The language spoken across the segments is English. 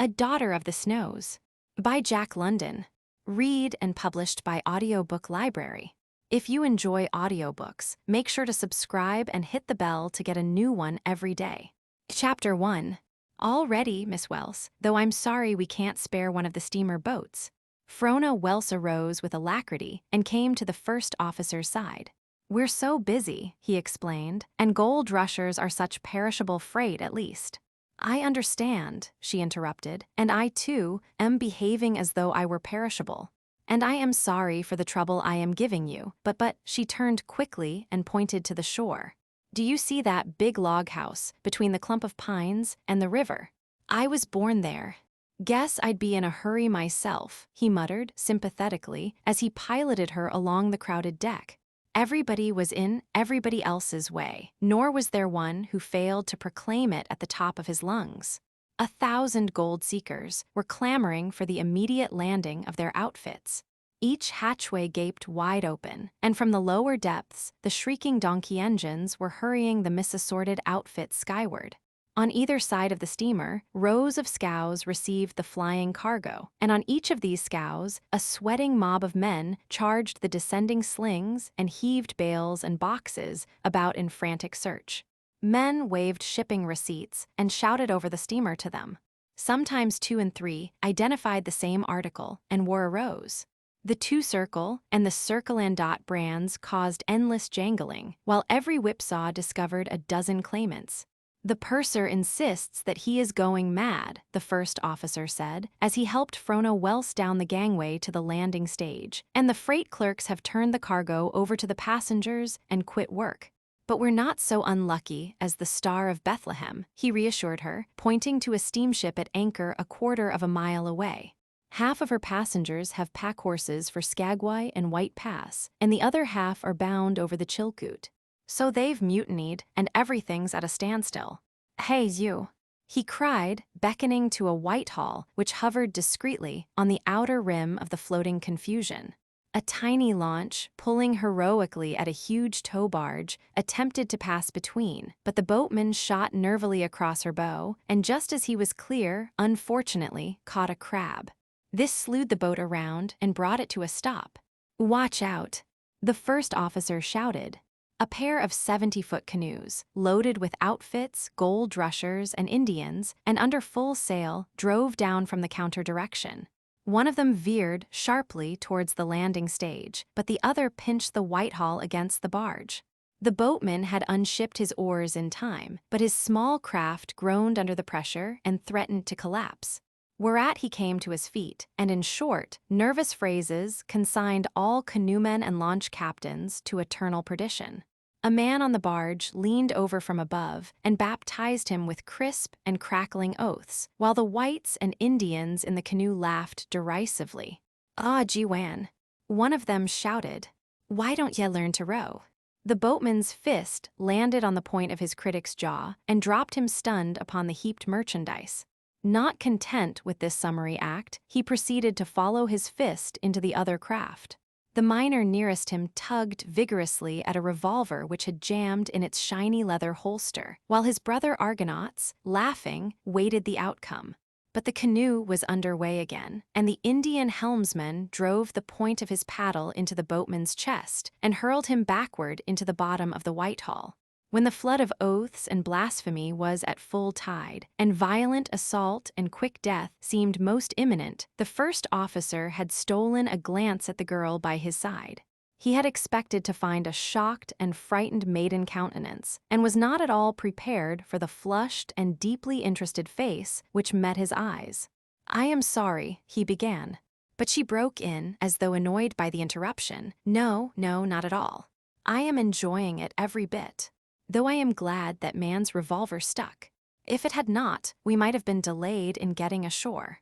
A Daughter of the Snows by Jack London. Read and published by Audiobook Library. If you enjoy audiobooks, make sure to subscribe and hit the bell to get a new one every day. Chapter 1. All ready, Miss Welse, though I'm sorry we can't spare one of the steamer boats. Frona Welse arose with alacrity and came to the first officer's side. We're so busy, he explained, and gold rushers are such perishable freight at least. I understand, she interrupted, and I too am behaving as though I were perishable. And I am sorry for the trouble I am giving you, but she turned quickly and pointed to the shore. Do you see that big log house between the clump of pines and the river? I was born there. Guess I'd be in a hurry myself, he muttered sympathetically as he piloted her along the crowded deck. Everybody was in everybody else's way, nor was there one who failed to proclaim it at the top of his lungs. 1,000 gold seekers were clamoring for the immediate landing of their outfits. Each hatchway gaped wide open, and from the lower depths, the shrieking donkey engines were hurrying the misassorted outfits skyward. On either side of the steamer, rows of scows received the flying cargo, and on each of these scows, a sweating mob of men charged the descending slings and heaved bales and boxes about in frantic search. Men waved shipping receipts and shouted over the steamer to them. Sometimes 2 and 3 identified the same article and wore a rose. The 2 circle and the circle and dot brands caused endless jangling, while every whipsaw discovered a dozen claimants. The purser insists that he is going mad, the first officer said, as he helped Frona Welse down the gangway to the landing stage, and the freight clerks have turned the cargo over to the passengers and quit work. But we're not so unlucky as the Star of Bethlehem, he reassured her, pointing to a steamship at anchor a quarter of a mile away. Half of her passengers have pack horses for Skagway and White Pass, and the other half are bound over the Chilkoot. So they've mutinied, and everything's at a standstill. Hey, you, he cried, beckoning to a Whitehall which hovered discreetly on the outer rim of the floating confusion. A tiny launch, pulling heroically at a huge tow barge, attempted to pass between, but the boatman shot nervily across her bow, and just as he was clear, unfortunately, caught a crab. This slewed the boat around and brought it to a stop. Watch out, the first officer shouted. A pair of 70-foot canoes, loaded with outfits, gold rushers, and Indians, and under full sail, drove down from the counter direction. One of them veered sharply towards the landing stage, but the other pinched the Whitehall against the barge. The boatman had unshipped his oars in time, but his small craft groaned under the pressure and threatened to collapse. Whereat he came to his feet, and in short, nervous phrases consigned all canoemen and launch captains to eternal perdition. A man on the barge leaned over from above and baptized him with crisp and crackling oaths, while the whites and Indians in the canoe laughed derisively. Ah, Jiwan, one of them shouted. Why don't ye learn to row? The boatman's fist landed on the point of his critic's jaw and dropped him stunned upon the heaped merchandise. Not content with this summary act, he proceeded to follow his fist into the other craft. The miner nearest him tugged vigorously at a revolver which had jammed in its shiny leather holster, while his brother Argonauts, laughing, waited the outcome. But the canoe was underway again, and the Indian helmsman drove the point of his paddle into the boatman's chest and hurled him backward into the bottom of the Whitehall. When the flood of oaths and blasphemy was at full tide, and violent assault and quick death seemed most imminent, the first officer had stolen a glance at the girl by his side. He had expected to find a shocked and frightened maiden countenance, and was not at all prepared for the flushed and deeply interested face which met his eyes. I am sorry, he began. But she broke in, as though annoyed by the interruption. No, not at all. I am enjoying it every bit. Though I am glad that man's revolver stuck. If it had not, we might have been delayed in getting ashore.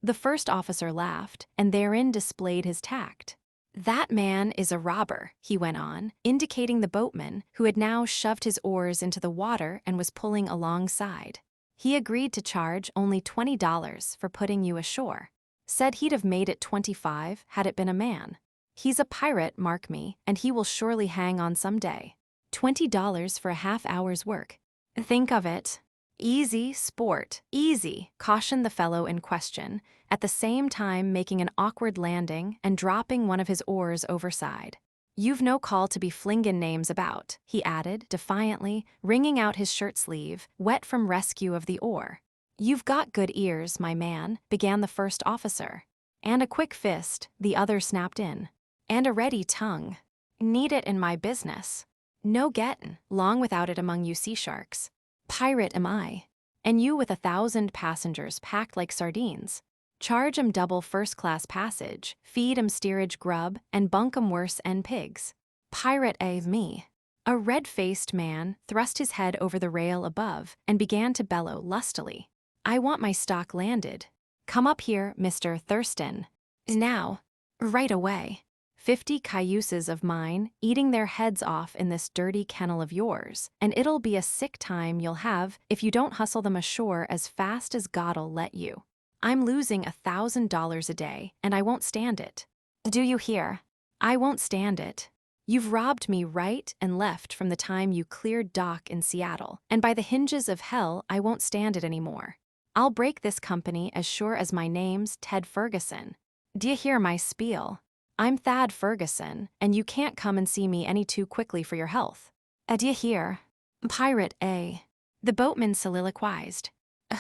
The first officer laughed, and therein displayed his tact. That man is a robber, he went on, indicating the boatman, who had now shoved his oars into the water and was pulling alongside. He agreed to charge only $20 for putting you ashore. Said he'd have made it $25 had it been a man. He's a pirate, mark me, and he will surely hang on some day. $20 for a half-hour's work. Think of it. Easy, sport, easy, cautioned the fellow in question, at the same time making an awkward landing and dropping one of his oars overside. You've no call to be flingin' names about, he added, defiantly, wringing out his shirt sleeve, wet from rescue of the oar. You've got good ears, my man, began the first officer. And a quick fist, the other snapped in. And a ready tongue. Need it in my business. No gettin' long without it among you sea sharks. Pirate am I. And you with 1,000 passengers packed like sardines. Charge 'em double first-class passage, feed 'em steerage grub, and bunk 'em worse 'en pigs. Pirate me. A red-faced man thrust his head over the rail above and began to bellow lustily. I want my stock landed. Come up here, Mr. Thurston. Now. Right away. 50 cayuses of mine eating their heads off in this dirty kennel of yours, and it'll be a sick time you'll have if you don't hustle them ashore as fast as God'll let you. I'm losing $1,000 a day, and I won't stand it. Do you hear? I won't stand it. You've robbed me right and left from the time you cleared dock in Seattle, and by the hinges of hell, I won't stand it anymore. I'll break this company as sure as my name's Ted Ferguson. D'ye hear my spiel? I'm Thad Ferguson, and you can't come and see me any too quickly for your health. D'ye hear? Pirate, eh? The boatman soliloquized.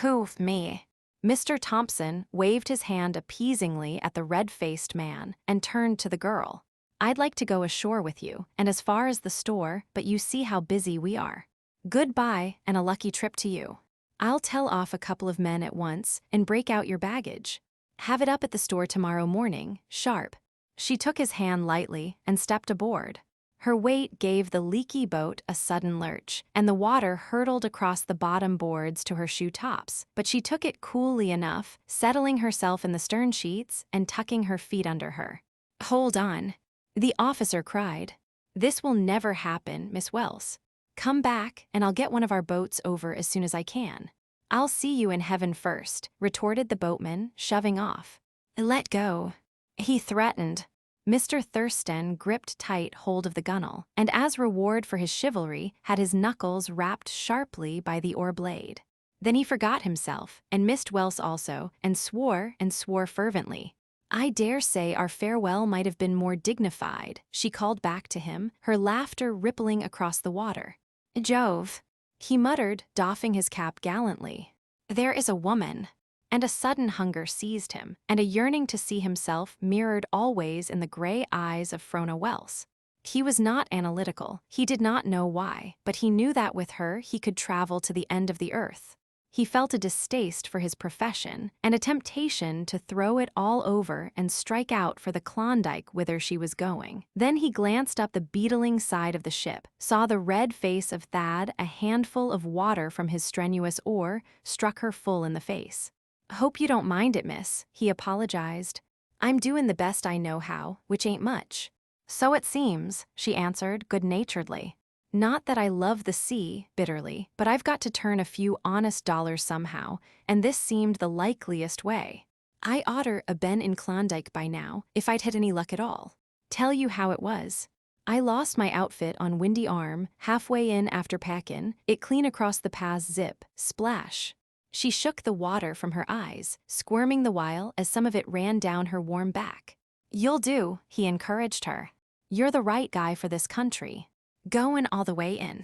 Who, me? Mr. Thompson waved his hand appeasingly at the red-faced man and turned to the girl. I'd like to go ashore with you, and as far as the store, but you see how busy we are. Goodbye, and a lucky trip to you. I'll tell off a couple of men at once and break out your baggage. Have it up at the store tomorrow morning, sharp. She took his hand lightly and stepped aboard. Her weight gave the leaky boat a sudden lurch, and the water hurtled across the bottom boards to her shoe tops, but she took it coolly enough, settling herself in the stern sheets and tucking her feet under her. Hold on. The officer cried. This will never happen, Miss Welse. Come back, and I'll get one of our boats over as soon as I can. I'll see you in heaven first, retorted the boatman, shoving off. Let go. He threatened. Mr. Thurston gripped tight hold of the gunwale, and as reward for his chivalry, had his knuckles rapped sharply by the oar blade. Then he forgot himself, and missed Welse also, and swore fervently. I dare say our farewell might have been more dignified, she called back to him, her laughter rippling across the water. Jove, he muttered, doffing his cap gallantly. There is a woman. And a sudden hunger seized him, and a yearning to see himself mirrored always in the gray eyes of Frona Welse. He was not analytical, he did not know why, but he knew that with her he could travel to the end of the earth. He felt a distaste for his profession, and a temptation to throw it all over and strike out for the Klondike whither she was going. Then he glanced up the beetling side of the ship, saw the red face of Thad, a handful of water from his strenuous oar, struck her full in the face. Hope you don't mind it, miss, he apologized. I'm doing the best I know how, which ain't much. So it seems, she answered good-naturedly. Not that I love the sea, bitterly, but I've got to turn a few honest dollars somehow, and this seemed the likeliest way. I oughter a been in Klondike by now, if I'd had any luck at all. Tell you how it was. I lost my outfit on Windy Arm, halfway in after packin', it clean across the path's zip, splash. She shook the water from her eyes, squirming the while as some of it ran down her warm back. You'll do, he encouraged her. You're the right guy for this country. Goin' all the way in.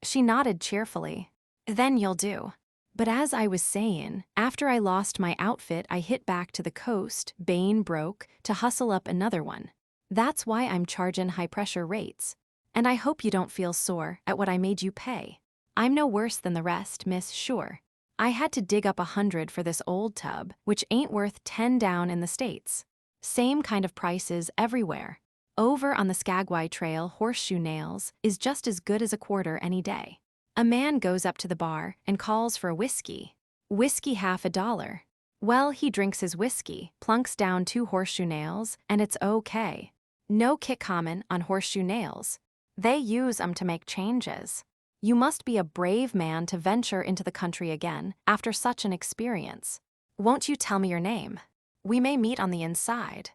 She nodded cheerfully. Then you'll do. But as I was sayin', after I lost my outfit I hit back to the coast, bane broke, to hustle up another one. That's why I'm chargin' high-pressure rates. And I hope you don't feel sore at what I made you pay. I'm no worse than the rest, miss, sure. I had to dig up 100 for this old tub, which ain't worth 10 down in the States. Same kind of prices everywhere. Over on the Skagway Trail, horseshoe nails is just as good as a quarter any day. A man goes up to the bar and calls for a whiskey. Whiskey $50. Well, he drinks his whiskey, plunks down 2 horseshoe nails, and it's okay. No kick common on horseshoe nails. They use 'em to make changes. You must be a brave man to venture into the country again after such an experience. Won't you tell me your name? We may meet on the inside.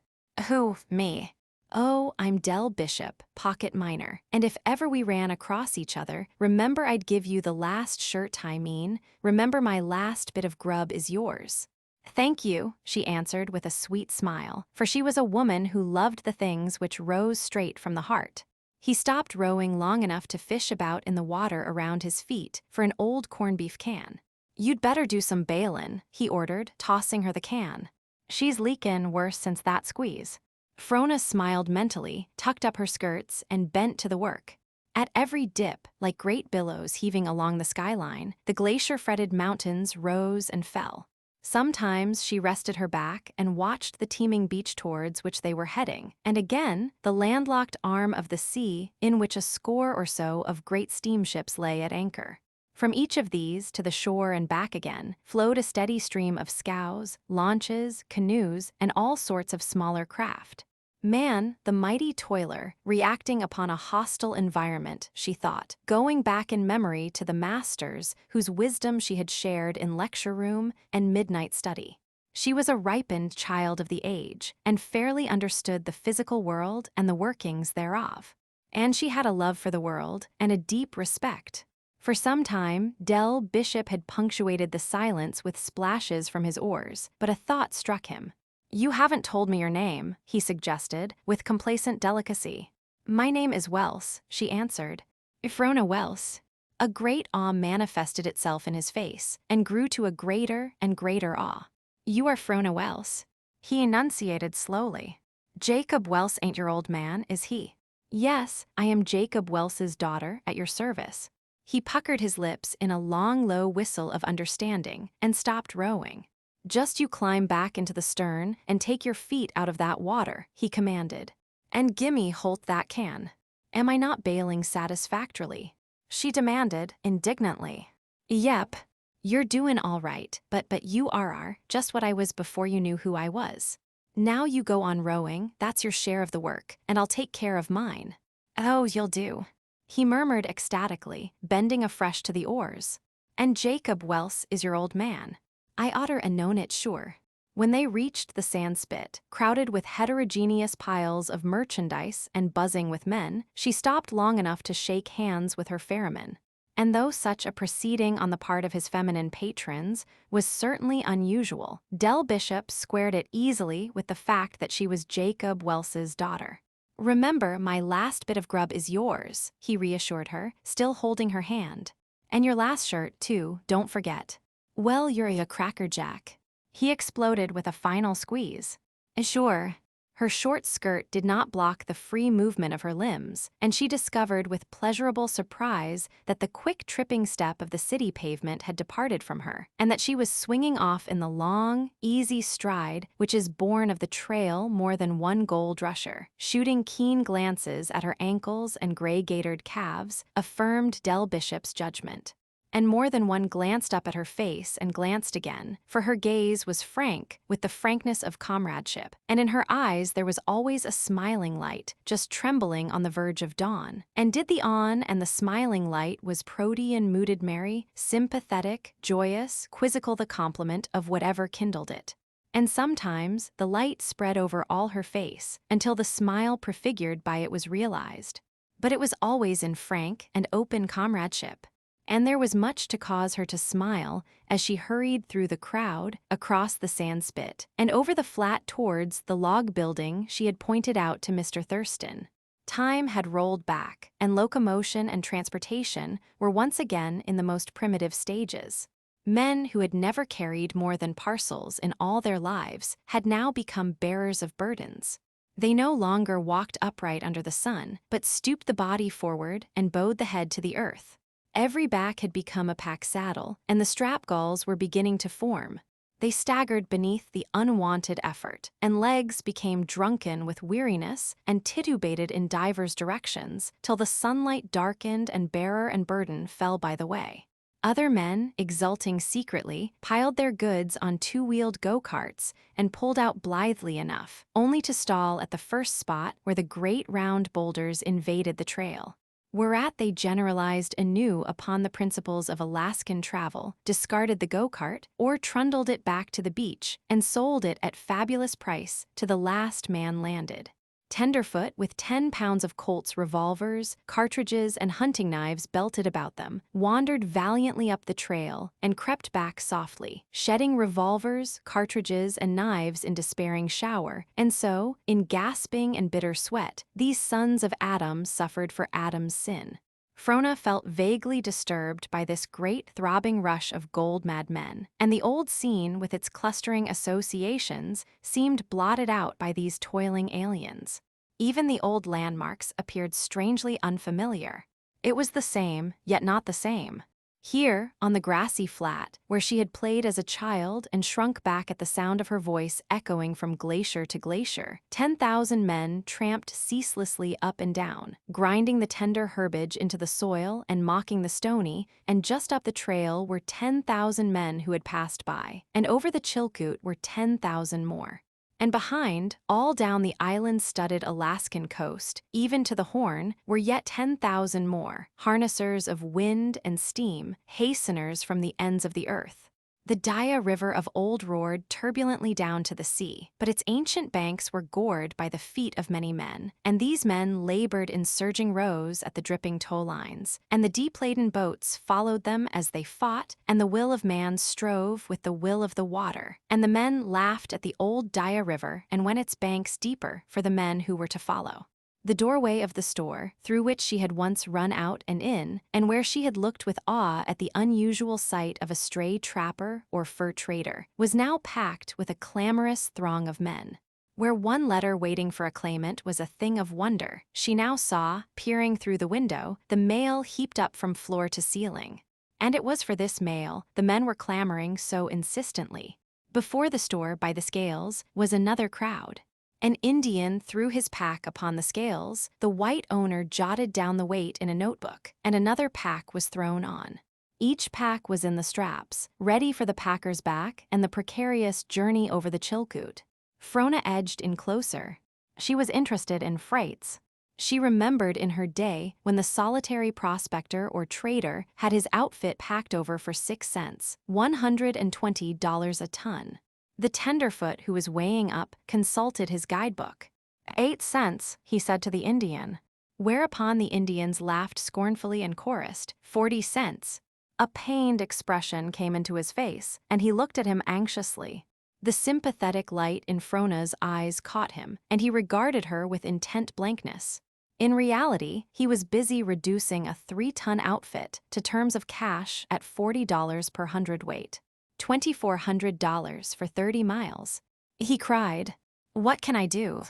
Who, me? "Oh, I'm Del Bishop, pocket miner, and if ever we ran across each other, remember I'd give you the last shirt I mean, remember my last bit of grub is yours." "Thank you," she answered with a sweet smile, for she was a woman who loved the things which rose straight from the heart. He stopped rowing long enough to fish about in the water around his feet for an old corned beef can. "You'd better do some bailin'," he ordered, tossing her the can. "She's leakin' worse since that squeeze." Frona smiled mentally, tucked up her skirts, and bent to the work. At every dip, like great billows heaving along the skyline, the glacier-fretted mountains rose and fell. Sometimes she rested her back and watched the teeming beach towards which they were heading, and again, the landlocked arm of the sea in which a score or so of great steamships lay at anchor. From each of these to the shore and back again flowed a steady stream of scows, launches, canoes, and all sorts of smaller craft. Man, the mighty toiler, reacting upon a hostile environment, she thought, going back in memory to the masters whose wisdom she had shared in lecture room and midnight study. She was a ripened child of the age, and fairly understood the physical world and the workings thereof. And she had a love for the world and a deep respect. For some time, Del Bishop had punctuated the silence with splashes from his oars, but a thought struck him. "You haven't told me your name," he suggested, with complacent delicacy. "My name is Welse," she answered. "Frona Welse." A great awe manifested itself in his face, and grew to a greater and greater awe. "You are Frona Welse," he enunciated slowly. "Jacob Welse ain't your old man, is he?" "Yes, I am Jacob Welse's daughter, at your service." He puckered his lips in a long, low whistle of understanding and stopped rowing. "Just you climb back into the stern and take your feet out of that water," he commanded. "And gimme holt that can." "Am I not bailing satisfactorily?" she demanded, indignantly. "Yep. You're doin' all right, but you are just what I was before you knew who I was. Now you go on rowing, that's your share of the work, and I'll take care of mine." "Oh, you'll do," he murmured ecstatically, bending afresh to the oars. "And Jacob Welse is your old man. I oughter a known it sure." When they reached the sandspit, crowded with heterogeneous piles of merchandise and buzzing with men, she stopped long enough to shake hands with her ferryman. And though such a proceeding on the part of his feminine patrons was certainly unusual, Del Bishop squared it easily with the fact that she was Jacob Welse's daughter. "Remember, my last bit of grub is yours," he reassured her, still holding her hand. "And your last shirt, too, don't forget." "Well, you're a crackerjack," he exploded with a final squeeze. "Sure." Her short skirt did not block the free movement of her limbs, and she discovered with pleasurable surprise that the quick tripping step of the city pavement had departed from her, and that she was swinging off in the long, easy stride which is born of the trail more than one gold rusher. Shooting keen glances at her ankles and gray-gaitered calves affirmed Del Bishop's judgment. And more than one glanced up at her face and glanced again, for her gaze was frank with the frankness of comradeship, and in her eyes there was always a smiling light, just trembling on the verge of dawn. And did the on and the smiling light was protean mooted merry, sympathetic, joyous, quizzical the complement of whatever kindled it. And sometimes the light spread over all her face, until the smile prefigured by it was realized. But it was always in frank and open comradeship. And there was much to cause her to smile as she hurried through the crowd, across the sandspit, and over the flat towards the log building she had pointed out to Mr. Thurston. Time had rolled back, and locomotion and transportation were once again in the most primitive stages. Men who had never carried more than parcels in all their lives had now become bearers of burdens. They no longer walked upright under the sun, but stooped the body forward and bowed the head to the earth. Every back had become a pack saddle, and the strap galls were beginning to form. They staggered beneath the unwanted effort, and legs became drunken with weariness and titubated in divers directions, till the sunlight darkened and bearer and burden fell by the way. Other men, exulting secretly, piled their goods on two-wheeled go-karts and pulled out blithely enough, only to stall at the first spot where the great round boulders invaded the trail. Whereat they generalized anew upon the principles of Alaskan travel, discarded the go-kart, or trundled it back to the beach, and sold it at fabulous price to the last man landed. Tenderfoot, with 10 pounds of Colt's revolvers, cartridges, and hunting knives belted about them, wandered valiantly up the trail and crept back softly, shedding revolvers, cartridges, and knives in despairing shower. And so, in gasping and bitter sweat, these sons of Adam suffered for Adam's sin. Frona felt vaguely disturbed by this great throbbing rush of gold-mad men, and the old scene with its clustering associations seemed blotted out by these toiling aliens. Even the old landmarks appeared strangely unfamiliar. It was the same, yet not the same. Here, on the grassy flat, where she had played as a child and shrunk back at the sound of her voice echoing from glacier to glacier, 10,000 men tramped ceaselessly up and down, grinding the tender herbage into the soil and mocking the stony, and just up the trail were 10,000 men who had passed by, and over the Chilkoot were 10,000 more. And behind, all down the island-studded Alaskan coast, even to the Horn, were yet 10,000 more, harnessers of wind and steam, hasteners from the ends of the earth. The Daya River of old roared turbulently down to the sea, but its ancient banks were gored by the feet of many men, and these men labored in surging rows at the dripping tow lines, and the deep-laden boats followed them as they fought, and the will of man strove with the will of the water, and the men laughed at the old Daya River and went its banks deeper for the men who were to follow. The doorway of the store, through which she had once run out and in, and where she had looked with awe at the unusual sight of a stray trapper or fur trader, was now packed with a clamorous throng of men. Where one letter waiting for a claimant was a thing of wonder, she now saw, peering through the window, the mail heaped up from floor to ceiling. And it was for this mail the men were clamoring so insistently. Before the store, by the scales, was another crowd. An Indian threw his pack upon the scales, the white owner jotted down the weight in a notebook, and another pack was thrown on. Each pack was in the straps, ready for the packer's back and the precarious journey over the Chilkoot. Frona edged in closer. She was interested in freights. She remembered in her day when the solitary prospector or trader had his outfit packed over for 6 cents, $120 a ton. The tenderfoot who was weighing up consulted his guidebook. 8 cents, he said to the Indian. Whereupon the Indians laughed scornfully and chorused, 40 cents. A pained expression came into his face, and he looked at him anxiously. The sympathetic light in Frona's eyes caught him, and he regarded her with intent blankness. In reality, he was busy reducing a 3-ton outfit to terms of cash at $40 per hundredweight. $2,400 for 30 miles. He cried, "What can I do?"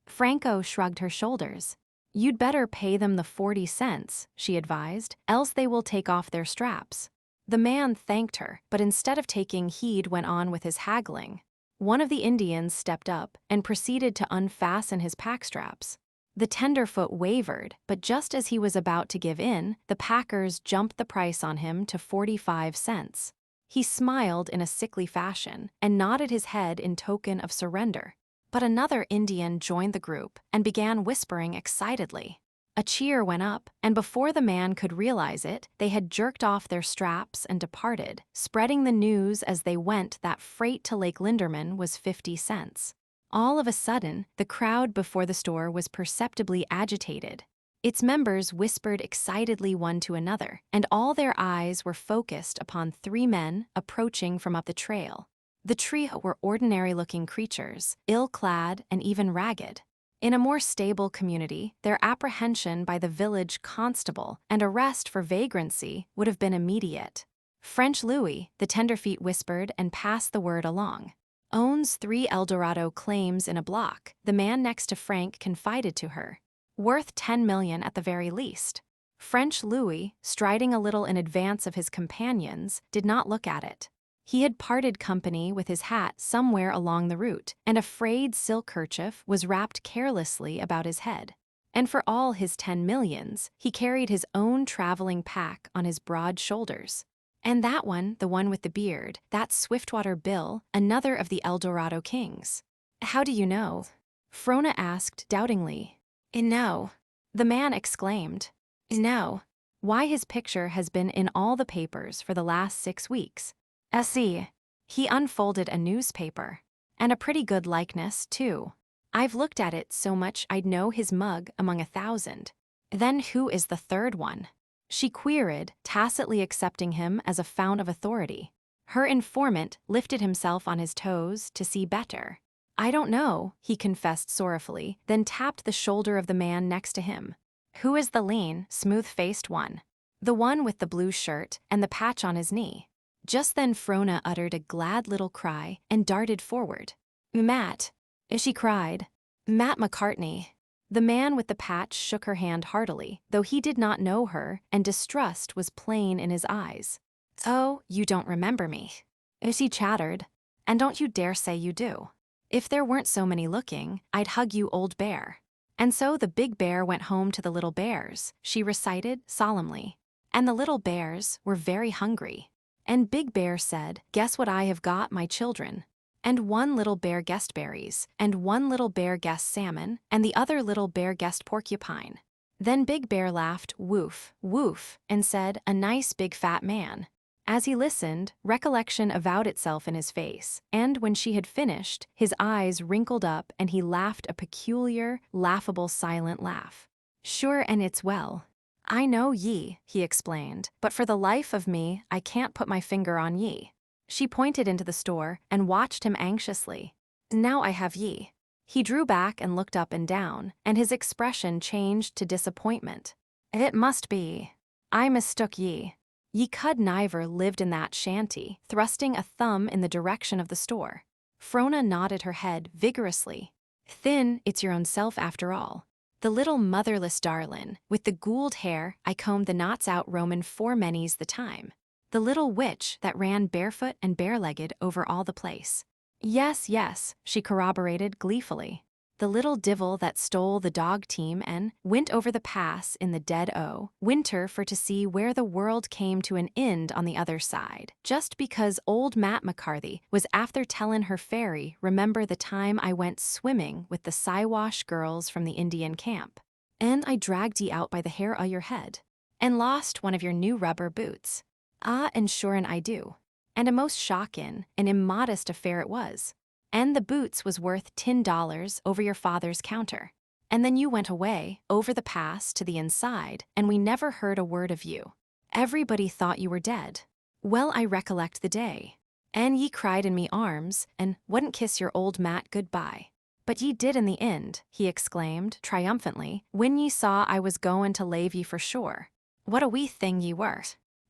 Franco shrugged her shoulders. "You'd better pay them the 40 cents, she advised, "else they will take off their straps." The man thanked her, but instead of taking heed went on with his haggling. One of the Indians stepped up and proceeded to unfasten his pack straps. The tenderfoot wavered, but just as he was about to give in, the packers jumped the price on him to 45 cents. He smiled in a sickly fashion and nodded his head in token of surrender. But another Indian joined the group and began whispering excitedly. A cheer went up, and before the man could realize it, they had jerked off their straps and departed, spreading the news as they went that freight to Lake Linderman was 50 cents. All of a sudden, the crowd before the store was perceptibly agitated. Its members whispered excitedly one to another, and all their eyes were focused upon 3 men approaching from up the trail. The trio were ordinary-looking creatures, ill-clad and even ragged. In a more stable community, their apprehension by the village constable and arrest for vagrancy would have been immediate. "French Louis," the tenderfeet whispered and passed the word along. "Owns 3 Eldorado claims in a block," the man next to Frank confided to her. "Worth 10 million at the very least." French Louis, striding a little in advance of his companions, did not look at it. He had parted company with his hat somewhere along the route, and a frayed silk kerchief was wrapped carelessly about his head. And for all his 10 millions, he carried his own traveling pack on his broad shoulders. And that one, the one with the beard, that Swiftwater Bill, another of the Eldorado kings. "How do you know?" Frona asked doubtingly. "No," the man exclaimed. "No. Why, his picture has been in all the papers for the last 6 weeks. See." He unfolded a newspaper. "And a pretty good likeness, too. I've looked at it so much I'd know his mug among 1,000. Then who is the third one? She queried, tacitly accepting him as a fount of authority. Her informant lifted himself on his toes to see better. I don't know, he confessed sorrowfully, then tapped the shoulder of the man next to him. Who is the lean, smooth-faced one? The one with the blue shirt and the patch on his knee. Just then Frona uttered a glad little cry and darted forward. Matt, she cried. Matt McCartney. The man with the patch shook her hand heartily, though he did not know her, and distrust was plain in his eyes. Oh, you don't remember me. She chattered. And don't you dare say you do. If there weren't so many looking, I'd hug you, old bear. And so the big bear went home to the little bears, she recited solemnly. And the little bears were very hungry. And Big Bear said, guess what I have got, my children? And one little bear guessed berries, and one little bear guessed salmon, and the other little bear guessed porcupine. Then Big Bear laughed, woof, woof, and said, a nice big fat man. As he listened, recollection avowed itself in his face, and when she had finished, his eyes wrinkled up and he laughed a peculiar, laughable silent laugh. Sure, and it's well. I know ye, he explained, but for the life of me, I can't put my finger on ye. She pointed into the store and watched him anxiously. Now I have ye. He drew back and looked up and down, and his expression changed to disappointment. It must be. I mistook ye. Ye cud niver lived in that shanty, thrusting a thumb in the direction of the store. Frona nodded her head vigorously. Thin, it's your own self after all. The little motherless darlin', with the gould hair, I combed the knots out roamin' 4 many's the time. The little witch that ran barefoot and bare-legged over all the place. Yes, yes, she corroborated gleefully. The little divil that stole the dog team and went over the pass in the dead o' winter for to see where the world came to an end on the other side, just because old Matt McCarthy was after tellin' her fairy remember the time I went swimming with the Siwash girls from the Indian camp. And I dragged ye out by the hair o' your head, and lost one of your new rubber boots. Ah, and sure an I do. And a most shockin' and immodest affair it was. And the boots was worth $10 over your father's counter. And then you went away, over the pass to the inside, and we never heard a word of you. Everybody thought you were dead. Well, I recollect the day. And ye cried in me arms, and wouldn't kiss your old Matt good-bye. But ye did in the end, he exclaimed, triumphantly, when ye saw I was goin' to lave ye for sure. What a wee thing ye were.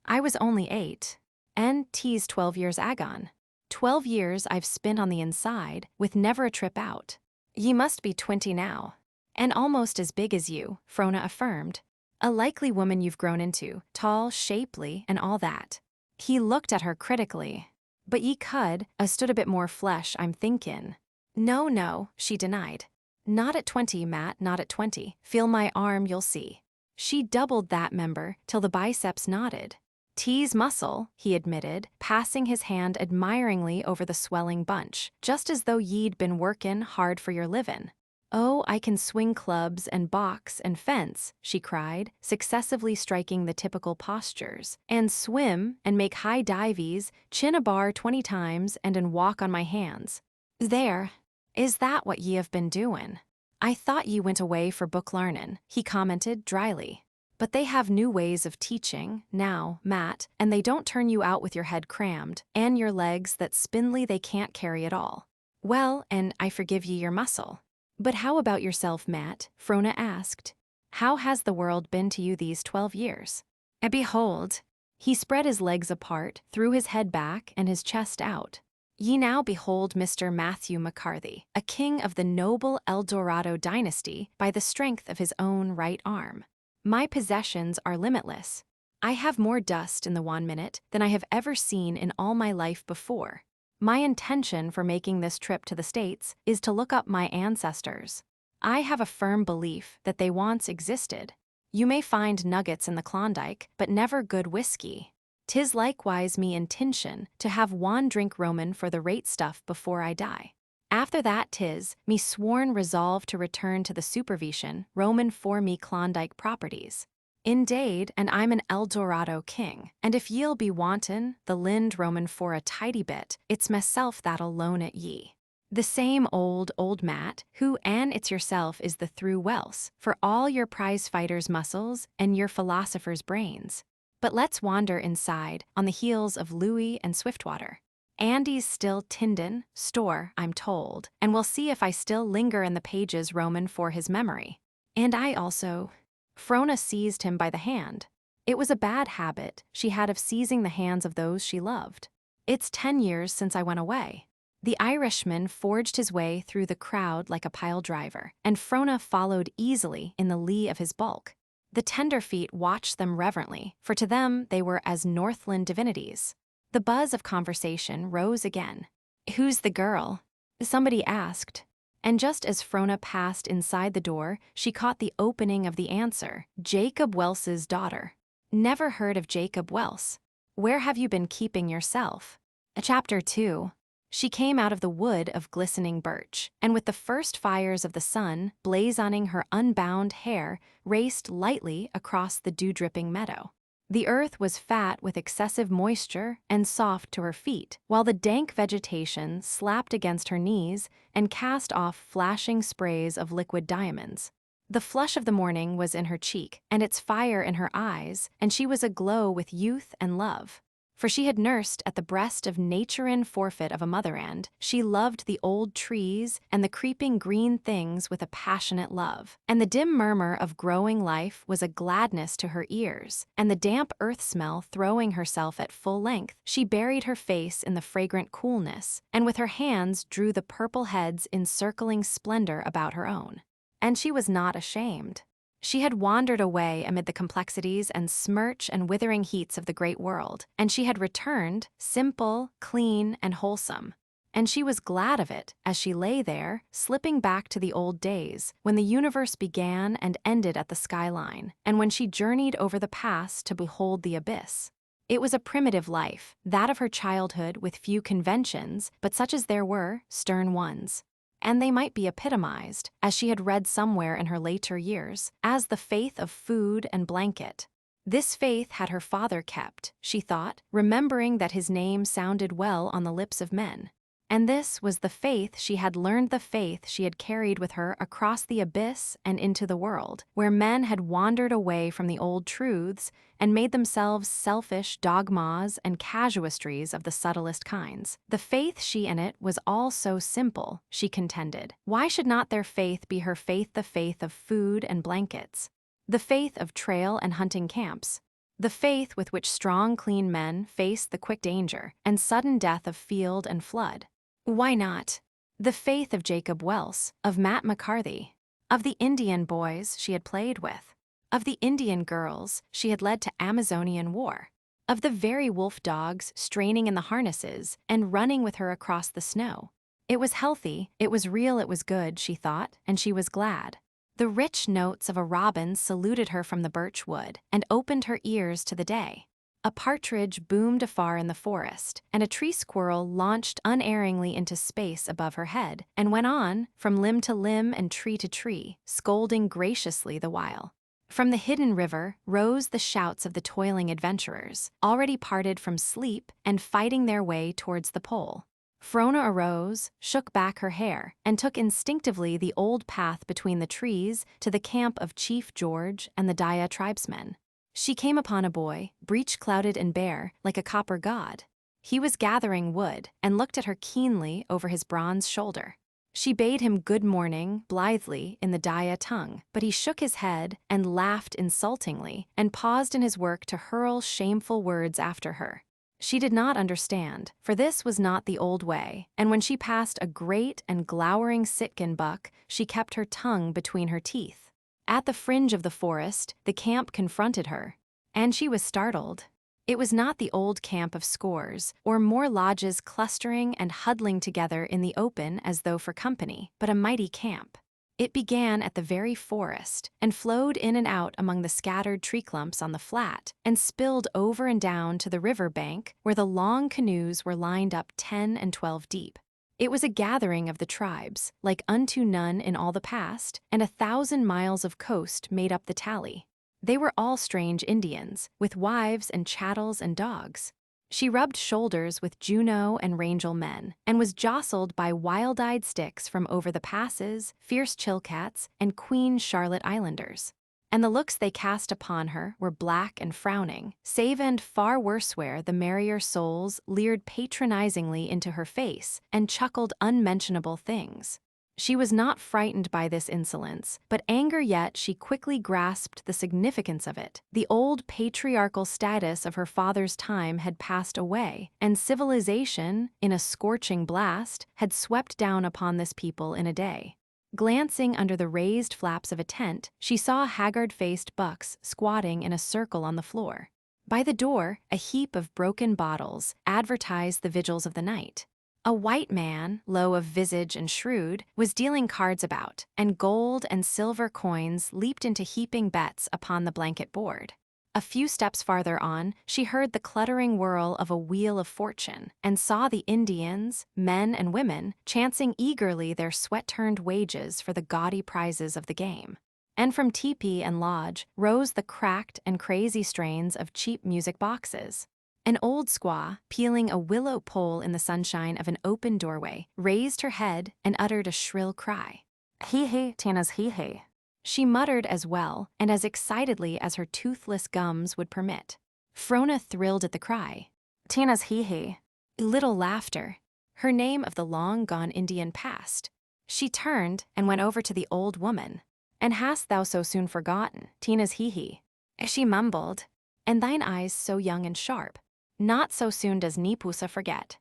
I was only 8. And 'tis 12 years agone. 12 years I've spent on the inside, with never a trip out. Ye must be 20 now. And almost as big as you, Frona affirmed. A likely woman you've grown into, tall, shapely, and all that. He looked at her critically. But ye cud, stood a bit more flesh, I'm thinkin'. No, no, she denied. Not at 20, Matt, not at 20. Feel my arm, you'll see. She doubled that member till the biceps nodded. 'Tis muscle, he admitted, passing his hand admiringly over the swelling bunch, just as though ye'd been workin' hard for your livin'. Oh, I can swing clubs and box and fence, she cried, successively striking the typical postures, and swim and make high dives, chin a bar 20 times and walk on my hands. There. Is that what ye have been doin'? I thought ye went away for book larnin', he commented dryly. But they have new ways of teaching, now, Matt, and they don't turn you out with your head crammed, and your legs that spindly they can't carry at all. Well, and I forgive ye your muscle. But how about yourself, Matt? Frona asked. How has the world been to you these 12 years? And behold, he spread his legs apart, threw his head back and his chest out. Ye now behold Mr. Matthew McCarthy, a king of the noble El Dorado dynasty by the strength of his own right arm. My possessions are limitless. I have more dust in the 1 minute than I have ever seen in all my life before. My intention for making this trip to the States is to look up my ancestors. I have a firm belief that they once existed. You may find nuggets in the Klondike, but never good whiskey. 'Tis likewise me intention to have 1 drink Roman for the rate stuff before I die. After that 'tis me sworn resolve to return to the supervision Roman for me Klondike properties. Indade, and I'm an El Dorado king, and if ye'll be wantin' the lind Roman for a tidy bit, it's meself that'll loan it ye. The same old Matt, who and it's yourself is the Frona Welse, for all your prize fighter's muscles and your philosopher's brains. But let's wander inside, on the heels of Louis and Swiftwater. Andy's still Tyndon, store, I'm told, and we'll see if I still linger in the pages Roman for his memory. And I also. Frona seized him by the hand. It was a bad habit she had of seizing the hands of those she loved. It's 10 years since I went away. The Irishman forged his way through the crowd like a pile driver, and Frona followed easily in the lee of his bulk. The tenderfeet watched them reverently, for to them they were as Northland divinities. The buzz of conversation rose again. "Who's the girl?" somebody asked. And just as Frona passed inside the door, she caught the opening of the answer, "Jacob Welse's daughter." "Never heard of Jacob Welse. Where have you been keeping yourself?" Chapter 2. She came out of the wood of glistening birch, and with the first fires of the sun blazoning her unbound hair, raced lightly across the dew-dripping meadow. The earth was fat with excessive moisture and soft to her feet, while the dank vegetation slapped against her knees and cast off flashing sprays of liquid diamonds. The flush of the morning was in her cheek, and its fire in her eyes, and she was aglow with youth and love. For she had nursed at the breast of nature-in forfeit of a mother, and she loved the old trees and the creeping green things with a passionate love. And the dim murmur of growing life was a gladness to her ears, and the damp earth smell throwing herself at full length, she buried her face in the fragrant coolness, and with her hands drew the purple heads in circling splendor about her own. And she was not ashamed. She had wandered away amid the complexities and smirch and withering heats of the great world, and she had returned, simple, clean, and wholesome. And she was glad of it as she lay there, slipping back to the old days, when the universe began and ended at the skyline, and when she journeyed over the past to behold the abyss. It was a primitive life, that of her childhood with few conventions, but such as there were, stern ones. And they might be epitomized, as she had read somewhere in her later years, as the faith of food and blanket. This faith had her father kept, she thought, remembering that his name sounded well on the lips of men. And this was the faith she had learned, the faith she had carried with her across the abyss and into the world, where men had wandered away from the old truths and made themselves selfish dogmas and casuistries of the subtlest kinds. The faith she in it was all so simple, she contended. Why should not their faith be her faith, the faith of food and blankets? The faith of trail and hunting camps? The faith with which strong, clean men face the quick danger and sudden death of field and flood? Why not? The faith of Jacob Welse, of Matt McCarthy, of the Indian boys she had played with, of the Indian girls she had led to Amazonian war, of the very wolf dogs straining in the harnesses and running with her across the snow. It was healthy, it was real, it was good, she thought, and she was glad. The rich notes of a robin saluted her from the birch wood and opened her ears to the day. A partridge boomed afar in the forest, and a tree squirrel launched unerringly into space above her head and went on, from limb to limb and tree to tree, scolding graciously the while. From the hidden river rose the shouts of the toiling adventurers, already parted from sleep and fighting their way towards the pole. Frona arose, shook back her hair, and took instinctively the old path between the trees to the camp of Chief George and the Daya tribesmen. She came upon a boy, breech-clouded and bare, like a copper god. He was gathering wood, and looked at her keenly over his bronze shoulder. She bade him good morning, blithely, in the Daya tongue, but he shook his head and laughed insultingly, and paused in his work to hurl shameful words after her. She did not understand, for this was not the old way, and when she passed a great and glowering sitkin buck, she kept her tongue between her teeth. At the fringe of the forest, the camp confronted her, and she was startled. It was not the old camp of scores, or more lodges clustering and huddling together in the open as though for company, but a mighty camp. It began at the very forest, and flowed in and out among the scattered tree clumps on the flat, and spilled over and down to the river bank, where the long canoes were lined up 10 and 12 deep. It was a gathering of the tribes, like unto none in all the past, and 1,000 miles of coast made up the tally. They were all strange Indians, with wives and chattels and dogs. She rubbed shoulders with Juno and Rangel men, and was jostled by wild-eyed sticks from over the passes, fierce chilcats, and Queen Charlotte Islanders. And the looks they cast upon her were black and frowning, save and far worsewhere the merrier souls leered patronizingly into her face and chuckled unmentionable things. She was not frightened by this insolence, but anger yet she quickly grasped the significance of it. The old patriarchal status of her father's time had passed away, and civilization, in a scorching blast, had swept down upon this people in a day. Glancing under the raised flaps of a tent, she saw haggard-faced bucks squatting in a circle on the floor. By the door, a heap of broken bottles advertised the vigils of the night. A white man, low of visage and shrewd, was dealing cards about, and gold and silver coins leaped into heaping bets upon the blanket board. A few steps farther on, she heard the cluttering whirl of a wheel of fortune, and saw the Indians, men and women, chancing eagerly their sweat-turned wages for the gaudy prizes of the game. And from teepee and lodge rose the cracked and crazy strains of cheap music boxes. An old squaw, peeling a willow pole in the sunshine of an open doorway, raised her head and uttered a shrill cry. "Hee-hee, Tana's hee-hee." She muttered as well and as excitedly as her toothless gums would permit. Frona thrilled at the cry. "Tana's hee-hee." Little laughter. Her name of the long-gone Indian past. She turned and went over to the old woman. "And hast thou so soon forgotten, Tina's hee-hee?" She mumbled. "And thine eyes so young and sharp. Not so soon does Neepusa forget."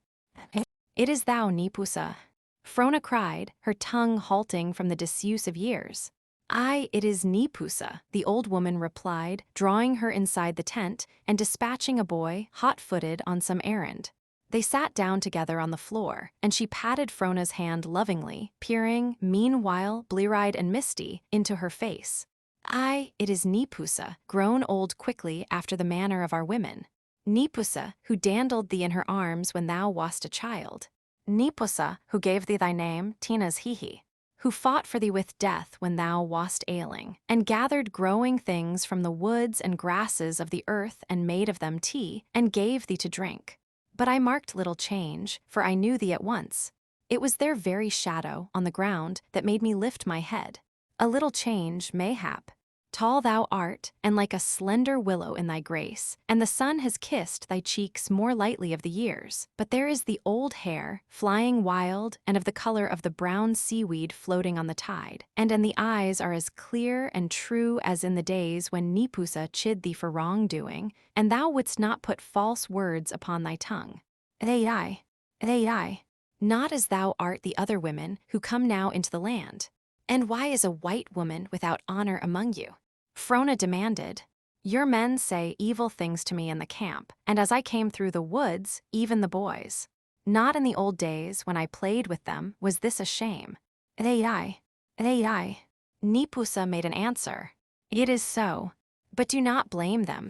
"It is thou, Neepusa," Frona cried, her tongue halting from the disuse of years. "Aye, it is Neepusa," the old woman replied, drawing her inside the tent and dispatching a boy, hot-footed, on some errand. They sat down together on the floor, and she patted Frona's hand lovingly, peering, meanwhile, blear-eyed and misty, into her face. "Aye, it is Neepusa, grown old quickly after the manner of our women. Neepusa, who dandled thee in her arms when thou wast a child. Neepusa, who gave thee thy name, Tina's hee-hee. Who fought for thee with death when thou wast ailing, and gathered growing things from the woods and grasses of the earth and made of them tea, and gave thee to drink. But I marked little change, for I knew thee at once. It was their very shadow on the ground that made me lift my head. A little change, mayhap. Tall thou art, and like a slender willow in thy grace, and the sun has kissed thy cheeks more lightly of the years. But there is the old hair, flying wild, and of the color of the brown seaweed floating on the tide, and the eyes are as clear and true as in the days when Neepusa chid thee for wrongdoing, and thou wouldst not put false words upon thy tongue. They not as thou art the other women who come now into the land. And why is a white woman without honor among you?" Frona demanded. "Your men say evil things to me in the camp, and as I came through the woods, even the boys. Not in the old days when I played with them was this a shame. They Neepusa made an answer. "It is so. But do not blame them.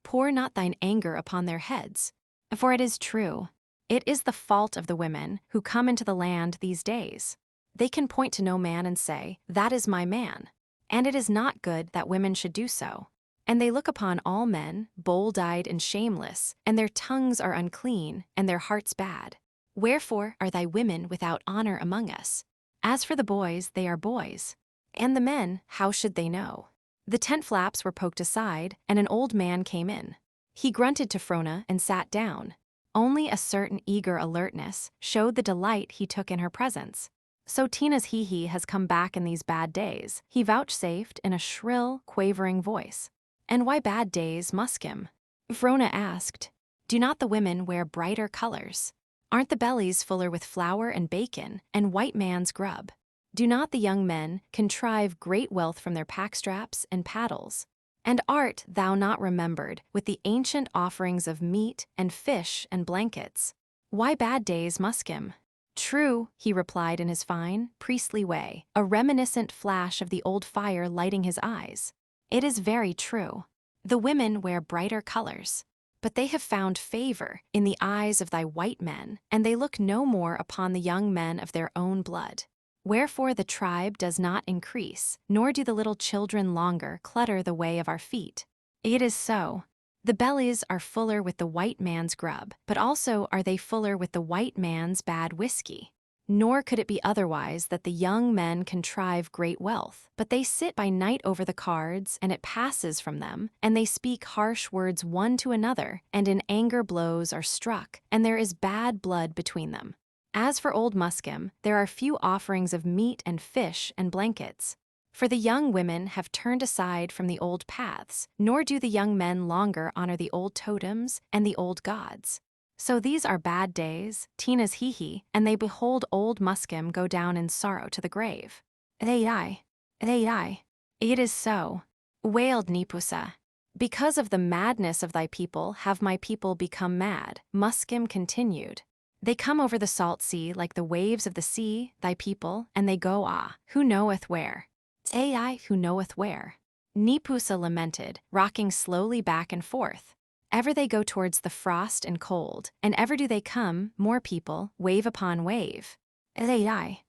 Pour not thine anger upon their heads. For it is true. It is the fault of the women who come into the land these days. They can point to no man and say, 'That is my man.' And it is not good that women should do so. And they look upon all men, bold-eyed and shameless, and their tongues are unclean, and their hearts bad. Wherefore are thy women without honor among us? As for the boys, they are boys. And the men, how should they know?" The tent flaps were poked aside, and an old man came in. He grunted to Frona and sat down. Only a certain eager alertness showed the delight he took in her presence. "So Tina's hee-hee has come back in these bad days," he vouchsafed in a shrill, quavering voice. "And why bad days, Muskim?" Frona asked. "Do not the women wear brighter colors? Aren't the bellies fuller with flour and bacon, and white man's grub? Do not the young men contrive great wealth from their packstraps and paddles? And art thou not remembered with the ancient offerings of meat and fish and blankets? Why bad days, Muskim?" "True," he replied in his fine, priestly way, a reminiscent flash of the old fire lighting his eyes. "It is very true. The women wear brighter colors. But they have found favor in the eyes of thy white men, and they look no more upon the young men of their own blood. Wherefore the tribe does not increase, nor do the little children longer clutter the way of our feet. It is so. The bellies are fuller with the white man's grub, but also are they fuller with the white man's bad whiskey. Nor could it be otherwise that the young men contrive great wealth, but they sit by night over the cards, and it passes from them, and they speak harsh words one to another, and in anger blows are struck, and there is bad blood between them. As for old Muskim, there are few offerings of meat and fish and blankets. For the young women have turned aside from the old paths, nor do the young men longer honor the old totems and the old gods. So these are bad days, Tina's hee-hee, and they behold old Muskim go down in sorrow to the grave. They die. It is so, wailed Nipusa. Because of the madness of thy people have my people become mad, Muskim continued. They come over the salt sea like the waves of the sea, thy people, and they go who knoweth where. Who knoweth where. Nipusa lamented, rocking slowly back and forth. Ever they go towards the frost and cold, and ever do they come, more people, wave upon wave. They die.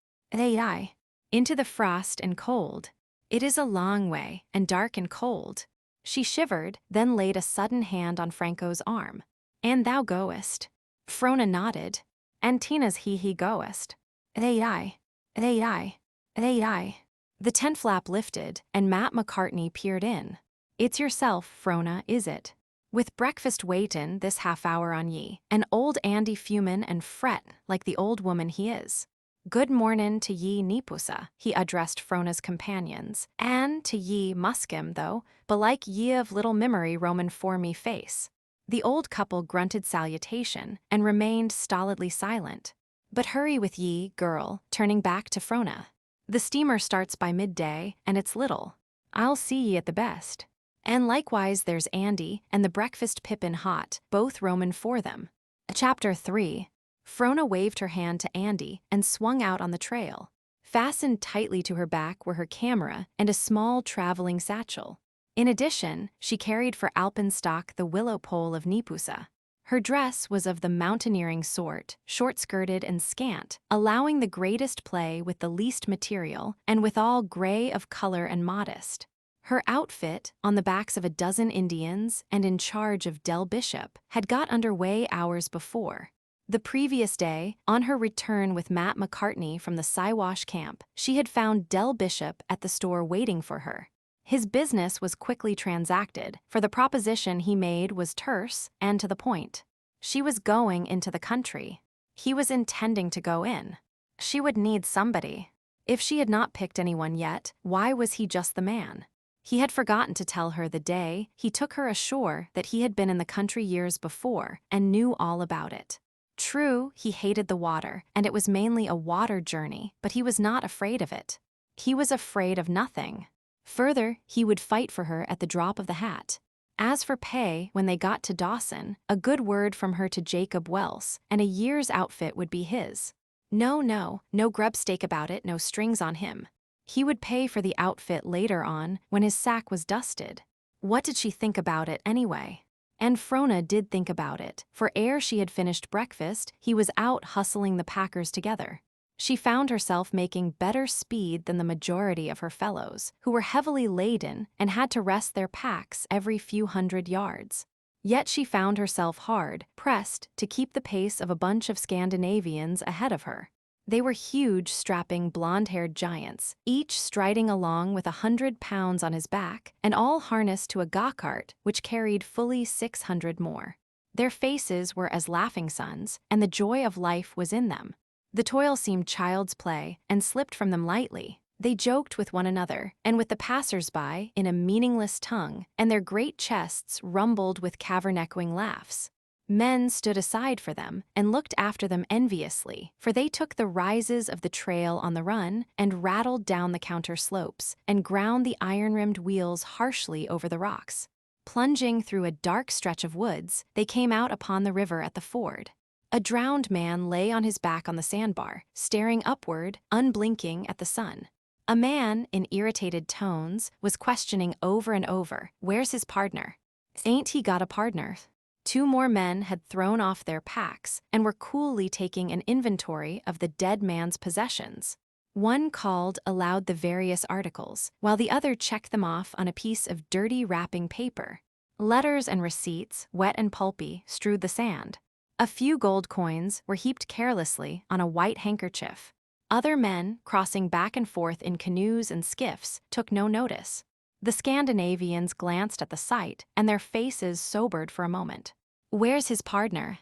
Into the frost and cold. It is a long way, and dark and cold. She shivered, then laid a sudden hand on Franco's arm. And thou goest. Frona nodded. And Tina's hee-hee goest. They die. The tent flap lifted, and Matt McCartney peered in. It's yourself, Frona, is it? With breakfast waitin' this half hour on ye, and old Andy fumin' and fret like the old woman he is. Good mornin' to ye, Nipusa, he addressed Frona's companions, and to ye, Muskim, though, belike ye of little memory roamin' for me face. The old couple grunted salutation, and remained stolidly silent. But hurry with ye, girl, turning back to Frona. The steamer starts by midday, and it's little. I'll see ye at the best. And likewise there's Andy and the breakfast pippin hot, both roamin' for them. Chapter 3. Frona waved her hand to Andy and swung out on the trail. Fastened tightly to her back were her camera and a small traveling satchel. In addition, she carried for alpenstock the willow pole of Nipusa. Her dress was of the mountaineering sort, short-skirted and scant, allowing the greatest play with the least material, and withal gray of color and modest. Her outfit, on the backs of a dozen Indians and in charge of Del Bishop, had got under way hours before. The previous day, on her return with Matt McCartney from the Siwash camp, she had found Del Bishop at the store waiting for her. His business was quickly transacted, for the proposition he made was terse and to the point. She was going into the country. He was intending to go in. She would need somebody. If she had not picked anyone yet, why was he just the man? He had forgotten to tell her the day he took her ashore that he had been in the country years before and knew all about it. True, he hated the water, and it was mainly a water journey, but he was not afraid of it. He was afraid of nothing. Further, he would fight for her at the drop of the hat. As for pay, when they got to Dawson, a good word from her to Jacob Welse, and a year's outfit would be his. No grubstake about it, no strings on him. He would pay for the outfit later on, when his sack was dusted. What did she think about it, anyway? And Frona did think about it, for ere she had finished breakfast, he was out hustling the packers together. She found herself making better speed than the majority of her fellows, who were heavily laden and had to rest their packs every few hundred yards. Yet she found herself hard pressed to keep the pace of a bunch of Scandinavians ahead of her. They were huge, strapping, blonde-haired giants, each striding along with 100 pounds on his back, and all harnessed to a go-kart which carried fully 600 more. Their faces were as laughing suns, and the joy of life was in them. The toil seemed child's play, and slipped from them lightly. They joked with one another, and with the passers-by, in a meaningless tongue, and their great chests rumbled with cavern-echoing laughs. Men stood aside for them, and looked after them enviously, for they took the rises of the trail on the run, and rattled down the counter slopes, and ground the iron-rimmed wheels harshly over the rocks. Plunging through a dark stretch of woods, they came out upon the river at the ford. A drowned man lay on his back on the sandbar, staring upward, unblinking at the sun. A man, in irritated tones, was questioning over and over, "Where's his partner? Ain't he got a partner?" 2 more men had thrown off their packs and were coolly taking an inventory of the dead man's possessions. One called aloud the various articles, while the other checked them off on a piece of dirty wrapping paper. Letters and receipts, wet and pulpy, strewed the sand. A few gold coins were heaped carelessly on a white handkerchief. Other men, crossing back and forth in canoes and skiffs, took no notice. The Scandinavians glanced at the sight, and their faces sobered for a moment. "Where's his partner?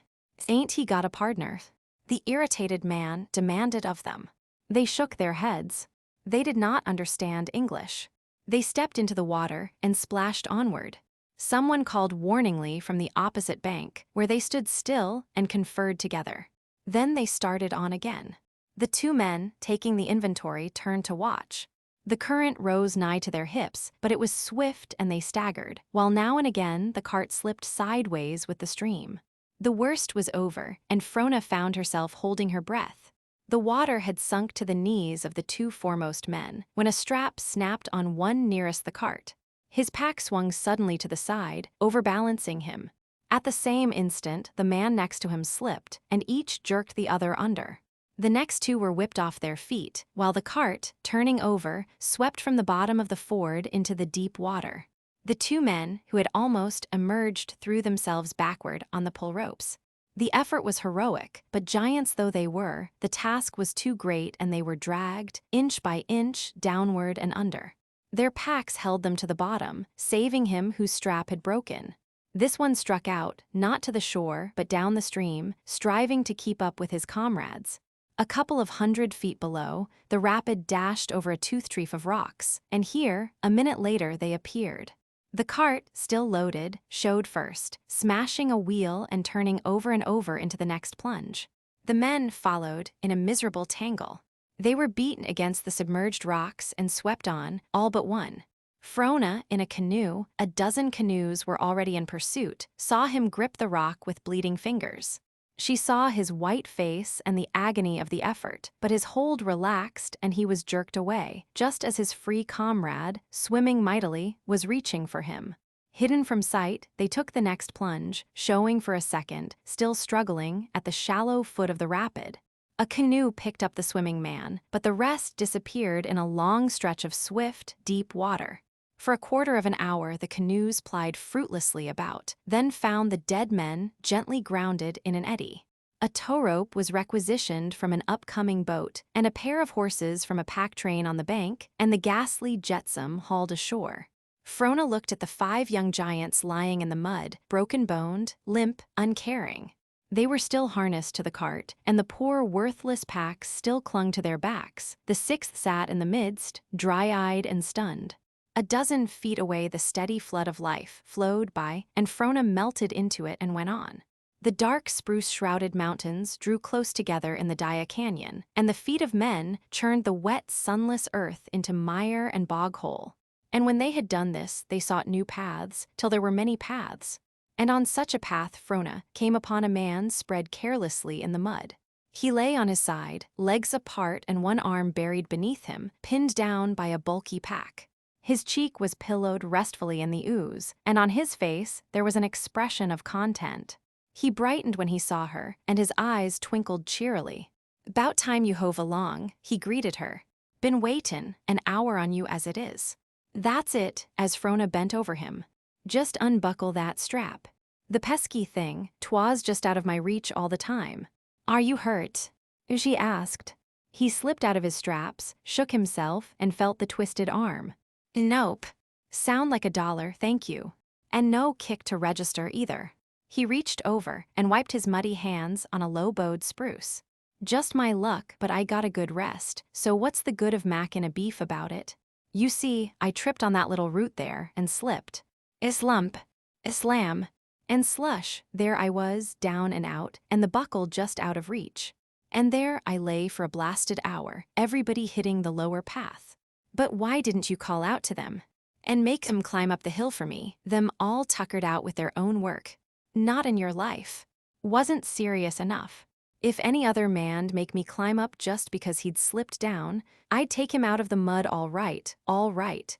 Ain't he got a partner?" the irritated man demanded of them. They shook their heads. They did not understand English. They stepped into the water and splashed onward. Someone called warningly from the opposite bank, where they stood still and conferred together. Then they started on again. The two men, taking the inventory, turned to watch. The current rose nigh to their hips, but it was swift and they staggered, while now and again the cart slipped sideways with the stream. The worst was over, and Frona found herself holding her breath. The water had sunk to the knees of the two foremost men, when a strap snapped on one nearest the cart. His pack swung suddenly to the side, overbalancing him. At the same instant, the man next to him slipped, and each jerked the other under. The next two were whipped off their feet, while the cart, turning over, swept from the bottom of the ford into the deep water. The two men, who had almost emerged, threw themselves backward on the pull ropes. The effort was heroic, but giants though they were, the task was too great and they were dragged, inch by inch, downward and under. Their packs held them to the bottom, saving him whose strap had broken. This one struck out, not to the shore, but down the stream, striving to keep up with his comrades. A couple of 100 feet below, the rapid dashed over a tooth-treef of rocks, and here, a minute later, they appeared. The cart, still loaded, showed first, smashing a wheel and turning over and over into the next plunge. The men followed in a miserable tangle. They were beaten against the submerged rocks and swept on, all but one. Frona, in a canoe, a dozen canoes were already in pursuit, saw him grip the rock with bleeding fingers. She saw his white face and the agony of the effort, but his hold relaxed and he was jerked away, just as his free comrade, swimming mightily, was reaching for him. Hidden from sight, they took the next plunge, showing for a second, still struggling, at the shallow foot of the rapid. A canoe picked up the swimming man, but the rest disappeared in a long stretch of swift, deep water. For a quarter of an hour the canoes plied fruitlessly about, then found the dead men gently grounded in an eddy. A tow rope was requisitioned from an upcoming boat, and a pair of horses from a pack train on the bank, and the ghastly jetsam hauled ashore. Frona looked at the 5 young giants lying in the mud, broken-boned, limp, uncaring. They were still harnessed to the cart, and the poor, worthless packs still clung to their backs. The 6th sat in the midst, dry-eyed and stunned. A dozen feet away the steady flood of life flowed by, and Frona melted into it and went on. The dark spruce-shrouded mountains drew close together in the Daya Canyon, and the feet of men churned the wet, sunless earth into mire and bog-hole. And when they had done this, they sought new paths, till there were many paths. And on such a path Frona came upon a man spread carelessly in the mud. He lay on his side, legs apart and one arm buried beneath him, pinned down by a bulky pack. His cheek was pillowed restfully in the ooze, and on his face there was an expression of content. He brightened when he saw her, and his eyes twinkled cheerily. "'Bout time you hove along," he greeted her. "Been waitin' an hour on you as it is." "That's it," as Frona bent over him. "Just unbuckle that strap." "The pesky thing, 'twas just out of my reach all the time." "Are you hurt?" she asked. He slipped out of his straps, shook himself, and felt the twisted arm. "Nope. Sound like $1, thank you. And no kick to register either." He reached over and wiped his muddy hands on a low-bowed spruce. "Just my luck, but I got a good rest, so what's the good of mackin' a beef about it? You see, I tripped on that little root there and slipped. Islump, islam, and slush, there I was, down and out, and the buckle just out of reach. And there I lay for a blasted hour, everybody hitting the lower path. But why didn't you call out to them? And make them climb up the hill for me, them all tuckered out with their own work? Not in your life. Wasn't serious enough. If any other man'd make me climb up just because he'd slipped down, I'd take him out of the mud all right,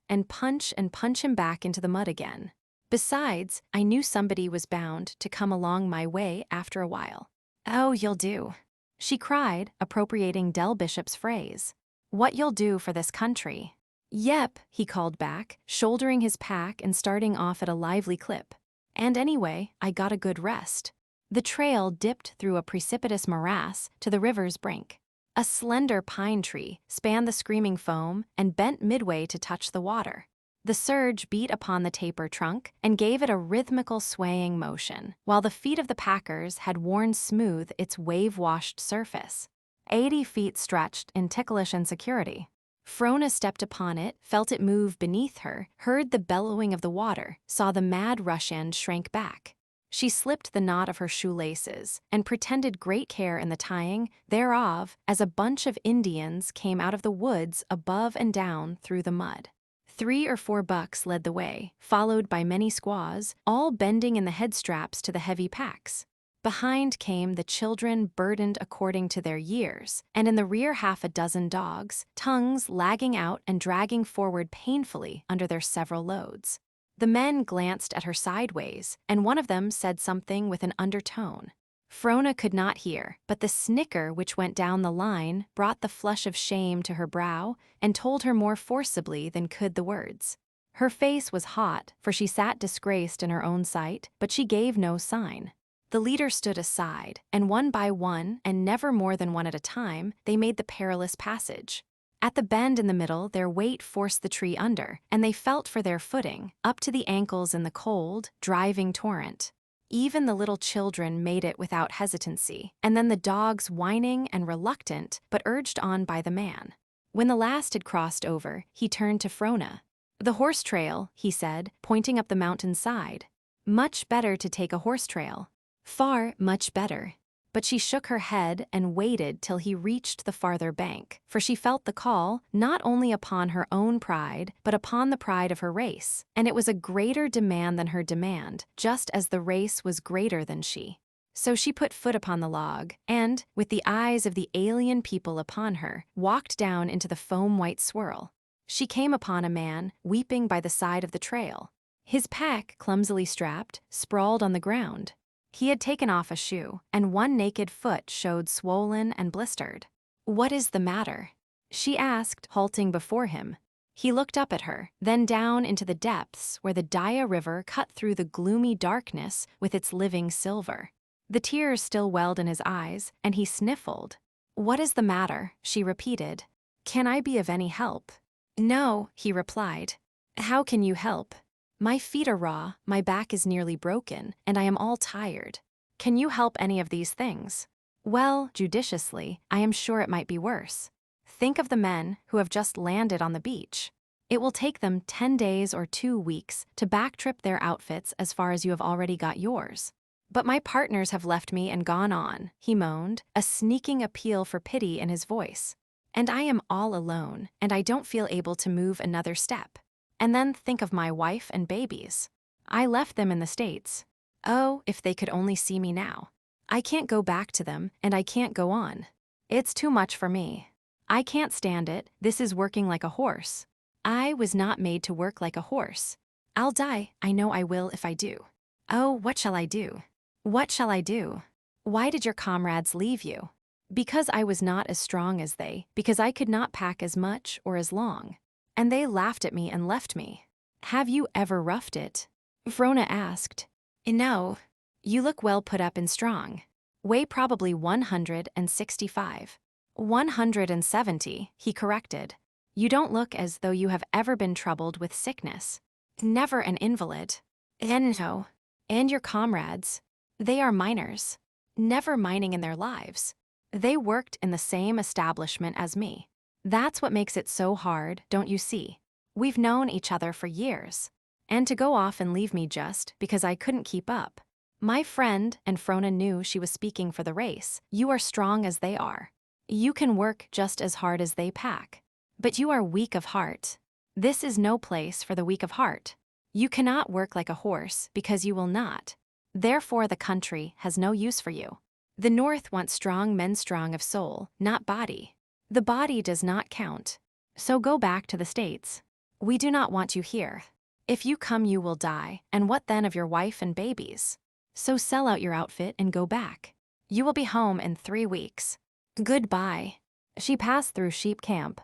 and punch him back into the mud again. Besides, I knew somebody was bound to come along my way after a while." "Oh, you'll do," she cried, appropriating Del Bishop's phrase. "What you'll do for this country." "Yep," he called back, shouldering his pack and starting off at a lively clip. And anyway, I got a good rest. The trail dipped through a precipitous morass to the river's brink. A slender pine tree spanned the screaming foam and bent midway to touch the water. The surge beat upon the taper trunk and gave it a rhythmical swaying motion, while the feet of the packers had worn smooth its wave-washed surface. 80 feet stretched in ticklish insecurity. Frona stepped upon it, felt it move beneath her, heard the bellowing of the water, saw the mad rush end shrank back. She slipped the knot of her shoelaces and pretended great care in the tying thereof as a bunch of Indians came out of the woods above and down through the mud. 3 or 4 bucks led the way, followed by many squaws, all bending in the head straps to the heavy packs. Behind came the children burdened according to their years, and in the rear half a dozen dogs, tongues lagging out and dragging forward painfully under their several loads. The men glanced at her sideways, and one of them said something with an undertone. Frona could not hear, but the snicker which went down the line brought the flush of shame to her brow and told her more forcibly than could the words. Her face was hot, for she sat disgraced in her own sight, but she gave no sign. The leader stood aside, and one by one, and never more than one at a time, they made the perilous passage. At the bend in the middle, their weight forced the tree under, and they felt for their footing, up to the ankles in the cold, driving torrent. Even the little children made it without hesitancy, and then the dogs whining and reluctant, but urged on by the man. When the last had crossed over, he turned to Frona. "The horse trail," he said, pointing up the mountain side. "Much better to take a horse trail. Far much better." But she shook her head and waited till he reached the farther bank, for she felt the call not only upon her own pride, but upon the pride of her race, and it was a greater demand than her demand, just as the race was greater than she. So she put foot upon the log, and, with the eyes of the alien people upon her, walked down into the foam-white swirl. She came upon a man weeping by the side of the trail. His pack, clumsily strapped, sprawled on the ground. He had taken off a shoe, and one naked foot showed swollen and blistered. "What is the matter?" she asked, halting before him. He looked up at her, then down into the depths where the Daya River cut through the gloomy darkness with its living silver. The tears still welled in his eyes, and he sniffled. "What is the matter?" she repeated. "Can I be of any help?" "No," he replied. "How can you help? My feet are raw, my back is nearly broken, and I am all tired. Can you help any of these things?" "Well, judiciously, I am sure it might be worse. Think of the men who have just landed on the beach. It will take them 10 days or 2 weeks to backtrip their outfits as far as you have already got yours." "But my partners have left me and gone on," he moaned, a sneaking appeal for pity in his voice. "And I am all alone, and I don't feel able to move another step. And then think of my wife and babies. I left them in the States. Oh, if they could only see me now. I can't go back to them, and I can't go on. It's too much for me. I can't stand it, this is working like a horse. I was not made to work like a horse. I'll die, I know I will if I do. Oh, what shall I do? What shall I do? Why did your comrades leave you? Because I was not as strong as they, because I could not pack as much or as long. And they laughed at me and left me. Have you ever roughed it?" Frona asked. "No. You look well put up and strong. Weigh probably 165. 170, he corrected. You don't look as though you have ever been troubled with sickness. Never an invalid. And no. And your comrades. They are miners. Never mining in their lives. They worked in the same establishment as me. That's what makes it so hard, don't you see? We've known each other for years. And to go off and leave me just because I couldn't keep up. My friend," and Frona knew she was speaking for the race, "you are strong as they are. You can work just as hard as they pack. But you are weak of heart. This is no place for the weak of heart. You cannot work like a horse because you will not. Therefore the country has no use for you. The North wants strong men strong of soul, not body. The body does not count. So go back to the States. We do not want you here. If you come you will die, and what then of your wife and babies? So sell out your outfit and go back. You will be home in 3 weeks. Goodbye." She passed through Sheep Camp.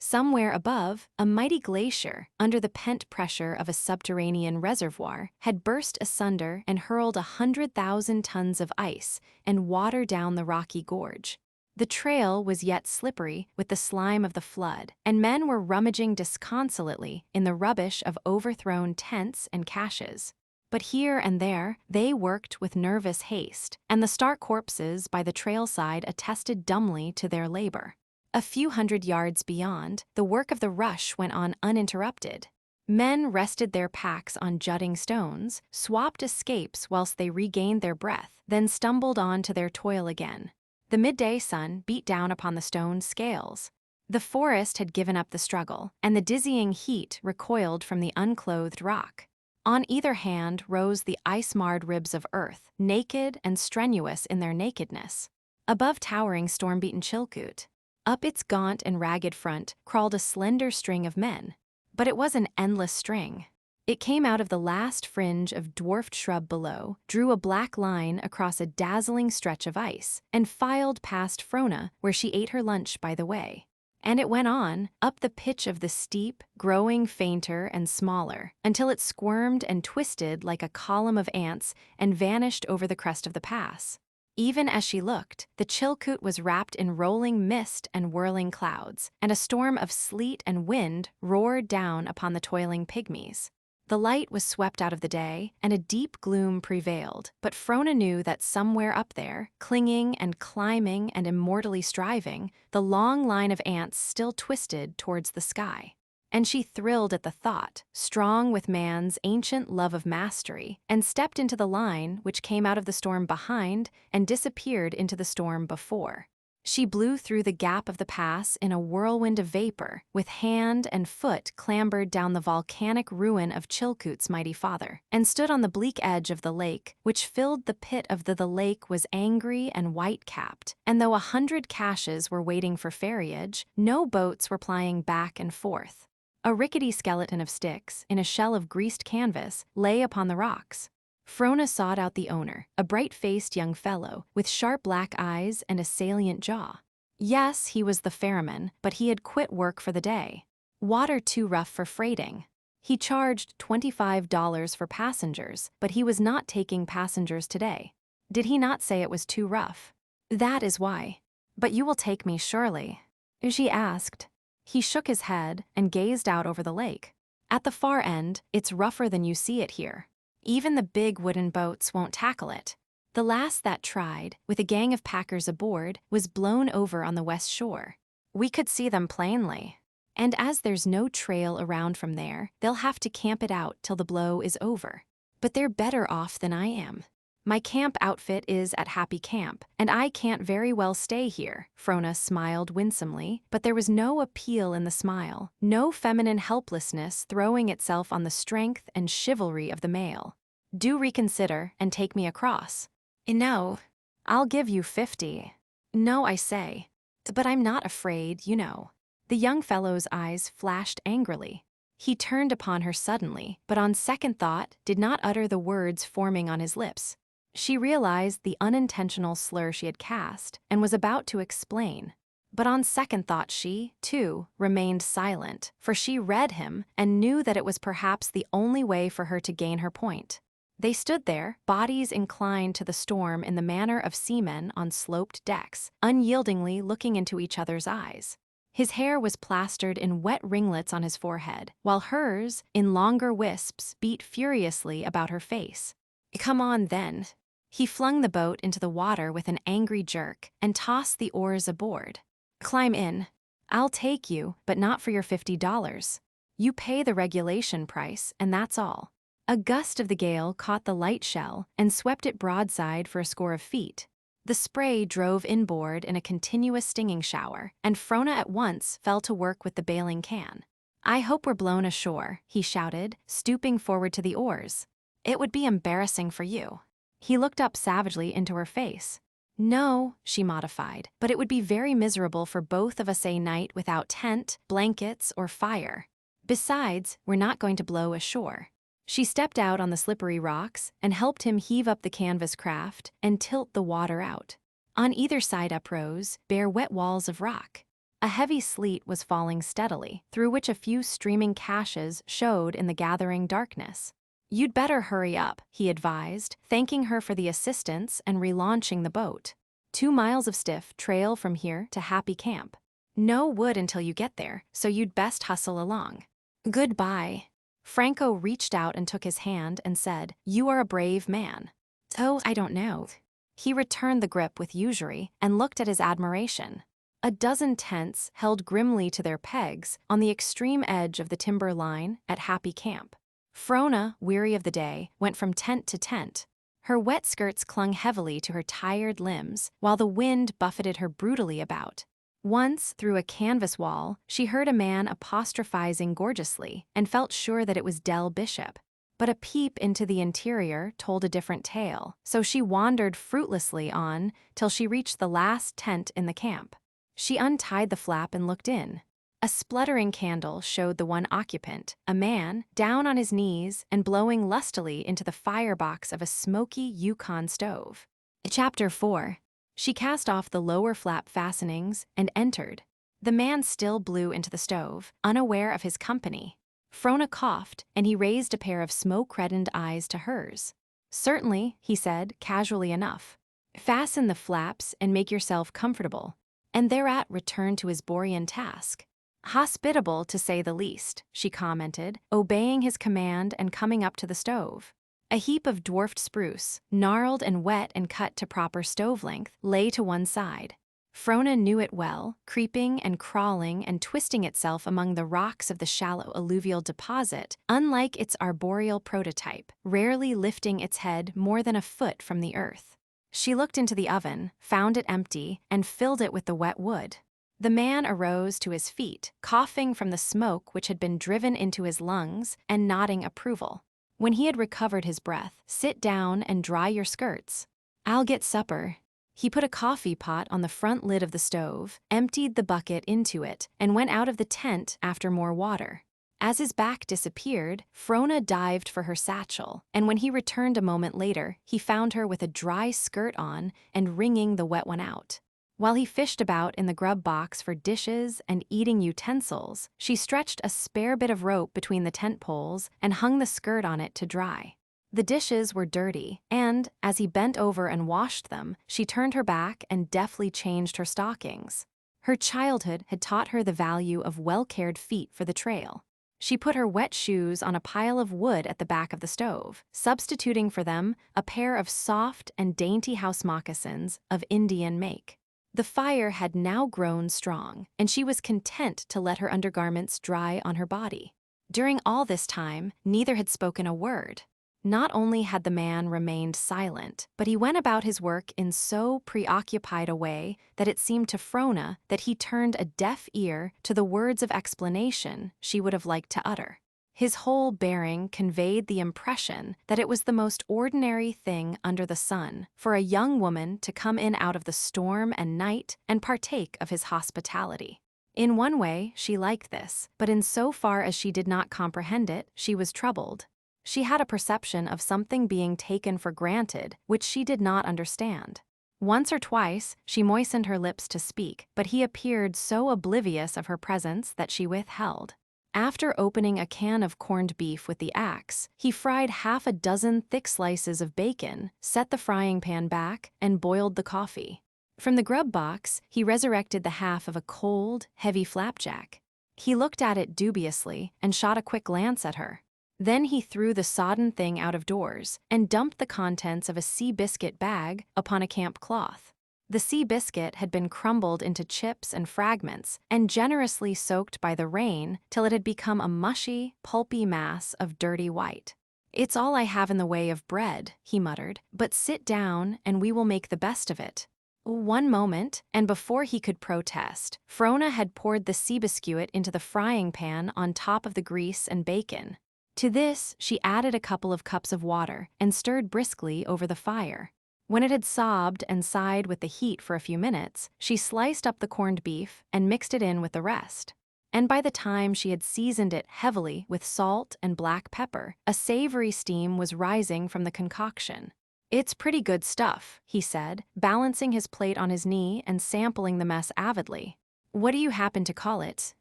Somewhere above, a mighty glacier, under the pent pressure of a subterranean reservoir, had burst asunder and hurled 100,000 tons of ice and water down the rocky gorge. The trail was yet slippery with the slime of the flood, and men were rummaging disconsolately in the rubbish of overthrown tents and caches. But here and there, they worked with nervous haste, and the stark corpses by the trailside attested dumbly to their labor. A few hundred yards beyond, the work of the rush went on uninterrupted. Men rested their packs on jutting stones, swapped escapes whilst they regained their breath, then stumbled on to their toil again. The midday sun beat down upon the stone scales. The forest had given up the struggle, and the dizzying heat recoiled from the unclothed rock. On either hand rose the ice-marred ribs of earth, naked and strenuous in their nakedness. Above towering storm-beaten Chilkoot, up its gaunt and ragged front crawled a slender string of men. But it was an endless string. It came out of the last fringe of dwarfed shrub below, drew a black line across a dazzling stretch of ice, and filed past Frona, where she ate her lunch by the way. And it went on, up the pitch of the steep, growing fainter and smaller, until it squirmed and twisted like a column of ants and vanished over the crest of the pass. Even as she looked, the Chilkoot was wrapped in rolling mist and whirling clouds, and a storm of sleet and wind roared down upon the toiling pygmies. The light was swept out of the day, and a deep gloom prevailed, but Frona knew that somewhere up there, clinging and climbing and immortally striving, the long line of ants still twisted towards the sky. And she thrilled at the thought, strong with man's ancient love of mastery, and stepped into the line which came out of the storm behind and disappeared into the storm before. She blew through the gap of the pass in a whirlwind of vapor, with hand and foot clambered down the volcanic ruin of Chilkoot's mighty father, and stood on the bleak edge of the lake, which filled the pit of the lake was angry and white-capped, and though 100 caches were waiting for ferriage, no boats were plying back and forth. A rickety skeleton of sticks, in a shell of greased canvas, lay upon the rocks. Frona sought out the owner, a bright-faced young fellow, with sharp black eyes and a salient jaw. Yes, he was the ferryman, but he had quit work for the day. Water too rough for freighting. He charged $25 for passengers, but he was not taking passengers today. Did he not say it was too rough? That is why. But you will take me, surely? She asked. He shook his head and gazed out over the lake. At the far end, it's rougher than you see it here. Even the big wooden boats won't tackle it. The last that tried, with a gang of packers aboard, was blown over on the west shore. We could see them plainly. And as there's no trail around from there, they'll have to camp it out till the blow is over. But they're better off than I am. My camp outfit is at Happy Camp, and I can't very well stay here. Frona smiled winsomely, but there was no appeal in the smile, no feminine helplessness throwing itself on the strength and chivalry of the male. Do reconsider and take me across. No, I'll give you 50. No, I say. But I'm not afraid, you know. The young fellow's eyes flashed angrily. He turned upon her suddenly, but on second thought did not utter the words forming on his lips. She realized the unintentional slur she had cast and was about to explain. But on second thought she, too, remained silent, for she read him and knew that it was perhaps the only way for her to gain her point. They stood there, bodies inclined to the storm in the manner of seamen on sloped decks, unyieldingly looking into each other's eyes. His hair was plastered in wet ringlets on his forehead, while hers, in longer wisps, beat furiously about her face. Come on, then. He flung the boat into the water with an angry jerk and tossed the oars aboard. Climb in. I'll take you, but not for your $50. You pay the regulation price, and that's all. A gust of the gale caught the light shell and swept it broadside for a score of feet. The spray drove inboard in a continuous stinging shower, and Frona at once fell to work with the bailing can. I hope we're blown ashore, he shouted, stooping forward to the oars. It would be embarrassing for you. He looked up savagely into her face. No, she modified, but it would be very miserable for both of us a night without tent, blankets, or fire. Besides, we're not going to blow ashore. She stepped out on the slippery rocks and helped him heave up the canvas craft and tilt the water out. On either side uprose bare wet walls of rock. A heavy sleet was falling steadily, through which a few streaming caches showed in the gathering darkness. "You'd better hurry up," he advised, thanking her for the assistance and relaunching the boat. 2 miles of stiff trail from here to Happy Camp. No wood until you get there, so you'd best hustle along. Goodbye. Franco reached out and took his hand and said, "You are a brave man." "Oh, I don't know." He returned the grip with usury and looked at his admiration. A dozen tents held grimly to their pegs on the extreme edge of the timber line at Happy Camp. Frona, weary of the day, went from tent to tent. Her wet skirts clung heavily to her tired limbs, while the wind buffeted her brutally about. Once, through a canvas wall, she heard a man apostrophizing gorgeously and felt sure that it was Del Bishop. But a peep into the interior told a different tale, so she wandered fruitlessly on till she reached the last tent in the camp. She untied the flap and looked in. A spluttering candle showed the one occupant, a man, down on his knees and blowing lustily into the firebox of a smoky Yukon stove. Chapter 4. She cast off the lower flap fastenings and entered. The man still blew into the stove, unaware of his company. Frona coughed, and he raised a pair of smoke-reddened eyes to hers. "Certainly," he said, casually enough. "Fasten the flaps and make yourself comfortable," and thereat returned to his Borean task. "Hospitable, to say the least," she commented, obeying his command and coming up to the stove. A heap of dwarfed spruce, gnarled and wet and cut to proper stove length, lay to one side. Frona knew it well, creeping and crawling and twisting itself among the rocks of the shallow alluvial deposit, unlike its arboreal prototype, rarely lifting its head more than a foot from the earth. She looked into the oven, found it empty, and filled it with the wet wood. The man arose to his feet, coughing from the smoke which had been driven into his lungs, and nodding approval. When he had recovered his breath, "Sit down and dry your skirts. I'll get supper." He put a coffee pot on the front lid of the stove, emptied the bucket into it, and went out of the tent after more water. As his back disappeared, Frona dived for her satchel, and when he returned a moment later, he found her with a dry skirt on and wringing the wet one out. While he fished about in the grub box for dishes and eating utensils, she stretched a spare bit of rope between the tent poles and hung the skirt on it to dry. The dishes were dirty, and, as he bent over and washed them, she turned her back and deftly changed her stockings. Her childhood had taught her the value of well-cared feet for the trail. She put her wet shoes on a pile of wood at the back of the stove, substituting for them a pair of soft and dainty house moccasins of Indian make. The fire had now grown strong, and she was content to let her undergarments dry on her body. During all this time, neither had spoken a word. Not only had the man remained silent, but he went about his work in so preoccupied a way that it seemed to Frona that he turned a deaf ear to the words of explanation she would have liked to utter. His whole bearing conveyed the impression that it was the most ordinary thing under the sun for a young woman to come in out of the storm and night and partake of his hospitality. In one way, she liked this, but in so far as she did not comprehend it, she was troubled. She had a perception of something being taken for granted, which she did not understand. Once or twice, she moistened her lips to speak, but he appeared so oblivious of her presence that she withheld. After opening a can of corned beef with the axe, he fried half a dozen thick slices of bacon, set the frying pan back, and boiled the coffee. From the grub box, he resurrected the half of a cold, heavy flapjack. He looked at it dubiously and shot a quick glance at her. Then he threw the sodden thing out of doors and dumped the contents of a sea biscuit bag upon a camp cloth. The sea biscuit had been crumbled into chips and fragments and generously soaked by the rain till it had become a mushy, pulpy mass of dirty white. "It's all I have in the way of bread," he muttered, "but sit down and we will make the best of it." One moment, and before he could protest, Frona had poured the sea biscuit into the frying pan on top of the grease and bacon. To this, she added a couple of cups of water and stirred briskly over the fire. When it had sobbed and sighed with the heat for a few minutes, she sliced up the corned beef and mixed it in with the rest. And by the time she had seasoned it heavily with salt and black pepper, a savory steam was rising from the concoction. "It's pretty good stuff," he said, balancing his plate on his knee and sampling the mess avidly. What do you happen to call it?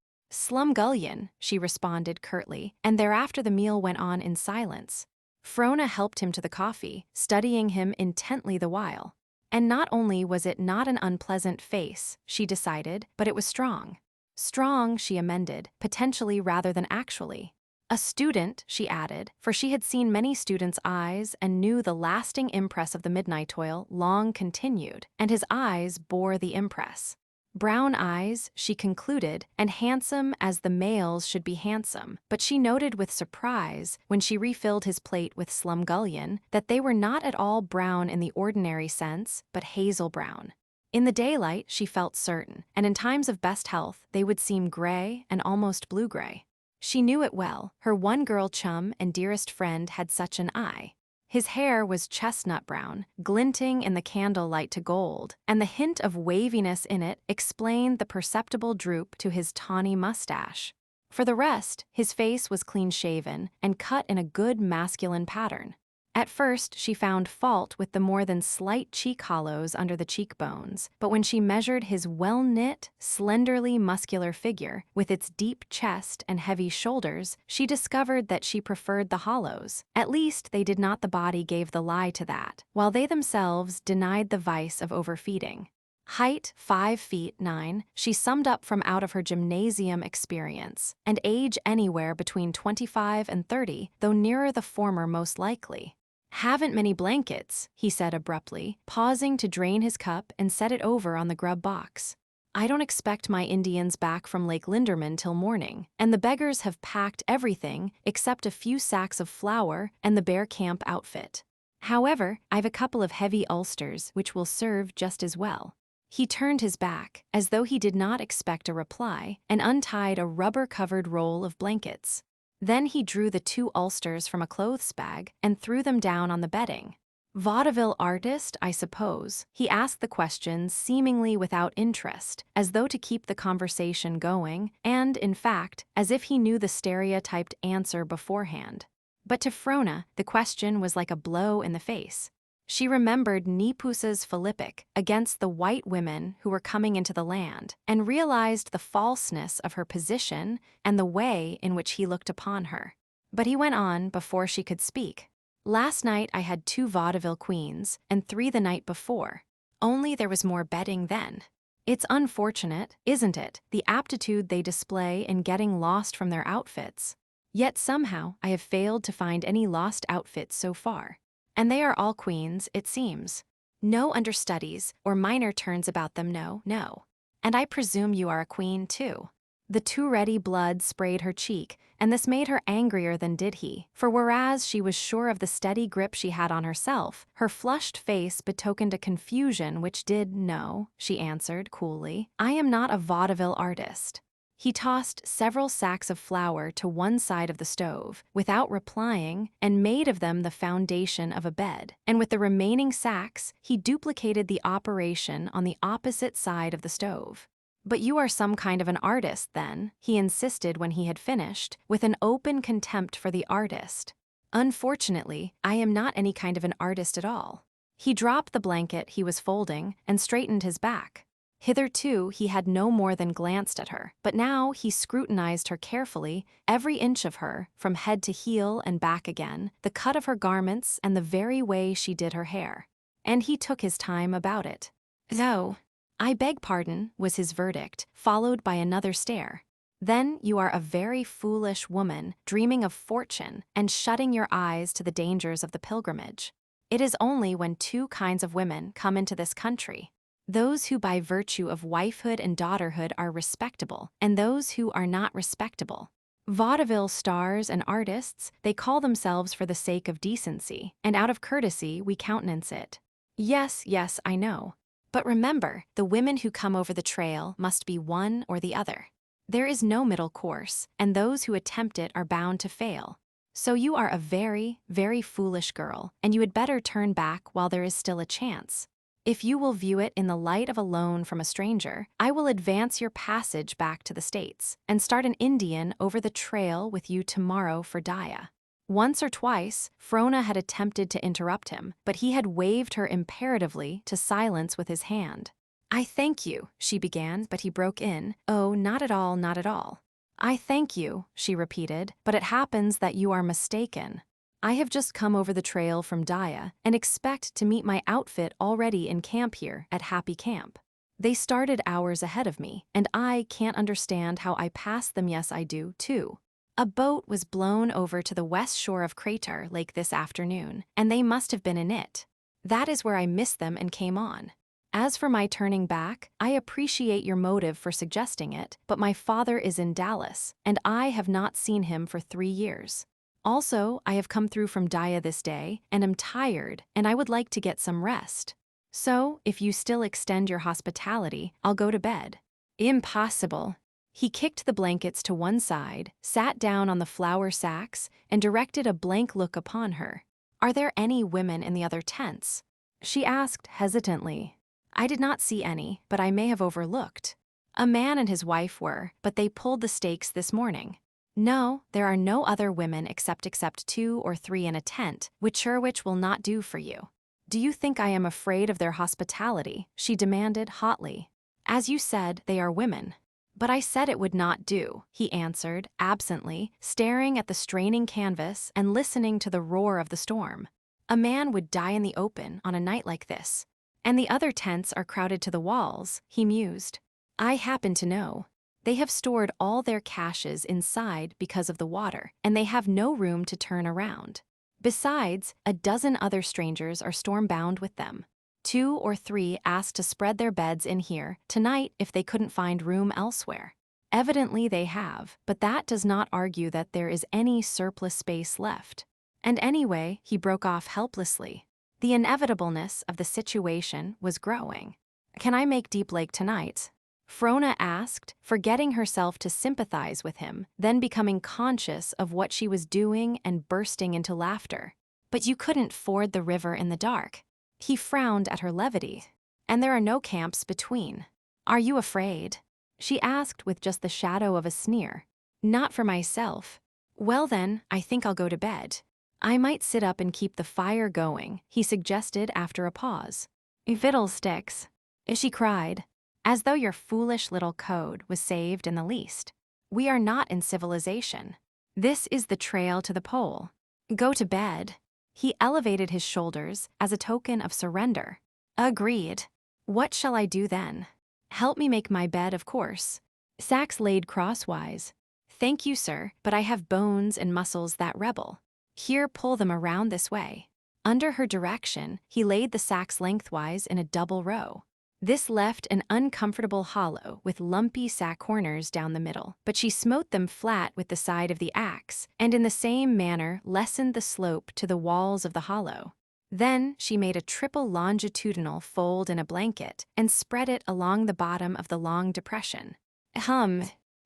Slumgullion, she responded curtly, and thereafter the meal went on in silence. Frona helped him to the coffee, studying him intently the while. And not only was it not an unpleasant face, she decided, but it was strong. Strong, she amended, potentially rather than actually. A student, she added, for she had seen many students' eyes and knew the lasting impress of the midnight toil long continued, and his eyes bore the impress. Brown eyes, she concluded, and handsome as the male's should be handsome, but she noted with surprise, when she refilled his plate with slumgullion, that they were not at all brown in the ordinary sense, but hazel brown. In the daylight, she felt certain, and in times of best health, they would seem gray and almost blue-gray. She knew it well. Her one girl chum and dearest friend had such an eye. His hair was chestnut brown, glinting in the candlelight to gold, and the hint of waviness in it explained the perceptible droop to his tawny mustache. For the rest, his face was clean-shaven and cut in a good masculine pattern. At first, she found fault with the more than slight cheek hollows under the cheekbones, but when she measured his well-knit, slenderly muscular figure, with its deep chest and heavy shoulders, she discovered that she preferred the hollows. At least, they did not the body gave the lie to that, while they themselves denied the vice of overfeeding. Height 5'9", she summed up from out of her gymnasium experience, and age anywhere between 25 and 30, though nearer the former most likely. "Haven't many blankets," he said abruptly, pausing to drain his cup and set it over on the grub box. "I don't expect my Indians back from Lake Linderman till morning, and the beggars have packed everything except a few sacks of flour and the bear camp outfit. However, I've a couple of heavy ulsters which will serve just as well." He turned his back, as though he did not expect a reply, and untied a rubber-covered roll of blankets. Then he drew the 2 ulsters from a clothes bag and threw them down on the bedding. "Vaudeville artist, I suppose?" He asked the question seemingly without interest, as though to keep the conversation going, and, in fact, as if he knew the stereotyped answer beforehand. But to Frona, the question was like a blow in the face. She remembered Nepus's Philippic against the white women who were coming into the land, and realized the falseness of her position and the way in which he looked upon her. But he went on before she could speak. "Last night I had 2 vaudeville queens, and 3 the night before. Only there was more betting then. It's unfortunate, isn't it, the aptitude they display in getting lost from their outfits? Yet somehow I have failed to find any lost outfits so far. And they are all queens, it seems. No understudies or minor turns about them, no. And I presume you are a queen, too." The too ready blood sprayed her cheek, and this made her angrier than did he, for whereas she was sure of the steady grip she had on herself, her flushed face betokened a confusion which did no, she answered coolly. "I am not a vaudeville artist." He tossed several sacks of flour to one side of the stove, without replying, and made of them the foundation of a bed, and with the remaining sacks, he duplicated the operation on the opposite side of the stove. "But you are some kind of an artist, then," he insisted when he had finished, with an open contempt for the artist. "Unfortunately, I am not any kind of an artist at all." He dropped the blanket he was folding and straightened his back. Hitherto, he had no more than glanced at her, but now he scrutinized her carefully, every inch of her, from head to heel and back again, the cut of her garments and the very way she did her hair. And he took his time about it. "Oh, I beg pardon," was his verdict, followed by another stare. "Then you are a very foolish woman, dreaming of fortune and shutting your eyes to the dangers of the pilgrimage. It is only when 2 kinds of women come into this country. Those who by virtue of wifehood and daughterhood are respectable, and those who are not respectable. Vaudeville stars and artists, they call themselves for the sake of decency, and out of courtesy we countenance it. Yes, I know. But remember, the women who come over the trail must be one or the other. There is no middle course, and those who attempt it are bound to fail. So you are a very, very foolish girl, and you had better turn back while there is still a chance. If you will view it in the light of a loan from a stranger, I will advance your passage back to the States and start an Indian over the trail with you tomorrow for Daya." Once or twice, Frona had attempted to interrupt him, but he had waved her imperatively to silence with his hand. I thank you, she began, but he broke in. Oh, not at all, not at all. I thank you, she repeated, but it happens that you are mistaken. I have just come over the trail from Daya and expect to meet my outfit already in camp here at Happy Camp. They started hours ahead of me, and I can't understand how I passed them. Yes, I do, too. A boat was blown over to the west shore of Crater Lake this afternoon, and they must have been in it. That is where I missed them and came on. As for my turning back, I appreciate your motive for suggesting it, but my father is in Dallas, and I have not seen him for 3 years. Also, I have come through from Daya this day, and am tired, and I would like to get some rest. So, if you still extend your hospitality, I'll go to bed. Impossible. He kicked the blankets to one side, sat down on the flour sacks, and directed a blank look upon her. Are there any women in the other tents? She asked hesitantly. I did not see any, but I may have overlooked. A man and his wife were, but they pulled the stakes this morning. No, there are no other women except 2 or 3 in a tent, which will not do for you. Do you think I am afraid of their hospitality? She demanded hotly. As you said, they are women. But I said it would not do, he answered, absently, staring at the straining canvas and listening to the roar of the storm. A man would die in the open on a night like this. And the other tents are crowded to the walls, he mused. I happen to know. They have stored all their caches inside because of the water, and they have no room to turn around. Besides, a dozen other strangers are storm-bound with them. 2 or 3 asked to spread their beds in here tonight if they couldn't find room elsewhere. Evidently they have, but that does not argue that there is any surplus space left. And anyway, he broke off helplessly. The inevitableness of the situation was growing. Can I make Deep Lake tonight? Frona asked, forgetting herself to sympathize with him, then becoming conscious of what she was doing and bursting into laughter. But you couldn't ford the river in the dark. He frowned at her levity. And there are no camps between. Are you afraid? She asked with just the shadow of a sneer. Not for myself. Well then, I think I'll go to bed. I might sit up and keep the fire going, he suggested after a pause. Fiddlesticks, she cried. As though your foolish little code was saved in the least. We are not in civilization. This is the trail to the pole. Go to bed. He elevated his shoulders as a token of surrender. Agreed. What shall I do then? Help me make my bed, of course. Sacks laid crosswise. Thank you, sir, but I have bones and muscles that rebel. Here, pull them around this way. Under her direction, he laid the sacks lengthwise in a double row. This left an uncomfortable hollow with lumpy sack corners down the middle, but she smote them flat with the side of the axe, and in the same manner lessened the slope to the walls of the hollow. Then she made a triple longitudinal fold in a blanket and spread it along the bottom of the long depression.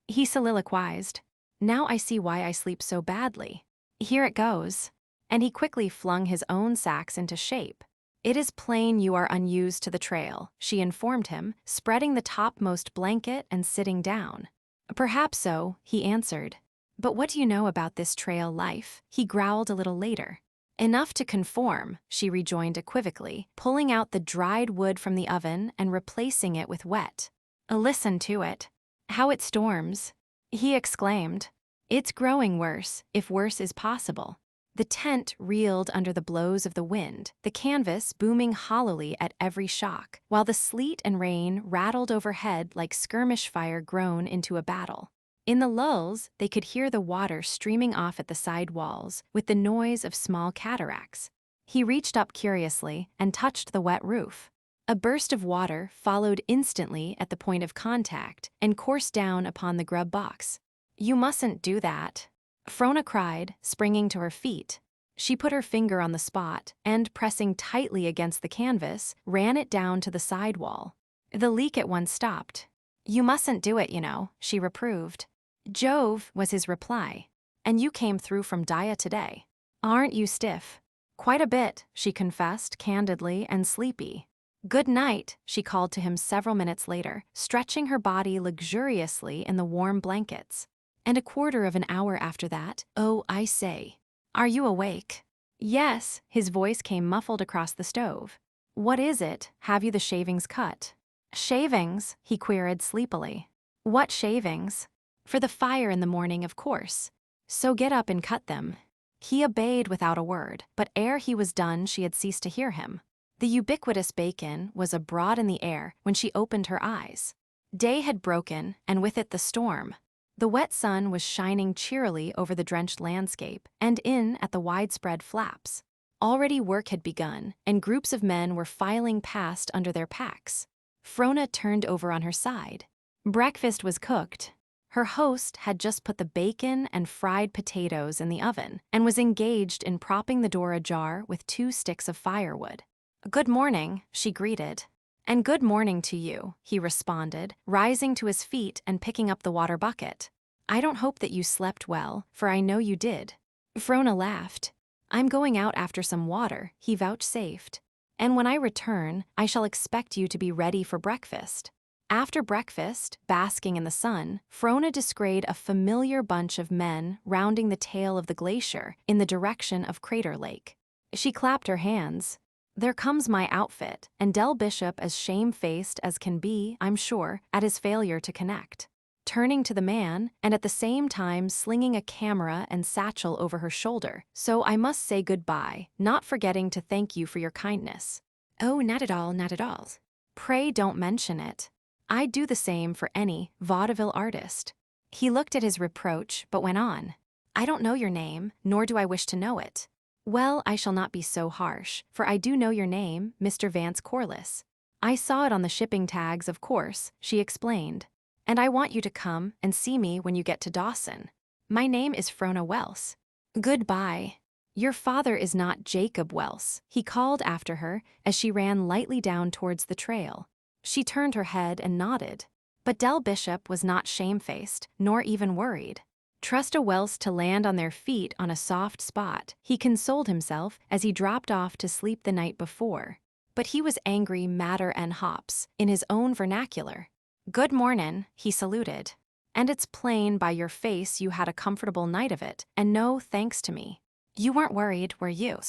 He soliloquized. Now I see why I sleep so badly. Here it goes. And he quickly flung his own sacks into shape. It is plain you are unused to the trail, she informed him, spreading the topmost blanket and sitting down. Perhaps so, he answered. But what do you know about this trail life? He growled a little later. Enough to conform, she rejoined equivocally, pulling out the dried wood from the oven and replacing it with wet. Listen to it. How it storms, he exclaimed. It's growing worse, if worse is possible. The tent reeled under the blows of the wind, the canvas booming hollowly at every shock, while the sleet and rain rattled overhead like skirmish fire grown into a battle. In the lulls, they could hear the water streaming off at the side walls, with the noise of small cataracts. He reached up curiously and touched the wet roof. A burst of water followed instantly at the point of contact and coursed down upon the grub box. You mustn't do that, Frona cried, springing to her feet. She put her finger on the spot and, pressing tightly against the canvas, ran it down to the side wall. The leak at once stopped. You mustn't do it, you know, she reproved. Jove, was his reply. And you came through from Daya today. Aren't you stiff? Quite a bit, she confessed, candidly and sleepy. Good night, she called to him several minutes later, stretching her body luxuriously in the warm blankets. And a quarter of an hour after that, oh, I say. Are you awake? Yes, his voice came muffled across the stove. What is it? Have you the shavings cut? Shavings, he queried sleepily. What shavings? For the fire in the morning, of course. So get up and cut them. He obeyed without a word, but ere he was done she had ceased to hear him. The ubiquitous bacon was abroad in the air when she opened her eyes. Day had broken, and with it the storm. The wet sun was shining cheerily over the drenched landscape and in at the widespread flaps. Already work had begun, and groups of men were filing past under their packs. Frona turned over on her side. Breakfast was cooked. Her host had just put the bacon and fried potatoes in the oven and was engaged in propping the door ajar with 2 sticks of firewood. "Good morning," she greeted. "And good morning to you," he responded, rising to his feet and picking up the water bucket. "I don't hope that you slept well, for I know you did." Frona laughed. "I'm going out after some water," he vouchsafed. "And when I return, I shall expect you to be ready for breakfast." After breakfast, basking in the sun, Frona descried a familiar bunch of men rounding the tail of the glacier in the direction of Crater Lake. She clapped her hands. "There comes my outfit, and Del Bishop as shamefaced as can be, I'm sure, at his failure to connect." Turning to the man, and at the same time slinging a camera and satchel over her shoulder, "So I must say goodbye, not forgetting to thank you for your kindness." "Oh, not at all, not at all." "Pray don't mention it. I'd do the same for any vaudeville artist." He looked at his reproach, but went on. "I don't know your name, nor do I wish to know it." "Well, I shall not be so harsh, for I do know your name, Mr. Vance Corliss. I saw it on the shipping tags, of course," she explained. "And I want you to come and see me when you get to Dawson. My name is Frona Welse. Goodbye. Your father is not Jacob Welse," he called after her as she ran lightly down towards the trail. She turned her head and nodded. But Del Bishop was not shamefaced, nor even worried. Trust a Welse to land on their feet on a soft spot, he consoled himself as he dropped off to sleep the night before. But he was angry matter and hops, in his own vernacular. "Good mornin'," he saluted. "And it's plain by your face you had a comfortable night of it, and no thanks to me. You weren't worried, were you?"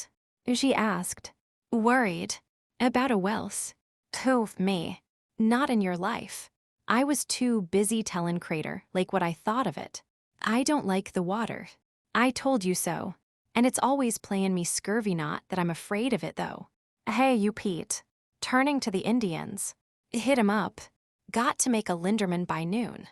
she asked. "Worried? About a Welse? Who, me? Not in your life. I was too busy tellin' Crater Lake what I thought of it. I don't like the water. I told you so. And it's always playin' me scurvy knot that I'm afraid of it, though. Hey, you Pete." Turning to the Indians. "Hit 'em up. Got to make a Linderman by noon."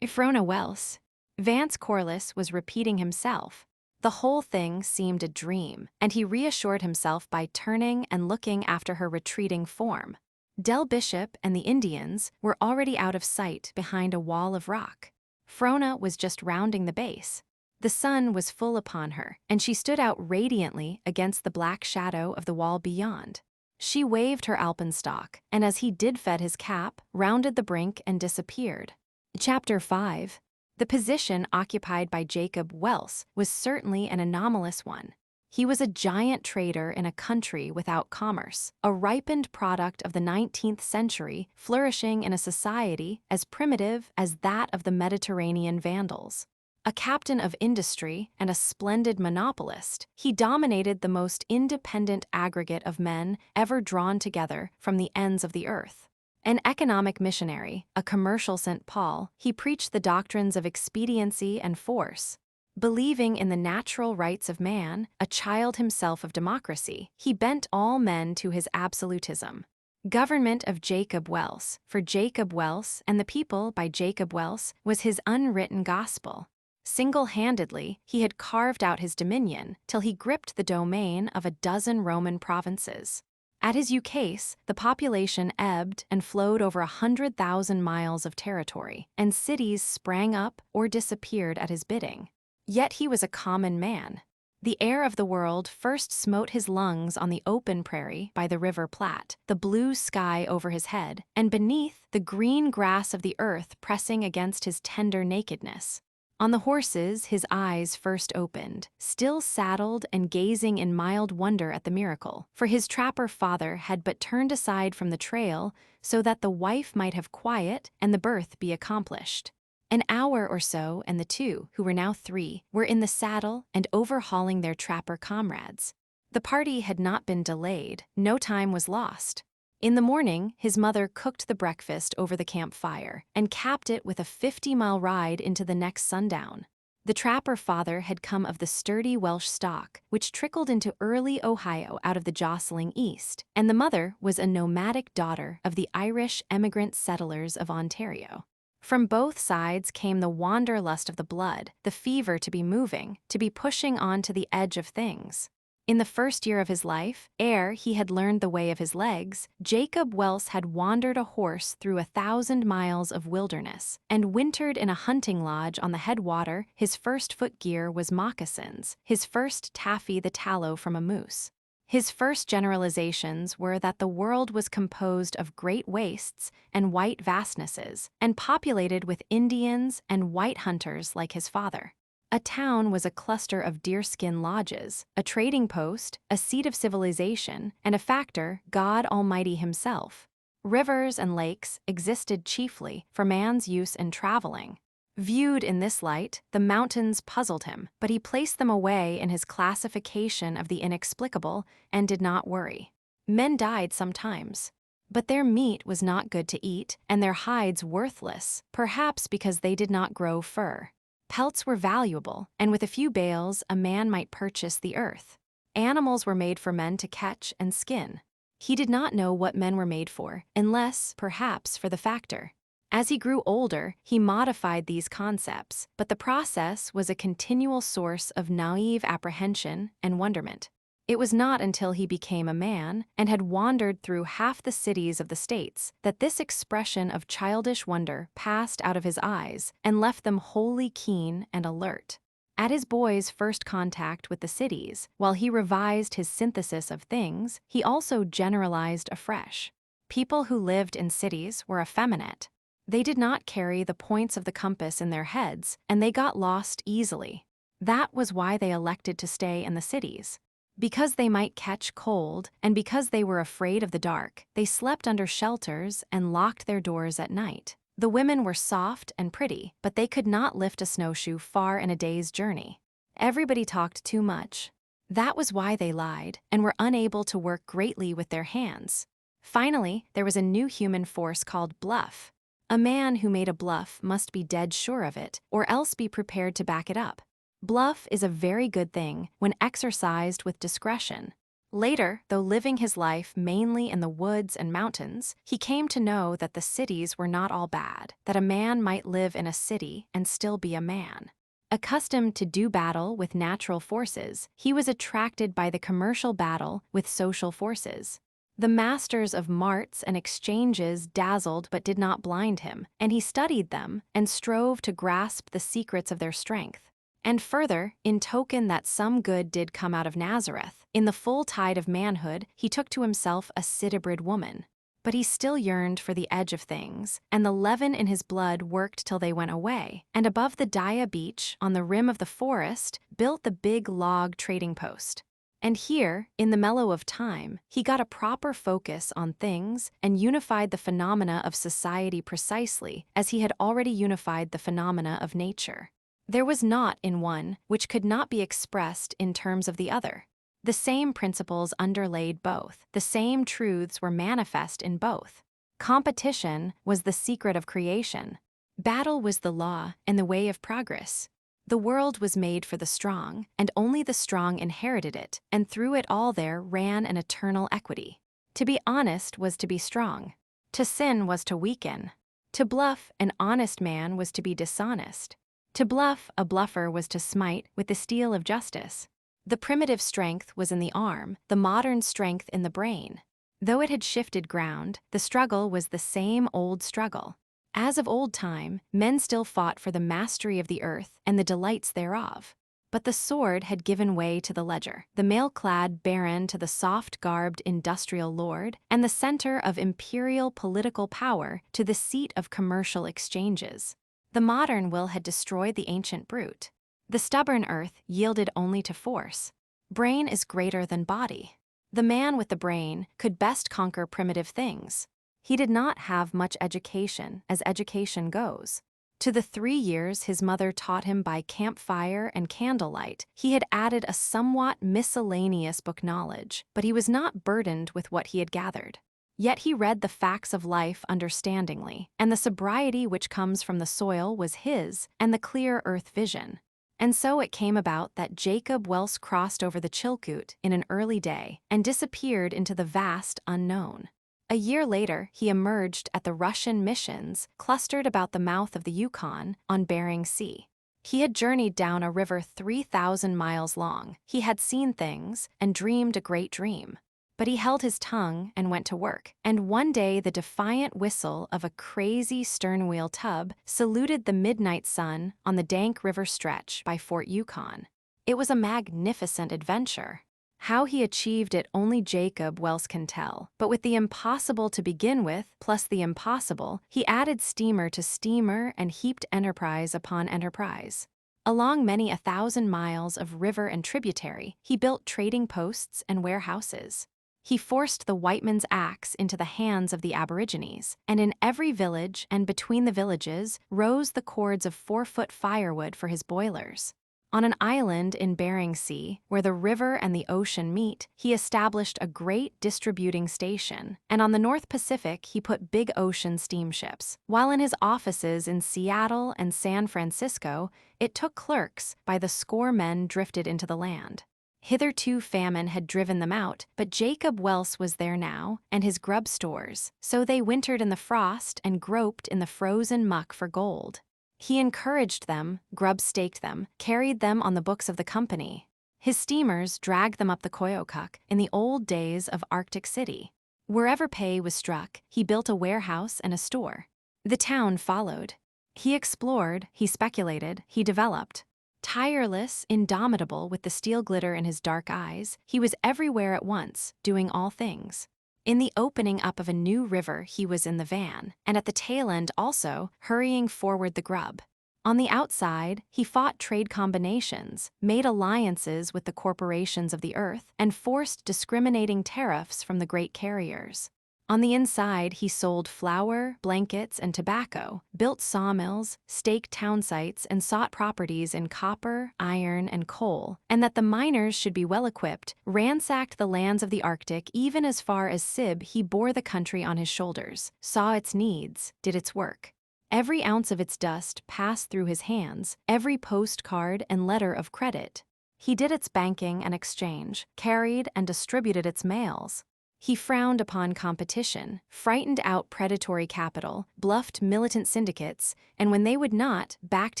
Frona Welse. Vance Corliss was repeating himself. The whole thing seemed a dream, and he reassured himself by turning and looking after her retreating form. Del Bishop and the Indians were already out of sight behind a wall of rock. Frona was just rounding the base. The sun was full upon her, and she stood out radiantly against the black shadow of the wall beyond. She waved her alpenstock, and as he did fed his cap, rounded the brink and disappeared. Chapter 5. The position occupied by Jacob Welse was certainly an anomalous one. He was a giant trader in a country without commerce, a ripened product of the 19th century flourishing in a society as primitive as that of the Mediterranean Vandals. A captain of industry and a splendid monopolist, he dominated the most independent aggregate of men ever drawn together from the ends of the earth. An economic missionary, a commercial St. Paul, he preached the doctrines of expediency and force. Believing in the natural rights of man, a child himself of democracy, he bent all men to his absolutism. Government of Jacob Welse, for Jacob Welse and the people by Jacob Welse, was his unwritten gospel. Single-handedly, he had carved out his dominion till he gripped the domain of a dozen Roman provinces. At his ukase, the population ebbed and flowed over 100,000 miles of territory, and cities sprang up or disappeared at his bidding. Yet he was a common man. The air of the world first smote his lungs on the open prairie by the River Platte, the blue sky over his head, and beneath, the green grass of the earth pressing against his tender nakedness. On the horses his eyes first opened, still saddled and gazing in mild wonder at the miracle, for his trapper father had but turned aside from the trail so that the wife might have quiet and the birth be accomplished. An hour or so, and the two, who were now 3, were in the saddle and overhauling their trapper comrades. The party had not been delayed, no time was lost. In the morning, his mother cooked the breakfast over the campfire and capped it with a 50-mile ride into the next sundown. The trapper father had come of the sturdy Welsh stock, which trickled into early Ohio out of the jostling East, and the mother was a nomadic daughter of the Irish emigrant settlers of Ontario. From both sides came the wanderlust of the blood, the fever to be moving, to be pushing on to the edge of things. In the first year of his life, ere he had learned the way of his legs, Jacob Welse had wandered a horse through 1,000 miles of wilderness, and wintered in a hunting lodge on the headwater. His first footgear was moccasins, his first taffy the tallow from a moose. His first generalizations were that the world was composed of great wastes and white vastnesses, and populated with Indians and white hunters like his father. A town was a cluster of deerskin lodges, a trading post, a seat of civilization, and a factor, God Almighty himself. Rivers and lakes existed chiefly for man's use in traveling. Viewed in this light, the mountains puzzled him, but he placed them away in his classification of the inexplicable and did not worry. Men died sometimes, but their meat was not good to eat and their hides worthless, perhaps because they did not grow fur. Pelts were valuable, and with a few bales a man might purchase the earth. Animals were made for men to catch and skin. He did not know what men were made for, unless, perhaps, for the factor. As he grew older, he modified these concepts, but the process was a continual source of naive apprehension and wonderment. It was not until he became a man and had wandered through half the cities of the States that this expression of childish wonder passed out of his eyes and left them wholly keen and alert. At his boy's first contact with the cities, while he revised his synthesis of things, he also generalized afresh. People who lived in cities were effeminate. They did not carry the points of the compass in their heads, and they got lost easily. That was why they elected to stay in the cities. Because they might catch cold, and because they were afraid of the dark, they slept under shelters and locked their doors at night. The women were soft and pretty, but they could not lift a snowshoe far in a day's journey. Everybody talked too much. That was why they lied, and were unable to work greatly with their hands. Finally, there was a new human force called bluff. A man who made a bluff must be dead sure of it, or else be prepared to back it up. Bluff is a very good thing when exercised with discretion. Later, though living his life mainly in the woods and mountains, he came to know that the cities were not all bad, that a man might live in a city and still be a man. Accustomed to do battle with natural forces, he was attracted by the commercial battle with social forces. The masters of marts and exchanges dazzled but did not blind him, and he studied them and strove to grasp the secrets of their strength. And further, in token that some good did come out of Nazareth, in the full tide of manhood, he took to himself a citibrid woman. But he still yearned for the edge of things, and the leaven in his blood worked till they went away, and above the Daya beach, on the rim of the forest, built the big log trading post. And here, in the mellow of time, he got a proper focus on things and unified the phenomena of society precisely as he had already unified the phenomena of nature. There was naught in one which could not be expressed in terms of the other. The same principles underlaid both, the same truths were manifest in both. Competition was the secret of creation. Battle was the law and the way of progress. The world was made for the strong, and only the strong inherited it, and through it all there ran an eternal equity. To be honest was to be strong. To sin was to weaken. To bluff an honest man was to be dishonest. To bluff a bluffer was to smite with the steel of justice. The primitive strength was in the arm, the modern strength in the brain. Though it had shifted ground, the struggle was the same old struggle. As of old time, men still fought for the mastery of the earth and the delights thereof. But the sword had given way to the ledger, the mail-clad baron to the soft-garbed industrial lord, and the center of imperial political power to the seat of commercial exchanges. The modern will had destroyed the ancient brute. The stubborn earth yielded only to force. Brain is greater than body. The man with the brain could best conquer primitive things. He did not have much education, as education goes. To the 3 years his mother taught him by campfire and candlelight, he had added a somewhat miscellaneous book knowledge, but he was not burdened with what he had gathered. Yet he read the facts of life understandingly, and the sobriety which comes from the soil was his, and the clear earth vision. And so it came about that Jacob Welse crossed over the Chilkoot in an early day and disappeared into the vast unknown. A year later, he emerged at the Russian missions clustered about the mouth of the Yukon on Bering Sea. He had journeyed down a river 3,000 miles long. He had seen things and dreamed a great dream. But he held his tongue and went to work, and one day the defiant whistle of a crazy sternwheel tub saluted the midnight sun on the dank river stretch by Fort Yukon. It was a magnificent adventure. How he achieved it only Jacob Welse can tell, but with the impossible to begin with, plus the impossible, he added steamer to steamer and heaped enterprise upon enterprise. Along many 1,000 miles of river and tributary, he built trading posts and warehouses. He forced the white man's axe into the hands of the Aborigines, and in every village and between the villages rose the cords of 4-foot firewood for his boilers. On an island in Bering Sea, where the river and the ocean meet, he established a great distributing station, and on the North Pacific he put big ocean steamships. While in his offices in Seattle and San Francisco, it took clerks by the score men drifted into the land. Hitherto famine had driven them out, but Jacob Welse was there now, and his grub stores, so they wintered in the frost and groped in the frozen muck for gold. He encouraged them, grub-staked them, carried them on the books of the company. His steamers dragged them up the Koyukuk in the old days of Arctic City. Wherever pay was struck, he built a warehouse and a store. The town followed. He explored, he speculated, he developed. Tireless, indomitable with the steel glitter in his dark eyes, he was everywhere at once, doing all things. In the opening up of a new river he was in the van, and at the tail end also, hurrying forward the grub. On the outside, he fought trade combinations, made alliances with the corporations of the earth, and forced discriminating tariffs from the great carriers. On the inside, he sold flour, blankets, and tobacco, built sawmills, staked town sites, and sought properties in copper, iron, and coal, and that the miners should be well equipped, ransacked the lands of the Arctic even as far as Sib. He bore the country on his shoulders, saw its needs, did its work. Every ounce of its dust passed through his hands, every postcard and letter of credit. He did its banking and exchange, carried and distributed its mails. He frowned upon competition, frightened out predatory capital, bluffed militant syndicates, and when they would not, backed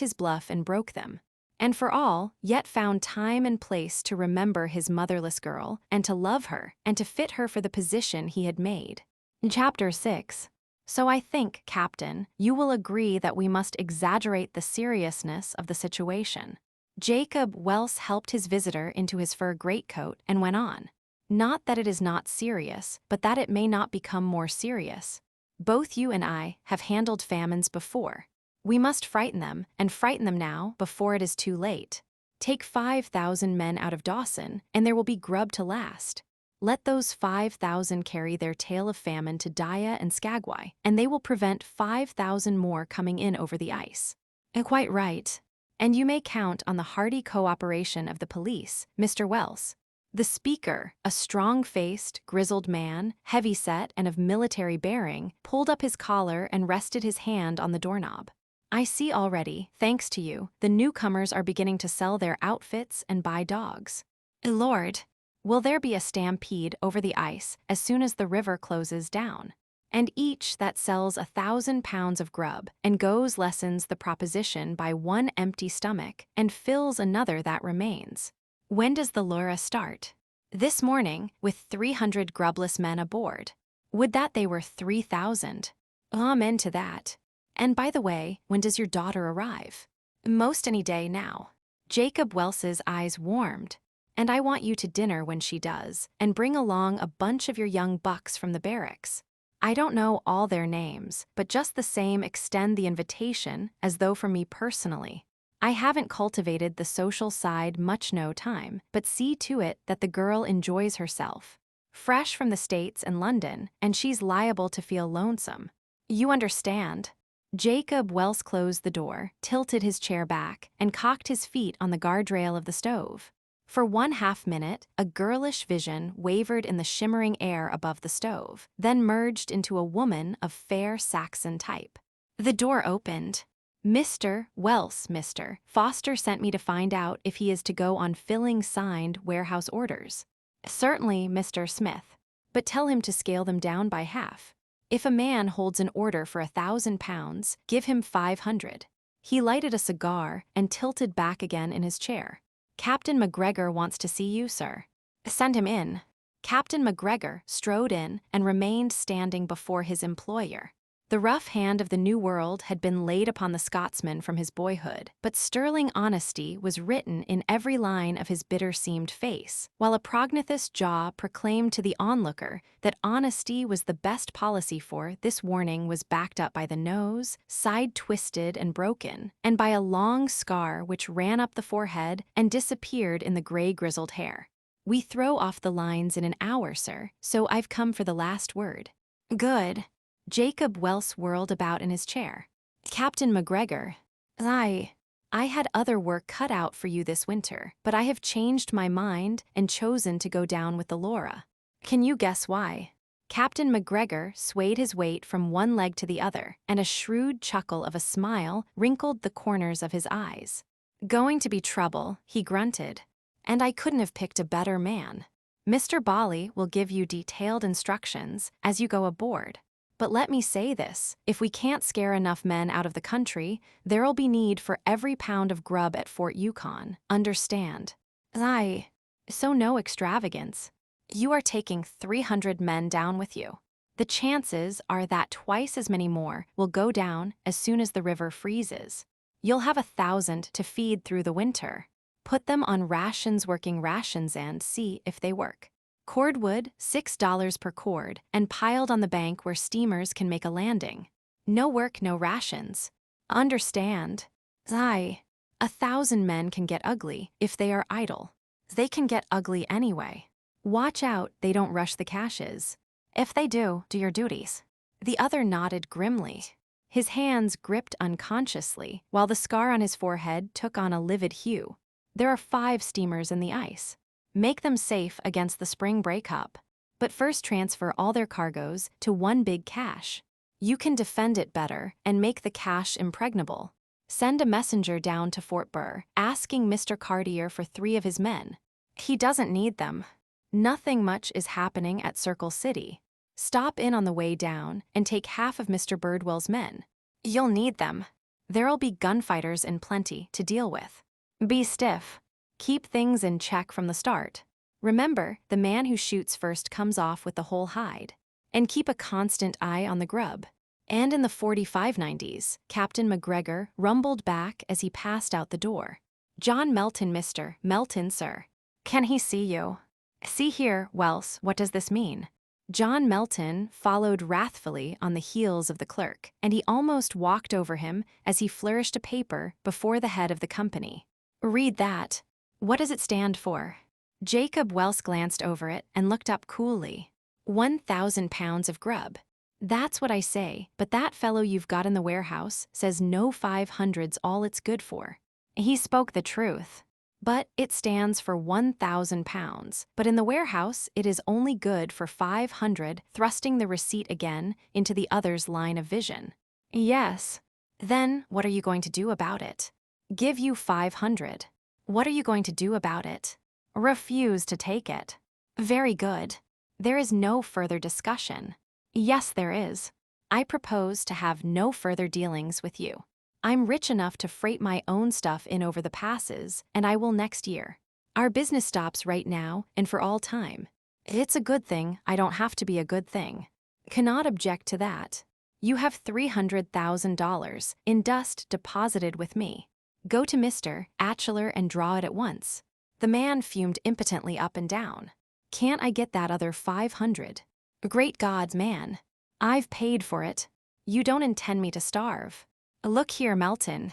his bluff and broke them. And for all, yet found time and place to remember his motherless girl, and to love her, and to fit her for the position he had made. Chapter 6. So I think, Captain, you will agree that we must exaggerate the seriousness of the situation. Jacob Welse helped his visitor into his fur greatcoat and went on. Not that it is not serious, but that it may not become more serious. Both you and I have handled famines before. We must frighten them, and frighten them now before it is too late. Take 5,000 men out of Dawson, and there will be grub to last. Let those 5,000 carry their tale of famine to Daya and Skagway, and they will prevent 5,000 more coming in over the ice. Quite right. And you may count on the hearty cooperation of the police, Mr. Welse. The speaker, a strong-faced, grizzled man, heavy-set and of military bearing, pulled up his collar and rested his hand on the doorknob. I see already, thanks to you, the newcomers are beginning to sell their outfits and buy dogs. Lord, will there be a stampede over the ice as soon as the river closes down? And each that sells 1,000 pounds of grub and goes lessens the proposition by one empty stomach and fills another that remains. When does the Laura start? This morning, with 300 grubless men aboard. Would that they were 3,000. Amen to that. And by the way, when does your daughter arrive? Most any day now. Jacob Welse's eyes warmed. And I want you to dinner when she does, and bring along a bunch of your young bucks from the barracks. I don't know all their names, but just the same extend the invitation as though for me personally. I haven't cultivated the social side much no time, but see to it that the girl enjoys herself. Fresh from the States and London, and she's liable to feel lonesome. You understand? Jacob Welse closed the door, tilted his chair back, and cocked his feet on the guardrail of the stove. For 1/2 minute, a girlish vision wavered in the shimmering air above the stove, then merged into a woman of fair Saxon type. The door opened. "Mr. Welse, Mr. Foster sent me to find out if he is to go on filling signed warehouse orders." "Certainly, Mr. Smith. But tell him to scale them down by half. If a man holds an order for £1,000, give him 500. He lighted a cigar and tilted back again in his chair. "Captain McGregor wants to see you, sir." "Send him in." Captain McGregor strode in and remained standing before his employer. The rough hand of the New World had been laid upon the Scotsman from his boyhood, but sterling honesty was written in every line of his bitter-seamed face, while a prognathous jaw proclaimed to the onlooker that honesty was the best policy. For this warning was backed up by the nose, side-twisted and broken, and by a long scar which ran up the forehead and disappeared in the gray-grizzled hair. "We throw off the lines in an hour, sir, so I've come for the last word." "Good." Jacob Welse whirled about in his chair. "Captain McGregor, I had other work cut out for you this winter, but I have changed my mind and chosen to go down with the Laura. Can you guess why?" Captain McGregor swayed his weight from one leg to the other, and a shrewd chuckle of a smile wrinkled the corners of his eyes. "Going to be trouble," he grunted. "And I couldn't have picked a better man. Mr. Bali will give you detailed instructions as you go aboard. But let me say this, if we can't scare enough men out of the country, there'll be need for every pound of grub at Fort Yukon, understand? So no extravagance. You are taking 300 men down with you. The chances are that twice as many more will go down as soon as the river freezes. You'll have 1,000 to feed through the winter. Put them on rations, working rations, and see if they work. Cordwood, $6 per cord, and piled on the bank where steamers can make a landing. No work, no rations. Understand? 1,000 men can get ugly if they are idle. They can get ugly anyway. Watch out they don't rush the caches. If they do your duties." The other nodded grimly. His hands gripped unconsciously, while the scar on his forehead took on a livid hue. "There are 5 steamers in the ice. Make them safe against the spring breakup. But first transfer all their cargoes to one big cache. You can defend it better and make the cache impregnable. Send a messenger down to Fort Burr, asking Mr. Cartier for 3 of his men. He doesn't need them. Nothing much is happening at Circle City. Stop in on the way down and take half of Mr. Birdwell's men. You'll need them. There'll be gunfighters in plenty to deal with. Be stiff. Keep things in check from the start. Remember, the man who shoots first comes off with the whole hide. And keep a constant eye on the grub." "And in the 4590s, Captain McGregor rumbled back as he passed out the door. "John Melton, Mr. Melton, sir. Can he see you?" "See here, Welse, what does this mean?" John Melton followed wrathfully on the heels of the clerk, and he almost walked over him as he flourished a paper before the head of the company. "Read that. What does it stand for?" Jacob Welse glanced over it and looked up coolly. 1,000 pounds of grub. "That's what I say, but that fellow you've got in the warehouse says no 500's all it's good for." He spoke the truth. "But it stands for 1,000 pounds, but in the warehouse it is only good for 500, thrusting the receipt again into the other's line of vision. "Yes. Then what are you going to do about it?" "Give you 500. What are you going to do about it?" "Refuse to take it." "Very good. There is no further discussion." "Yes, there is. I propose to have no further dealings with you. I'm rich enough to freight my own stuff in over the passes, and I will next year. Our business stops right now and for all time. It's a good thing I don't have to be a good thing. Cannot object to that. You have $300,000 in dust deposited with me. Go to Mr. Atcheler and draw it at once." The man fumed impotently up and down. "Can't I get that other 500? Great God, man. I've paid for it. You don't intend me to starve. Look here, Melton."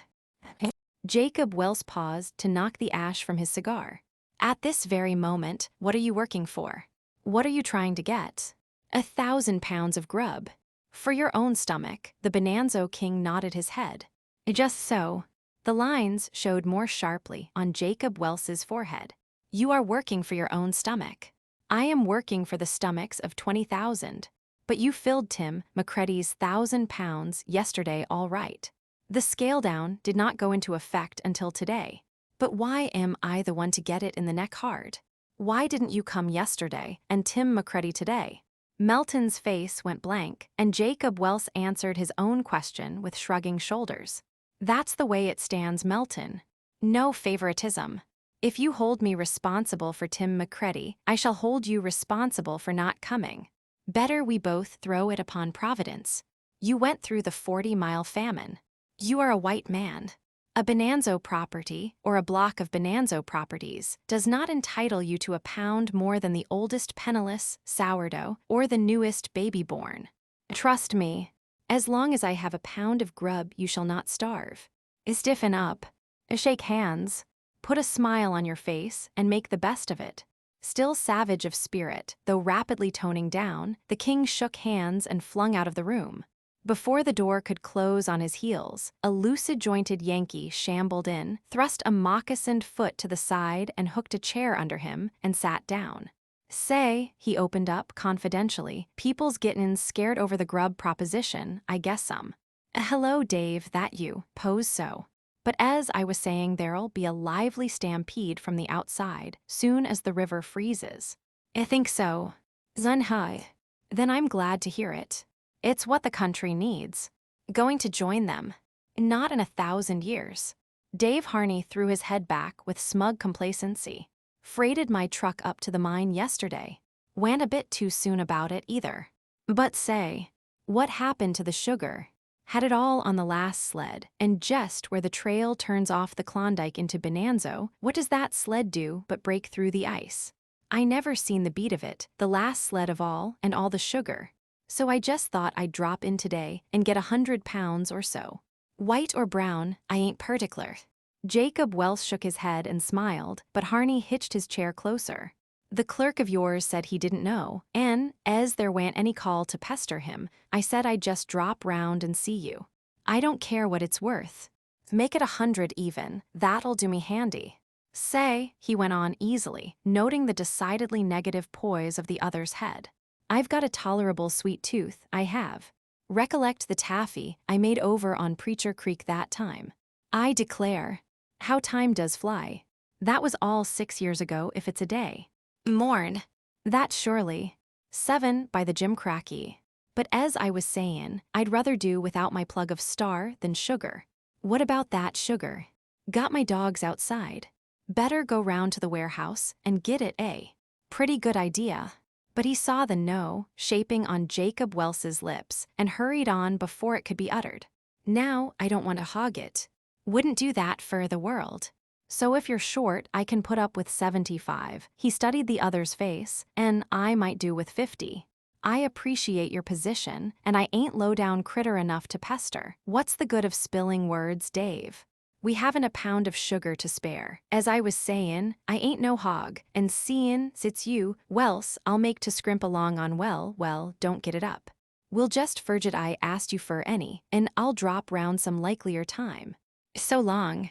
Jacob Welse paused to knock the ash from his cigar. "At this very moment, what are you working for? What are you trying to get?" 1,000 pounds of grub. "For your own stomach." The Bonanzo King nodded his head. "Just so." The lines showed more sharply on Jacob Welse's forehead. You are working for your own stomach. I am working for the stomachs of 20,000. But you filled Tim McCready's 1,000 pounds yesterday all right. The scale down did not go into effect until today. But why am I the one to get it in the neck hard? Why didn't you come yesterday and Tim McCready today? Melton's face went blank, and Jacob Welse answered his own question with shrugging shoulders. That's the way it stands, Melton. No favoritism. If you hold me responsible for Tim McCready, I shall hold you responsible for not coming. Better we both throw it upon Providence. You went through the 40-mile famine. You are a white man. A Bonanzo property, or a block of Bonanzo properties, does not entitle you to a pound more than the oldest penniless sourdough or the newest baby born. Trust me, as long as I have a pound of grub you shall not starve. Stiffen up. Shake hands. Put a smile on your face and make the best of it. Still savage of spirit, though rapidly toning down, the king shook hands and flung out of the room. Before the door could close on his heels, a lucid-jointed Yankee shambled in, thrust a moccasined foot to the side and hooked a chair under him, and sat down. Say, he opened up confidentially, people's gettin' scared over the grub proposition, I guess some. Hello, Dave, that you, pose so. But as I was saying, there'll be a lively stampede from the outside, soon as the river freezes. I think so. Zun hai. Then I'm glad to hear it. It's what the country needs. Going to join them. Not in 1,000 years. Dave Harney threw his head back with smug complacency. Freighted my truck up to the mine yesterday. Went a bit too soon about it either. But say, what happened to the sugar? Had it all on the last sled, and just where the trail turns off the Klondike into Bonanzo, what does that sled do but break through the ice? I never seen the beat of it, the last sled of all, and all the sugar. So I just thought I'd drop in today and get 100 pounds or so. White or brown, I ain't particular. Jacob Welse shook his head and smiled, but Harney hitched his chair closer. The clerk of yours said he didn't know, and, as there wa'n't any call to pester him, I said I'd just drop round and see you. I don't care what it's worth. Make it 100 even, that'll do me handy. Say, he went on easily, noting the decidedly negative poise of the other's head. I've got a tolerable sweet tooth, I have. Recollect the taffy I made over on Preacher Creek that time. I declare, how time does fly. That was all 6 years ago if it's a day. Morn. That surely. 7 by the Jim Cracky. But as I was sayin', I'd rather do without my plug of star than sugar. What about that sugar? Got my dogs outside. Better go round to the warehouse and get it, eh? Pretty good idea. But he saw the no shaping on Jacob Welse's lips and hurried on before it could be uttered. Now I don't want to hog it. Wouldn't do that for the world. So if you're short, I can put up with 75. He studied the other's face, and I might do with 50. I appreciate your position, and I ain't low-down critter enough to pester. What's the good of spilling words, Dave? We haven't a pound of sugar to spare. As I was sayin', I ain't no hog, and seein' it's you, Welse, I'll make to scrimp along on well, don't get it up. We'll just furge it I asked you for any, and I'll drop round some likelier time. So long.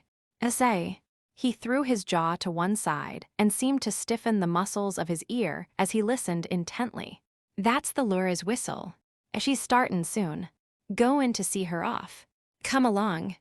Say. He threw his jaw to one side and seemed to stiffen the muscles of his ear as he listened intently. That's the Laura's whistle. She's startin' soon. Goin' to see her off. Come along.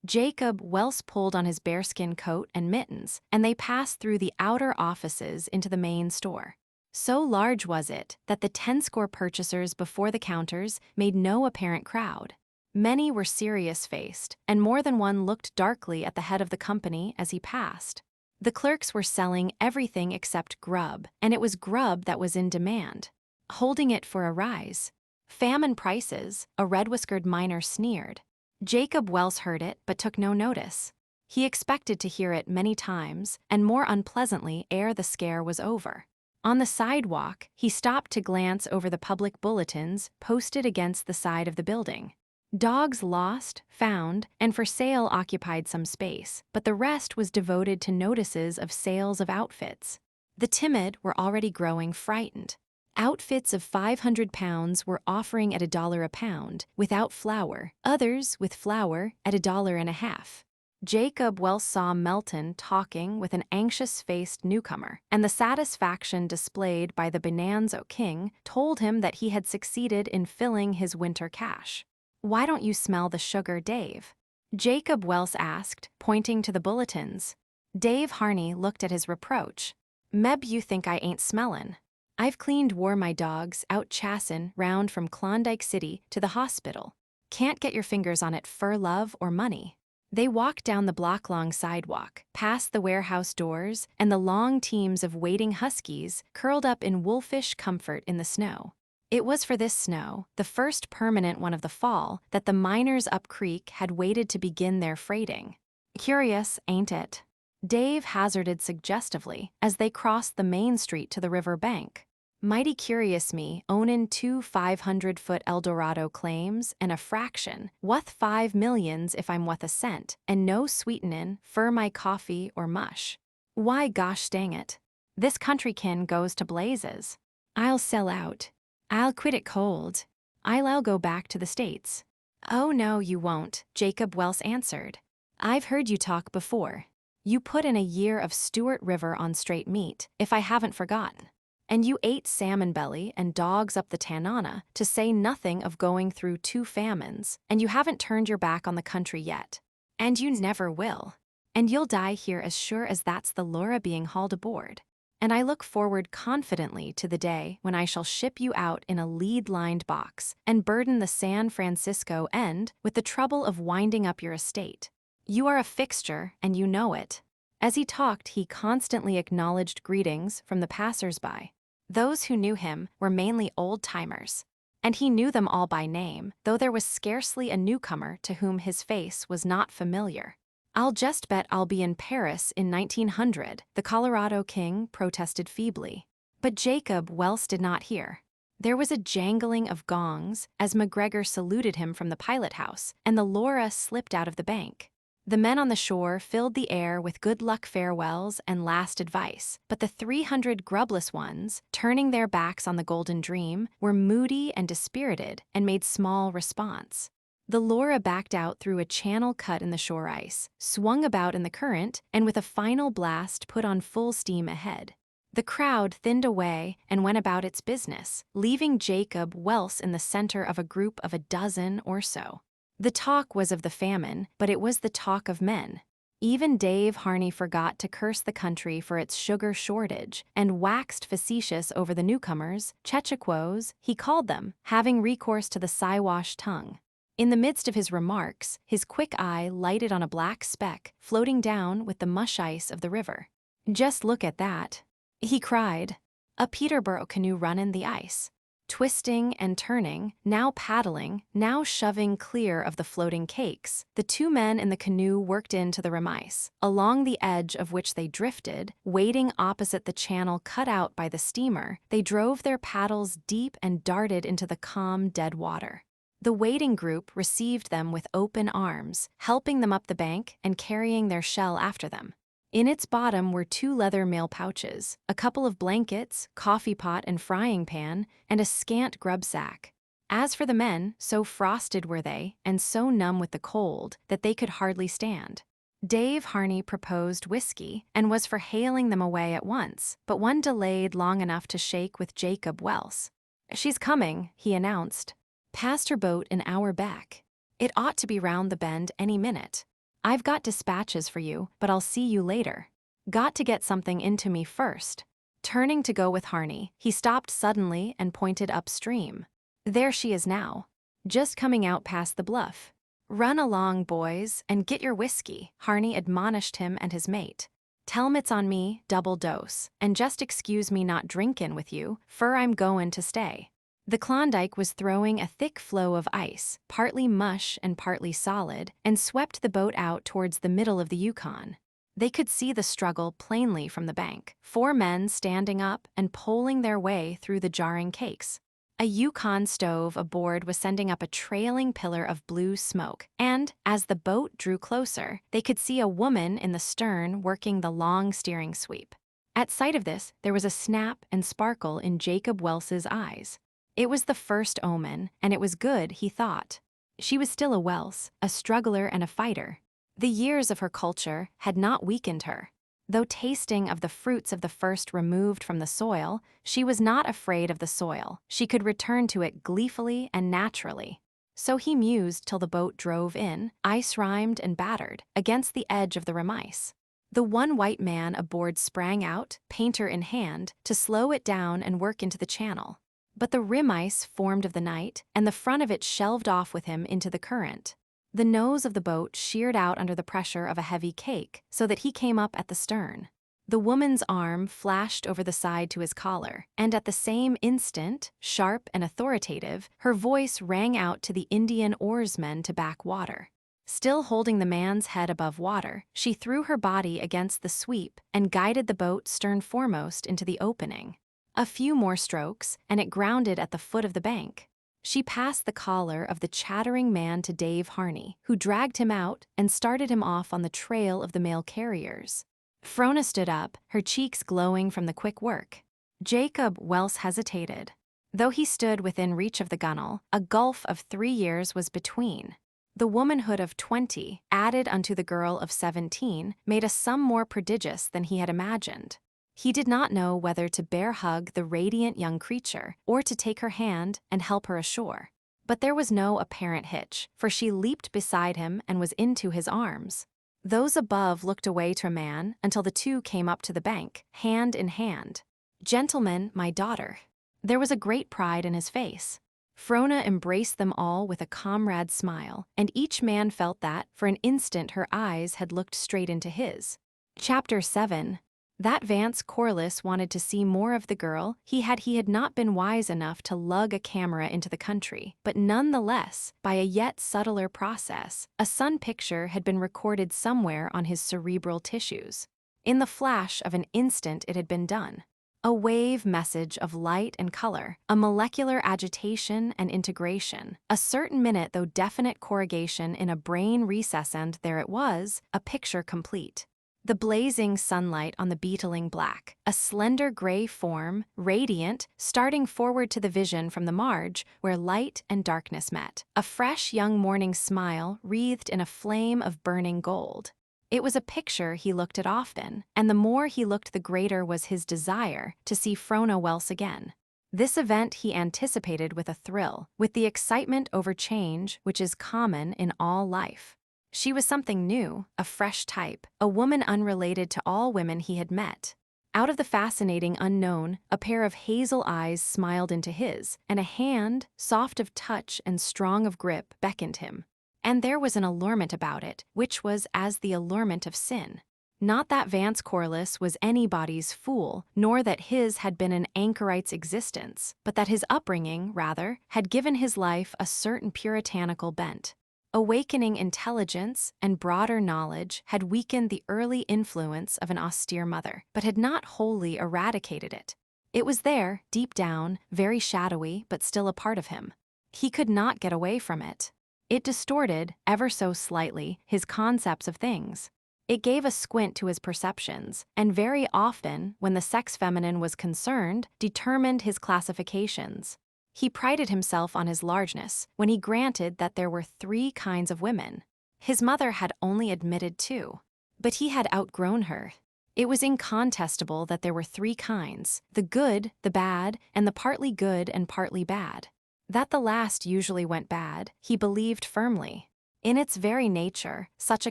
Jacob Welse pulled on his bearskin coat and mittens, and they passed through the outer offices into the main store. So large was it that the 10-score purchasers before the counters made no apparent crowd. Many were serious-faced, and more than one looked darkly at the head of the company as he passed. The clerks were selling everything except grub, and it was grub that was in demand. Holding it for a rise. Famine prices, a red-whiskered miner sneered. Jacob Welse heard it but took no notice. He expected to hear it many times, and more unpleasantly ere the scare was over. On the sidewalk, he stopped to glance over the public bulletins posted against the side of the building. Dogs lost, found, and for sale occupied some space, but the rest was devoted to notices of sales of outfits. The timid were already growing frightened. Outfits of 500 pounds were offering at $1 a pound, without flour, others with flour at $1.50. Jacob Welse saw Melton talking with an anxious-faced newcomer, and the satisfaction displayed by the Bonanza King told him that he had succeeded in filling his winter cache. "Why don't you smell the sugar, Dave?" Jacob Welse asked, pointing to the bulletins. Dave Harney looked at his reproach. "Meb you think I ain't smellin'? I've cleaned wore my dogs out chassin' round from Klondike City to the hospital. Can't get your fingers on it fur love or money." They walked down the block-long sidewalk, past the warehouse doors and the long teams of waiting huskies curled up in wolfish comfort in the snow. It was for this snow, the first permanent one of the fall, that the miners up creek had waited to begin their freighting. "Curious, ain't it?" Dave hazarded suggestively as they crossed the main street to the river bank. "Mighty curious me, ownin' 2 500-foot Eldorado claims and a fraction, wuth 5 millions if I'm wuth a cent, and no sweetenin' fur my coffee or mush. Why gosh dang it. This countrykin goes to blazes. I'll sell out. I'll quit it cold. I'll go back to the States." "Oh no, you won't," Jacob Welse answered. "I've heard you talk before. You put in a year of Stewart River on straight meat, if I haven't forgotten. And you ate salmon belly and dogs up the Tanana, to say nothing of going through 2 famines, and you haven't turned your back on the country yet. And you never will. And you'll die here as sure as that's the Laura being hauled aboard. And I look forward confidently to the day when I shall ship you out in a lead-lined box and burden the San Francisco end with the trouble of winding up your estate. You are a fixture, and you know it." As he talked, he constantly acknowledged greetings from the passers-by. Those who knew him were mainly old-timers, and he knew them all by name, though there was scarcely a newcomer to whom his face was not familiar. "I'll just bet I'll be in Paris in 1900, the Colorado King protested feebly. But Jacob Welse did not hear. There was a jangling of gongs as McGregor saluted him from the pilot house, and the Laura slipped out of the bank. The men on the shore filled the air with good luck farewells and last advice, but the 300 grubless ones, turning their backs on the Golden Dream, were moody and dispirited and made small response. The Laura backed out through a channel cut in the shore ice, swung about in the current, and with a final blast put on full steam ahead. The crowd thinned away and went about its business, leaving Jacob Welse in the center of a group of a dozen or so. The talk was of the famine, but it was the talk of men. Even Dave Harney forgot to curse the country for its sugar shortage and waxed facetious over the newcomers, chechaquos, he called them, having recourse to the Siwash tongue. In the midst of his remarks, his quick eye lighted on a black speck floating down with the mush ice of the river. "Just look at that," he cried. "A Peterborough canoe runnin' the ice. Twisting and turning, now paddling, now shoving clear of the floating cakes, the 2 men in the canoe worked into the remise, along the edge of which they drifted, wading opposite the channel cut out by the steamer. They drove their paddles deep and darted into the calm, dead water. The waiting group received them with open arms, helping them up the bank and carrying their shell after them. In its bottom were 2 leather mail pouches, a couple of blankets, coffee pot and frying pan, and a scant grub sack. As for the men, so frosted were they, and so numb with the cold, that they could hardly stand. Dave Harney proposed whiskey, and was for hailing them away at once, but one delayed long enough to shake with Jacob Welse. "She's coming," he announced. "Passed her boat an hour back. It ought to be round the bend any minute. I've got dispatches for you, but I'll see you later. Got to get something into me first." Turning to go with Harney, he stopped suddenly and pointed upstream. "There she is now. Just coming out past the bluff. Run along, boys, and get your whiskey," Harney admonished him and his mate. "Tell 'em it's on me, double dose, and just excuse me not drinkin' with you, fur I'm goin' to stay." The Klondike was throwing a thick flow of ice, partly mush and partly solid, and swept the boat out towards the middle of the Yukon. They could see the struggle plainly from the bank, 4 men standing up and poling their way through the jarring cakes. A Yukon stove aboard was sending up a trailing pillar of blue smoke, and, as the boat drew closer, they could see a woman in the stern working the long steering sweep. At sight of this, there was a snap and sparkle in Jacob Welse's eyes. It was the first omen, and it was good, he thought. She was still a Welse, a struggler and a fighter. The years of her culture had not weakened her. Though tasting of the fruits of the first removed from the soil, she was not afraid of the soil. She could return to it gleefully and naturally. So he mused till the boat drove in, ice-rimed and battered, against the edge of the remise. The one white man aboard sprang out, painter in hand, to slow it down and work into the channel. But the remise formed of the night, and the front of it shelved off with him into the current. The nose of the boat sheared out under the pressure of a heavy cake, so that he came up at the stern. The woman's arm flashed over the side to his collar, and at the same instant, sharp and authoritative, her voice rang out to the Indian oarsmen to back water. Still holding the man's head above water, she threw her body against the sweep and guided the boat stern foremost into the opening. A few more strokes, and it grounded at the foot of the bank. She passed the collar of the chattering man to Dave Harney, who dragged him out and started him off on the trail of the mail carriers. Frona stood up, her cheeks glowing from the quick work. Jacob Welse hesitated. Though he stood within reach of the gunwale, a gulf of 3 years was between. The womanhood of 20, added unto the girl of 17, made a sum more prodigious than he had imagined. He did not know whether to bear hug the radiant young creature or to take her hand and help her ashore. But there was no apparent hitch, for she leaped beside him and was into his arms. Those above looked away to a man until the two came up to the bank, hand in hand. "Gentlemen, my daughter." There was a great pride in his face. Frona embraced them all with a comrade's smile, and each man felt that, for an instant, her eyes had looked straight into his. Chapter 7. That Vance Corliss wanted to see more of the girl, he had not been wise enough to lug a camera into the country, but nonetheless, by a yet subtler process, a sun picture had been recorded somewhere on his cerebral tissues. In the flash of an instant it had been done. A wave message of light and color, a molecular agitation and integration, a certain minute though definite corrugation in a brain recess, and there it was, a picture complete. The blazing sunlight on the beetling black, a slender gray form, radiant, starting forward to the vision from the marge where light and darkness met. A fresh young morning smile wreathed in a flame of burning gold. It was a picture he looked at often, and the more he looked the greater was his desire to see Frona Welse again. This event he anticipated with a thrill, with the excitement over change which is common in all life. She was something new, a fresh type, a woman unrelated to all women he had met. Out of the fascinating unknown, a pair of hazel eyes smiled into his, and a hand, soft of touch and strong of grip, beckoned him. And there was an allurement about it, which was as the allurement of sin. Not that Vance Corliss was anybody's fool, nor that his had been an anchorite's existence, but that his upbringing, rather, had given his life a certain puritanical bent. Awakening intelligence and broader knowledge had weakened the early influence of an austere mother, but had not wholly eradicated it. It was there, deep down, very shadowy, but still a part of him. He could not get away from it. It distorted, ever so slightly, his concepts of things. It gave a squint to his perceptions, and very often, when the sex feminine was concerned, determined his classifications. He prided himself on his largeness when he granted that there were 3 kinds of women. His mother had only admitted 2. But he had outgrown her. It was incontestable that there were 3 kinds, the good, the bad, and the partly good and partly bad. That the last usually went bad, he believed firmly. In its very nature, such a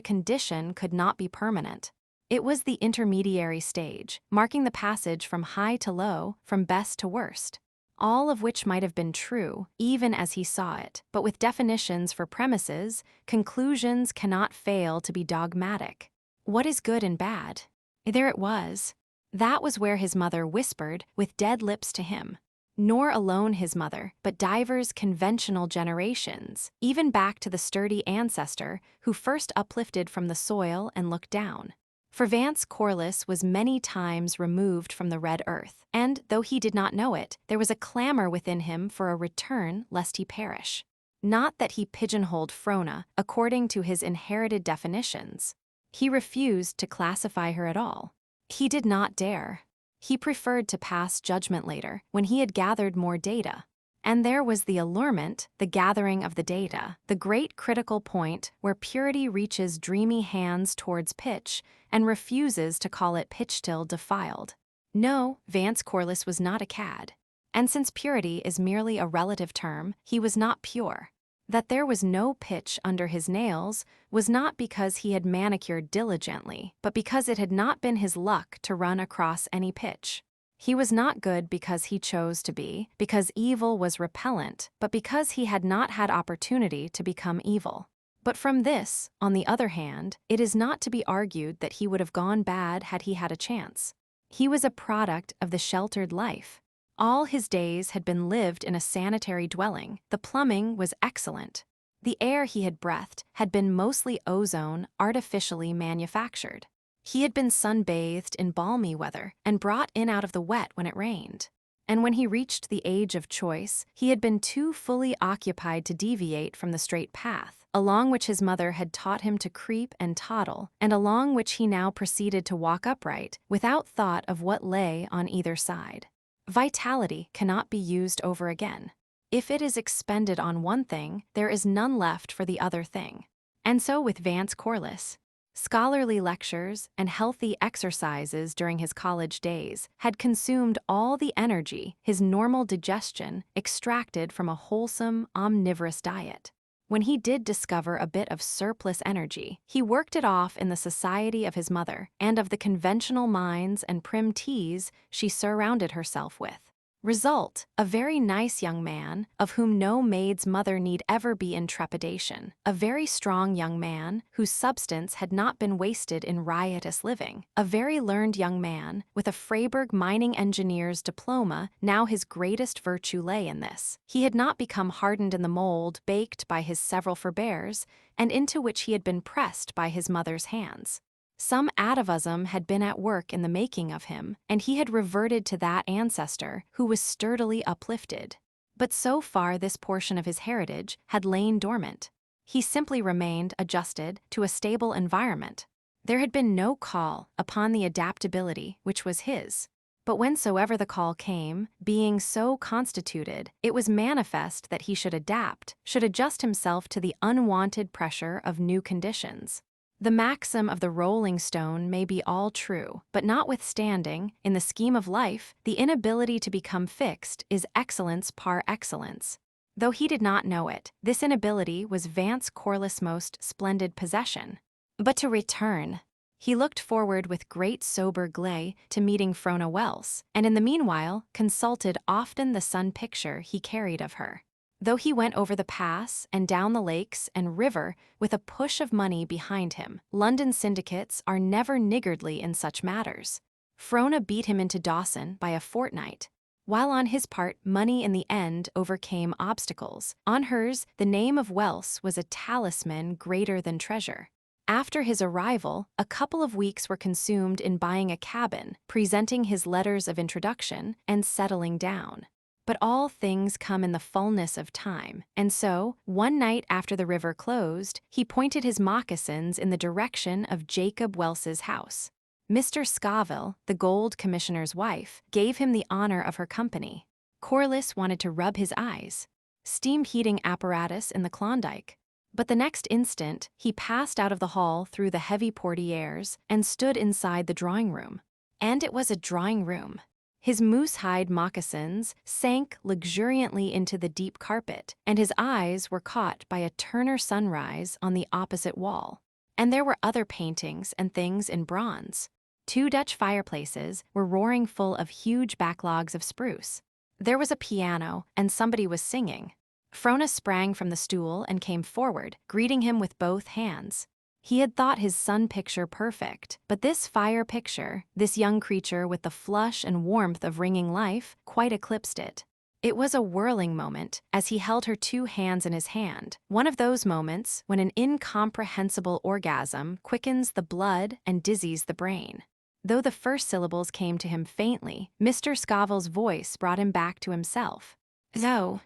condition could not be permanent. It was the intermediary stage, marking the passage from high to low, from best to worst. All of which might have been true, even as he saw it, but with definitions for premises, conclusions cannot fail to be dogmatic. What is good and bad? There it was. That was where his mother whispered with dead lips to him. Nor alone his mother, but divers conventional generations, even back to the sturdy ancestor who first uplifted from the soil and looked down. For Vance Corliss was many times removed from the red earth, and, though he did not know it, there was a clamor within him for a return lest he perish. Not that he pigeonholed Frona according to his inherited definitions. He refused to classify her at all. He did not dare. He preferred to pass judgment later, when he had gathered more data. And there was the allurement, the gathering of the data, the great critical point where purity reaches dreamy hands towards pitch and refuses to call it pitch-till defiled. No, Vance Corliss was not a cad. And since purity is merely a relative term, he was not pure. That there was no pitch under his nails was not because he had manicured diligently, but because it had not been his luck to run across any pitch. He was not good because he chose to be, because evil was repellent, but because he had not had opportunity to become evil. But from this, on the other hand, it is not to be argued that he would have gone bad had he had a chance. He was a product of the sheltered life. All his days had been lived in a sanitary dwelling. The plumbing was excellent. The air he had breathed had been mostly ozone, artificially manufactured. He had been sunbathed in balmy weather and brought in out of the wet when it rained. And when he reached the age of choice, he had been too fully occupied to deviate from the straight path, along which his mother had taught him to creep and toddle, and along which he now proceeded to walk upright, without thought of what lay on either side. Vitality cannot be used over again. If it is expended on one thing, there is none left for the other thing. And so with Vance Corliss. Scholarly lectures and healthy exercises during his college days had consumed all the energy his normal digestion extracted from a wholesome, omnivorous diet. When he did discover a bit of surplus energy, he worked it off in the society of his mother and of the conventional minds and prim teas she surrounded herself with. Result, a very nice young man, of whom no maid's mother need ever be in trepidation, a very strong young man, whose substance had not been wasted in riotous living, a very learned young man, with a Freiburg mining engineer's diploma. Now his greatest virtue lay in this. He had not become hardened in the mold baked by his several forbears, and into which he had been pressed by his mother's hands. Some atavism had been at work in the making of him, and he had reverted to that ancestor who was sturdily uplifted. But so far this portion of his heritage had lain dormant. He simply remained adjusted to a stable environment. There had been no call upon the adaptability which was his. But whensoever the call came, being so constituted, it was manifest that he should adapt, should adjust himself to the unwanted pressure of new conditions. The maxim of the rolling stone may be all true, but notwithstanding, in the scheme of life, the inability to become fixed is excellence par excellence. Though he did not know it, this inability was Vance Corliss' most splendid possession. But to return. He looked forward with great sober glee to meeting Frona Welse, and in the meanwhile consulted often the sun picture he carried of her. Though he went over the pass and down the lakes and river with a push of money behind him, London syndicates are never niggardly in such matters. Frona beat him into Dawson by a fortnight. While on his part money in the end overcame obstacles, on hers the name of Welse was a talisman greater than treasure. After his arrival, a couple of weeks were consumed in buying a cabin, presenting his letters of introduction, and settling down. But all things come in the fullness of time, and so, one night after the river closed, he pointed his moccasins in the direction of Jacob Welse's house. Mr. Scoville, the Gold Commissioner's wife, gave him the honor of her company. Corliss wanted to rub his eyes. Steam heating apparatus in the Klondike. But the next instant, he passed out of the hall through the heavy portieres and stood inside the drawing-room. And it was a drawing-room. His moose-hide moccasins sank luxuriantly into the deep carpet, and his eyes were caught by a Turner sunrise on the opposite wall. And there were other paintings and things in bronze. 2 Dutch fireplaces were roaring full of huge backlogs of spruce. There was a piano, and somebody was singing. Frona sprang from the stool and came forward, greeting him with both hands. He had thought his sun picture perfect, but this fire picture, this young creature with the flush and warmth of ringing life, quite eclipsed it. It was a whirling moment, as he held her 2 hands in his hand, one of those moments when an incomprehensible orgasm quickens the blood and dizzies the brain. Though the first syllables came to him faintly, Mr. Scoville's voice brought him back to himself. "So,"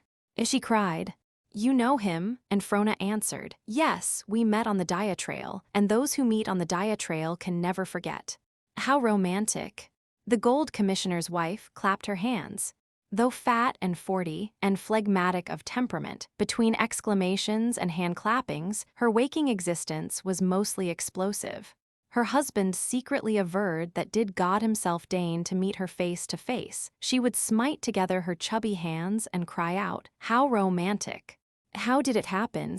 she cried. "You know him?" And Frona answered, "Yes, we met on the Dia Trail, and those who meet on the Dia Trail can never forget." "How romantic." The Gold Commissioner's wife clapped her hands. Though fat and 40 and phlegmatic of temperament, between exclamations and hand clappings, her waking existence was mostly explosive. Her husband secretly averred that did God himself deign to meet her face to face, she would smite together her chubby hands and cry out, "How romantic!" "How did it happen?"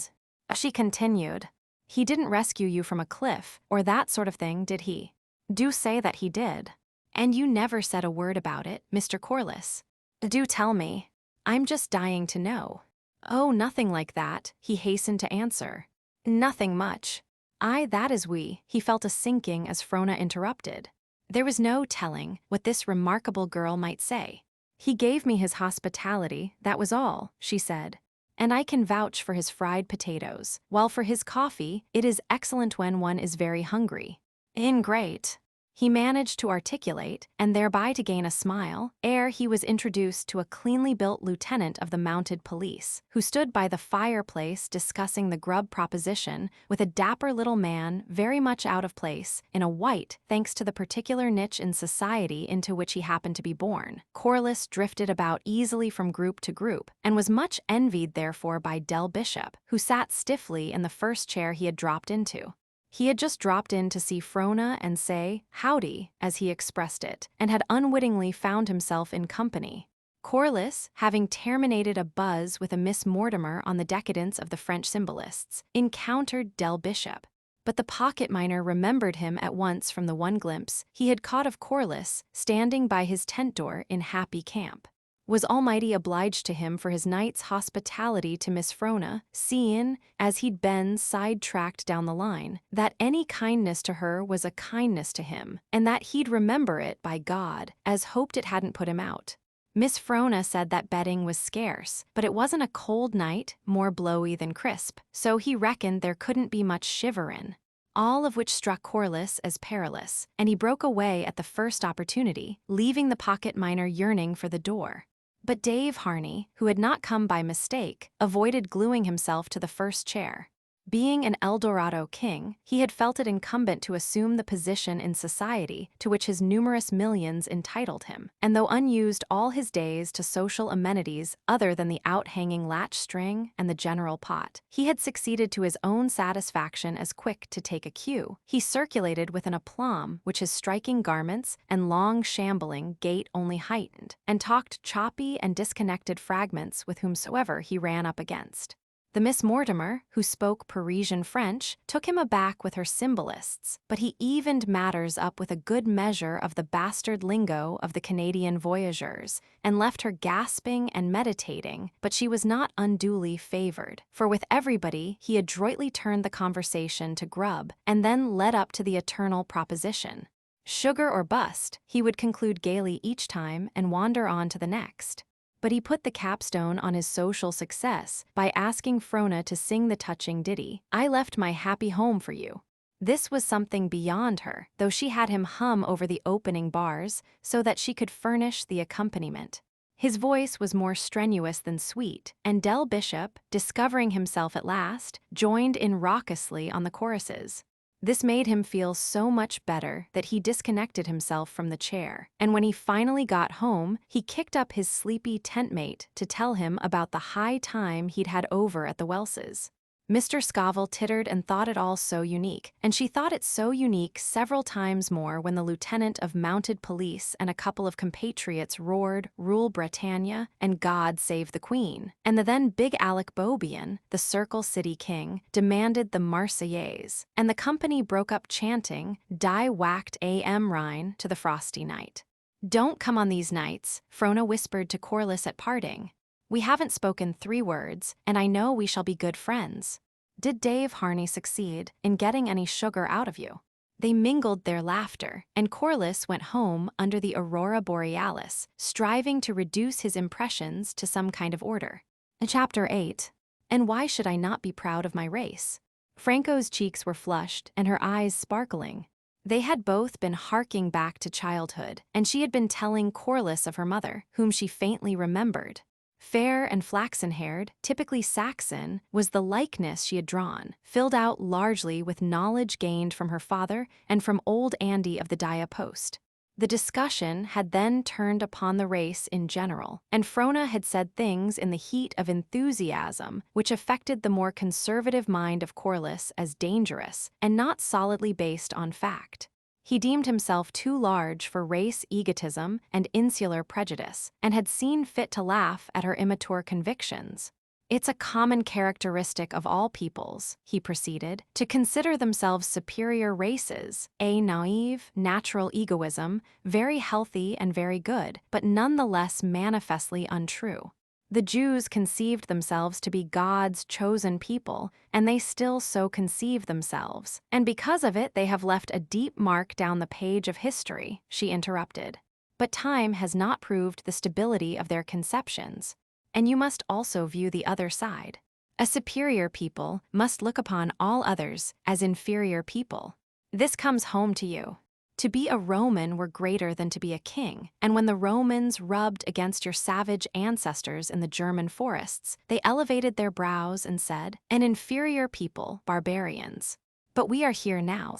she continued. "He didn't rescue you from a cliff, or that sort of thing, did he?" "Do say that he did." "And you never said a word about it, Mr. Corliss." "Do tell me. I'm just dying to know." "Oh, nothing like that," he hastened to answer. "Nothing much." "Aye, that is we." He felt a sinking as Frona interrupted. There was no telling what this remarkable girl might say. "He gave me his hospitality, that was all," she said. "And I can vouch for his fried potatoes, while for his coffee, it is excellent when one is very hungry." "Ingrate," he managed to articulate, and thereby to gain a smile, ere he was introduced to a cleanly built lieutenant of the mounted police, who stood by the fireplace discussing the grub proposition with a dapper little man very much out of place, in a white, thanks to the particular niche in society into which he happened to be born. Corliss drifted about easily from group to group, and was much envied therefore by Del Bishop, who sat stiffly in the first chair he had dropped into. He had just dropped in to see Frona and say, "Howdy," as he expressed it, and had unwittingly found himself in company. Corliss, having terminated a buzz with a Miss Mortimer on the decadence of the French symbolists, encountered Del Bishop. But the pocket miner remembered him at once from the one glimpse he had caught of Corliss standing by his tent door in happy camp. Was Almighty obliged to him for his night's hospitality to Miss Frona, seeing, as he'd been side-tracked down the line, that any kindness to her was a kindness to him, and that he'd remember it, by God, as hoped it hadn't put him out. Miss Frona said that bedding was scarce, but it wasn't a cold night, more blowy than crisp, so he reckoned there couldn't be much shiverin'. All of which struck Corliss as perilous, and he broke away at the first opportunity, leaving the pocket miner yearning for the door. But Dave Harney, who had not come by mistake, avoided gluing himself to the first chair. Being an El Dorado king, he had felt it incumbent to assume the position in society to which his numerous millions entitled him, and though unused all his days to social amenities other than the out-hanging latch string and the general pot, he had succeeded to his own satisfaction as quick to take a cue. He circulated with an aplomb which his striking garments and long shambling gait only heightened, and talked choppy and disconnected fragments with whomsoever he ran up against. The Miss Mortimer, who spoke Parisian French, took him aback with her symbolists, but he evened matters up with a good measure of the bastard lingo of the Canadian voyageurs, and left her gasping and meditating, but she was not unduly favored, for with everybody he adroitly turned the conversation to grub, and then led up to the eternal proposition. Sugar or bust, he would conclude gaily each time and wander on to the next. But he put the capstone on his social success by asking Frona to sing the touching ditty, "I left my happy home for you." This was something beyond her, though she had him hum over the opening bars so that she could furnish the accompaniment. His voice was more strenuous than sweet, and Del Bishop, discovering himself at last, joined in raucously on the choruses. This made him feel so much better that he disconnected himself from the chair, and when he finally got home, he kicked up his sleepy tent-mate to tell him about the high time he'd had over at the Welses. Mr. Scoville tittered and thought it all so unique, and she thought it so unique several times more when the lieutenant of mounted police and a couple of compatriots roared "Rule Britannia" and "God Save the Queen," and the then Big Alec Beaubien, the Circle City king, demanded the Marseillaise, and the company broke up chanting "Die whacked A.M. Rhine" to the frosty night. "Don't come on these nights," Frona whispered to Corliss at parting. "We haven't spoken 3 words, and I know we shall be good friends. Did Dave Harney succeed in getting any sugar out of you?" They mingled their laughter, and Corliss went home under the aurora borealis, striving to reduce his impressions to some kind of order. Chapter 8. And why should I not be proud of my race? Franco's cheeks were flushed and her eyes sparkling. They had both been harking back to childhood, and she had been telling Corliss of her mother, whom she faintly remembered. Fair and flaxen-haired, typically Saxon, was the likeness she had drawn, filled out largely with knowledge gained from her father and from old Andy of the Dia Post. The discussion had then turned upon the race in general, and Frona had said things in the heat of enthusiasm which affected the more conservative mind of Corliss as dangerous and not solidly based on fact. He deemed himself too large for race egotism and insular prejudice, and had seen fit to laugh at her immature convictions. It's a common characteristic of all peoples, he proceeded, to consider themselves superior races, a naive, natural egoism, very healthy and very good, but nonetheless manifestly untrue. The Jews conceived themselves to be God's chosen people, and they still so conceive themselves, and because of it they have left a deep mark down the page of history, she interrupted. But time has not proved the stability of their conceptions. And you must also view the other side. A superior people must look upon all others as inferior people. This comes home to you. To be a Roman were greater than to be a king, and when the Romans rubbed against your savage ancestors in the German forests, they elevated their brows and said, "An inferior people, barbarians." But we are here now.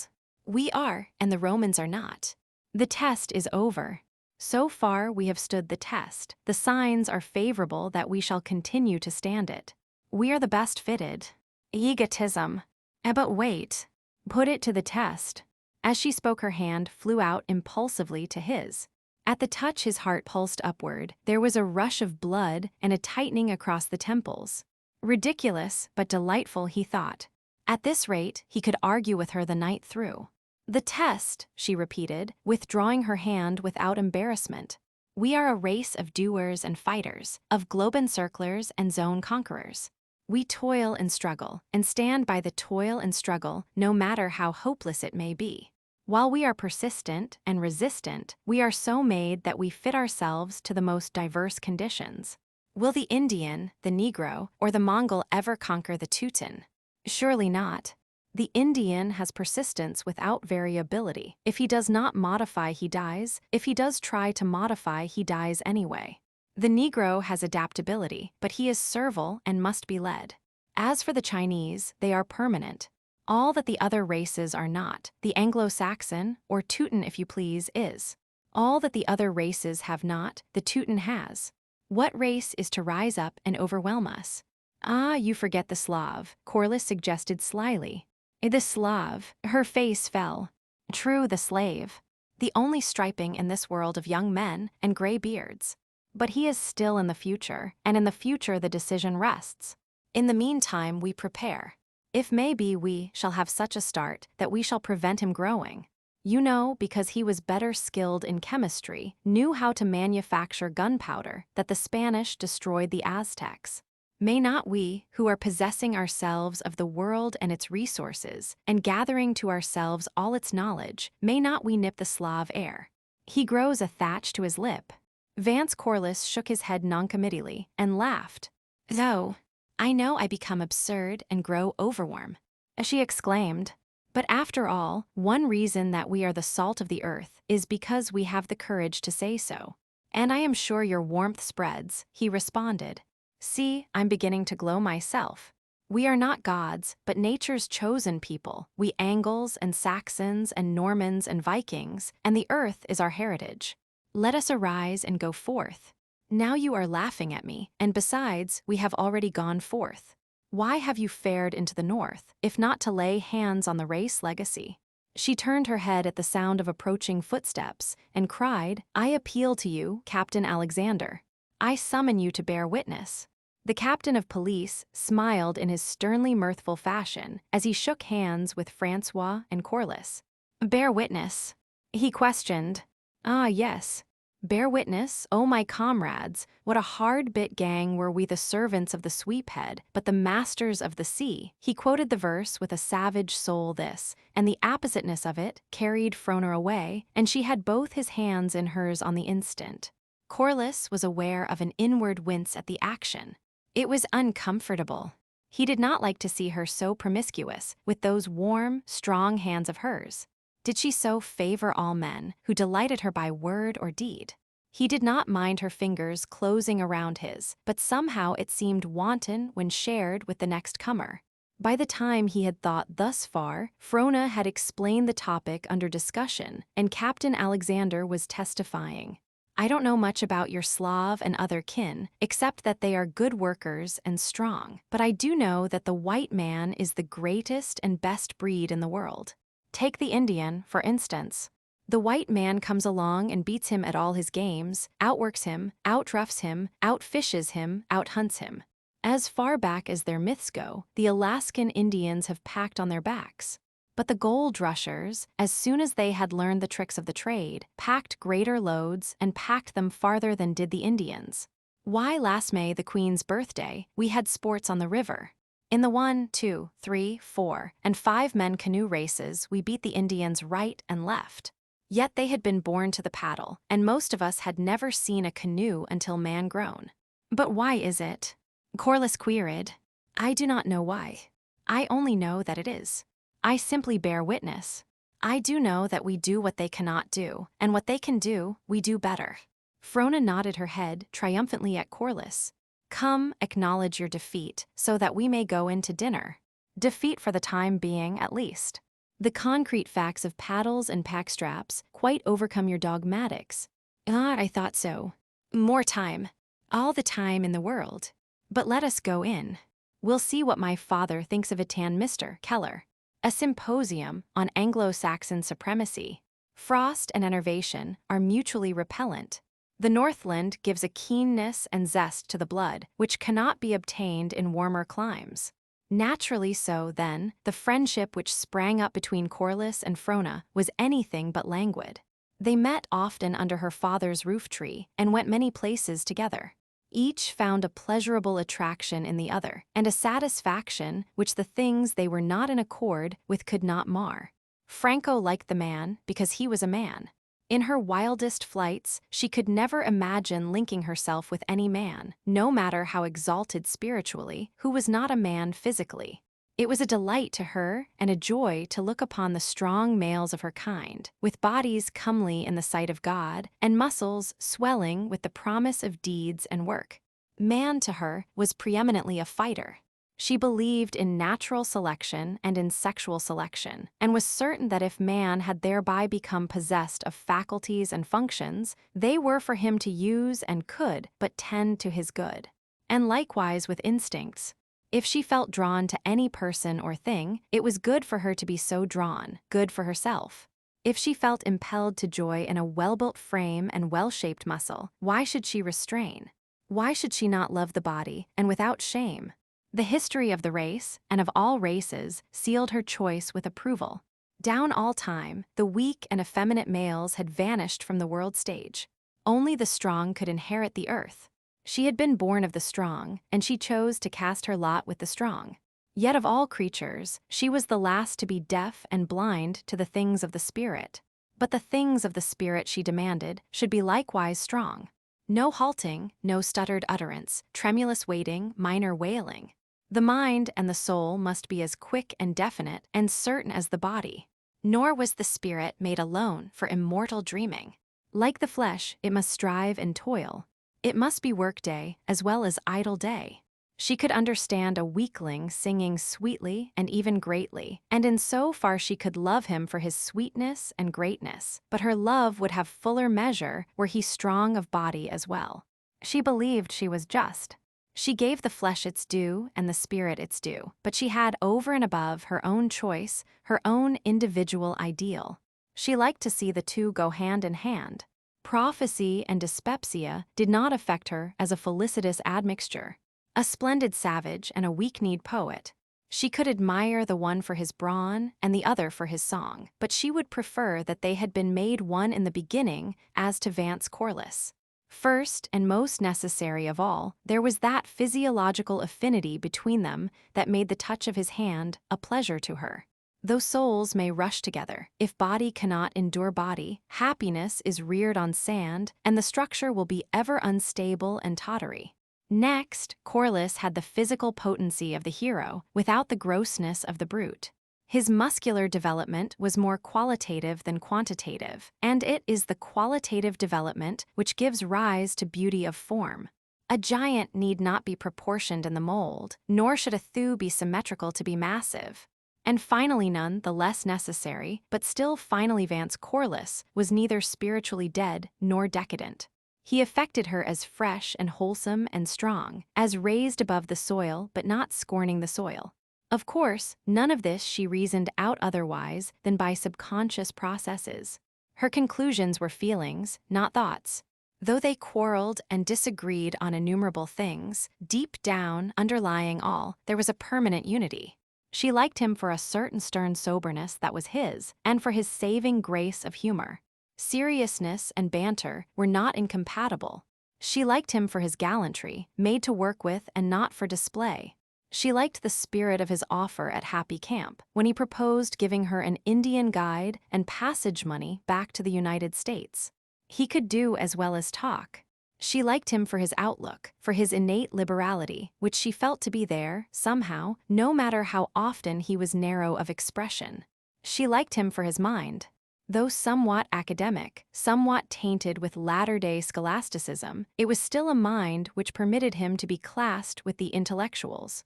We are, and the Romans are not. The test is over. So far we have stood the test. The signs are favorable that we shall continue to stand it. We are the best fitted. Egotism. But wait. Put it to the test. As she spoke, her hand flew out impulsively to his. At the touch his heart pulsed upward. There was a rush of blood and a tightening across the temples. Ridiculous, but delightful, he thought. At this rate, he could argue with her the night through. The test, she repeated, withdrawing her hand without embarrassment. We are a race of doers and fighters, of globe encirclers and zone conquerors. We toil and struggle, and stand by the toil and struggle, no matter how hopeless it may be. While we are persistent and resistant, we are so made that we fit ourselves to the most diverse conditions. Will the Indian, the Negro, or the Mongol ever conquer the Teuton? Surely not. The Indian has persistence without variability. If he does not modify, he dies. If he does try to modify, he dies anyway. The Negro has adaptability, but he is servile and must be led. As for the Chinese, they are permanent. All that the other races are not, the Anglo-Saxon, or Teuton if you please, is. All that the other races have not, the Teuton has. What race is to rise up and overwhelm us? Ah, you forget the Slav, Corliss suggested slyly. The Slav, her face fell. True, the slave. The only striping in this world of young men and gray beards. But he is still in the future, and in the future the decision rests. In the meantime we prepare. If may be we shall have such a start that we shall prevent him growing. You know, because he was better skilled in chemistry, knew how to manufacture gunpowder, that the Spanish destroyed the Aztecs. May not we, who are possessing ourselves of the world and its resources, and gathering to ourselves all its knowledge, may not we nip the Slav air? He grows a thatch to his lip. Vance Corliss shook his head noncommittally and laughed. Though, I know I become absurd and grow overwarm, she exclaimed. But after all, one reason that we are the salt of the earth is because we have the courage to say so. And I am sure your warmth spreads, he responded. See, I'm beginning to glow myself. We are not gods, but nature's chosen people, we Angles and Saxons and Normans and Vikings, and the earth is our heritage. Let us arise and go forth. Now you are laughing at me, and besides, we have already gone forth. Why have you fared into the north, if not to lay hands on the race legacy? She turned her head at the sound of approaching footsteps and cried, I appeal to you, Captain Alexander. I summon you to bear witness. The captain of police smiled in his sternly mirthful fashion as he shook hands with Francois and Corliss. Bear witness? He questioned. Ah, yes. Bear witness, O my comrades, what a hard-bit gang were we, the servants of the sweephead, but the masters of the sea. He quoted the verse with a savage soul this, and the appositeness of it carried Frona away, and she had both his hands in hers on the instant. Corliss was aware of an inward wince at the action. It was uncomfortable. He did not like to see her so promiscuous, with those warm, strong hands of hers. Did she so favor all men who delighted her by word or deed? He did not mind her fingers closing around his, but somehow it seemed wanton when shared with the next comer. By the time he had thought thus far, Frona had explained the topic under discussion, and Captain Alexander was testifying. I don't know much about your Slav and other kin, except that they are good workers and strong, but I do know that the white man is the greatest and best breed in the world. Take the Indian, for instance. The white man comes along and beats him at all his games, outworks him, outroughs him, outfishes him, outhunts him. As far back as their myths go, the Alaskan Indians have packed on their backs. But the gold rushers, as soon as they had learned the tricks of the trade, packed greater loads and packed them farther than did the Indians. Why, last May, the Queen's birthday, we had sports on the river. In the 1, 2, 3, 4, and 5 men canoe races, we beat the Indians right and left. Yet they had been born to the paddle, and most of us had never seen a canoe until man-grown. But why is it? Corliss queried. I do not know why. I only know that it is. I simply bear witness. I do know that we do what they cannot do, and what they can do, we do better. Frona nodded her head triumphantly at Corliss. Come, acknowledge your defeat, so that we may go in to dinner. Defeat for the time being, at least. The concrete facts of paddles and packstraps quite overcome your dogmatics. I thought so. More time. All the time in the world. But let us go in. We'll see what my father thinks of it, Mr. Keller. A symposium on Anglo-Saxon supremacy. Frost and enervation are mutually repellent. The Northland gives a keenness and zest to the blood, which cannot be obtained in warmer climes. Naturally so, then, the friendship which sprang up between Corliss and Frona was anything but languid. They met often under her father's roof tree and went many places together. Each found a pleasurable attraction in the other, and a satisfaction which the things they were not in accord with could not mar. Franco liked the man because he was a man. In her wildest flights, she could never imagine linking herself with any man, no matter how exalted spiritually, who was not a man physically. It was a delight to her and a joy to look upon the strong males of her kind, with bodies comely in the sight of God, and muscles swelling with the promise of deeds and work. Man to her was preeminently a fighter. She believed in natural selection and in sexual selection, and was certain that if man had thereby become possessed of faculties and functions, they were for him to use and could but tend to his good. And likewise with instincts. If she felt drawn to any person or thing, it was good for her to be so drawn, good for herself. If she felt impelled to joy in a well-built frame and well-shaped muscle, why should she restrain? Why should she not love the body, and without shame? The history of the race, and of all races, sealed her choice with approval. Down all time, the weak and effeminate males had vanished from the world stage. Only the strong could inherit the earth. She had been born of the strong, and she chose to cast her lot with the strong. Yet of all creatures, she was the last to be deaf and blind to the things of the spirit. But the things of the spirit, she demanded, should be likewise strong. No halting, no stuttered utterance, tremulous waiting, minor wailing. The mind and the soul must be as quick and definite and certain as the body. Nor was the spirit made alone for immortal dreaming. Like the flesh, it must strive and toil. It must be work-day as well as idle day. She could understand a weakling singing sweetly and even greatly, and in so far she could love him for his sweetness and greatness, but her love would have fuller measure were he strong of body as well. She believed she was just. She gave the flesh its due and the spirit its due, but she had over and above her own choice, her own individual ideal. She liked to see the two go hand in hand. Prophecy and dyspepsia did not affect her as a felicitous admixture. A splendid savage and a weak-kneed poet. She could admire the one for his brawn and the other for his song, but she would prefer that they had been made one in the beginning as to Vance Corliss. First and most necessary of all, there was that physiological affinity between them that made the touch of his hand a pleasure to her. Though souls may rush together, if body cannot endure body, happiness is reared on sand, and the structure will be ever unstable and tottery. Next, Corliss had the physical potency of the hero, without the grossness of the brute. His muscular development was more qualitative than quantitative, and it is the qualitative development which gives rise to beauty of form. A giant need not be proportioned in the mold, nor should a thew be symmetrical to be massive. And finally, none the less necessary, but still finally Vance Corliss was neither spiritually dead nor decadent. He affected her as fresh and wholesome and strong, as raised above the soil but not scorning the soil. Of course, none of this she reasoned out otherwise than by subconscious processes. Her conclusions were feelings, not thoughts. Though they quarreled and disagreed on innumerable things, deep down, underlying all, there was a permanent unity. She liked him for a certain stern soberness that was his, and for his saving grace of humor. Seriousness and banter were not incompatible. She liked him for his gallantry, made to work with and not for display. She liked the spirit of his offer at Happy Camp, when he proposed giving her an Indian guide and passage money back to the United States. He could do as well as talk. She liked him for his outlook, for his innate liberality, which she felt to be there, somehow, no matter how often he was narrow of expression. She liked him for his mind. Though somewhat academic, somewhat tainted with latter-day scholasticism, it was still a mind which permitted him to be classed with the intellectuals.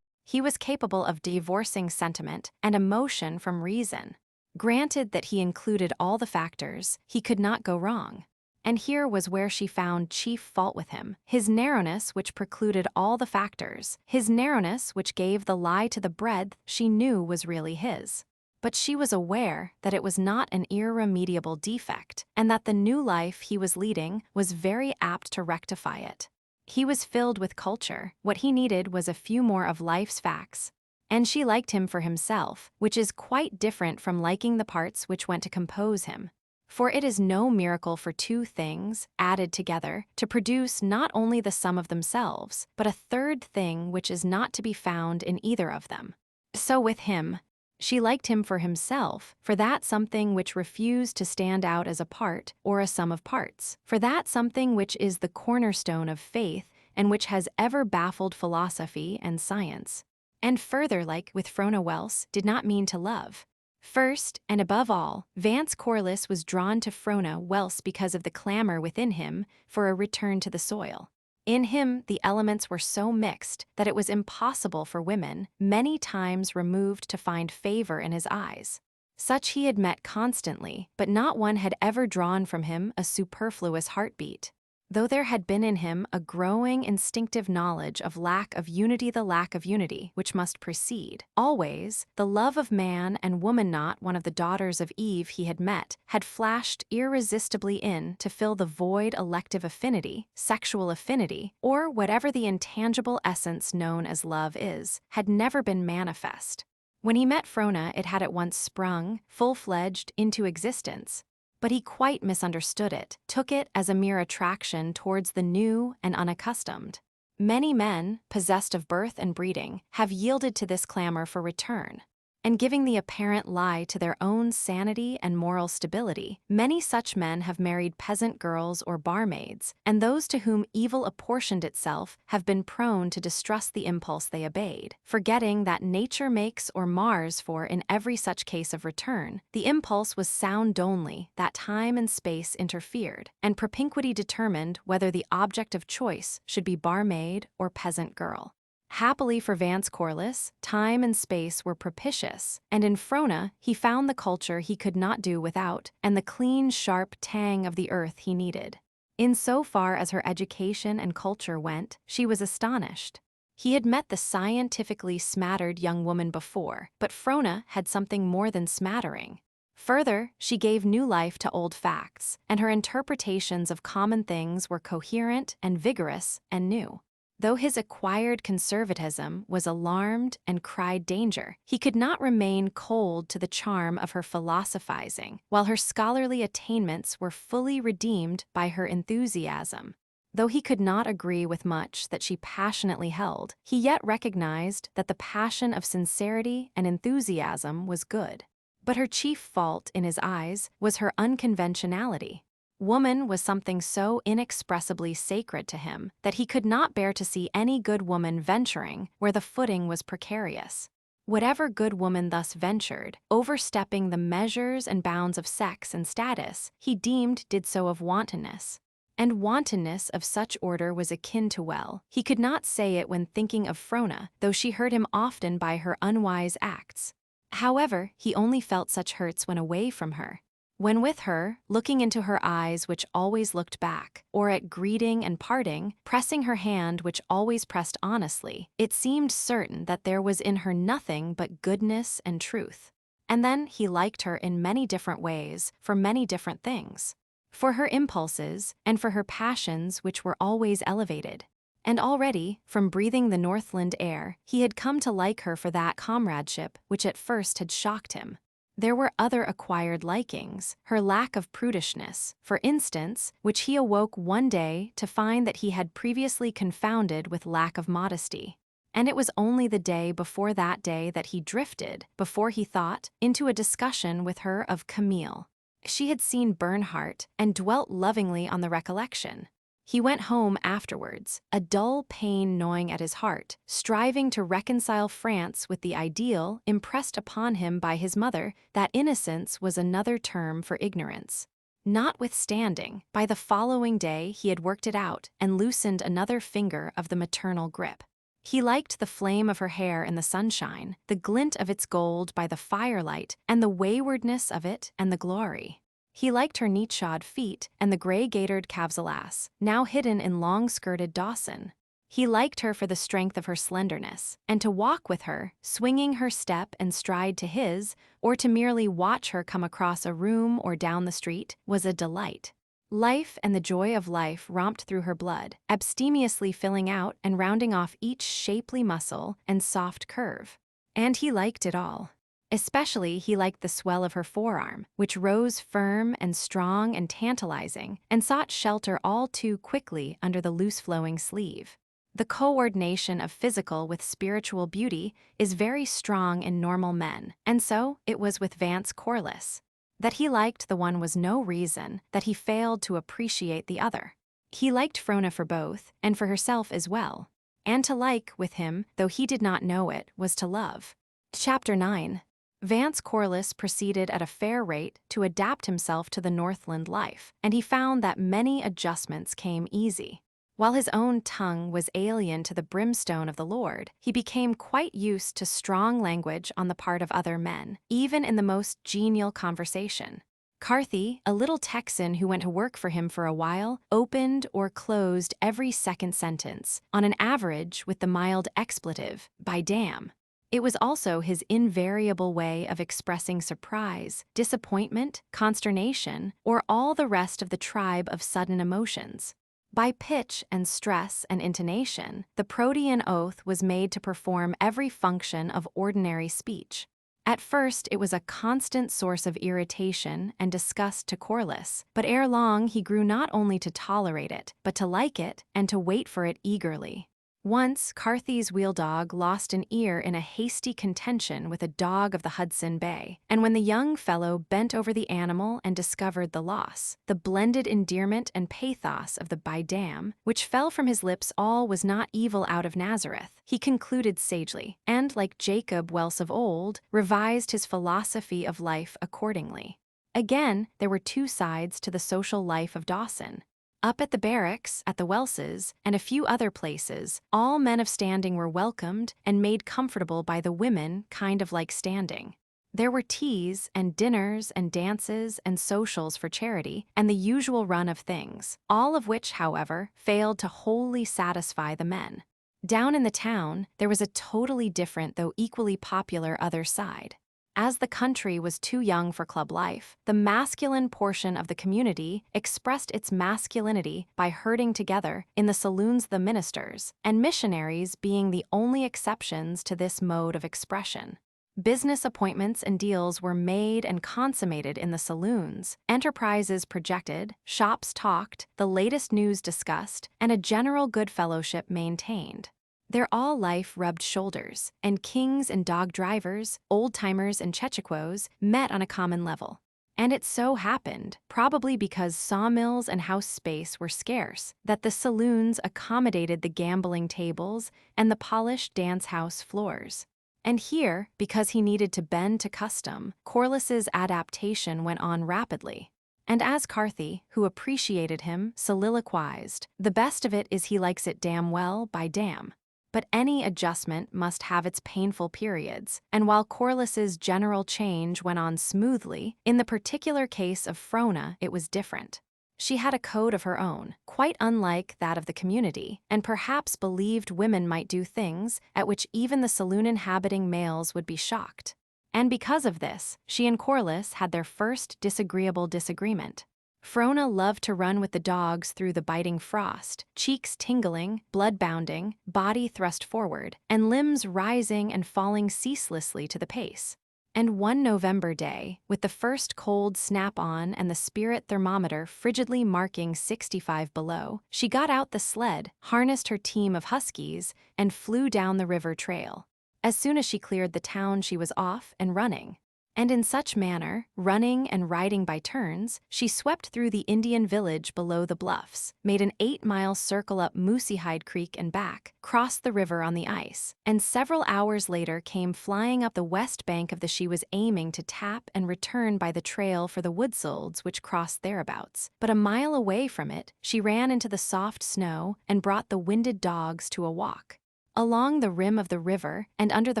He was capable of divorcing sentiment and emotion from reason. Granted that he included all the factors, he could not go wrong. And here was where she found chief fault with him, his narrowness which precluded all the factors, his narrowness which gave the lie to the breadth she knew was really his. But she was aware that it was not an irremediable defect, and that the new life he was leading was very apt to rectify it. He was filled with culture. What he needed was a few more of life's facts. And she liked him for himself, which is quite different from liking the parts which went to compose him. For it is no miracle for two things, added together, to produce not only the sum of themselves, but a third thing which is not to be found in either of them. So with him, she liked him for himself, for that something which refused to stand out as a part or a sum of parts, for that something which is the cornerstone of faith and which has ever baffled philosophy and science. And further, like with Frona Welse, did not mean to love. First, and above all, Vance Corliss was drawn to Frona Welse because of the clamor within him for a return to the soil. In him, the elements were so mixed that it was impossible for women, many times removed, to find favor in his eyes. Such he had met constantly, but not one had ever drawn from him a superfluous heartbeat. Though there had been in him a growing instinctive knowledge of lack of unity, the lack of unity which must precede, always, the love of man and woman. Not one of the daughters of Eve he had met had flashed irresistibly in to fill the void elective affinity, sexual affinity, or whatever the intangible essence known as love is, had never been manifest. When he met Frona, it had at once sprung, full-fledged, into existence. But he quite misunderstood it, took it as a mere attraction towards the new and unaccustomed. Many men, possessed of birth and breeding, have yielded to this clamor for return. And giving the apparent lie to their own sanity and moral stability, many such men have married peasant girls or barmaids, and those to whom evil apportioned itself have been prone to distrust the impulse they obeyed, forgetting that nature makes or mars, for in every such case of return, the impulse was sound only, that time and space interfered, and propinquity determined whether the object of choice should be barmaid or peasant girl. Happily for Vance Corliss, time and space were propitious, and in Frona he found the culture he could not do without, and the clean, sharp tang of the earth he needed. In so far as her education and culture went, she was astonished. He had met the scientifically smattered young woman before, but Frona had something more than smattering. Further, she gave new life to old facts, and her interpretations of common things were coherent and vigorous and new. Though his acquired conservatism was alarmed and cried danger, he could not remain cold to the charm of her philosophizing, while her scholarly attainments were fully redeemed by her enthusiasm. Though he could not agree with much that she passionately held, he yet recognized that the passion of sincerity and enthusiasm was good. But her chief fault in his eyes was her unconventionality. Woman was something so inexpressibly sacred to him that he could not bear to see any good woman venturing where the footing was precarious. Whatever good woman thus ventured, overstepping the measures and bounds of sex and status, he deemed did so of wantonness. And wantonness of such order was akin to well. He could not say it when thinking of Frona, though she hurt him often by her unwise acts. However, he only felt such hurts when away from her. When with her, looking into her eyes which always looked back, or at greeting and parting, pressing her hand which always pressed honestly, it seemed certain that there was in her nothing but goodness and truth. And then he liked her in many different ways, for many different things. For her impulses, and for her passions which were always elevated. And already, from breathing the Northland air, he had come to like her for that comradeship which at first had shocked him. There were other acquired likings, her lack of prudishness, for instance, which he awoke one day to find that he had previously confounded with lack of modesty. And it was only the day before that day that he drifted, before he thought, into a discussion with her of Camille. She had seen Bernhardt and dwelt lovingly on the recollection. He went home afterwards, a dull pain gnawing at his heart, striving to reconcile France with the ideal impressed upon him by his mother that innocence was another term for ignorance. Notwithstanding, by the following day he had worked it out and loosened another finger of the maternal grip. He liked the flame of her hair in the sunshine, the glint of its gold by the firelight, and the waywardness of it and the glory. He liked her neat-shod feet and the gray-gaitered cavzelas, now hidden in long-skirted Dawson. He liked her for the strength of her slenderness, and to walk with her, swinging her step and stride to his, or to merely watch her come across a room or down the street, was a delight. Life and the joy of life romped through her blood, abstemiously filling out and rounding off each shapely muscle and soft curve. And he liked it all. Especially he liked the swell of her forearm, which rose firm and strong and tantalizing, and sought shelter all too quickly under the loose-flowing sleeve. The coordination of physical with spiritual beauty is very strong in normal men, and so it was with Vance Corliss. That he liked the one was no reason that he failed to appreciate the other. He liked Frona for both, and for herself as well. And to like, with him, though he did not know it, was to love. Chapter 9. Vance Corliss proceeded at a fair rate to adapt himself to the Northland life, and he found that many adjustments came easy. While his own tongue was alien to the brimstone of the Lord, he became quite used to strong language on the part of other men, even in the most genial conversation. Carthy, a little Texan who went to work for him for a while, opened or closed every second sentence, on an average with the mild expletive, "by damn." It was also his invariable way of expressing surprise, disappointment, consternation, or all the rest of the tribe of sudden emotions. By pitch and stress and intonation, the Protean oath was made to perform every function of ordinary speech. At first it was a constant source of irritation and disgust to Corliss, but ere long he grew not only to tolerate it, but to like it and to wait for it eagerly. Once, Carthy's wheel dog lost an ear in a hasty contention with a dog of the Hudson Bay, and when the young fellow bent over the animal and discovered the loss, the blended endearment and pathos of the "by damn," which fell from his lips all was not evil out of Nazareth, he concluded sagely, and, like Jacob Welse of old, revised his philosophy of life accordingly. Again, there were two sides to the social life of Dawson. Up at the barracks, at the Welses, and a few other places, all men of standing were welcomed and made comfortable by the women kind of like standing. There were teas and dinners and dances and socials for charity and the usual run of things, all of which, however, failed to wholly satisfy the men. Down in the town, there was a totally different though equally popular other side. As the country was too young for club life, the masculine portion of the community expressed its masculinity by herding together in the saloons the ministers, and missionaries being the only exceptions to this mode of expression. Business appointments and deals were made and consummated in the saloons, enterprises projected, shops talked, the latest news discussed, and a general good fellowship maintained. Their all life rubbed shoulders, and kings and dog drivers, old-timers and chechaquos met on a common level. And it so happened, probably because sawmills and house space were scarce, that the saloons accommodated the gambling tables and the polished dance-house floors. And here, because he needed to bend to custom, Corliss's adaptation went on rapidly. And as Carthy, who appreciated him, soliloquized, "The best of it is he likes it damn well by damn." But any adjustment must have its painful periods, and while Corliss's general change went on smoothly, in the particular case of Frona it was different. She had a code of her own, quite unlike that of the community, and perhaps believed women might do things at which even the saloon-inhabiting males would be shocked. And because of this, she and Corliss had their first disagreeable disagreement. Frona loved to run with the dogs through the biting frost, cheeks tingling, blood bounding, body thrust forward, and limbs rising and falling ceaselessly to the pace. And one November day, with the first cold snap on and the spirit thermometer frigidly marking 65 below, she got out the sled, harnessed her team of huskies, and flew down the river trail. As soon as she cleared the town, she was off and running. And in such manner, running and riding by turns, she swept through the Indian village below the bluffs, made an 8-mile circle up Mooseyhide Creek and back, crossed the river on the ice, and several hours later came flying up the west bank of the she was aiming to tap and return by the trail for the woodsolds which crossed thereabouts. But a mile away from it, she ran into the soft snow and brought the winded dogs to a walk. Along the rim of the river and under the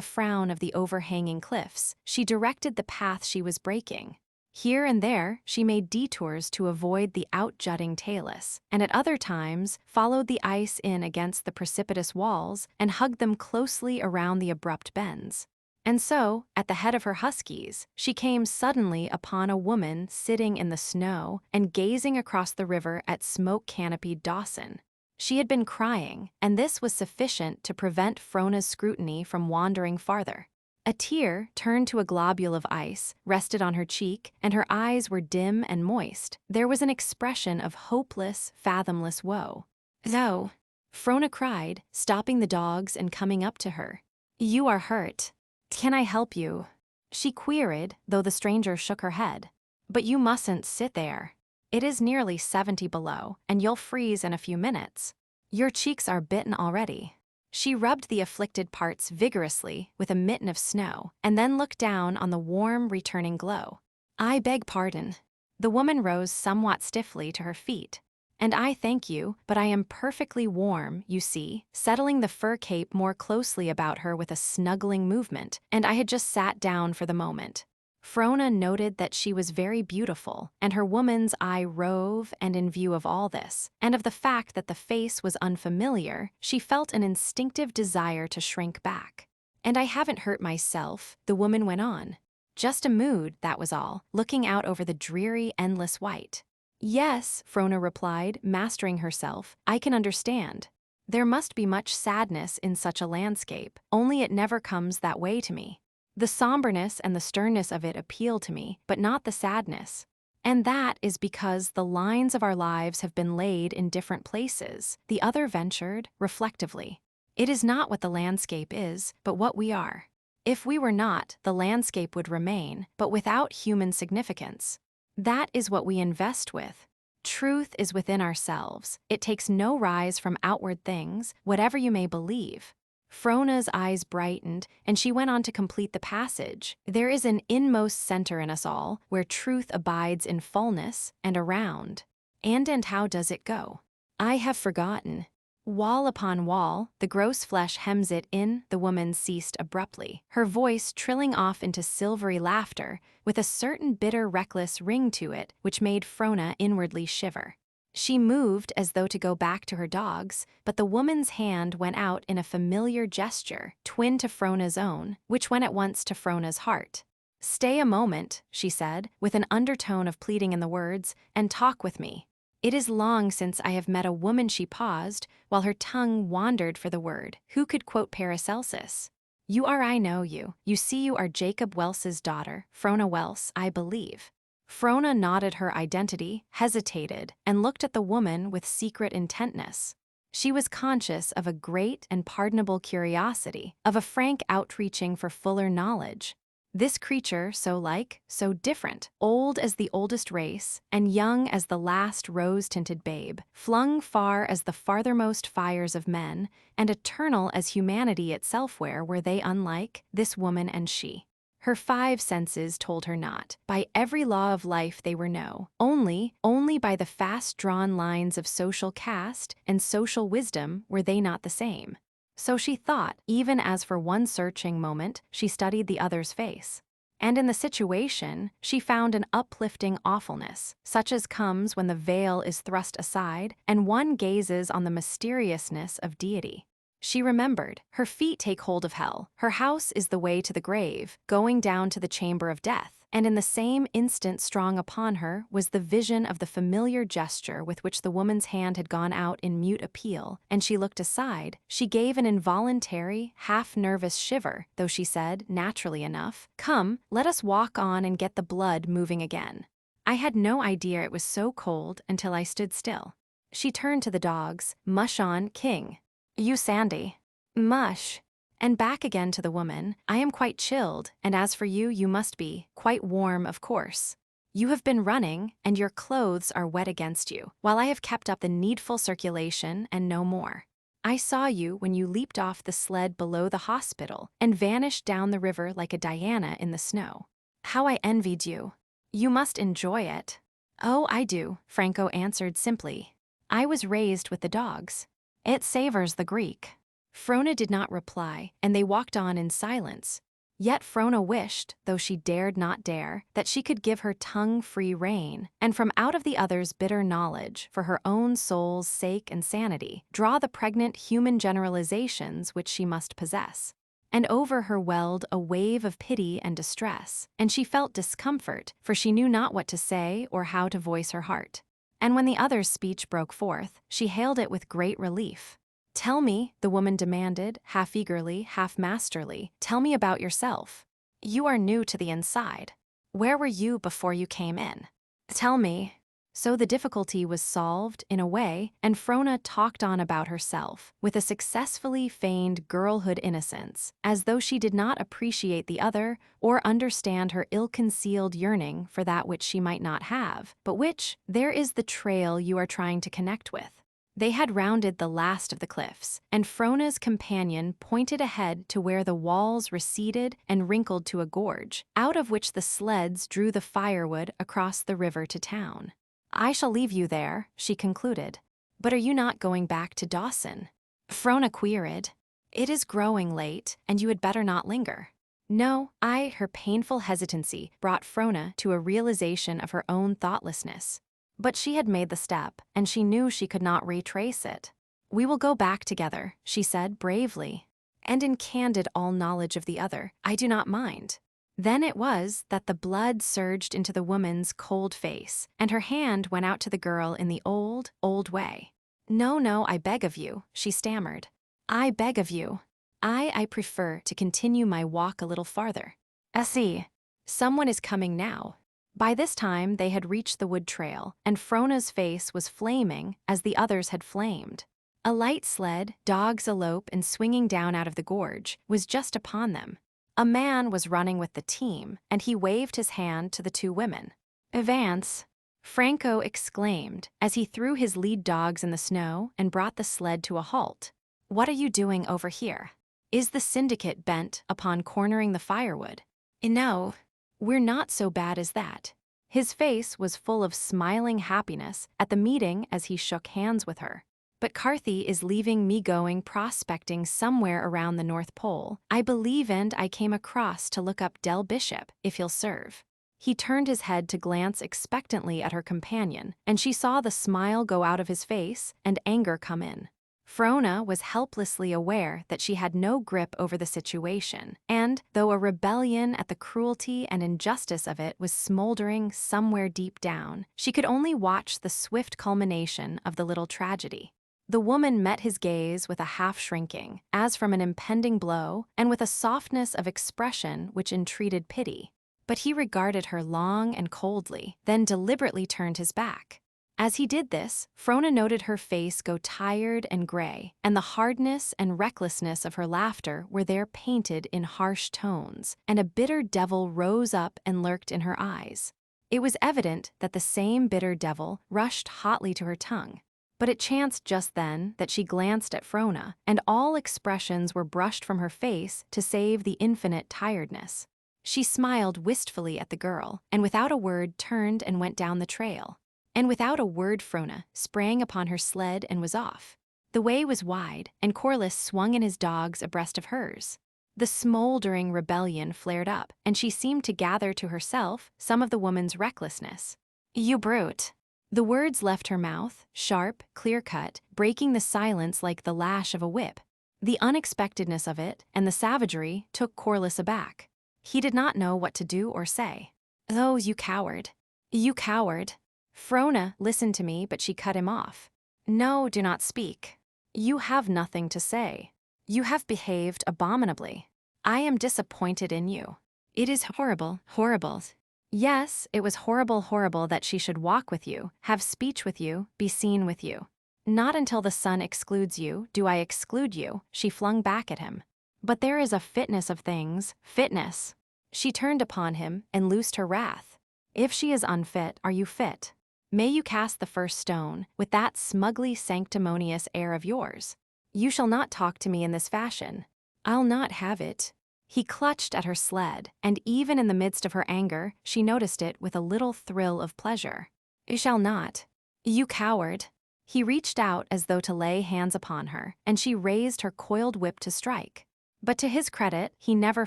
frown of the overhanging cliffs, she directed the path she was breaking. Here and there, she made detours to avoid the outjutting talus, and at other times followed the ice in against the precipitous walls and hugged them closely around the abrupt bends. And so, at the head of her huskies, she came suddenly upon a woman sitting in the snow and gazing across the river at smoke-canopied Dawson. She had been crying, and this was sufficient to prevent Frona's scrutiny from wandering farther. A tear, turned to a globule of ice, rested on her cheek, and her eyes were dim and moist. There was an expression of hopeless, fathomless woe. "Though," Frona cried, stopping the dogs and coming up to her. "You are hurt. Can I help you?" She queried, though the stranger shook her head. "But you mustn't sit there. It is nearly 70 below, and you'll freeze in a few minutes. Your cheeks are bitten already." She rubbed the afflicted parts vigorously with a mitten of snow, and then looked down on the warm, returning glow. "I beg pardon." The woman rose somewhat stiffly to her feet. "And I thank you, but I am perfectly warm, you see," settling the fur cape more closely about her with a snuggling movement, "and I had just sat down for the moment." Frona noted that she was very beautiful, and her woman's eye rove, and in view of all this, and of the fact that the face was unfamiliar, she felt an instinctive desire to shrink back. "And I haven't hurt myself," the woman went on. "Just a mood, that was all, looking out over the dreary, endless white." "Yes," Frona replied, mastering herself, "I can understand. There must be much sadness in such a landscape, only it never comes that way to me. The somberness and the sternness of it appeal to me, but not the sadness. And that is because the lines of our lives have been laid in different places," the other ventured, reflectively. "It is not what the landscape is, but what we are. If we were not, the landscape would remain, but without human significance. That is what we invest with. Truth is within ourselves. It takes no rise from outward things, whatever you may believe." Frona's eyes brightened, and she went on to complete the passage. "There is an inmost center in us all, where truth abides in fullness and around. And how does it go? I have forgotten. Wall upon wall, the gross flesh hems it in," the woman ceased abruptly, her voice trilling off into silvery laughter, with a certain bitter reckless ring to it which made Frona inwardly shiver. She moved as though to go back to her dogs, but the woman's hand went out in a familiar gesture, twin to Frona's own, which went at once to Frona's heart. "Stay a moment," she said, with an undertone of pleading in the words, "and talk with me. It is long since I have met a woman." She paused, while her tongue wandered for the word. Who could quote Paracelsus? "You are, I know you. You see you are Jacob Welse's daughter, Frona Welse, I believe." Frona nodded her identity, hesitated, and looked at the woman with secret intentness. She was conscious of a great and pardonable curiosity, of a frank outreaching for fuller knowledge. This creature so like, so different, old as the oldest race, and young as the last rose-tinted babe, flung far as the farthermost fires of men, and eternal as humanity itself were they unlike, this woman and she. Her five senses told her not. By every law of life they were no. Only by the fast-drawn lines of social caste and social wisdom were they not the same. So she thought, even as for one searching moment she studied the other's face. And in the situation, she found an uplifting awfulness, such as comes when the veil is thrust aside and one gazes on the mysteriousness of deity. She remembered, her feet take hold of hell, her house is the way to the grave, going down to the chamber of death, and in the same instant strong upon her was the vision of the familiar gesture with which the woman's hand had gone out in mute appeal, and she looked aside. She gave an involuntary, half-nervous shiver, though she said, naturally enough, "Come, let us walk on and get the blood moving again. I had no idea it was so cold until I stood still." She turned to the dogs. "Mush on, King. You Sandy." "Mush." And back again to the woman. "I am quite chilled, and as for you, you must be quite warm, of course. You have been running, and your clothes are wet against you, while I have kept up the needful circulation and no more. I saw you when you leaped off the sled below the hospital and vanished down the river like a Diana in the snow. How I envied you. You must enjoy it." "Oh, I do," Franco answered simply. "I was raised with the dogs. It savors the Greek." Frona did not reply, and they walked on in silence. Yet Frona wished, though she dared not dare, that she could give her tongue free rein, and from out of the other's bitter knowledge, for her own soul's sake and sanity, draw the pregnant human generalizations which she must possess. And over her welled a wave of pity and distress, and she felt discomfort, for she knew not what to say or how to voice her heart. And when the other's speech broke forth, she hailed it with great relief. "Tell me," the woman demanded, half eagerly, half masterly, "tell me about yourself. You are new to the inside. Where were you before you came in? Tell me." So the difficulty was solved, in a way, and Frona talked on about herself, with a successfully feigned girlhood innocence, as though she did not appreciate the other or understand her ill-concealed yearning for that which she might not have, but which, there is the trail you are trying to connect with. They had rounded the last of the cliffs, and Frona's companion pointed ahead to where the walls receded and wrinkled to a gorge, out of which the sleds drew the firewood across the river to town. "I shall leave you there," she concluded. "But are you not going back to Dawson?" Frona queried. "It is growing late, and you had better not linger." "No, her painful hesitancy brought Frona to a realization of her own thoughtlessness. But she had made the step, and she knew she could not retrace it. "We will go back together," she said bravely. "And in candid all knowledge of the other, I do not mind." Then it was that the blood surged into the woman's cold face, and her hand went out to the girl in the old way. No, I beg of you," she stammered. "I beg of you. I prefer to continue my walk a little farther. See, someone is coming now." By this time they had reached the wood trail, and Frona's face was flaming as the others had flamed. A light sled, dogs alope and swinging down out of the gorge, was just upon them. A man was running with the team, and he waved his hand to the two women. "Advance," Franco exclaimed as he threw his lead dogs in the snow and brought the sled to a halt. "What are you doing over here? Is the syndicate bent upon cornering the firewood?" "No, we're not so bad as that." His face was full of smiling happiness at the meeting as he shook hands with her. "But Carthy is leaving me going prospecting somewhere around the North Pole, I believe, and I came across to look up Del Bishop, if he'll serve." He turned his head to glance expectantly at her companion, and she saw the smile go out of his face and anger come in. Frona was helplessly aware that she had no grip over the situation, and, though a rebellion at the cruelty and injustice of it was smoldering somewhere deep down, she could only watch the swift culmination of the little tragedy. The woman met his gaze with a half-shrinking, as from an impending blow, and with a softness of expression which entreated pity. But he regarded her long and coldly, then deliberately turned his back. As he did this, Frona noted her face go tired and gray, and the hardness and recklessness of her laughter were there painted in harsh tones, and a bitter devil rose up and lurked in her eyes. It was evident that the same bitter devil rushed hotly to her tongue. But it chanced just then that she glanced at Frona, and all expressions were brushed from her face to save the infinite tiredness. She smiled wistfully at the girl, and without a word turned and went down the trail. And without a word Frona sprang upon her sled and was off. The way was wide, and Corliss swung in his dogs abreast of hers. The smoldering rebellion flared up, and she seemed to gather to herself some of the woman's recklessness. "You brute." The words left her mouth, sharp, clear-cut, breaking the silence like the lash of a whip. The unexpectedness of it and the savagery took Corliss aback. He did not know what to do or say. "Oh, you coward. You coward." Frona listened to me, but she cut him off. "No, do not speak. You have nothing to say. You have behaved abominably. I am disappointed in you. It is horrible, horrible. Yes, it was horrible, horrible that she should walk with you, have speech with you, be seen with you. Not until the sun excludes you do I exclude you," she flung back at him. "But there is a fitness of things, fitness." She turned upon him and loosed her wrath. "If she is unfit, are you fit? May you cast the first stone, with that smugly sanctimonious air of yours. You shall not talk to me in this fashion. I'll not have it." He clutched at her sled, and even in the midst of her anger, she noticed it with a little thrill of pleasure. "You shall not. You coward." He reached out as though to lay hands upon her, and she raised her coiled whip to strike. But to his credit, he never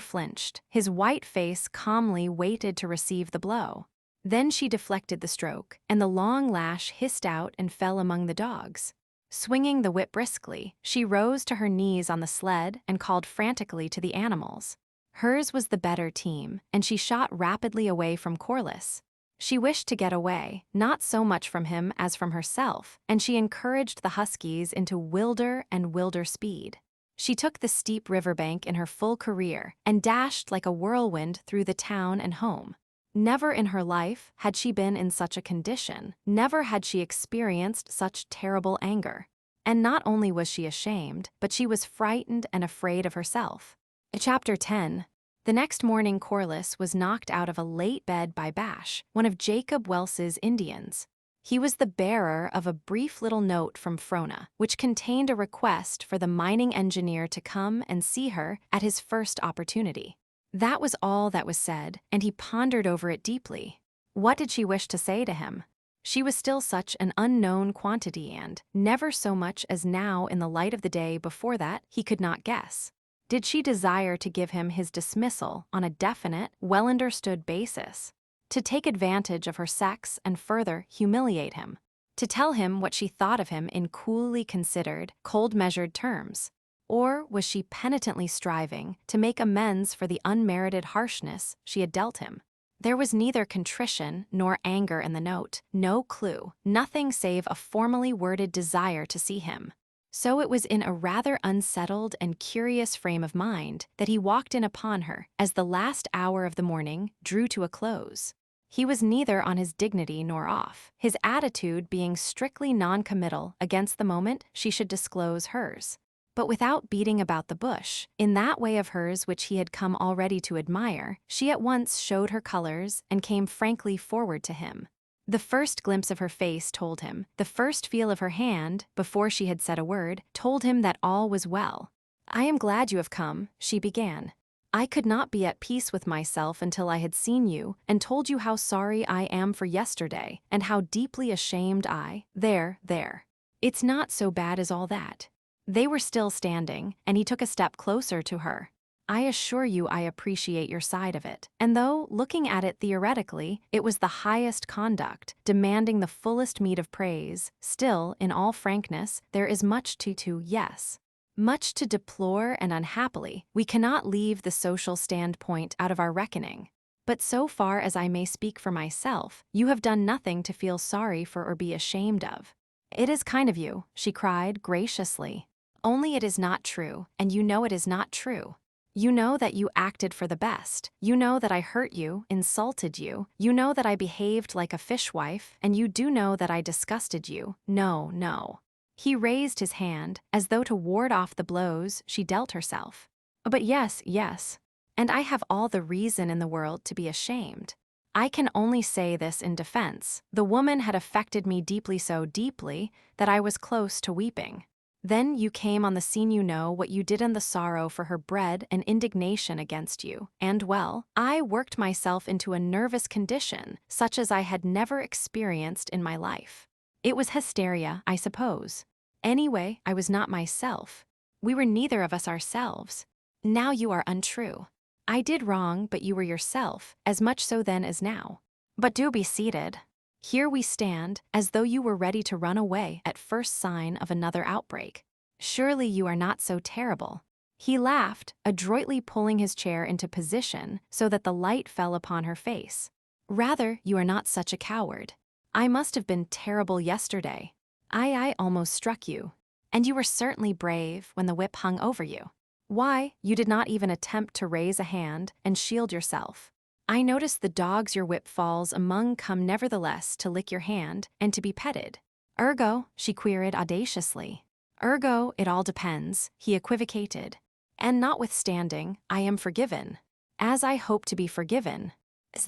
flinched. His white face calmly waited to receive the blow. Then she deflected the stroke, and the long lash hissed out and fell among the dogs. Swinging the whip briskly, she rose to her knees on the sled and called frantically to the animals. Hers was the better team, and she shot rapidly away from Corliss. She wished to get away, not so much from him as from herself, and she encouraged the huskies into wilder and wilder speed. She took the steep riverbank in her full career and dashed like a whirlwind through the town and home. Never in her life had she been in such a condition, never had she experienced such terrible anger. And not only was she ashamed, but she was frightened and afraid of herself. Chapter 10. The next morning Corliss was knocked out of a late bed by Bash, one of Jacob Welse's Indians. He was the bearer of a brief little note from Frona, which contained a request for the mining engineer to come and see her at his first opportunity. That was all that was said, and he pondered over it deeply. What did she wish to say to him? She was still such an unknown quantity and, never so much as now in the light of the day before that, he could not guess. Did she desire to give him his dismissal on a definite, well-understood basis? To take advantage of her sex and further humiliate him? To tell him what she thought of him in coolly considered, cold-measured terms? Or was she penitently striving to make amends for the unmerited harshness she had dealt him? There was neither contrition nor anger in the note, no clue, nothing save a formally worded desire to see him. So it was in a rather unsettled and curious frame of mind that he walked in upon her as the last hour of the morning drew to a close. He was neither on his dignity nor off, his attitude being strictly non-committal against the moment she should disclose hers. But without beating about the bush, in that way of hers which he had come already to admire, she at once showed her colors and came frankly forward to him. The first glimpse of her face told him, the first feel of her hand, before she had said a word, told him that all was well. "I am glad you have come," she began. "I could not be at peace with myself until I had seen you and told you how sorry I am for yesterday and how deeply ashamed There. It's not so bad as all that." They were still standing, and he took a step closer to her. "I assure you I appreciate your side of it, and though, looking at it theoretically, it was the highest conduct, demanding the fullest meed of praise, still, in all frankness, there is much yes, much to deplore, and unhappily, we cannot leave the social standpoint out of our reckoning. But so far as I may speak for myself, you have done nothing to feel sorry for or be ashamed of." "It is kind of you," she cried graciously. "Only it is not true, and you know it is not true. You know that you acted for the best. You know that I hurt you, insulted you. You know that I behaved like a fishwife, and you do know that I disgusted you. No. He raised his hand, as though to ward off the blows she dealt herself. "But yes, and I have all the reason in the world to be ashamed. I can only say this in defense. The woman had affected me deeply, so deeply that I was close to weeping. Then you came on the scene, you know what you did, and the sorrow for her bred and indignation against you. And well, I worked myself into a nervous condition such as I had never experienced in my life. It was hysteria, I suppose. Anyway, I was not myself. We were neither of us ourselves. Now you are untrue. I did wrong, but you were yourself, as much so then as now. But do be seated. Here we stand, as though you were ready to run away at first sign of another outbreak. Surely you are not so terrible. He laughed, adroitly pulling his chair into position so that the light fell upon her face. Rather, you are not such a coward. I must have been terrible yesterday. I almost struck you. And you were certainly brave when the whip hung over you. Why, you did not even attempt to raise a hand and shield yourself. I notice the dogs your whip falls among come nevertheless to lick your hand and to be petted. Ergo, she queried audaciously. Ergo, it all depends, he equivocated. And notwithstanding, I am forgiven. As I hope to be forgiven.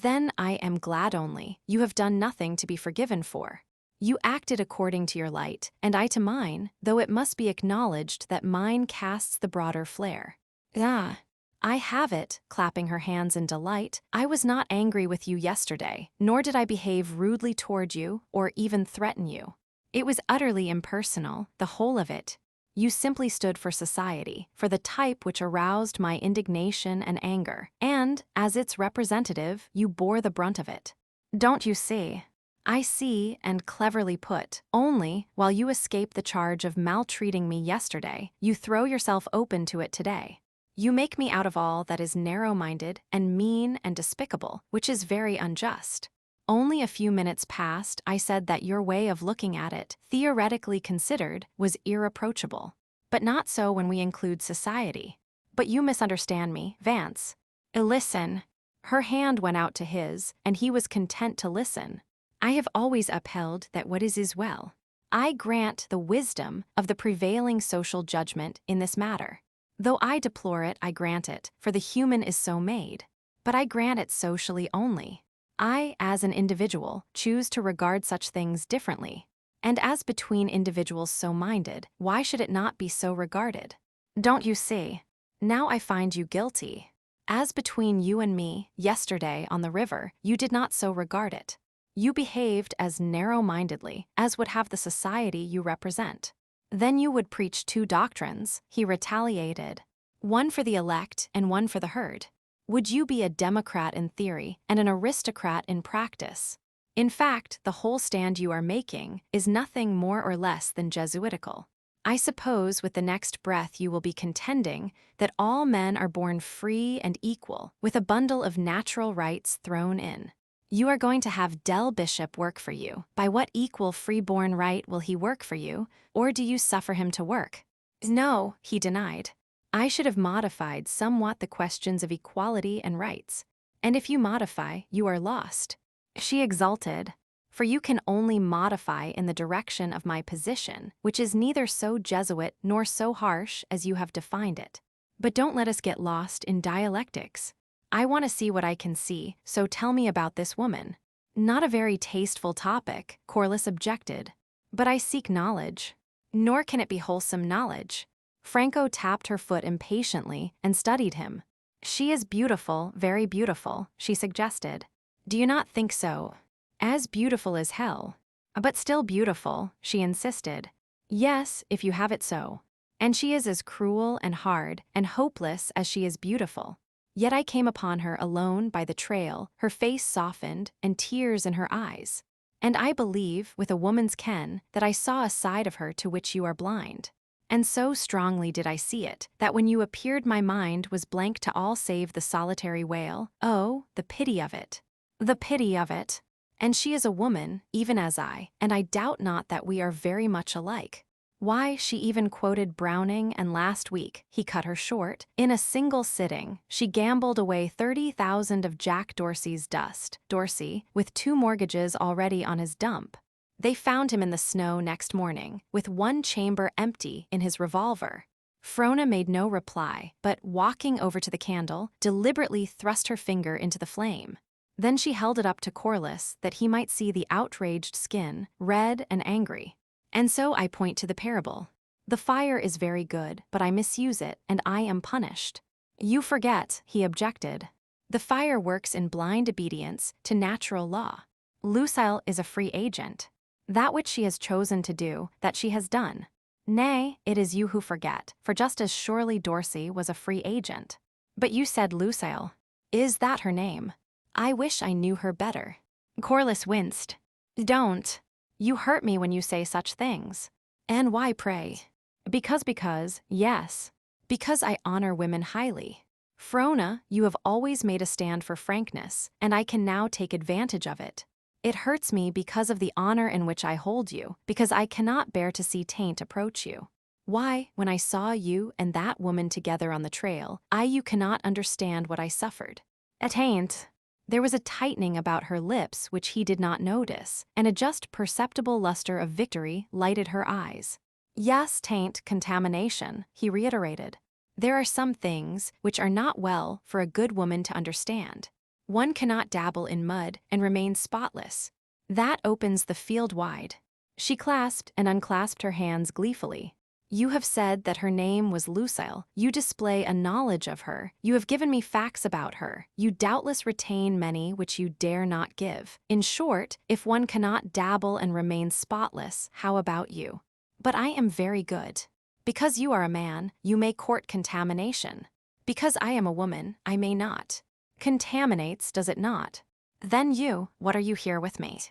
Then I am glad only, you have done nothing to be forgiven for. You acted according to your light, and I to mine, though it must be acknowledged that mine casts the broader flare. Ah, I have it, clapping her hands in delight. I was not angry with you yesterday, nor did I behave rudely toward you, or even threaten you. It was utterly impersonal, the whole of it. You simply stood for society, for the type which aroused my indignation and anger, and, as its representative, you bore the brunt of it. Don't you see? I see, and cleverly put, only, while you escape the charge of maltreating me yesterday, you throw yourself open to it today. You make me out of all that is narrow-minded and mean and despicable, which is very unjust. Only a few minutes past I said that your way of looking at it, theoretically considered, was irreproachable. But not so when we include society. But you misunderstand me, Vance. Listen. Her hand went out to his, and he was content to listen. I have always upheld that what is well. I grant the wisdom of the prevailing social judgment in this matter. Though I deplore it, I grant it, for the human is so made. But I grant it socially only. I, as an individual, choose to regard such things differently. And as between individuals so minded, why should it not be so regarded? Don't you see? Now I find you guilty. As between you and me, yesterday on the river, you did not so regard it. You behaved as narrow-mindedly as would have the society you represent. Then you would preach two doctrines, he retaliated. One for the elect and one for the herd. Would you be a democrat in theory and an aristocrat in practice? In fact, the whole stand you are making is nothing more or less than Jesuitical. I suppose with the next breath you will be contending that all men are born free and equal, with a bundle of natural rights thrown in. You are going to have Del Bishop work for you. By what equal free-born right will he work for you, or do you suffer him to work? No, he denied. I should have modified somewhat the questions of equality and rights. And if you modify, you are lost. She exulted. For you can only modify in the direction of my position, which is neither so Jesuit nor so harsh as you have defined it. But don't let us get lost in dialectics. I want to see what I can see, so tell me about this woman. Not a very tasteful topic, Corliss objected. But I seek knowledge. Nor can it be wholesome knowledge. Franco tapped her foot impatiently and studied him. She is beautiful, very beautiful, she suggested. Do you not think so? As beautiful as hell. But still beautiful, she insisted. Yes, if you have it so. And she is as cruel and hard and hopeless as she is beautiful. Yet I came upon her alone by the trail, her face softened and tears in her eyes. And I believe, with a woman's ken, that I saw a side of her to which you are blind. And so strongly did I see it, that when you appeared my mind was blank to all save the solitary wail, oh, the pity of it. The pity of it. And she is a woman, even as I, and I doubt not that we are very much alike. Why, she even quoted Browning, and last week, he cut her short, in a single sitting, she gambled away 30,000 of Jack Dorsey's dust. Dorsey, with 2 mortgages already on his dump. They found him in the snow next morning, with 1 chamber empty in his revolver. Frona made no reply, but, walking over to the candle, deliberately thrust her finger into the flame. Then she held it up to Corliss that he might see the outraged skin, red and angry. And so I point to the parable. The fire is very good, but I misuse it, and I am punished. You forget, he objected. The fire works in blind obedience to natural law. Lucille is a free agent. That which she has chosen to do, that she has done. Nay, it is you who forget, for just as surely Dorsey was a free agent. But you said Lucille. Is that her name? I wish I knew her better. Corliss winced. Don't. You hurt me when you say such things. And why, pray? Because, yes. Because I honor women highly. Frona, you have always made a stand for frankness, and I can now take advantage of it. It hurts me because of the honor in which I hold you, because I cannot bear to see taint approach you. Why, when I saw you and that woman together on the trail, you cannot understand what I suffered. Taint. There was a tightening about her lips which he did not notice, and a just perceptible luster of victory lighted her eyes. Yes, taint contamination, he reiterated. There are some things which are not well for a good woman to understand. One cannot dabble in mud and remain spotless. That opens the field wide. She clasped and unclasped her hands gleefully. You have said that her name was Lucille. You display a knowledge of her. You have given me facts about her. You doubtless retain many which you dare not give. In short, if one cannot dabble and remain spotless, how about you? But I am very good. Because you are a man, you may court contamination. Because I am a woman, I may not. Contaminates, does it not? Then you, what are you here with me?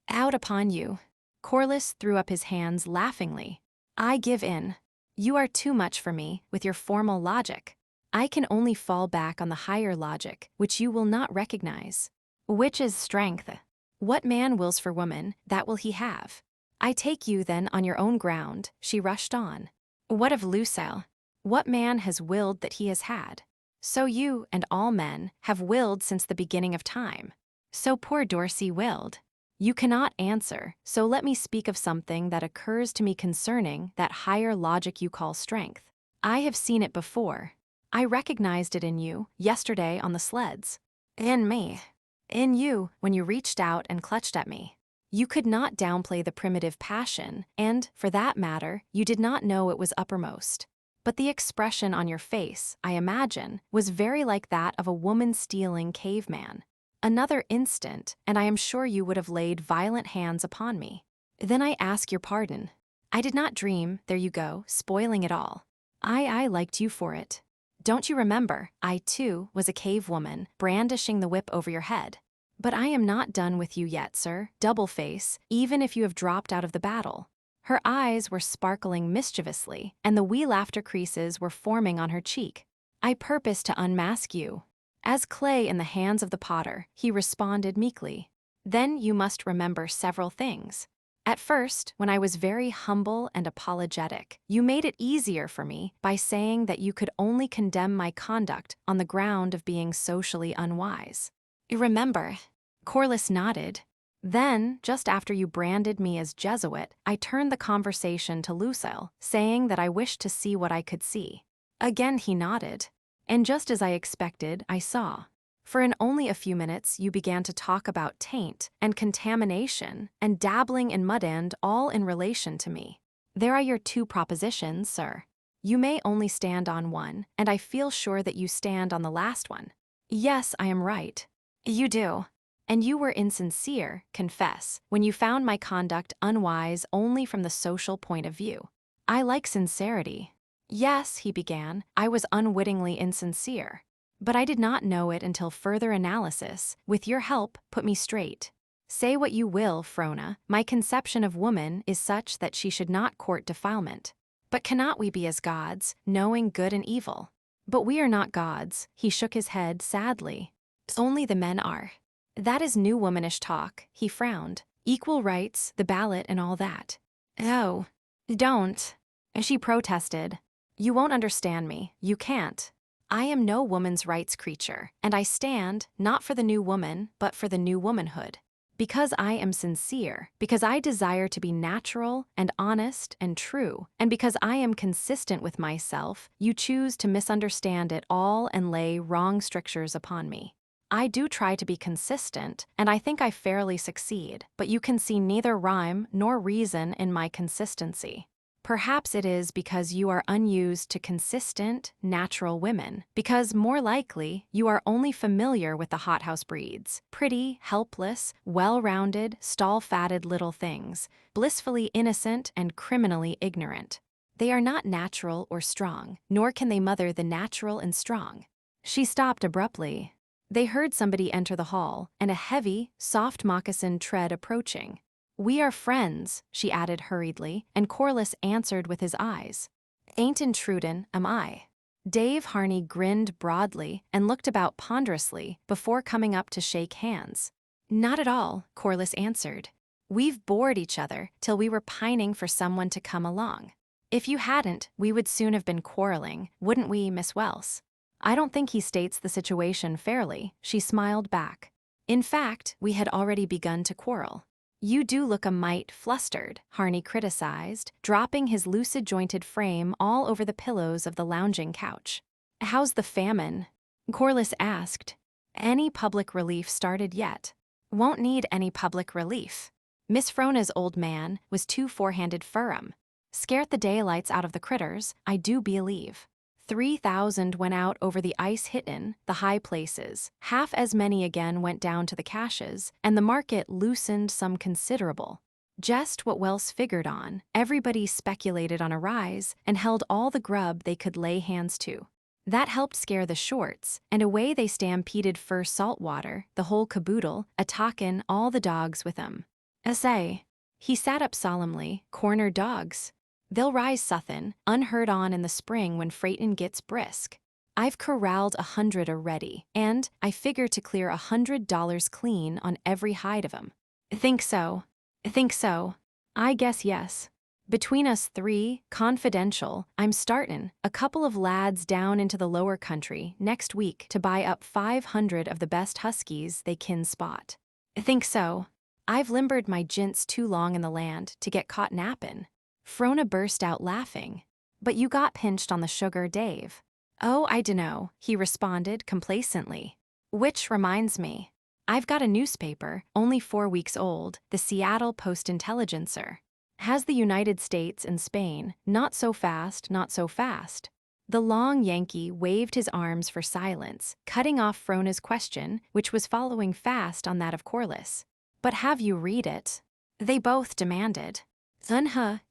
Out upon you. Corliss threw up his hands laughingly. I give in. You are too much for me, with your formal logic. I can only fall back on the higher logic, which you will not recognize. Which is strength. What man wills for woman, that will he have. I take you then on your own ground, she rushed on. What of Lucille? What man has willed that he has had? So you, and all men, have willed since the beginning of time. So poor Dorsey willed. You cannot answer, so let me speak of something that occurs to me concerning that higher logic you call strength. I have seen it before. I recognized it in you, yesterday on the sleds. In me. In you, when you reached out and clutched at me. You could not downplay the primitive passion, and, for that matter, you did not know it was uppermost. But the expression on your face, I imagine, was very like that of a woman-stealing caveman. Another instant, and I am sure you would have laid violent hands upon me. Then I ask your pardon. I did not dream, there you go, spoiling it all. I liked you for it. Don't you remember, I too was a cave woman, brandishing the whip over your head. But I am not done with you yet, sir, double-face, even if you have dropped out of the battle. Her eyes were sparkling mischievously, and the wee laughter creases were forming on her cheek. I purpose to unmask you. As clay in the hands of the potter, he responded meekly. Then you must remember several things. At first, when I was very humble and apologetic, you made it easier for me by saying that you could only condemn my conduct on the ground of being socially unwise. Remember? Corliss nodded. Then, just after you branded me as Jesuit, I turned the conversation to Lucille, saying that I wished to see what I could see. Again he nodded. And just as I expected, I saw. For in only a few minutes you began to talk about taint and contamination and dabbling in mud end, all in relation to me. There are your two propositions, sir. You may only stand on one, and I feel sure that you stand on the last one. Yes, I am right. You do. And you were insincere, confess, when you found my conduct unwise only from the social point of view. I like sincerity. Yes, he began, I was unwittingly insincere. But I did not know it until further analysis, with your help, put me straight. Say what you will, Frona, my conception of woman is such that she should not court defilement. But cannot we be as gods, knowing good and evil? But we are not gods, he shook his head sadly. Only the men are. That is new womanish talk, he frowned. Equal rights, the ballot and all that. Oh, don't. She protested. You won't understand me, you can't. I am no woman's rights creature, and I stand, not for the new woman, but for the new womanhood. Because I am sincere, because I desire to be natural and honest and true, and because I am consistent with myself, you choose to misunderstand it all and lay wrong strictures upon me. I do try to be consistent, and I think I fairly succeed, but you can see neither rhyme nor reason in my consistency. Perhaps it is because you are unused to consistent, natural women, because more likely you are only familiar with the hothouse breeds, pretty, helpless, well-rounded, stall-fatted little things, blissfully innocent and criminally ignorant. They are not natural or strong, nor can they mother the natural and strong. She stopped abruptly. They heard somebody enter the hall, and a heavy, soft moccasined tread approaching. "We are friends," she added hurriedly, and Corliss answered with his eyes. "Ain't intrudin', am I?" Dave Harney grinned broadly and looked about ponderously before coming up to shake hands. "Not at all," Corliss answered. "We've bored each other till we were pining for someone to come along. If you hadn't, we would soon have been quarreling, wouldn't we, Miss Welse?" "I don't think he states the situation fairly," she smiled back. "In fact, we had already begun to quarrel." "You do look a mite flustered," Harney criticized, dropping his lucid-jointed frame all over the pillows of the lounging couch. "How's the famine?" Corliss asked. "Any public relief started yet?" "Won't need any public relief. Miss Frona's old man was too four-handed fer 'em. Scared the daylights out of the critters, I do believe. 3,000 went out over the ice-hitten, the high places, half as many again went down to the caches, and the market loosened some considerable. Just what Welse figured on, everybody speculated on a rise and held all the grub they could lay hands to. That helped scare the shorts, and away they stampeded for saltwater, the whole caboodle, a-talkin' all the dogs with 'em. Essay. He sat up solemnly, cornered dogs. They'll rise suthin, unheard on in the spring when freightin' gets brisk. I've corralled 100 already, and I figure to clear $100 clean on every hide of 'em. Think so. Think so. I guess yes. Between us three, confidential, I'm startin' a couple of lads down into the lower country next week to buy up 500 of the best huskies they kin spot. Think so. I've limbered my jints too long in the land to get caught nappin'." Frona burst out laughing. "But you got pinched on the sugar, Dave." "Oh, I dunno," he responded complacently. "Which reminds me. I've got a newspaper, only 4 weeks old, the Seattle Post-Intelligencer. Has the United States and Spain, not so fast, not so fast." The long Yankee waved his arms for silence, cutting off Frona's question, which was following fast on that of Corliss. "But have you read it?" they both demanded.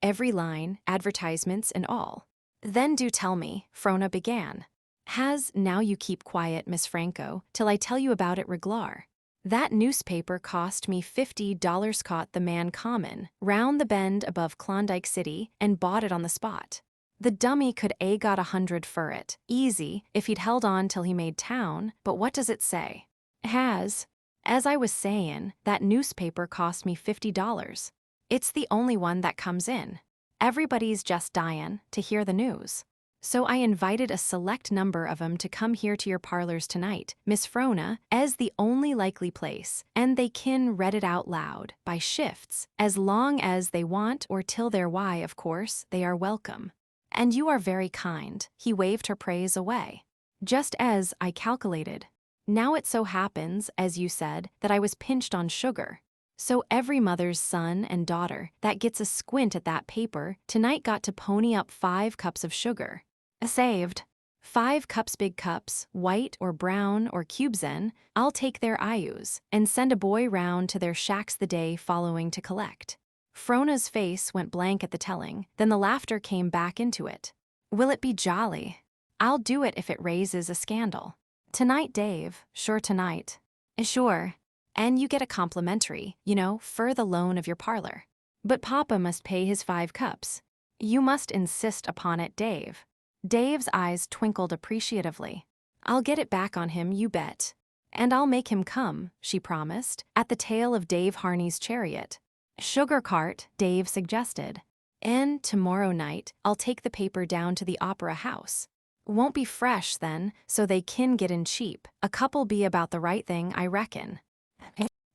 Every line, advertisements and all." "Then do tell me," Frona began. Now you keep quiet, Miss Franco, till I tell you about it reglar. That newspaper cost me $50, caught the man common, round the bend above Klondike City, and bought it on the spot. The dummy could got 100 for it, easy, if he'd held on till he made town, but what does it say? As I was sayin', that newspaper cost me $50. It's the only one that comes in. Everybody's just dyin' to hear the news. So I invited a select number of 'em to come here to your parlors tonight, Miss Frona, as the only likely place, and they kin read it out loud, by shifts, as long as they want or till their why, of course, they are welcome. And you are very kind," he waved her praise away. "Just as I calculated. Now it so happens, as you said, that I was pinched on sugar. So every mother's son and daughter that gets a squint at that paper tonight got to pony up 5 cups of sugar. Saved. 5 cups, big cups, white or brown or cubesen. I'll take their IOUs and send a boy round to their shacks the day following to collect." Frona's face went blank at the telling, then the laughter came back into it. "Will it be jolly? I'll do it if it raises a scandal. Tonight, Dave, sure tonight." "Sure. And you get a complimentary, for the loan of your parlor. But Papa must pay his 5 cups. You must insist upon it, Dave." Dave's eyes twinkled appreciatively. "I'll get it back on him, you bet. And I'll make him come," she promised, at the tail of Dave Harney's chariot. "Sugar cart," Dave suggested. "And tomorrow night, I'll take the paper down to the Opera House. Won't be fresh then, so they kin get in cheap. A couple be about the right thing, I reckon."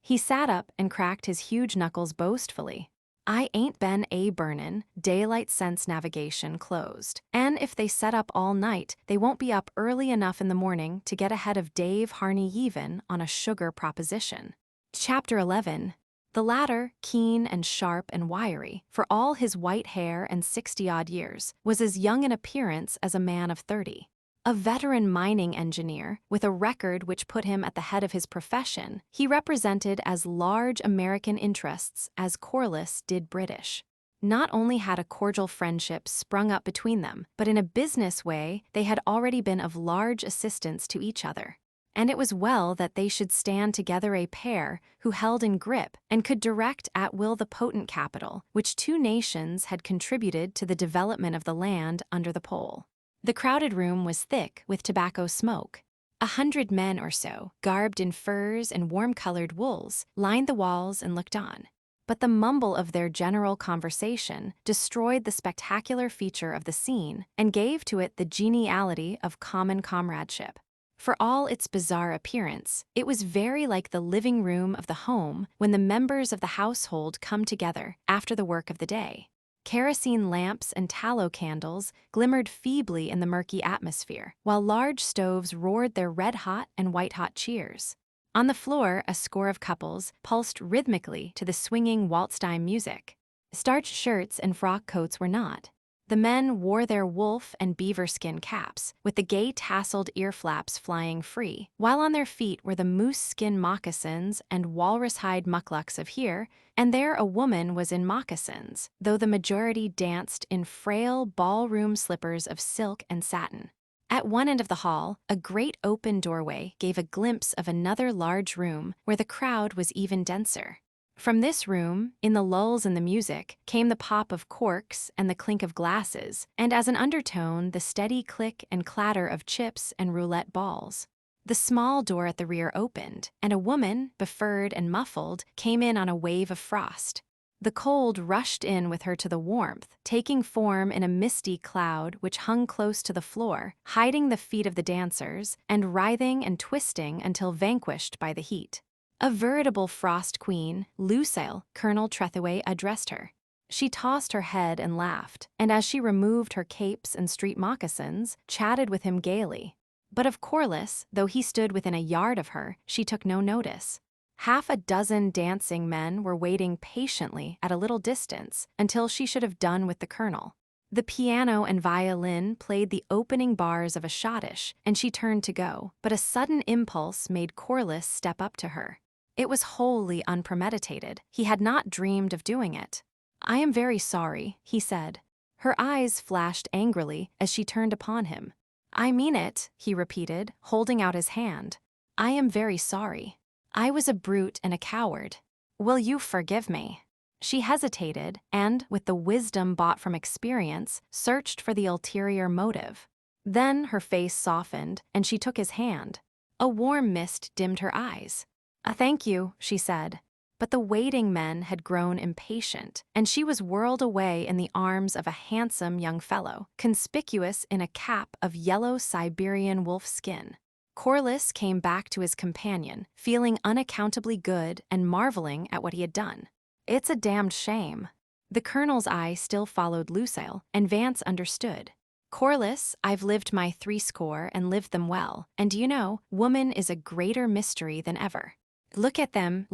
He sat up and cracked his huge knuckles boastfully. "I ain't been burnin', daylight sense navigation closed, and if they set up all night, they won't be up early enough in the morning to get ahead of Dave Harney even on a sugar proposition." Chapter 11. The latter, keen and sharp and wiry, for all his white hair and 60-odd years, was as young in appearance as a man of 30. A veteran mining engineer, with a record which put him at the head of his profession, he represented as large American interests as Corliss did British. Not only had a cordial friendship sprung up between them, but in a business way they had already been of large assistance to each other. And it was well that they should stand together a pair who held in grip and could direct at will the potent capital, which two nations had contributed to the development of the land under the pole. The crowded room was thick with tobacco smoke. 100 men or so, garbed in furs and warm-colored wools, lined the walls and looked on. But the mumble of their general conversation destroyed the spectacular feature of the scene and gave to it the geniality of common comradeship. For all its bizarre appearance, it was very like the living room of the home when the members of the household come together after the work of the day. Kerosene lamps and tallow candles glimmered feebly in the murky atmosphere, while large stoves roared their red-hot and white-hot cheers. On the floor, a score of couples pulsed rhythmically to the swinging waltz-time music. Starched shirts and frock coats were not. The men wore their wolf and beaver skin caps, with the gay tasseled ear flaps flying free, while on their feet were the moose skin moccasins and walrus hide mucklucks of here, and there a woman was in moccasins, though the majority danced in frail ballroom slippers of silk and satin. At one end of the hall, a great open doorway gave a glimpse of another large room where the crowd was even denser. From this room, in the lulls in the music, came the pop of corks and the clink of glasses, and as an undertone, the steady click and clatter of chips and roulette balls. The small door at the rear opened, and a woman, befurred and muffled, came in on a wave of frost. The cold rushed in with her to the warmth, taking form in a misty cloud which hung close to the floor, hiding the feet of the dancers, and writhing and twisting until vanquished by the heat. A veritable frost queen, Lucille, Colonel Trethewey addressed her. She tossed her head and laughed, and as she removed her capes and street moccasins, chatted with him gaily. But of Corliss, though he stood within a yard of her, she took no notice. Half a dozen dancing men were waiting patiently at a little distance until she should have done with the colonel. The piano and violin played the opening bars of a schottische, and she turned to go, but a sudden impulse made Corliss step up to her. It was wholly unpremeditated. He had not dreamed of doing it. "I am very sorry," he said. Her eyes flashed angrily as she turned upon him. "I mean it," he repeated, holding out his hand. "I am very sorry. I was a brute and a coward. Will you forgive me?" She hesitated and, with the wisdom bought from experience, searched for the ulterior motive. Then her face softened, and she took his hand. A warm mist dimmed her eyes. Thank you," she said. But the waiting men had grown impatient, and she was whirled away in the arms of a handsome young fellow, conspicuous in a cap of yellow Siberian wolf skin. Corliss came back to his companion, feeling unaccountably good and marveling at what he had done. "It's a damned shame." The colonel's eye still followed Lucille, and Vance understood. "Corliss, I've lived my 60 and lived them well, and do you know, woman is a greater mystery than ever. Look at them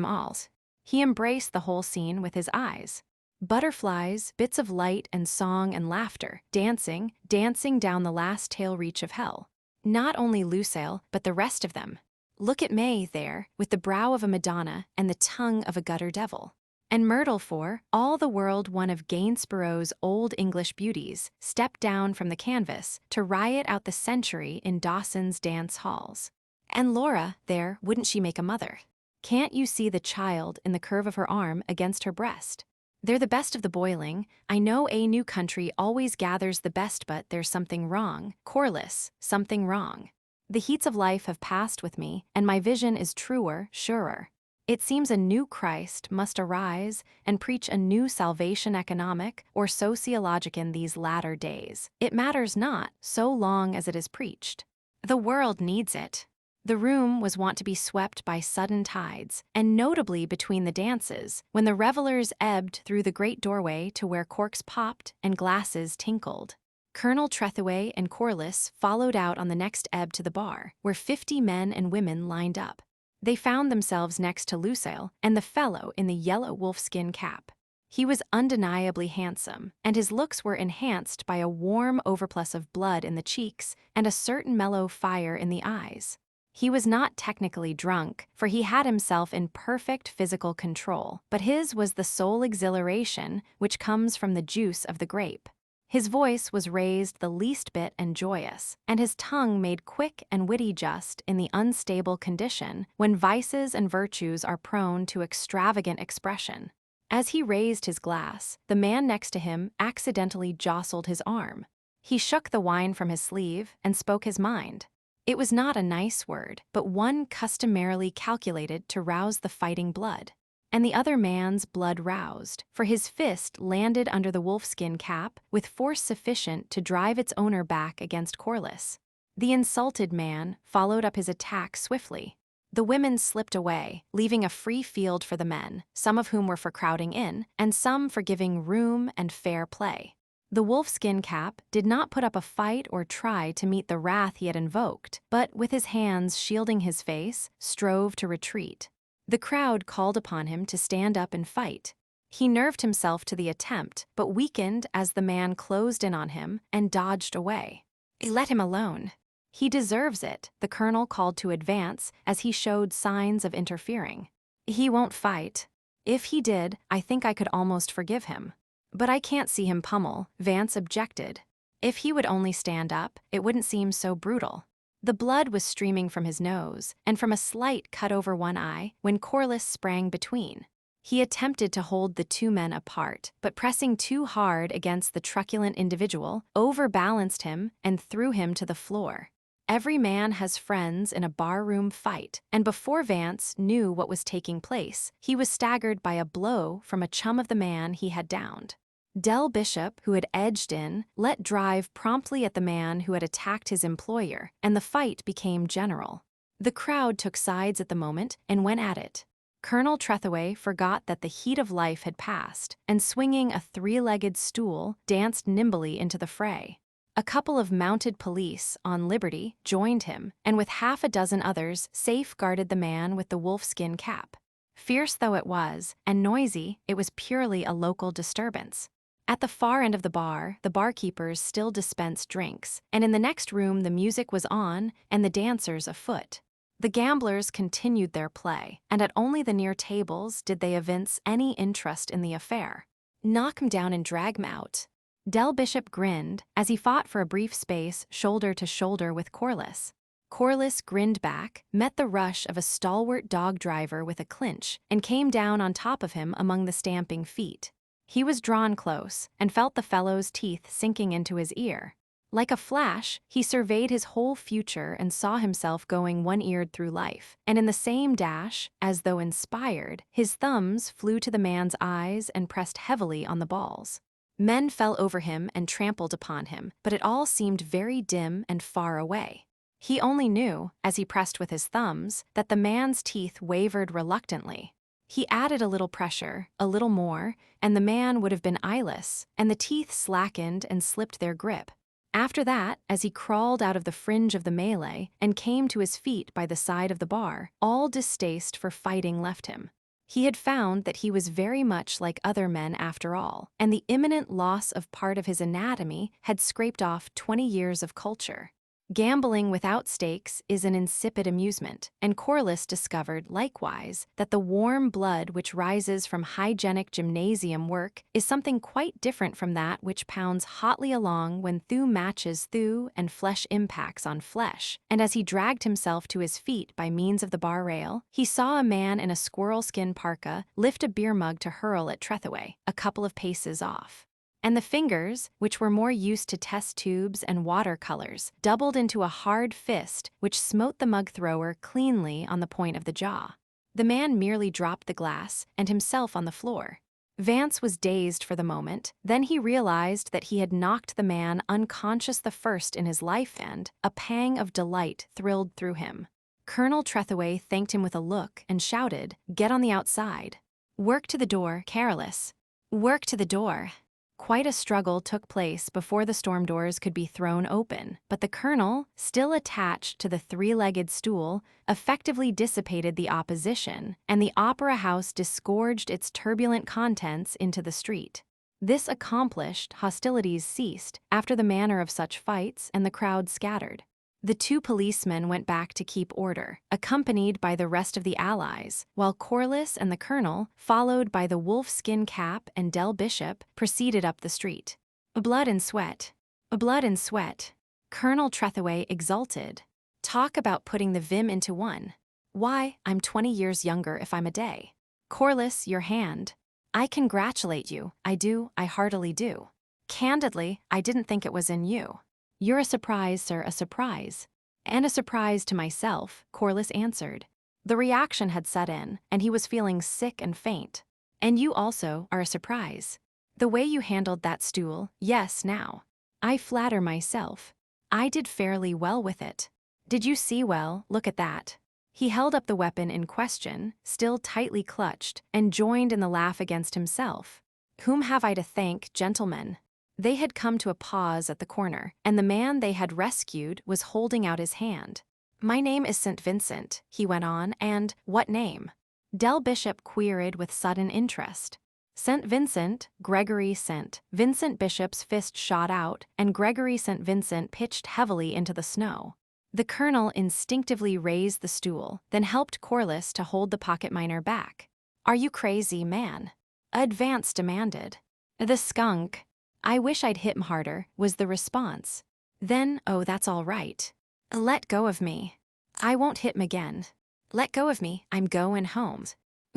all." He embraced the whole scene with his eyes. Butterflies, bits of light and song and laughter, dancing down the last tail reach of hell. Not only Lucille, but the rest of them. Look at May there, with the brow of a Madonna and the tongue of a gutter devil. And Myrtle, for all the world one of Gainsborough's old English beauties, stepped down from the canvas to riot out the century in Dawson's dance halls. And Laura, there, wouldn't she make a mother? Can't you see the child in the curve of her arm against her breast? They're the best of the boiling. I know a new country always gathers the best, but there's something wrong. Corliss, something wrong. The heats of life have passed with me, and my vision is truer, surer. It seems a new Christ must arise and preach a new salvation, economic or sociologic, in these latter days. It matters not, so long as it is preached. The world needs it. The room was wont to be swept by sudden tides, and notably between the dances, when the revelers ebbed through the great doorway to where corks popped and glasses tinkled. Colonel Trethewey and Corliss followed out on the next ebb to the bar, where 50 men and women lined up. They found themselves next to Lucille and the fellow in the yellow wolfskin cap. He was undeniably handsome, and his looks were enhanced by a warm overplus of blood in the cheeks and a certain mellow fire in the eyes. He was not technically drunk, for he had himself in perfect physical control, but his was the sole exhilaration which comes from the juice of the grape. His voice was raised the least bit and joyous, and his tongue made quick and witty just in the unstable condition when vices and virtues are prone to extravagant expression. As he raised his glass, the man next to him accidentally jostled his arm. He shook the wine from his sleeve and spoke his mind. It was not a nice word, but one customarily calculated to rouse the fighting blood. And the other man's blood roused, for his fist landed under the wolfskin cap with force sufficient to drive its owner back against Corliss. The insulted man followed up his attack swiftly. The women slipped away, leaving a free field for the men, some of whom were for crowding in, and some for giving room and fair play. The wolfskin cap did not put up a fight or try to meet the wrath he had invoked, but with his hands shielding his face, strove to retreat. The crowd called upon him to stand up and fight. He nerved himself to the attempt, but weakened as the man closed in on him and dodged away. "Let him alone. He deserves it," the colonel called to advance as he showed signs of interfering. "He won't fight. If he did, I think I could almost forgive him. But I can't see him pummel," Vance objected. "If he would only stand up, it wouldn't seem so brutal." The blood was streaming from his nose, and from a slight cut over one eye when Corliss sprang between. He attempted to hold the two men apart, but pressing too hard against the truculent individual, overbalanced him and threw him to the floor. Every man has friends in a barroom fight, and before Vance knew what was taking place, he was staggered by a blow from a chum of the man he had downed. Del Bishop, who had edged in, let drive promptly at the man who had attacked his employer, and the fight became general. The crowd took sides at the moment and went at it. Colonel Trethaway forgot that the heat of life had passed, and swinging a three-legged stool, danced nimbly into the fray. A couple of mounted police, on liberty, joined him, and with half a dozen others safeguarded the man with the wolfskin cap. Fierce though it was, and noisy, it was purely a local disturbance. At the far end of the bar, the barkeepers still dispensed drinks, and in the next room the music was on and the dancers afoot. The gamblers continued their play, and at only the near tables did they evince any interest in the affair. "Knock 'em down and drag 'em out." Del Bishop grinned as he fought for a brief space shoulder to shoulder with Corliss. Corliss grinned back, met the rush of a stalwart dog driver with a clinch, and came down on top of him among the stamping feet. He was drawn close and felt the fellow's teeth sinking into his ear. Like a flash, he surveyed his whole future and saw himself going one-eared through life, and in the same dash, as though inspired, his thumbs flew to the man's eyes and pressed heavily on the balls. Men fell over him and trampled upon him, but it all seemed very dim and far away. He only knew, as he pressed with his thumbs, that the man's teeth wavered reluctantly. He added a little pressure, a little more, and the man would have been eyeless, and the teeth slackened and slipped their grip. After that, as he crawled out of the fringe of the melee and came to his feet by the side of the bar, all distaste for fighting left him. He had found that he was very much like other men after all, and the imminent loss of part of his anatomy had scraped off 20 years of culture. Gambling without stakes is an insipid amusement, and Corliss discovered, likewise, that the warm blood which rises from hygienic gymnasium work is something quite different from that which pounds hotly along when thew matches thew and flesh impacts on flesh. And as he dragged himself to his feet by means of the bar rail, he saw a man in a squirrel skin parka lift a beer mug to hurl at Trethaway, a couple of paces off. And the fingers, which were more used to test tubes and watercolors, doubled into a hard fist which smote the mug thrower cleanly on the point of the jaw. The man merely dropped the glass and himself on the floor. Vance was dazed for the moment, then he realized that he had knocked the man unconscious the first in his life, and a pang of delight thrilled through him. Colonel Trethaway thanked him with a look and shouted, "Get on the outside. Work to the door, careless. Work to the door." Quite a struggle took place before the storm doors could be thrown open, but the colonel, still attached to the three-legged stool, effectively dissipated the opposition, and the opera house disgorged its turbulent contents into the street. This accomplished, hostilities ceased after the manner of such fights, and the crowd scattered. The two policemen went back to keep order, accompanied by the rest of the allies, while Corliss and the colonel, followed by the wolf-skin cap and Del Bishop, proceeded up the street. Blood and sweat. Blood and sweat. Colonel Trethewey exulted. Talk about putting the vim into one. Why, I'm 20 years younger if I'm a day. Corliss, your hand. I congratulate you, I heartily do. Candidly, I didn't think it was in you. You're a surprise, sir, a surprise. And a surprise to myself, Corliss answered. The reaction had set in, and he was feeling sick and faint. And you also are a surprise. The way you handled that stool, yes, now. I flatter myself. I did fairly well with it. Did you see well, look at that. He held up the weapon in question, still tightly clutched, and joined in the laugh against himself. Whom have I to thank, gentlemen? They had come to a pause at the corner, and the man they had rescued was holding out his hand. My name is St. Vincent, he went on, and what name? Del Bishop queried with sudden interest. St. Vincent, Gregory St. Vincent Bishop's fist shot out, and Gregory St. Vincent pitched heavily into the snow. The colonel instinctively raised the stool, then helped Corliss to hold the pocket miner back. Are you crazy, man? Advance demanded. The skunk. I wish I'd hit him harder, was the response. Then, oh, that's all right. Let go of me. I won't hit him again. Let go of me, I'm goin' home.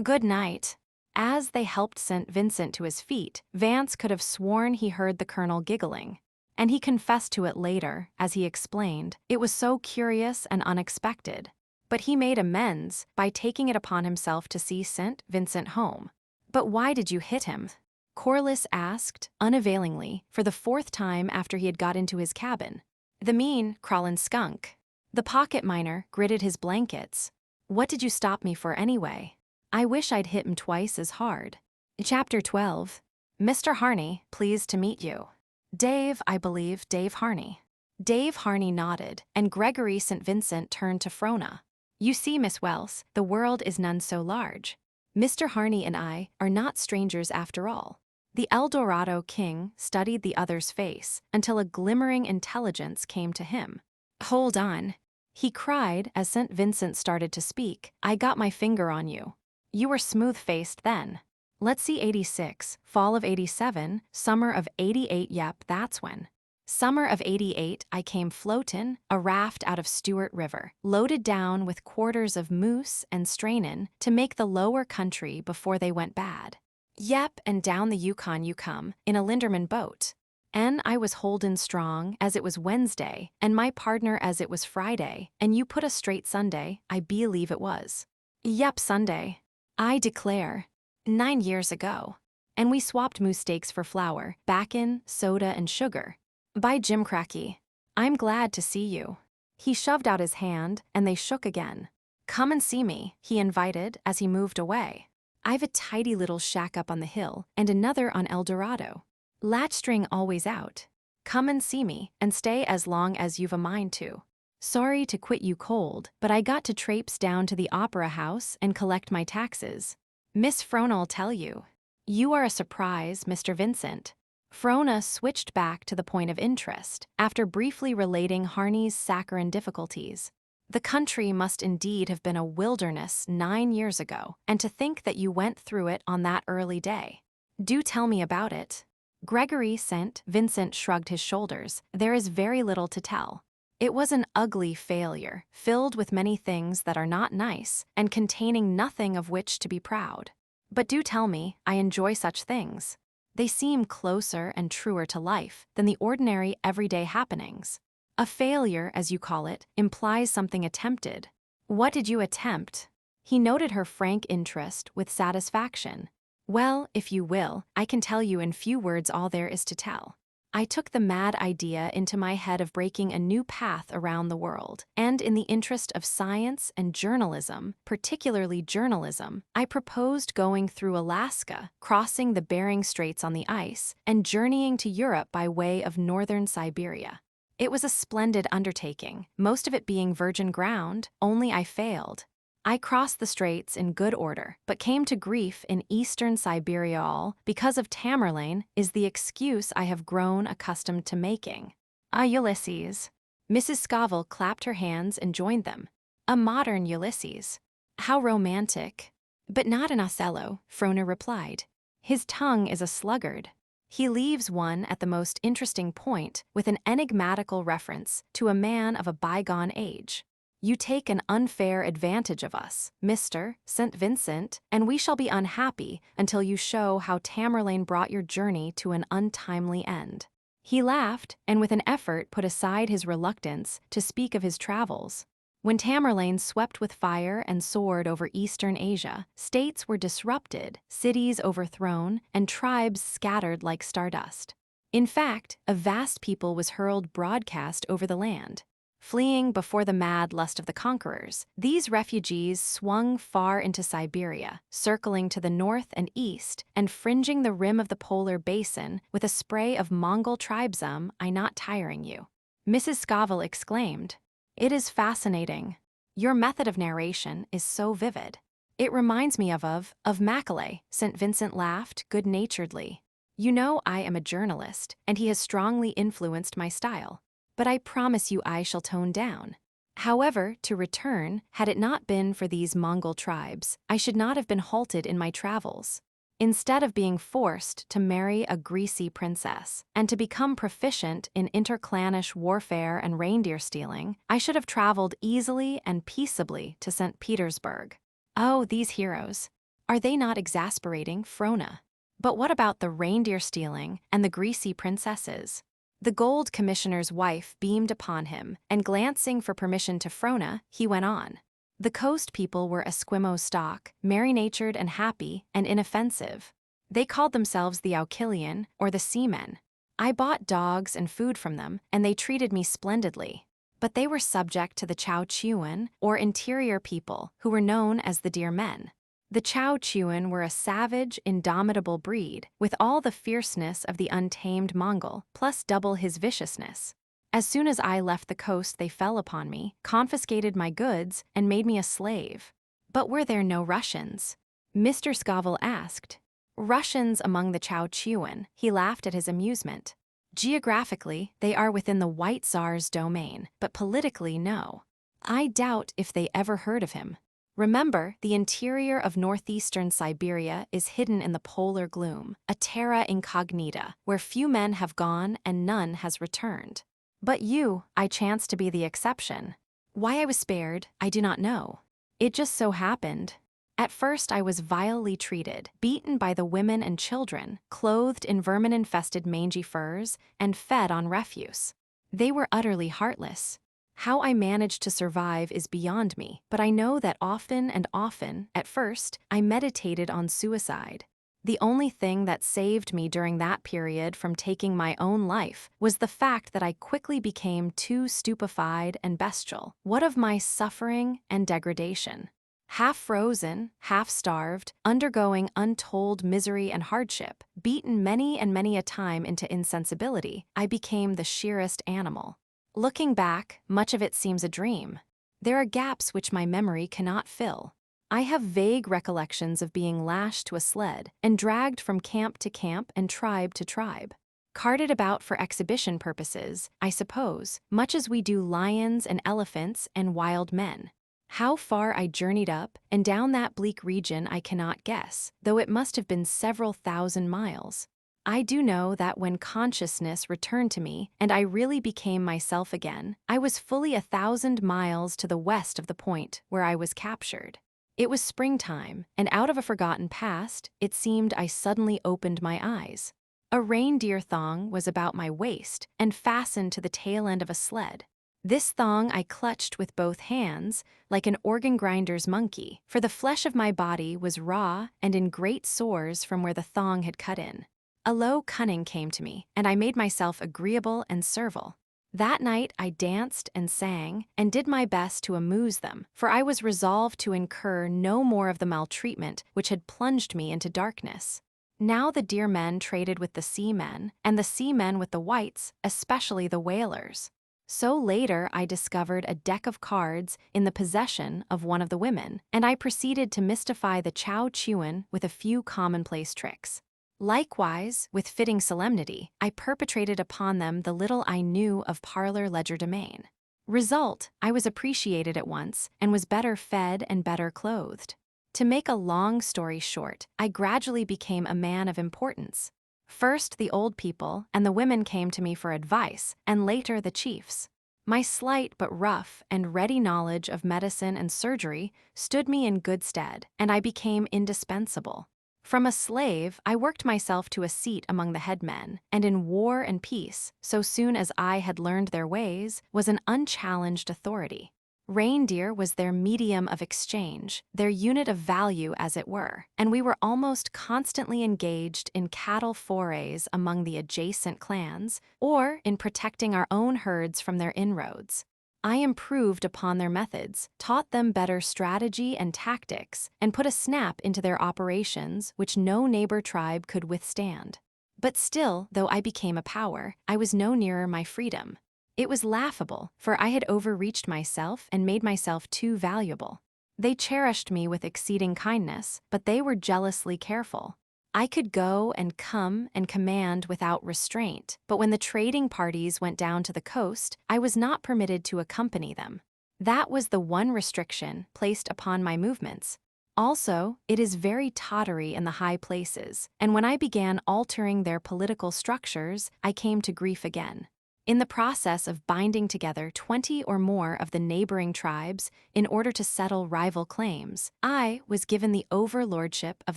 Good night. As they helped St. Vincent to his feet, Vance could have sworn he heard the colonel giggling. And he confessed to it later, as he explained, it was so curious and unexpected. But he made amends by taking it upon himself to see St. Vincent home. But why did you hit him? Corliss asked, unavailingly, for the fourth time after he had got into his cabin. The mean, crawlin' skunk. The pocket miner gritted his blankets. What did you stop me for anyway? I wish I'd hit him twice as hard. Chapter 12. Mr. Harney, pleased to meet you. Dave, I believe, Dave Harney. Dave Harney nodded, and Gregory St. Vincent turned to Frona. You see, Miss Welse, the world is none so large. Mr. Harney and I are not strangers after all. The El Dorado king studied the other's face until a glimmering intelligence came to him. Hold on, he cried as St. Vincent started to speak. I got my finger on you. You were smooth-faced then. Let's see 86, fall of 87, summer of 88, yep, that's when. Summer of 88, I came floatin', a raft out of Stewart River, loaded down with quarters of moose and strainin' to make the lower country before they went bad. Yep, and down the Yukon you come, in a Linderman boat. And I was holdin' strong as it was Wednesday, and my partner as it was Friday, and you put a straight Sunday, I believe it was. Yep, Sunday. I declare. 9 years ago. And we swapped moose steaks for flour, bacon, soda, and sugar. By Jim Cracky. I'm glad to see you. He shoved out his hand, and they shook again. Come and see me, he invited as he moved away. I've a tidy little shack up on the hill, and another on El Dorado. Latchstring always out. Come and see me, and stay as long as you've a mind to. Sorry to quit you cold, but I got to traipse down to the opera house and collect my taxes. Miss Frona'll tell you. You are a surprise, Mr. Vincent. Frona switched back to the point of interest, after briefly relating Harney's saccharine difficulties. The country must indeed have been a wilderness 9 years ago, and to think that you went through it on that early day. Do tell me about it. Gregory St. Vincent shrugged his shoulders. There is very little to tell. It was an ugly failure, filled with many things that are not nice, and containing nothing of which to be proud. But do tell me, I enjoy such things. They seem closer and truer to life than the ordinary everyday happenings. A failure, as you call it, implies something attempted. What did you attempt? He noted her frank interest with satisfaction. Well, if you will, I can tell you in few words all there is to tell. I took the mad idea into my head of breaking a new path around the world, and in the interest of science and journalism, particularly journalism, I proposed going through Alaska, crossing the Bering Straits on the ice, and journeying to Europe by way of northern Siberia. It was a splendid undertaking, most of it being virgin ground, only I failed. I crossed the straits in good order, but came to grief in eastern Siberia. All because of Tamerlane is the excuse I have grown accustomed to making. Ah, Ulysses. Mrs. Scoville clapped her hands and joined them. A modern Ulysses. How romantic. But not an Othello, Frona replied. His tongue is a sluggard. He leaves one at the most interesting point with an enigmatical reference to a man of a bygone age. You take an unfair advantage of us, Mr. St. Vincent, and we shall be unhappy until you show how Tamerlane brought your journey to an untimely end. He laughed and with an effort put aside his reluctance to speak of his travels. When Tamerlane swept with fire and sword over Eastern Asia, states were disrupted, cities overthrown, and tribes scattered like stardust. In fact, a vast people was hurled broadcast over the land. Fleeing before the mad lust of the conquerors, these refugees swung far into Siberia, circling to the north and east and fringing the rim of the polar basin with a spray of Mongol tribesmen. I not tiring you. Mrs. Scoville exclaimed. It is fascinating. Your method of narration is so vivid. It reminds me of Macaulay. St. Vincent laughed good-naturedly. You know I am a journalist, and he has strongly influenced my style. But I promise you I shall tone down. However, to return, had it not been for these Mongol tribes, I should not have been halted in my travels. Instead of being forced to marry a greasy princess and to become proficient in interclannish warfare and reindeer stealing, I should have traveled easily and peaceably to St. Petersburg. Oh, these heroes. Are they not exasperating, Frona? But what about the reindeer stealing and the greasy princesses? The gold commissioner's wife beamed upon him, and glancing for permission to Frona, he went on. The coast people were Esquimaux stock, merry-natured and happy and inoffensive. They called themselves the Auquilian, or the Seamen. I bought dogs and food from them, and they treated me splendidly. But they were subject to the Chow Chuan, or interior people, who were known as the Dear Men. The Chow Chuan were a savage, indomitable breed, with all the fierceness of the untamed Mongol, plus double his viciousness. As soon as I left the coast, they fell upon me, confiscated my goods, and made me a slave. But were there no Russians? Mr. Scoville asked. Russians among the Chow Chuan, he laughed at his amusement. Geographically, they are within the White Tsar's domain, but politically, no. I doubt if they ever heard of him. Remember, the interior of northeastern Siberia is hidden in the polar gloom, a terra incognita, where few men have gone and none has returned. But you, I chance to be the exception. Why I was spared, I do not know. It just so happened. At first I was vilely treated, beaten by the women and children, clothed in vermin-infested mangy furs, and fed on refuse. They were utterly heartless. How I managed to survive is beyond me, but I know that often and often, at first, I meditated on suicide. The only thing that saved me during that period from taking my own life was the fact that I quickly became too stupefied and bestial. What of my suffering and degradation? Half frozen, half starved, undergoing untold misery and hardship, beaten many and many a time into insensibility, I became the sheerest animal. Looking back, much of it seems a dream. There are gaps which my memory cannot fill. I have vague recollections of being lashed to a sled and dragged from camp to camp and tribe to tribe. Carted about for exhibition purposes, I suppose, much as we do lions and elephants and wild men. How far I journeyed up and down that bleak region I cannot guess, though it must have been several thousand miles. I do know that when consciousness returned to me and I really became myself again, I was fully 1,000 miles to the west of the point where I was captured. It was springtime, and out of a forgotten past, it seemed I suddenly opened my eyes. A reindeer thong was about my waist and fastened to the tail end of a sled. This thong I clutched with both hands, like an organ grinder's monkey, for the flesh of my body was raw and in great sores from where the thong had cut in. A low cunning came to me, and I made myself agreeable and servile. That night I danced and sang, and did my best to amuse them, for I was resolved to incur no more of the maltreatment which had plunged me into darkness. Now the dear men traded with the seamen, and the seamen with the whites, especially the whalers. So later I discovered a deck of cards in the possession of one of the women, and I proceeded to mystify the Chow Chuan with a few commonplace tricks. Likewise, with fitting solemnity, I perpetrated upon them the little I knew of parlor legerdemain. Result, I was appreciated at once, and was better fed and better clothed. To make a long story short, I gradually became a man of importance. First the old people and the women came to me for advice, and later the chiefs. My slight but rough and ready knowledge of medicine and surgery stood me in good stead, and I became indispensable. From a slave, I worked myself to a seat among the headmen, and in war and peace, so soon as I had learned their ways, was an unchallenged authority. Reindeer was their medium of exchange, their unit of value as it were, and we were almost constantly engaged in cattle forays among the adjacent clans, or in protecting our own herds from their inroads. I improved upon their methods, taught them better strategy and tactics, and put a snap into their operations which no neighbor tribe could withstand. But still, though I became a power, I was no nearer my freedom. It was laughable, for I had overreached myself and made myself too valuable. They cherished me with exceeding kindness, but they were jealously careful. I could go and come and command without restraint, but when the trading parties went down to the coast, I was not permitted to accompany them. That was the one restriction placed upon my movements. Also, it is very tottery in the high places, and when I began altering their political structures, I came to grief again. In the process of binding together 20 or more of the neighboring tribes in order to settle rival claims, I was given the overlordship of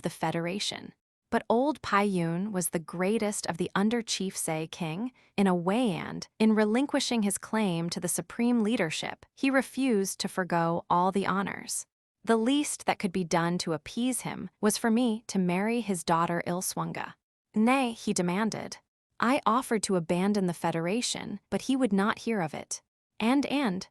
the Federation. But old Payun was the greatest of the under-chiefsay king in a way, and, in relinquishing his claim to the supreme leadership, he refused to forgo all the honors. The least that could be done to appease him was for me to marry his daughter Ilswunga. Nay, he demanded. I offered to abandon the Federation, but he would not hear of it. And,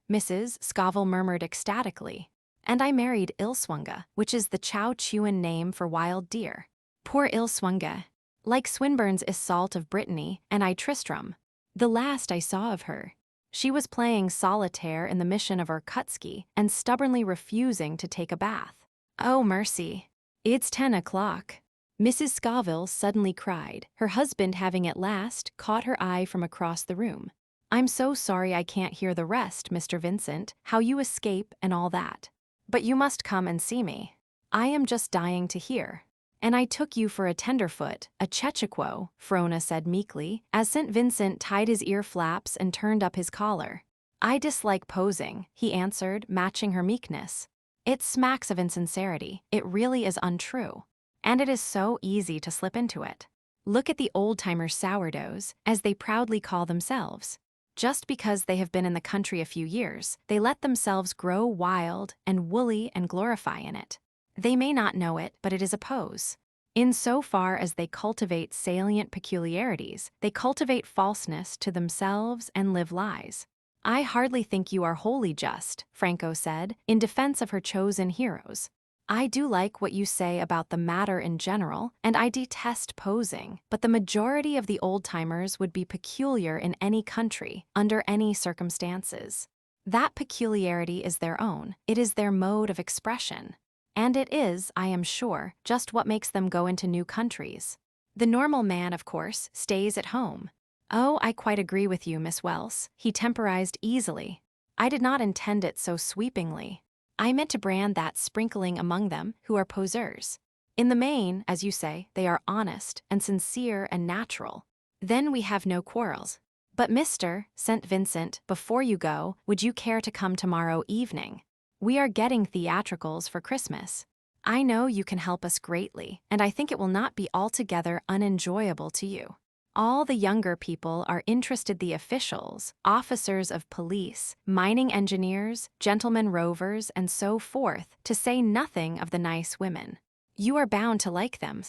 Mrs. Scoville murmured ecstatically. And I married Ilswunga, which is the Chow Chuan name for wild deer. Poor Ilswunga. Like Swinburne's Iseult of Brittany and I Tristram. The last I saw of her. She was playing solitaire in the mission of Irkutsk and stubbornly refusing to take a bath. Oh, mercy. It's 10 o'clock. Mrs. Scoville suddenly cried, her husband having at last caught her eye from across the room. I'm so sorry I can't hear the rest, Mr. Vincent, how you escape and all that. But you must come and see me. I am just dying to hear. And I took you for a tenderfoot, a chechaquo, Frona said meekly, as St. Vincent tied his ear flaps and turned up his collar. I dislike posing, he answered, matching her meekness. It smacks of insincerity, it really is untrue. And it is so easy to slip into it. Look at the old-timer sourdoughs, as they proudly call themselves. Just because they have been in the country a few years, they let themselves grow wild and woolly and glorify in it. They may not know it, but it is a pose. In so far as they cultivate salient peculiarities, they cultivate falseness to themselves and live lies. I hardly think you are wholly just, Franco said, in defense of her chosen heroes. I do like what you say about the matter in general, and I detest posing, but the majority of the old-timers would be peculiar in any country, under any circumstances. That peculiarity is their own, it is their mode of expression. And it is, I am sure, just what makes them go into new countries. The normal man, of course, stays at home. Oh, I quite agree with you, Miss Welse, he temporized easily. I did not intend it so sweepingly. I meant to brand that sprinkling among them who are poseurs. In the main, as you say, they are honest and sincere and natural. Then we have no quarrels. But Mr. St. Vincent, before you go, would you care to come tomorrow evening? We are getting theatricals for Christmas. I know you can help us greatly, and I think it will not be altogether unenjoyable to you. All the younger people are interested, the officials, officers of police, mining engineers, gentlemen rovers, and so forth, to say nothing of the nice women. You are bound to like them.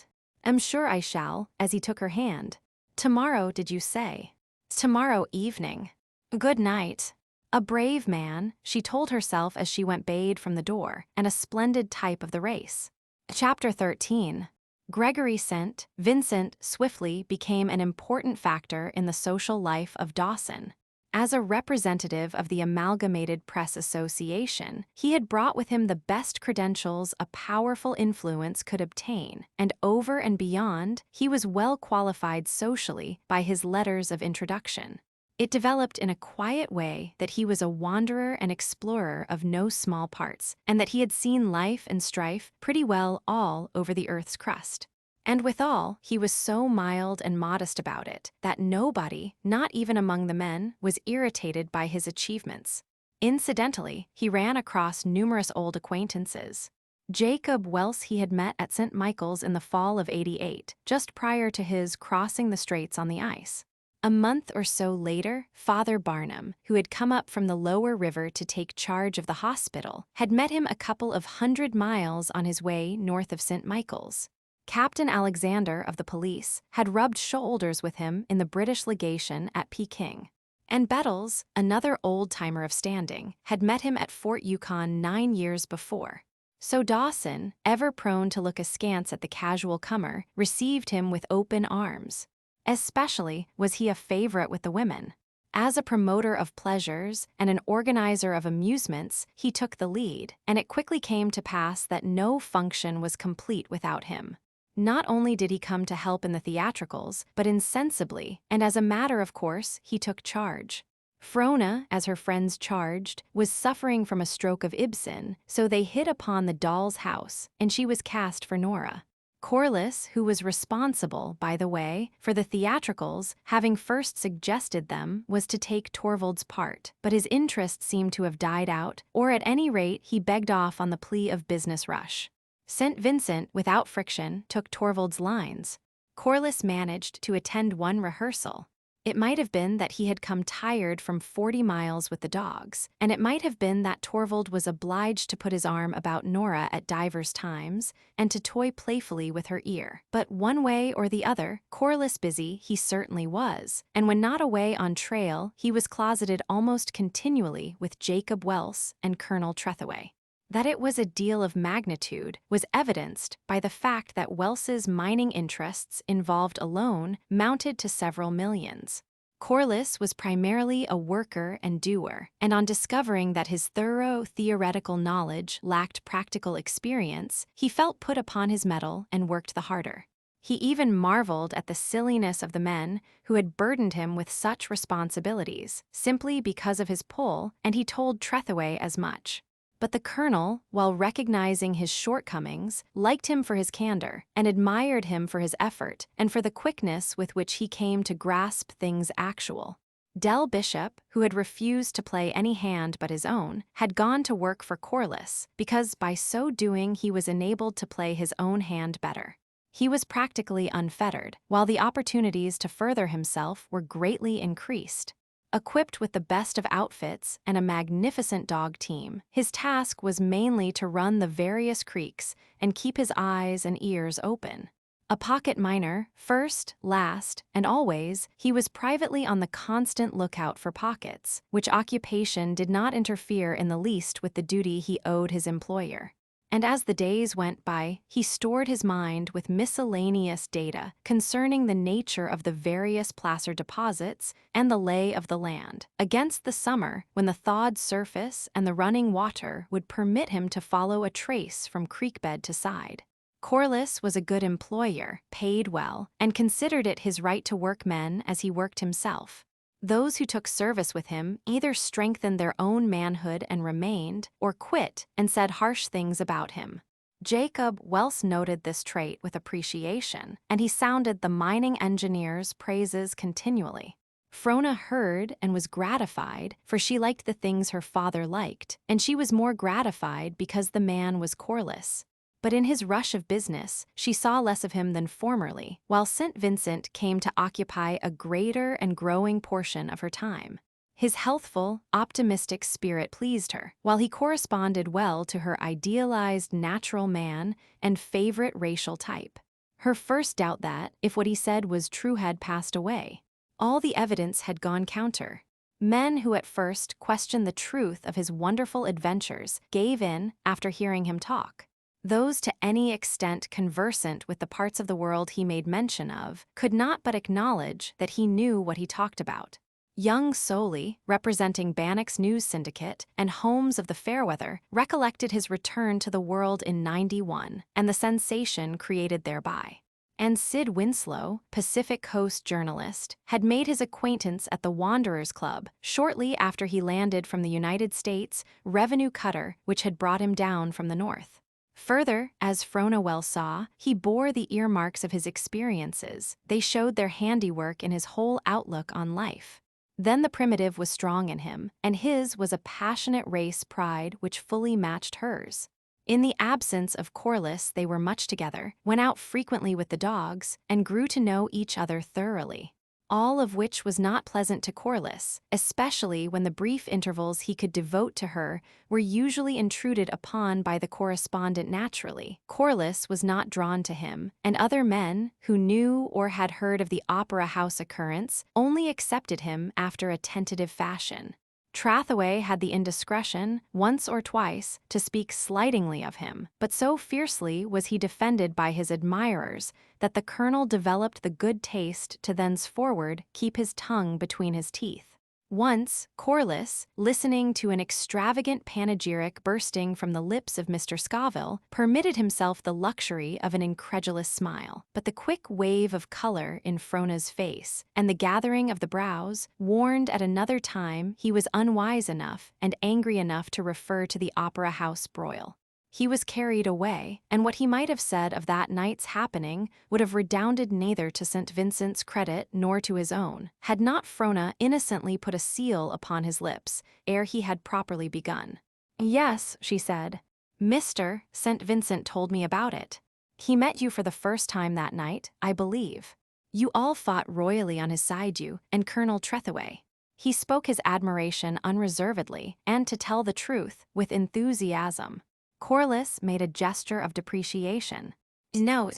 "Am sure I shall," as he took her hand. "Tomorrow, did you say?" "Tomorrow evening." "Good night." A brave man, she told herself as she went bayed from the door, and a splendid type of the race. Chapter 13. Gregory St. Vincent swiftly became an important factor in the social life of Dawson. As a representative of the Amalgamated Press Association, he had brought with him the best credentials a powerful influence could obtain, and over and beyond, he was well qualified socially by his letters of introduction. It developed in a quiet way that he was a wanderer and explorer of no small parts, and that he had seen life and strife pretty well all over the earth's crust. And withal, he was so mild and modest about it that nobody, not even among the men, was irritated by his achievements. Incidentally, he ran across numerous old acquaintances. Jacob Welse he had met at St. Michael's in the fall of '88, just prior to his crossing the straits on the ice. A month or so later, Father Barnum, who had come up from the lower river to take charge of the hospital, had met him a couple of 100 miles on his way north of St. Michael's. Captain Alexander of the police had rubbed shoulders with him in the British legation at Peking. And Bettles, another old-timer of standing, had met him at Fort Yukon 9 years before. So Dawson, ever prone to look askance at the casual comer, received him with open arms. Especially was he a favorite with the women. As a promoter of pleasures and an organizer of amusements, he took the lead, and it quickly came to pass that no function was complete without him. Not only did he come to help in the theatricals, but insensibly, and as a matter of course, he took charge. Frona, as her friends charged, was suffering from a stroke of Ibsen, so they hit upon the doll's house, and she was cast for Nora. Corliss, who was responsible, by the way, for the theatricals, having first suggested them, was to take Torvald's part, but his interest seemed to have died out, or at any rate he begged off on the plea of business rush. St. Vincent, without friction, took Torvald's lines. Corliss managed to attend one rehearsal. It might have been that he had come tired from 40 miles with the dogs, and it might have been that Torvald was obliged to put his arm about Nora at divers times and to toy playfully with her ear. But one way or the other, Corliss busy he certainly was, and when not away on trail, he was closeted almost continually with Jacob Welse and Colonel Trethewey. That it was a deal of magnitude was evidenced by the fact that Welse's mining interests involved alone mounted to several millions. Corliss was primarily a worker and doer, and on discovering that his thorough theoretical knowledge lacked practical experience, he felt put upon his mettle and worked the harder. He even marveled at the silliness of the men who had burdened him with such responsibilities, simply because of his pull, and he told Trethewey as much. But the colonel, while recognizing his shortcomings, liked him for his candor and admired him for his effort and for the quickness with which he came to grasp things actual. Del Bishop, who had refused to play any hand but his own, had gone to work for Corliss because by so doing he was enabled to play his own hand better. He was practically unfettered, while the opportunities to further himself were greatly increased. Equipped with the best of outfits and a magnificent dog team, his task was mainly to run the various creeks and keep his eyes and ears open. A pocket miner, first, last, and always, he was privately on the constant lookout for pockets, which occupation did not interfere in the least with the duty he owed his employer. And as the days went by, he stored his mind with miscellaneous data concerning the nature of the various placer deposits and the lay of the land, against the summer when the thawed surface and the running water would permit him to follow a trace from creek bed to side. Corliss was a good employer, paid well, and considered it his right to work men as he worked himself. Those who took service with him either strengthened their own manhood and remained, or quit and said harsh things about him. Jacob Welse noted this trait with appreciation, and he sounded the mining engineer's praises continually. Frona heard and was gratified, for she liked the things her father liked, and she was more gratified because the man was Corliss. But in his rush of business, she saw less of him than formerly, while St. Vincent came to occupy a greater and growing portion of her time. His healthful, optimistic spirit pleased her, while he corresponded well to her idealized natural man and favorite racial type. Her first doubt that, if what he said was true, had passed away. All the evidence had gone counter. Men who at first questioned the truth of his wonderful adventures gave in after hearing him talk. Those to any extent conversant with the parts of the world he made mention of could not but acknowledge that he knew what he talked about. Young Soley, representing Bannock's news syndicate, and Holmes of the Fairweather, recollected his return to the world in '91 and the sensation created thereby. And Sid Winslow, Pacific Coast journalist, had made his acquaintance at the Wanderers Club shortly after he landed from the United States revenue cutter which had brought him down from the north. Further, as Frona Welse saw, he bore the earmarks of his experiences. They showed their handiwork in his whole outlook on life. Then the primitive was strong in him, and his was a passionate race pride which fully matched hers. In the absence of Corliss, they were much together, went out frequently with the dogs, and grew to know each other thoroughly. All of which was not pleasant to Corliss, especially when the brief intervals he could devote to her were usually intruded upon by the correspondent naturally. Corliss was not drawn to him, and other men, who knew or had heard of the Opera House occurrence, only accepted him after a tentative fashion. Trathaway had the indiscretion, once or twice, to speak slightingly of him, but so fiercely was he defended by his admirers that the colonel developed the good taste to thenceforward keep his tongue between his teeth. Once, Corliss, listening to an extravagant panegyric bursting from the lips of Mr. Scoville, permitted himself the luxury of an incredulous smile. But the quick wave of color in Frona's face, and the gathering of the brows, warned at another time he was unwise enough and angry enough to refer to the Opera House broil. He was carried away, and what he might have said of that night's happening would have redounded neither to St. Vincent's credit nor to his own, had not Frona innocently put a seal upon his lips ere he had properly begun. "Yes," she said, "Mr. St. Vincent told me about it. He met you for the first time that night, I believe. You all fought royally on his side, you and Colonel Trethaway. He spoke his admiration unreservedly, and to tell the truth, with enthusiasm." Corliss made a gesture of depreciation. No.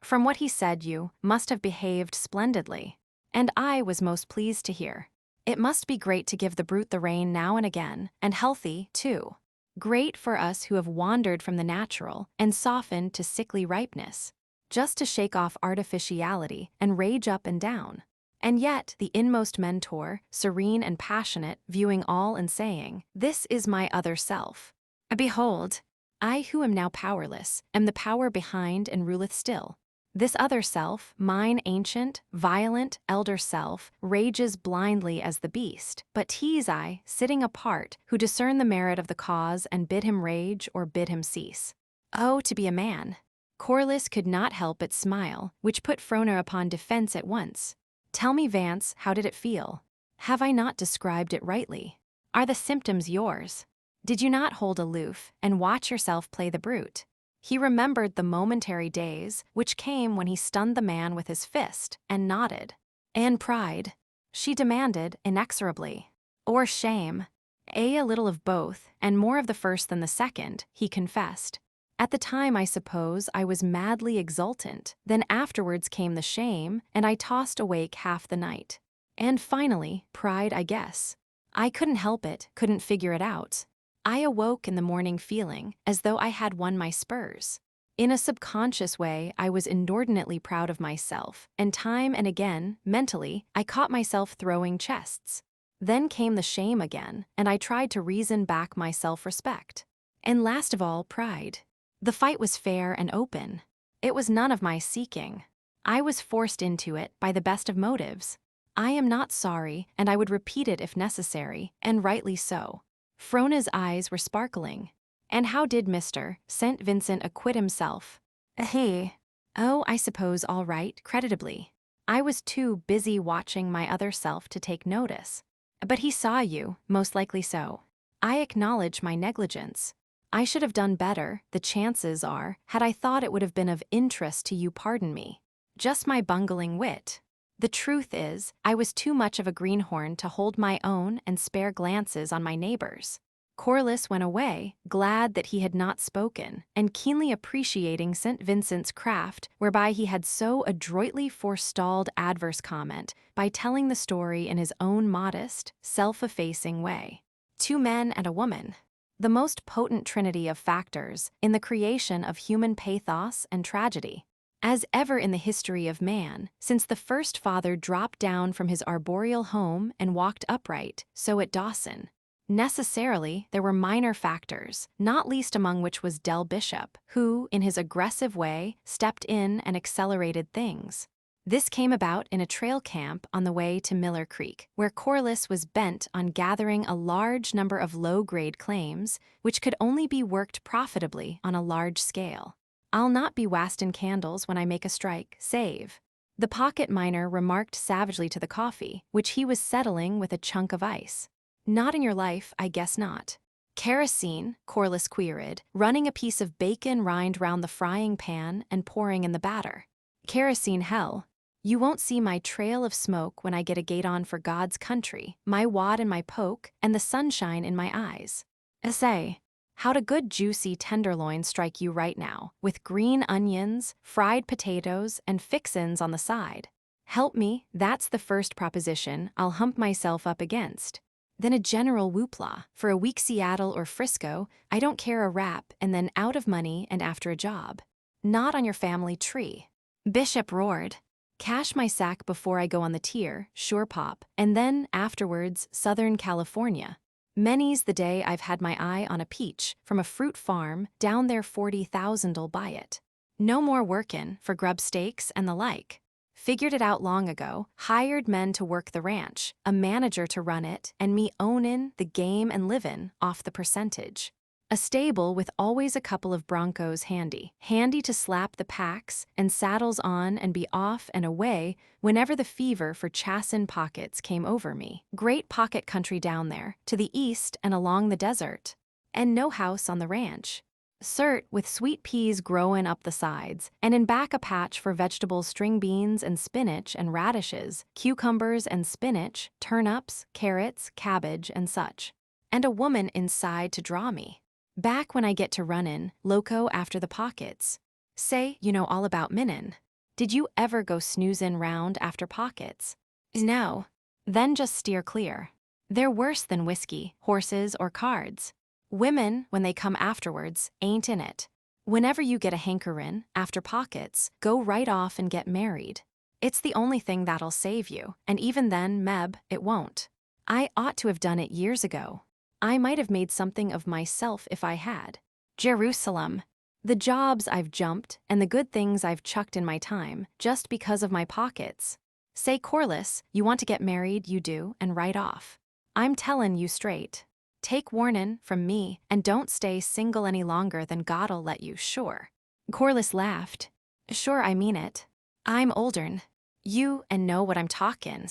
From what he said, you must have behaved splendidly. And I was most pleased to hear. It must be great to give the brute the rein now and again, and healthy, too. Great for us who have wandered from the natural and softened to sickly ripeness, just to shake off artificiality and rage up and down. And yet the inmost mentor, serene and passionate, viewing all and saying, "This is my other self. Behold, I who am now powerless, am the power behind and ruleth still. This other self, mine ancient, violent, elder self, rages blindly as the beast, but 'tis I, sitting apart, who discern the merit of the cause and bid him rage or bid him cease. Oh, to be a man!" Corliss could not help but smile, which put Frona upon defense at once. "Tell me, Vance, how did it feel? Have I not described it rightly? Are the symptoms yours? Did you not hold aloof and watch yourself play the brute?" He remembered the momentary daze which came when he stunned the man with his fist, and nodded. "And pride?" she demanded inexorably. "Or shame?" "A little of both, and more of the first than the second," he confessed. "At the time, I suppose, I was madly exultant. Then afterwards came the shame, and I tossed awake half the night. And finally, pride, I guess. I couldn't help it, couldn't figure it out. I awoke in the morning feeling as though I had won my spurs. In a subconscious way, I was inordinately proud of myself, and time and again, mentally, I caught myself throwing chests. Then came the shame again, and I tried to reason back my self-respect. And last of all, pride. The fight was fair and open. It was none of my seeking. I was forced into it by the best of motives. I am not sorry, and I would repeat it if necessary, and rightly so." Frona's eyes were sparkling. "And how did Mr. St. Vincent acquit himself?" "Oh, I suppose all right, creditably. I was too busy watching my other self to take notice. But he saw you, most likely so. I acknowledge my negligence. I should have done better, the chances are, had I thought it would have been of interest to you. Pardon me. Just my bungling wit. The truth is, I was too much of a greenhorn to hold my own and spare glances on my neighbors. Corliss went away, glad that he had not spoken, and keenly appreciating St. Vincent's craft whereby he had so adroitly forestalled adverse comment by telling the story in his own modest, self-effacing way. Two men and a woman. The most potent trinity of factors in the creation of human pathos and tragedy. As ever in the history of man, since the first father dropped down from his arboreal home and walked upright, so at Dawson. Necessarily, there were minor factors, not least among which was Del Bishop, who, in his aggressive way, stepped in and accelerated things. This came about in a trail camp on the way to Miller Creek, where Corliss was bent on gathering a large number of low-grade claims, which could only be worked profitably on a large scale. "I'll not be wastin' candles when I make a strike, save," the pocket miner remarked savagely to the coffee, which he was settling with a chunk of ice. "Not in your life, I guess not." "Kerosene," Corliss queried, running a piece of bacon rind round the frying pan and pouring in the batter. "Kerosene, hell. You won't see my trail of smoke when I get a gait on for God's country, my wad and my poke, and the sunshine in my eyes. Say, how'd a good juicy tenderloin strike you right now, with green onions, fried potatoes, and fixins on the side? Help me, that's the first proposition I'll hump myself up against. Then a general whoopla. For a week Seattle or Frisco, I don't care a rap, and then out of money and after a job. Not on your family tree." Bishop roared. "Cash my sack before I go on the tier, sure pop, and then, afterwards, Southern California. Many's the day I've had my eye on a peach from a fruit farm down there 40,000'll buy it. No more workin' for grub steaks and the like. Figured it out long ago, hired men to work the ranch, a manager to run it, and me ownin' the game and livin' off the percentage. A stable with always a couple of broncos handy to slap the packs and saddles on and be off and away whenever the fever for chassin' pockets came over me. Great pocket country down there, to the east and along the desert. And no house on the ranch. Cert with sweet peas growin' up the sides, and in back a patch for vegetables, string beans and spinach and radishes, cucumbers and spinach, turnips, carrots, cabbage, and such. And a woman inside to draw me. Back when I get to runnin', loco after the pockets. Say, you know all about minnin'. Did you ever go snoozin' round after pockets? No. Then just steer clear. They're worse than whiskey, horses, or cards. Women, when they come afterwards, ain't in it. Whenever you get a hankerin' after pockets, go right off and get married. It's the only thing that'll save you, and even then, Meb, it won't. I ought to have done it years ago. I might have made something of myself if I had. Jerusalem. The jobs I've jumped and the good things I've chucked in my time, just because of my pockets. Say, Corliss, you want to get married, you do, and right off. I'm tellin' you straight. Take warnin' from me, and don't stay single any longer than God'll let you, sure." Corliss laughed. "Sure, I mean it. I'm oldern. You and know what I'm talkin'.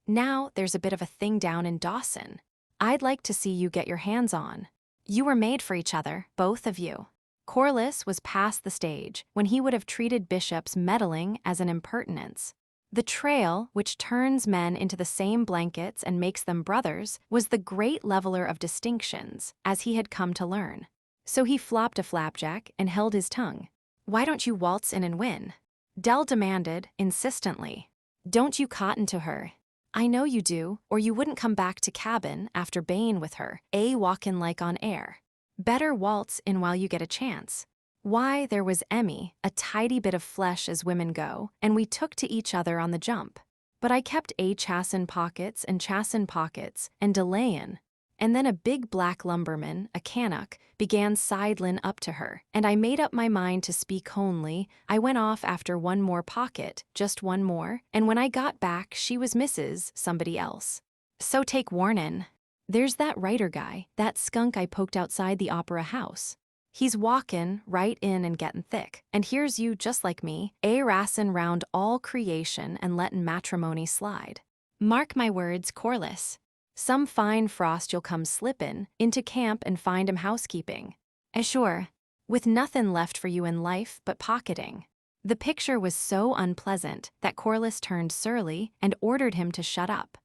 Now there's a bit of a thing down in Dawson. I'd like to see you get your hands on. You were made for each other, both of you." Corliss was past the stage when he would have treated Bishop's meddling as an impertinence. The trail, which turns men into the same blankets and makes them brothers, was the great leveler of distinctions, as he had come to learn. So he flopped a flapjack and held his tongue. "Why don't you waltz in and win?" Del demanded, insistently. "Don't you cotton to her? I know you do, or you wouldn't come back to cabin after baying with her, walkin' like on air. Better waltz in while you get a chance." Why, there was Emmy, a tidy bit of flesh as women go, and we took to each other on the jump. But I kept chassin' pockets and delayin'. And then a big black lumberman, a Canuck, began sidlin' up to her, and I made up my mind to speak honely. I went off after one more pocket, just one more, and when I got back she was Mrs. somebody else. So take warnin'. There's that writer guy, that skunk I poked outside the Opera House. He's walkin' right in and gettin' thick, and here's you just like me, rassin' round all creation and lettin' matrimony slide. Mark my words, Corliss. Some fine frost you'll come slippin' into camp and find 'em housekeeping. Sure, with nothin' left for you in life but pocketing. The picture was so unpleasant that Corliss turned surly and ordered him to shut up.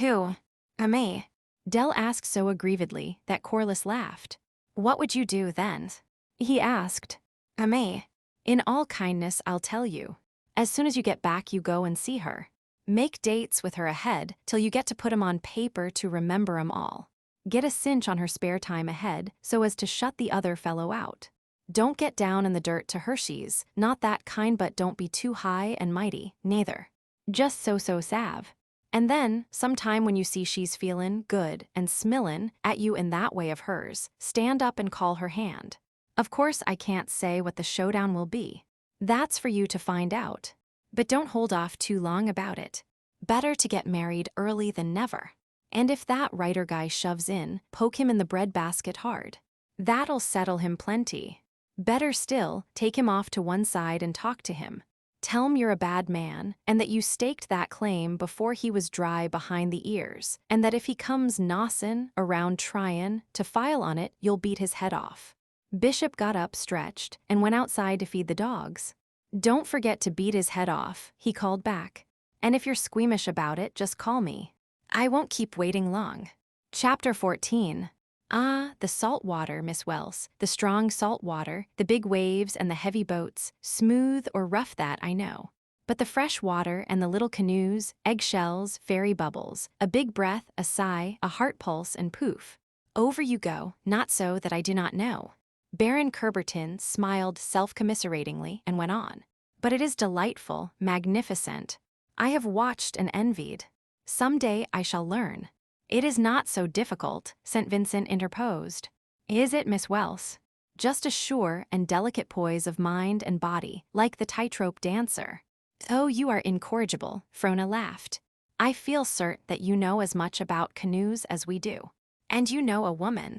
"Who? Me?" Dell asked so aggrievedly that Corliss laughed. What would you do then? He asked. Me. In all kindness, I'll tell you. As soon as you get back, you go and see her. Make dates with her ahead till you get to put 'em on paper to remember 'em all. Get a cinch on her spare time ahead so as to shut the other fellow out. Don't get down in the dirt to Hershey's, not that kind, but don't be too high and mighty, neither. Just so salve. And then, sometime when you see she's feelin' good and smillin' at you in that way of hers, stand up and call her hand. Of course, I can't say what the showdown will be. That's for you to find out. But don't hold off too long about it. Better to get married early than never. And if that writer guy shoves in, poke him in the breadbasket hard. That'll settle him plenty. Better still, take him off to one side and talk to him. Tell him you're a bad man, and that you staked that claim before he was dry behind the ears, and that if he comes nossin' around tryin' to file on it, you'll beat his head off. Bishop got up, stretched, and went outside to feed the dogs. Don't forget to beat his head off, he called back. And if you're squeamish about it, just call me. I won't keep waiting long. Chapter 14. Ah, the salt water, Miss Welse, the strong salt water, the big waves and the heavy boats, smooth or rough, that I know. But the fresh water and the little canoes, eggshells, fairy bubbles, a big breath, a sigh, a heart pulse, and poof. Over you go, not so that I do not know. Baron Kerberton smiled self-commiseratingly and went on. But it is delightful, magnificent. I have watched and envied. Some day I shall learn. It is not so difficult, St. Vincent interposed. Is it, Miss Welse? Just a sure and delicate poise of mind and body, like the tightrope dancer. Oh, you are incorrigible, Frona laughed. I feel cert that you know as much about canoes as we do. And you know a woman.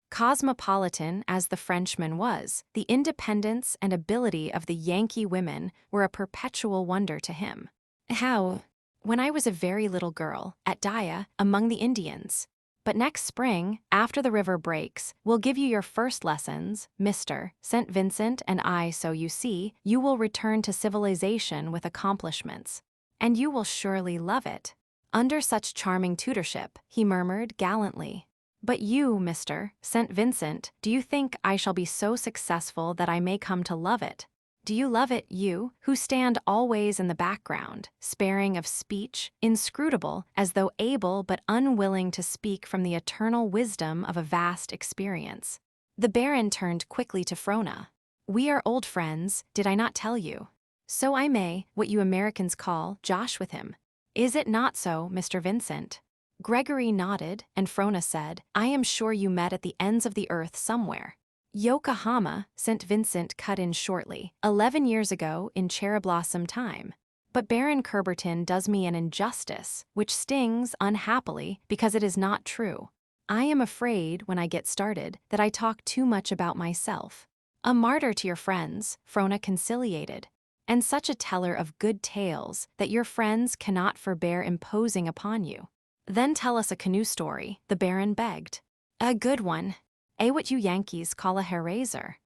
Cosmopolitan as the Frenchman was, the independence and ability of the Yankee women were a perpetual wonder to him. How? When I was a very little girl, at Daya, among the Indians. But next spring, after the river breaks, we'll give you your first lessons, Mr. St. Vincent and I, so you see, you will return to civilization with accomplishments. And you will surely love it. Under such charming tutorship, he murmured gallantly. But you, Mr. St. Vincent, do you think I shall be so successful that I may come to love it? Do you love it, you, who stand always in the background, sparing of speech, inscrutable, as though able but unwilling to speak from the eternal wisdom of a vast experience? The Baron turned quickly to Frona. We are old friends, did I not tell you? So I may, what you Americans call, josh with him. Is it not so, Mr. Vincent? Gregory nodded, and Frona said, I am sure you met at the ends of the earth somewhere. Yokohama, St. Vincent cut in shortly, 11 years ago in cherry-blossom time. But Baron Kerberton does me an injustice, which stings, unhappily, because it is not true. I am afraid, when I get started, that I talk too much about myself. A martyr to your friends, Frona conciliated. And such a teller of good tales that your friends cannot forbear imposing upon you. Then tell us a canoe story, the Baron begged. A good one. What you Yankees call a hair-raiser.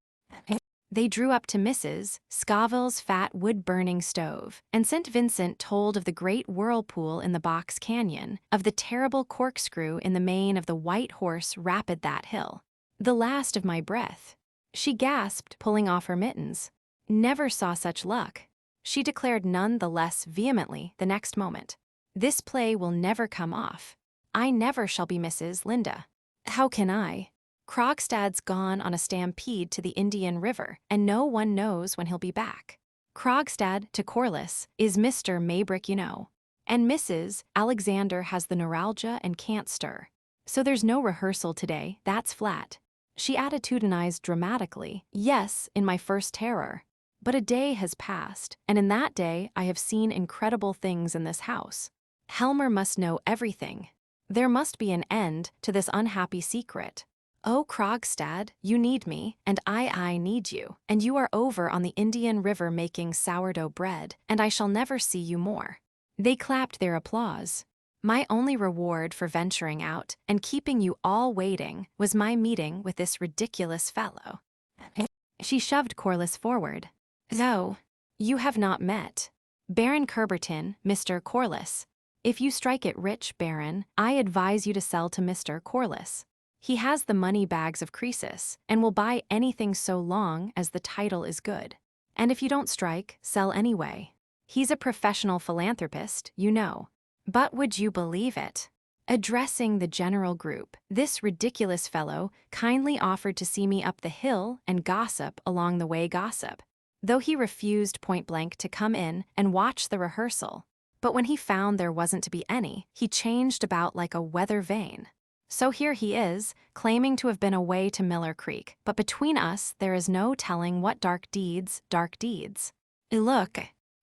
They drew up to Mrs. Scoville's fat wood-burning stove, and St. Vincent told of the great whirlpool in the Box Canyon, of the terrible corkscrew in the mane of the White Horse rapid that hill. The last of my breath. She gasped, pulling off her mittens. Never saw such luck. She declared none the less vehemently the next moment. This play will never come off. I never shall be Mrs. Linda. How can I? Krogstad's gone on a stampede to the Indian River, and no one knows when he'll be back. Krogstad, to Corliss, is Mr. Maybrick, you know. And Mrs. Alexander has the neuralgia and can't stir. So there's no rehearsal today, that's flat. She attitudinized dramatically. Yes, in my first terror. But a day has passed, and in that day I have seen incredible things in this house. Helmer must know everything. There must be an end to this unhappy secret. Oh, Krogstad, you need me, and I need you, and you are over on the Indian River making sourdough bread, and I shall never see you more. They clapped their applause. My only reward for venturing out and keeping you all waiting was my meeting with this ridiculous fellow. She shoved Corliss forward. No, you have not met. Baron Kerberton, Mr. Corliss. If you strike it rich, Baron, I advise you to sell to Mr. Corliss. He has the money bags of Croesus, and will buy anything so long as the title is good. And if you don't strike, sell anyway. He's a professional philanthropist, you know. But would you believe it? Addressing the general group, this ridiculous fellow kindly offered to see me up the hill and gossip along the way gossip, though he refused point-blank to come in and watch the rehearsal. But when he found there wasn't to be any, he changed about like a weather vane. So here he is, claiming to have been away to Miller Creek, but between us there is no telling what dark deeds. Look.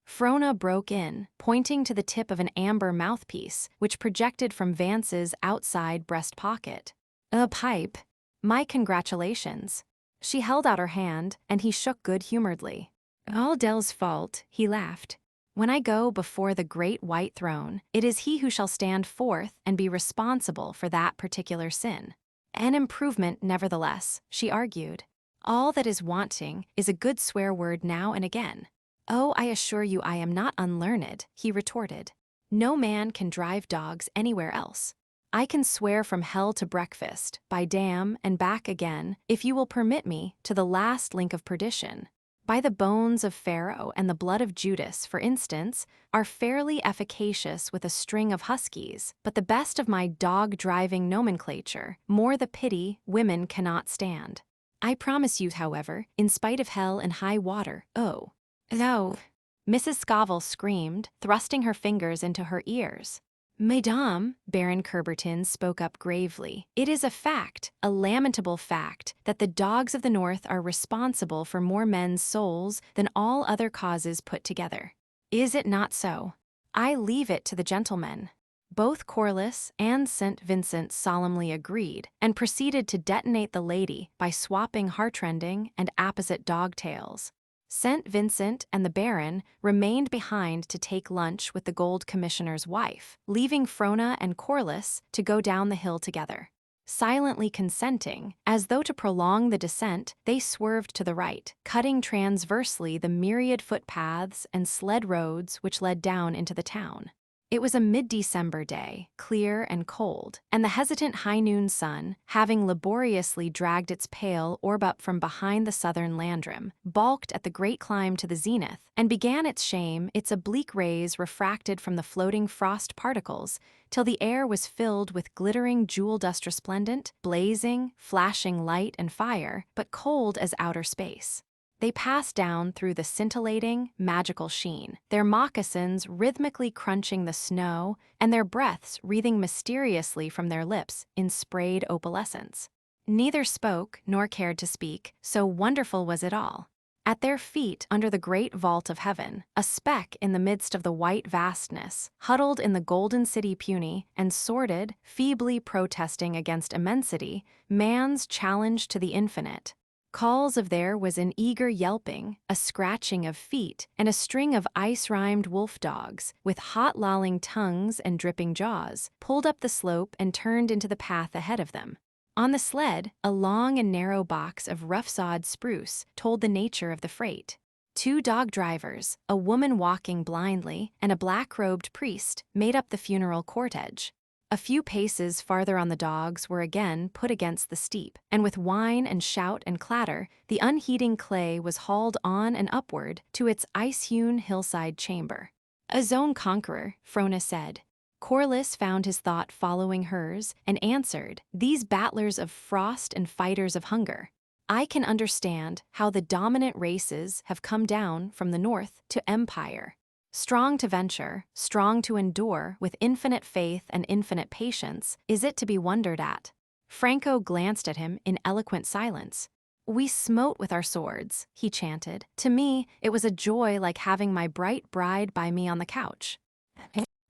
Frona broke in, pointing to the tip of an amber mouthpiece, which projected from Vance's outside breast pocket. A pipe. My congratulations. She held out her hand, and he shook good-humoredly. All Dell's fault, he laughed. When I go before the great white throne, it is he who shall stand forth and be responsible for that particular sin. An improvement, nevertheless, she argued. All that is wanting is a good swear word now and again. Oh, I assure you I am not unlearned, he retorted. No man can drive dogs anywhere else. I can swear from hell to breakfast, by damn and back again, if you will permit me, to the last link of perdition. By the bones of Pharaoh and the blood of Judas, for instance, are fairly efficacious with a string of huskies, but the best of my dog-driving nomenclature, more the pity, women cannot stand. I promise you, however, in spite of hell and high water, oh, Mrs. Scoville screamed, thrusting her fingers into her ears. Mesdames, Baron Kerberton spoke up gravely, it is a fact, a lamentable fact, that the dogs of the North are responsible for more men's souls than all other causes put together. Is it not so? I leave it to the gentlemen. Both Corliss and St. Vincent solemnly agreed, and proceeded to detonate the lady by swapping heartrending and apposite dog tails. St. Vincent and the Baron remained behind to take lunch with the Gold Commissioner's wife, leaving Frona and Corliss to go down the hill together. Silently consenting, as though to prolong the descent, they swerved to the right, cutting transversely the myriad footpaths and sled roads which led down into the town. It was a mid-December day, clear and cold, and the hesitant high-noon sun, having laboriously dragged its pale orb up from behind the southern landrim, balked at the great climb to the zenith, and began its shame, its oblique rays refracted from the floating frost particles, till the air was filled with glittering jewel dust resplendent, blazing, flashing light and fire, but cold as outer space. They passed down through the scintillating, magical sheen, their moccasins rhythmically crunching the snow and their breaths wreathing mysteriously from their lips in sprayed opalescence. Neither spoke nor cared to speak, so wonderful was it all. At their feet, under the great vault of heaven, a speck in the midst of the white vastness, huddled in the golden city puny and sordid, feebly protesting against immensity, man's challenge to the infinite. Calls of there was an eager yelping, a scratching of feet, and a string of ice-rhymed wolf dogs, with hot lolling tongues and dripping jaws, pulled up the slope and turned into the path ahead of them. On the sled, a long and narrow box of rough-sawed spruce told the nature of the freight. 2 dog drivers, a woman walking blindly, and a black-robed priest made up the funeral cortege. A few paces farther on the dogs were again put against the steep, and with whine and shout and clatter, the unheeding clay was hauled on and upward to its ice-hewn hillside chamber. A zone conqueror, Frona said. Corliss found his thought following hers and answered, these battlers of frost and fighters of hunger. I can understand how the dominant races have come down from the north to empire. Strong to venture, strong to endure with infinite faith and infinite patience, is it to be wondered at? Franco glanced at him in eloquent silence. We smote with our swords, he chanted. To me, it was a joy like having my bright bride by me on the couch.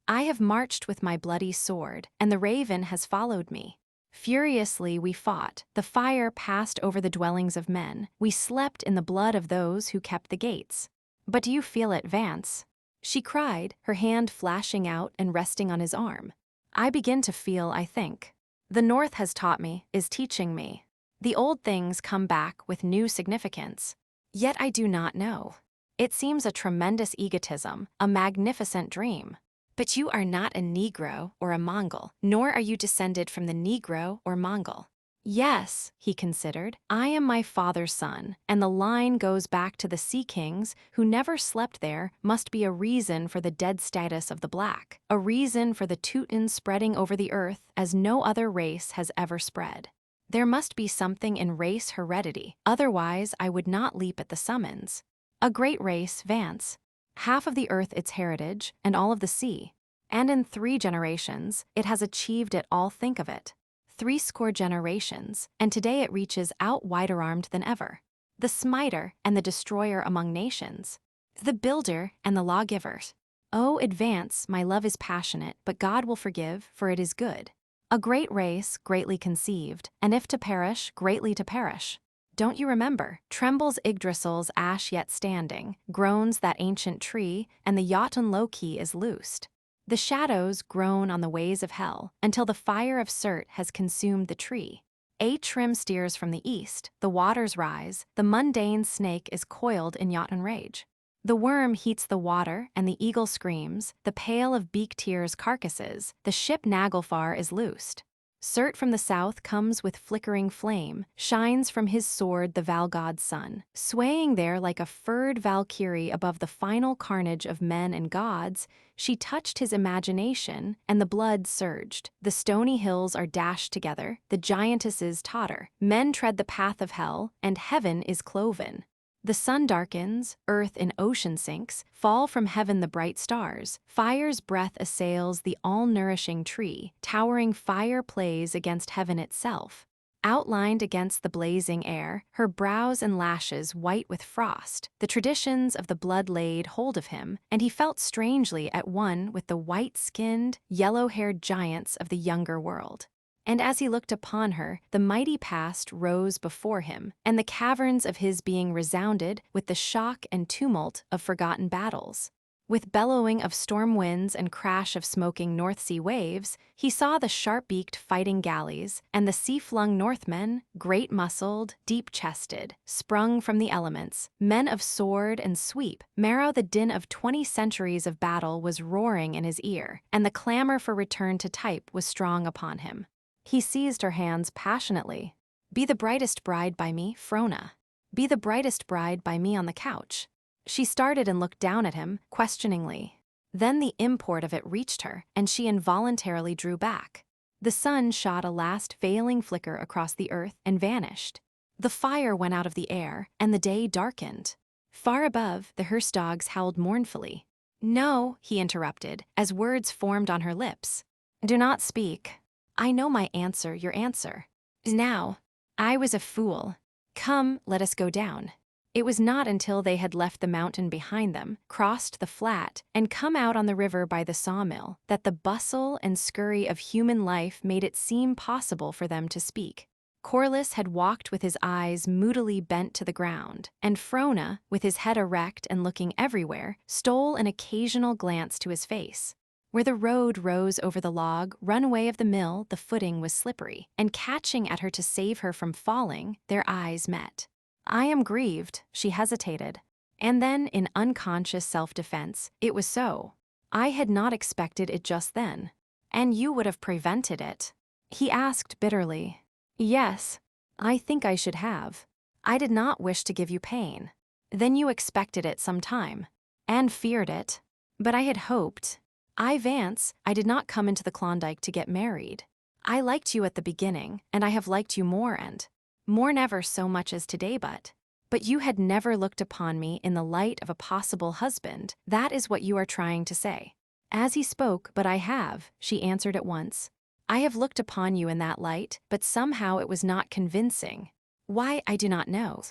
I have marched with my bloody sword, and the raven has followed me. Furiously we fought, the fire passed over the dwellings of men, we slept in the blood of those who kept the gates. But do you feel it, Vance? She cried, her hand flashing out and resting on his arm. I begin to feel, I think. The North has taught me, is teaching me. The old things come back with new significance. Yet I do not know. It seems a tremendous egotism, a magnificent dream. But you are not a Negro or a Mongol, nor are you descended from the Negro or Mongol. Yes, he considered, I am my father's son, and the line goes back to the Sea Kings who never slept there must be a reason for the dead status of the black, a reason for the Teutons spreading over the earth as no other race has ever spread. There must be something in race heredity, otherwise I would not leap at the summons. A great race, Vance. Half of the earth its heritage, and all of the sea. And in 3 generations, it has achieved it all. Think of it. 60 generations, and today it reaches out wider-armed than ever. The smiter and the destroyer among nations. The builder and the lawgivers. Oh, advance, my love is passionate, but God will forgive, for it is good. A great race, greatly conceived, and if to perish, greatly to perish. Don't you remember? Trembles Yggdrasil's ash yet standing, groans that ancient tree, and the Jotun Loki is loosed. The shadows groan on the ways of hell, until the fire of Surt has consumed the tree. A trim steers from the east, the waters rise, the mundane snake is coiled in Jotun rage. The worm heats the water, and the eagle screams, the pail of beak tears carcasses, the ship Naglfar is loosed. Surt from the south comes with flickering flame, shines from his sword the Valgod's sun, swaying there like a furred Valkyrie above the final carnage of men and gods. She touched his imagination, and the blood surged. The stony hills are dashed together, the giantesses totter, men tread the path of hell, and heaven is cloven. The sun darkens, earth in ocean sinks, fall from heaven the bright stars, fire's breath assails the all-nourishing tree, towering fire plays against heaven itself. Outlined against the blazing air, her brows and lashes white with frost, the traditions of the blood laid hold of him, and he felt strangely at one with the white-skinned, yellow-haired giants of the younger world. And as he looked upon her, the mighty past rose before him, and the caverns of his being resounded with the shock and tumult of forgotten battles. With bellowing of storm winds and crash of smoking North Sea waves, he saw the sharp-beaked fighting galleys, and the sea-flung Northmen, great-muscled, deep-chested, sprung from the elements, men of sword and sweep. Marrow, the din of 20 centuries of battle was roaring in his ear, and the clamor for return to type was strong upon him. He seized her hands passionately. Be the brightest bride by me, Frona. Be the brightest bride by me on the couch. She started and looked down at him, questioningly. Then the import of it reached her, and she involuntarily drew back. The sun shot a last failing flicker across the earth and vanished. The fire went out of the air, and the day darkened. Far above, the hearse dogs howled mournfully. No, he interrupted, as words formed on her lips. Do not speak. I know my answer, your answer. Now, I was a fool. Come, let us go down. It was not until they had left the mountain behind them, crossed the flat, and come out on the river by the sawmill, that the bustle and scurry of human life made it seem possible for them to speak. Corliss had walked with his eyes moodily bent to the ground, and Frona, with his head erect and looking everywhere, stole an occasional glance to his face. Where the road rose over the log runway of the mill, the footing was slippery, and catching at her to save her from falling, their eyes met. I am grieved, she hesitated. And then, in unconscious self-defense, it was so. I had not expected it just then. And you would have prevented it. He asked bitterly. Yes, I think I should have. I did not wish to give you pain. Then you expected it some time, and feared it. But I had hoped. Vance, I did not come into the Klondike to get married. I liked you at the beginning, and I have liked you more and more never so much as today but you had never looked upon me in the light of a possible husband. That is what you are trying to say. As he spoke, but I have, she answered at once. I have looked upon you in that light, but somehow it was not convincing. Why, I do not know.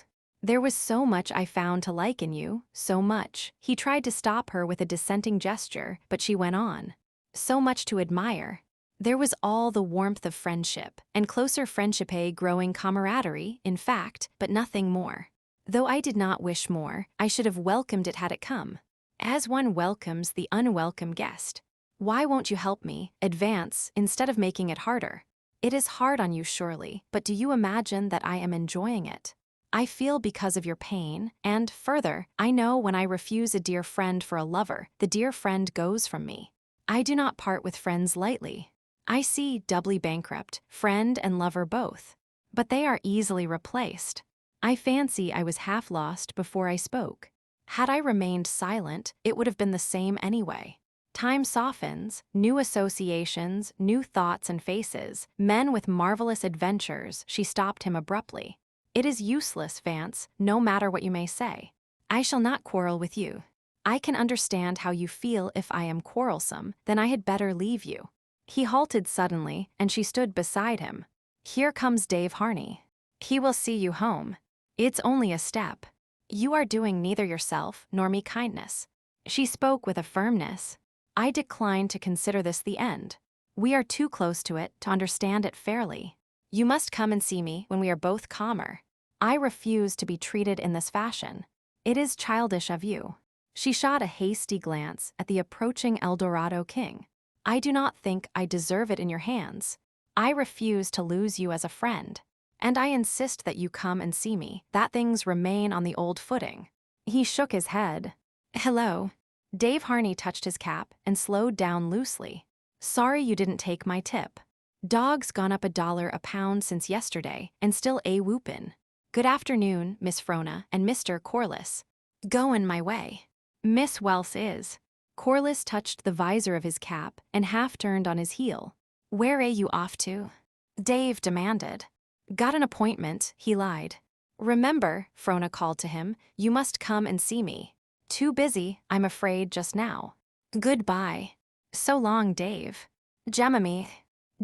There was so much I found to like in you, so much. He tried to stop her with a dissenting gesture, but she went on. So much to admire. There was all the warmth of friendship, and closer friendship, a growing camaraderie, in fact, but nothing more. Though I did not wish more, I should have welcomed it had it come. As one welcomes the unwelcome guest. Why won't you help me, advance, instead of making it harder? It is hard on you surely, but do you imagine that I am enjoying it? I feel because of your pain, and, further, I know when I refuse a dear friend for a lover, the dear friend goes from me. I do not part with friends lightly. I see doubly bankrupt, friend and lover both. But they are easily replaced. I fancy I was half lost before I spoke. Had I remained silent, it would have been the same anyway. Time softens, new associations, new thoughts and faces, men with marvelous adventures. She stopped him abruptly. It is useless, Vance, no matter what you may say. I shall not quarrel with you. I can understand how you feel if I am quarrelsome, then I had better leave you. He halted suddenly, and she stood beside him. Here comes Dave Harney. He will see you home. It's only a step. You are doing neither yourself nor me kindness. She spoke with a firmness. I decline to consider this the end. We are too close to it to understand it fairly. You must come and see me when we are both calmer. I refuse to be treated in this fashion. It is childish of you. She shot a hasty glance at the approaching Eldorado king. I do not think I deserve it in your hands. I refuse to lose you as a friend. And I insist that you come and see me, that things remain on the old footing. He shook his head. Hello. Dave Harney touched his cap and slowed down loosely. Sorry you didn't take my tip. Dogs gone up $1 a pound since yesterday, and still a whoopin'. Good afternoon, Miss Frona and Mr. Corliss. Goin' my way. Miss Welse is. Corliss touched the visor of his cap and half turned on his heel. Where are you off to? Dave demanded. Got an appointment, he lied. Remember, Frona called to him, you must come and see me. Too busy, I'm afraid, just now. Goodbye. So long, Dave. Jemimy.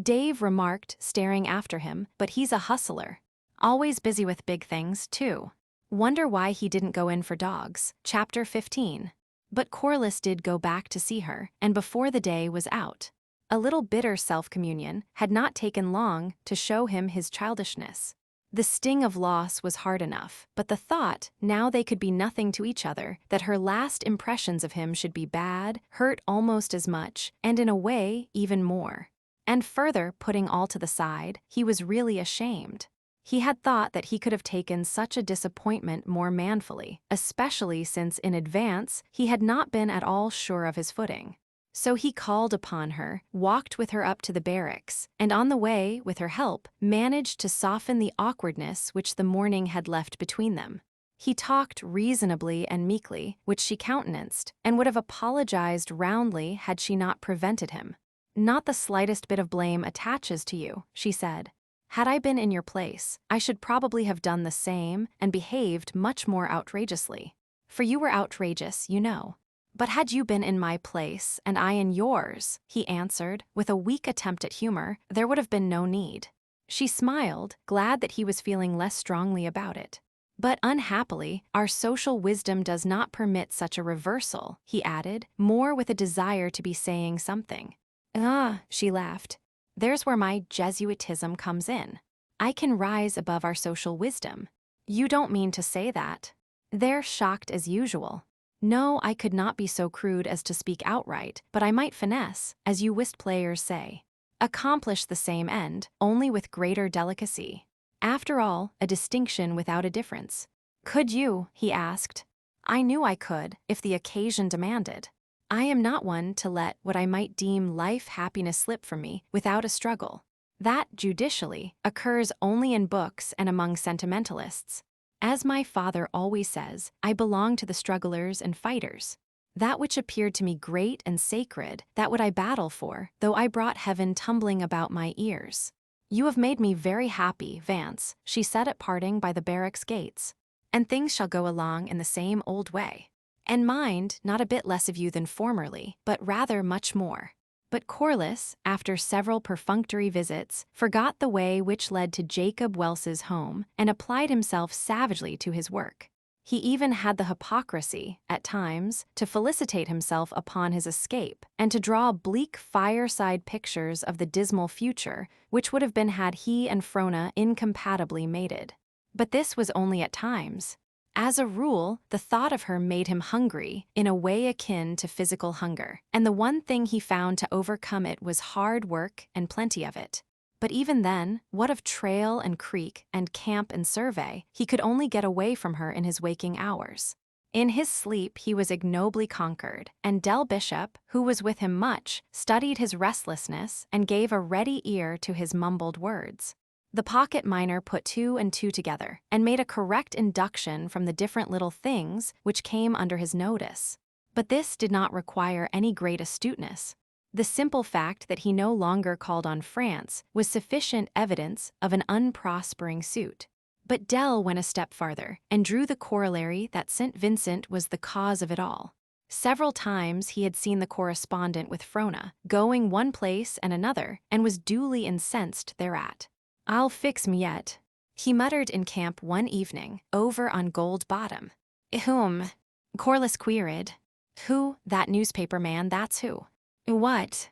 Dave remarked, staring after him, but he's a hustler. Always busy with big things, too. Wonder why he didn't go in for dogs. Chapter 15. But Corliss did go back to see her, and before the day was out. A little bitter self-communion had not taken long to show him his childishness. The sting of loss was hard enough, but the thought, now they could be nothing to each other, that her last impressions of him should be bad, hurt almost as much, and in a way, even more. And further, putting all to the side, he was really ashamed. He had thought that he could have taken such a disappointment more manfully, especially since in advance he had not been at all sure of his footing. So he called upon her, walked with her up to the barracks, and on the way, with her help, managed to soften the awkwardness which the morning had left between them. He talked reasonably and meekly, which she countenanced, and would have apologized roundly had she not prevented him. Not the slightest bit of blame attaches to you, she said. Had I been in your place, I should probably have done the same and behaved much more outrageously. For you were outrageous, you know. But had you been in my place and I in yours, he answered, with a weak attempt at humor, there would have been no need. She smiled, glad that he was feeling less strongly about it. But unhappily, our social wisdom does not permit such a reversal, he added, more with a desire to be saying something. Ah, she laughed. There's where my Jesuitism comes in. I can rise above our social wisdom. You don't mean to say that. They're shocked as usual. No, I could not be so crude as to speak outright, but I might finesse, as you whist players say. Accomplish the same end, only with greater delicacy. After all, a distinction without a difference. Could you? He asked. I knew I could, if the occasion demanded. I am not one to let what I might deem life happiness slip from me without a struggle. That, judicially, occurs only in books and among sentimentalists. As my father always says, I belong to the strugglers and fighters. That which appeared to me great and sacred, that would I battle for, though I brought heaven tumbling about my ears. You have made me very happy, Vance, she said at parting by the barracks gates. And things shall go along in the same old way. And mind, not a bit less of you than formerly, but rather much more. But Corliss, after several perfunctory visits, forgot the way which led to Jacob Welse's home and applied himself savagely to his work. He even had the hypocrisy, at times, to felicitate himself upon his escape and to draw bleak fireside pictures of the dismal future which would have been had he and Frona incompatibly mated. But this was only at times. As a rule, the thought of her made him hungry, in a way akin to physical hunger, and the one thing he found to overcome it was hard work and plenty of it. But even then, what of trail and creek and camp and survey, he could only get away from her in his waking hours. In his sleep he was ignobly conquered, and Del Bishop, who was with him much, studied his restlessness and gave a ready ear to his mumbled words. The pocket miner put two and two together and made a correct induction from the different little things which came under his notice. But this did not require any great astuteness. The simple fact that he no longer called on France was sufficient evidence of an unprospering suit. But Del went a step farther and drew the corollary that St. Vincent was the cause of it all. Several times he had seen the correspondent with Frona, going one place and another, and was duly incensed thereat. "I'll fix 'em yet," he muttered in camp one evening, over on Gold Bottom. Corliss queried. "Who? That newspaper man, that's who." "What?"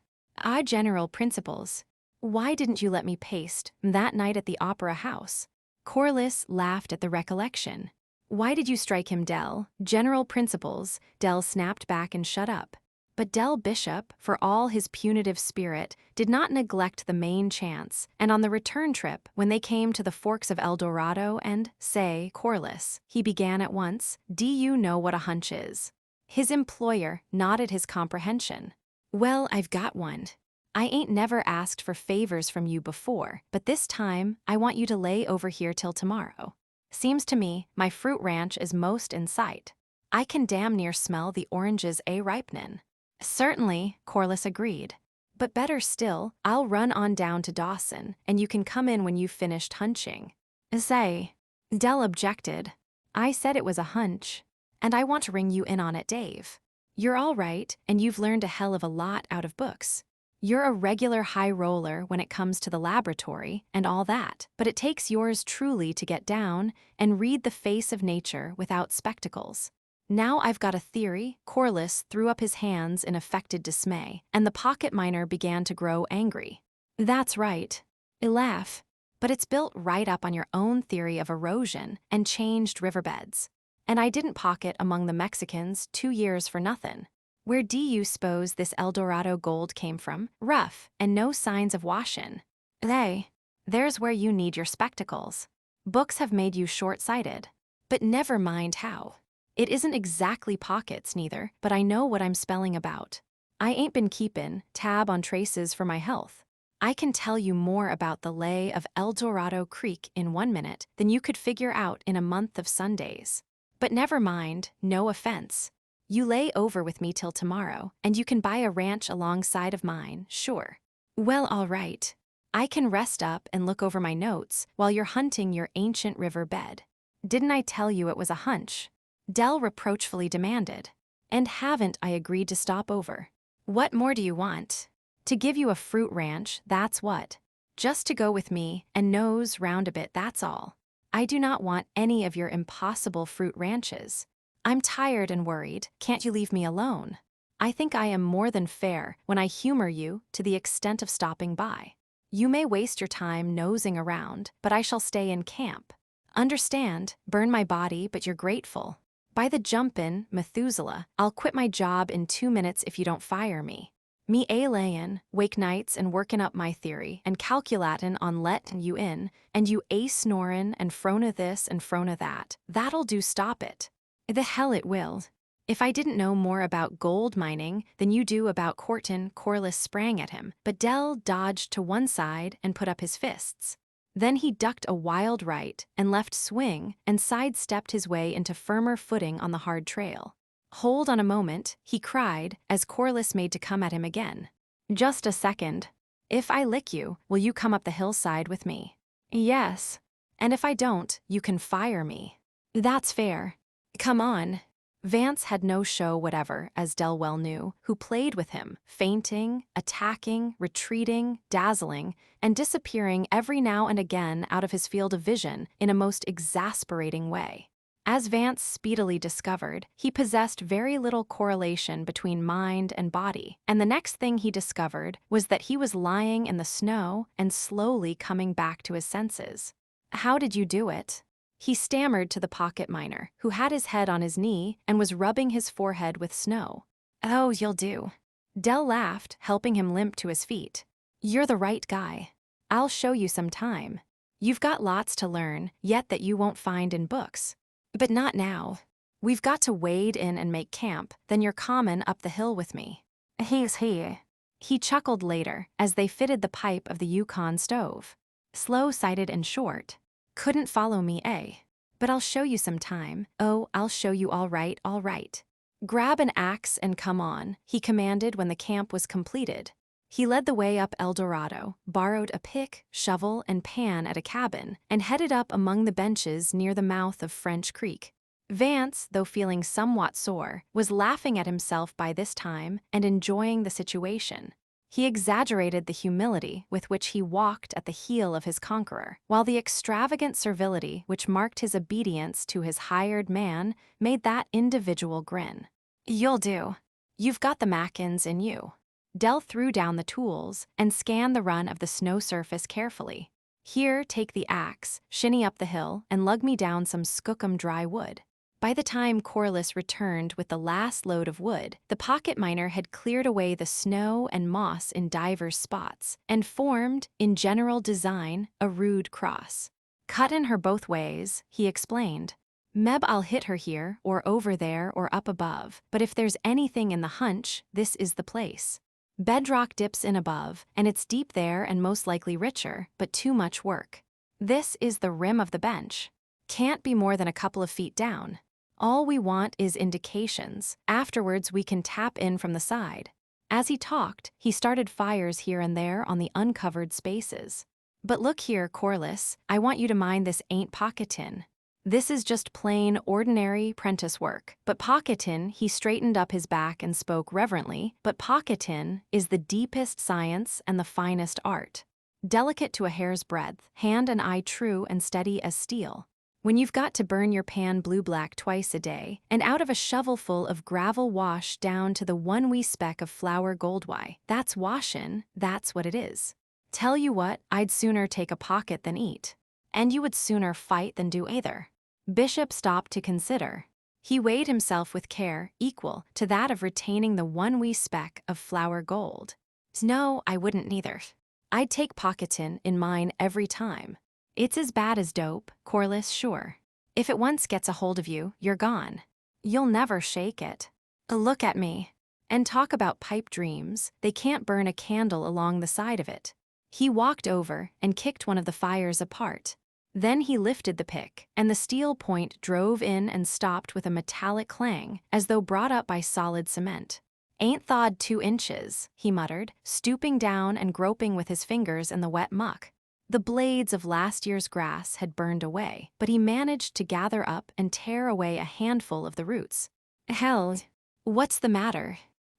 General principles. Why didn't you let me paste that night at the Opera House?" Corliss laughed at the recollection. "Why did you strike him, Del? General principles." Del snapped back and shut up. But Del Bishop, for all his punitive spirit, did not neglect the main chance, and on the return trip, when they came to the forks of El Dorado and, say, Corliss, he began at once, "Do you know what a hunch is?" His employer nodded his comprehension. "Well, I've got one. I ain't never asked for favors from you before, but this time I want you to lay over here till tomorrow. Seems to me my fruit ranch is most in sight. I can damn near smell the oranges ripenin'." "Certainly," Corliss agreed. "But better still, I'll run on down to Dawson, and you can come in when you've finished hunching." "Say," Del objected. "I said it was a hunch, and I want to ring you in on it, Dave. You're all right, and you've learned a hell of a lot out of books. You're a regular high roller when it comes to the laboratory and all that, but it takes yours truly to get down and read the face of nature without spectacles. Now I've got a theory." Corliss threw up his hands in affected dismay, and the pocket miner began to grow angry. "That's right. Laugh. But it's built right up on your own theory of erosion and changed riverbeds. And I didn't pocket among the Mexicans 2 years for nothing. Where do you suppose this El Dorado gold came from? Rough, and no signs of washin'. There's where you need your spectacles. Books have made you short-sighted. But never mind how. It isn't exactly pockets, neither, but I know what I'm spelling about. I ain't been keepin' tab on traces for my health. I can tell you more about the lay of El Dorado Creek in 1 minute than you could figure out in a month of Sundays. But never mind, no offense. You lay over with me till tomorrow, and you can buy a ranch alongside of mine, sure. Well, all right. I can rest up and look over my notes while you're hunting your ancient river bed. Didn't I tell you it was a hunch?" Del reproachfully demanded. "And haven't I agreed to stop over? What more do you want? To give you a fruit ranch, that's what. Just to go with me and nose round a bit, that's all. I do not want any of your impossible fruit ranches. I'm tired and worried. Can't you leave me alone? I think I am more than fair when I humor you to the extent of stopping by. You may waste your time nosing around, but I shall stay in camp. Understand, burn my body, but you're grateful. By the jumpin', Methuselah, I'll quit my job in 2 minutes if you don't fire me. Me layin', wake nights and workin' up my theory and calculatin' on lettin' you in, and you snorin' and Frona this and Frona that. That'll do, stop it. The hell it will. If I didn't know more about gold mining than you do about courtin'," Corliss sprang at him, but Del dodged to one side and put up his fists. Then he ducked a wild right and left swing and sidestepped his way into firmer footing on the hard trail. "Hold on a moment," he cried as Corliss made to come at him again. "Just a second. If I lick you, will you come up the hillside with me?" "Yes. And if I don't, you can fire me." "That's fair. Come on." Vance had no show whatever, as Del well knew, who played with him, feinting, attacking, retreating, dazzling, and disappearing every now and again out of his field of vision in a most exasperating way. As Vance speedily discovered, he possessed very little correlation between mind and body, and the next thing he discovered was that he was lying in the snow and slowly coming back to his senses. "How did you do it?" he stammered to the pocket miner, who had his head on his knee and was rubbing his forehead with snow. "Oh, you'll do." Del laughed, helping him limp to his feet. "You're the right guy. I'll show you some time. You've got lots to learn, yet that you won't find in books. But not now. We've got to wade in and make camp, then you're common up the hill with me. He's here. He chuckled later as they fitted the pipe of the Yukon stove. Slow-sighted and short. Couldn't follow me, eh? But I'll show you some time. Oh, I'll show you all right, all right. Grab an axe and come on, he commanded when the camp was completed. He led the way up El Dorado, borrowed a pick, shovel, and pan at a cabin, and headed up among the benches near the mouth of French Creek. Vance, though feeling somewhat sore, was laughing at himself by this time and enjoying the situation. He exaggerated the humility with which he walked at the heel of his conqueror, while the extravagant servility which marked his obedience to his hired man made that individual grin. You'll do. You've got the Mackins in you. Dell threw down the tools and scanned the run of the snow surface carefully. Here, take the axe, shinny up the hill, and lug me down some skookum dry wood. By the time Corliss returned with the last load of wood, the pocket miner had cleared away the snow and moss in divers spots and formed, in general design, a rude cross. Cut in her both ways, he explained. Meb, I'll hit her here, or over there, or up above, but if there's anything in the hunch, this is the place. Bedrock dips in above, and it's deep there and most likely richer, but too much work. This is the rim of the bench. Can't be more than a couple of feet down. All we want is indications. Afterwards, we can tap in from the side. As he talked, he started fires here and there on the uncovered spaces. But look here, Corliss, I want you to mind this ain't pocketin'. This is just plain, ordinary prentice work. But pocketin', he straightened up his back and spoke reverently, but pocketin' is the deepest science and the finest art. Delicate to a hair's breadth, hand and eye true and steady as steel. When you've got to burn your pan blue-black twice a day, and out of a shovelful of gravel wash down to the one wee speck of flour goldwye, that's washin', that's what it is. Tell you what, I'd sooner take a pocket than eat. And you would sooner fight than do either. Bishop stopped to consider. He weighed himself with care equal to that of retaining the one wee speck of flour gold. No, I wouldn't neither. I'd take pocketin' in mine every time. It's as bad as dope, Corliss, sure. If it once gets a hold of you, you're gone. You'll never shake it. Look at me. And talk about pipe dreams, they can't burn a candle along the side of it. He walked over and kicked one of the fires apart. Then he lifted the pick, and the steel point drove in and stopped with a metallic clang, as though brought up by solid cement. Ain't thawed 2 inches, he muttered, stooping down and groping with his fingers in the wet muck. The blades of last year's grass had burned away, but he managed to gather up and tear away a handful of the roots. Hell, what's the matter?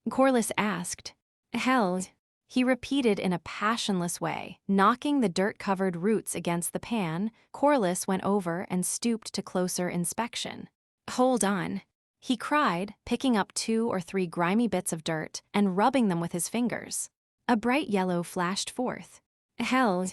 Corliss asked. Hell, he repeated in a passionless way. Knocking the dirt-covered roots against the pan, Corliss went over and stooped to closer inspection. Hold on, he cried, picking up 2 or 3 grimy bits of dirt and rubbing them with his fingers. A bright yellow flashed forth. Hell,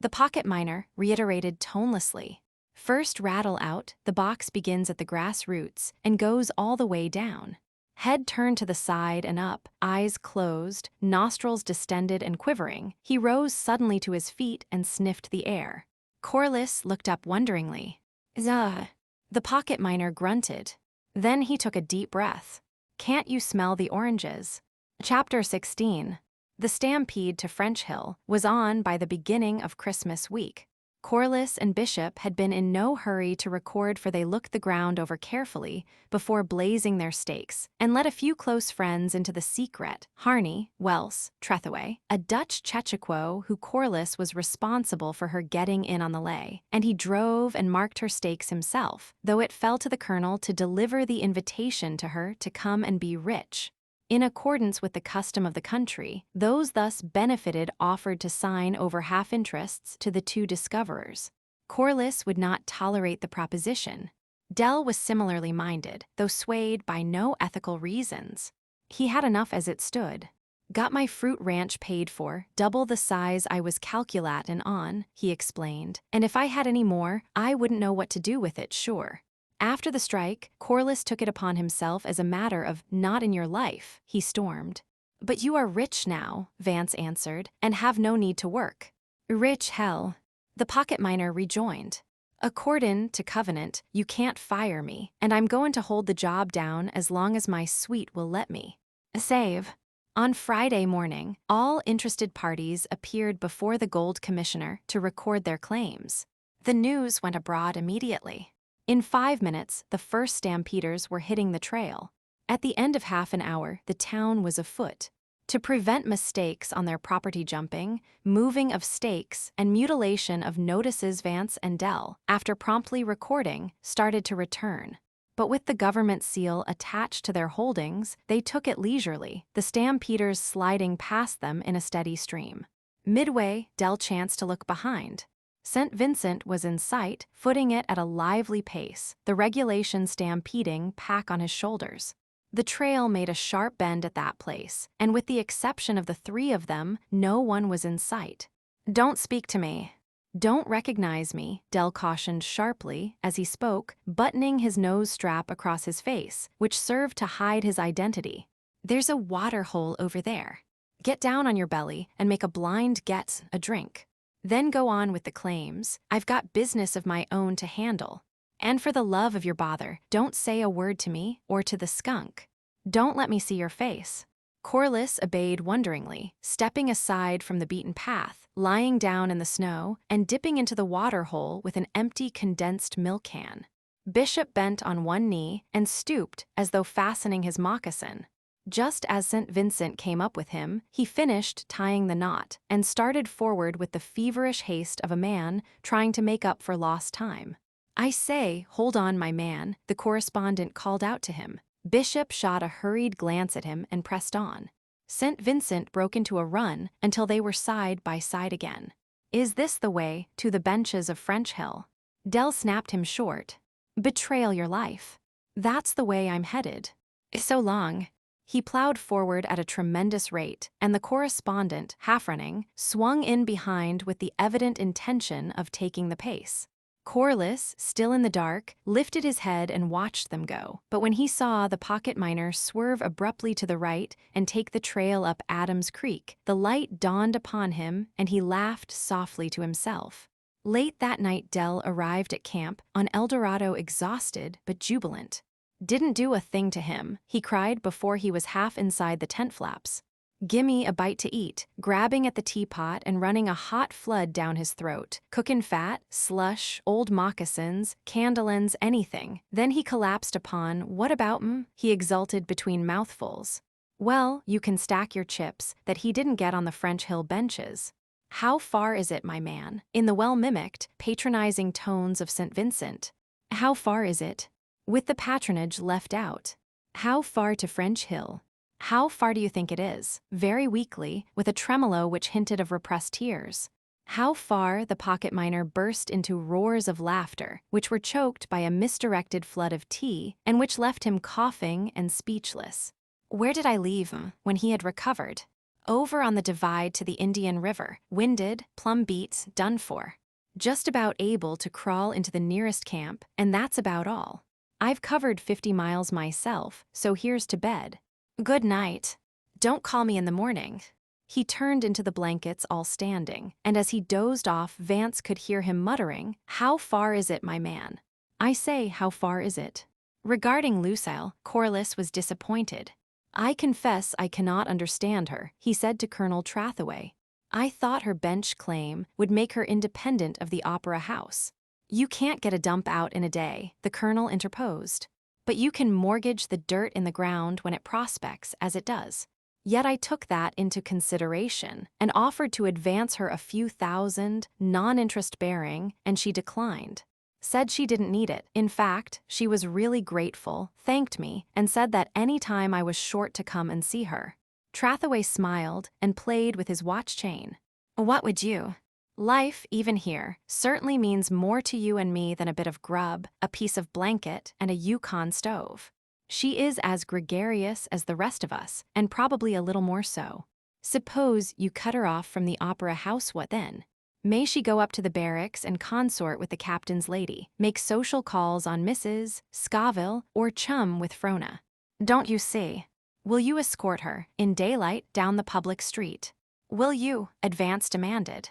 the pocket miner reiterated tonelessly. First rattle out, the box begins at the grass roots and goes all the way down. Head turned to the side and up, eyes closed, nostrils distended and quivering, he rose suddenly to his feet and sniffed the air. Corliss looked up wonderingly. Zah. The pocket miner grunted. Then he took a deep breath. Can't you smell the oranges? Chapter 16. The stampede to French Hill was on by the beginning of Christmas week. Corliss and Bishop had been in no hurry to record, for they looked the ground over carefully before blazing their stakes and let a few close friends into the secret. Harney, Welse, Trethewey, a Dutch Chechaquo who Corliss was responsible for her getting in on the lay, and he drove and marked her stakes himself, though it fell to the colonel to deliver the invitation to her to come and be rich. In accordance with the custom of the country, those thus benefited offered to sign over half interests to the 2 discoverers. Corliss would not tolerate the proposition. Dell was similarly minded, though swayed by no ethical reasons. He had enough as it stood. Got my fruit ranch paid for, double the size I was calculatin' on, he explained, and if I had any more, I wouldn't know what to do with it, sure. After the strike, Corliss took it upon himself as a matter of not in your life, he stormed. But you are rich now, Vance answered, and have no need to work. Rich hell, the pocket miner rejoined. Accordin' to covenant, you can't fire me, and I'm goin' to hold the job down as long as my suite will let me. Save. On Friday morning, all interested parties appeared before the Gold Commissioner to record their claims. The news went abroad immediately. In 5 minutes, the first stampeders were hitting the trail. At the end of half an hour, the town was afoot. To prevent mistakes on their property jumping, moving of stakes, and mutilation of notices, Vance and Dell, after promptly recording, started to return. But with the government seal attached to their holdings, they took it leisurely, the stampeders sliding past them in a steady stream. Midway, Dell chanced to look behind. St. Vincent was in sight, footing it at a lively pace, the regulation stampeding pack on his shoulders. The trail made a sharp bend at that place, and with the exception of the 3 of them, no one was in sight. "Don't speak to me. Don't recognize me," Dell cautioned sharply as he spoke, buttoning his nose strap across his face, which served to hide his identity. "There's a water hole over there. Get down on your belly and make a blind get a drink. Then go on with the claims. I've got business of my own to handle. And for the love of your bother, don't say a word to me or to the skunk. Don't let me see your face." Corliss obeyed wonderingly, stepping aside from the beaten path, lying down in the snow, and dipping into the water hole with an empty condensed milk can. Bishop bent on one knee and stooped as though fastening his moccasin. Just as St. Vincent came up with him, he finished tying the knot and started forward with the feverish haste of a man trying to make up for lost time. "I say, hold on, my man," the correspondent called out to him. Bishop shot a hurried glance at him and pressed on. St. Vincent broke into a run until they were side by side again. "Is this the way to the benches of French Hill?" Dell snapped him short. "Betrayal your life. That's the way I'm headed. So long." He plowed forward at a tremendous rate, and the correspondent, half-running, swung in behind with the evident intention of taking the pace. Corliss, still in the dark, lifted his head and watched them go, but when he saw the pocket miner swerve abruptly to the right and take the trail up Adams Creek, the light dawned upon him and he laughed softly to himself. Late that night, Dell arrived at camp on El Dorado exhausted but jubilant. "Didn't do a thing to him," he cried before he was half inside the tent flaps. "Gimme a bite to eat," grabbing at the teapot and running a hot flood down his throat. "Cookin' fat, slush, old moccasins, candlens, anything." Then he collapsed upon, "What about 'em?" he exulted between mouthfuls. "Well, you can stack your chips that he didn't get on the French Hill benches. How far is it, my man?" in the well-mimicked, patronizing tones of St. Vincent. "How far is it?" with the patronage left out. "How far to French Hill? How far do you think it is?" very weakly, with a tremolo which hinted of repressed tears. How far? The pocket miner burst into roars of laughter, which were choked by a misdirected flood of tea, and which left him coughing and speechless. "Where did I leave him when he had recovered?" "Over on the divide to the Indian River, winded, plumb beat, done for. Just about able to crawl into the nearest camp, and that's about all. I've covered 50 miles myself, so here's to bed. Good night. Don't call me in the morning." He turned into the blankets all standing, and as he dozed off, Vance could hear him muttering, "How far is it, my man? I say, how far is it?" Regarding Lucille, Corliss was disappointed. "I confess I cannot understand her," he said to Colonel Trathaway. "I thought her bench claim would make her independent of the Opera House." "You can't get a dump out in a day," the colonel interposed. "But you can mortgage the dirt in the ground when it prospects as it does." Yet I took that into consideration and offered to advance her a few thousand, non-interest bearing, and she declined. Said she didn't need it. In fact, she was really grateful, thanked me, and said that any time I was short to come and see her. Trathaway smiled and played with his watch chain. "What would you? Life, even here, certainly means more to you and me than a bit of grub, a piece of blanket, and a Yukon stove. She is as gregarious as the rest of us, and probably a little more so. Suppose you cut her off from the Opera House, what then? May she go up to the barracks and consort with the captain's lady, make social calls on Mrs. Scoville, or chum with Frona. Don't you see? Will you escort her, in daylight, down the public street? Will you?" Advance demanded.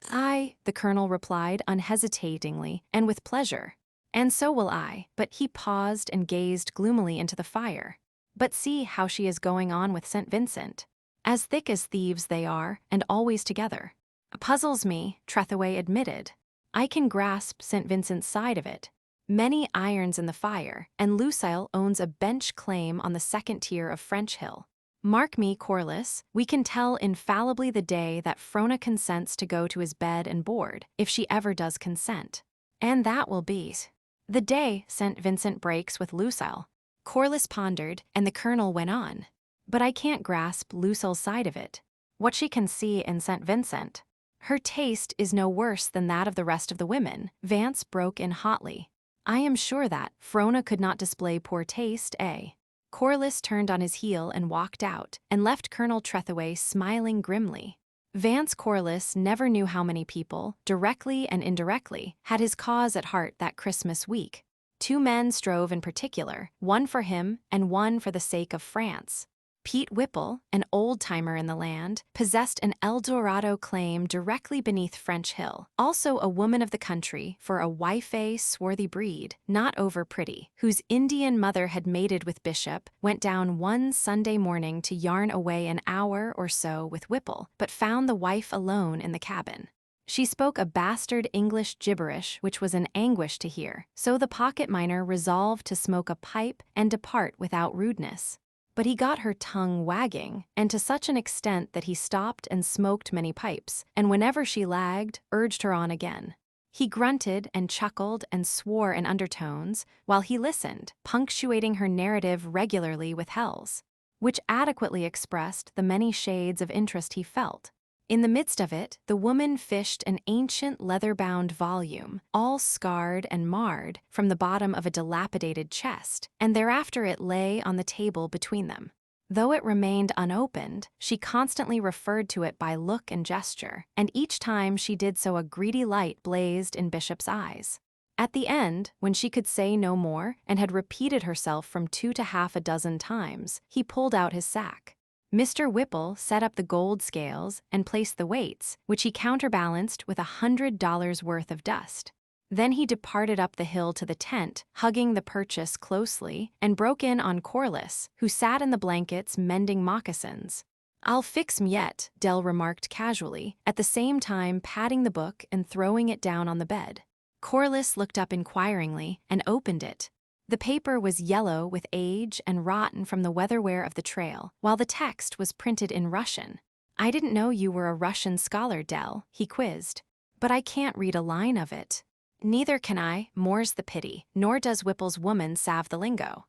I, the colonel replied unhesitatingly and with pleasure. And so will I, but he paused and gazed gloomily into the fire. But see how she is going on with St. Vincent. As thick as thieves they are, and always together. Puzzles me, Trethewey admitted. I can grasp St. Vincent's side of it. Many irons in the fire, and Lucille owns a bench claim on the second tier of French Hill. Mark me, Corliss, we can tell infallibly the day that Frona consents to go to his bed and board, if she ever does consent. And that will be the day St. Vincent breaks with Lucille. Corliss pondered, and the colonel went on. But I can't grasp Lucille's side of it. What she can see in St. Vincent. Her taste is no worse than that of the rest of the women, Vance broke in hotly. I am sure that Frona could not display poor taste, eh? Corliss turned on his heel and walked out, and left Colonel Trethewey smiling grimly. Vance Corliss never knew how many people, directly and indirectly, had his cause at heart that Christmas week. Two men strove in particular, one for him and one for the sake of France. Pete Whipple, an old-timer in the land, possessed an El Dorado claim directly beneath French Hill, also a woman of the country for a wife swarthy breed, not over pretty, whose Indian mother had mated with Bishop, went down one Sunday morning to yarn away an hour or so with Whipple, but found the wife alone in the cabin. She spoke a bastard English gibberish which was an anguish to hear, so the pocket miner resolved to smoke a pipe and depart without rudeness. But he got her tongue wagging, and to such an extent that he stopped and smoked many pipes, and whenever she lagged, urged her on again. He grunted and chuckled and swore in undertones, while he listened, punctuating her narrative regularly with hells, which adequately expressed the many shades of interest he felt. In the midst of it, the woman fished an ancient leather-bound volume, all scarred and marred, from the bottom of a dilapidated chest, and thereafter it lay on the table between them. Though it remained unopened, she constantly referred to it by look and gesture, and each time she did so a greedy light blazed in Bishop's eyes. At the end, when she could say no more and had repeated herself from 2 to half a dozen times, he pulled out his sack. Mr. Whipple set up the gold scales and placed the weights, which he counterbalanced with $100 worth of dust. Then he departed up the hill to the tent, hugging the purchase closely, and broke in on Corliss, who sat in the blankets mending moccasins. I'll fix 'em yet, Dell remarked casually, at the same time patting the book and throwing it down on the bed. Corliss looked up inquiringly and opened it. The paper was yellow with age and rotten from the weatherware of the trail, while the text was printed in Russian. I didn't know you were a Russian scholar, Dell, he quizzed. But I can't read a line of it. Neither can I, more's the pity, nor does Whipple's woman salve the lingo.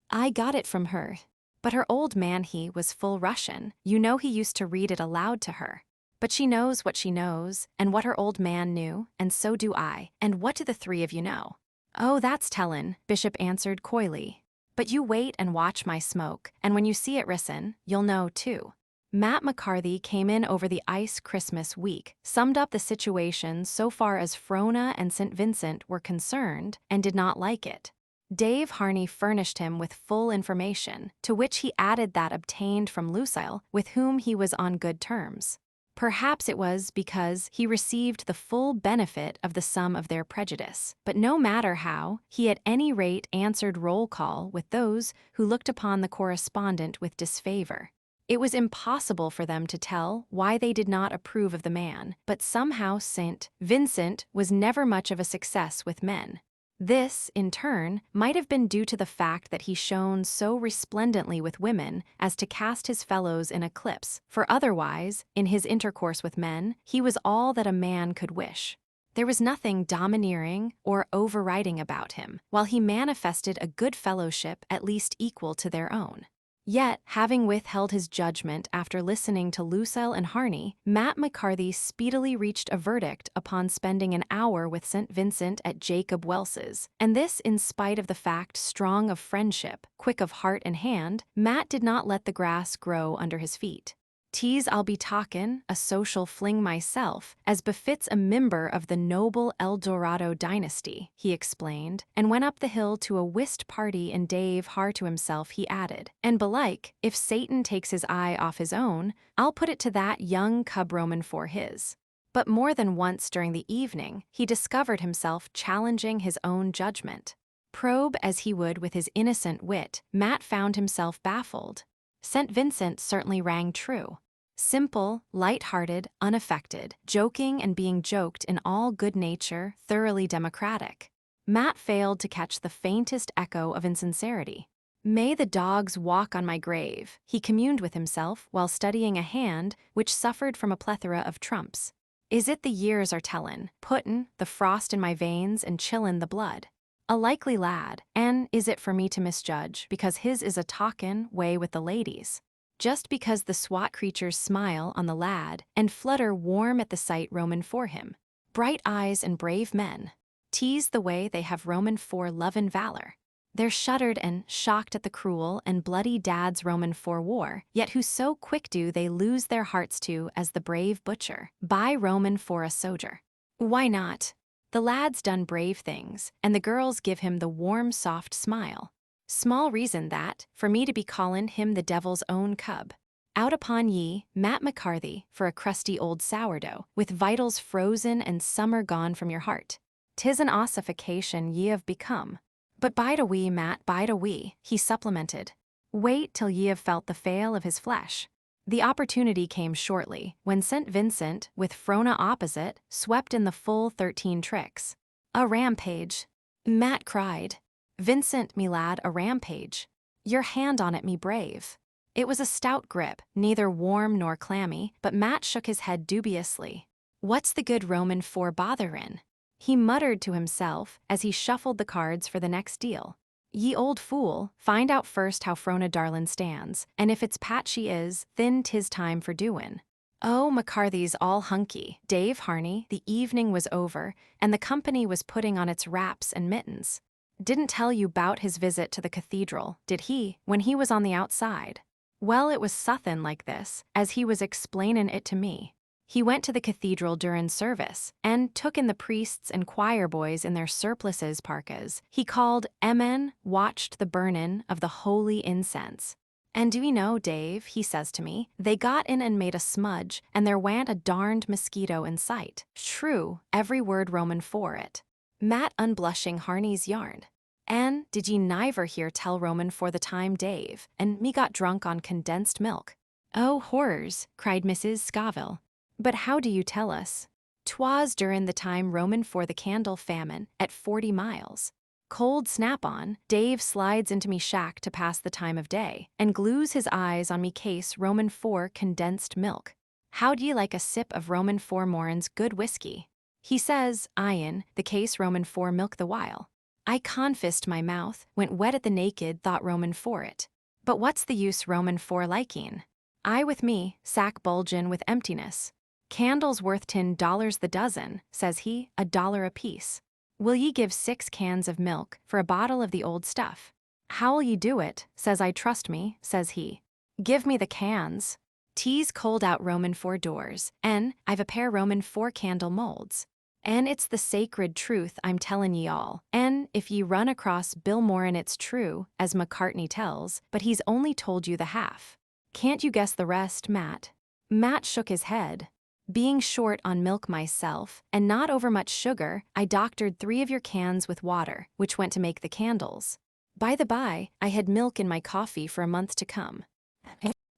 I got it from her. But her old man he was full Russian, you know he used to read it aloud to her. But she knows what she knows, and what her old man knew, and so do I, and what do the three of you know? Oh, that's tellin', Bishop answered coyly. But you wait and watch my smoke, and when you see it risen, you'll know too. Matt McCarthy came in over the ice Christmas week, summed up the situation so far as Frona and St. Vincent were concerned, and did not like it. Dave Harney furnished him with full information, to which he added that obtained from Lucille, with whom he was on good terms. Perhaps it was because he received the full benefit of the sum of their prejudice, but no matter how, he at any rate answered roll call with those who looked upon the correspondent with disfavor. It was impossible for them to tell why they did not approve of the man, but somehow St. Vincent was never much of a success with men. This, in turn, might have been due to the fact that he shone so resplendently with women as to cast his fellows in eclipse, for otherwise, in his intercourse with men, he was all that a man could wish. There was nothing domineering or overriding about him, while he manifested a good fellowship at least equal to their own. Yet, having withheld his judgment after listening to Lucille and Harney, Matt McCarthy speedily reached a verdict upon spending an hour with St. Vincent at Jacob Welse's, and this in spite of the fact strong of friendship, quick of heart and hand, Matt did not let the grass grow under his feet. "'Tease I'll be talkin' a social fling myself, as befits a member of the noble El Dorado dynasty," he explained, and went up the hill to a whist party in Dave Har to himself he added, "And belike, if Satan takes his eye off his own, I'll put it to that young cub Roman for his." But more than once during the evening, he discovered himself challenging his own judgment. Probe as he would with his innocent wit, Matt found himself baffled. St. Vincent certainly rang true. Simple, light-hearted, unaffected, joking and being joked in all good nature, thoroughly democratic. Matt failed to catch the faintest echo of insincerity. May the dogs walk on my grave, he communed with himself while studying a hand which suffered from a plethora of trumps. Is it the years are tellin', puttin' the frost in my veins and chillin' the blood? A likely lad, and is it for me to misjudge because his is a talkin' way with the ladies? Just because the swat creatures smile on the lad and flutter warm at the sight roamin' for him. Bright eyes and brave men. Tease the way they have roamin' for love and valor. They're shuddered and shocked at the cruel and bloody dads roamin' for war, yet who so quick do they lose their hearts to as the brave butcher, by roamin' for a sojer. Why not? The lad's done brave things, and the girls give him the warm, soft smile. Small reason that, for me to be callin' him the devil's own cub. Out upon ye, Matt McCarthy, for a crusty old sourdough, with vitals frozen and summer gone from your heart. 'Tis an ossification ye have become. But bide a wee, Matt, bide a wee, he supplemented. Wait till ye have felt the fail of his flesh. The opportunity came shortly, when St. Vincent, with Frona opposite, swept in the full 13 tricks. A rampage. Matt cried. Vincent, me lad, a rampage. Your hand on it, me brave. It was a stout grip, neither warm nor clammy, but Matt shook his head dubiously. What's the good roamin' for botherin'? He muttered to himself as he shuffled the cards for the next deal. Ye old fool, find out first how Frona darlin' stands, and if it's pat she is, then 'tis time for doin'. Oh, McCarthy's all hunky, Dave Harney, the evening was over, and the company was putting on its wraps and mittens. Didn't tell you 'bout his visit to the cathedral, did he, when he was on the outside? Well, it was suthin' like this, as he was explainin' it to me. He went to the cathedral durin' service, and took in the priests and choir boys in their surplices parkas. He called Emen, watched the burnin' of the holy incense. And do you know, Dave, he says to me, they got in and made a smudge, and there wa'n't a darned mosquito in sight. True, every word Roman for it. Matt unblushing Harney's yarn. And did ye niver hear tell Roman for the time, Dave, and me got drunk on condensed milk? Oh, horrors, cried Mrs. Scoville. But how do you tell us? 'Twas durin' the time Roman for the candle famine, at 40 miles. Cold snap-on, Dave slides into me shack to pass the time of day, and glues his eyes on me case Roman 4 condensed milk. How'd ye like a sip of Roman 4 Morin's good whiskey? He says, Ian, the case Roman 4 milk the while. I confissed my mouth, went wet at the naked thought Roman 4 it. But what's the use Roman 4 liking? I with me, sack bulgin' with emptiness. Candles worth $10 the dozen, says he, $1 apiece. Will ye give 6 cans of milk for a bottle of the old stuff? How'll ye do it, says I trust me, says he. Give me the cans. T's cold out Roman 4 doors, and I've a pair Roman 4 candle molds. And it's the sacred truth I'm tellin' ye all, and if ye run across Bill Morin it's true, as McCartney tells, but he's only told you the half. Can't you guess the rest, Matt? Matt shook his head. Being short on milk myself, and not over much sugar, I doctored 3 of your cans with water, which went to make the candles. By the by, I had milk in my coffee for a month to come.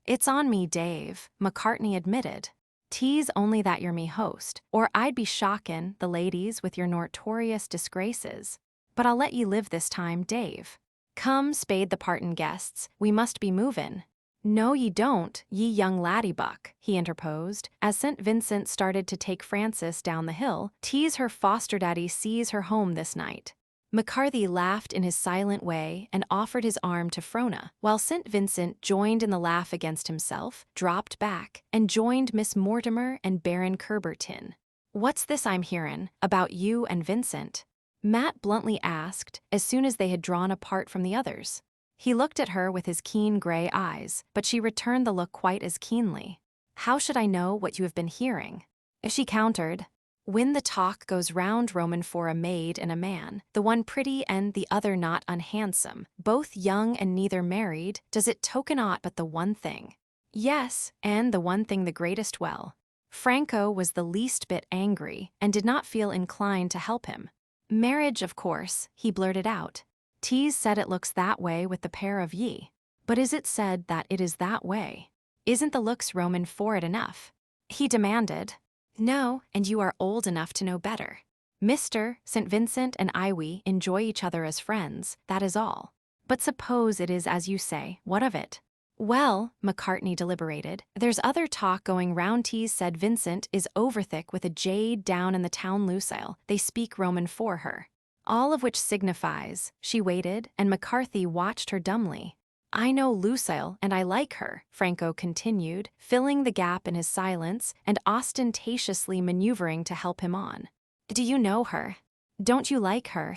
It's on me, Dave, McCartney admitted. T's only that you're me host, or I'd be shockin' the ladies with your notorious disgraces. But I'll let ye live this time, Dave. Come, spade the partin' guests, we must be movin'. No ye don't, ye young laddie-buck, he interposed, as St. Vincent started to take Frances down the hill, tease her foster daddy sees her home this night. McCarthy laughed in his silent way and offered his arm to Frona, while St. Vincent joined in the laugh against himself, dropped back, and joined Miss Mortimer and Baron Curbertin. What's this I'm hearin' about you and Vincent? Matt bluntly asked, as soon as they had drawn apart from the others. He looked at her with his keen gray eyes, but she returned the look quite as keenly. How should I know what you have been hearing? She countered. When the talk goes round Roman for a maid and a man, the one pretty and the other not unhandsome, both young and neither married, does it token aught but the one thing? Yes, and the one thing the greatest well. Franco was the least bit angry and did not feel inclined to help him. Marriage, of course, he blurted out. Tease said it looks that way with the pair of ye. But is it said that it is that way? Isn't the looks Roman for it enough? He demanded. No, and you are old enough to know better. Mr. St. Vincent and Iwi enjoy each other as friends, that is all. But suppose it is as you say, what of it? Well, McCartney deliberated, there's other talk going round. Tease said Vincent is overthick with a jade down in the town Lucille. They speak Roman for her. All of which signifies, she waited, and McCarthy watched her dumbly. I know Lucille, and I like her, Franco continued, filling the gap in his silence and ostentatiously maneuvering to help him on. Do you know her? Don't you like her?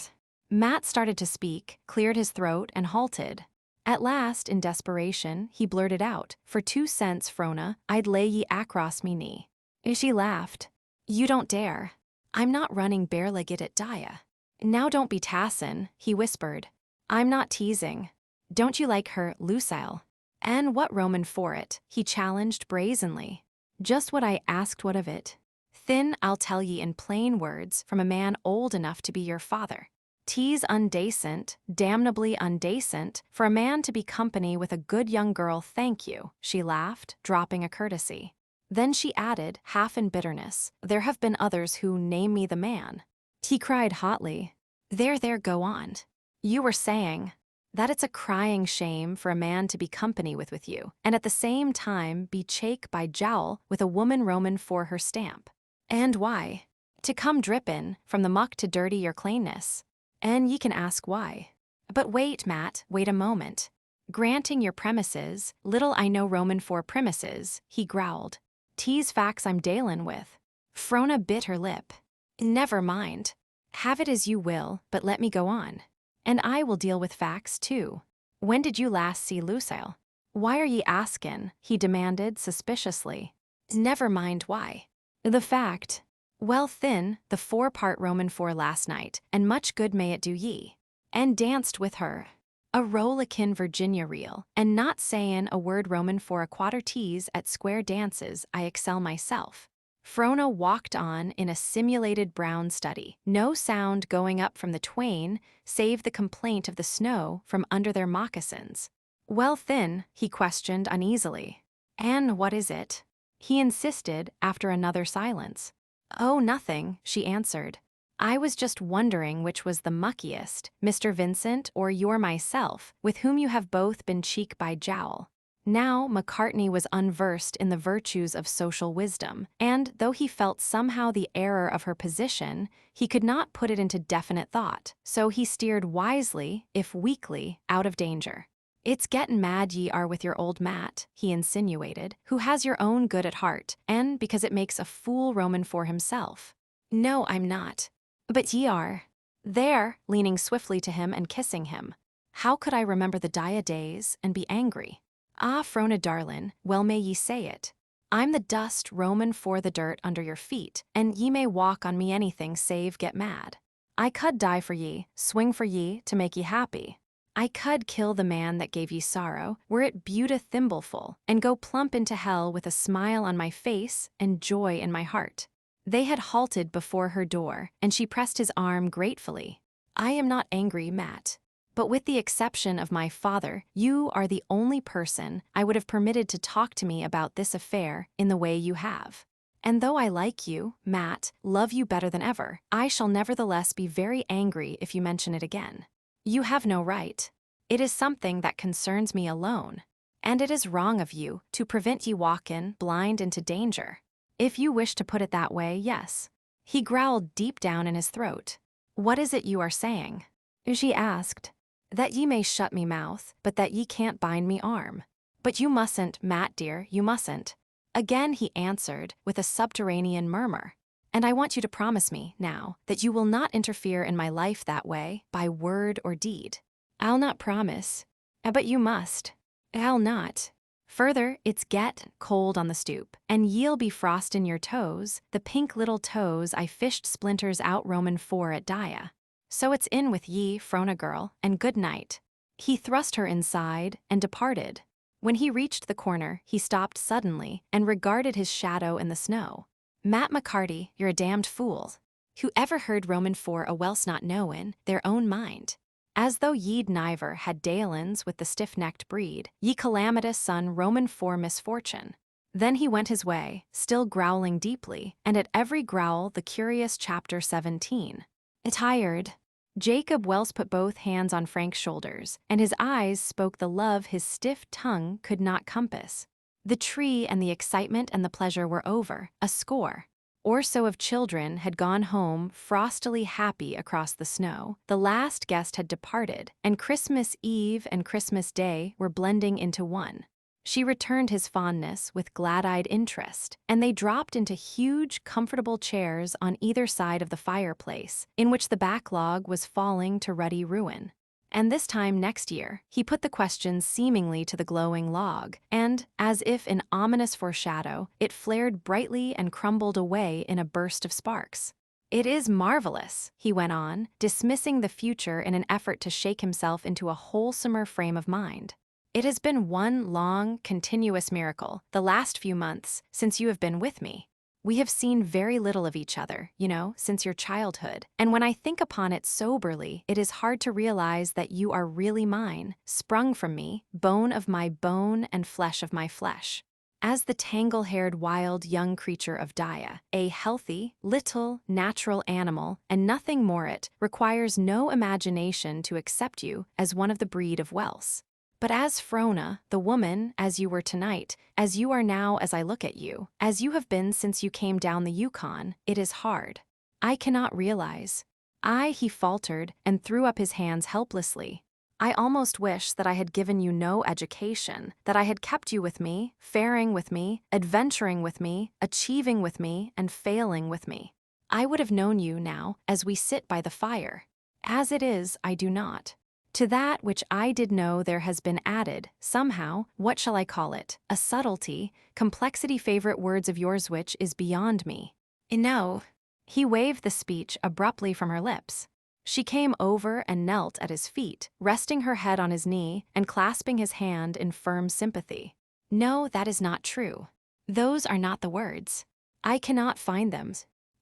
Matt started to speak, cleared his throat, and halted. At last, in desperation, he blurted out, For 2 cents, Frona, I'd lay ye across me knee. She laughed. You don't dare. I'm not running bare-legged at Dia. Now don't be tassin', he whispered. I'm not teasing. Don't you like her, Lucille? And what Roman for it, he challenged brazenly. Just what I asked, what of it? Thin, I'll tell ye in plain words, from a man old enough to be your father. Tease undacent, damnably undacent, for a man to be company with a good young girl, thank you, she laughed, dropping a courtesy. Then she added, half in bitterness, there have been others who name me the man. He cried hotly. There, go on. You were saying that it's a crying shame for a man to be company with you, and at the same time be chake by jowl with a woman Roman for her stamp. And why? To come drippin' from the muck to dirty your cleanness. And ye can ask why. But wait, Matt, wait a moment. Granting your premises, little I know Roman for premises, he growled. Tease facts I'm dalin' with. Frona bit her lip. Never mind. Have it as you will, but let me go on. And I will deal with facts, too. When did you last see Lucille? Why are ye askin'? He demanded suspiciously. Never mind why. The fact. Well, thin, the 4-part Roman for last night, and much good may it do ye. And danced with her. A rollickin' Virginia reel, and not sayin' a word Roman for a quarter tease at square dances I excel myself. Frona walked on in a simulated brown study, no sound going up from the twain, save the complaint of the snow from under their moccasins. Well, thin, he questioned uneasily. And what is it? He insisted after another silence. Oh, nothing, she answered. I was just wondering which was the muckiest, Mr. Vincent or your myself, with whom you have both been cheek by jowl. Now McCartney was unversed in the virtues of social wisdom, and though he felt somehow the error of her position, he could not put it into definite thought, so he steered wisely, if weakly, out of danger. It's gettin' mad ye are with your old Matt, he insinuated, who has your own good at heart, and because it makes a fool Roman for himself. No, I'm not. But ye are. There, leaning swiftly to him and kissing him. How could I remember the Dia days and be angry? Ah, Frona darlin', well may ye say it. I'm the dust Roman for the dirt under your feet, and ye may walk on me anything save get mad. I could die for ye, swing for ye, to make ye happy. I could kill the man that gave ye sorrow, were it but a thimbleful, and go plump into hell with a smile on my face and joy in my heart. They had halted before her door, and she pressed his arm gratefully. I am not angry, Matt. But with the exception of my father, you are the only person I would have permitted to talk to me about this affair in the way you have. And though I like you, Matt, love you better than ever, I shall nevertheless be very angry if you mention it again. You have no right. It is something that concerns me alone. And it is wrong of you to prevent ye walkin' blind into danger. If you wish to put it that way, yes. He growled deep down in his throat. What is it you are saying? She asked. That ye may shut me mouth, but that ye can't bind me arm. But you mustn't, Matt dear, you mustn't. Again he answered, with a subterranean murmur. And I want you to promise me, now, that you will not interfere in my life that way, by word or deed. I'll not promise. But you must. I'll not. Further, it's get cold on the stoop, and ye'll be frostin' your toes, the pink little toes I fished splinters out Roman for at Dia. So it's in with ye, Frona girl, and good night. He thrust her inside and departed. When he reached the corner, he stopped suddenly and regarded his shadow in the snow. "Matt McCarty, you're a damned fool. Who ever heard Roman for a Welse not know in their own mind? As though ye'd niver had dalins with the stiff-necked breed, ye calamitous son Roman for misfortune." Then he went his way, still growling deeply, and at every growl the curious chapter 17. Tired. Jacob Welse put both hands on Frank's shoulders, and his eyes spoke the love his stiff tongue could not compass. The tree and the excitement and the pleasure were over, a score or so of children had gone home frostily happy across the snow, the last guest had departed, and Christmas Eve and Christmas Day were blending into one. She returned his fondness with glad-eyed interest, and they dropped into huge, comfortable chairs on either side of the fireplace, in which the backlog was falling to ruddy ruin. And this time next year, he put the question seemingly to the glowing log, and, as if in ominous foreshadow, it flared brightly and crumbled away in a burst of sparks. "It is marvelous," he went on, dismissing the future in an effort to shake himself into a wholesomer frame of mind. "It has been one long, continuous miracle, the last few months, since you have been with me. We have seen very little of each other, since your childhood, and when I think upon it soberly, it is hard to realize that you are really mine, sprung from me, bone of my bone and flesh of my flesh. As the tangle-haired wild young creature of Dia, a healthy, little, natural animal, and nothing more it, requires no imagination to accept you as one of the breed of Welse. But as Frona, the woman, as you were tonight, as you are now as I look at you, as you have been since you came down the Yukon, it is hard. I cannot realize." He faltered and threw up his hands helplessly. "I almost wish that I had given you no education, that I had kept you with me, faring with me, adventuring with me, achieving with me, and failing with me. I would have known you now as we sit by the fire. As it is, I do not. To that which I did know there has been added, somehow, what shall I call it, a subtlety, complexity favorite words of yours which is beyond me. No." He waved the speech abruptly from her lips. She came over and knelt at his feet, resting her head on his knee and clasping his hand in firm sympathy. "No, that is not true. Those are not the words. I cannot find them.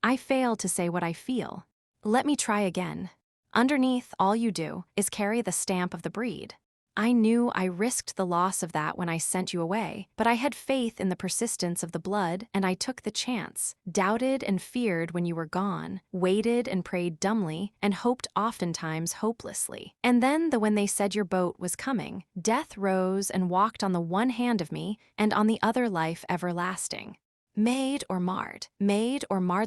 I fail to say what I feel. Let me try again. Underneath, all you do is carry the stamp of the breed. I knew I risked the loss of that when I sent you away, but I had faith in the persistence of the blood, and I took the chance, doubted and feared when you were gone, waited and prayed dumbly, and hoped oftentimes hopelessly. And then, when they said your boat was coming, death rose and walked on the one hand of me, and on the other life everlasting. Made or marred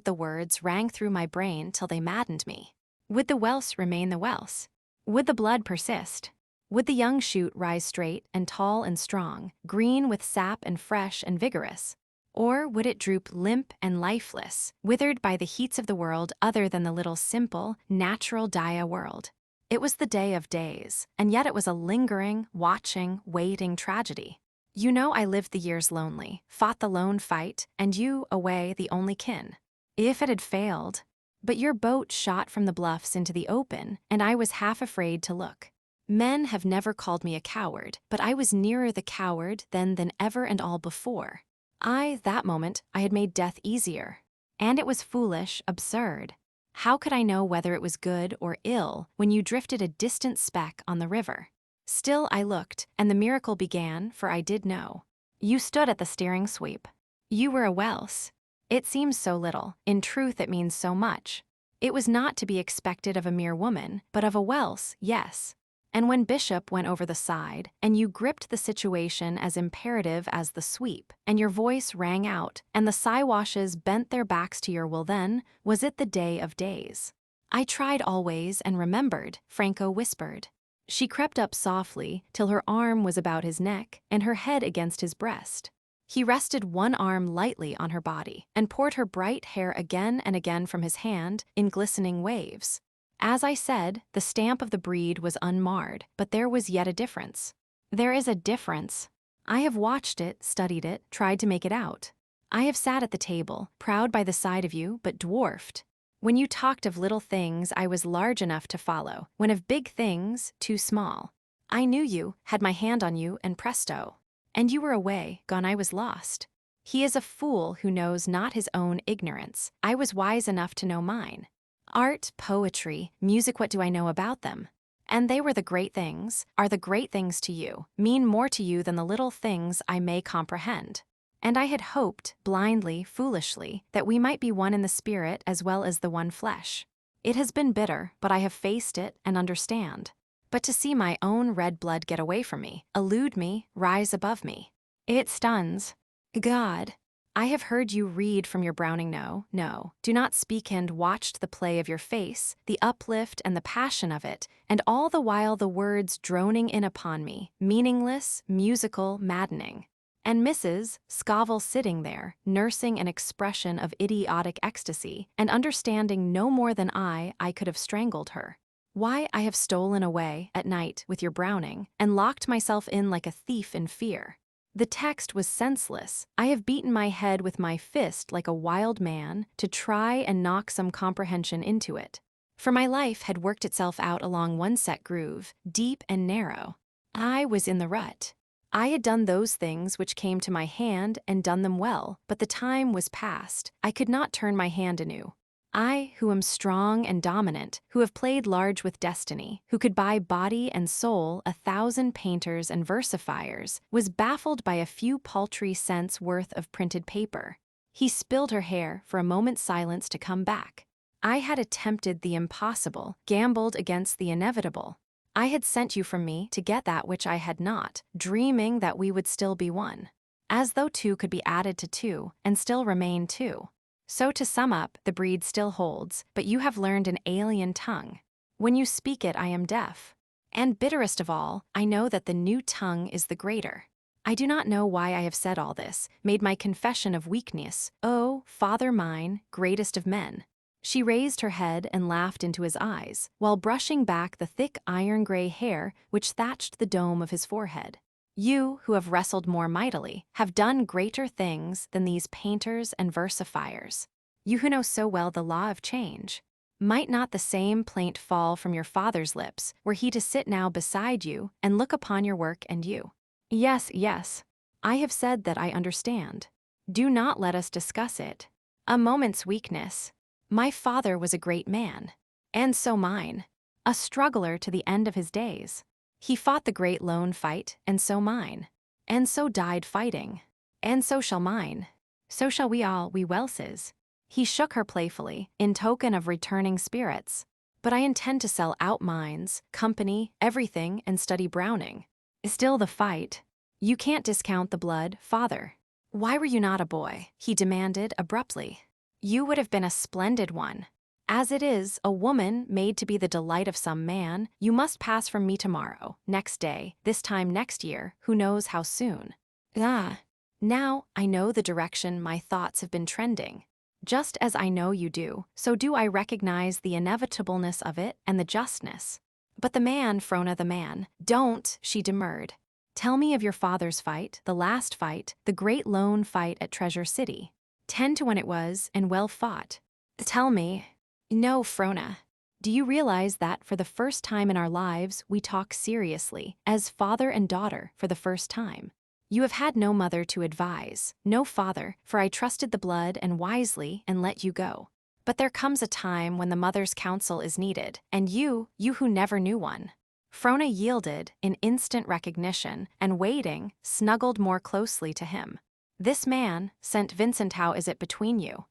the words rang through my brain till they maddened me. Would the Welse remain the Welse? Would the blood persist? Would the young shoot rise straight and tall and strong, green with sap and fresh and vigorous? Or would it droop limp and lifeless, withered by the heats of the world other than the little simple, natural Dia world? It was the day of days, and yet it was a lingering, watching, waiting tragedy. I lived the years lonely, fought the lone fight, and you, away, the only kin. If it had failed... But your boat shot from the bluffs into the open, and I was half afraid to look. Men have never called me a coward, but I was nearer the coward then than ever and all before. That moment, I had made death easier. And it was foolish, absurd. How could I know whether it was good or ill when you drifted a distant speck on the river? Still I looked, and the miracle began, for I did know. You stood at the steering sweep. You were a Welse. It seems so little. In truth, it means so much. It was not to be expected of a mere woman, but of a Welse, yes. And when Bishop went over the side, and you gripped the situation as imperative as the sweep, and your voice rang out, and the Siwashes bent their backs to your will, then was it the day of days. I tried always and remembered, Franco whispered. She crept up softly till her arm was about his neck and her head against his breast. He rested one arm lightly on her body and poured her bright hair again and again from his hand in glistening waves. As I said, the stamp of the breed was unmarred, but there was yet a difference. There is a difference. I have watched it, studied it, tried to make it out. I have sat at the table, proud by the side of you, but dwarfed. When you talked of little things, I was large enough to follow, when of big things, too small. I knew you, had my hand on you, and presto. And you were away, gone I was lost. He is a fool who knows not his own ignorance. I was wise enough to know mine. Art, poetry, music, what do I know about them? And they were the great things, are the great things to you, mean more to you than the little things I may comprehend. And I had hoped, blindly, foolishly, that we might be one in the spirit as well as the one flesh. It has been bitter, but I have faced it and understand. But to see my own red blood get away from me, elude me, rise above me, it stuns. God, I have heard you read from your Browning. No, no, do not speak, and watched the play of your face, the uplift and the passion of it, and all the while the words droning in upon me, meaningless, musical, maddening. And Mrs. Scoville sitting there, nursing an expression of idiotic ecstasy, and understanding no more than I could have strangled her. Why, I have stolen away, at night, with your Browning, and locked myself in like a thief in fear. The text was senseless. I have beaten my head with my fist like a wild man to try and knock some comprehension into it. For my life had worked itself out along one set groove, deep and narrow. I was in the rut. I had done those things which came to my hand and done them well, but the time was past. I could not turn my hand anew. I, who am strong and dominant, who have played large with destiny, who could buy body and soul 1,000 painters and versifiers, was baffled by a few paltry cents worth of printed paper. He spilled her hair for a moment's silence to come back. I had attempted the impossible, gambled against the inevitable. I had sent you from me to get that which I had not, dreaming that we would still be one. As though two could be added to two, and still remain two. So to sum up, the breed still holds, but you have learned an alien tongue. When you speak it, I am deaf. And bitterest of all, I know that the new tongue is the greater. I do not know why I have said all this, made my confession of weakness, O Father mine, greatest of men. She raised her head and laughed into his eyes, while brushing back the thick iron-gray hair which thatched the dome of his forehead. You, who have wrestled more mightily, have done greater things than these painters and versifiers. You who know so well the law of change. Might not the same plaint fall from your father's lips, were he to sit now beside you and look upon your work and you? Yes, yes. I have said that I understand. Do not let us discuss it. A moment's weakness. My father was a great man. And so mine. A struggler to the end of his days. He fought the great lone fight, and so mine. And so died fighting. And so shall mine. So shall we all, we Welses. He shook her playfully, in token of returning spirits. But I intend to sell out mines, company, everything, and study Browning. Still the fight. You can't discount the blood, father. Why were you not a boy? He demanded abruptly. You would have been a splendid one. As it is, a woman made to be the delight of some man, you must pass from me tomorrow, next day, this time next year, who knows how soon. Ah, now I know the direction my thoughts have been trending. Just as I know you do, so do I recognize the inevitableness of it and the justness. But the man, Frona, the man, don't, she demurred. Tell me of your father's fight, the last fight, the great lone fight at Treasure City. 10 to 1 it was, and well fought. Tell me. No, Frona. Do you realize that for the first time in our lives we talk seriously, as father and daughter for the first time? You have had no mother to advise, no father, for I trusted the blood and wisely and let you go. But there comes a time when the mother's counsel is needed, and you who never knew one. Frona yielded in instant recognition, and waiting, snuggled more closely to him. This man, St. Vincent, how is it between you?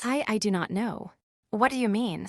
I do not know. What do you mean?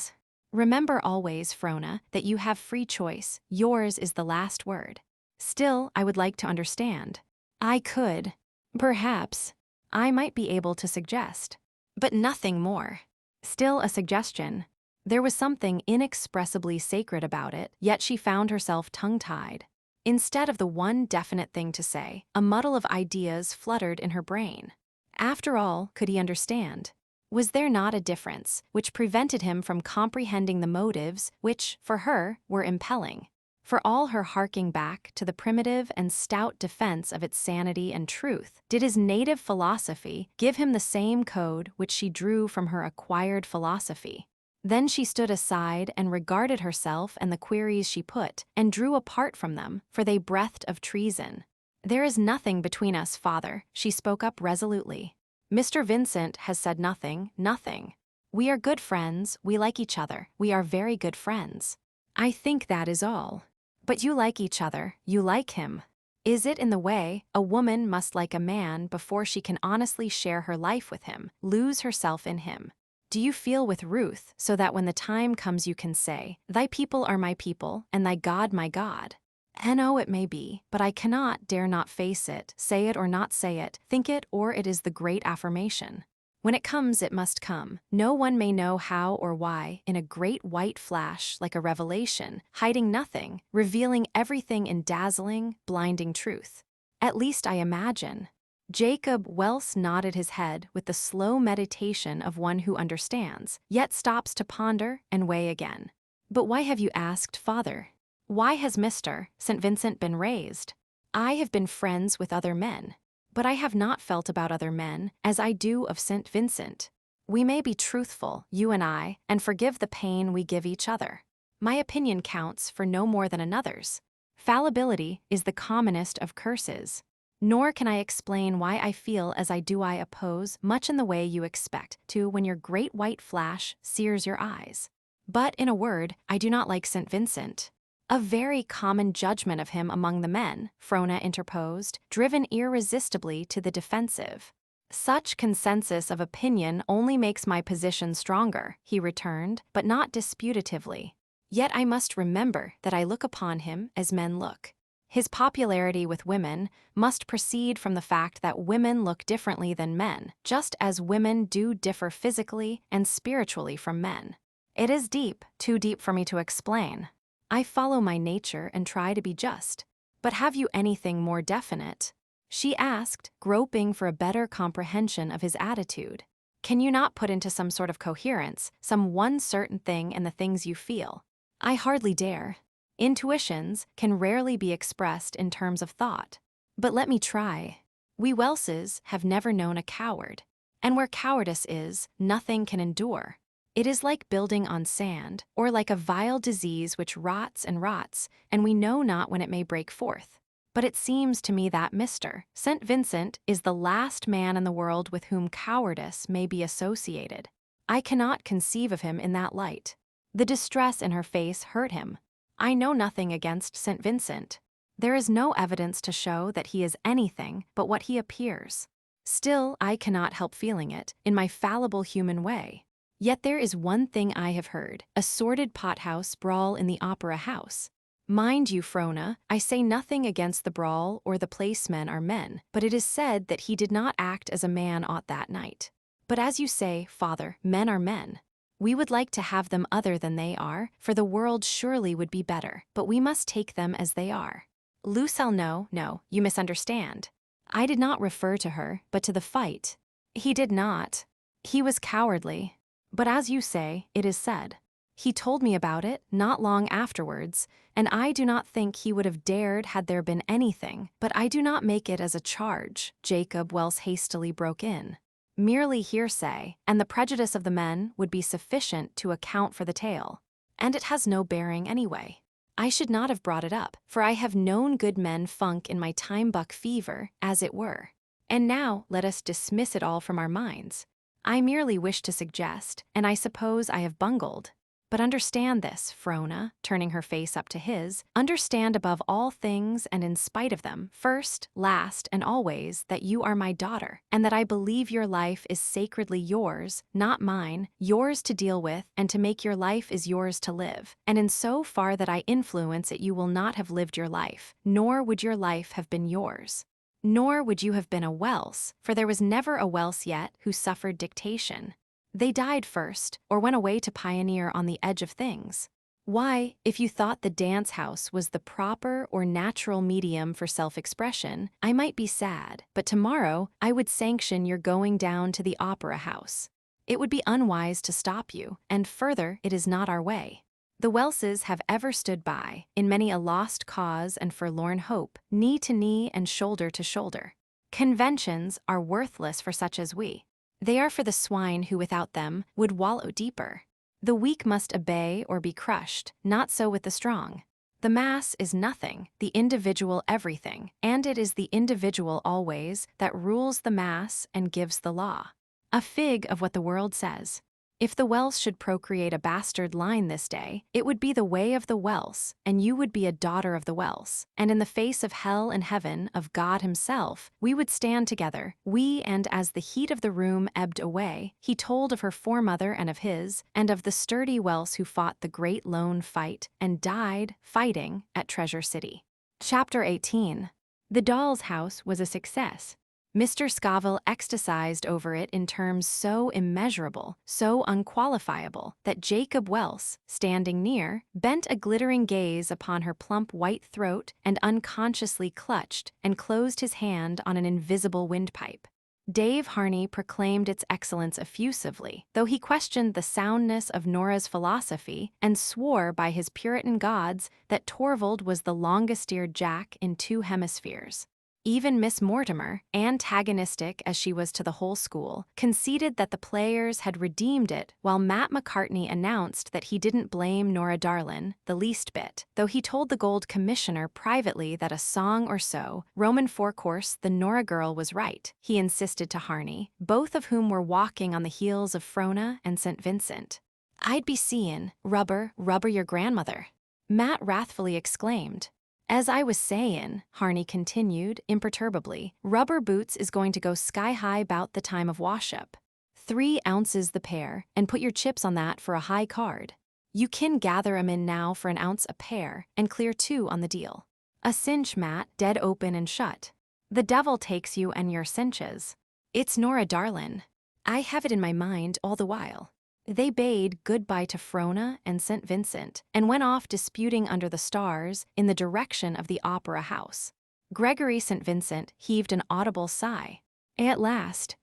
Remember always, Frona, that you have free choice. Yours is the last word. Still, I would like to understand. I could. Perhaps. I might be able to suggest. But nothing more. Still a suggestion. There was something inexpressibly sacred about it, yet she found herself tongue-tied. Instead of the one definite thing to say, a muddle of ideas fluttered in her brain. After all, could he understand? Was there not a difference which prevented him from comprehending the motives which, for her, were impelling? For all her harking back to the primitive and stout defense of its sanity and truth, did his native philosophy give him the same code which she drew from her acquired philosophy? Then she stood aside and regarded herself and the queries she put, and drew apart from them, for they breathed of treason. There is nothing between us, father, she spoke up resolutely. Mr. Vincent has said nothing, nothing. We are good friends, we like each other, we are very good friends. I think that is all. But you like each other, you like him. Is it in the way a woman must like a man before she can honestly share her life with him, lose herself in him? Do you feel with Ruth so that when the time comes you can say, "Thy people are my people, and thy God my God"? And oh, it may be, but I cannot, dare not face it, say it or not say it, think it or it is the great affirmation. When it comes, it must come. No one may know how or why, in a great white flash like a revelation, hiding nothing, revealing everything in dazzling, blinding truth. At least I imagine. Jacob Welse nodded his head with the slow meditation of one who understands, yet stops to ponder and weigh again. But why have you asked, father? Why has Mr. St. Vincent been raised? I have been friends with other men, but I have not felt about other men as I do of St. Vincent. We may be truthful, you and I, and forgive the pain we give each other. My opinion counts for no more than another's. Fallibility is the commonest of curses. Nor can I explain why I feel as I do. I oppose much in the way you expect to when your great white flash sears your eyes. But in a word, I do not like St. Vincent. A very common judgment of him among the men, Frona interposed, driven irresistibly to the defensive. Such consensus of opinion only makes my position stronger, he returned, but not disputatively. Yet I must remember that I look upon him as men look. His popularity with women must proceed from the fact that women look differently than men, just as women do differ physically and spiritually from men. It is deep, too deep for me to explain. I follow my nature and try to be just. But have you anything more definite? She asked, groping for a better comprehension of his attitude. Can you not put into some sort of coherence some one certain thing in the things you feel? I hardly dare. Intuitions can rarely be expressed in terms of thought. But let me try. We Welses have never known a coward. And where cowardice is, nothing can endure. It is like building on sand, or like a vile disease which rots, and we know not when it may break forth. But it seems to me that Mr. St. Vincent is the last man in the world with whom cowardice may be associated. I cannot conceive of him in that light. The distress in her face hurt him. I know nothing against St. Vincent. There is no evidence to show that he is anything but what he appears. Still, I cannot help feeling it, in my fallible human way. Yet there is one thing I have heard, a sordid pothouse brawl in the opera house. Mind you, Frona, I say nothing against the brawl or the placemen are men, but it is said that he did not act as a man ought that night. But as you say, father, men are men. We would like to have them other than they are, for the world surely would be better, but we must take them as they are. Lucille, no, you misunderstand. I did not refer to her, but to the fight. He did not. He was cowardly. But as you say, it is said. He told me about it not long afterwards, and I do not think he would have dared had there been anything, but I do not make it as a charge, Jacob Welse hastily broke in. Merely hearsay, and the prejudice of the men would be sufficient to account for the tale. And it has no bearing anyway. I should not have brought it up, for I have known good men funk in my time-buck fever, as it were. And now let us dismiss it all from our minds. I merely wish to suggest, and I suppose I have bungled. But understand this, Frona, turning her face up to his, understand above all things and in spite of them, first, last, and always, that you are my daughter, and that I believe your life is sacredly yours, not mine, yours to deal with, and to make your life is yours to live. And in so far that I influence it, you will not have lived your life, nor would your life have been yours. Nor would you have been a Welse, for there was never a Welse yet who suffered dictation. They died first, or went away to pioneer on the edge of things. Why, if you thought the dance house was the proper or natural medium for self-expression, I might be sad, but tomorrow I would sanction your going down to the opera house. It would be unwise to stop you, and further, it is not our way. The Welses have ever stood by, in many a lost cause and forlorn hope, knee to knee and shoulder to shoulder. Conventions are worthless for such as we. They are for the swine who without them would wallow deeper. The weak must obey or be crushed, not so with the strong. The mass is nothing, the individual everything, and it is the individual always that rules the mass and gives the law. A fig of what the world says. If the Welse should procreate a bastard line this day, it would be the way of the Welse, and you would be a daughter of the Welse. And in the face of hell and heaven, of God himself, we would stand together, we, and as the heat of the room ebbed away, he told of her foremother and of his, and of the sturdy Welse who fought the great lone fight, and died, fighting, at Treasure City. Chapter 18. The doll's house was a success. Mr. Scoville ecstatized over it in terms so immeasurable, so unqualifiable, that Jacob Welse, standing near, bent a glittering gaze upon her plump white throat and unconsciously clutched and closed his hand on an invisible windpipe. Dave Harney proclaimed its excellence effusively, though he questioned the soundness of Nora's philosophy and swore by his Puritan gods that Torvald was the longest-eared jack in 2 hemispheres. Even Miss Mortimer, antagonistic as she was to the whole school, conceded that the players had redeemed it, while Matt McCartney announced that he didn't blame Nora Darlin the least bit, though he told the Gold Commissioner privately that a song or so, Roman 4 course, the Nora girl was right, he insisted to Harney, both of whom were walking on the heels of Frona and St. Vincent. "I'd be seein', rubber your grandmother," Matt wrathfully exclaimed. "As I was sayin'," Harney continued, imperturbably, "rubber boots is going to go sky-high 'bout the time of wash-up. 3 ounces the pair, and put your chips on that for a high card. You kin gather 'em in now for an ounce a pair, and clear 2 on the deal. A cinch, Matt, dead open and shut. The devil takes you and your cinches. It's Nora Darlin. I have it in my mind all the while." They bade goodbye to Frona and St. Vincent and went off disputing under the stars in the direction of the Opera House. Gregory St. Vincent heaved an audible sigh. "At last."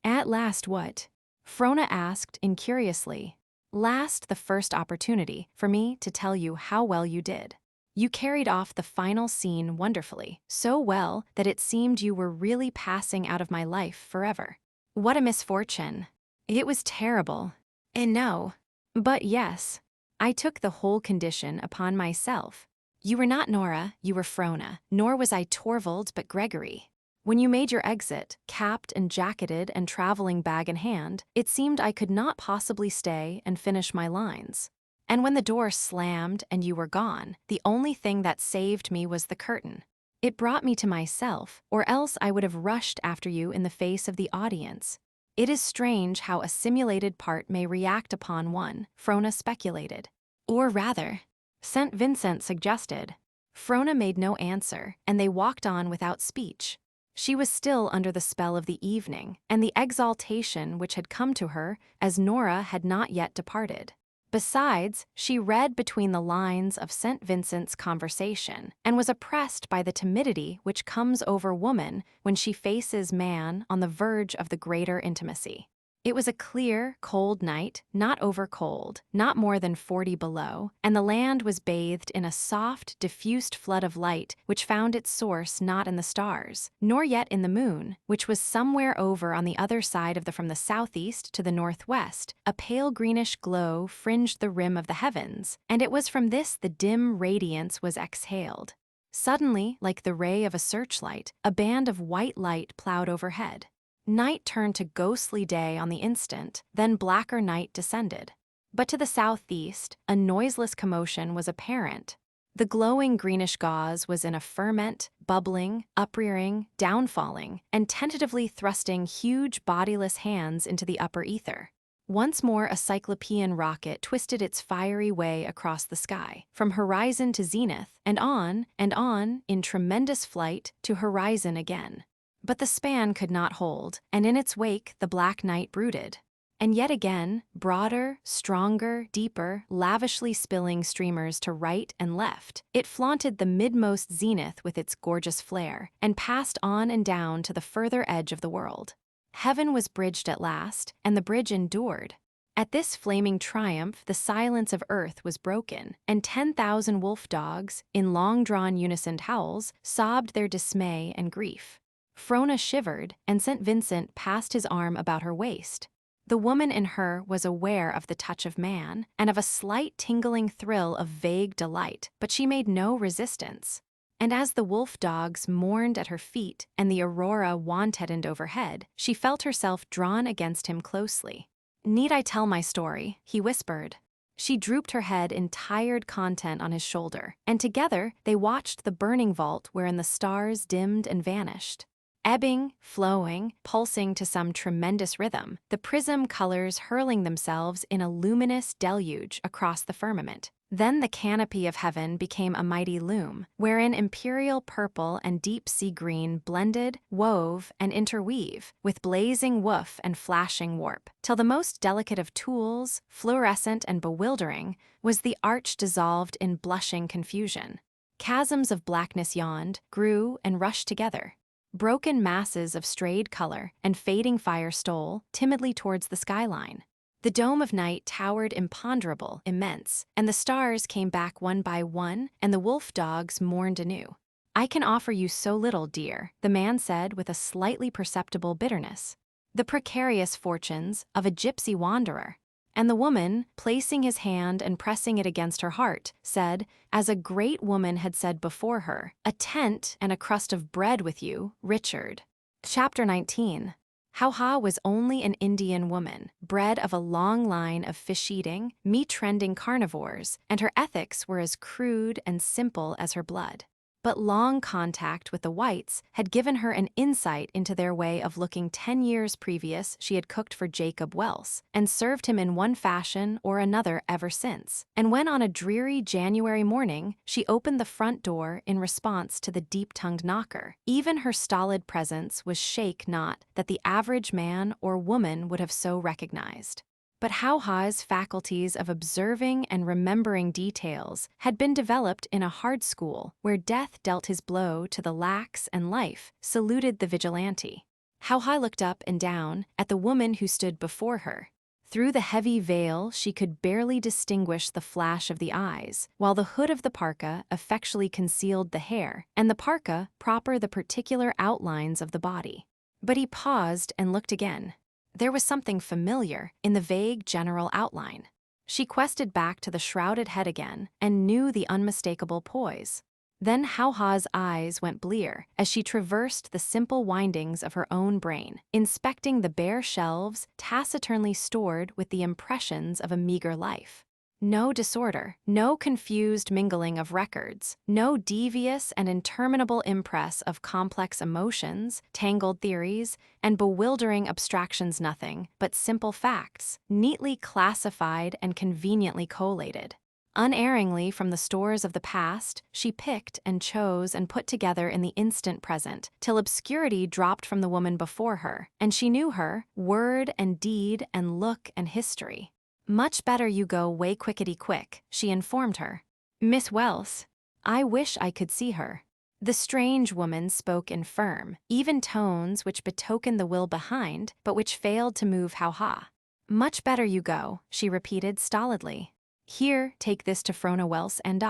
"At last what?" Frona asked incuriously. "Last the first opportunity for me to tell you how well you did. You carried off the final scene wonderfully, so well that it seemed you were really passing out of my life forever. What a misfortune. It was terrible. And no. But yes. I took the whole condition upon myself. You were not Nora, you were Frona, nor was I Torvald but Gregory. When you made your exit, capped and jacketed and traveling bag in hand, it seemed I could not possibly stay and finish my lines. And when the door slammed and you were gone, the only thing that saved me was the curtain. It brought me to myself, or else I would have rushed after you in the face of the audience. It is strange how a simulated part may react upon one, Frona speculated. Or rather, St. Vincent suggested. Frona made no answer, and they walked on without speech. She was still under the spell of the evening, and the exaltation which had come to her as Nora had not yet departed. Besides, she read between the lines of St. Vincent's conversation and was oppressed by the timidity which comes over woman when she faces man on the verge of the greater intimacy. It was a clear, cold night, not over cold, not more than 40 below, and the land was bathed in a soft, diffused flood of light which found its source not in the stars, nor yet in the moon, which was somewhere over on the other side of from the southeast to the northwest. A pale greenish glow fringed the rim of the heavens, and it was from this the dim radiance was exhaled. Suddenly, like the ray of a searchlight, a band of white light plowed overhead. Night turned to ghostly day on the instant, then blacker night descended. But to the southeast, a noiseless commotion was apparent. The glowing greenish gauze was in a ferment, bubbling, uprearing, downfalling, and tentatively thrusting huge bodiless hands into the upper ether. Once more a cyclopean rocket twisted its fiery way across the sky, from horizon to zenith, and on, in tremendous flight, to horizon again. But the span could not hold, and in its wake the black night brooded. And yet again, broader, stronger, deeper, lavishly spilling streamers to right and left, it flaunted the midmost zenith with its gorgeous flare, and passed on and down to the further edge of the world. Heaven was bridged at last, and the bridge endured. At this flaming triumph the silence of earth was broken, and 10,000 wolf dogs, in long-drawn unisoned howls, sobbed their dismay and grief. Frona shivered, and St. Vincent passed his arm about her waist. The woman in her was aware of the touch of man and of a slight tingling thrill of vague delight, but she made no resistance. And as the wolf dogs mourned at her feet and the aurora wantoned overhead, she felt herself drawn against him closely. "Need I tell my story?" he whispered. She drooped her head in tired content on his shoulder, and together they watched the burning vault wherein the stars dimmed and vanished. Ebbing, flowing, pulsing to some tremendous rhythm, the prism colors hurling themselves in a luminous deluge across the firmament. Then the canopy of heaven became a mighty loom, wherein imperial purple and deep sea green blended, wove, and interweave, with blazing woof and flashing warp, till the most delicate of tools, fluorescent and bewildering, was the arch dissolved in blushing confusion. Chasms of blackness yawned, grew, and rushed together. Broken masses of strayed color and fading fire stole timidly towards the skyline. The dome of night towered imponderable, immense, and the stars came back one by one, and the wolf dogs mourned anew. "I can offer you so little, dear," the man said with a slightly perceptible bitterness. "The precarious fortunes of a gypsy wanderer." And the woman, placing his hand and pressing it against her heart, said, as a great woman had said before her, "A tent and a crust of bread with you, Richard." Chapter 19. How-Ha was only an Indian woman, bred of a long line of fish-eating, meat-trending carnivores, and her ethics were as crude and simple as her blood. But long contact with the whites had given her an insight into their way of looking. 10 years previous, she had cooked for Jacob Welse, and served him in one fashion or another ever since. And when on a dreary January morning, she opened the front door in response to the deep-tongued knocker, even her stolid presence was shake not that the average man or woman would have so recognized. But How-Ha's faculties of observing and remembering details had been developed in a hard school where death dealt his blow to the lax and life saluted the vigilante. How-Ha looked up and down at the woman who stood before her. Through the heavy veil she could barely distinguish the flash of the eyes, while the hood of the parka effectually concealed the hair, and the parka proper the particular outlines of the body. But he paused and looked again. There was something familiar in the vague general outline. She quested back to the shrouded head again and knew the unmistakable poise. Then How-Ha's eyes went blear as she traversed the simple windings of her own brain, inspecting the bare shelves taciturnly stored with the impressions of a meager life. No disorder, no confused mingling of records, no devious and interminable impress of complex emotions, tangled theories, and bewildering abstractions. Nothing but simple facts, neatly classified and conveniently collated. Unerringly from the stores of the past, she picked and chose and put together in the instant present, till obscurity dropped from the woman before her, and she knew her, word and deed and look and history. "Much better you go way quickety-quick," she informed her. "Miss Welse, I wish I could see her." The strange woman spoke in firm, even tones which betokened the will behind, but which failed to move How-Ha. "Much better you go," she repeated stolidly. "Here, take this to Frona Welse and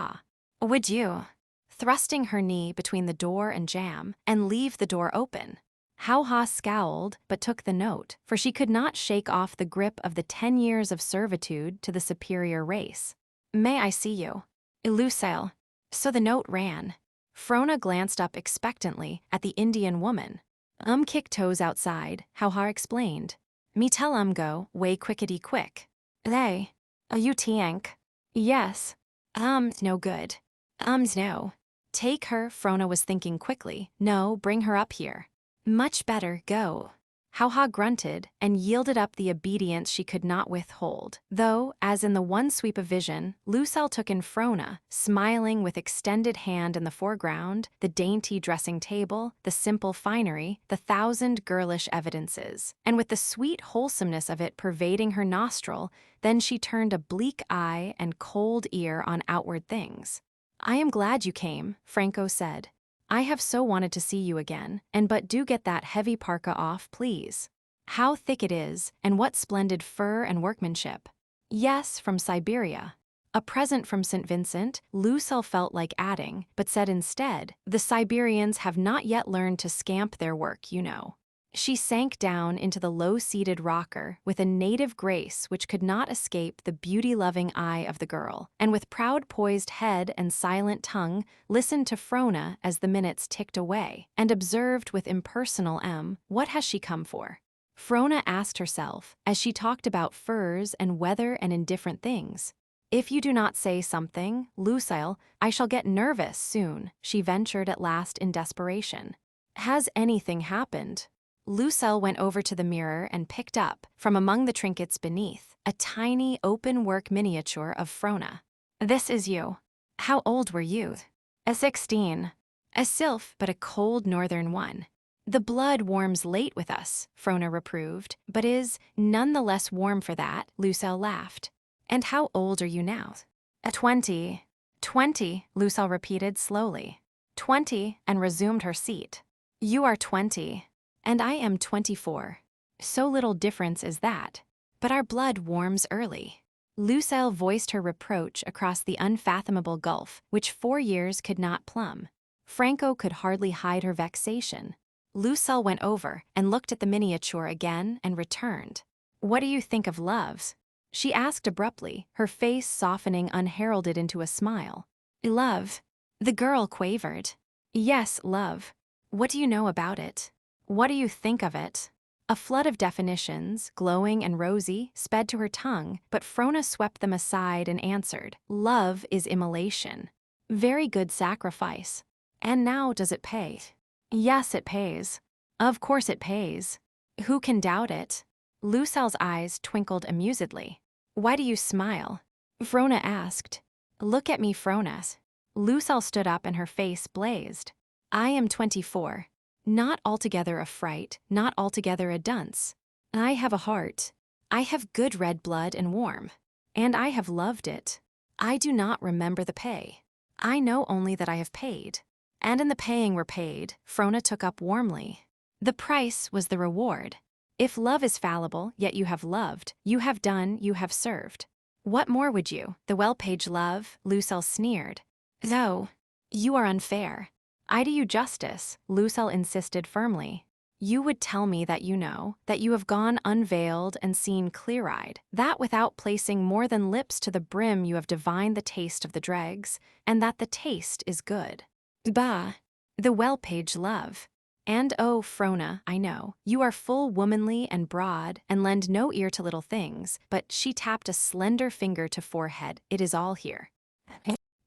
would you?" Thrusting her knee between the door and jamb, and leave the door open. How-Ha scowled, but took the note, for she could not shake off the grip of the 10 years of servitude to the superior race. "May I see you?" "Lucille." So the note ran. Frona glanced up expectantly at the Indian woman. Kick toes outside," How-Ha explained. "Me tell go, way quickety-quick." "They. You tank." "Yes." No good." No. "Take her," Frona was thinking quickly. "No, bring her up here." "Much better, go." How-Ha grunted and yielded up the obedience she could not withhold, though, as in the one sweep of vision, Lucille took in Frona, smiling with extended hand in the foreground, the dainty dressing table, the simple finery, the 1,000 girlish evidences, and with the sweet wholesomeness of it pervading her nostril, then she turned a bleak eye and cold ear on outward things. "I am glad you came," Franco said. "I have so wanted to see you again, and but do get that heavy parka off, please. How thick it is, and what splendid fur and workmanship." "Yes, from Siberia." A present from St. Vincent, Lucille felt like adding, but said instead, "The Siberians have not yet learned to scamp their work, you know." She sank down into the low-seated rocker with a native grace which could not escape the beauty-loving eye of the girl, and with proud poised head and silent tongue listened to Frona as the minutes ticked away, and observed with impersonal what has she come for? Frona asked herself as she talked about furs and weather and indifferent things. If you do not say something, Lucille, I shall get nervous soon, she ventured at last in desperation. Has anything happened? Lucille went over to the mirror and picked up, from among the trinkets beneath, a tiny open-work miniature of Frona. This is you. How old were you? 16. A sylph, but a cold northern one. The blood warms late with us, Frona reproved, but is none the less warm for that, Lucille laughed. And how old are you now? 20. 20, Lucille repeated slowly. 20, and resumed her seat. You are 20. And I am 24. So little difference is that. But our blood warms early. Lucille voiced her reproach across the unfathomable gulf, which 4 years could not plumb. Franco could hardly hide her vexation. Lucille went over and looked at the miniature again and returned. What do you think of loves? She asked abruptly, her face softening unheralded into a smile. Love. The girl quavered. Yes, love. What do you know about it? What do you think of it? A flood of definitions, glowing and rosy, sped to her tongue, but Frona swept them aside and answered, Love is immolation. Very good sacrifice. And now does it pay? Yes, it pays. Of course it pays. Who can doubt it? Lucille's eyes twinkled amusedly. Why do you smile? Frona asked. Look at me, Frona. Lucille stood up and her face blazed. I am 24. Not altogether a fright, not altogether a dunce. I have a heart. I have good red blood and warm. And I have loved it. I do not remember the pay. I know only that I have paid. And in the paying we're paid, Frona took up warmly. The price was the reward. If love is fallible, yet you have loved, you have done, you have served. What more would you, the well-paid love, Lucille sneered. Though, you are unfair. I do you justice, Lucille insisted firmly. You would tell me that you know, that you have gone unveiled and seen clear-eyed, that without placing more than lips to the brim you have divined the taste of the dregs, and that the taste is good. Bah, the well-paid love. And oh, Frona, I know, you are full womanly and broad, and lend no ear to little things, but she tapped a slender finger to forehead, it is all here.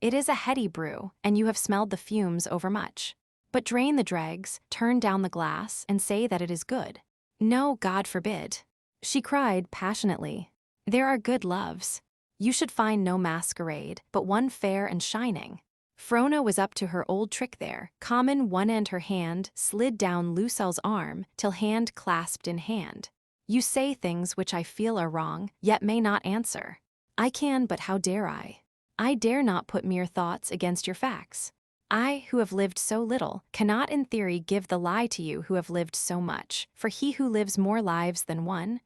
It is a heady brew, and you have smelled the fumes overmuch. But drain the dregs, turn down the glass, and say that it is good. No, God forbid. She cried passionately. There are good loves. You should find no masquerade, but one fair and shining. Frona was up to her old trick there, common one end her hand slid down Lucille's arm till hand clasped in hand. You say things which I feel are wrong, yet may not answer. I can, but how dare I? I dare not put mere thoughts against your facts. I, who have lived so little, cannot in theory give the lie to you who have lived so much, for he who lives more lives than one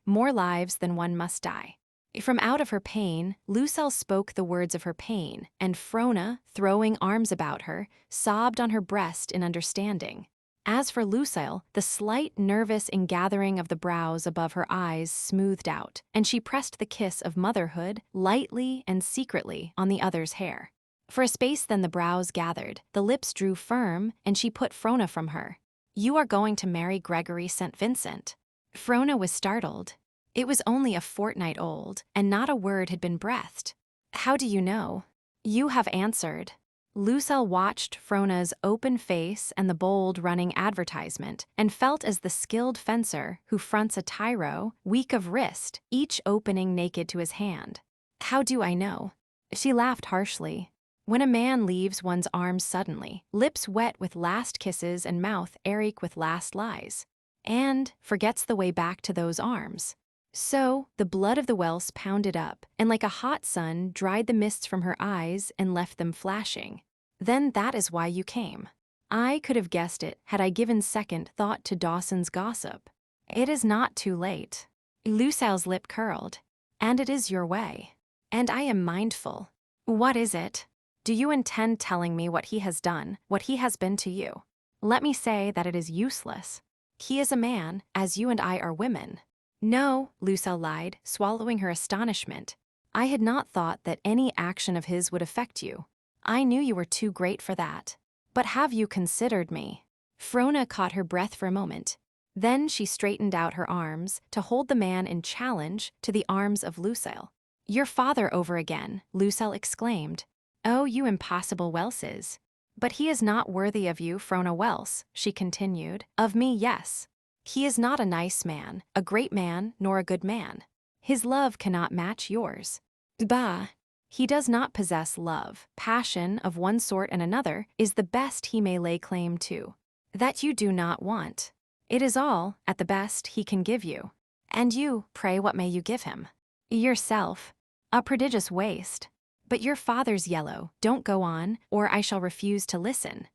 must die. From out of her pain, Lucille spoke the words of her pain, and Frona, throwing arms about her, sobbed on her breast in understanding. As for Lucille, the slight nervous ingathering of the brows above her eyes smoothed out, and she pressed the kiss of motherhood lightly and secretly on the other's hair. For a space then the brows gathered, the lips drew firm, and she put Frona from her. You are going to marry Gregory St. Vincent. Frona was startled. It was only a fortnight old, and not a word had been breathed. How do you know? You have answered. Lucille watched Frona's open face and the bold running advertisement, and felt as the skilled fencer who fronts a tyro, weak of wrist, each opening naked to his hand. How do I know? She laughed harshly. When a man leaves one's arms suddenly, lips wet with last kisses and mouth ache with last lies, and forgets the way back to those arms. So, the blood of the Welse pounded up, and like a hot sun dried the mists from her eyes and left them flashing. Then that is why you came. I could have guessed it had I given second thought to Dawson's gossip. It is not too late. Lucille's lip curled. And it is your way. And I am mindful. What is it? Do you intend telling me what he has done, what he has been to you? Let me say that it is useless. He is a man, as you and I are women. No, Lucelle lied, swallowing her astonishment. I had not thought that any action of his would affect you. I knew you were too great for that. But have you considered me? Frona caught her breath for a moment. Then she straightened out her arms to hold the man in challenge to the arms of Lucelle. Your father over again, Lucelle exclaimed. Oh, you impossible Welses. But he is not worthy of you, Frona Welse, she continued. Of me, yes. He is not a nice man, a great man, nor a good man. His love cannot match yours. Bah! He does not possess love. Passion of one sort and another is the best he may lay claim to. That you do not want. It is all, at the best, he can give you. And you, pray, what may you give him? Yourself. A prodigious waste. But your father's yellow. Don't go on, or I shall refuse to listen.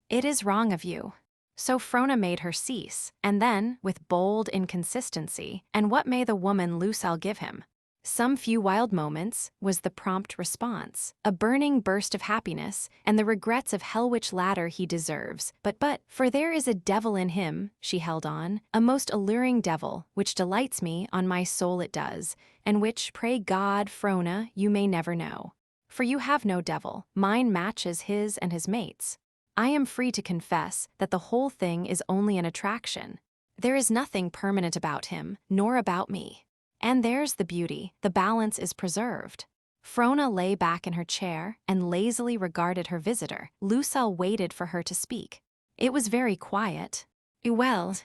It is wrong of you. So Frona made her cease, and then, with bold inconsistency, and what may the woman Lucelle give him? Some few wild moments, was the prompt response, a burning burst of happiness, and the regrets of hell which latter he deserves. But, for there is a devil in him, she held on, a most alluring devil, which delights me, on my soul it does, and which, pray God, Frona, you may never know. For you have no devil, mine matches his and his mates. I am free to confess that the whole thing is only an attraction. There is nothing permanent about him, nor about me. And there's the beauty, the balance is preserved. Frona lay back in her chair and lazily regarded her visitor. Lucelle waited for her to speak. It was very quiet. Well,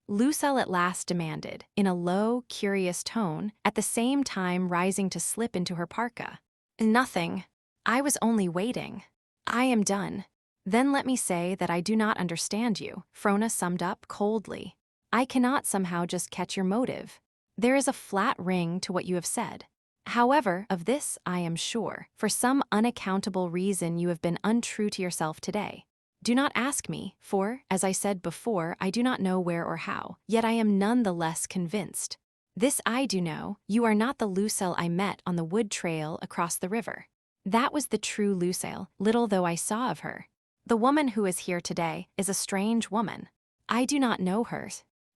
Lucelle at last demanded, in a low, curious tone, at the same time rising to slip into her parka. Nothing. I was only waiting. I am done. Then let me say that I do not understand you, Frona summed up coldly. I cannot somehow just catch your motive. There is a flat ring to what you have said. However, of this I am sure, for some unaccountable reason you have been untrue to yourself today. Do not ask me, for, as I said before, I do not know where or how, yet I am none the less convinced. This I do know, you are not the Lucelle I met on the wood trail across the river. That was the true Lucelle, little though I saw of her. The woman who is here today is a strange woman. I do not know her.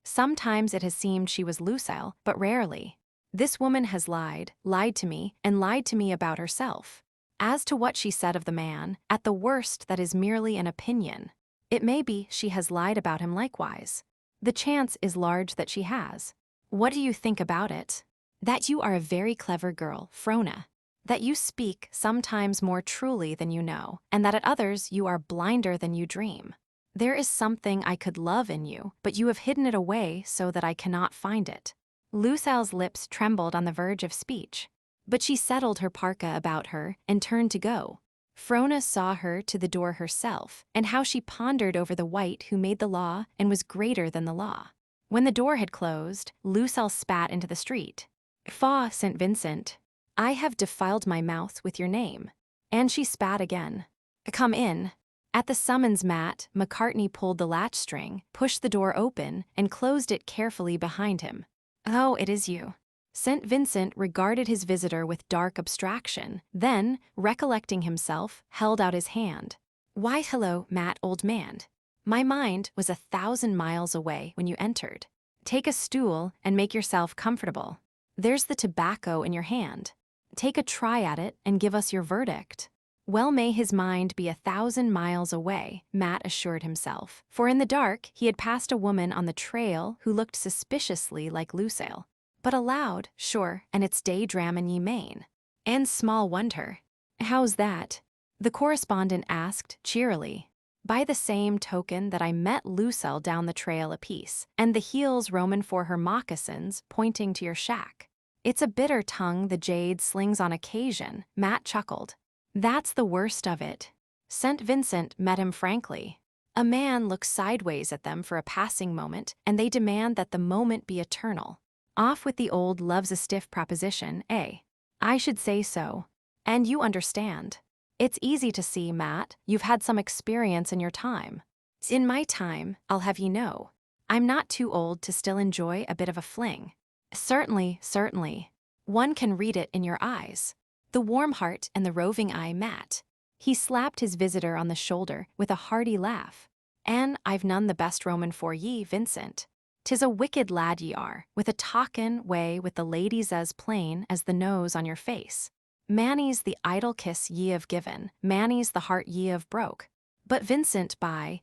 Sometimes it has seemed she was Lucelle, but rarely. This woman has lied to me, and lied to me about herself. As to what she said of the man, at the worst that is merely an opinion. It may be she has lied about him likewise. The chance is large that she has. What do you think about it? That you are a very clever girl, Frona. That you speak sometimes more truly than you know, and that at others you are blinder than you dream. There is something I could love in you, but you have hidden it away so that I cannot find it. Lucelle's lips trembled on the verge of speech, but she settled her parka about her and turned to go. Frona saw her to the door herself, and how she pondered over the wight who made the law and was greater than the law. When the door had closed, Lucelle spat into the street. Faugh, St. Vincent, I have defiled my mouth with your name. And she spat again. Come in. At the summons mat, Macartney pulled the latch string, pushed the door open, and closed it carefully behind him. Oh, it is you. St. Vincent regarded his visitor with dark abstraction, then, recollecting himself, held out his hand. Why, hello, Matt, old man. My mind was 1,000 miles away when you entered. Take a stool and make yourself comfortable. There's the tobacco in your hand. Take a try at it and give us your verdict. Well may his mind be 1,000 miles away, Matt assured himself, for in the dark he had passed a woman on the trail who looked suspiciously like Lucelle. But aloud, sure, and it's day drammin' ye main. And small wonder. How's that? The correspondent asked cheerily. By the same token that I met Lucelle down the trail apiece, and the heels roamin' for her moccasins pointing to your shack. It's a bitter tongue the jade slings on occasion, Matt chuckled. That's the worst of it. St. Vincent met him frankly. A man looks sideways at them for a passing moment, and they demand that the moment be eternal. Off with the old love's a stiff proposition, eh? I should say so. And you understand. It's easy to see, Matt, you've had some experience in your time. In my time, I'll have ye know. I'm not too old to still enjoy a bit of a fling. Certainly, certainly. One can read it in your eyes. The warm heart and the roving eye met. He slapped his visitor on the shoulder with a hearty laugh. "And I've none the best Roman for ye, Vincent. 'Tis a wicked lad ye are, with a talkin' way with the ladies as plain as the nose on your face. Manny's the idle kiss ye have given, Manny's the heart ye have broke. But Vincent,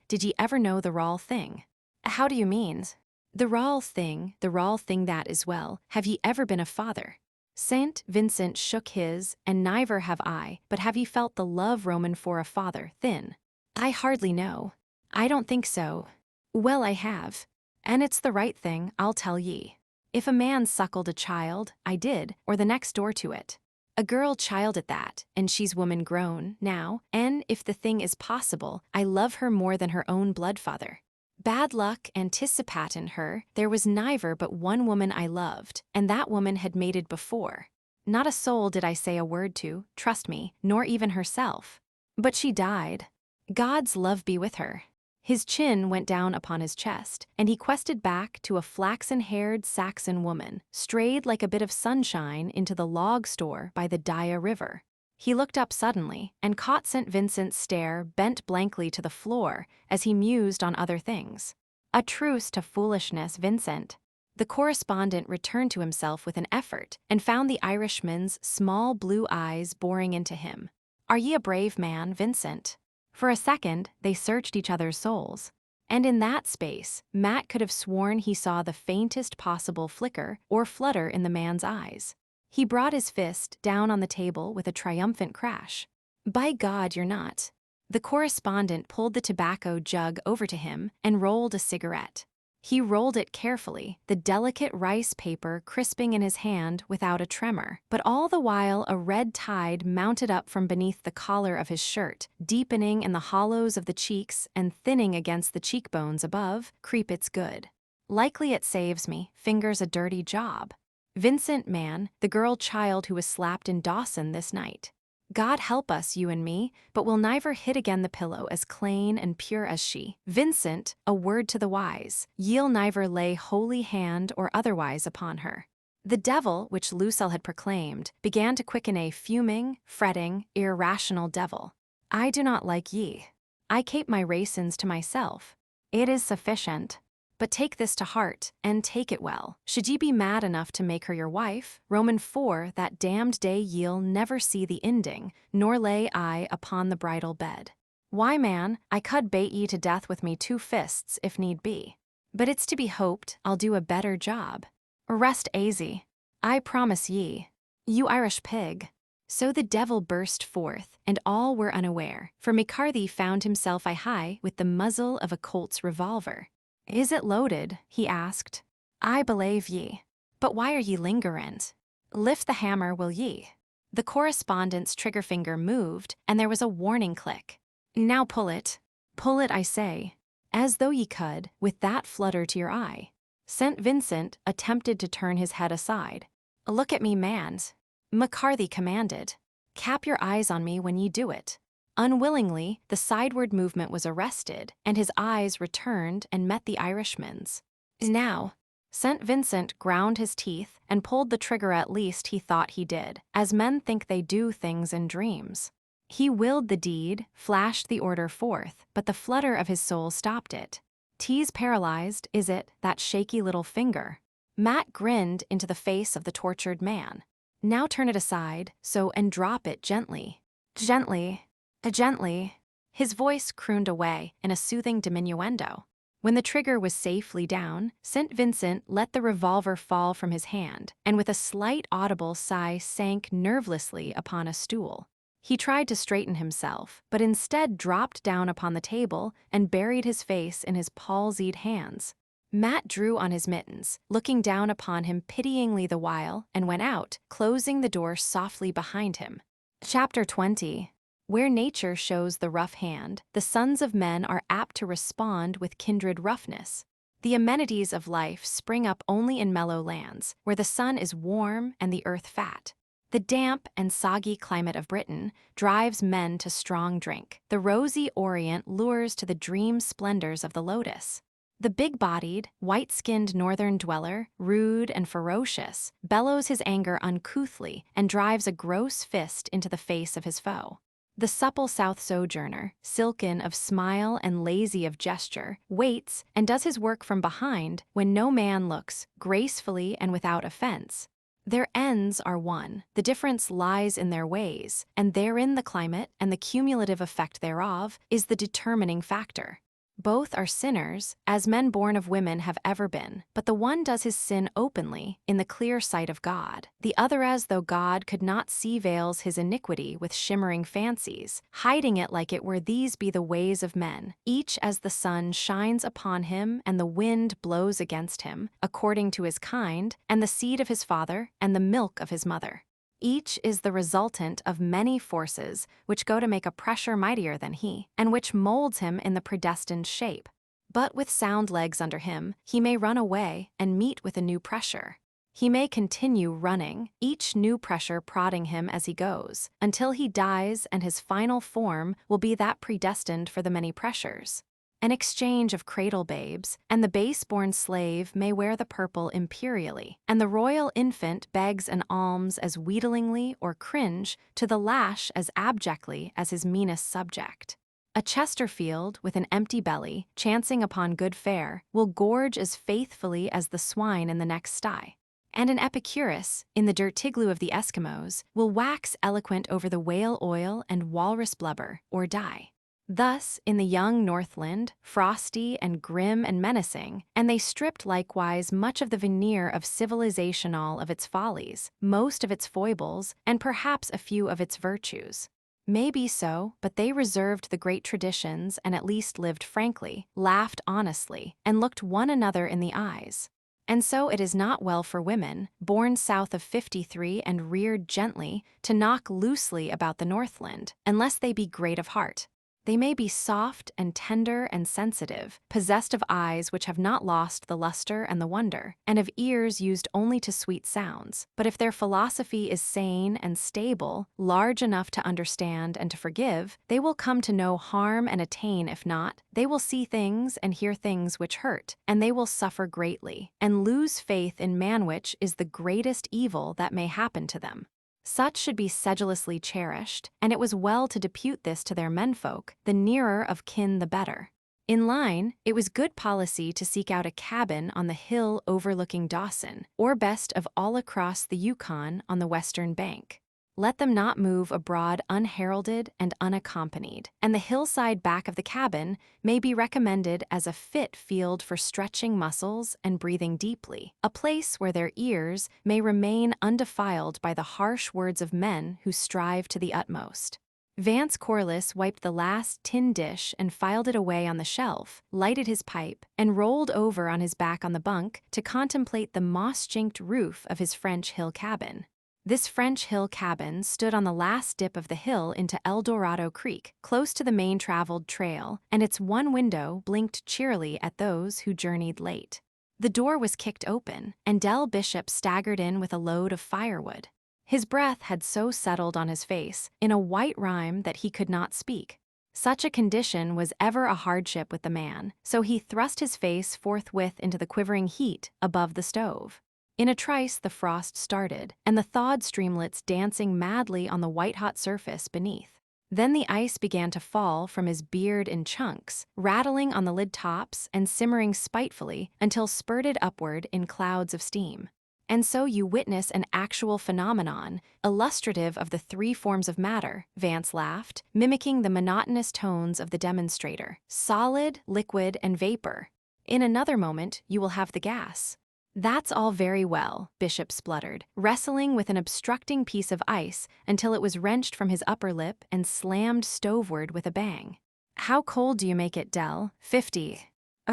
did ye ever know the raal thing?" "How do you mean?" The raal thing that is well, have ye ever been a father?" Saint Vincent shook his, "And neither have I, but have ye felt the love Roman for a father, thin?" "I hardly know. I don't think so." "Well, I have. And it's the right thing, I'll tell ye. If a man suckled a child, I did, or the next door to it. A girl child at that, and she's woman grown, now, and if the thing is possible, I love her more than her own bloodfather. Bad luck anticipatin' her, there was neither but one woman I loved, and that woman had mated before. Not a soul did I say a word to, trust me, nor even herself. But she died. God's love be with her." His chin went down upon his chest, and he quested back to a flaxen-haired Saxon woman, strayed like a bit of sunshine into the log store by the Daya River. He looked up suddenly, and caught St. Vincent's stare bent blankly to the floor as he mused on other things. "A truce to foolishness, Vincent." The correspondent returned to himself with an effort, and found the Irishman's small blue eyes boring into him. "Are ye a brave man, Vincent?" For a second, they searched each other's souls. And in that space, Matt could have sworn he saw the faintest possible flicker or flutter in the man's eyes. He brought his fist down on the table with a triumphant crash. "By God, you're not." The correspondent pulled the tobacco jug over to him and rolled a cigarette. He rolled it carefully, the delicate rice paper crisping in his hand without a tremor, but all the while a red tide mounted up from beneath the collar of his shirt, deepening in the hollows of the cheeks and thinning against the cheekbones above. "Creep, it's good. Likely it saves me, fingers a dirty job. Vincent, man, the girl child who was slapped in Dawson this night. God help us, you and me, but we'll neither hit again the pillow as clane and pure as she. Vincent, a word to the wise, ye'll neither lay holy hand or otherwise upon her." The devil, which Lucille had proclaimed, began to quicken, a fuming, fretting, irrational devil. "I do not like ye. I keep my raisins to myself. It is sufficient. But take this to heart, and take it well. Should ye be mad enough to make her your wife, Roman 4, that damned day ye'll never see the ending, nor lay eye upon the bridal bed. Why, man, I could bait ye to death with me 2 fists if need be. But it's to be hoped I'll do a better job. Rest aisy. I promise ye. You Irish pig." So the devil burst forth, and all were unaware, for McCarthy found himself high with the muzzle of a Colt's revolver. "Is it loaded?" he asked. "I believe ye. But why are ye lingerin'? Lift the hammer, will ye?" The correspondent's trigger finger moved, and there was a warning click. "Now pull it. Pull it, I say. As though ye could, with that flutter to your eye." St. Vincent attempted to turn his head aside. "Look at me, mans," McCarthy commanded. "Cap your eyes on me when ye do it." Unwillingly, the sideward movement was arrested, and his eyes returned and met the Irishman's. "Now." St. Vincent ground his teeth and pulled the trigger, at least he thought he did, as men think they do things in dreams. He willed the deed, flashed the order forth, but the flutter of his soul stopped it. "'Tis paralyzed, is it, that shaky little finger?" Matt grinned into the face of the tortured man. "Now turn it aside, so, and drop it gently. Gently. Gently." His voice crooned away in a soothing diminuendo. When the trigger was safely down, St. Vincent let the revolver fall from his hand, and with a slight audible sigh sank nervelessly upon a stool. He tried to straighten himself, but instead dropped down upon the table and buried his face in his palsied hands. Matt drew on his mittens, looking down upon him pityingly the while, and went out, closing the door softly behind him. Chapter 20. Where nature shows the rough hand, the sons of men are apt to respond with kindred roughness. The amenities of life spring up only in mellow lands, where the sun is warm and the earth fat. The damp and soggy climate of Britain drives men to strong drink. The rosy Orient lures to the dream splendors of the lotus. The big-bodied, white-skinned northern dweller, rude and ferocious, bellows his anger uncouthly and drives a gross fist into the face of his foe. The supple South sojourner, silken of smile and lazy of gesture, waits and does his work from behind when no man looks, gracefully and without offense. Their ends are one, the difference lies in their ways, and therein the climate and the cumulative effect thereof is the determining factor. Both are sinners, as men born of women have ever been, but the one does his sin openly, in the clear sight of God. The other, as though God could not see, veils his iniquity with shimmering fancies, hiding it like it were. These be the ways of men, each as the sun shines upon him and the wind blows against him, according to his kind, and the seed of his father and the milk of his mother. Each is the resultant of many forces which go to make a pressure mightier than he, and which molds him in the predestined shape. But with sound legs under him, he may run away and meet with a new pressure. He may continue running, each new pressure prodding him as he goes, until he dies, and his final form will be that predestined for the many pressures. An exchange of cradle babes, and the base-born slave may wear the purple imperially, and the royal infant begs an alms as wheedlingly or cringe to the lash as abjectly as his meanest subject. A Chesterfield with an empty belly, chancing upon good fare, will gorge as faithfully as the swine in the next sty. And an Epicurus, in the dirt igloo of the Eskimos, will wax eloquent over the whale oil and walrus blubber, or die. Thus, in the young Northland, frosty and grim and menacing, and they stripped likewise much of the veneer of civilization, all of its follies, most of its foibles, and perhaps a few of its virtues. May be so, but they reserved the great traditions and at least lived frankly, laughed honestly, and looked one another in the eyes. And so it is not well for women, born south of 53 and reared gently, to knock loosely about the Northland, unless they be great of heart. They may be soft and tender and sensitive, possessed of eyes which have not lost the luster and the wonder, and of ears used only to sweet sounds. But if their philosophy is sane and stable, large enough to understand and to forgive, they will come to no harm and attain. If not, they will see things and hear things which hurt, and they will suffer greatly, and lose faith in man, which is the greatest evil that may happen to them. Such should be sedulously cherished, and it was well to depute this to their menfolk, the nearer of kin the better. In line, it was good policy to seek out a cabin on the hill overlooking Dawson, or best of all across the Yukon on the western bank. Let them not move abroad unheralded and unaccompanied, and the hillside back of the cabin may be recommended as a fit field for stretching muscles and breathing deeply, a place where their ears may remain undefiled by the harsh words of men who strive to the utmost. Vance Corliss wiped the last tin dish and filed it away on the shelf, lighted his pipe, and rolled over on his back on the bunk to contemplate the moss-chinked roof of his French hill cabin. This French hill cabin stood on the last dip of the hill into El Dorado Creek, close to the main traveled trail, and its one window blinked cheerily at those who journeyed late. The door was kicked open, and Del Bishop staggered in with a load of firewood. His breath had so settled on his face, in a white rime, that he could not speak. Such a condition was ever a hardship with the man, so he thrust his face forthwith into the quivering heat above the stove. In a trice the frost started, and the thawed streamlets dancing madly on the white-hot surface beneath. Then the ice began to fall from his beard in chunks, rattling on the lid tops and simmering spitefully until spurted upward in clouds of steam. And so you witness an actual phenomenon, illustrative of the three forms of matter, Vance laughed, mimicking the monotonous tones of the demonstrator: solid, liquid, and vapor. In another moment you will have the gas. That's all very well, Bishop spluttered, wrestling with an obstructing piece of ice until it was wrenched from his upper lip and slammed stoveward with a bang. How cold do you make it, Del? 50.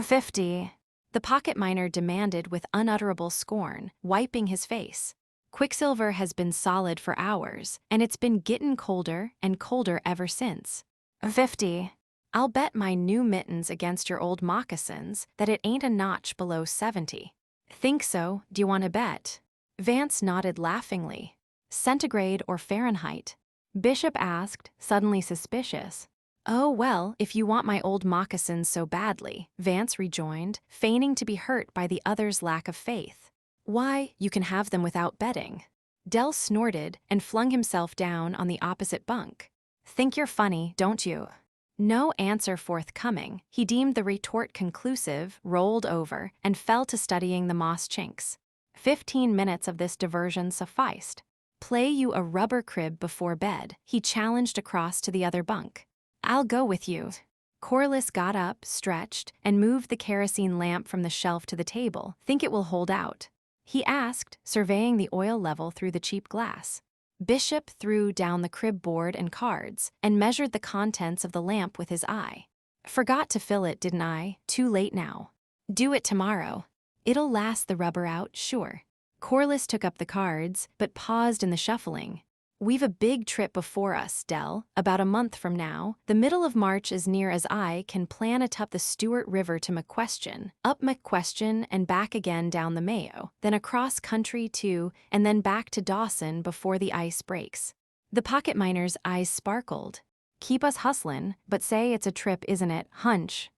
50. The pocket miner demanded with unutterable scorn, wiping his face. Quicksilver has been solid for hours, and it's been gettin' colder and colder ever since. 50. I'll bet my new mittens against your old moccasins that it ain't a notch below 70. Think so? Do you want to bet? Vance nodded laughingly. Centigrade or Fahrenheit? Bishop asked, suddenly suspicious. Oh, well, if you want my old moccasins so badly, Vance rejoined, feigning to be hurt by the other's lack of faith. Why, you can have them without betting. Del snorted and flung himself down on the opposite bunk. Think you're funny, don't you? No answer forthcoming, he deemed the retort conclusive, rolled over, and fell to studying the moss chinks. 15 minutes of this diversion sufficed. Play you a rubber crib before bed, he challenged across to the other bunk. I'll go with you. Corliss got up, stretched, and moved the kerosene lamp from the shelf to the table. Think it will hold out? He asked, surveying the oil level through the cheap glass. Bishop threw down the crib board and cards, and measured the contents of the lamp with his eye. Forgot to fill it, didn't I? Too late now. Do it tomorrow. It'll last the rubber out, sure. Corliss took up the cards, but paused in the shuffling. We've a big trip before us, Dell, about a month from now. The middle of March as near as I can plan atop the Stewart River to McQuestion, up McQuestion and back again down the Mayo, then across country to, and then back to Dawson before the ice breaks. The pocket miner's eyes sparkled. Keep us hustlin', but say it's a trip, isn't it, hunch?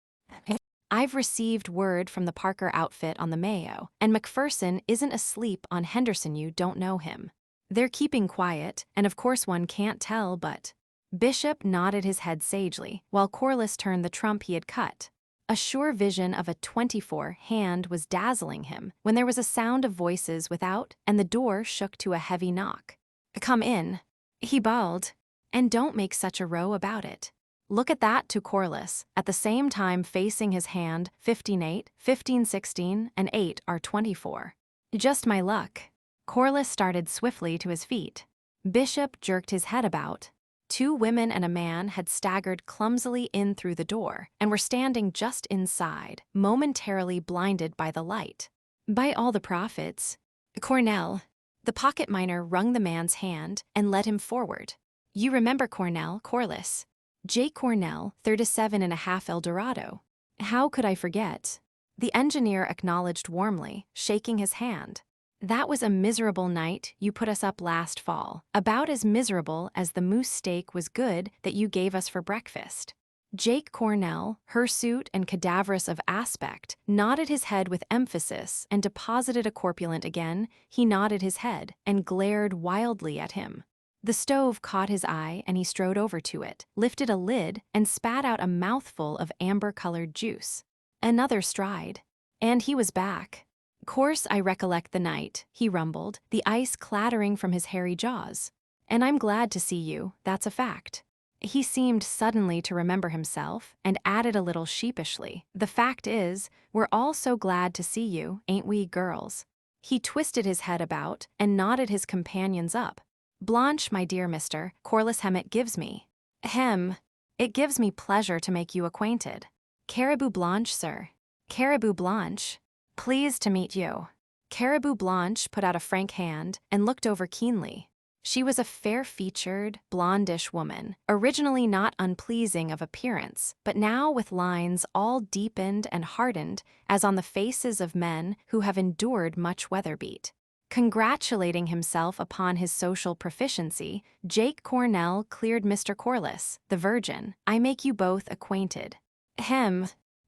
I've received word from the Parker outfit on the Mayo, and McPherson isn't asleep on Henderson. You don't know him. They're keeping quiet, and of course one can't tell, but... Bishop nodded his head sagely, while Corliss turned the trump he had cut. A sure vision of a 24 hand was dazzling him when there was a sound of voices without, and the door shook to a heavy knock. Come in, he bawled, and don't make such a row about it. Look at that, to Corliss, at the same time facing his hand. 15-8, 15-16, and 8 are 24. Just my luck. Corliss started swiftly to his feet. Bishop jerked his head about. 2 women and a man had staggered clumsily in through the door and were standing just inside, momentarily blinded by the light. By all the prophets. Cornell. The pocket miner wrung the man's hand and led him forward. You remember Cornell, Corliss. Jake Cornell, 37.5 Eldorado. How could I forget? The engineer acknowledged warmly, shaking his hand. That was a miserable night you put us up last fall, about as miserable as the moose steak was good that you gave us for breakfast. Jake Cornell, hirsute and cadaverous of aspect, nodded his head with emphasis and deposited a corpulent again. He nodded his head and glared wildly at him. The stove caught his eye and he strode over to it, lifted a lid, and spat out a mouthful of amber-colored juice. Another stride. And he was back. Course I recollect the night, he rumbled, the ice clattering from his hairy jaws. And I'm glad to see you, that's a fact. He seemed suddenly to remember himself and added a little sheepishly, the fact is, we're all so glad to see you, ain't we, girls? He twisted his head about and nodded his companions up. Blanche, my dear Mr. Corliss Hemmett gives me. It gives me pleasure to make you acquainted. Caribou Blanche, sir. Caribou Blanche. Pleased to meet you. Caribou Blanche put out a frank hand and looked over keenly. She was a fair-featured, blondish woman, originally not unpleasing of appearance, but now with lines all deepened and hardened as on the faces of men who have endured much weather-beat. Congratulating himself upon his social proficiency, Jake Cornell cleared Mr. Corliss, the virgin. I make you both acquainted.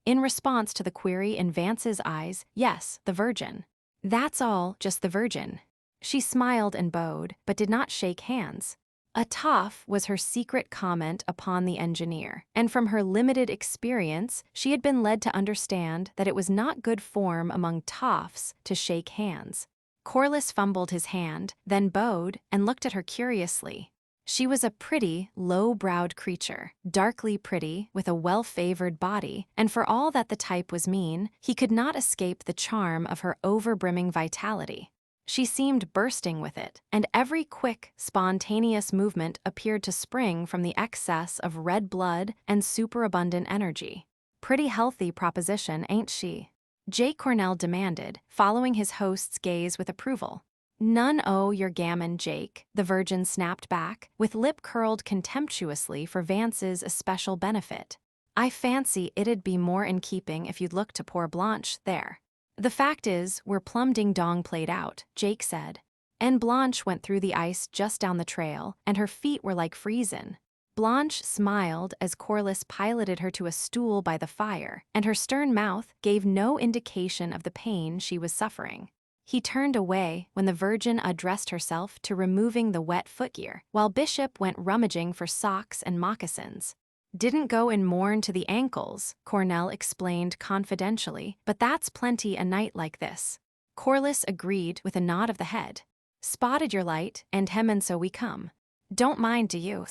In response to the query in Vance's eyes, yes, the virgin. That's all, just the virgin. She smiled and bowed, but did not shake hands. A toff was her secret comment upon the engineer, and from her limited experience, she had been led to understand that it was not good form among toffs to shake hands. Corliss fumbled his hand, then bowed and looked at her curiously. She was a pretty, low-browed creature, darkly pretty, with a well-favored body, and for all that the type was mean, he could not escape the charm of her over-brimming vitality. She seemed bursting with it, and every quick, spontaneous movement appeared to spring from the excess of red blood and superabundant energy. Pretty healthy proposition, ain't she? Jake Cornell demanded, following his host's gaze with approval. None o' your gammon, Jake, the virgin snapped back, with lip curled contemptuously for Vance's especial benefit. I fancy it'd be more in keeping if you'd look to poor Blanche there. The fact is, we're plumb ding-dong played out, Jake said. And Blanche went through the ice just down the trail, and her feet were like freezin'. Blanche smiled as Corliss piloted her to a stool by the fire, and her stern mouth gave no indication of the pain she was suffering. He turned away when the Virgin addressed herself to removing the wet footgear, while Bishop went rummaging for socks and moccasins. Didn't go in morn to the ankles, Cornell explained confidentially, but that's plenty a night like this. Corliss agreed with a nod of the head. Spotted your light, and hem and so we come. Don't mind, do you?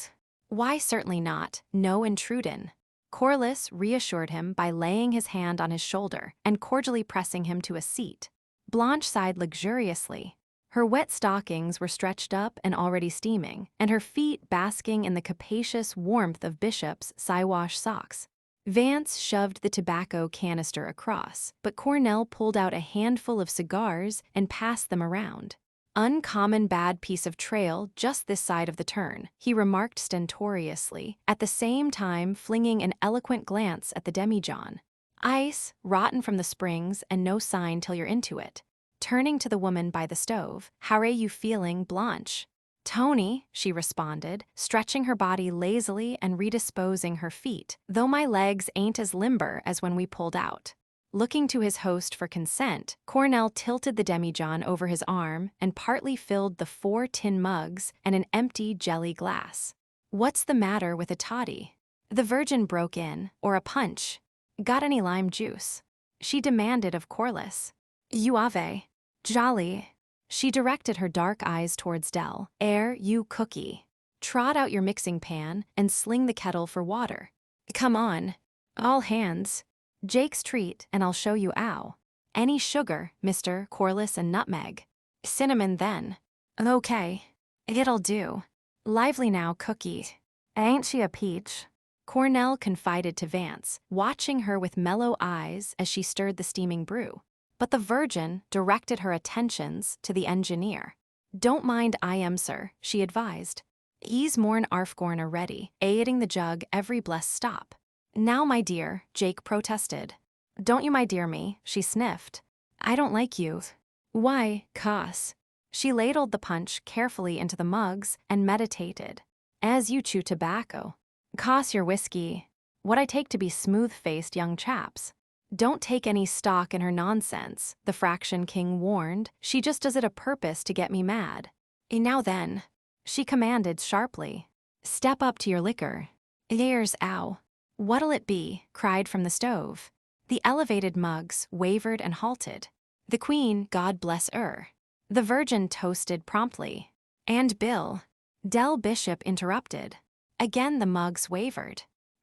Why, certainly not, no intrudin'. Corliss reassured him by laying his hand on his shoulder and cordially pressing him to a seat. Blanche sighed luxuriously. Her wet stockings were stretched up and already steaming, and her feet basking in the capacious warmth of Bishop's Siwash socks. Vance shoved the tobacco canister across, but Cornell pulled out a handful of cigars and passed them around. Uncommon bad piece of trail just this side of the turn, he remarked stentoriously, at the same time flinging an eloquent glance at the demijohn. Ice, rotten from the springs, and no sign till you're into it. Turning to the woman by the stove, "How are you feeling, Blanche?" "Tony," she responded, stretching her body lazily and redisposing her feet, "though my legs ain't as limber as when we pulled out." Looking to his host for consent, Cornell tilted the demijohn over his arm and partly filled the 4 tin mugs and an empty jelly glass. "What's the matter with a toddy?" The Virgin broke in, "Or a punch? Got any lime juice?" she demanded of Corliss. "You ave. Jolly." She directed her dark eyes towards Dell. You cookie. Trot out your mixing pan and sling the kettle for water. Come on. All hands. Jake's treat, and I'll show you 'ow. Any sugar, Mr. Corliss, and nutmeg. Cinnamon then. Okay. It'll do. Lively now, cookie. Ain't she a peach?" Cornell confided to Vance, watching her with mellow eyes as she stirred the steaming brew. But the Virgin directed her attentions to the engineer. "Don't mind I am, sir," she advised. "Ease more'n arfgorn are ready, aiding the jug every blessed stop." "Now, my dear," Jake protested. "Don't you my dear me," she sniffed. "I don't like you." "Why, cuss." She ladled the punch carefully into the mugs and meditated. "As you chew tobacco. Coss your whiskey. What I take to be smooth-faced young chaps." "Don't take any stock in her nonsense," the Fraction King warned. "She just does it a purpose to get me mad." "Now then," she commanded sharply. "Step up to your liquor." "There's ow." "What'll it be?" cried from the stove. The elevated mugs wavered and halted. "The Queen, God bless her." The Virgin toasted promptly. "And Bill." Dell Bishop interrupted. Again the mugs wavered.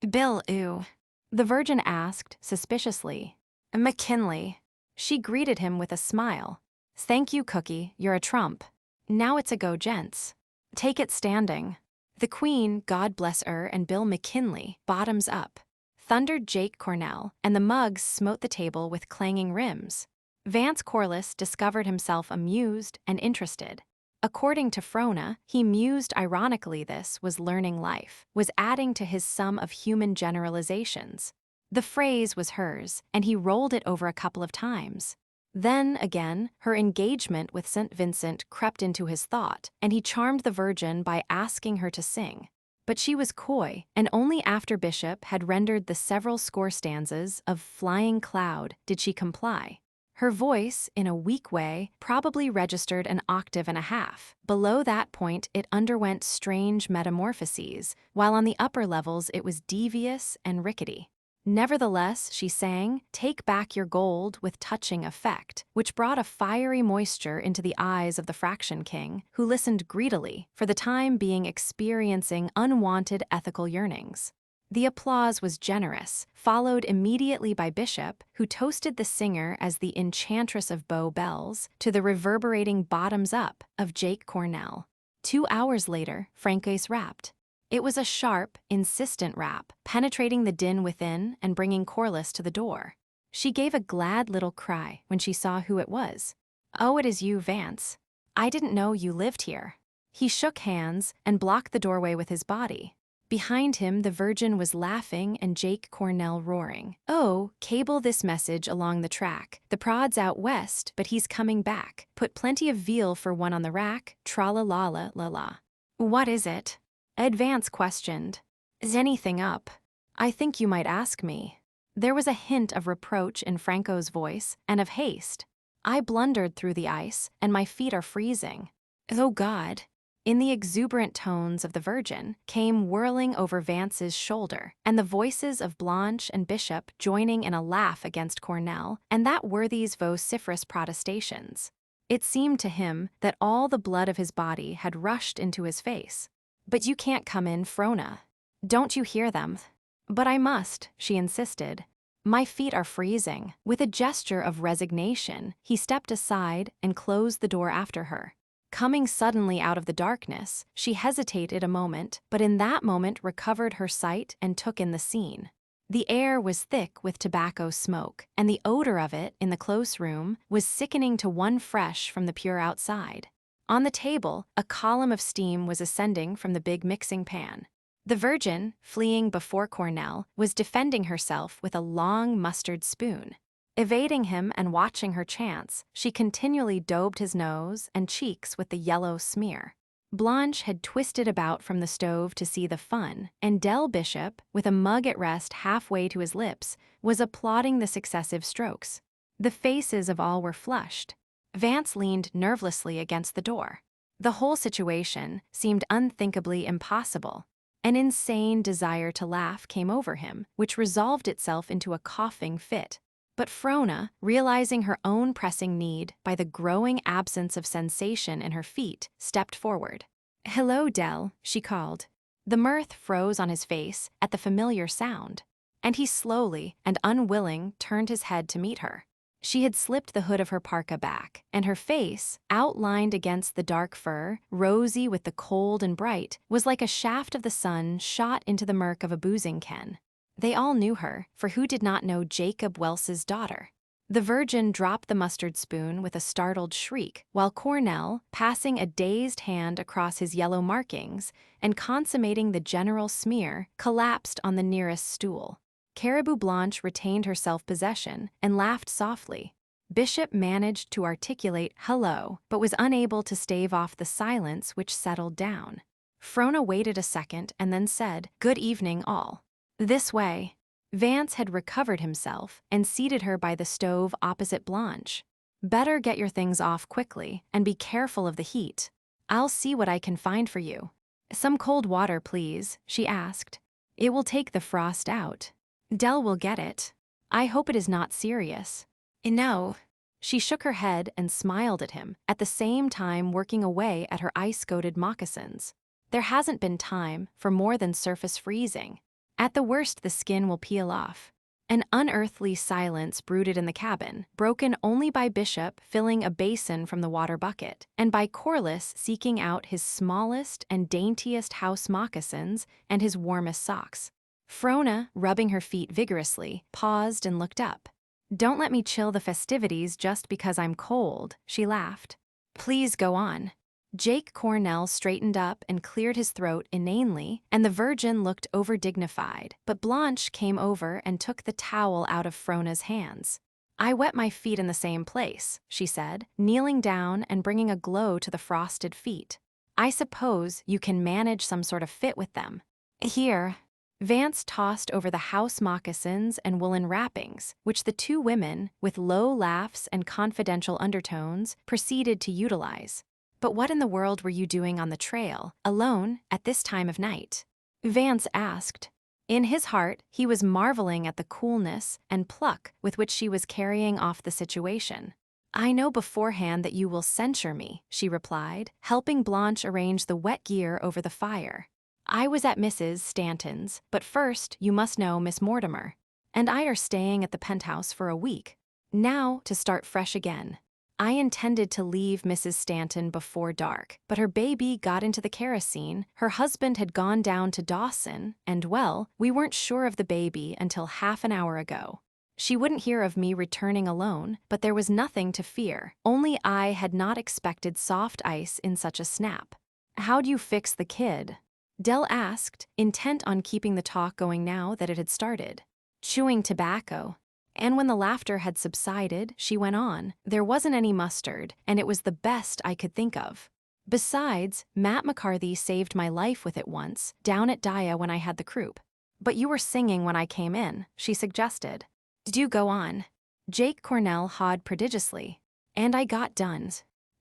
"Bill, ooh." The Virgin asked, suspiciously. "McKinley." She greeted him with a smile. "Thank you, Cookie, you're a trump. Now it's a go, gents. Take it standing." "The Queen, God bless her, and Bill McKinley, bottoms up," thundered Jake Cornell, and the mugs smote the table with clanging rims. Vance Corliss discovered himself amused and interested. According to Frona, he mused ironically this was learning life, was adding to his sum of human generalizations. The phrase was hers, and he rolled it over a couple of times. Then, again, her engagement with St. Vincent crept into his thought, and he charmed the Virgin by asking her to sing. But she was coy, and only after Bishop had rendered the several score stanzas of Flying Cloud did she comply. Her voice, in a weak way, probably registered an octave and a half. Below that point, it underwent strange metamorphoses, while on the upper levels it was devious and rickety. Nevertheless, she sang, "Take Back Your Gold" with touching effect, which brought a fiery moisture into the eyes of the Fraction King, who listened greedily, for the time being experiencing unwanted ethical yearnings. The applause was generous, followed immediately by Bishop, who toasted the singer as the enchantress of Bow Bells, to the reverberating bottoms up of Jake Cornell. 2 hours later, Francois rapped. It was a sharp, insistent rap, penetrating the din within and bringing Corliss to the door. She gave a glad little cry when she saw who it was. "Oh, it is you, Vance. I didn't know you lived here." He shook hands and blocked the doorway with his body. Behind him, the Virgin was laughing and Jake Cornell roaring. "Oh, cable this message along the track. The prod's out west, but he's coming back. Put plenty of veal for one on the rack. Tra-la-la-la-la-la." "What is it?" Advance questioned. "Is anything up?" "I think you might ask me." There was a hint of reproach in Franco's voice and of haste. I blundered through the ice, and my feet are freezing. Oh God. In the exuberant tones of the Virgin came whirling over Vance's shoulder, and the voices of Blanche and Bishop joining in a laugh against Cornell and that worthy's vociferous protestations. It seemed to him that all the blood of his body had rushed into his face. But you can't come in, Frona. Don't you hear them? But I must, she insisted. My feet are freezing. With a gesture of resignation, he stepped aside and closed the door after her. Coming suddenly out of the darkness, she hesitated a moment, but in that moment recovered her sight and took in the scene. The air was thick with tobacco smoke, and the odor of it in the close room was sickening to one fresh from the pure outside. On the table, a column of steam was ascending from the big mixing pan. The Virgin, fleeing before Cornell, was defending herself with a long mustard spoon. Evading him and watching her chance, she continually daubed his nose and cheeks with the yellow smear. Blanche had twisted about from the stove to see the fun, and Del Bishop, with a mug at rest halfway to his lips, was applauding the successive strokes. The faces of all were flushed. Vance leaned nervously against the door. The whole situation seemed unthinkably impossible. An insane desire to laugh came over him, which resolved itself into a coughing fit. But Frona, realizing her own pressing need by the growing absence of sensation in her feet, stepped forward. "Hello, Del," she called. The mirth froze on his face at the familiar sound, and he slowly and unwilling turned his head to meet her. She had slipped the hood of her parka back, and her face, outlined against the dark fur, rosy with the cold and bright, was like a shaft of the sun shot into the murk of a boozing ken. They all knew her, for who did not know Jacob Welse's daughter? The Virgin dropped the mustard spoon with a startled shriek, while Cornell, passing a dazed hand across his yellow markings and consummating the general smear, collapsed on the nearest stool. Caribou Blanche retained her self-possession and laughed softly. Bishop managed to articulate hello, but was unable to stave off the silence which settled down. Frona waited a second and then said, "Good evening, all. This way." Vance had recovered himself and seated her by the stove opposite Blanche. "Better get your things off quickly and be careful of the heat. I'll see what I can find for you." "Some cold water, please," she asked. "It will take the frost out." "Del will get it. I hope it is not serious." "No." She shook her head and smiled at him, at the same time working away at her ice-coated moccasins. "There hasn't been time for more than surface freezing. At the worst, the skin will peel off." An unearthly silence brooded in the cabin, broken only by Bishop filling a basin from the water bucket, and by Corliss seeking out his smallest and daintiest house moccasins and his warmest socks. Frona, rubbing her feet vigorously, paused and looked up. "Don't let me chill the festivities just because I'm cold," she laughed. "Please go on." Jake Cornell straightened up and cleared his throat inanely, and the Virgin looked over-dignified, but Blanche came over and took the towel out of Frona's hands. "I wet my feet in the same place," she said, kneeling down and bringing a glow to the frosted feet. "I suppose you can manage some sort of fit with them. Here." Vance tossed over the house moccasins and woolen wrappings, which the two women, with low laughs and confidential undertones, proceeded to utilize. "But what in the world were you doing on the trail, alone, at this time of night?" Vance asked. In his heart, he was marveling at the coolness and pluck with which she was carrying off the situation. "I know beforehand that you will censure me," she replied, helping Blanche arrange the wet gear over the fire. "I was at Mrs. Stanton's, but first you must know Miss Mortimer. And I are staying at the penthouse for a week. Now to start fresh again. I intended to leave Mrs. Stanton before dark, but her baby got into the kerosene, her husband had gone down to Dawson, and well, we weren't sure of the baby until half an hour ago. She wouldn't hear of me returning alone, but there was nothing to fear, only I had not expected soft ice in such a snap." "How'd you fix the kid?" Del asked, intent on keeping the talk going now that it had started. "Chewing tobacco." And when the laughter had subsided, she went on, "There wasn't any mustard, and it was the best I could think of. Besides, Matt McCarthy saved my life with it once, down at Dia when I had the croup. But you were singing when I came in," she suggested. "Do go on." Jake Cornell hawed prodigiously. And I got done.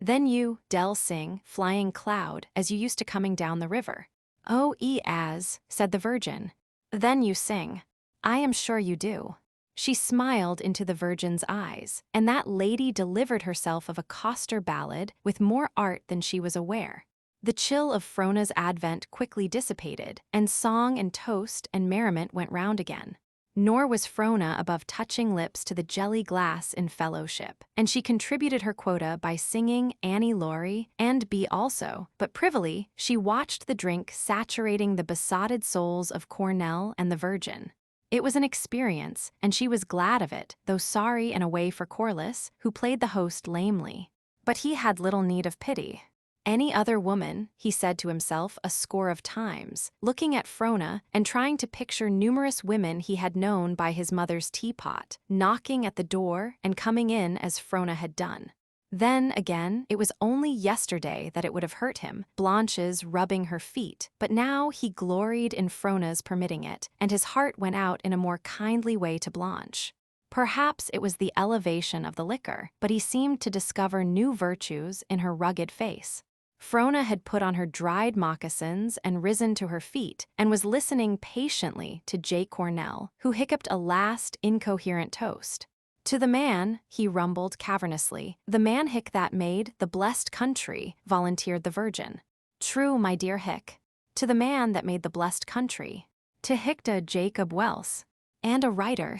Then you, Del sing, flying cloud, as you used to coming down the river. Oh, as, said the Virgin. Then you sing. I am sure you do. She smiled into the Virgin's eyes, and that lady delivered herself of a coster ballad with more art than she was aware. The chill of Frona's advent quickly dissipated, and song and toast and merriment went round again. Nor was Frona above touching lips to the jelly glass in fellowship, and she contributed her quota by singing Annie Laurie and Be also, but privily she watched the drink saturating the besotted souls of Cornell and the Virgin. It was an experience, and she was glad of it, though sorry and away for Corliss, who played the host lamely. But he had little need of pity. Any other woman, he said to himself a score of times, looking at Frona and trying to picture numerous women he had known by his mother's teapot, knocking at the door and coming in as Frona had done. Then, again, it was only yesterday that it would have hurt him, Blanche's rubbing her feet, but now he gloried in Frona's permitting it, and his heart went out in a more kindly way to Blanche. Perhaps it was the elevation of the liquor, but he seemed to discover new virtues in her rugged face. Frona had put on her dried moccasins and risen to her feet and was listening patiently to Jake Cornell, who hiccuped a last incoherent toast. To the man, he rumbled cavernously, the man hick that made the blessed country, volunteered the Virgin. True, my dear hick. To the man that made the blessed country. To hickta Jacob Welse. And a writer.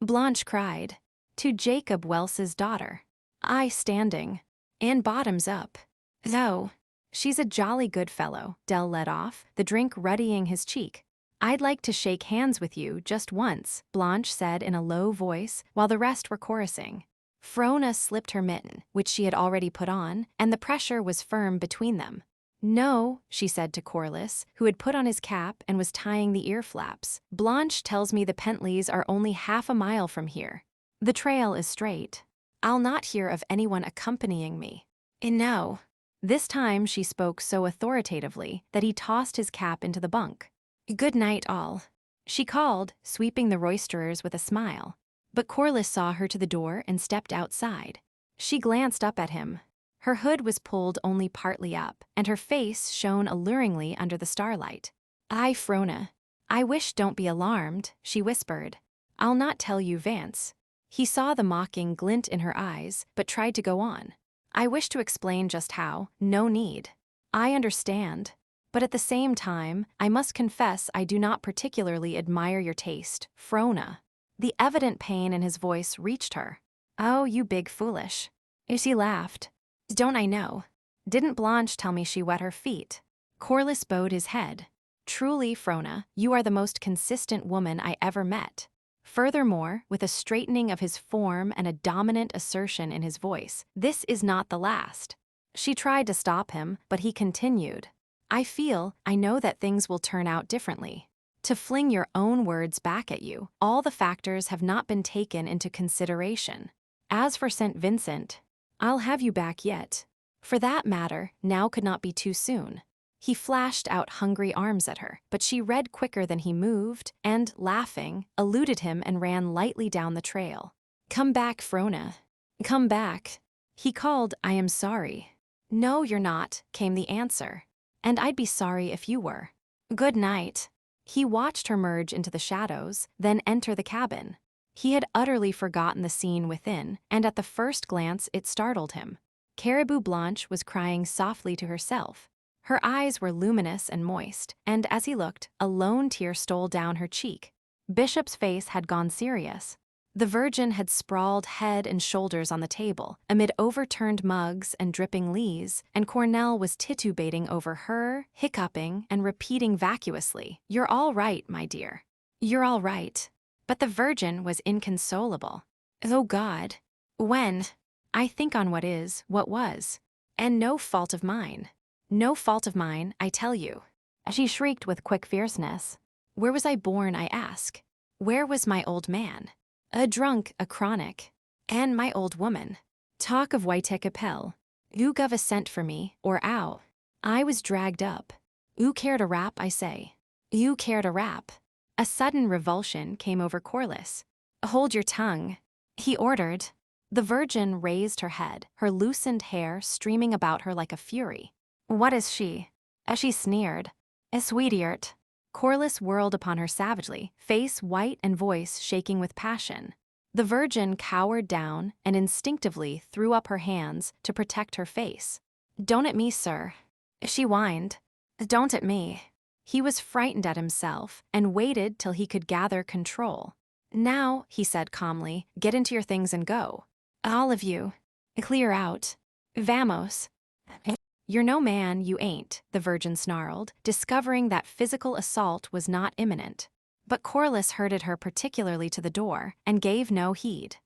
Blanche cried. To Jacob Welse's daughter. I standing. And bottoms up. Though. She's a jolly good fellow, Del led off, the drink ruddying his cheek. I'd like to shake hands with you just once, Blanche said in a low voice, while the rest were chorusing. Frona slipped her mitten, which she had already put on, and the pressure was firm between them. No, she said to Corliss, who had put on his cap and was tying the ear flaps. Blanche tells me the Pentleys are only half a mile from here. The trail is straight. I'll not hear of anyone accompanying me. No. This time she spoke so authoritatively that he tossed his cap into the bunk. Good night, all. She called, sweeping the roisterers with a smile. But Corliss saw her to the door and stepped outside. She glanced up at him. Her hood was pulled only partly up, and her face shone alluringly under the starlight. I, Frona. I wish don't be alarmed, she whispered. I'll not tell you, Vance. He saw the mocking glint in her eyes, but tried to go on. I wish to explain just how, no need. I understand. But at the same time, I must confess I do not particularly admire your taste, Frona. The evident pain in his voice reached her. Oh, you big foolish. She laughed. Don't I know? Didn't Blanche tell me she wet her feet? Corliss bowed his head. Truly, Frona, you are the most consistent woman I ever met. Furthermore, with a straightening of his form and a dominant assertion in his voice, this is not the last. She tried to stop him, but he continued. I know that things will turn out differently. To fling your own words back at you, all the factors have not been taken into consideration. As for St. Vincent, I'll have you back yet. For that matter, now could not be too soon. He flashed out hungry arms at her, but she read quicker than he moved and, laughing, eluded him and ran lightly down the trail. Come back, Frona. Come back. He called, I am sorry. No, you're not, came the answer. And I'd be sorry if you were. Good night. He watched her merge into the shadows, then enter the cabin. He had utterly forgotten the scene within, and at the first glance it startled him. Caribou Blanche was crying softly to herself. Her eyes were luminous and moist, and as he looked, a lone tear stole down her cheek. Bishop's face had gone serious. The Virgin had sprawled head and shoulders on the table, amid overturned mugs and dripping lees, and Cornell was titubating over her, hiccuping, and repeating vacuously, You're all right, my dear. You're all right. But the Virgin was inconsolable. Oh God. When? I think on what is, what was. And no fault of mine. No fault of mine, I tell you. She shrieked with quick fierceness. Where was I born, I ask? Where was my old man? A drunk, a chronic. And my old woman. Talk of Whitekapel. Who guv a cent for me, or ow? I was dragged up. Who cared a rap, I say? Who cared a rap? A sudden revulsion came over Corliss. Hold your tongue, he ordered. The Virgin raised her head, her loosened hair streaming about her like a fury. What is she? As she sneered. A sweetheart. Corliss whirled upon her savagely, face white and voice shaking with passion. The Virgin cowered down and instinctively threw up her hands to protect her face. Don't at me, sir. She whined. Don't at me. He was frightened at himself and waited till he could gather control. Now, he said calmly, get into your things and go. All of you. Clear out. Vamos. You're no man, you ain't, the Virgin snarled, discovering that physical assault was not imminent. But Corliss herded her particularly to the door and gave no heed.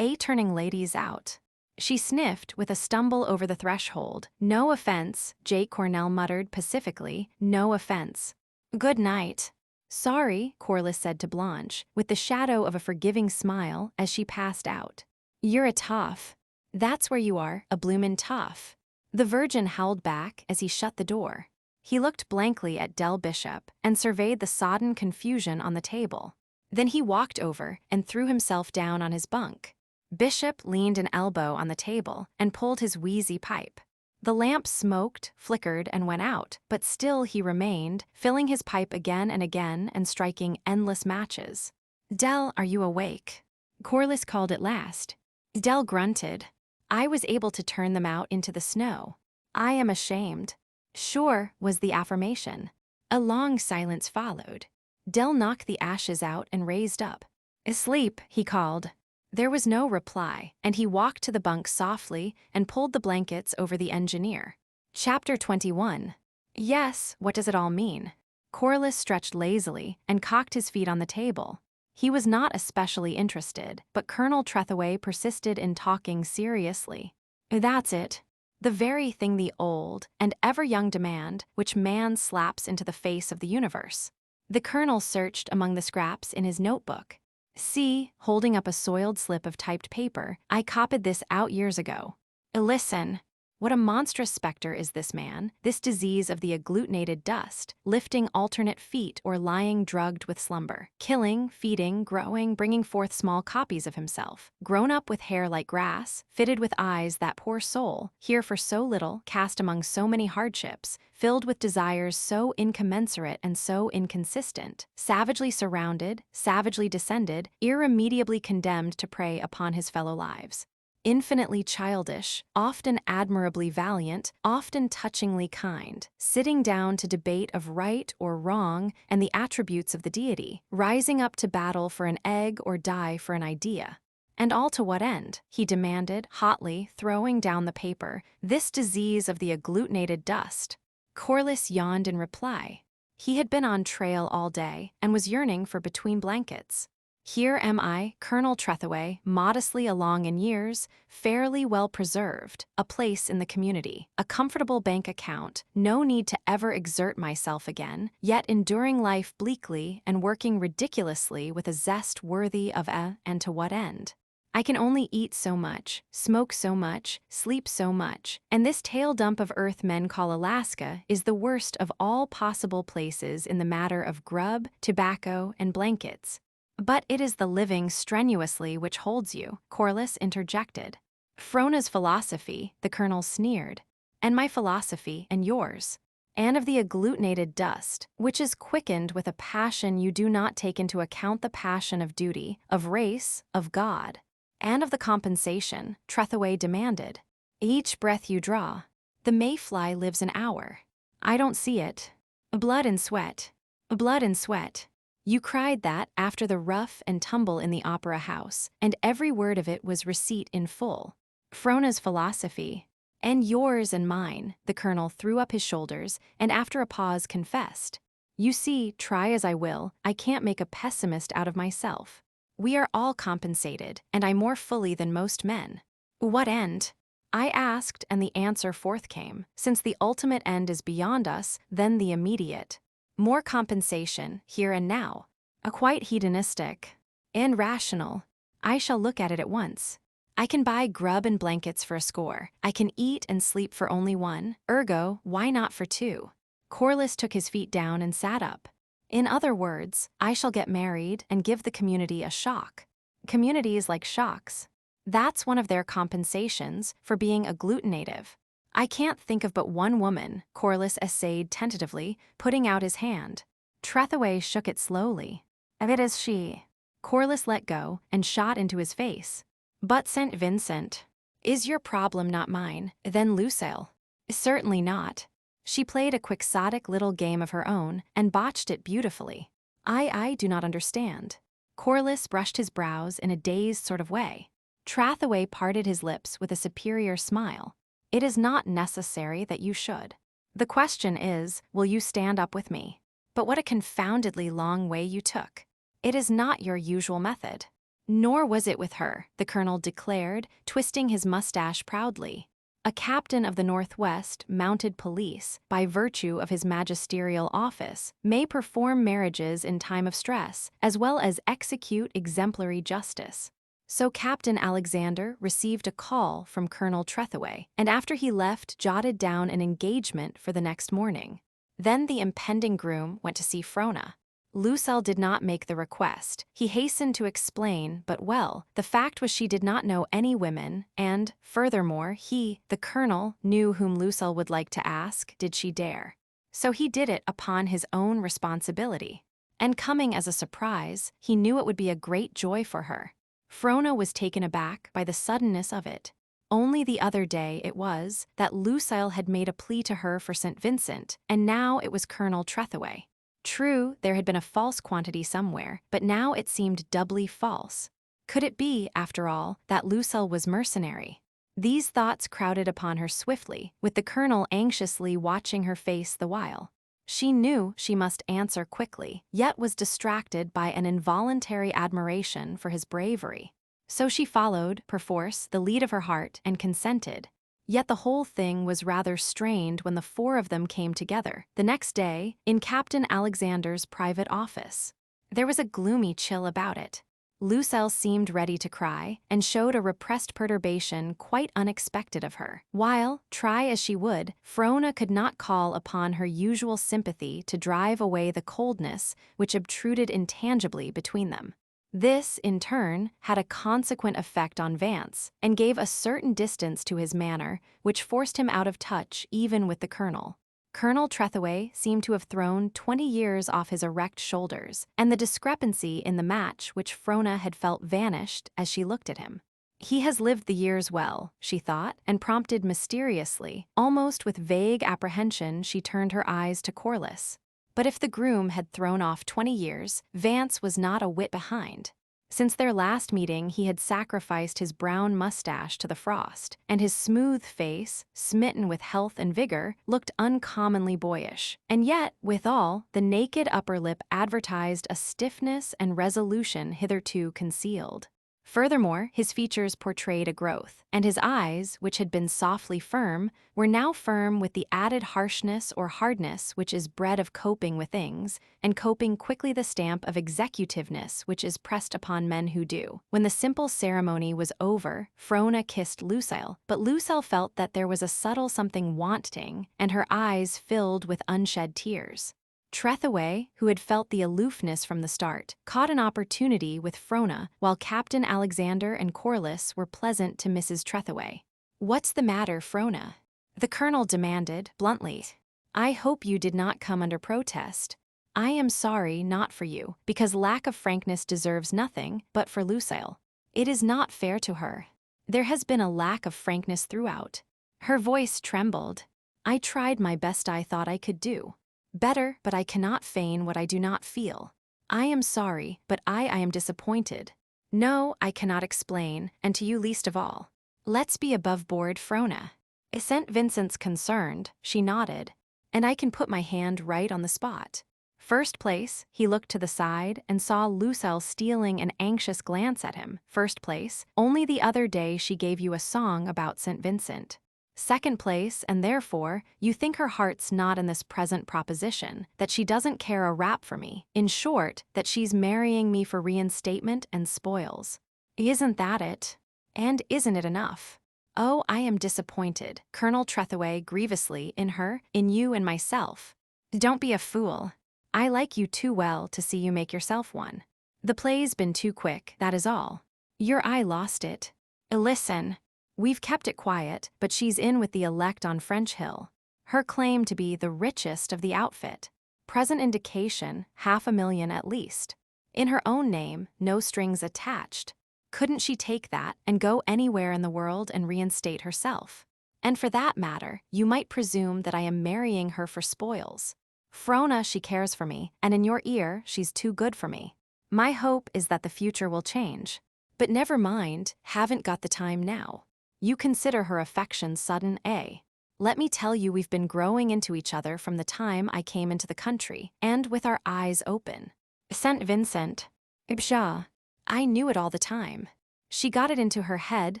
Turning ladies out. She sniffed with a stumble over the threshold. No offense, Jake Cornell muttered pacifically, no offense. Good night. Sorry, Corliss said to Blanche, with the shadow of a forgiving smile as she passed out. You're a tough. That's where you are, a bloomin' tough. The Virgin howled back as he shut the door. He looked blankly at Del Bishop and surveyed the sodden confusion on the table. Then he walked over and threw himself down on his bunk. Bishop leaned an elbow on the table and pulled his wheezy pipe. The lamp smoked, flickered, and went out, but still he remained, filling his pipe again and striking endless matches. Del, are you awake? Corliss called at last. Del grunted. I was able to turn them out into the snow. I am ashamed. Sure, was the affirmation. A long silence followed. Del knocked the ashes out and raised up. Asleep, he called. There was no reply, and he walked to the bunk softly and pulled the blankets over the engineer. Chapter 21. Yes, what does it all mean? Corliss stretched lazily and cocked his feet on the table. He was not especially interested, but Colonel Trethaway persisted in talking seriously. That's it. The very thing the old and ever-young demand which man slaps into the face of the universe. The colonel searched among the scraps in his notebook. See, holding up a soiled slip of typed paper, I copied this out years ago. Listen. What a monstrous specter is this man, this disease of the agglutinated dust, lifting alternate feet or lying drugged with slumber, killing, feeding, growing, bringing forth small copies of himself, grown up with hair like grass, fitted with eyes that poor soul, here for so little, cast among so many hardships, filled with desires so incommensurate and so inconsistent, savagely surrounded, savagely descended, irremediably condemned to prey upon his fellow lives. Infinitely childish, often admirably valiant, often touchingly kind, sitting down to debate of right or wrong and the attributes of the deity, rising up to battle for an egg or die for an idea. And all to what end? He demanded, hotly, throwing down the paper, this disease of the agglutinated dust. Corliss yawned in reply. He had been on trail all day and was yearning for between blankets. Here am I, Colonel Trethaway, modestly along in years, fairly well preserved, a place in the community, a comfortable bank account, no need to ever exert myself again, yet enduring life bleakly and working ridiculously with a zest worthy of and to what end? I can only eat so much, smoke so much, sleep so much, and this tail dump of earth men call Alaska is the worst of all possible places in the matter of grub, tobacco, and blankets. But it is the living strenuously which holds you, Corliss interjected. Frona's philosophy, the colonel sneered, and my philosophy and yours, and of the agglutinated dust, which is quickened with a passion you do not take into account the passion of duty, of race, of God, and of the compensation, Trethaway demanded. Each breath you draw. The mayfly lives an hour. I don't see it. Blood and sweat. Blood and sweat. You cried that after the rough and tumble in the opera house, and every word of it was receipt in full. Frona's philosophy, and yours and mine, the colonel threw up his shoulders, and after a pause confessed. You see, try as I will, I can't make a pessimist out of myself. We are all compensated, and I more fully than most men. What end? I asked, and the answer forth came, since the ultimate end is beyond us, then the immediate. More compensation, here and now. A quite hedonistic. And rational. I shall look at it at once. I can buy grub and blankets for a score. I can eat and sleep for only one. Ergo, why not for two? Corliss took his feet down and sat up. In other words, I shall get married and give the community a shock. Communities like shocks. That's one of their compensations for being agglutinative. I can't think of but one woman, Corliss essayed tentatively, putting out his hand. Trethaway shook it slowly. It is she. Corliss let go and shot into his face. But St. Vincent. Is your problem not mine, then Lucille? Certainly not. She played a quixotic little game of her own and botched it beautifully. I do not understand. Corliss brushed his brows in a dazed sort of way. Trethaway parted his lips with a superior smile. It is not necessary that you should. The question is, will you stand up with me? But what a confoundedly long way you took. It is not your usual method. Nor was it with her, the colonel declared, twisting his mustache proudly. A captain of the Northwest Mounted Police, by virtue of his magisterial office, may perform marriages in time of stress, as well as execute exemplary justice. So Captain Alexander received a call from Colonel Trethaway, and after he left jotted down an engagement for the next morning. Then the impending groom went to see Frona. Lucille did not make the request. He hastened to explain, but well, the fact was she did not know any women, and, furthermore, he, the colonel, knew whom Lucille would like to ask, did she dare. So he did it upon his own responsibility. And coming as a surprise, he knew it would be a great joy for her. Frona was taken aback by the suddenness of it. Only the other day it was that Lucille had made a plea to her for St. Vincent, and now it was Colonel Trethaway. True, there had been a false quantity somewhere, but now it seemed doubly false. Could it be, after all, that Lucille was mercenary? These thoughts crowded upon her swiftly, with the colonel anxiously watching her face the while. She knew she must answer quickly, yet was distracted by an involuntary admiration for his bravery. So she followed, perforce, the lead of her heart and consented. Yet the whole thing was rather strained when the four of them came together, the next day, in Captain Alexander's private office. There was a gloomy chill about it. Lucille seemed ready to cry, and showed a repressed perturbation quite unexpected of her, while, try as she would, Frona could not call upon her usual sympathy to drive away the coldness which obtruded intangibly between them. This, in turn, had a consequent effect on Vance, and gave a certain distance to his manner, which forced him out of touch even with the colonel. Colonel Trethaway seemed to have thrown 20 years off his erect shoulders, and the discrepancy in the match which Frona had felt vanished as she looked at him. He has lived the years well, she thought, and prompted mysteriously, almost with vague apprehension she turned her eyes to Corliss. But if the groom had thrown off 20 years, Vance was not a whit behind. Since their last meeting he had sacrificed his brown mustache to the frost, and his smooth face, smitten with health and vigor, looked uncommonly boyish. And yet, withal, the naked upper lip advertised a stiffness and resolution hitherto concealed. Furthermore, his features portrayed a growth, and his eyes, which had been softly firm, were now firm with the added harshness or hardness which is bred of coping with things, and coping quickly the stamp of executiveness which is pressed upon men who do. When the simple ceremony was over, Frona kissed Lucille, but Lucille felt that there was a subtle something wanting, and her eyes filled with unshed tears. Trethaway, who had felt the aloofness from the start, caught an opportunity with Frona, while Captain Alexander and Corliss were pleasant to Mrs. Trethaway. "What's the matter, Frona?" the colonel demanded, bluntly. "I hope you did not come under protest. I am sorry not for you, because lack of frankness deserves nothing, but for Lucille. It is not fair to her. There has been a lack of frankness throughout." Her voice trembled. "I tried my best, I thought I could do better, but I cannot feign what I do not feel. I am sorry, but I am disappointed. No, I cannot explain, and to you least of all. Let's be above board, Frona." St. Vincent's concerned, she nodded, "and I can put my hand right on the spot." First place, he looked to the side and saw Lucille stealing an anxious glance at him. First place, only the other day she gave you a song about St. Vincent. Second place, and therefore, you think her heart's not in this present proposition, that she doesn't care a rap for me. In short, that she's marrying me for reinstatement and spoils. Isn't that it? And isn't it enough? Oh, I am disappointed, Colonel Trethaway, grievously, in her, in you and myself. Don't be a fool. I like you too well to see you make yourself one. The play's been too quick, that is all. Your eye lost it. Listen, we've kept it quiet, but she's in with the elect on French Hill. Her claim to be the richest of the outfit. Present indication, 500,000 at least. In her own name, no strings attached. Couldn't she take that and go anywhere in the world and reinstate herself? And for that matter, you might presume that I am marrying her for spoils. Frona, she cares for me, and in your ear, she's too good for me. My hope is that the future will change. But never mind, haven't got the time now. You consider her affection sudden, eh? Let me tell you, we've been growing into each other from the time I came into the country, and with our eyes open. St. Vincent. Pshaw. I knew it all the time. She got it into her head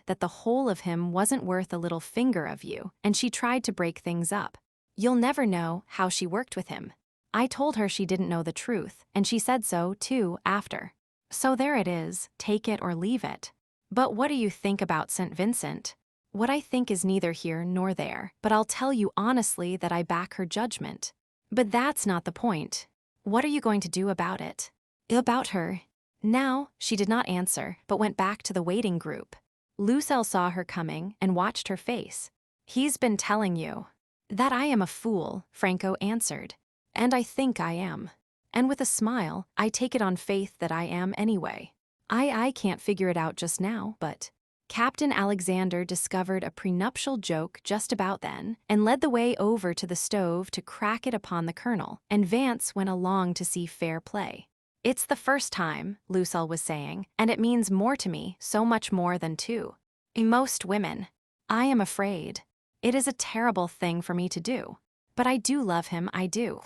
that the whole of him wasn't worth a little finger of you, and she tried to break things up. You'll never know how she worked with him. I told her she didn't know the truth, and she said so, too, after. So there it is, take it or leave it. But what do you think about St. Vincent? What I think is neither here nor there, but I'll tell you honestly that I back her judgment. But that's not the point. What are you going to do about it? About her? Now, she did not answer, but went back to the waiting group. Lucelle saw her coming and watched her face. He's been telling you. That I am a fool, Franco answered. And I think I am. And with a smile, I take it on faith that I am anyway. I can't figure it out just now, but... Captain Alexander discovered a prenuptial joke just about then and led the way over to the stove to crack it upon the colonel, and Vance went along to see fair play. It's the first time, Lucelle was saying, and it means more to me, so much more than two. Most women. I am afraid. It is a terrible thing for me to do. But I do love him, I do.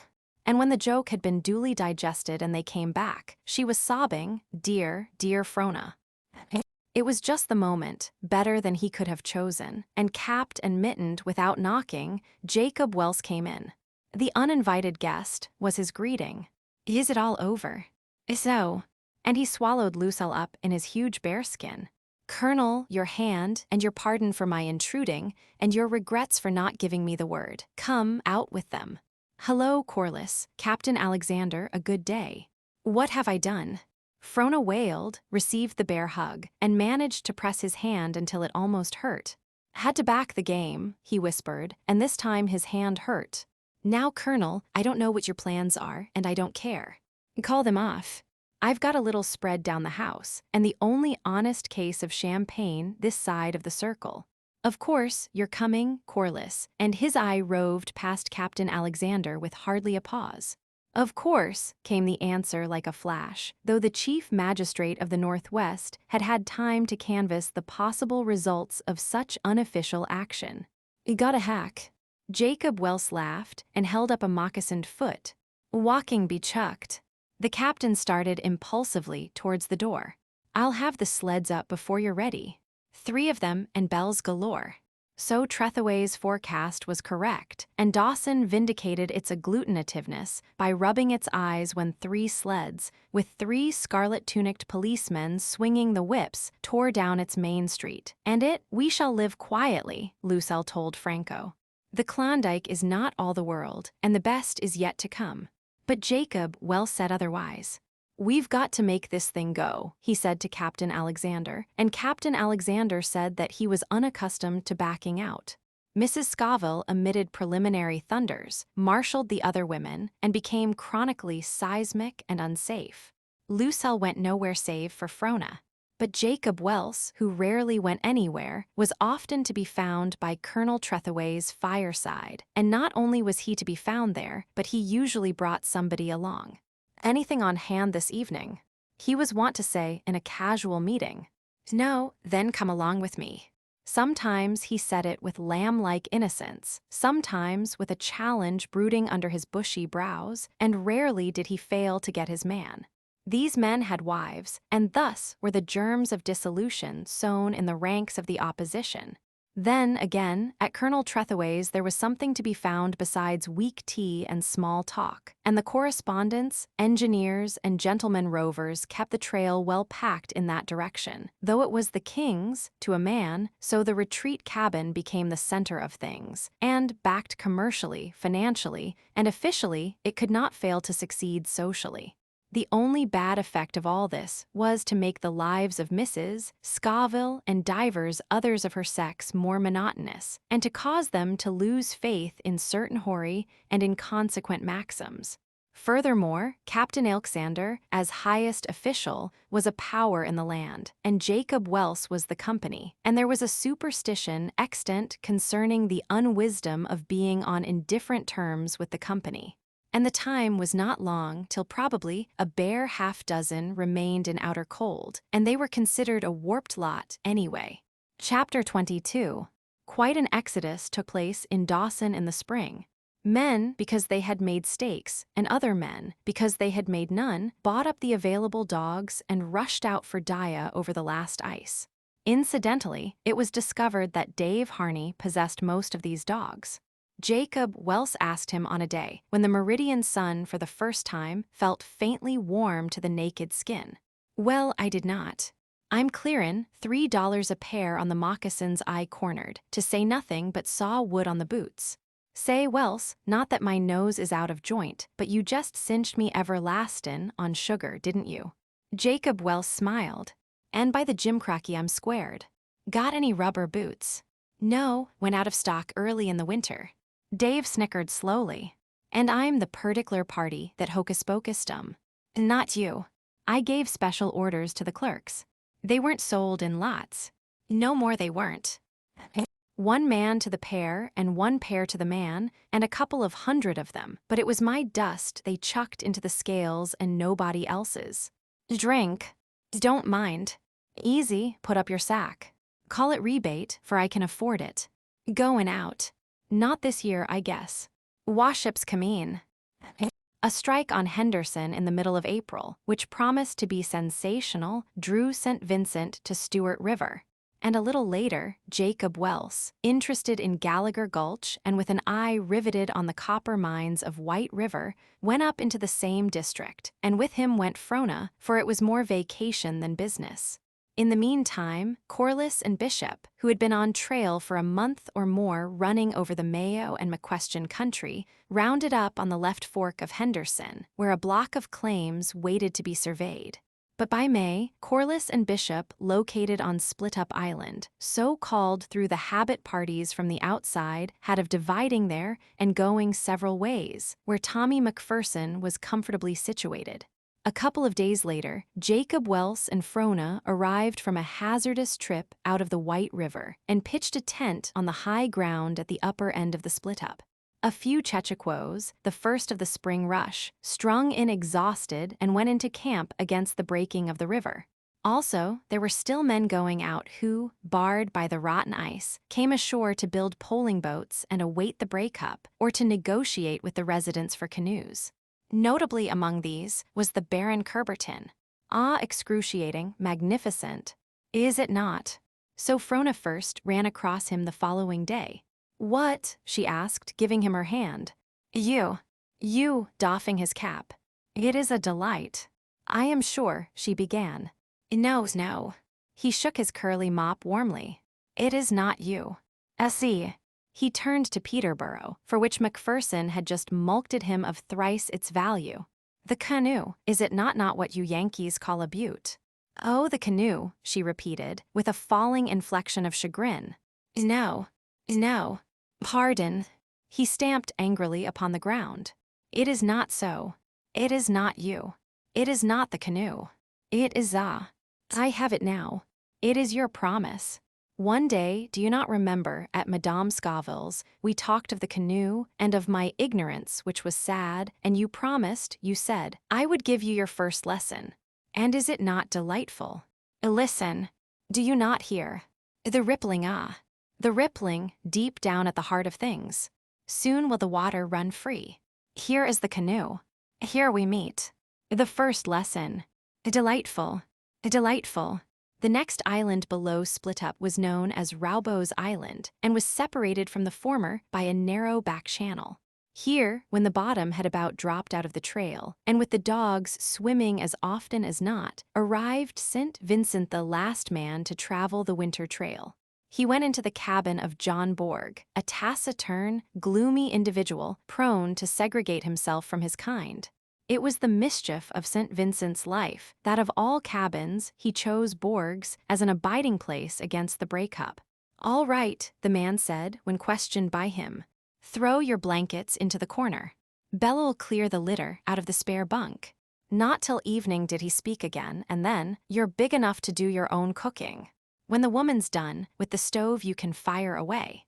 And when the joke had been duly digested and they came back, she was sobbing, dear, dear Frona. It was just the moment, better than he could have chosen, and capped and mittened without knocking, Jacob Welse came in. The uninvited guest was his greeting. Is it all over? So. And he swallowed Lucelle up in his huge bearskin. Colonel, your hand, and your pardon for my intruding, and your regrets for not giving me the word. Come, out with them. Hello, Corliss, Captain Alexander, a good day. What have I done? Frona wailed, received the bear hug, and managed to press his hand until it almost hurt. Had to back the game, he whispered, and this time his hand hurt. Now, Colonel, I don't know what your plans are, and I don't care. Call them off. I've got a little spread down the house, and the only honest case of champagne this side of the circle. Of course, you're coming, Corliss, and his eye roved past Captain Alexander with hardly a pause. Of course, came the answer like a flash, though the chief magistrate of the Northwest had had time to canvass the possible results of such unofficial action. Gotta hack. Jacob Welse laughed and held up a moccasined foot. Walking be chucked. The captain started impulsively towards the door. I'll have the sleds up before you're ready. 3 of them and bells galore. So Trethewey's forecast was correct, and Dawson vindicated its agglutinativeness by rubbing its eyes when 3 sleds, with 3 scarlet-tunicked policemen swinging the whips, tore down its main street. And we shall live quietly, Lucelle told Franco. The Klondike is not all the world, and the best is yet to come. But Jacob Welse said otherwise. We've got to make this thing go, he said to Captain Alexander, and Captain Alexander said that he was unaccustomed to backing out. Mrs. Scoville emitted preliminary thunders, marshaled the other women, and became chronically seismic and unsafe. Lucelle went nowhere save for Frona. But Jacob Welse, who rarely went anywhere, was often to be found by Colonel Trethewey's fireside, and not only was he to be found there, but he usually brought somebody along. Anything on hand this evening? He was wont to say in a casual meeting. No, then come along with me. Sometimes he said it with lamb-like innocence, sometimes with a challenge brooding under his bushy brows, and rarely did he fail to get his man. These men had wives, and thus were the germs of dissolution sown in the ranks of the opposition. Then, again, at Colonel Trethewey's there was something to be found besides weak tea and small talk, and the correspondents, engineers, and gentlemen rovers kept the trail well packed in that direction. Though it was the king's, to a man, so the retreat cabin became the center of things, and, backed commercially, financially, and officially, it could not fail to succeed socially. The only bad effect of all this was to make the lives of Mrs. Scoville and divers others of her sex more monotonous, and to cause them to lose faith in certain hoary and inconsequent maxims. Furthermore, Captain Alexander, as highest official, was a power in the land, and Jacob Welse was the company, and there was a superstition extant concerning the unwisdom of being on indifferent terms with the company. And the time was not long till probably a bare half-dozen remained in outer cold, and they were considered a warped lot anyway. Chapter 22. Quite an exodus took place in Dawson in the spring. Men, because they had made stakes, and other men, because they had made none, bought up the available dogs and rushed out for Dia over the last ice. Incidentally, it was discovered that Dave Harney possessed most of these dogs. Jacob Welse asked him on a day when the meridian sun for the first time felt faintly warm to the naked skin. "Well, I did not. I'm clearin' $3 a pair on the moccasins I cornered, to say nothing but saw wood on the boots. Say, Welse, not that my nose is out of joint, but you just cinched me everlastin' on sugar, didn't you?" Jacob Welse smiled. "And by the gimcracky I'm squared. Got any rubber boots?" "No, went out of stock early in the winter." Dave snickered slowly. "And I'm the particular party that hocus-pocused 'em. Not you. I gave special orders to the clerks. They weren't sold in lots. No more they weren't. 1 man to the pair and 1 pair to the man, and a couple of hundred of them, but it was my dust they chucked into the scales and nobody else's. Drink. Don't mind. Easy, put up your sack. Call it rebate, for I can afford it. Goin' out. Not this year, I guess. Waships come in." A strike on Henderson in the middle of April, which promised to be sensational, drew St. Vincent to Stewart River. And a little later, Jacob Welse, interested in Gallagher Gulch and with an eye riveted on the copper mines of White River, went up into the same district, and with him went Frona, for it was more vacation than business. In the meantime, Corliss and Bishop, who had been on trail for a month or more running over the Mayo and McQuestion country, rounded up on the left fork of Henderson, where a block of claims waited to be surveyed. But by May, Corliss and Bishop located on Split Up Island, so called through the habit parties from the outside had of dividing there and going several ways, where Tommy McPherson was comfortably situated. A couple of days later, Jacob Welse and Frona arrived from a hazardous trip out of the White River and pitched a tent on the high ground at the upper end of the split-up. A few Chechaquos, the first of the spring rush, strung in exhausted and went into camp against the breaking of the river. Also, there were still men going out who, barred by the rotten ice, came ashore to build poling boats and await the break-up, or to negotiate with the residents for canoes. Notably among these was the Baron Kerberton. Excruciating, magnificent. Is it not? So Frona first ran across him the following day. "What?" she asked, giving him her hand. You, doffing his cap. "It is a delight. I am sure," she began. No. He shook his curly mop warmly. "It is not you. See." He turned to Peterborough, for which McPherson had just mulcted him of thrice its value. "The canoe, is it not what you Yankees call a butte?" "Oh, the canoe," she repeated, with a falling inflection of chagrin. No. Pardon." He stamped angrily upon the ground. "It is not so. It is not you. It is not the canoe. It is I have it now. It is your promise. One day, do you not remember, at Madame Scoville's, we talked of the canoe and of my ignorance, which was sad, and you promised, you said, I would give you your first lesson. And is it not delightful? Listen. Do you not hear? The rippling, the rippling, deep down at the heart of things. Soon will the water run free. Here is the canoe. Here we meet. The first lesson. Delightful. The next island below Split Up was known as Raubo's Island and was separated from the former by a narrow back channel. Here, when the bottom had about dropped out of the trail, and with the dogs swimming as often as not, arrived St. Vincent, the last man to travel the winter trail. He went into the cabin of John Borg, a taciturn, gloomy individual prone to segregate himself from his kind. It was the mischief of St. Vincent's life that of all cabins he chose Borg's as an abiding place against the breakup. "All right," the man said when questioned by him. "Throw your blankets into the corner. Bella'll clear the litter out of the spare bunk." Not till evening did he speak again, and then, "You're big enough to do your own cooking. When the woman's done, with the stove you can fire away."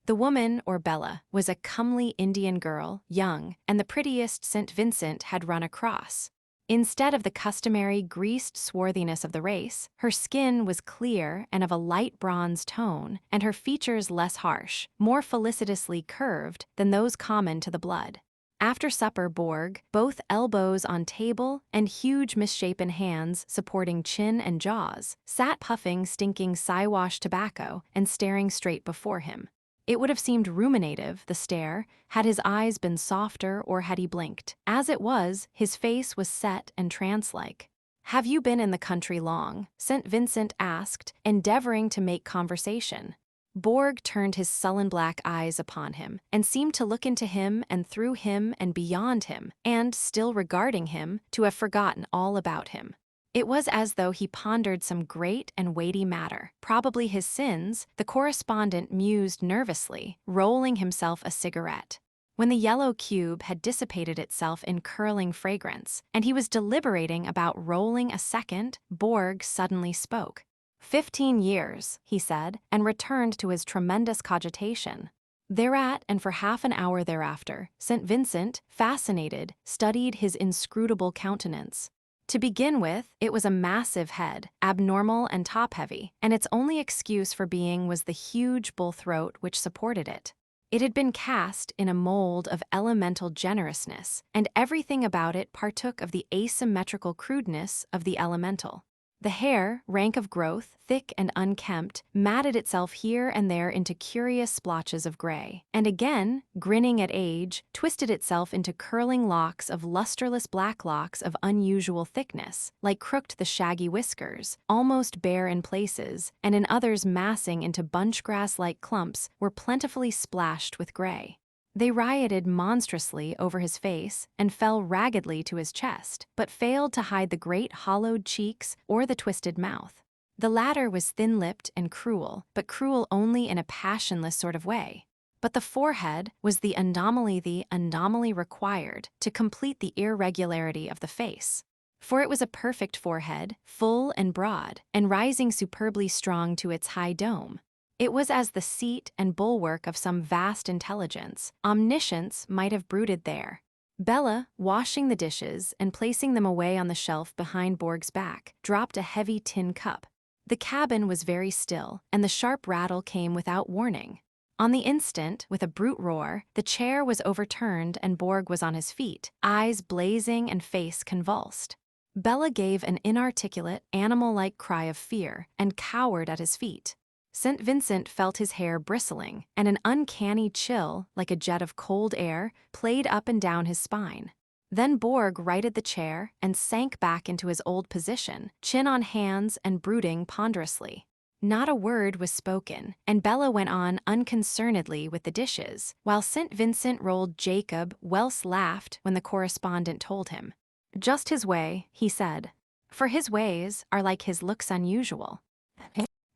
The woman, or Bella, was a comely Indian girl, young, and the prettiest St. Vincent had run across. Instead of the customary greased swarthiness of the race, her skin was clear and of a light bronze tone, and her features less harsh, more felicitously curved than those common to the blood. After supper, Borg, both elbows on table and huge misshapen hands supporting chin and jaws, sat puffing stinking Siwash tobacco and staring straight before him. It would have seemed ruminative, the stare, had his eyes been softer or had he blinked. As it was, his face was set and trance-like. "Have you been in the country long?" St. Vincent asked, endeavoring to make conversation. Borg turned his sullen black eyes upon him and seemed to look into him and through him and beyond him, and, still regarding him, to have forgotten all about him. It was as though he pondered some great and weighty matter, probably his sins. The correspondent mused nervously, rolling himself a cigarette. When the yellow cube had dissipated itself in curling fragrance, and he was deliberating about rolling a second, Borg suddenly spoke. 15 years, he said, and returned to his tremendous cogitation. Thereat, and for half an hour thereafter, St. Vincent, fascinated, studied his inscrutable countenance. To begin with, it was a massive head, abnormal and top-heavy, and its only excuse for being was the huge bull throat which supported it. It had been cast in a mold of elemental generousness, and everything about it partook of the asymmetrical crudeness of the elemental. The hair, rank of growth, thick and unkempt, matted itself here and there into curious splotches of gray, and again, grinning at age, twisted itself into curling locks of lusterless black locks of unusual thickness, like crooked the shaggy whiskers, almost bare in places, and in others massing into bunchgrass-like clumps were plentifully splashed with gray. They rioted monstrously over his face and fell raggedly to his chest, but failed to hide the great hollowed cheeks or the twisted mouth. The latter was thin-lipped and cruel, but cruel only in a passionless sort of way. But the forehead was the anomaly required to complete the irregularity of the face. For it was a perfect forehead, full and broad, and rising superbly strong to its high dome. It was as the seat and bulwark of some vast intelligence. Omniscience might have brooded there. Bella, washing the dishes and placing them away on the shelf behind Borg's back, dropped a heavy tin cup. The cabin was very still, and the sharp rattle came without warning. On the instant, with a brute roar, the chair was overturned and Borg was on his feet, eyes blazing and face convulsed. Bella gave an inarticulate, animal-like cry of fear and cowered at his feet. St. Vincent felt his hair bristling, and an uncanny chill, like a jet of cold air, played up and down his spine. Then Borg righted the chair and sank back into his old position, chin on hands and brooding ponderously. Not a word was spoken, and Bella went on unconcernedly with the dishes, while St. Vincent rolled Jacob. Welse laughed when the correspondent told him. "Just his way," he said. "For his ways are like his looks unusual.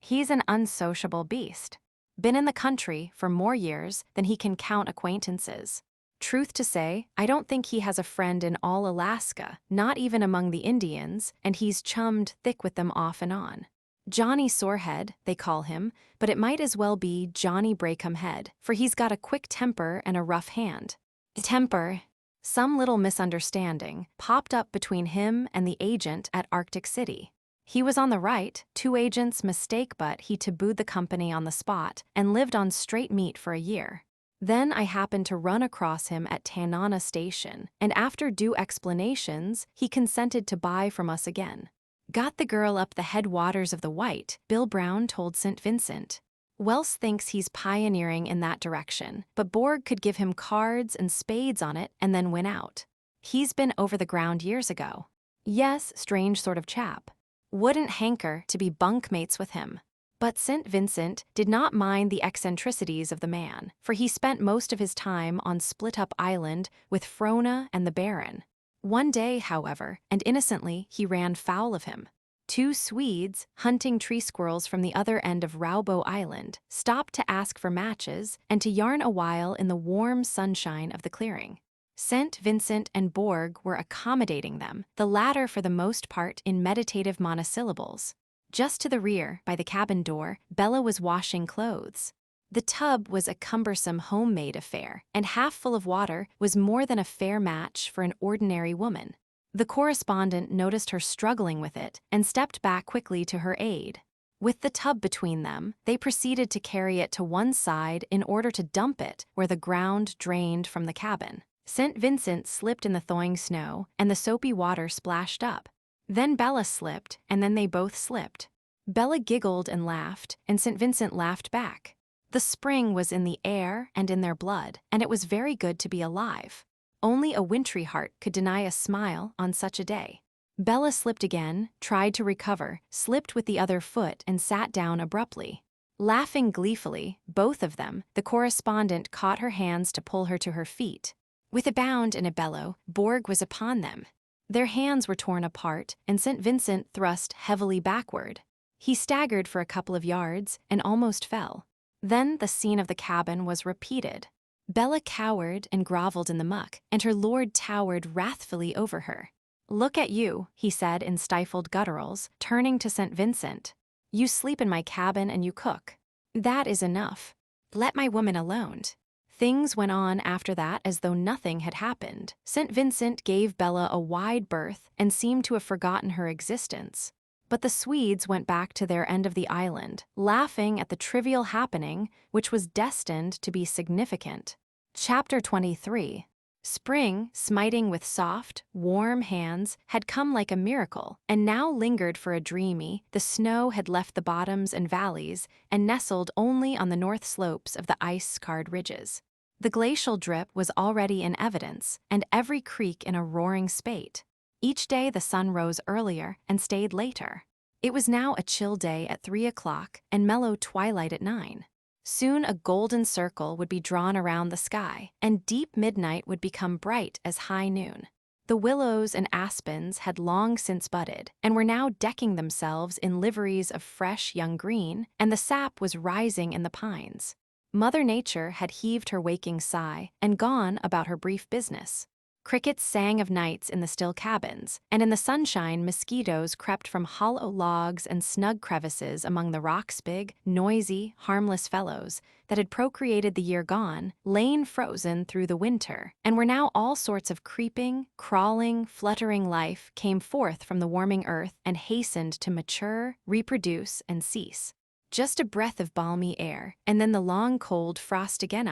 He's an unsociable beast. Been in the country for more years than he can count acquaintances. Truth to say, I don't think he has a friend in all Alaska, not even among the Indians, and he's chummed thick with them off and on. Johnny Sorehead, they call him, but it might as well be Johnny Breakumhead, for he's got a quick temper and a rough hand." Temper. Some little misunderstanding popped up between him and the agent at Arctic City. He was on the right, two agents mistake, but he tabooed the company on the spot and lived on straight meat for a year. Then I happened to run across him at Tanana Station, and after due explanations, he consented to buy from us again. "Got the girl up the headwaters of the White," Bill Brown told St. Vincent. "Welse thinks he's pioneering in that direction, but Borg could give him cards and spades on it and then win out. He's been over the ground years ago. Yes, strange sort of chap. Wouldn't hanker to be bunkmates with him." But St. Vincent did not mind the eccentricities of the man, for he spent most of his time on Split Up Island with Frona and the Baron. One day, however, and innocently, he ran foul of him. Two Swedes, hunting tree squirrels from the other end of Raubo Island, stopped to ask for matches and to yarn a while in the warm sunshine of the clearing. St. Vincent and Borg were accommodating them, the latter for the most part in meditative monosyllables. Just to the rear, by the cabin door, Bella was washing clothes. The tub was a cumbersome homemade affair, and half full of water was more than a fair match for an ordinary woman. The correspondent noticed her struggling with it and stepped back quickly to her aid. With the tub between them, they proceeded to carry it to one side in order to dump it where the ground drained from the cabin. St. Vincent slipped in the thawing snow, and the soapy water splashed up. Then Bella slipped, and then they both slipped. Bella giggled and laughed, and St. Vincent laughed back. The spring was in the air and in their blood, and it was very good to be alive. Only a wintry heart could deny a smile on such a day. Bella slipped again, tried to recover, slipped with the other foot, and sat down abruptly. Laughing gleefully, both of them, the correspondent caught her hands to pull her to her feet. With a bound and a bellow, Borg was upon them. Their hands were torn apart, and St. Vincent thrust heavily backward. He staggered for a couple of yards and almost fell. Then the scene of the cabin was repeated. Bella cowered and groveled in the muck, and her lord towered wrathfully over her. "Look at you," he said in stifled gutturals, turning to St. Vincent. "You sleep in my cabin and you cook. That is enough. Let my woman alone." Things went on after that as though nothing had happened. St. Vincent gave Bella a wide berth and seemed to have forgotten her existence. But the Swedes went back to their end of the island, laughing at the trivial happening which was destined to be significant. Chapter 23. Spring, smiting with soft, warm hands, had come like a miracle, and now lingered for a dreamy. The snow had left the bottoms and valleys, and nestled only on the north slopes of the ice-scarred ridges. The glacial drip was already in evidence, and every creek in a roaring spate. Each day the sun rose earlier and stayed later. It was now a chill day at 3 o'clock and mellow twilight at 9. Soon a golden circle would be drawn around the sky, and deep midnight would become bright as high noon. The willows and aspens had long since budded, and were now decking themselves in liveries of fresh young green, and the sap was rising in the pines. Mother Nature had heaved her waking sigh and gone about her brief business. Crickets sang of nights in the still cabins, and in the sunshine mosquitoes crept from hollow logs and snug crevices among the rocks, big, noisy, harmless fellows that had procreated the year gone, lain frozen through the winter, and where now all sorts of creeping, crawling, fluttering life came forth from the warming earth and hastened to mature, reproduce, and cease. Just a breath of balmy air, and then the long cold frost again.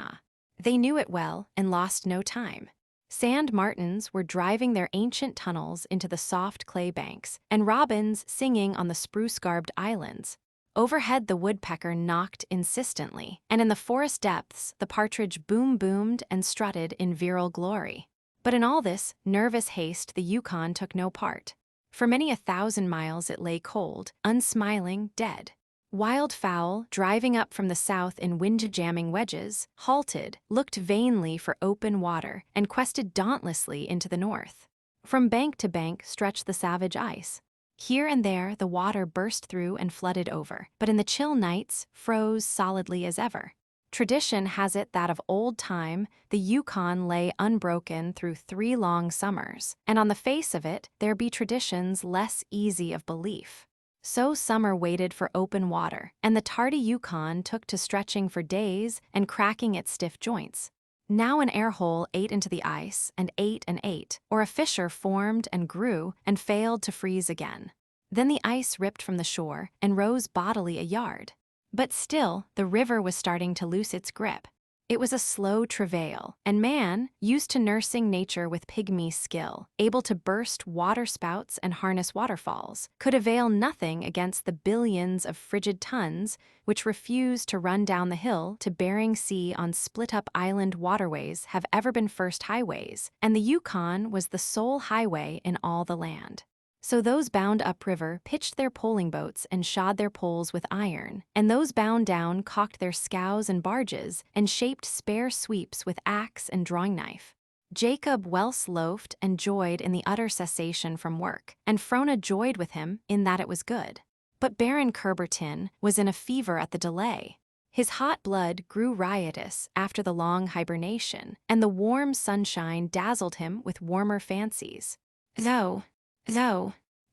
They knew it well and lost no time. Sand martins were driving their ancient tunnels into the soft clay banks, and robins singing on the spruce-garbed islands. Overhead the woodpecker knocked insistently, and in the forest depths the partridge boomed and strutted in virile glory. But in all this nervous haste the Yukon took no part. For many 1,000 miles it lay cold, unsmiling, dead. Wildfowl, driving up from the south in wind-jamming wedges, halted, looked vainly for open water, and quested dauntlessly into the north. From bank to bank stretched the savage ice. Here and there the water burst through and flooded over, but in the chill nights froze solidly as ever. Tradition has it that of old time the Yukon lay unbroken through 3 long summers, and on the face of it there be traditions less easy of belief. So summer waited for open water, and the tardy Yukon took to stretching for days and cracking its stiff joints. Now an air hole ate into the ice and ate, or a fissure formed and grew and failed to freeze again. Then the ice ripped from the shore and rose bodily a yard. But still, the river was starting to loose its grip. It was a slow travail, and man, used to nursing nature with pygmy skill, able to burst waterspouts and harness waterfalls, could avail nothing against the billions of frigid tons which refused to run down the hill to Bering Sea on split-up island waterways have ever been first highways, and the Yukon was the sole highway in all the land. So those bound upriver pitched their poling boats and shod their poles with iron, and those bound down cocked their scows and barges and shaped spare sweeps with axe and drawing knife. Jacob Welse loafed and joyed in the utter cessation from work, and Frona joyed with him in that it was good. But Baron Kerbertin was in a fever at the delay. His hot blood grew riotous after the long hibernation, and the warm sunshine dazzled him with warmer fancies. Though,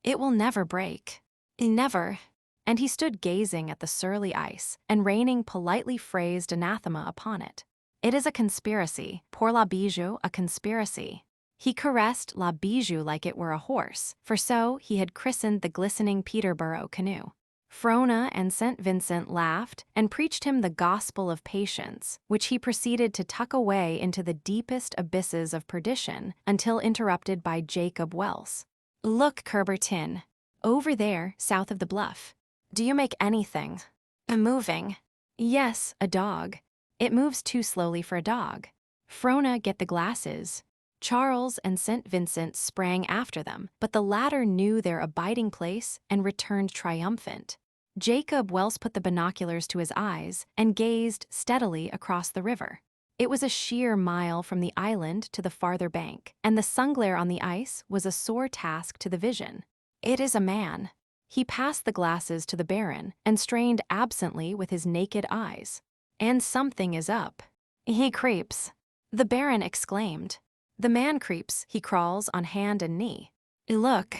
it will never break. Never. And he stood gazing at the surly ice and raining politely phrased anathema upon it. It is a conspiracy, pour la bijou a conspiracy. He caressed la bijou like it were a horse, for so he had christened the glistening Peterborough canoe. Frona and St. Vincent laughed and preached him the gospel of patience, which he proceeded to tuck away into the deepest abysses of perdition until interrupted by Jacob Welse. Look, Kerbertin. Over there, south of the bluff. Do you make anything? A moving? Yes, a dog. It moves too slowly for a dog. Frona, get the glasses. Charles and St. Vincent sprang after them, but the latter knew their abiding place and returned triumphant. Jacob Welse put the binoculars to his eyes and gazed steadily across the river. It was a sheer mile from the island to the farther bank, and the sunglare on the ice was a sore task to the vision. It is a man. He passed the glasses to the Baron and strained absently with his naked eyes. And something is up. He creeps. The Baron exclaimed. The man creeps, he crawls on hand and knee. Look.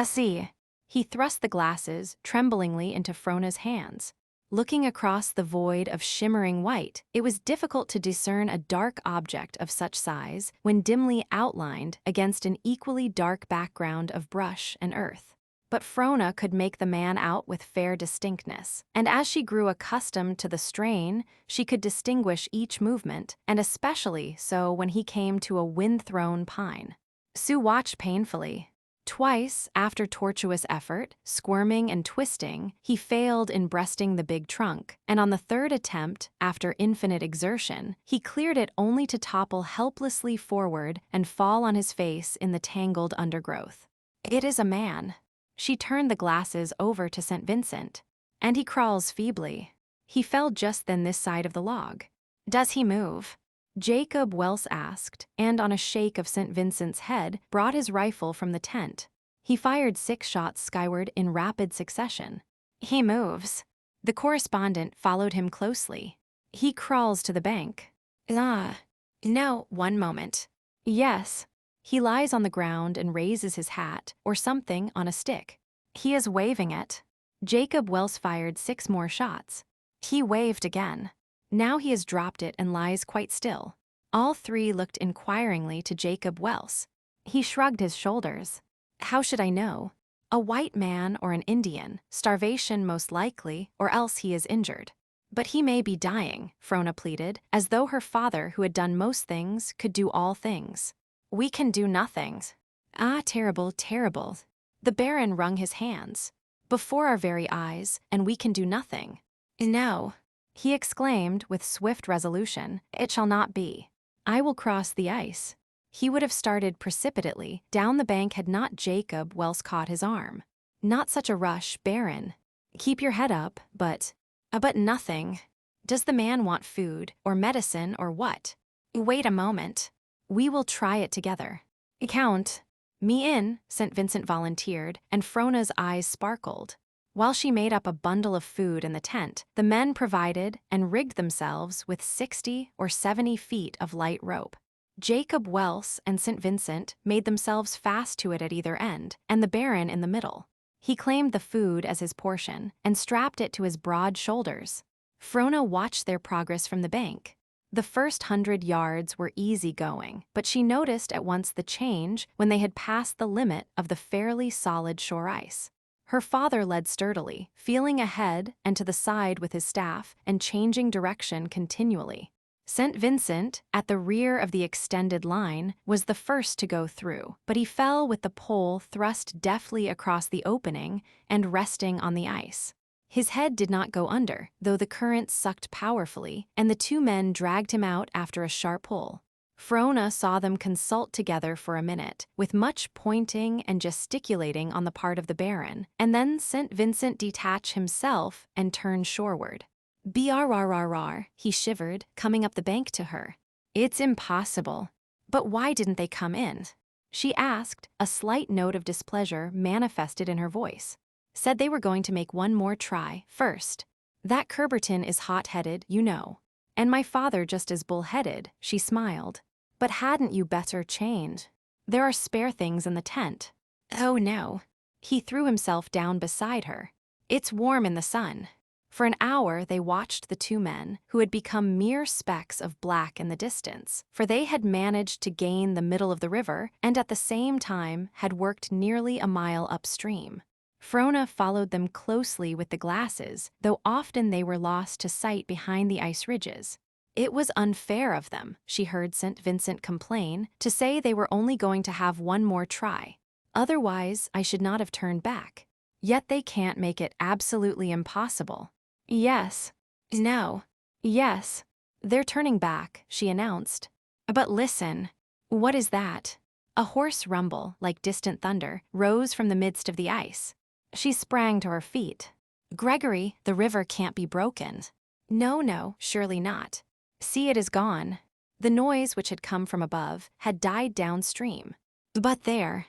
See. He thrust the glasses tremblingly into Frona's hands. Looking across the void of shimmering white, it was difficult to discern a dark object of such size when dimly outlined against an equally dark background of brush and earth. But Frona could make the man out with fair distinctness, and as she grew accustomed to the strain, she could distinguish each movement, and especially so when he came to a wind-thrown pine. Sue watched painfully. Twice, after tortuous effort, squirming and twisting, he failed in breasting the big trunk, and on the third attempt, after infinite exertion, he cleared it only to topple helplessly forward and fall on his face in the tangled undergrowth. It is a man. She turned the glasses over to St. Vincent. And he crawls feebly. He fell just then this side of the log. Does he move? Jacob Welse asked, and on a shake of St. Vincent's head, brought his rifle from the tent. He fired 6 shots skyward in rapid succession. He moves. The correspondent followed him closely. He crawls to the bank. No, one moment. Yes. He lies on the ground and raises his hat, or something, on a stick. He is waving it. Jacob Welse fired 6 more shots. He waved again. Now he has dropped it and lies quite still. All 3 looked inquiringly to Jacob Welse. He shrugged his shoulders. How should I know? A white man or an Indian, starvation most likely, or else he is injured. But he may be dying, Frona pleaded, as though her father, who had done most things, could do all things. We can do nothing. Ah, terrible, terrible. The Baron wrung his hands. Before our very eyes, and we can do nothing. No. He exclaimed with swift resolution, it shall not be. I will cross the ice. He would have started precipitately down the bank had not Jacob Welse caught his arm. Not such a rush, Baron. Keep your head up, but nothing. Does the man want food, or medicine, or what? Wait a moment. We will try it together. Count. Me in, St. Vincent volunteered, and Frona's eyes sparkled. While she made up a bundle of food in the tent, the men provided and rigged themselves with 60 or 70 feet of light rope. Jacob Welse and St. Vincent made themselves fast to it at either end, and the Baron in the middle. He claimed the food as his portion and strapped it to his broad shoulders. Frona watched their progress from the bank. The first 100 yards were easy going, but she noticed at once the change when they had passed the limit of the fairly solid shore ice. Her father led sturdily, feeling ahead and to the side with his staff and changing direction continually. St. Vincent, at the rear of the extended line, was the first to go through, but he fell with the pole thrust deftly across the opening and resting on the ice. His head did not go under, though the current sucked powerfully, and the 2 men dragged him out after a sharp pull. Frona saw them consult together for a minute, with much pointing and gesticulating on the part of the Baron, and then St. Vincent detach himself and turn shoreward. Brrrr, he shivered, coming up the bank to her. It's impossible. But why didn't they come in? She asked, a slight note of displeasure manifested in her voice. Said they were going to make one more try first. That Kerberton is hot-headed, you know. And my father just as bull-headed, she smiled. But hadn't you better change? There are spare things in the tent. Oh no. He threw himself down beside her. It's warm in the sun. For an hour they watched the two men, who had become mere specks of black in the distance, for they had managed to gain the middle of the river and at the same time had worked nearly a mile upstream. Frona followed them closely with the glasses, though often they were lost to sight behind the ice ridges. It was unfair of them, she heard St. Vincent complain, to say they were only going to have one more try. Otherwise, I should not have turned back. Yet they can't make it absolutely impossible. Yes. No. Yes. They're turning back, she announced. But listen. What is that? A hoarse rumble, like distant thunder, rose from the midst of the ice. She sprang to her feet. Gregory, the river can't be broken. No, surely not. See, it is gone. The noise which had come from above had died downstream. But there.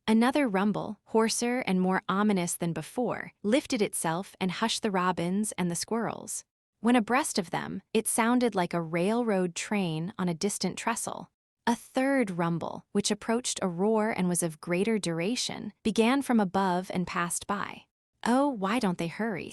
Another rumble, hoarser and more ominous than before, lifted itself and hushed the robins and the squirrels. When abreast of them, it sounded like a railroad train on a distant trestle. A third rumble, which approached a roar and was of greater duration, began from above and passed by. Oh, why don't they hurry?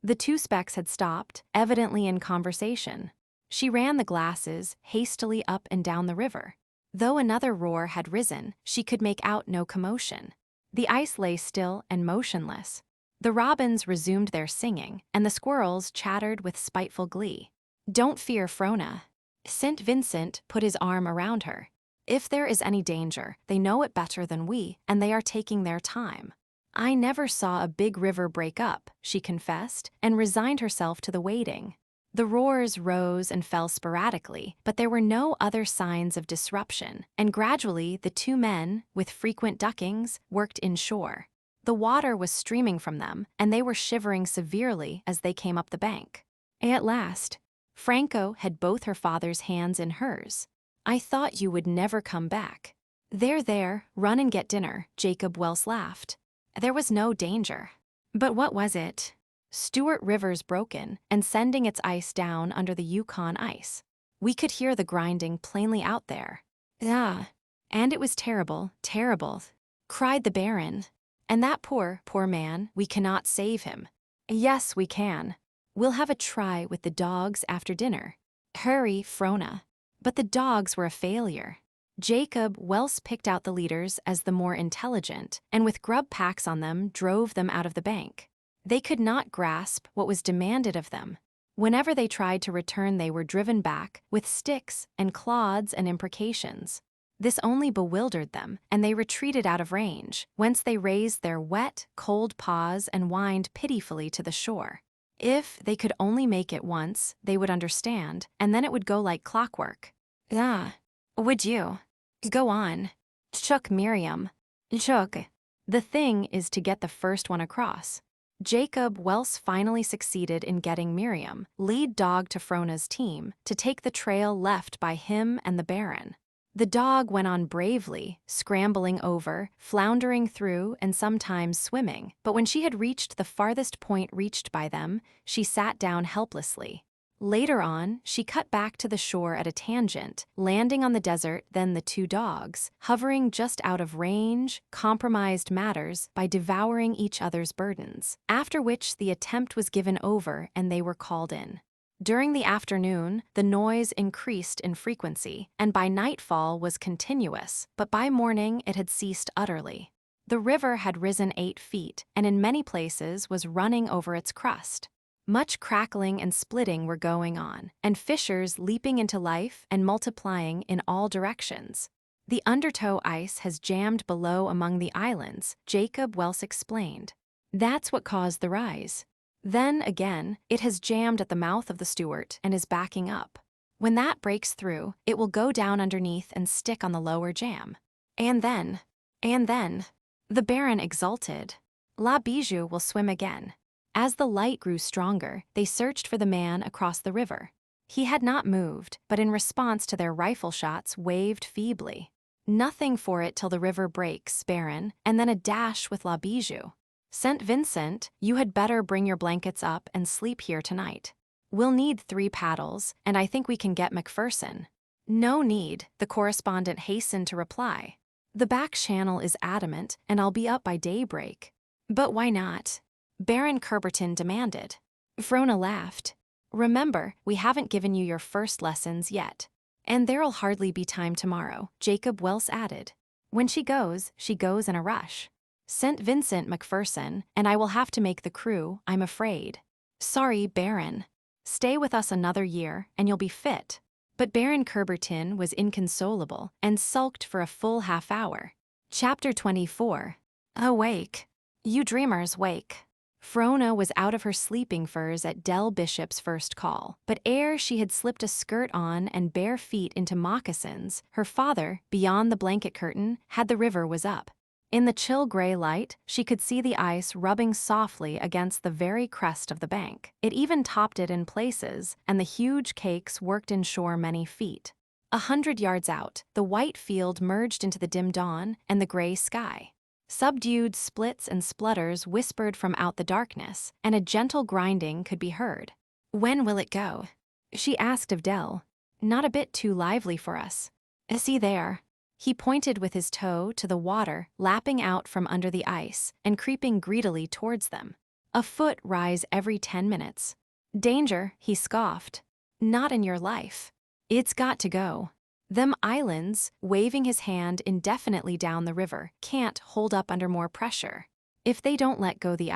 The two specks had stopped, evidently in conversation. She ran the glasses hastily up and down the river. Though another roar had risen, she could make out no commotion. The ice lay still and motionless. The robins resumed their singing, and the squirrels chattered with spiteful glee. Don't fear, Frona. St. Vincent put his arm around her. If there is any danger, they know it better than we, and they are taking their time. I never saw a big river break up, she confessed, and resigned herself to the waiting. The roars rose and fell sporadically, but there were no other signs of disruption, and gradually the two men, with frequent duckings, worked inshore. The water was streaming from them, and they were shivering severely as they came up the bank. At last, Franco had both her father's hands in hers. I thought you would never come back. There, run and get dinner, Jacob Welse laughed. There was no danger. But what was it? Stewart River's broken and sending its ice down under the Yukon ice. We could hear the grinding plainly out there. And it was terrible, cried the Baron. And that poor man, we cannot save him. Yes, we can. We'll have a try with the dogs after dinner. Hurry, Frona. But the dogs were a failure. Jacob Welse picked out the leaders as the more intelligent, and with grub packs on them drove them out of the bank. They could not grasp what was demanded of them. Whenever they tried to return, they were driven back with sticks and clods and imprecations. This only bewildered them, and they retreated out of range, whence they raised their wet, cold paws and whined pitifully to the shore. If they could only make it once, they would understand, and then it would go like clockwork. Would you? Go on. Chook, Miriam. Chook. The thing is to get the first one across. Jacob Welse finally succeeded in getting Miriam, lead dog to Frona's team, to take the trail left by him and the Baron. The dog went on bravely, scrambling over, floundering through, and sometimes swimming, but when she had reached the farthest point reached by them, she sat down helplessly. Later on, she cut back to the shore at a tangent, landing on the desert, then the two dogs, hovering just out of range, compromised matters by devouring each other's burdens, after which the attempt was given over and they were called in. During the afternoon, the noise increased in frequency, and by nightfall was continuous, but by morning it had ceased utterly. The river had risen 8 feet, and in many places was running over its crust. Much crackling and splitting were going on, and fissures leaping into life and multiplying in all directions. The undertow ice has jammed below among the islands, Jacob Welse explained. That's what caused the rise. Then, again, it has jammed at the mouth of the Stewart and is backing up. When that breaks through, it will go down underneath and stick on the lower jam. And then, the Baron exulted. La Bijou will swim again. As the light grew stronger, they searched for the man across the river. He had not moved, but in response to their rifle shots waved feebly. Nothing for it till the river breaks, Baron, and then a dash with La Bijou. St. Vincent, you had better bring your blankets up and sleep here tonight. We'll need 3 paddles, and I think we can get Macpherson. No need, the correspondent hastened to reply. The back channel is adamant, and I'll be up by daybreak. But why not? Baron Curberton demanded. Frona laughed. Remember, we haven't given you your first lessons yet. And there'll hardly be time tomorrow, Jacob Welse added. When she goes in a rush. St. Vincent Macpherson, and I will have to make the crew, I'm afraid. Sorry, Baron. Stay with us another year, and you'll be fit. But Baron Curberton was inconsolable and sulked for a full half-hour. Chapter 24. Awake. You dreamers, wake. Frona was out of her sleeping furs at Del Bishop's first call, but ere she had slipped a skirt on and bare feet into moccasins, her father, beyond the blanket curtain, had the river was up. In the chill gray light, she could see the ice rubbing softly against the very crest of the bank. It even topped it in places, and the huge cakes worked inshore many feet. 100 yards out, the white field merged into the dim dawn and the gray sky. Subdued splits and splutters whispered from out the darkness, and a gentle grinding could be heard. When will it go? She asked of Del. Not a bit too lively for us. See there. He pointed with his toe to the water lapping out from under the ice and creeping greedily towards them. A foot rise every 10 minutes. Danger, he scoffed. Not in your life. It's got to go. Them islands, waving his hand indefinitely down the river, can't hold up under more pressure. If they don't let go the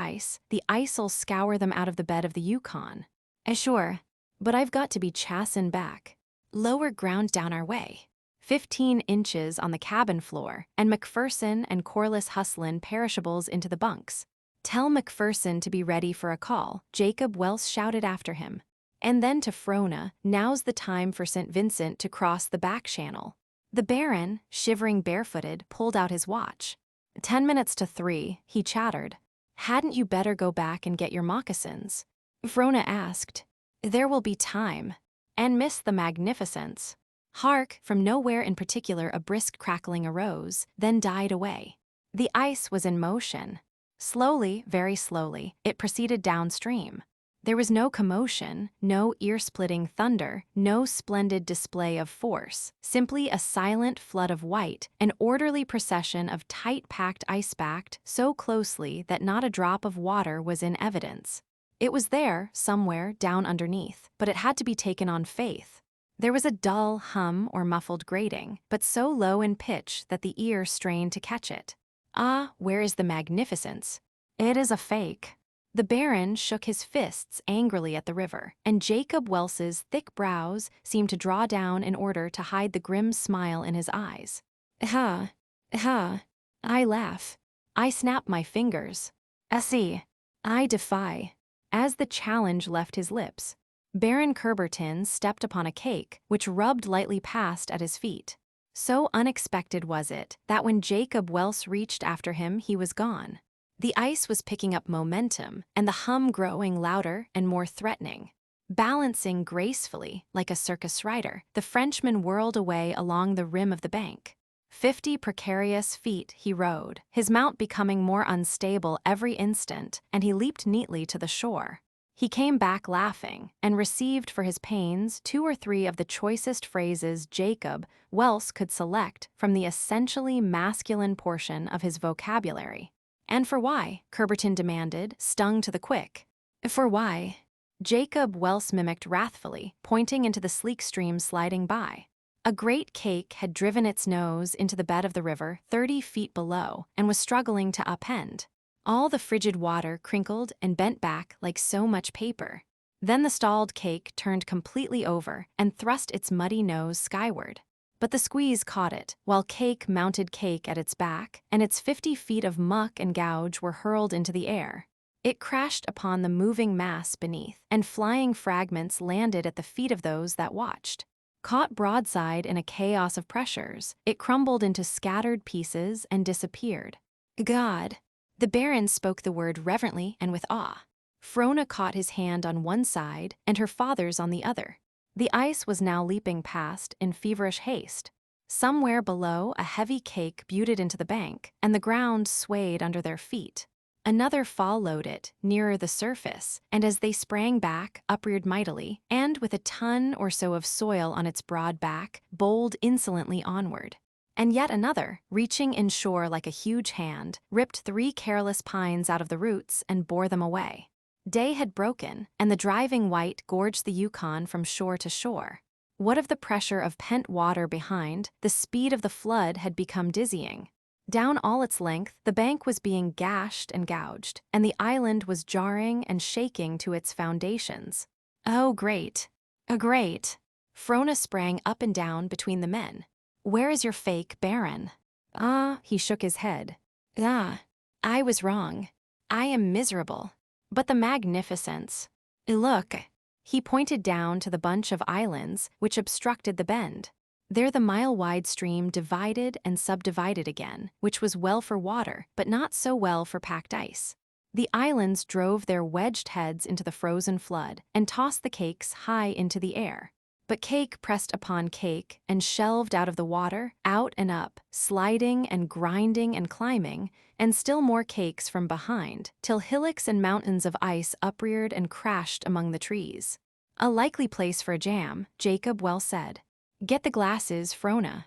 ice'll scour them out of the bed of the Yukon. Sure, but I've got to be chastened back. Lower ground down our way. 15 inches on the cabin floor, and Macpherson and Corliss hustlin' perishables into the bunks. Tell Macpherson to be ready for a call, Jacob Welse shouted after him. And then to Frona, now's the time for St. Vincent to cross the back channel. The Baron, shivering barefooted, pulled out his watch. 10 minutes to 3, he chattered. Hadn't you better go back and get your moccasins? Frona asked. There will be time. And miss the magnificence. Hark, from nowhere in particular a brisk crackling arose, then died away. The ice was in motion. Slowly, very slowly, it proceeded downstream. There was no commotion, no ear-splitting thunder, no splendid display of force, simply a silent flood of white, an orderly procession of tight-packed ice backed so closely that not a drop of water was in evidence. It was there, somewhere, down underneath, but it had to be taken on faith. There was a dull hum or muffled grating, but so low in pitch that the ear strained to catch it. Ah, where is the magnificence? It is a fake. The Baron shook his fists angrily at the river, and Jacob Welse's thick brows seemed to draw down in order to hide the grim smile in his eyes. Ha, ha, I laugh. I snap my fingers. See, I defy. As the challenge left his lips, Baron Curberton stepped upon a cake which rubbed lightly past at his feet. So unexpected was it that when Jacob Welse reached after him, he was gone. The ice was picking up momentum, and the hum growing louder and more threatening. Balancing gracefully, like a circus rider, the Frenchman whirled away along the rim of the bank. 50 precarious feet he rode, his mount becoming more unstable every instant, and he leaped neatly to the shore. He came back laughing, and received for his pains 2 or 3 of the choicest phrases Jacob Welse could select from the essentially masculine portion of his vocabulary. And for why? Curberton demanded, stung to the quick. For why? Jacob Welse mimicked wrathfully, pointing into the sleek stream sliding by. A great cake had driven its nose into the bed of the river 30 feet below and was struggling to upend. All the frigid water crinkled and bent back like so much paper. Then the stalled cake turned completely over and thrust its muddy nose skyward. But the squeeze caught it, while cake mounted cake at its back, and its 50 feet of muck and gouge were hurled into the air. It crashed upon the moving mass beneath, and flying fragments landed at the feet of those that watched. Caught broadside in a chaos of pressures, it crumbled into scattered pieces and disappeared. God! The Baron spoke the word reverently and with awe. Frona caught his hand on one side and her father's on the other. The ice was now leaping past in feverish haste. Somewhere below, a heavy cake butted into the bank, and the ground swayed under their feet. Another followed it, nearer the surface, and as they sprang back, upreared mightily, and with a ton or so of soil on its broad back, bowled insolently onward. And yet another, reaching inshore like a huge hand, ripped 3 careless pines out of the roots and bore them away. Day had broken, and the driving white gorged the Yukon from shore to shore. What of the pressure of pent water behind, the speed of the flood had become dizzying. Down all its length, the bank was being gashed and gouged, and the island was jarring and shaking to its foundations. Oh, great. Oh, great. Frona sprang up and down between the men. Where is your fake Baron? Ah, he shook his head. Ah, I was wrong. I am miserable. But the magnificence. Look. He pointed down to the bunch of islands which obstructed the bend. There the mile-wide stream divided and subdivided again, which was well for water, but not so well for packed ice. The islands drove their wedged heads into the frozen flood and tossed the cakes high into the air. But cake pressed upon cake and shelved out of the water, out and up, sliding and grinding and climbing, and still more cakes from behind, till hillocks and mountains of ice upreared and crashed among the trees. A likely place for a jam, Jacob well said. Get the glasses, Frona.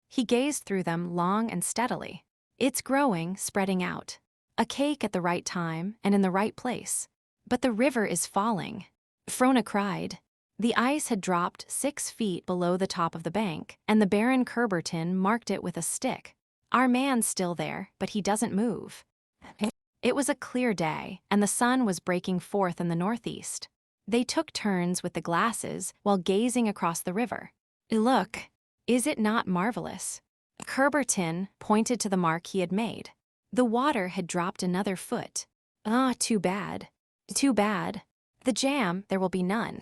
He gazed through them long and steadily. It's growing, spreading out. A cake at the right time and in the right place. But the river is falling. Frona cried. The ice had dropped 6 feet below the top of the bank, and the Baron Kerberton marked it with a stick. Our man's still there, but he doesn't move. It was a clear day, and the sun was breaking forth in the northeast. They took turns with the glasses while gazing across the river. Look, is it not marvelous? Kerberton pointed to the mark he had made. The water had dropped another foot. Ah, too bad. Too bad. The jam, there will be none.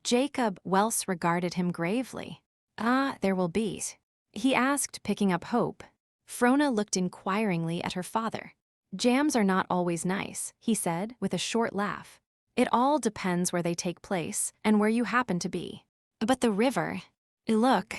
Jacob Welse regarded him gravely. Ah, there will be. He asked, picking up hope. Frona looked inquiringly at her father. Jams are not always nice, he said, with a short laugh. It all depends where they take place and where you happen to be. But the river, look,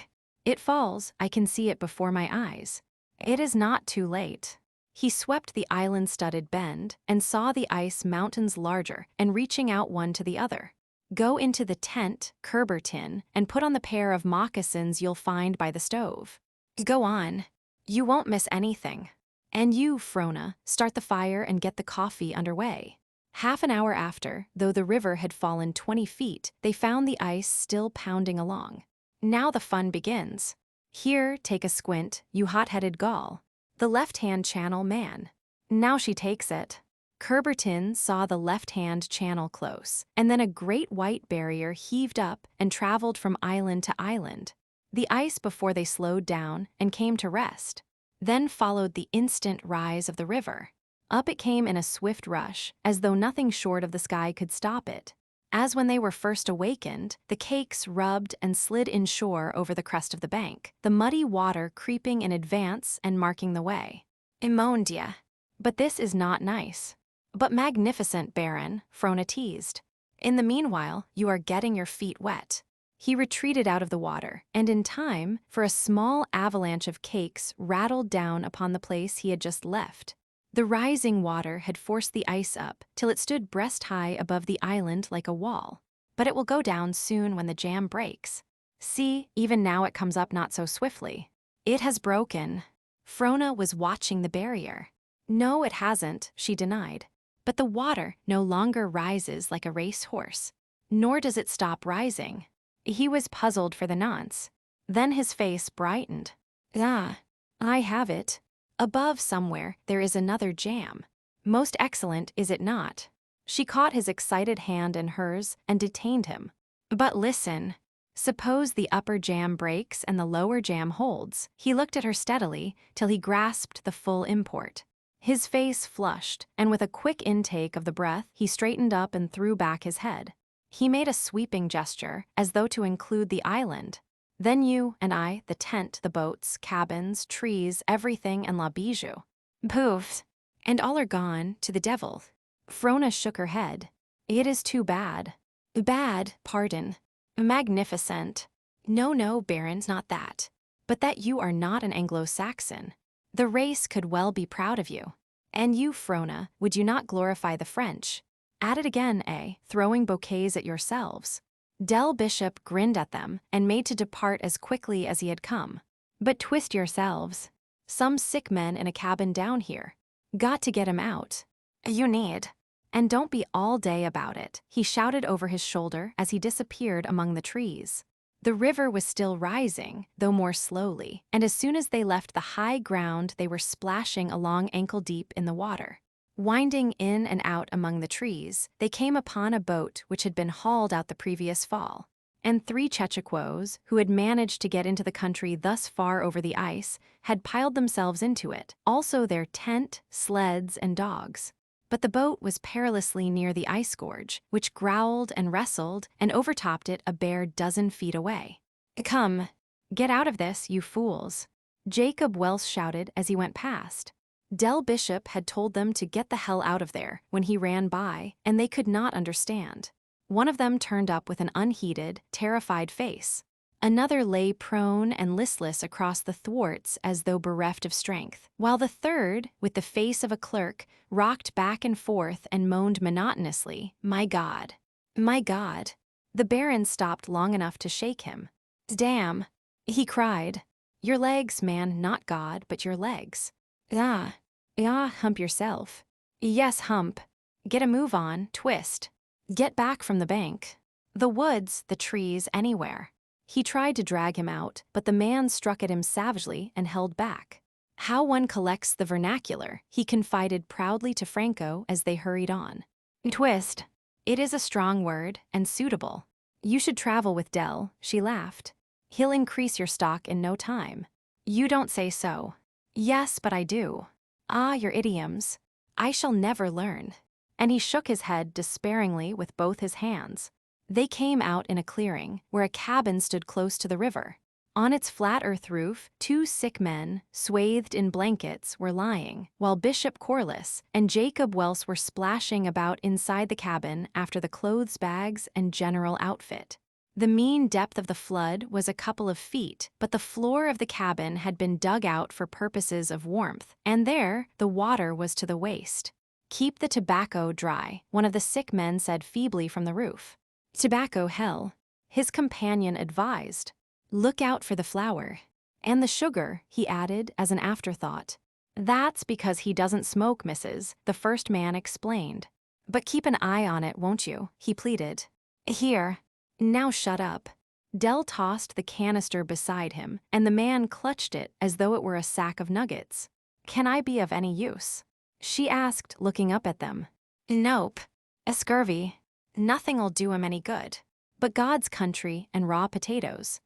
it falls, I can see it before my eyes. It is not too late. He swept the island-studded bend and saw the ice mountains larger and reaching out one to the other. Go into the tent, Kerberton, and put on the pair of moccasins you'll find by the stove. Go on. You won't miss anything. And you, Frona, start the fire and get the coffee underway. Half an hour after, though the river had fallen 20 feet, they found the ice still pounding along. Now the fun begins. Here, take a squint, you hot-headed Gaul. The left-hand channel man. Now she takes it. Kerberton saw the left-hand channel close, and then a great white barrier heaved up and traveled from island to island. The ice before they slowed down and came to rest. Then followed the instant rise of the river. Up it came in a swift rush, as though nothing short of the sky could stop it. As when they were first awakened, the cakes rubbed and slid inshore over the crest of the bank, the muddy water creeping in advance and marking the way. Immondia. But this is not nice. But magnificent, Baron, Frona teased. In the meanwhile, you are getting your feet wet. He retreated out of the water, and in time, for a small avalanche of cakes rattled down upon the place he had just left. The rising water had forced the ice up till it stood breast-high above the island like a wall. But it will go down soon when the jam breaks. See, even now it comes up not so swiftly. It has broken. Frona was watching the barrier. No, it hasn't, she denied. But the water no longer rises like a racehorse. Nor does it stop rising. He was puzzled for the nonce. Then his face brightened. Ah, I have it. Above somewhere there is another jam. Most excellent, is it not? She caught his excited hand in hers and detained him. But listen. Suppose the upper jam breaks and the lower jam holds. He looked at her steadily till he grasped the full import. His face flushed, and with a quick intake of the breath, he straightened up and threw back his head. He made a sweeping gesture, as though to include the island. Then you and I, the tent, the boats, cabins, trees, everything, and la bijou. Poof! And all are gone, to the devil. Frona shook her head. It is too bad. Bad, pardon. Magnificent. No, no, Barons, not that. But that you are not an Anglo-Saxon. The race could well be proud of you. And you, Frona, would you not glorify the French? At it again, eh, throwing bouquets at yourselves. Del Bishop grinned at them and made to depart as quickly as he had come. But twist yourselves. Some sick men in a cabin down here. Got to get him out. You need. And don't be all day about it, he shouted over his shoulder as he disappeared among the trees. The river was still rising, though more slowly, and as soon as they left the high ground they were splashing along ankle-deep in the water. Winding in and out among the trees, they came upon a boat which had been hauled out the previous fall, and 3 Chechaquos, who had managed to get into the country thus far over the ice, had piled themselves into it, also their tent, sleds, and dogs. But the boat was perilously near the ice gorge, which growled and wrestled and overtopped it a bare dozen feet away. Come, get out of this, you fools, Jacob Welse shouted as he went past. Del Bishop had told them to get the hell out of there when he ran by, and they could not understand. One of them turned up with an unheeded, terrified face. Another lay prone and listless across the thwarts as though bereft of strength, while the third, with the face of a clerk, rocked back and forth and moaned monotonously, "My God. My God." The Baron stopped long enough to shake him. "Damn," he cried. "Your legs, man, not God, but your legs. Ah, hump yourself. Yes, hump. Get a move on, twist. Get back from the bank. The woods, the trees, anywhere." He tried to drag him out, but the man struck at him savagely and held back. "How one collects the vernacular," he confided proudly to Franco as they hurried on. "Twist. It is a strong word, and suitable. You should travel with Del," she laughed. "He'll increase your stock in no time." "You don't say so." "Yes, but I do." "Ah, your idioms. I shall never learn." And he shook his head despairingly with both his hands. They came out in a clearing, where a cabin stood close to the river. On its flat earth roof, 2 sick men, swathed in blankets, were lying, while Bishop Corliss and Jacob Welse were splashing about inside the cabin after the clothes bags and general outfit. The mean depth of the flood was a couple of feet, but the floor of the cabin had been dug out for purposes of warmth, and there the water was to the waist. "Keep the tobacco dry," one of the sick men said feebly from the roof. "Tobacco, hell," his companion advised. "Look out for the flour. And the sugar," he added as an afterthought. "That's because he doesn't smoke, missus," the first man explained. "But keep an eye on it, won't you?" he pleaded. "Here. Now shut up." Del tossed the canister beside him, and the man clutched it as though it were a sack of nuggets. "Can I be of any use?" she asked, looking up at them. "Nope. A scurvy. Nothing'll do him any good. But God's country and raw potatoes."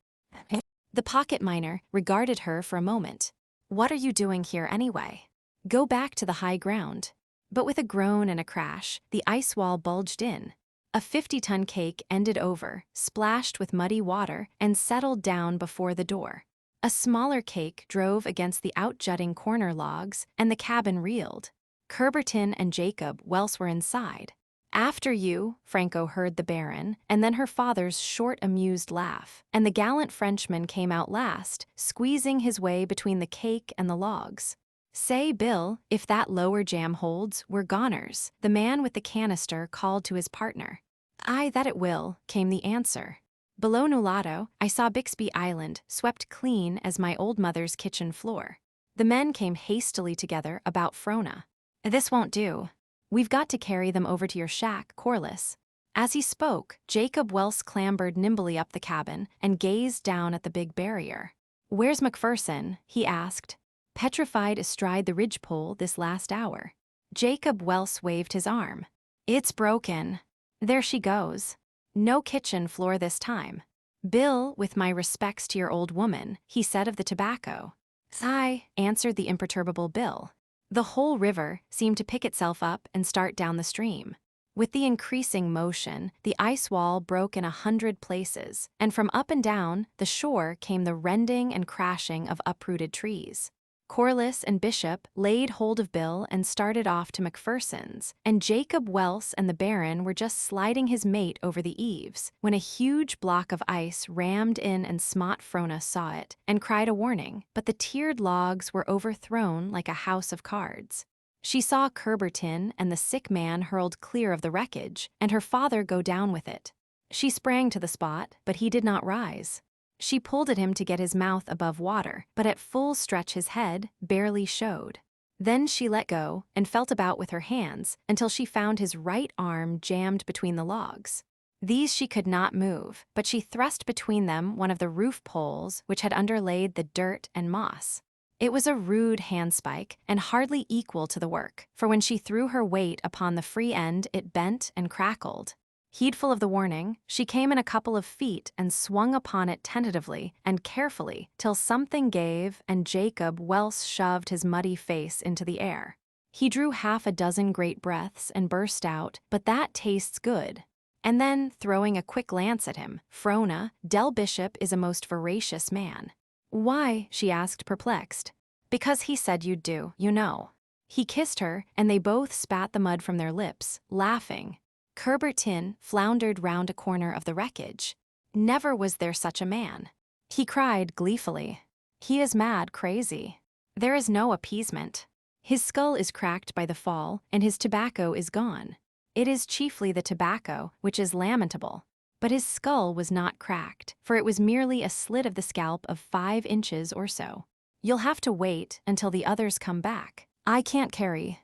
The pocket miner regarded her for a moment. "What are you doing here anyway?" "Go back to the high ground." But with a groan and a crash, the ice wall bulged in. A 50-ton cake ended over, splashed with muddy water, and settled down before the door. A smaller cake drove against the out-jutting corner logs, and the cabin reeled. Kerberton and Jacob Welse were inside. "After you," Franco heard the Baron, and then her father's short, amused laugh, and the gallant Frenchman came out last, squeezing his way between the cake and the logs. "Say, Bill, if that lower jam holds, we're goners," the man with the canister called to his partner. "Aye, that it will," came the answer. "Below Nulato, I saw Bixby Island, swept clean as my old mother's kitchen floor." The men came hastily together about Frona. "This won't do. We've got to carry them over to your shack, Corliss." As he spoke, Jacob Welse clambered nimbly up the cabin and gazed down at the big barrier. "Where's Macpherson?" he asked. "Petrified astride the ridgepole this last hour." Jacob Welse waved his arm. "It's broken. There she goes. No kitchen floor this time. Bill, with my respects to your old woman," he said of the tobacco. "Aye," answered the imperturbable Bill. The whole river seemed to pick itself up and start down the stream. With the increasing motion, the ice wall broke in 100 places, and from up and down the shore came the rending and crashing of uprooted trees. Corliss and Bishop laid hold of Bill and started off to Macpherson's, and Jacob Welse and the Baron were just sliding his mate over the eaves when a huge block of ice rammed in and Smoot Frona saw it and cried a warning, but the tiered logs were overthrown like a house of cards. She saw Kerbertin and the sick man hurled clear of the wreckage, and her father go down with it. She sprang to the spot, but he did not rise. She pulled at him to get his mouth above water, but at full stretch his head barely showed. Then she let go and felt about with her hands until she found his right arm jammed between the logs. These she could not move, but she thrust between them one of the roof poles which had underlaid the dirt and moss. It was a rude handspike and hardly equal to the work, for when she threw her weight upon the free end it bent and crackled. Heedful of the warning, she came in a couple of feet and swung upon it tentatively and carefully till something gave and Jacob Welse shoved his muddy face into the air. He drew half a dozen great breaths and burst out, "But that tastes good." And then, throwing a quick glance at him, "Frona, Del Bishop is a most voracious man." "Why?" she asked, perplexed. "Because he said you'd do, you know." He kissed her, and they both spat the mud from their lips, laughing. Kerbertin floundered round a corner of the wreckage. Never was there such a man. He cried gleefully. He is mad crazy. There is no appeasement. His skull is cracked by the fall, and his tobacco is gone. It is chiefly the tobacco which is lamentable. But his skull was not cracked, for it was merely a slit of the scalp of 5 inches or so. You'll have to wait until the others come back. I can't carry.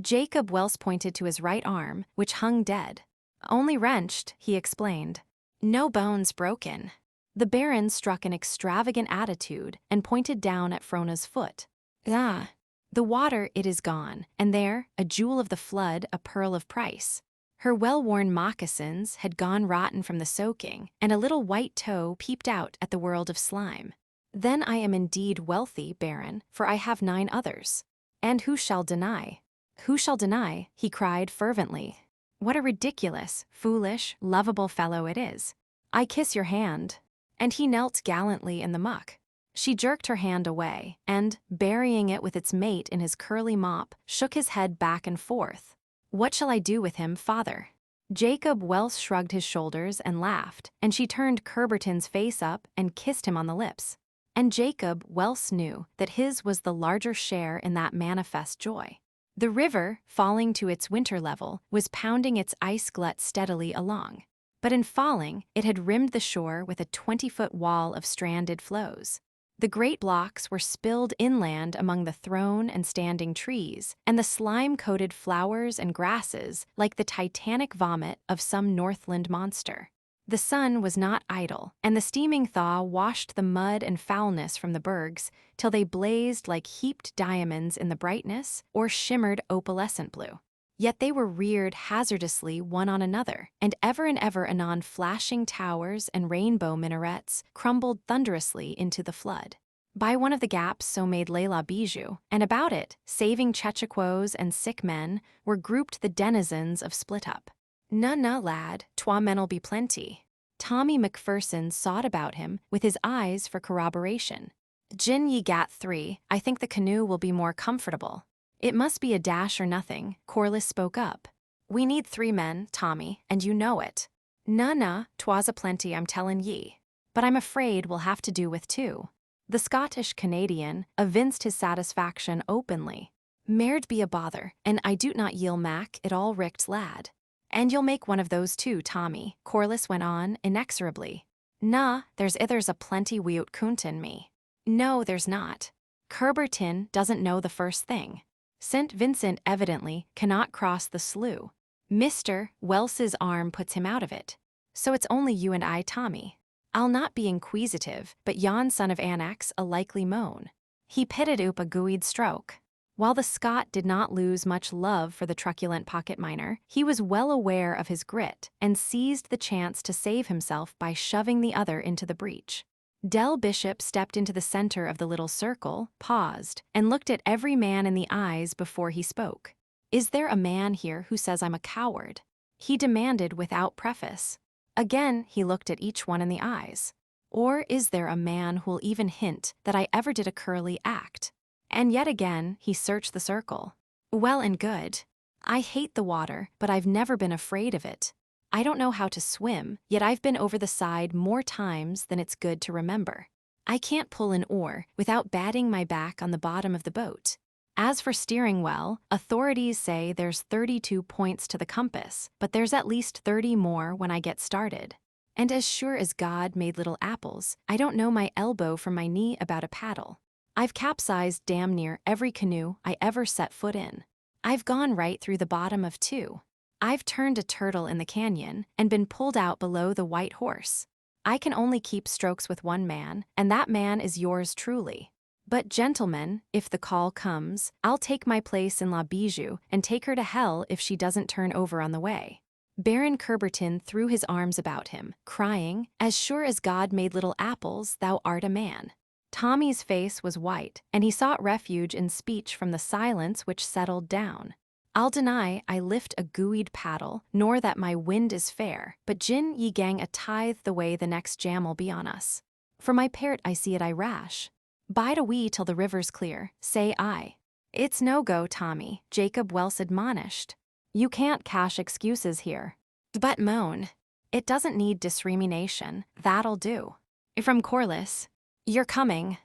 Jacob Welse pointed to his right arm, which hung dead. Only wrenched, he explained. No bones broken. The Baron struck an extravagant attitude and pointed down at Frona's foot. Ah, the water, it is gone, and there, a jewel of the flood, a pearl of price. Her well-worn moccasins had gone rotten from the soaking, and a little white toe peeped out at the world of slime. Then I am indeed wealthy, Baron, for I have 9 others. And who shall deny? Who shall deny? He cried fervently. What a ridiculous, foolish, lovable fellow it is. I kiss your hand. And he knelt gallantly in the muck. She jerked her hand away, and, burying it with its mate in his curly mop, shook his head back and forth. What shall I do with him, father? Jacob Welse shrugged his shoulders and laughed, and she turned Kerbertin's face up and kissed him on the lips. And Jacob Welse knew that his was the larger share in that manifest joy. The river, falling to its winter level, was pounding its ice glut steadily along. But in falling, it had rimmed the shore with a 20-foot wall of stranded floes. The great blocks were spilled inland among the thrown and standing trees, and the slime-coated flowers and grasses like the titanic vomit of some Northland monster. The sun was not idle, and the steaming thaw washed the mud and foulness from the bergs till they blazed like heaped diamonds in the brightness or shimmered opalescent blue. Yet they were reared hazardously one on another, and ever anon flashing towers and rainbow minarets crumbled thunderously into the flood. By one of the gaps so made Leila Bijou, and about it, saving chechaquos and sick men, were grouped the denizens of Split Up. "Na, lad, twa men'll be plenty." Tommy Macpherson sought about him with his eyes for corroboration. "Gin ye gat 3, I think the canoe will be more comfortable." "It must be a dash or nothing," Corliss spoke up. "We need 3 men, Tommy, and you know it." Na, twas a plenty, I'm tellin' ye. But I'm afraid we'll have to do with 2. The Scottish Canadian evinced his satisfaction openly. "Mair'd be a bother, and I doot not ye'll mak it all richt, lad." "And you'll make one of those too, Tommy," Corliss went on inexorably. "Na, there's ithers a plenty wi'oot coontin' me." "No, there's not. Kerbertin doesn't know the first thing. St. Vincent evidently cannot cross the slough. Mr. Welse's arm puts him out of it. So it's only you and I, Tommy. I'll not be inquisitive, but yon son of Annex a likely moan." He pitted up a gooeyed stroke. While the Scot did not lose much love for the truculent pocket miner, he was well aware of his grit and seized the chance to save himself by shoving the other into the breach. Del Bishop stepped into the center of the little circle, paused, and looked at every man in the eyes before he spoke. "Is there a man here who says I'm a coward?" he demanded without preface. Again he looked at each one in the eyes. Or is there a man who'll even hint that I ever did a curly act? And yet again, he searched the circle. Well and good. I hate the water, but I've never been afraid of it. I don't know how to swim, yet I've been over the side more times than it's good to remember. I can't pull an oar without batting my back on the bottom of the boat. As for steering well, authorities say there's 32 points to the compass, but there's at least 30 more when I get started. And as sure as God made little apples, I don't know my elbow from my knee about a paddle. I've capsized damn near every canoe I ever set foot in. I've gone right through the bottom of 2. I've turned a turtle in the canyon and been pulled out below the White Horse. I can only keep strokes with one man, and that man is yours truly. But gentlemen, if the call comes, I'll take my place in La Bijou and take her to hell if she doesn't turn over on the way. Baron Kerberton threw his arms about him, crying, "As sure as God made little apples, thou art a man." Tommy's face was white, and he sought refuge in speech from the silence which settled down. I'll deny I lift a gooeyed paddle, nor that my wind is fair, but gin ye gang a tithe the way the next jam'll be on us. For my part I see it I rash. Bide a wee till the river's clear, say I. It's no go, Tommy, Jacob Welse admonished. You can't cash excuses here. But moan. It doesn't need discrimination, that'll do. From Corliss, you're coming.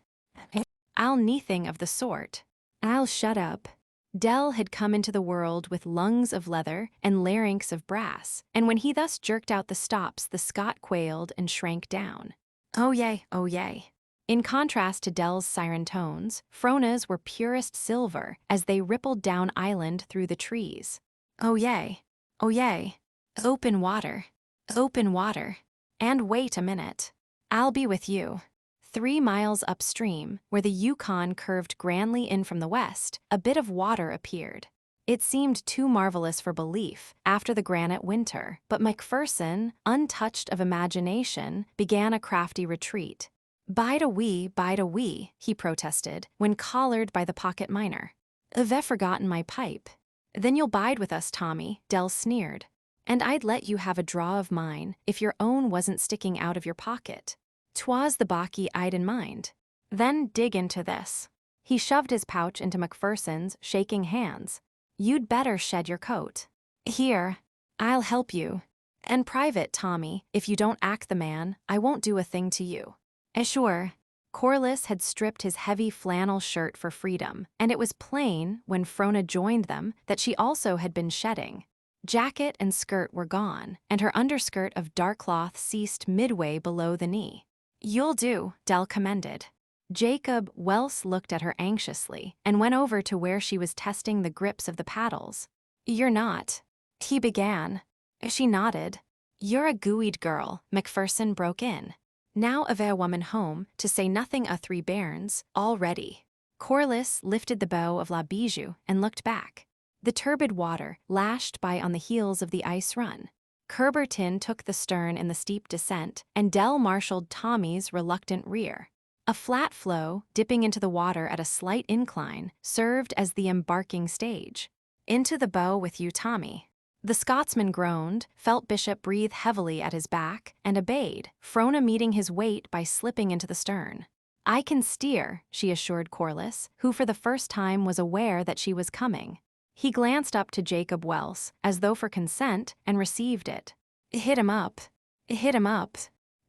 I'll nothing of the sort. I'll shut up. Dell had come into the world with lungs of leather and larynx of brass, and when he thus jerked out the stops, the Scot quailed and shrank down. Oh yea, oh yea. In contrast to Dell's siren tones, Frona's were purest silver as they rippled down island through the trees. Oh yea, oh yea. Open water, open water. And wait a minute. I'll be with you. 3 miles upstream, where the Yukon curved grandly in from the west, a bit of water appeared. It seemed too marvelous for belief after the granite winter, but Macpherson, untouched of imagination, began a crafty retreat. Bide a wee, he protested, when collared by the pocket miner. I've forgotten my pipe. Then you'll bide with us, Tommy, Dell sneered. And I'd let you have a draw of mine if your own wasn't sticking out of your pocket. 'Twas the baccy I'd in mind. Then dig into this. He shoved his pouch into Macpherson's, shaking hands. You'd better shed your coat. Here, I'll help you. And private, Tommy, if you don't act the man, I won't do a thing to you. Sure. Corliss had stripped his heavy flannel shirt for freedom, and it was plain, when Frona joined them, that she also had been shedding. Jacket and skirt were gone, and her underskirt of dark cloth ceased midway below the knee. You'll do, Dell commended. Jacob Welse looked at her anxiously and went over to where she was testing the grips of the paddles. You're not. He began. She nodded. You're a gooeyed girl, Macpherson broke in. Now of a woman home, to say nothing of 3 bairns, all ready. Corliss lifted the bow of La Bijou and looked back. The turbid water lashed by on the heels of the ice run. Kerberton took the stern in the steep descent, and Dell marshaled Tommy's reluctant rear. A flat flow, dipping into the water at a slight incline, served as the embarking stage. Into the bow with you, Tommy. The Scotsman groaned, felt Bishop breathe heavily at his back, and obeyed, Frona meeting his weight by slipping into the stern. I can steer, she assured Corliss, who for the first time was aware that she was coming. He glanced up to Jacob Welse, as though for consent, and received it. Hit him up. Hit him up.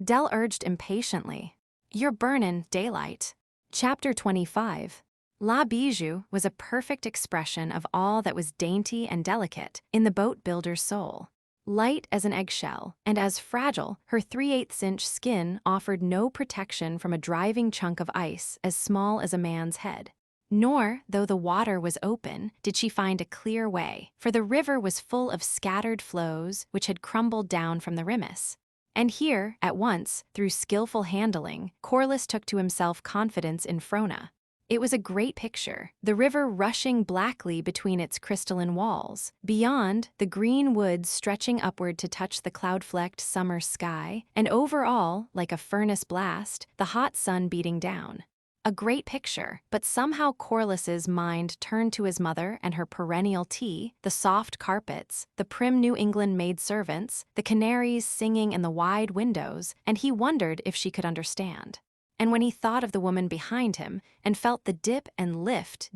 Dell urged impatiently. You're burnin' daylight. Chapter 25. La Bijou was a perfect expression of all that was dainty and delicate in the boat builder's soul. Light as an eggshell, and as fragile, her 3/8-inch skin offered no protection from a driving chunk of ice as small as a man's head. Nor, though the water was open, did she find a clear way, for the river was full of scattered floes which had crumbled down from the rimmis. And here, at once, through skillful handling, Corliss took to himself confidence in Frona. It was a great picture, the river rushing blackly between its crystalline walls. Beyond, the green woods stretching upward to touch the cloud-flecked summer sky, and over all, like a furnace blast, the hot sun beating down. A great picture, but somehow Corliss's mind turned to his mother and her perennial tea, the soft carpets, the prim New England maidservants, the canaries singing in the wide windows, and he wondered if she could understand. And when he thought of the woman behind him and felt the dip and lift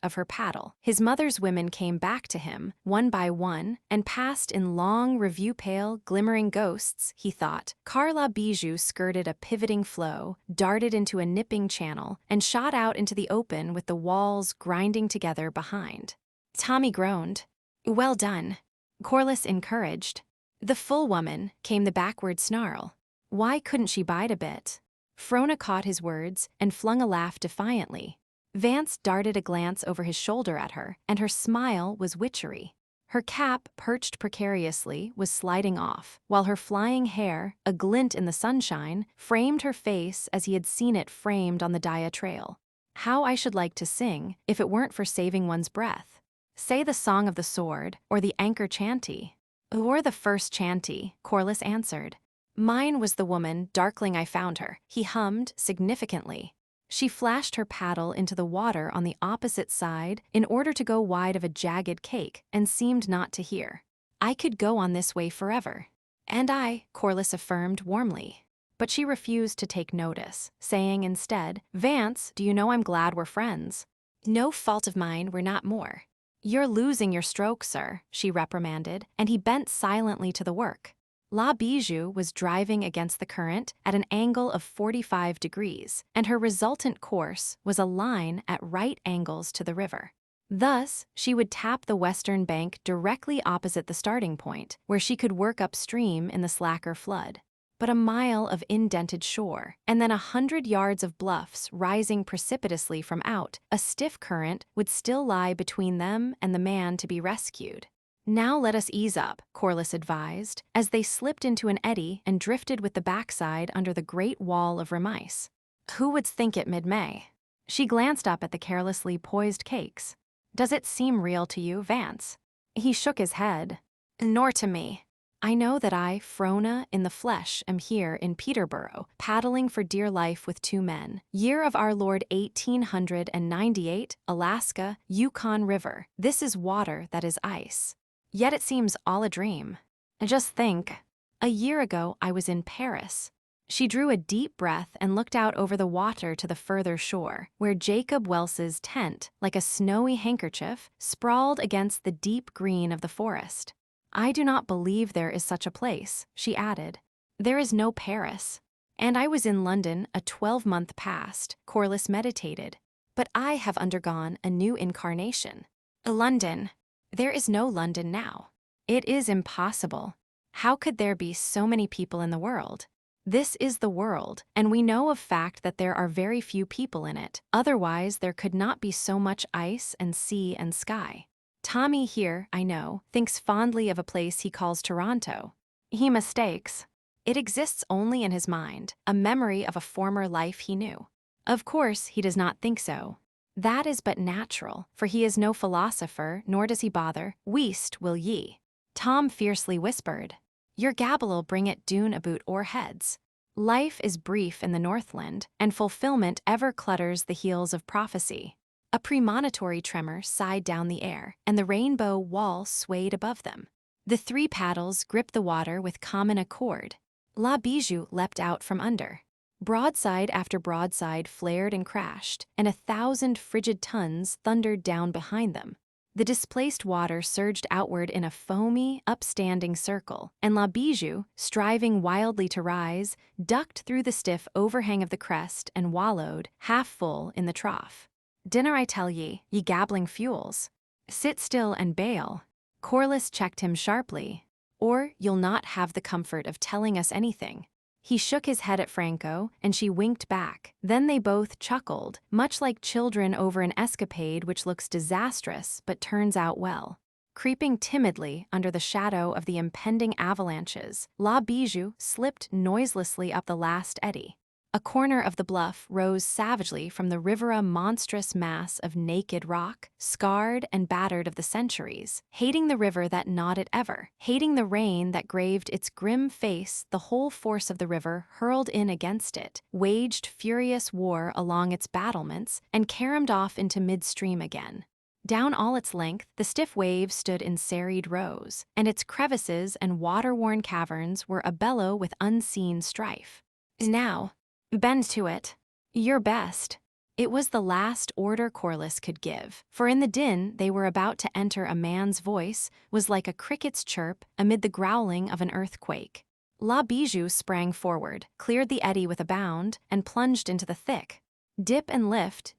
of her paddle, his mother's women came back to him, one by one, and passed in long, review-pale, glimmering ghosts, he thought. Carla Bijou skirted a pivoting flow, darted into a nipping channel, and shot out into the open with the walls grinding together behind. Tommy groaned. "Well done." Corliss encouraged. The full woman came the backward snarl. Why couldn't she bide a bit? Frona caught his words and flung a laugh defiantly. Vance darted a glance over his shoulder at her, and her smile was witchery. Her cap, perched precariously, was sliding off, while her flying hair, a glint in the sunshine, framed her face as he had seen it framed on the Daya Trail. How I should like to sing, if it weren't for saving one's breath. Say the Song of the Sword, or the Anchor Chanty. Or the first chanty, Corliss answered. Mine was the woman, darkling I found her, he hummed significantly. She flashed her paddle into the water on the opposite side in order to go wide of a jagged cake and seemed not to hear. I could go on this way forever. And I, Corliss affirmed warmly. But she refused to take notice, saying instead, Vance, do you know I'm glad we're friends? No fault of mine we're not more. You're losing your stroke, sir, she reprimanded, and he bent silently to the work. La Bijou was driving against the current at an angle of 45 degrees, and her resultant course was a line at right angles to the river. Thus, she would tap the western bank directly opposite the starting point, where she could work upstream in the slacker flood. But a mile of indented shore, and then 100 yards of bluffs rising precipitously from out, a stiff current would still lie between them and the man to be rescued. Now let us ease up, Corliss advised, as they slipped into an eddy and drifted with the backside under the great wall of reminiscing. Who would think it mid-May? She glanced up at the carelessly poised cakes. Does it seem real to you, Vance? He shook his head. Nor to me. I know that I, Frona, in the flesh, am here in Peterborough, paddling for dear life with 2 men. Year of our Lord 1898, Alaska, Yukon River. This is water that is ice. Yet it seems all a dream. Just think, a year ago I was in Paris. She drew a deep breath and looked out over the water to the further shore, where Jacob Welse's tent, like a snowy handkerchief, sprawled against the deep green of the forest. I do not believe there is such a place, she added. There is no Paris. And I was in London a 12-month past, Corliss meditated. But I have undergone a new incarnation. London. There is no London now. It is impossible. How could there be so many people in the world? This is the world, and we know of fact that there are very few people in it. Otherwise, there could not be so much ice and sea and sky. Tommy here, I know, thinks fondly of a place he calls Toronto. He mistakes. It exists only in his mind, a memory of a former life he knew. Of course, he does not think so. That is but natural, for he is no philosopher, nor does he bother. Weest will ye. Tom fiercely whispered. Your gabble'll bring it doon aboot o'er heads. Life is brief in the Northland, and fulfillment ever clutters the heels of prophecy. A premonitory tremor sighed down the air, and the rainbow wall swayed above them. The 3 paddles gripped the water with common accord. La Bijou leapt out from under. Broadside after broadside flared and crashed, and 1,000 frigid tons thundered down behind them. The displaced water surged outward in a foamy, upstanding circle, and La Bijou, striving wildly to rise, ducked through the stiff overhang of the crest and wallowed, half full, in the trough. Dinner I tell ye gabbling fules. Sit still and bail. Corliss checked him sharply. Or you'll not have the comfort of telling us anything. He shook his head at Franco, and she winked back. Then they both chuckled, much like children over an escapade which looks disastrous but turns out well. Creeping timidly under the shadow of the impending avalanches, La Bijou slipped noiselessly up the last eddy. A corner of the bluff rose savagely from the river, a monstrous mass of naked rock, scarred and battered of the centuries, hating the river that gnawed it ever, hating the rain that graved its grim face. The whole force of the river hurled in against it, waged furious war along its battlements, and caromed off into midstream again. Down all its length, the stiff waves stood in serried rows, and its crevices and water-worn caverns were abellow with unseen strife. Now, bend to it. Your best. It was the last order Corliss could give, for in the din they were about to enter a man's voice was like a cricket's chirp amid the growling of an earthquake. La Bijou sprang forward, cleared the eddy with a bound, and plunged into the thick. Dip and lift,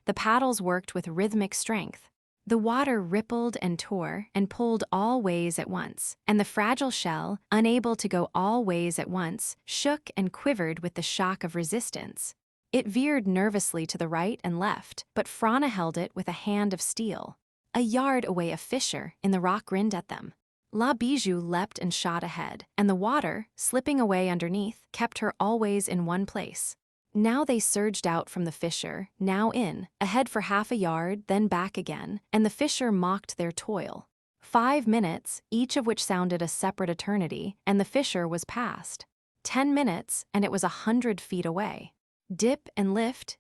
the paddles worked with rhythmic strength. The water rippled and tore and pulled all ways at once, and the fragile shell, unable to go all ways at once, shook and quivered with the shock of resistance. It veered nervously to the right and left, but Frona held it with a hand of steel. A yard away, a fissure in the rock grinned at them. La Bijou leapt and shot ahead, and the water, slipping away underneath, kept her always in one place. Now they surged out from the fissure, now in, ahead for half a yard, then back again, and the fissure mocked their toil. 5 minutes, each of which sounded a separate eternity, and the fissure was past. 10 minutes, and it was 100 feet away. Dip and lift,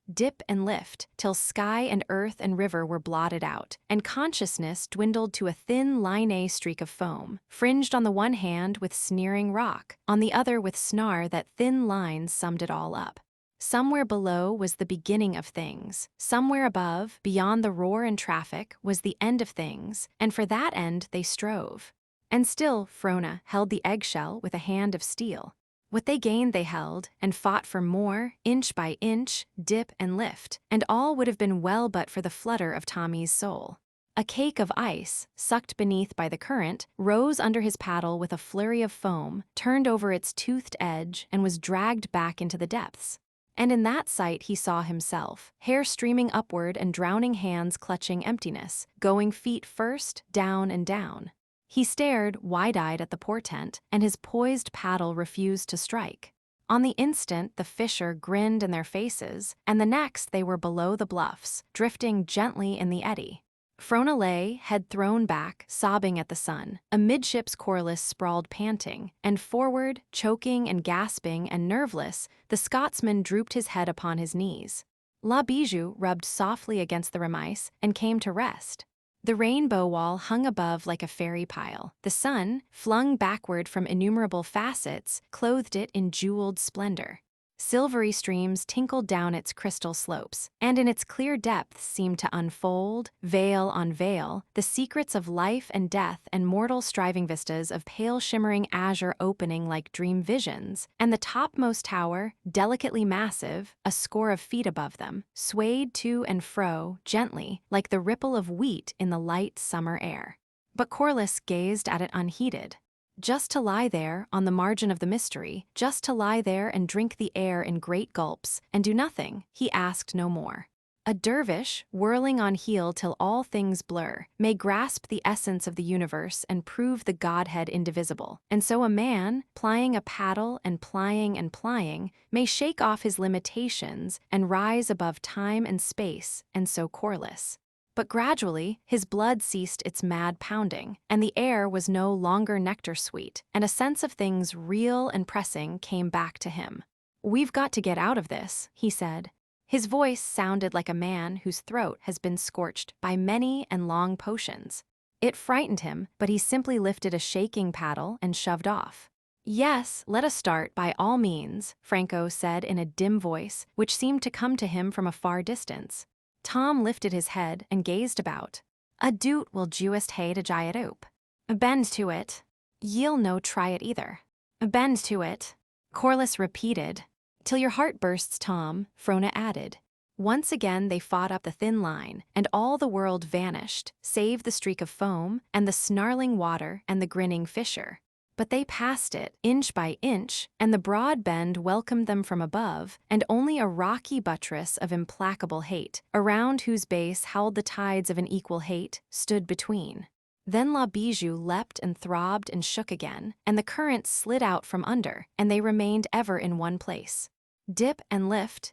till sky and earth and river were blotted out, and consciousness dwindled to a thin line streak of foam, fringed on the one hand with sneering rock, on the other with snar. That thin line summed it all up. Somewhere below was the beginning of things. Somewhere above, beyond the roar and traffic, was the end of things, and for that end they strove. And still Frona held the eggshell with a hand of steel. What they gained they held, and fought for more, inch by inch, dip and lift, and all would have been well but for the flutter of Tommy's soul. A cake of ice, sucked beneath by the current, rose under his paddle with a flurry of foam, turned over its toothed edge, and was dragged back into the depths. And in that sight he saw himself, hair streaming upward and drowning hands clutching emptiness, going feet first, down and down. He stared, wide-eyed, at the portent, and his poised paddle refused to strike. On the instant the fissure grinned in their faces, and the next they were below the bluffs, drifting gently in the eddy. Frona lay, head thrown back, sobbing at the sun. Amidships Corliss sprawled panting, and forward, choking and gasping and nerveless, the Scotsman drooped his head upon his knees. La Bijou rubbed softly against the remice and came to rest. The rainbow wall hung above like a fairy pile. The sun, flung backward from innumerable facets, clothed it in jeweled splendor. Silvery streams tinkled down its crystal slopes, and in its clear depths seemed to unfold, veil on veil, the secrets of life and death and mortal striving, vistas of pale shimmering azure opening like dream visions, and the topmost tower, delicately massive, a score of feet above them, swayed to and fro, gently, like the ripple of wheat in the light summer air. But Corliss gazed at it unheeded. Just to lie there, on the margin of the mystery, just to lie there and drink the air in great gulps, and do nothing, he asked no more. A dervish, whirling on heel till all things blur, may grasp the essence of the universe and prove the Godhead indivisible, and so a man, plying a paddle and plying, may shake off his limitations and rise above time and space, and so Corliss. But gradually, his blood ceased its mad pounding, and the air was no longer nectar sweet, and a sense of things real and pressing came back to him. "We've got to get out of this," he said. His voice sounded like a man whose throat has been scorched by many and long potions. It frightened him, but he simply lifted a shaking paddle and shoved off. "Yes, let us start by all means," Franco said in a dim voice, which seemed to come to him from a far distance. Tom lifted his head and gazed about. "A doot will juist hae to jye it oop. Bend to it. Ye'll no try it either. Bend to it," Corliss repeated. "Till your heart bursts, Tom," Frona added. Once again they fought up the thin line, and all the world vanished, save the streak of foam, and the snarling water, and the grinning fissure. But they passed it, inch by inch, and the broad bend welcomed them from above, and only a rocky buttress of implacable hate, around whose base howled the tides of an equal hate, stood between. Then La Bijou leapt and throbbed and shook again, and the current slid out from under, and they remained ever in one place. dip and lift,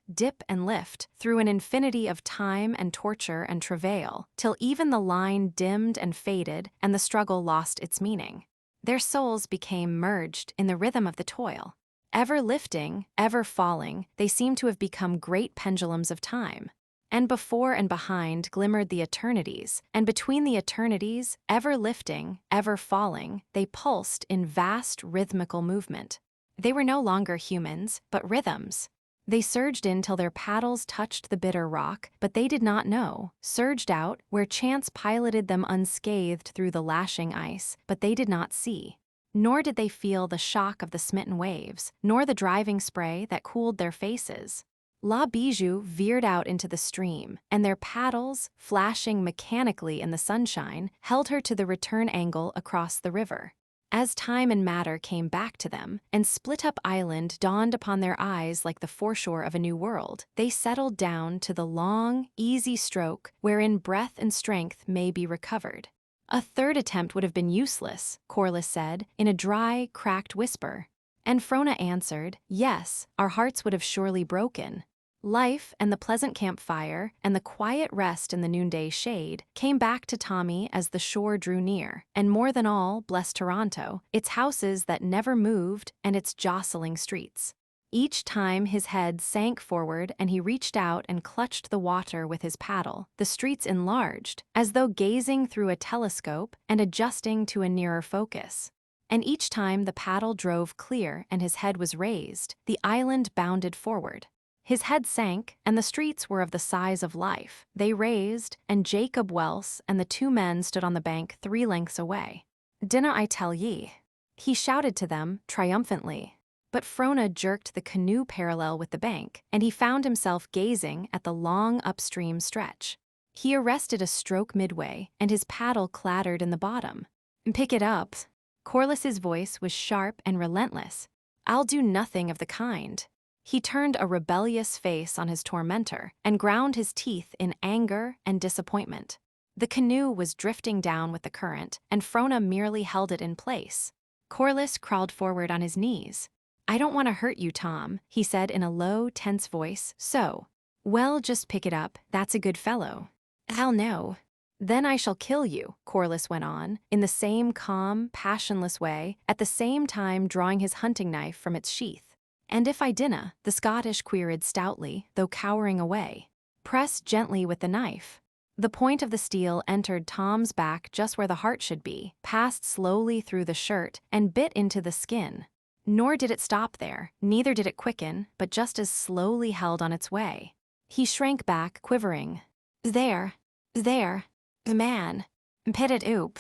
through an infinity of time and torture and travail, till even the line dimmed and faded and the struggle lost its meaning. Their souls became merged in the rhythm of the toil. Ever lifting, ever falling, they seemed to have become great pendulums of time. And before and behind glimmered the eternities, and between the eternities, ever lifting, ever falling, they pulsed in vast rhythmical movement. They were no longer humans, but rhythms. They surged in till their paddles touched the bitter rock, but they did not know, surged out where chance piloted them unscathed through the lashing ice, but they did not see. Nor did they feel the shock of the smitten waves, nor the driving spray that cooled their faces. La Bijou veered out into the stream, and their paddles, flashing mechanically in the sunshine, held her to the return angle across the river. As time and matter came back to them, and Split Up Island dawned upon their eyes like the foreshore of a new world, they settled down to the long, easy stroke wherein breath and strength may be recovered. A third attempt would have been useless, Corliss said, in a dry, cracked whisper. And Frona answered, yes, our hearts would have surely broken. Life and the pleasant campfire and the quiet rest in the noonday shade came back to Tommy as the shore drew near, and more than all, bless Toronto, its houses that never moved and its jostling streets. Each time his head sank forward and he reached out and clutched the water with his paddle, the streets enlarged, as though gazing through a telescope and adjusting to a nearer focus. And each time the paddle drove clear and his head was raised, the island bounded forward. His head sank, and the streets were of the size of life. They raised, and Jacob Welse and the two men stood on the bank 3 lengths away. "Dinna I tell ye?" he shouted to them, triumphantly. But Frona jerked the canoe parallel with the bank, and he found himself gazing at the long upstream stretch. He arrested a stroke midway, and his paddle clattered in the bottom. "Pick it up." Corliss's voice was sharp and relentless. "I'll do nothing of the kind." He turned a rebellious face on his tormentor and ground his teeth in anger and disappointment. The canoe was drifting down with the current, and Frona merely held it in place. Corliss crawled forward on his knees. "I don't want to hurt you, Tom," he said in a low, tense voice, "so." "Well, just pick it up, that's a good fellow." "Hell no." "Then I shall kill you," Corliss went on, in the same calm, passionless way, at the same time drawing his hunting knife from its sheath. "And if I dinna," the Scottish queried stoutly, though cowering away. "Press gently with the knife." The point of the steel entered Tom's back just where the heart should be, passed slowly through the shirt, and bit into the skin. Nor did it stop there, neither did it quicken, but just as slowly held on its way. He shrank back, quivering. There, man, pit it oop,"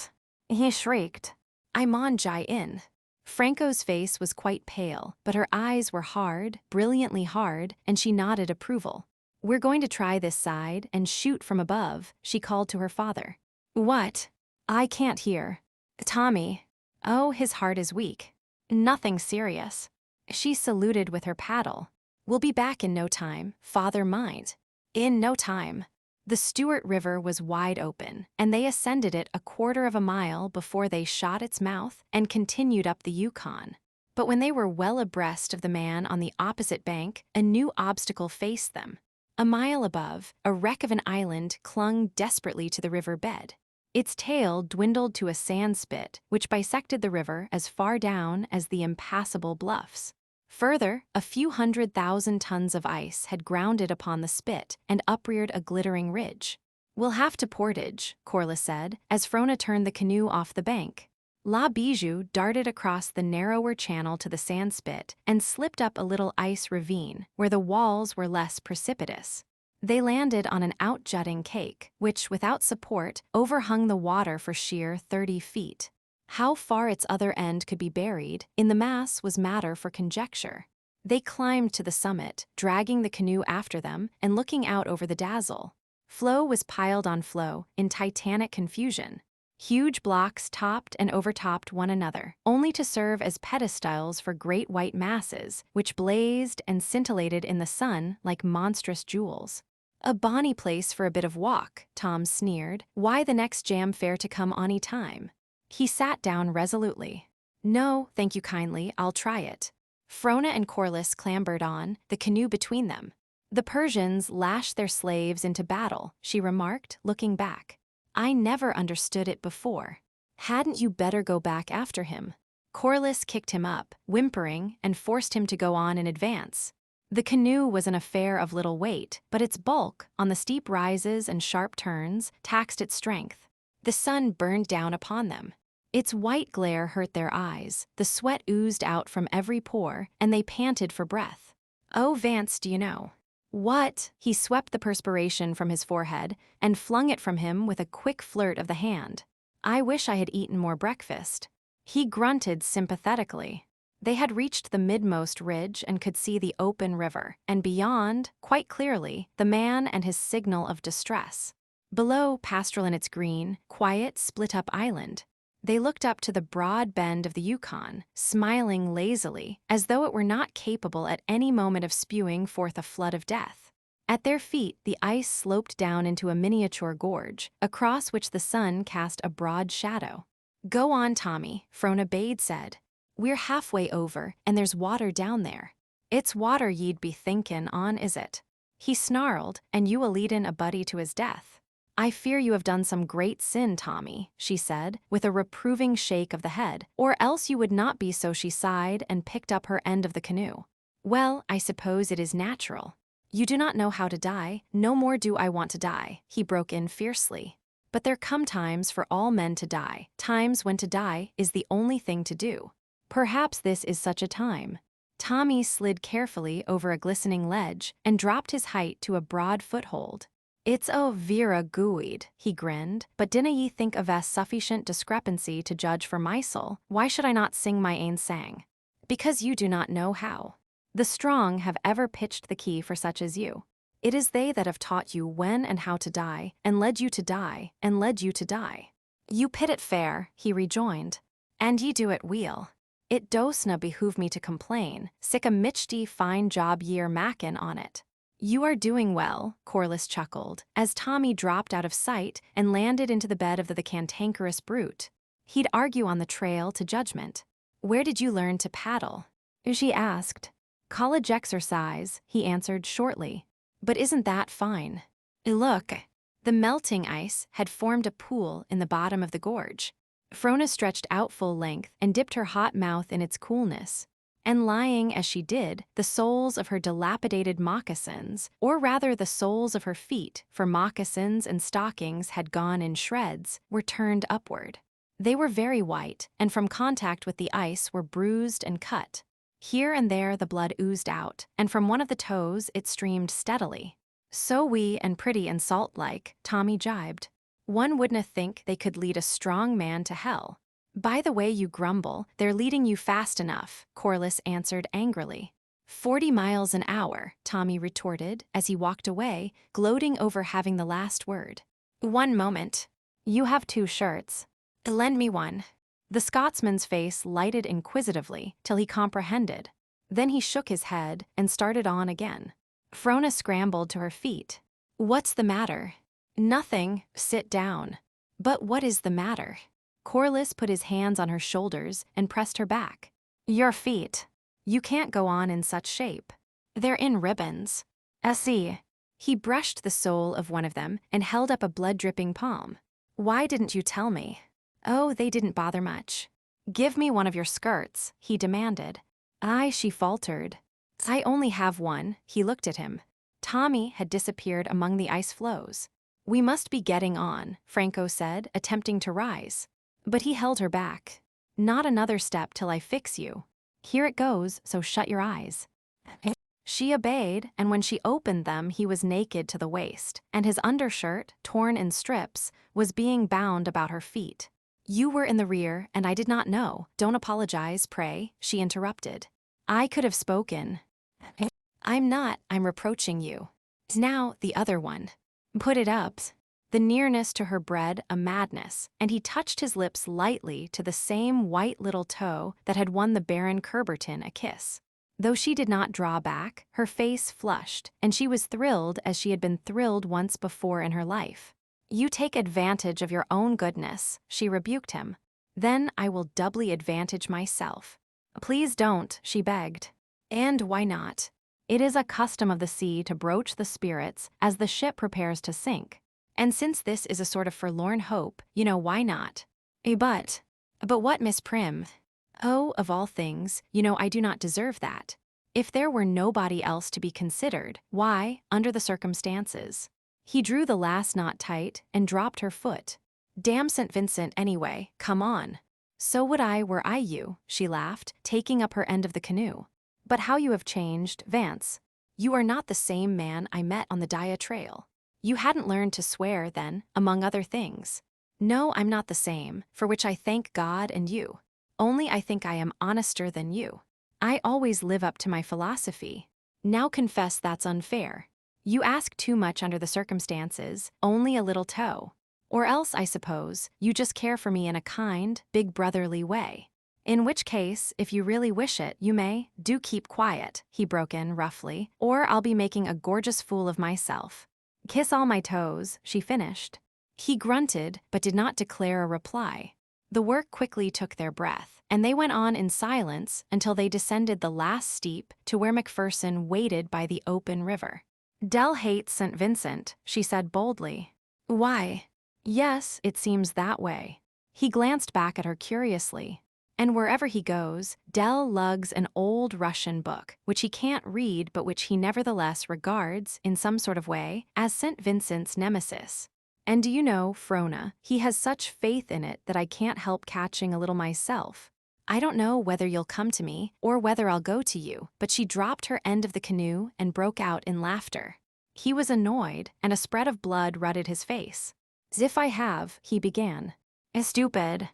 he shrieked. "I maun jie in." Franco's face was quite pale, but her eyes were hard, brilliantly hard, and she nodded approval. "We're going to try this side and shoot from above," she called to her father. "What?" "I can't hear." "Tommy." "Oh, his heart is weak." "Nothing serious." She saluted with her paddle. "We'll be back in no time, father mind." "In no time." The Stewart River was wide open, and they ascended it 1/4 of a mile before they shot its mouth and continued up the Yukon. But when they were well abreast of the man on the opposite bank, a new obstacle faced them. A mile above, a wreck of an island clung desperately to the river bed. Its tail dwindled to a sand spit, which bisected the river as far down as the impassable bluffs. Further, a few 100,000 tons of ice had grounded upon the spit and upreared a glittering ridge. "We'll have to portage," Corliss said, as Frona turned the canoe off the bank. La Bijou darted across the narrower channel to the sand spit and slipped up a little ice ravine where the walls were less precipitous. They landed on an outjutting cake, which, without support, overhung the water for sheer 30 feet. How far its other end could be buried in the mass was matter for conjecture. They climbed to the summit, dragging the canoe after them and looking out over the dazzle. Floe was piled on floe in titanic confusion. Huge blocks topped and overtopped one another, only to serve as pedestals for great white masses, which blazed and scintillated in the sun like monstrous jewels. "A bonny place for a bit of walk," Tom sneered. "Why the next jam fair to come ony time?" He sat down resolutely. "No, thank you kindly, I'll try it." Frona and Corliss clambered on, the canoe between them. The Persians lashed their slaves into battle, she remarked, looking back. I never understood it before. Hadn't you better go back after him? Corliss kicked him up, whimpering, and forced him to go on in advance. The canoe was an affair of little weight, but its bulk, on the steep rises and sharp turns, taxed its strength. The sun burned down upon them. Its white glare hurt their eyes, the sweat oozed out from every pore, and they panted for breath. Oh, Vance, do you know? What? He swept the perspiration from his forehead and flung it from him with a quick flirt of the hand. I wish I had eaten more breakfast. He grunted sympathetically. They had reached the midmost ridge and could see the open river, and beyond, quite clearly, the man and his signal of distress. Below, pastoral in its green, quiet, split-up island. They looked up to the broad bend of the Yukon, smiling lazily, as though it were not capable at any moment of spewing forth a flood of death. At their feet, the ice sloped down into a miniature gorge, across which the sun cast a broad shadow. Go on, Tommy, Frona Bade said. We're halfway over, and there's water down there. It's water ye'd be thinkin' on, is it? He snarled, and you a leadin' a buddy to his death. I fear you have done some great sin, Tommy, she said, with a reproving shake of the head, or else you would not be so. She sighed and picked up her end of the canoe. Well, I suppose it is natural. You do not know how to die, no more do I want to die, he broke in fiercely. But there come times for all men to die, times when to die is the only thing to do. Perhaps this is such a time. Tommy slid carefully over a glistening ledge and dropped his height to a broad foothold. It's o vera gooid, he grinned, but dinna ye think of a sufficient discrepancy to judge for my soul? Why should I not sing my ain sang? Because you do not know how. The strong have ever pitched the key for such as you. It is they that have taught you when and how to die, and led you to die, and led you to die. You pit it fair, he rejoined, and ye do it weel. It dosna behoove me to complain, sic a michty fine job ye're mackin' on it. You are doing well, Corliss chuckled, as Tommy dropped out of sight and landed into the bed of the cantankerous brute. He'd argue on the trail to judgment. Where did you learn to paddle? She asked. College exercise, he answered shortly. But isn't that fine? Look. The melting ice had formed a pool in the bottom of the gorge. Frona stretched out full length and dipped her hot mouth in its coolness. And lying as she did, the soles of her dilapidated moccasins, or rather the soles of her feet, for moccasins and stockings had gone in shreds, were turned upward. They were very white, and from contact with the ice were bruised and cut. Here and there the blood oozed out, and from one of the toes it streamed steadily. So wee and pretty and salt-like, Tommy jibed. One wouldna think they could lead a strong man to hell. By the way you grumble, they're leading you fast enough, Corliss answered angrily. 40 miles an hour, Tommy retorted as he walked away, gloating over having the last word. One moment. You have 2 shirts. Lend me one. The Scotsman's face lighted inquisitively till he comprehended. Then he shook his head and started on again. Frona scrambled to her feet. What's the matter? Nothing, sit down. But what is the matter? Corliss put his hands on her shoulders and pressed her back. Your feet. You can't go on in such shape. They're in ribbons. See. He brushed the sole of one of them and held up a blood-dripping palm. Why didn't you tell me? Oh, they didn't bother much. Give me one of your skirts, he demanded. She faltered. I only have one, he looked at him. Tommy had disappeared among the ice floes. We must be getting on, Franco said, attempting to rise. But he held her back. Not another step till I fix you. Here it goes, so shut your eyes. She obeyed, and when she opened them, he was naked to the waist, and his undershirt, torn in strips, was being bound about her feet. You were in the rear, and I did not know. Don't apologize, pray, she interrupted. I could have spoken. I'm reproaching you. Now, the other one. Put it up. The nearness to her bred a madness, and he touched his lips lightly to the same white little toe that had won the Baron Curberton a kiss. Though she did not draw back, her face flushed, and she was thrilled as she had been thrilled once before in her life. You take advantage of your own goodness, she rebuked him. Then I will doubly advantage myself. Please don't, she begged. And why not? It is a custom of the sea to broach the spirits as the ship prepares to sink. And since this is a sort of forlorn hope, why not? But what, Miss Prim? Oh, of all things, I do not deserve that. If there were nobody else to be considered, why, under the circumstances? He drew the last knot tight and dropped her foot. Damn St. Vincent anyway, come on. So would I were I you, she laughed, taking up her end of the canoe. But how you have changed, Vance. You are not the same man I met on the Dia Trail. You hadn't learned to swear, then, among other things. No, I'm not the same, for which I thank God and you. Only I think I am honester than you. I always live up to my philosophy. Now confess that's unfair. You ask too much under the circumstances, only a little toe. Or else, I suppose, you just care for me in a kind, big brotherly way. In which case, if you really wish it, do keep quiet, he broke in roughly, or I'll be making a gorgeous fool of myself. Kiss all my toes, she finished. He grunted, but did not declare a reply. The work quickly took their breath, and they went on in silence until they descended the last steep to where Macpherson waited by the open river. Dell hates St. Vincent, she said boldly. Why? Yes, it seems that way. He glanced back at her curiously. And wherever he goes, Dell lugs an old Russian book, which he can't read but which he nevertheless regards, in some sort of way, as St. Vincent's nemesis. And do you know, Frona, he has such faith in it that I can't help catching a little myself. I don't know whether you'll come to me, or whether I'll go to you, but she dropped her end of the canoe and broke out in laughter. He was annoyed, and a spread of blood rutted his face. As if I have, he began. Stupid.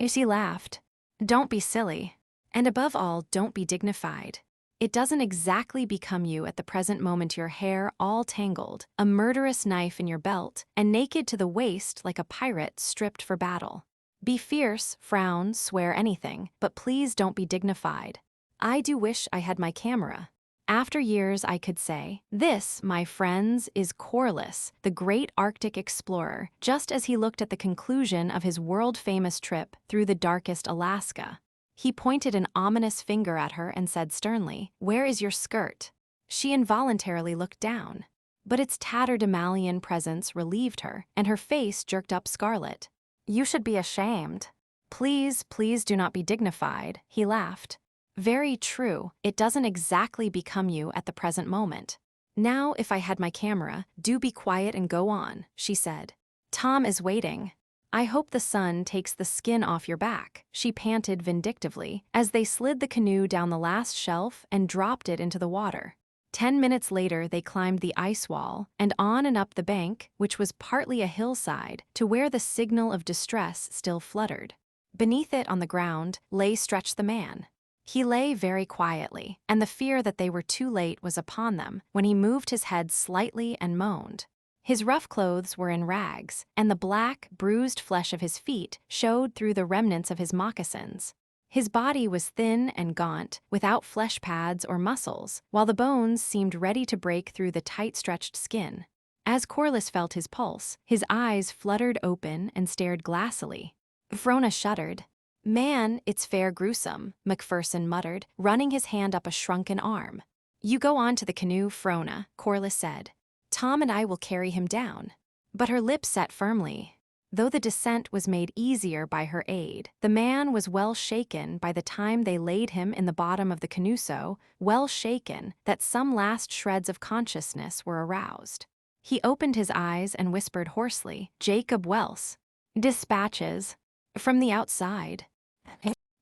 She laughed. Don't be silly. And above all, don't be dignified. It doesn't exactly become you at the present moment, your hair all tangled, a murderous knife in your belt, and naked to the waist like a pirate stripped for battle. Be fierce, frown, swear anything, but please don't be dignified. I do wish I had my camera. After years I could say, this, my friends, is Corliss, the great Arctic explorer, just as he looked at the conclusion of his world-famous trip through the darkest Alaska. He pointed an ominous finger at her and said sternly, "Where is your skirt?" She involuntarily looked down. But its tatterdemalion presence relieved her, and her face jerked up scarlet. You should be ashamed. Please, please do not be dignified, he laughed. Very true, it doesn't exactly become you at the present moment. Now, if I had my camera, do be quiet and go on, she said. Tom is waiting. I hope the sun takes the skin off your back, she panted vindictively, as they slid the canoe down the last shelf and dropped it into the water. 10 minutes later, they climbed the ice wall and on and up the bank, which was partly a hillside, to where the signal of distress still fluttered. Beneath it on the ground lay stretched the man. He lay very quietly, and the fear that they were too late was upon them when he moved his head slightly and moaned. His rough clothes were in rags, and the black, bruised flesh of his feet showed through the remnants of his moccasins. His body was thin and gaunt, without flesh pads or muscles, while the bones seemed ready to break through the tight-stretched skin. As Corliss felt his pulse, his eyes fluttered open and stared glassily. Frona shuddered. Man, it's fair gruesome, Macpherson muttered, running his hand up a shrunken arm. You go on to the canoe, Frona, Corliss said. Tom and I will carry him down. But her lips set firmly. Though the descent was made easier by her aid, the man was well shaken by the time they laid him in the bottom of the canoe, so well shaken that some last shreds of consciousness were aroused. He opened his eyes and whispered hoarsely, Jacob Welse. Dispatches. From the outside.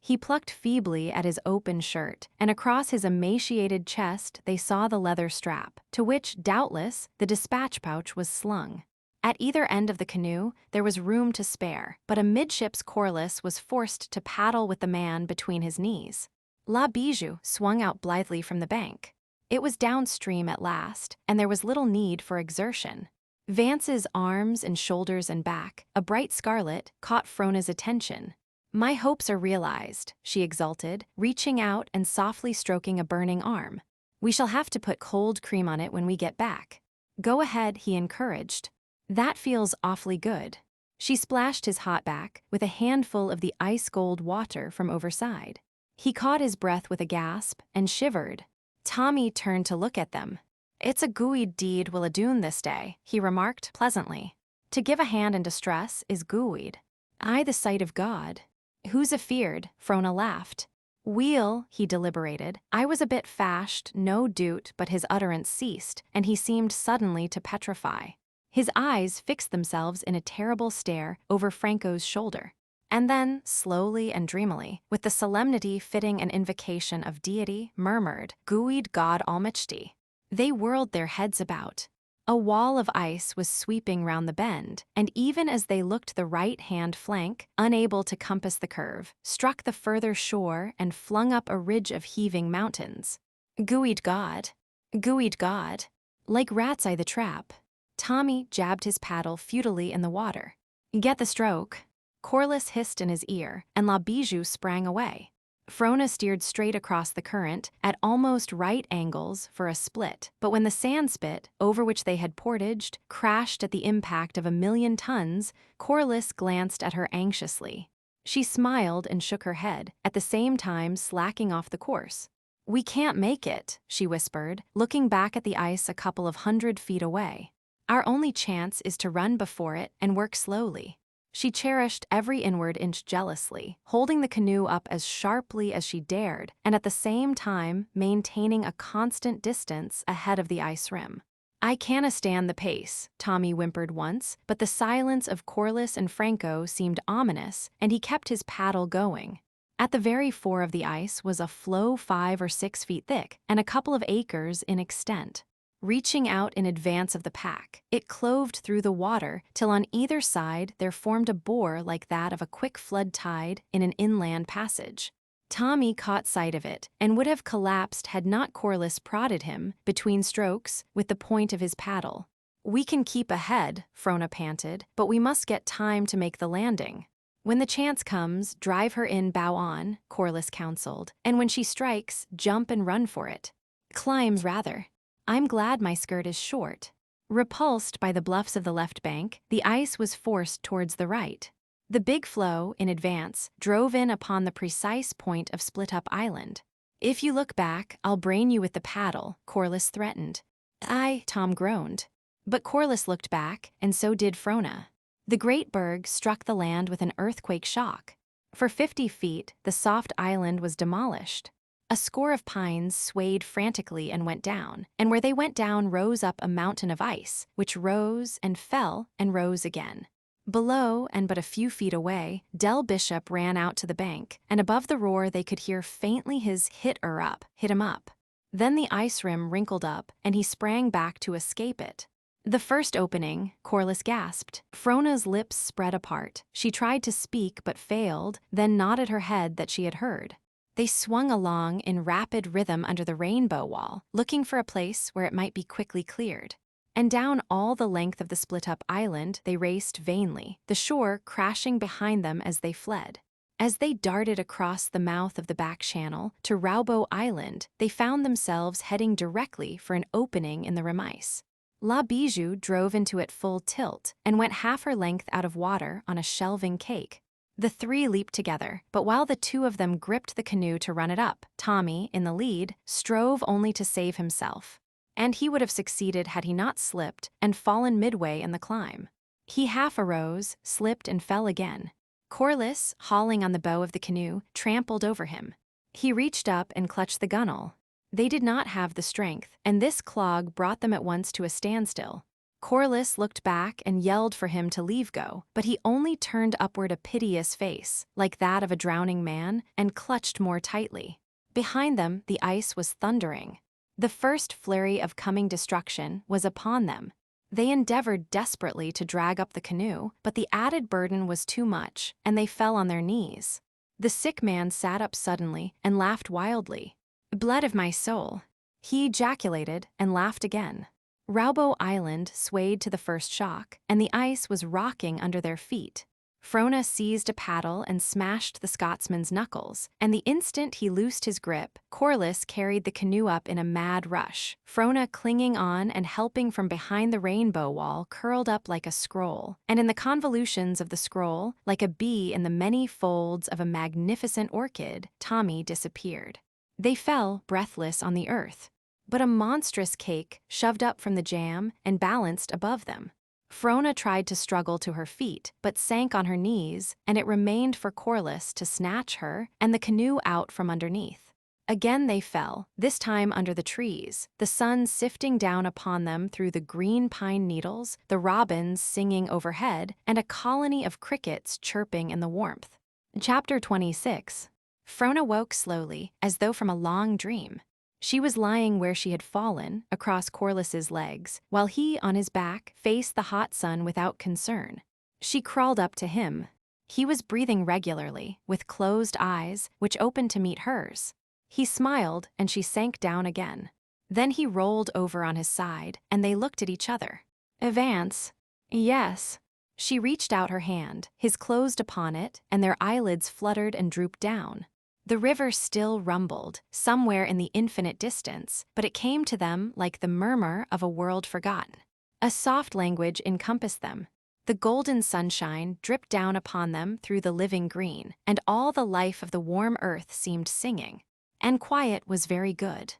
He plucked feebly at his open shirt, and across his emaciated chest they saw the leather strap, to which, doubtless, the dispatch pouch was slung. At either end of the canoe there was room to spare, but amidships Corliss was forced to paddle with the man between his knees. La Bijou swung out blithely from the bank. It was downstream at last, and there was little need for exertion. Vance's arms and shoulders and back, a bright scarlet, caught Frona's attention. My hopes are realized, she exulted, reaching out and softly stroking a burning arm. We shall have to put cold cream on it when we get back. Go ahead, he encouraged. That feels awfully good. She splashed his hot back with a handful of the ice-cold water from overside. He caught his breath with a gasp and shivered. Tommy turned to look at them. "It's a gooid deed will adoon this day," he remarked pleasantly. "To give a hand in distress is gooid. Aye, the sight of God. Who's afeard?" Frona laughed. "Weel," he deliberated. "I was a bit fashed, no doot," but his utterance ceased, and he seemed suddenly to petrify. His eyes fixed themselves in a terrible stare over Franco's shoulder. And then, slowly and dreamily, with the solemnity fitting an invocation of deity, murmured, "Gooid God Almichty." They whirled their heads about. A wall of ice was sweeping round the bend, and even as they looked, the right-hand flank, unable to compass the curve, struck the further shore and flung up a ridge of heaving mountains. "Gooid God. Gooid God." Like Rat's Eye the Trap. Tommy jabbed his paddle futilely in the water. "Get the stroke." Corliss hissed in his ear, and La Bijou sprang away. Frona steered straight across the current, at almost right angles for a split, but when the sandspit, over which they had portaged, crashed at the impact of 1,000,000 tons, Corliss glanced at her anxiously. She smiled and shook her head, at the same time slacking off the course. "We can't make it," she whispered, looking back at the ice a couple of 100 feet away. "Our only chance is to run before it and work slowly." She cherished every inward inch jealously, holding the canoe up as sharply as she dared, and at the same time maintaining a constant distance ahead of the ice rim. "I canna stand the pace," Tommy whimpered once, but the silence of Corliss and Franco seemed ominous, and he kept his paddle going. At the very fore of the ice was a floe 5 or 6 feet thick and a couple of acres in extent. Reaching out in advance of the pack, it cloved through the water till on either side there formed a bore like that of a quick flood tide in an inland passage. Tommy caught sight of it and would have collapsed had not Corliss prodded him, between strokes, with the point of his paddle. "We can keep ahead," Frona panted, "but we must get time to make the landing." "When the chance comes, drive her in bow on," Corliss counseled, "and when she strikes, jump and run for it. Climbs, rather. I'm glad my skirt is short." Repulsed by the bluffs of the left bank, the ice was forced towards the right. The big floe, in advance, drove in upon the precise point of Split Up Island. "If you look back, I'll brain you with the paddle," Corliss threatened. "Aye," Tom groaned. But Corliss looked back, and so did Frona. The great berg struck the land with an earthquake shock. For 50 feet, the soft island was demolished. A score of pines swayed frantically and went down, and where they went down rose up a mountain of ice, which rose and fell and rose again. Below, and but a few feet away, Del Bishop ran out to the bank, and above the roar they could hear faintly his hit him up. Then the ice rim wrinkled up, and he sprang back to escape it. "The first opening," Corliss gasped. Frona's lips spread apart. She tried to speak but failed, then nodded her head that she had heard. They swung along in rapid rhythm under the rainbow wall, looking for a place where it might be quickly cleared. And down all the length of the split-up island they raced vainly, the shore crashing behind them as they fled. As they darted across the mouth of the back channel to Raubo Island, they found themselves heading directly for an opening in the Remice. La Bijou drove into it full tilt and went half her length out of water on a shelving cake. The three leaped together, but while the two of them gripped the canoe to run it up, Tommy, in the lead, strove only to save himself. And he would have succeeded had he not slipped and fallen midway in the climb. He half arose, slipped and fell again. Corliss, hauling on the bow of the canoe, trampled over him. He reached up and clutched the gunwale. They did not have the strength, and this clog brought them at once to a standstill. Corliss looked back and yelled for him to leave go, but he only turned upward a piteous face, like that of a drowning man, and clutched more tightly. Behind them, the ice was thundering. The first flurry of coming destruction was upon them. They endeavored desperately to drag up the canoe, but the added burden was too much, and they fell on their knees. The sick man sat up suddenly and laughed wildly. "Blood of my soul!" he ejaculated and laughed again. Raubo Island swayed to the first shock, and the ice was rocking under their feet. Frona seized a paddle and smashed the Scotsman's knuckles, and the instant he loosed his grip, Corliss carried the canoe up in a mad rush, Frona clinging on and helping from behind the rainbow wall curled up like a scroll, and in the convolutions of the scroll, like a bee in the many folds of a magnificent orchid, Tommy disappeared. They fell, breathless, on the earth. But a monstrous cake shoved up from the jam and balanced above them. Frona tried to struggle to her feet, but sank on her knees, and it remained for Corliss to snatch her and the canoe out from underneath. Again they fell, this time under the trees, the sun sifting down upon them through the green pine needles, the robins singing overhead, and a colony of crickets chirping in the warmth. Chapter 26. Frona woke slowly, as though from a long dream. She was lying where she had fallen, across Corliss's legs, while he, on his back, faced the hot sun without concern. She crawled up to him. He was breathing regularly, with closed eyes, which opened to meet hers. He smiled, and she sank down again. Then he rolled over on his side, and they looked at each other. "Evance." "Yes." She reached out her hand, his closed upon it, and their eyelids fluttered and drooped down. The river still rumbled, somewhere in the infinite distance, but it came to them like the murmur of a world forgotten. A soft language encompassed them. The golden sunshine dripped down upon them through the living green, and all the life of the warm earth seemed singing. And quiet was very good.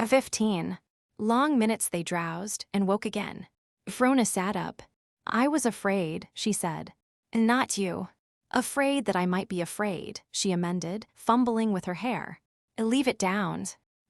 15. Long minutes they drowsed and woke again. Frona sat up. "I was afraid," she said. "Not you." "Afraid that I might be afraid," she amended, fumbling with her hair. "Leave it down.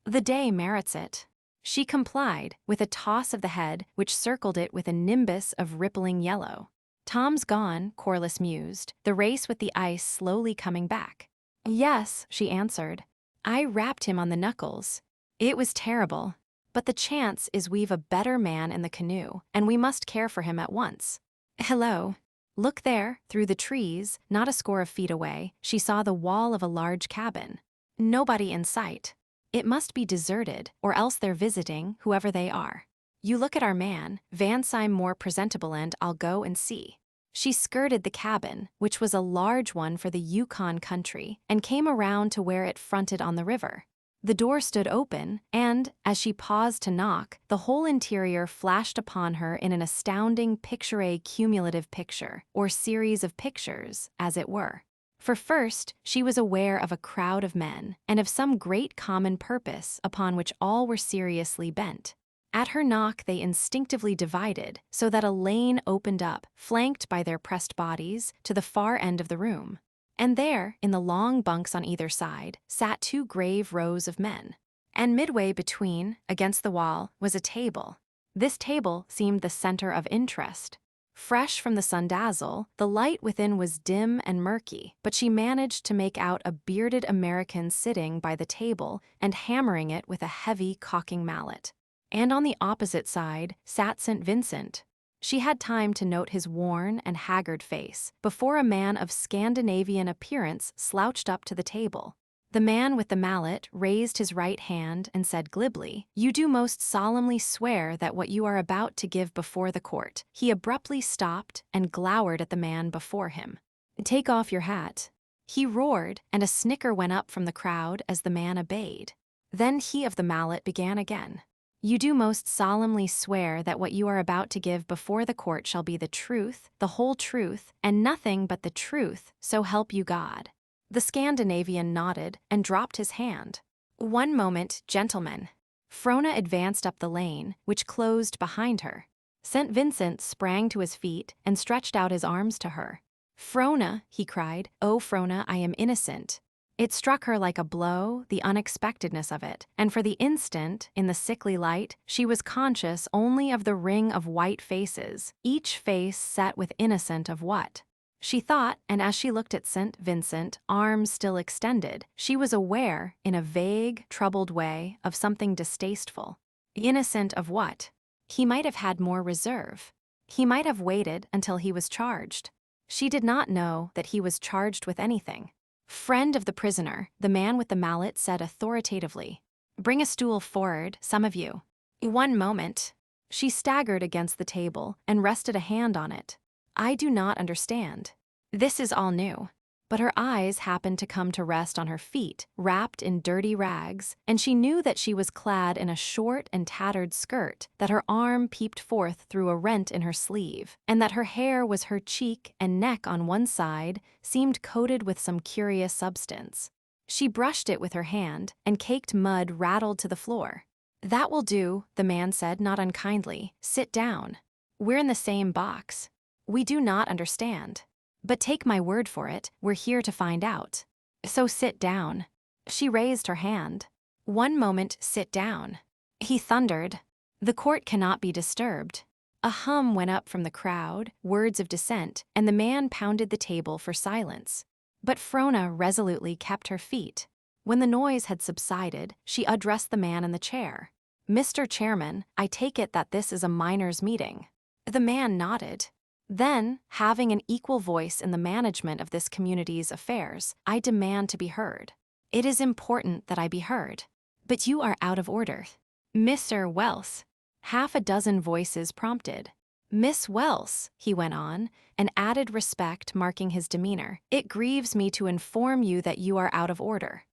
The day merits it." She complied, with a toss of the head which circled it with a nimbus of rippling yellow. "Tom's gone," Corliss mused, the race with the ice slowly coming back. "Yes," she answered. "I rapped him on the knuckles. It was terrible. But the chance is we've a better man in the canoe, and we must care for him at once. Hello." Look there, through the trees, not a score of feet away, she saw the wall of a large cabin. Nobody in sight. It must be deserted, or else they're visiting, whoever they are. "You look at our man, Vance. I'm more presentable and I'll go and see." She skirted the cabin, which was a large one for the Yukon country, and came around to where it fronted on the river. The door stood open, and, as she paused to knock, the whole interior flashed upon her in an astounding picture-a cumulative picture, or series of pictures, as it were. For first, she was aware of a crowd of men, and of some great common purpose upon which all were seriously bent. At her knock they instinctively divided, so that a lane opened up, flanked by their pressed bodies, to the far end of the room. And there, in the long bunks on either side, sat 2 grave rows of men. And midway between, against the wall, was a table. This table seemed the center of interest. Fresh from the sun-dazzle, the light within was dim and murky, but she managed to make out a bearded American sitting by the table and hammering it with a heavy caulking mallet. And on the opposite side sat St. Vincent. She had time to note his worn and haggard face before a man of Scandinavian appearance slouched up to the table. The man with the mallet raised his right hand and said glibly, "You do most solemnly swear that what you are about to give before the court." He abruptly stopped and glowered at the man before him. "Take off your hat." He roared, and a snicker went up from the crowd as the man obeyed. Then he of the mallet began again. "You do most solemnly swear that what you are about to give before the court shall be the truth, the whole truth, and nothing but the truth, so help you God." The Scandinavian nodded and dropped his hand. "One moment, gentlemen." Frona advanced up the lane, which closed behind her. St. Vincent sprang to his feet and stretched out his arms to her. "Frona," he cried, "oh, Frona, I am innocent." It struck her like a blow, the unexpectedness of it, and for the instant, in the sickly light, she was conscious only of the ring of white faces, each face set with innocent of what? She thought, and as she looked at St. Vincent, arms still extended, she was aware, in a vague, troubled way, of something distasteful. Innocent of what? He might have had more reserve. He might have waited until he was charged. She did not know that he was charged with anything. "Friend of the prisoner," the man with the mallet said authoritatively. "Bring a stool forward, some of you." "One moment." She staggered against the table and rested a hand on it. "I do not understand. This is all new." But her eyes happened to come to rest on her feet, wrapped in dirty rags, and she knew that she was clad in a short and tattered skirt, that her arm peeped forth through a rent in her sleeve, and that her hair was her cheek and neck on one side seemed coated with some curious substance. She brushed it with her hand, and caked mud rattled to the floor. "That will do," the man said not unkindly. "Sit down. We're in the same box. We do not understand. But take my word for it, we're here to find out. So sit down." She raised her hand. "One moment, sit down." He thundered. "The court cannot be disturbed." A hum went up from the crowd, words of dissent, and the man pounded the table for silence. But Frona resolutely kept her feet. When the noise had subsided, she addressed the man in the chair. "Mr. Chairman, I take it that this is a miners' meeting." The man nodded. "Then, having an equal voice in the management of this community's affairs, I demand to be heard. It is important that I be heard. But you are out of order. Mr. Welse." Half a dozen voices prompted. "Miss Welse," he went on, an added respect marking his demeanor, "it grieves me to inform you that you are out of order.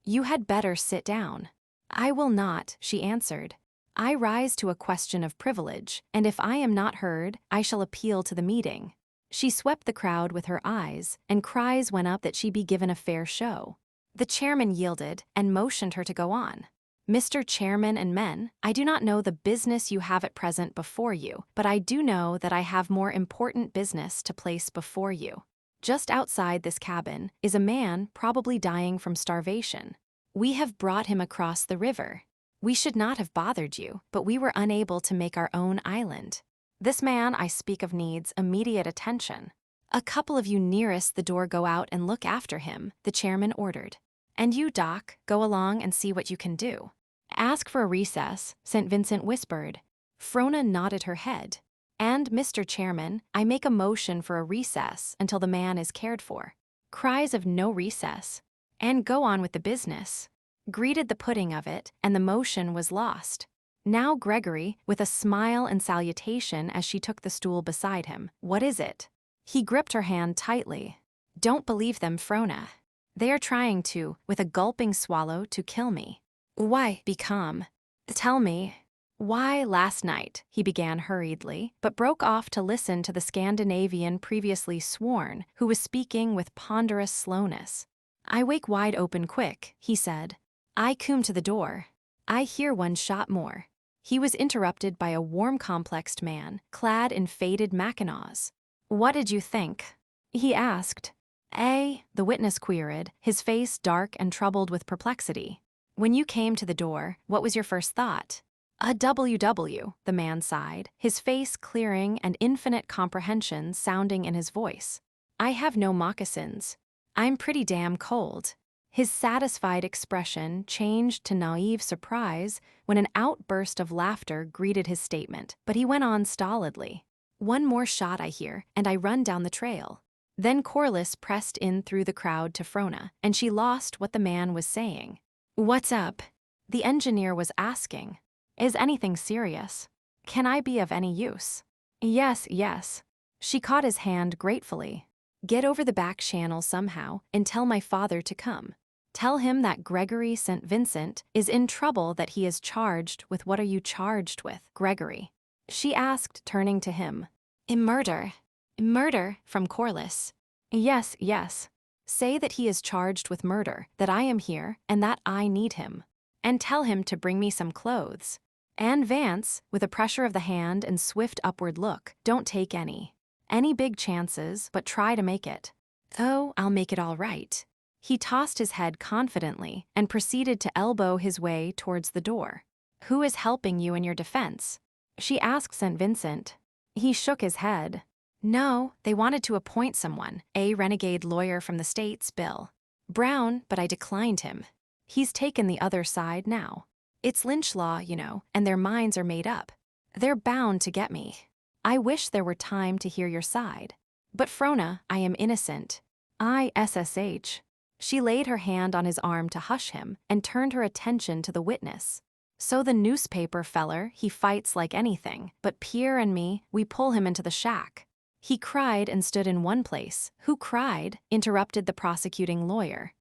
You had better sit down." "I will not," she answered. "I rise to a question of privilege, and if I am not heard, I shall appeal to the meeting." She swept the crowd with her eyes, and cries went up that she be given a fair show. The chairman yielded and motioned her to go on. "Mr. Chairman and men, I do not know the business you have at present before you, but I do know that I have more important business to place before you. Just outside this cabin is a man probably dying from starvation. We have brought him across the river. We should not have bothered you, but we were unable to make our own island. This man I speak of needs immediate attention. A couple of you nearest the door go out and look after him," the chairman ordered. "And you, Doc, go along and see what you can do." "Ask for a recess," St. Vincent whispered. Frona nodded her head. "And, Mr. Chairman, I make a motion for a recess until the man is cared for." Cries of "no recess," and "go on with the business," greeted the putting of it, and the motion was lost. Now Gregory, with a smile and salutation as she took the stool beside him. "What is it?" He gripped her hand tightly. "Don't believe them, Frona. They are trying to, with a gulping swallow, to kill me." "Why, be calm. Tell me." "Why, last night," he began hurriedly, but broke off to listen to the Scandinavian previously sworn, who was speaking with ponderous slowness. "I wake wide open quick," he said. "I come to the door. I hear one shot more." He was interrupted by a warm-complexed man, clad in faded mackinaws. "What did you think?" he asked. The witness queried, his face dark and troubled with perplexity. "When you came to the door, what was your first thought?" "A WW," the man sighed, his face clearing and infinite comprehension sounding in his voice. "I have no moccasins. I'm pretty damn cold." His satisfied expression changed to naive surprise when an outburst of laughter greeted his statement, but he went on stolidly. "One more shot I hear, and I run down the trail." Then Corliss pressed in through the crowd to Frona, and she lost what the man was saying. "What's up?" the engineer was asking. "Is anything serious? Can I be of any use?" Yes. She caught his hand gratefully. "Get over the back channel somehow and tell my father to come. Tell him that Gregory St. Vincent is in trouble, that he is charged with—" "What are you charged with, Gregory?" she asked, turning to him. Murder." "Murder," from Corliss. Yes. Say that he is charged with murder, that I am here, and that I need him. And tell him to bring me some clothes. And Vance, with a pressure of the hand and swift upward look, "Don't take any big chances, but try to make it." "Oh, I'll make it all right." He tossed his head confidently and proceeded to elbow his way towards the door. "Who is helping you in your defense?" she asked St. Vincent. He shook his head. "No, they wanted to appoint someone, a renegade lawyer from the States, Bill Brown, but I declined him. He's taken the other side now. It's lynch law, you know, and their minds are made up. They're bound to get me. I wish there were time to hear your side. But Frona, I am innocent. ISSH." She laid her hand on his arm to hush him and turned her attention to the witness. "So the newspaper feller, he fights like anything, but Pierre and me, we pull him into the shack." "He cried and stood in one place." "Who cried?" interrupted the prosecuting lawyer.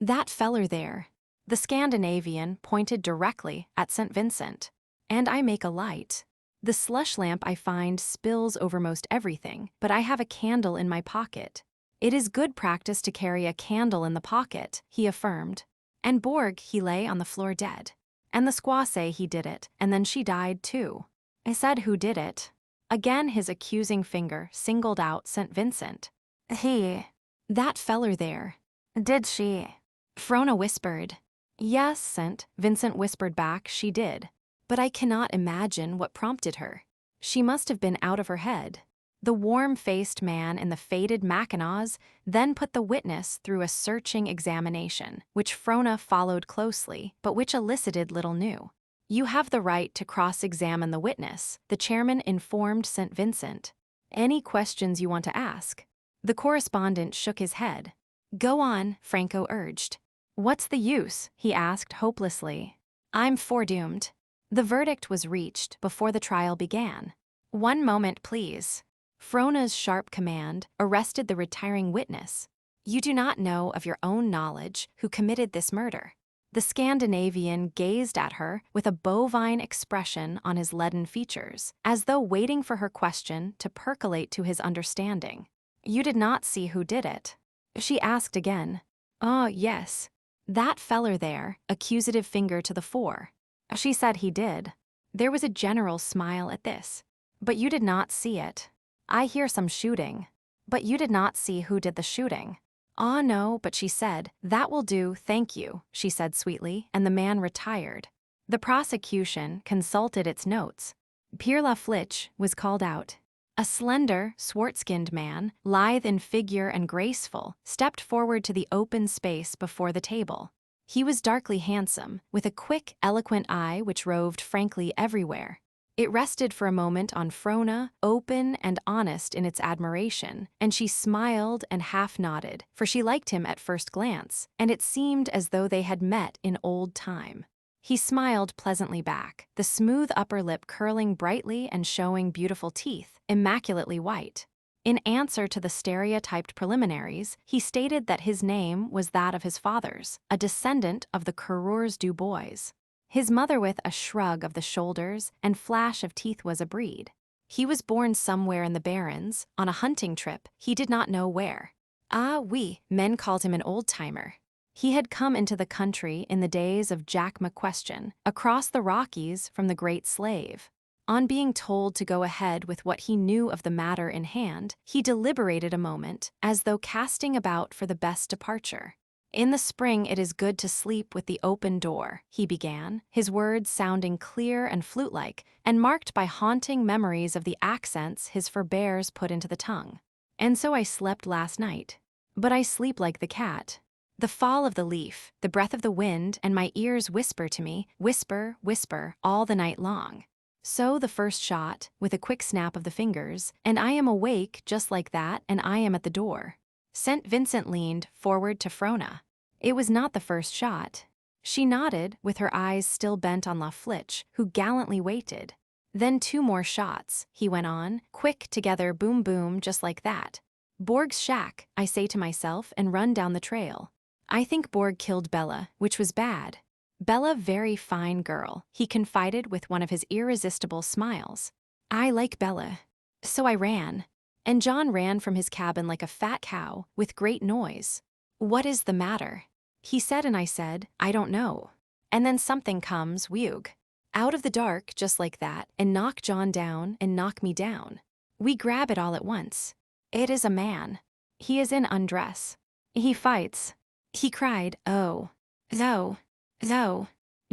"That feller there." The Scandinavian pointed directly at St. Vincent. "And I make a light. The slush lamp I find spills over most everything, but I have a candle in my pocket. It is good practice to carry a candle in the pocket, he affirmed. And Borg, he lay on the floor dead. And the squaw say he did it, and then she died too. I said who did it. Again his accusing finger singled out St. Vincent. He. That feller there. Did she? Frona whispered. Yes, St. Vincent whispered back, she did. But I cannot imagine what prompted her. She must have been out of her head. The warm-faced man in the faded mackinaws then put the witness through a searching examination, which Frona followed closely, but which elicited little new. You have the right to cross-examine the witness, the chairman informed St. Vincent. Any questions you want to ask? The correspondent shook his head. Go on, Franco urged. What's the use? He asked hopelessly. I'm foredoomed. The verdict was reached before the trial began. One moment, please. Frona's sharp command arrested the retiring witness. You do not know of your own knowledge who committed this murder. The Scandinavian gazed at her with a bovine expression on his leaden features, as though waiting for her question to percolate to his understanding. You did not see who did it. She asked again. Oh, yes. That feller there, accusative finger to the fore. She said he did. There was a general smile at this. But you did not see it. I hear some shooting. But you did not see who did the shooting. Ah, no, but she said, that will do, thank you, she said sweetly, and the man retired. The prosecution consulted its notes. Pierre Laflitche was called out. A slender, swart-skinned man, lithe in figure and graceful, stepped forward to the open space before the table. He was darkly handsome, with a quick, eloquent eye which roved frankly everywhere. It rested for a moment on Frona, open and honest in its admiration, and she smiled and half-nodded, for she liked him at first glance, and it seemed as though they had met in old time. He smiled pleasantly back, the smooth upper lip curling brightly and showing beautiful teeth, immaculately white. In answer to the stereotyped preliminaries, he stated that his name was that of his father's, a descendant of the Coureurs du Bois. His mother, with a shrug of the shoulders and flash of teeth, was a breed. He was born somewhere in the Barrens, on a hunting trip, he did not know where. Ah, oui, men called him an old-timer. He had come into the country in the days of Jack McQuestion, across the Rockies from the Great Slave. On being told to go ahead with what he knew of the matter in hand, he deliberated a moment, as though casting about for the best departure. In the spring it is good to sleep with the open door, he began, his words sounding clear and flute-like, and marked by haunting memories of the accents his forbears put into the tongue. And so I slept last night. But I sleep like the cat. The fall of the leaf, the breath of the wind, and my ears whisper to me, whisper, whisper, all the night long. So the first shot, with a quick snap of the fingers, and I am awake just like that, and I am at the door. St. Vincent leaned forward to Frona. It was not the first shot. She nodded, with her eyes still bent on Laflitche, who gallantly waited. Then 2 more shots, he went on, quick together, boom boom, just like that. Borg's shack, I say to myself, and run down the trail. I think Borg killed Bella, which was bad. Bella very fine girl, he confided with one of his irresistible smiles. I like Bella. So I ran. And John ran from his cabin like a fat cow, with great noise. What is the matter? He said, and I said, I don't know. And then something comes, wheug, out of the dark just like that, and knock John down and knock me down. We grab it all at once. It is a man. He is in undress. He fights. He cried, oh, though,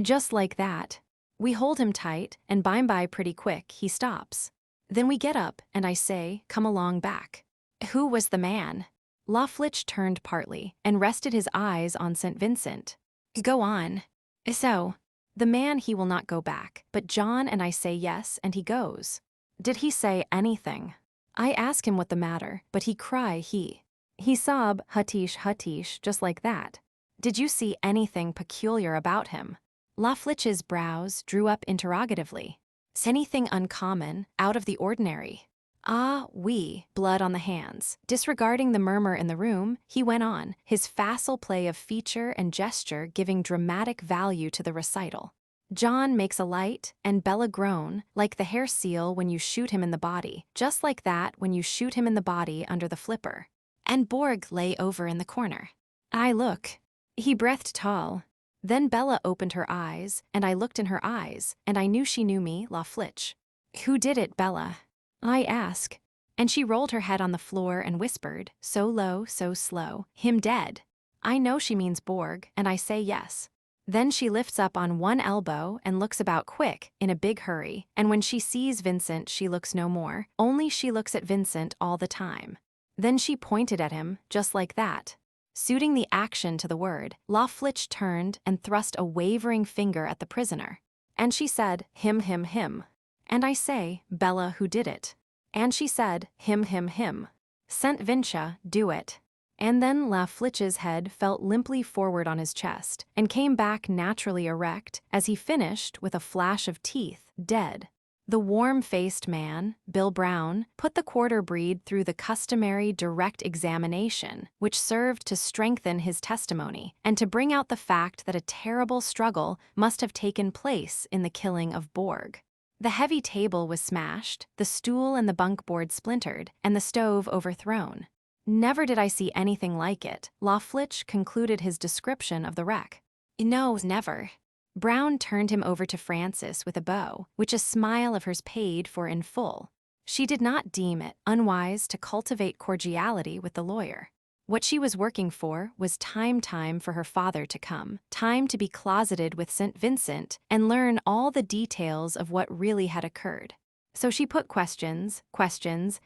just like that. We hold him tight, and by pretty quick he stops. Then we get up, and I say, come along back. Who was the man? Laflitche turned partly, and rested his eyes on St. Vincent. Go on. So, the man, he will not go back, but John and I say yes, and he goes. Did he say anything? I ask him what the matter, but he cry he sob, huttish, just like that. Did you see anything peculiar about him? Laflitche's brows drew up interrogatively. Anything uncommon, out of the ordinary? Ah, oui, blood on the hands. Disregarding the murmur in the room, he went on, his facile play of feature and gesture giving dramatic value to the recital. John makes a light, and Bella groan, like the hair seal when you shoot him in the body, just like that when you shoot him in the body under the flipper. and Borg lay over in the corner. I look. He breathed tall. Then Bella opened her eyes, and I looked in her eyes, and I knew she knew me, La Flitch. Who did it, Bella? I ask. And she rolled her head on the floor and whispered, so low, so slow, him dead. I know she means Borg, and I say yes. Then she lifts up on one elbow and looks about quick, in a big hurry, and when she sees Vincent she looks no more, only she looks at Vincent all the time. Then she pointed at him, just like that. Suiting the action to the word, La Flitch turned and thrust a wavering finger at the prisoner. And she said, him. And I say, Bella, who did it? And she said, him. Saint Vincia, do it. And then La Flitch's head fell limply forward on his chest and came back naturally erect as he finished with a flash of teeth, dead. The warm-faced man, Bill Brown, put the quarter breed through the customary direct examination, which served to strengthen his testimony and to bring out the fact that a terrible struggle must have taken place in the killing of Borg. The heavy table was smashed, the stool and the bunk board splintered, and the stove overthrown. Never did I see anything like it, La Flitch concluded his description of the wreck. No, never. Brown turned him over to Frances with a bow, which a smile of hers paid for in full. She did not deem it unwise to cultivate cordiality with the lawyer. What she was working for was time for her father to come, time to be closeted with St. Vincent and learn all the details of what really had occurred. So she put questions,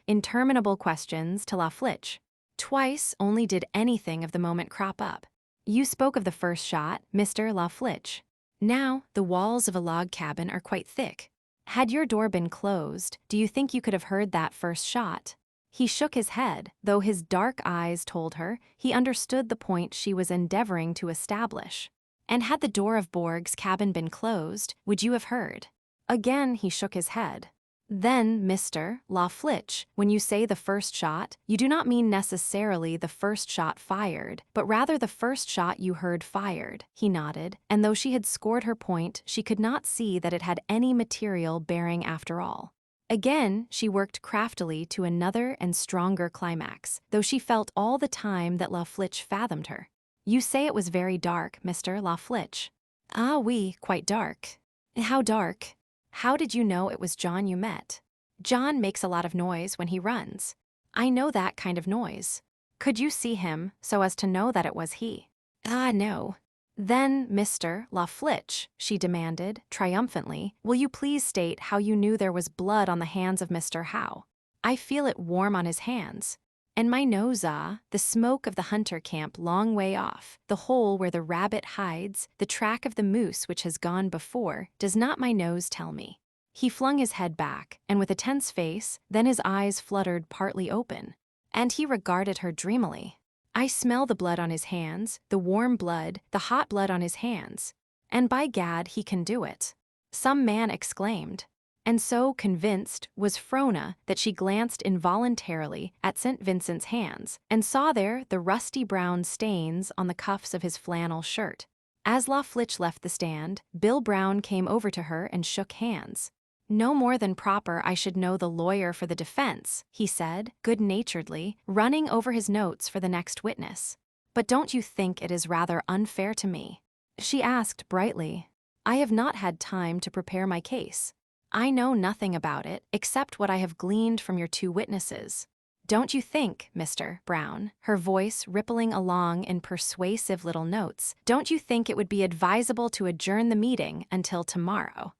interminable questions to La Flitch. Twice only did anything of the moment crop up. You spoke of the first shot, Mr. La Flitch. Now, the walls of a log cabin are quite thick. Had your door been closed, do you think you could have heard that first shot? He shook his head, though his dark eyes told her he understood the point she was endeavoring to establish. And had the door of Borg's cabin been closed, would you have heard? Again he shook his head. Then, Mr. La Flitch, when you say the first shot, you do not mean necessarily the first shot fired, but rather the first shot you heard fired, he nodded, and though she had scored her point, she could not see that it had any material bearing after all. Again, she worked craftily to another and stronger climax, though she felt all the time that La Flitch fathomed her. You say it was very dark, Mr. La Flitch. Ah oui, quite dark. How dark? How did you know it was John you met? John makes a lot of noise when he runs. I know that kind of noise. Could you see him so as to know that it was he? Ah, no. Then, Mr. La Flitch, she demanded, triumphantly, will you please state how you knew there was blood on the hands of Mr. Howe? I feel it warm on his hands. And my nose, the smoke of the hunter camp long way off, the hole where the rabbit hides, the track of the moose which has gone before, does not my nose tell me? He flung his head back, and with a tense face, then his eyes fluttered partly open. And he regarded her dreamily. I smell the blood on his hands, the warm blood, the hot blood on his hands. And by gad, he can do it. Some man exclaimed. And so convinced was Frona that she glanced involuntarily at St. Vincent's hands and saw there the rusty brown stains on the cuffs of his flannel shirt. As La Flitch left the stand, Bill Brown came over to her and shook hands. No more than proper I should know the lawyer for the defense, he said, good-naturedly, running over his notes for the next witness. But don't you think it is rather unfair to me? She asked brightly. I have not had time to prepare my case. I know nothing about it except what I have gleaned from your two witnesses. Don't you think, Mr. Brown, her voice rippling along in persuasive little notes, don't you think it would be advisable to adjourn the meeting until tomorrow?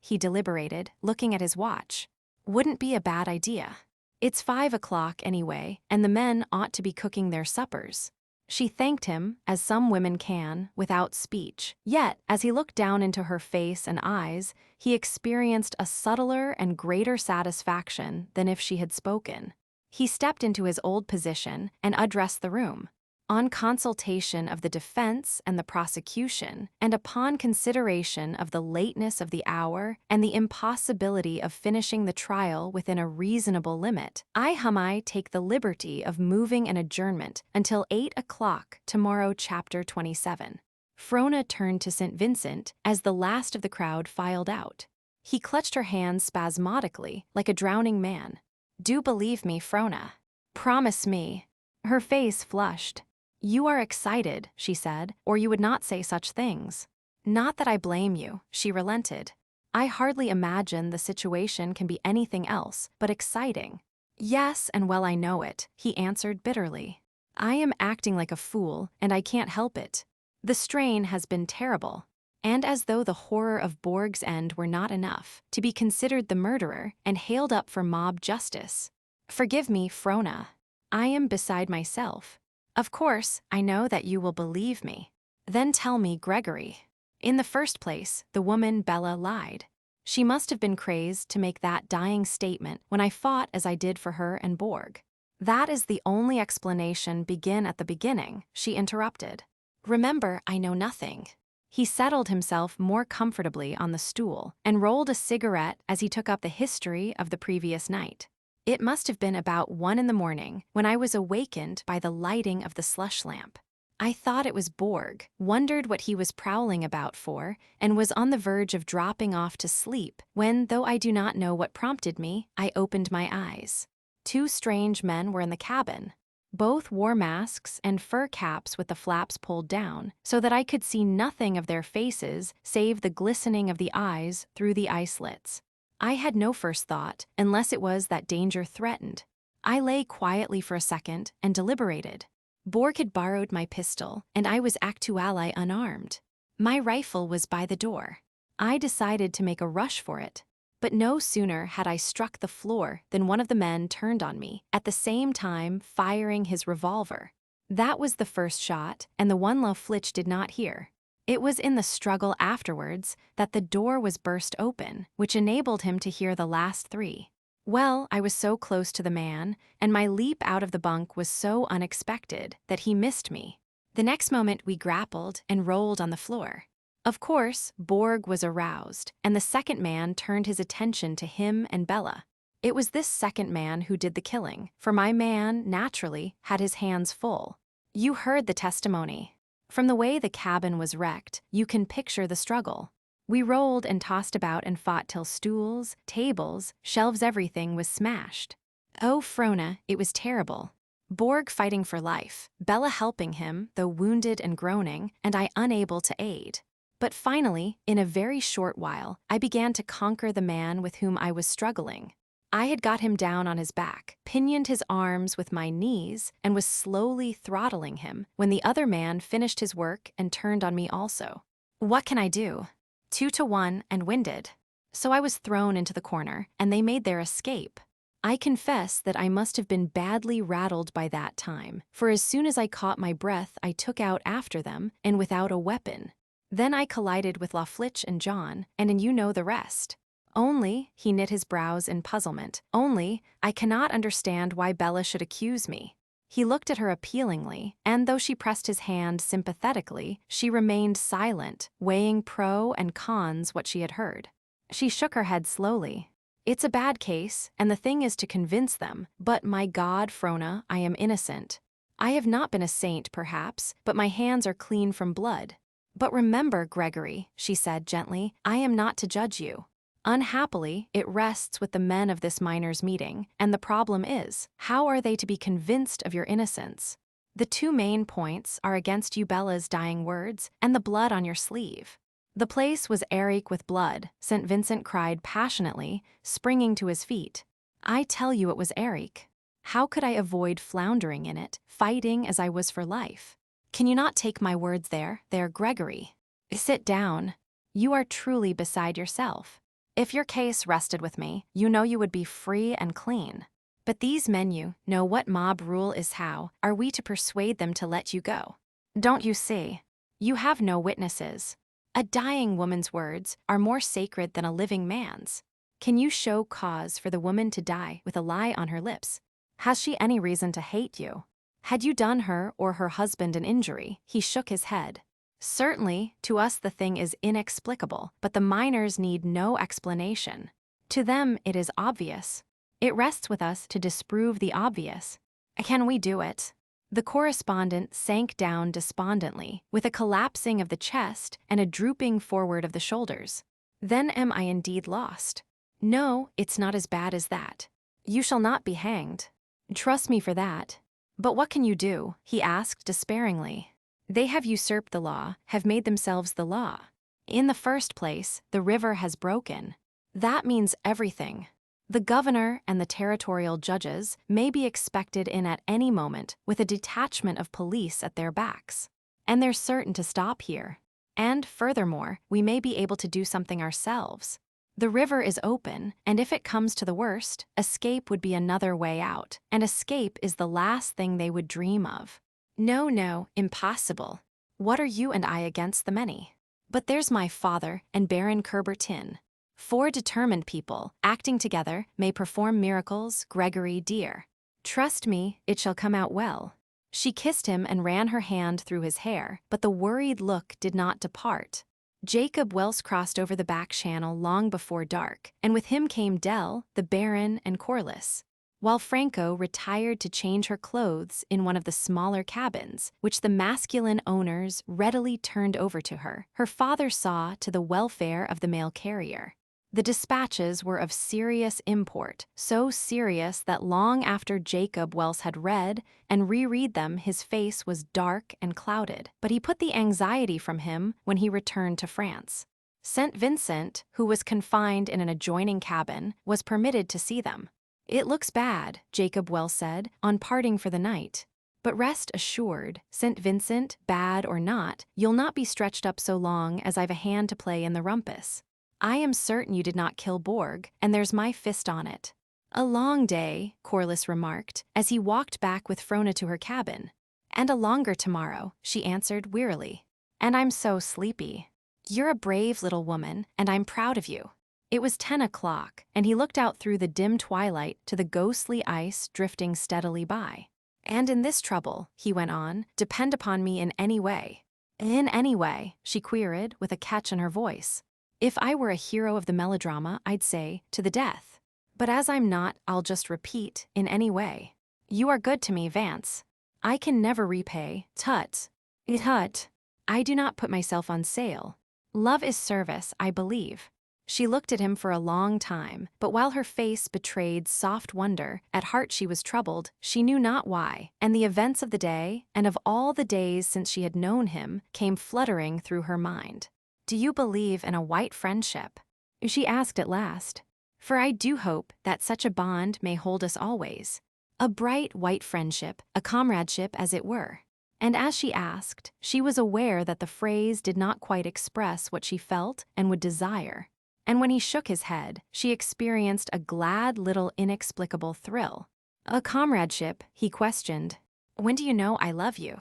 He deliberated, looking at his watch. Wouldn't be a bad idea. It's 5 o'clock anyway, and the men ought to be cooking their suppers. She thanked him, as some women can, without speech. Yet, as he looked down into her face and eyes, he experienced a subtler and greater satisfaction than if she had spoken. He stepped into his old position and addressed the room. On consultation of the defense and the prosecution, and upon consideration of the lateness of the hour and the impossibility of finishing the trial within a reasonable limit, I take the liberty of moving an adjournment until 8 o'clock tomorrow, chapter 27. Frona turned to St. Vincent as the last of the crowd filed out. He clutched her hands spasmodically, like a drowning man. Do believe me, Frona. Promise me. Her face flushed. "You are excited," she said, "or you would not say such things." "Not that I blame you," she relented. "I hardly imagine the situation can be anything else but exciting." "Yes, and well I know it," he answered bitterly. "I am acting like a fool, and I can't help it. The strain has been terrible." And as though the horror of Borg's end were not enough, to be considered the murderer and hailed up for mob justice. "Forgive me, Frona. I am beside myself. Of course, I know that you will believe me. Then tell me, Gregory." In the first place, the woman Bella lied. She must have been crazed to make that dying statement when I fought as I did for her and Borg. "That is the only explanation. Begin at the beginning," she interrupted. "Remember, I know nothing." He settled himself more comfortably on the stool and rolled a cigarette as he took up the history of the previous night. "It must have been about 1 in the morning when I was awakened by the lighting of the slush lamp. I thought it was Borg, wondered what he was prowling about for, and was on the verge of dropping off to sleep when, though I do not know what prompted me, I opened my eyes. 2 strange men were in the cabin. Both wore masks and fur caps with the flaps pulled down, so that I could see nothing of their faces save the glistening of the eyes through the eye slits. I had no first thought, unless it was that danger threatened. I lay quietly for a second and deliberated. Borg had borrowed my pistol, and I was actually unarmed. My rifle was by the door. I decided to make a rush for it. But no sooner had I struck the floor than one of the men turned on me, at the same time firing his revolver. That was the first shot, and the one Flitch did not hear. It was in the struggle afterwards that the door was burst open, which enabled him to hear the last 3. Well, I was so close to the man, and my leap out of the bunk was so unexpected that he missed me. The next moment we grappled and rolled on the floor. Of course, Borg was aroused, and the second man turned his attention to him and Bella. It was this second man who did the killing, for my man, naturally, had his hands full. You heard the testimony. From the way the cabin was wrecked, you can picture the struggle. We rolled and tossed about and fought till stools, tables, shelves, everything was smashed. Oh, Frona, it was terrible. Borg fighting for life, Bella helping him, though wounded and groaning, and I unable to aid. But finally, in a very short while, I began to conquer the man with whom I was struggling. I had got him down on his back, pinioned his arms with my knees, and was slowly throttling him when the other man finished his work and turned on me also. What can I do? 2 to 1 and winded. So I was thrown into the corner, and they made their escape. I confess that I must have been badly rattled by that time, for as soon as I caught my breath I took out after them, and without a weapon. Then I collided with Flitch and John, and you know the rest. Only," he knit his brows in puzzlement, "only, I cannot understand why Bella should accuse me." He looked at her appealingly, and though she pressed his hand sympathetically, she remained silent, weighing pro and cons what she had heard. She shook her head slowly. "It's a bad case, and the thing is to convince them, but my God, Frona, I am innocent. I have not been a saint, perhaps, but my hands are clean from blood. But remember, Gregory," she said gently, "I am not to judge you. Unhappily, it rests with the men of this miners' meeting, and the problem is, how are they to be convinced of your innocence? The 2 main points are against you Bella's dying words and the blood on your sleeve." The place was Eric with blood, St. Vincent cried passionately, springing to his feet. "I tell you it was Eric. How could I avoid floundering in it, fighting as I was for life? Can you not take my words there, Gregory? Sit down. You are truly beside yourself. If your case rested with me, you know you would be free and clean. But these men you know what mob rule is. How are we to persuade them to let you go? Don't you see? You have no witnesses. A dying woman's words are more sacred than a living man's. Can you show cause for the woman to die with a lie on her lips? Has she any reason to hate you? Had you done her or her husband an injury?" He shook his head. "Certainly, to us the thing is inexplicable, but the miners need no explanation. To them it is obvious. It rests with us to disprove the obvious. Can we do it?" The correspondent sank down despondently, with a collapsing of the chest and a drooping forward of the shoulders. "Then am I indeed lost? No, it's not as bad as that. You shall not be hanged. Trust me for that. But what can you do? He asked despairingly. They have usurped the law, have made themselves the law. In the first place, the river has broken. That means everything. The governor and the territorial judges may be expected in at any moment with a detachment of police at their backs. And they're certain to stop here. And furthermore, we may be able to do something ourselves. The river is open, and if it comes to the worst, escape would be another way out, and escape is the last thing they would dream of. No, no, impossible. What are you and I against the many? But there's my father and Baron Coubertin. 4 determined people, acting together, may perform miracles, Gregory dear. Trust me, it shall come out well. She kissed him and ran her hand through his hair, but the worried look did not depart. Jacob Welse crossed over the back channel long before dark, and with him came Dell, the Baron, and Corliss, while Franco retired to change her clothes in one of the smaller cabins, which the masculine owners readily turned over to her. Her father saw to the welfare of the mail carrier. The dispatches were of serious import, so serious that long after Jacob Welse had read and reread them, his face was dark and clouded. But he put the anxiety from him when he returned to France. St. Vincent, who was confined in an adjoining cabin, was permitted to see them. It looks bad, Jacob Welse said, on parting for the night. But rest assured, St. Vincent, bad or not, you'll not be stretched up so long as I've a hand to play in the rumpus. I am certain you did not kill Borg, and there's my fist on it. A long day, Corliss remarked, as he walked back with Frona to her cabin. And a longer tomorrow, she answered wearily. And I'm so sleepy. You're a brave little woman, and I'm proud of you. It was 10 o'clock, and he looked out through the dim twilight to the ghostly ice drifting steadily by. And in this trouble, he went on, depend upon me in any way. In any way, she queried with a catch in her voice. If I were a hero of the melodrama, I'd say, to the death. But as I'm not, I'll just repeat, in any way. You are good to me, Vance. I can never repay, tut. Tut. I do not put myself on sale. Love is service, I believe. She looked at him for a long time, but while her face betrayed soft wonder, at heart she was troubled, she knew not why, and the events of the day, and of all the days since she had known him, came fluttering through her mind. Do you believe in a white friendship? She asked at last. For I do hope that such a bond may hold us always. A bright white friendship, a comradeship as it were. And as she asked, she was aware that the phrase did not quite express what she felt and would desire. And when he shook his head, she experienced a glad little inexplicable thrill. A comradeship, he questioned. When do you know I love you?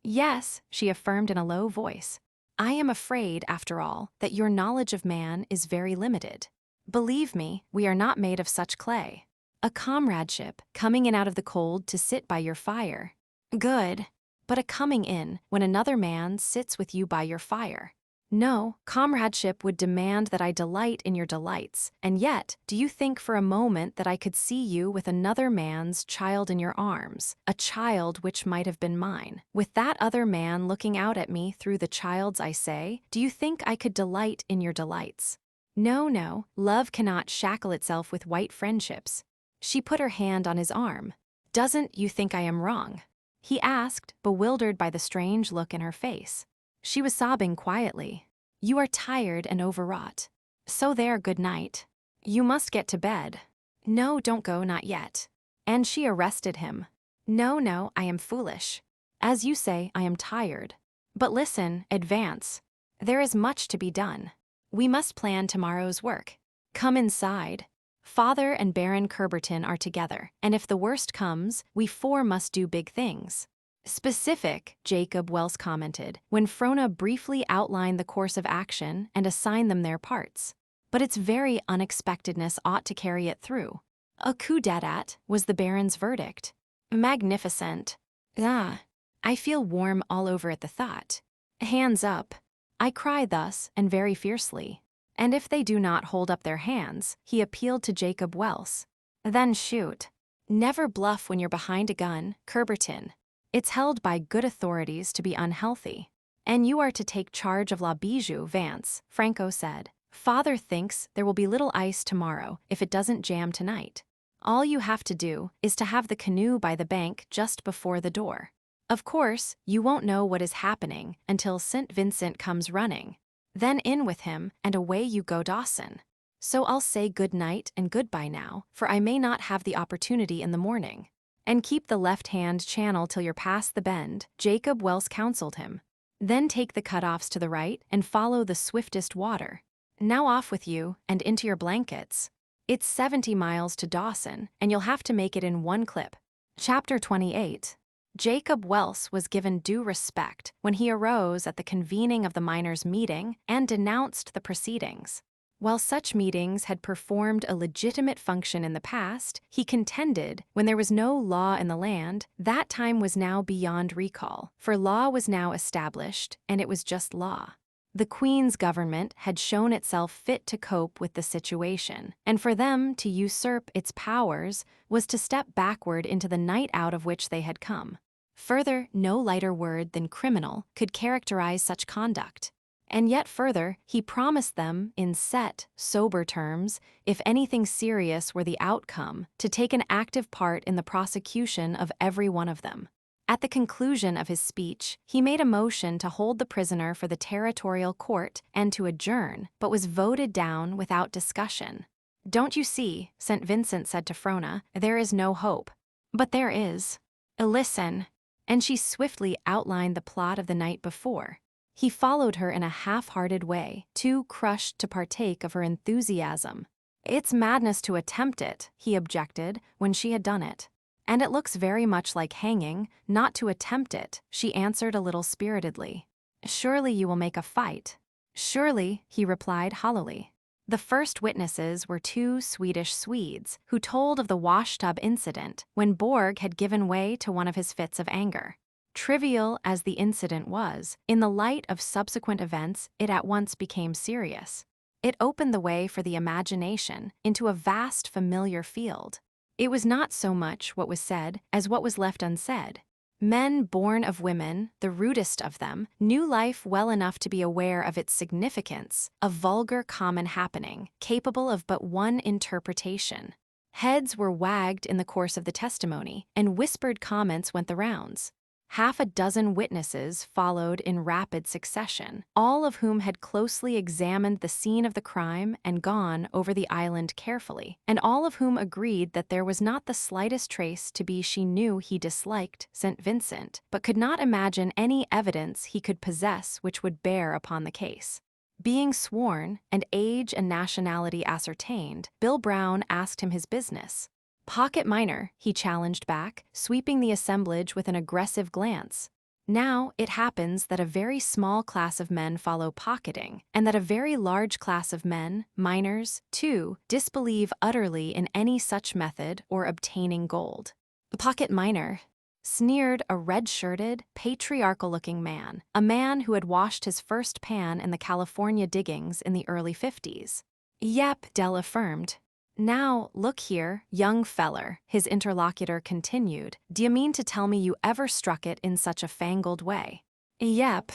Yes, she affirmed in a low voice. I am afraid, after all, that your knowledge of man is very limited. Believe me, we are not made of such clay. A comradeship, coming in out of the cold to sit by your fire. Good. But a coming in when another man sits with you by your fire. No, comradeship would demand that I delight in your delights, and yet, do you think for a moment that I could see you with another man's child in your arms, a child which might have been mine, with that other man looking out at me through the child's, I say, do you think I could delight in your delights? No, no, love cannot shackle itself with white friendships. She put her hand on his arm. Doesn't you think I am wrong? He asked, bewildered by the strange look in her face. She was sobbing quietly. You are tired and overwrought. So there, good night. You must get to bed. No, don't go, not yet. And she arrested him. No, no, I am foolish. As you say, I am tired. But listen, advance. There is much to be done. We must plan tomorrow's work. Come inside. Father and Baron Coubertin are together, and if the worst comes, we 4 must do big things. Specific, Jacob Welse commented, when Frona briefly outlined the course of action and assigned them their parts. But its very unexpectedness ought to carry it through. A coup d'etat was the Baron's verdict. Magnificent. Ah, I feel warm all over at the thought. Hands up. I cry thus, and very fiercely. And if they do not hold up their hands, he appealed to Jacob Welse. Then shoot. Never bluff when you're behind a gun, Coubertin. It's held by good authorities to be unhealthy. And you are to take charge of La Bijou, Vance, Franco said. Father thinks there will be little ice tomorrow if it doesn't jam tonight. All you have to do is to have the canoe by the bank just before the door. Of course, you won't know what is happening until St. Vincent comes running. Then in with him, and away you go, Dawson. So I'll say good night and goodbye now, for I may not have the opportunity in the morning. And keep the left-hand channel till you're past the bend, Jacob Welse counseled him. Then take the cutoffs to the right and follow the swiftest water. Now off with you and into your blankets. It's 70 miles to Dawson, and you'll have to make it in one clip. Chapter 28. Jacob Welse was given due respect when he arose at the convening of the miners' meeting and denounced the proceedings. While such meetings had performed a legitimate function in the past, he contended, when there was no law in the land, that time was now beyond recall, for law was now established, and it was just law. The Queen's government had shown itself fit to cope with the situation, and for them to usurp its powers was to step backward into the night out of which they had come. Further, no lighter word than criminal could characterize such conduct. And yet further, he promised them, in set, sober terms, if anything serious were the outcome, to take an active part in the prosecution of every one of them. At the conclusion of his speech, he made a motion to hold the prisoner for the territorial court and to adjourn, but was voted down without discussion. "Don't you see," St. Vincent said to Frona, "there is no hope." "But there is. Listen." And she swiftly outlined the plot of the night before. He followed her in a half-hearted way, too crushed to partake of her enthusiasm. "It's madness to attempt it," he objected, when she had done it. "And it looks very much like hanging, not to attempt it," she answered a little spiritedly. "Surely you will make a fight." "Surely," he replied hollowly. The first witnesses were two Swedish Swedes, who told of the washtub incident when Borg had given way to one of his fits of anger. Trivial as the incident was, in the light of subsequent events, it at once became serious. It opened the way for the imagination into a vast familiar field. It was not so much what was said as what was left unsaid. Men born of women, the rudest of them, knew life well enough to be aware of its significance, a vulgar common happening, capable of but one interpretation. Heads were wagged in the course of the testimony, and whispered comments went the rounds. Half a dozen witnesses followed in rapid succession, all of whom had closely examined the scene of the crime and gone over the island carefully, and all of whom agreed that there was not the slightest trace to be she knew he disliked St. Vincent, but could not imagine any evidence he could possess which would bear upon the case. Being sworn, and age and nationality ascertained, Bill Brown asked him his business. "Pocket miner," he challenged back, sweeping the assemblage with an aggressive glance. Now, it happens that a very small class of men follow pocketing, and that a very large class of men, miners, too, disbelieve utterly in any such method or obtaining gold. "Pocket miner," sneered a red-shirted, patriarchal-looking man, a man who had washed his first pan in the California diggings in the early 50s. "Yep," Dell affirmed. "Now, look here, young feller," his interlocutor continued, "d'you mean to tell me you ever struck it in such a fangled way?" "Yep."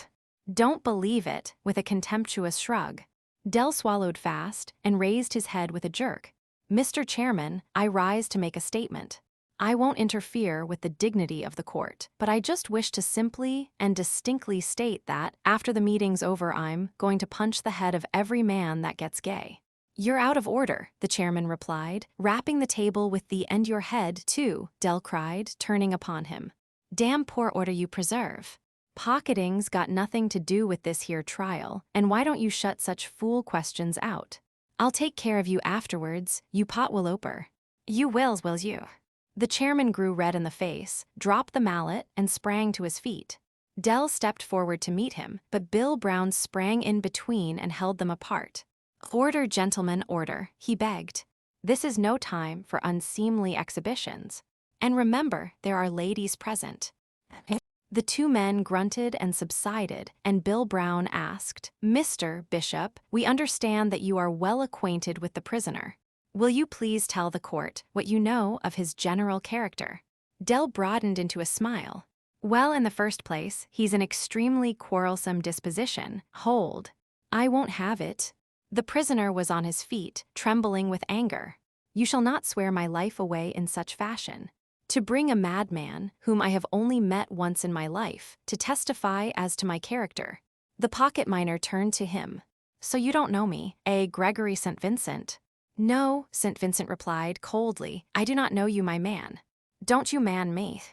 "Don't believe it," with a contemptuous shrug. Dell swallowed fast and raised his head with a jerk. "Mr. Chairman, I rise to make a statement. I won't interfere with the dignity of the court, but I just wish to simply and distinctly state that, after the meeting's over, I'm going to punch the head of every man that gets gay." "You're out of order," the chairman replied, rapping the table with the "and your head, too," Dell cried, turning upon him. "Damn poor order you preserve. Pocketing's got nothing to do with this here trial, and why don't you shut such fool questions out? I'll take care of you afterwards, you potwilloper." "You wills you?" The chairman grew red in the face, dropped the mallet, and sprang to his feet. Dell stepped forward to meet him, but Bill Brown sprang in between and held them apart. "Order, gentlemen, order," he begged. "This is no time for unseemly exhibitions. And remember, there are ladies present." The two men grunted and subsided, and Bill Brown asked, "Mr. Bishop, we understand that you are well acquainted with the prisoner. Will you please tell the court what you know of his general character?" Dell broadened into a smile. "Well, in the first place, he's an extremely quarrelsome disposition. Hold. I won't have it." The prisoner was on his feet, trembling with anger. You shall not swear my life away in such fashion. To bring a madman, whom I have only met once in my life, to testify as to my character." The pocket miner turned to him. "So you don't know me, Gregory St. Vincent?" "No," St. Vincent replied coldly, "I do not know you, my man." "Don't you man me?"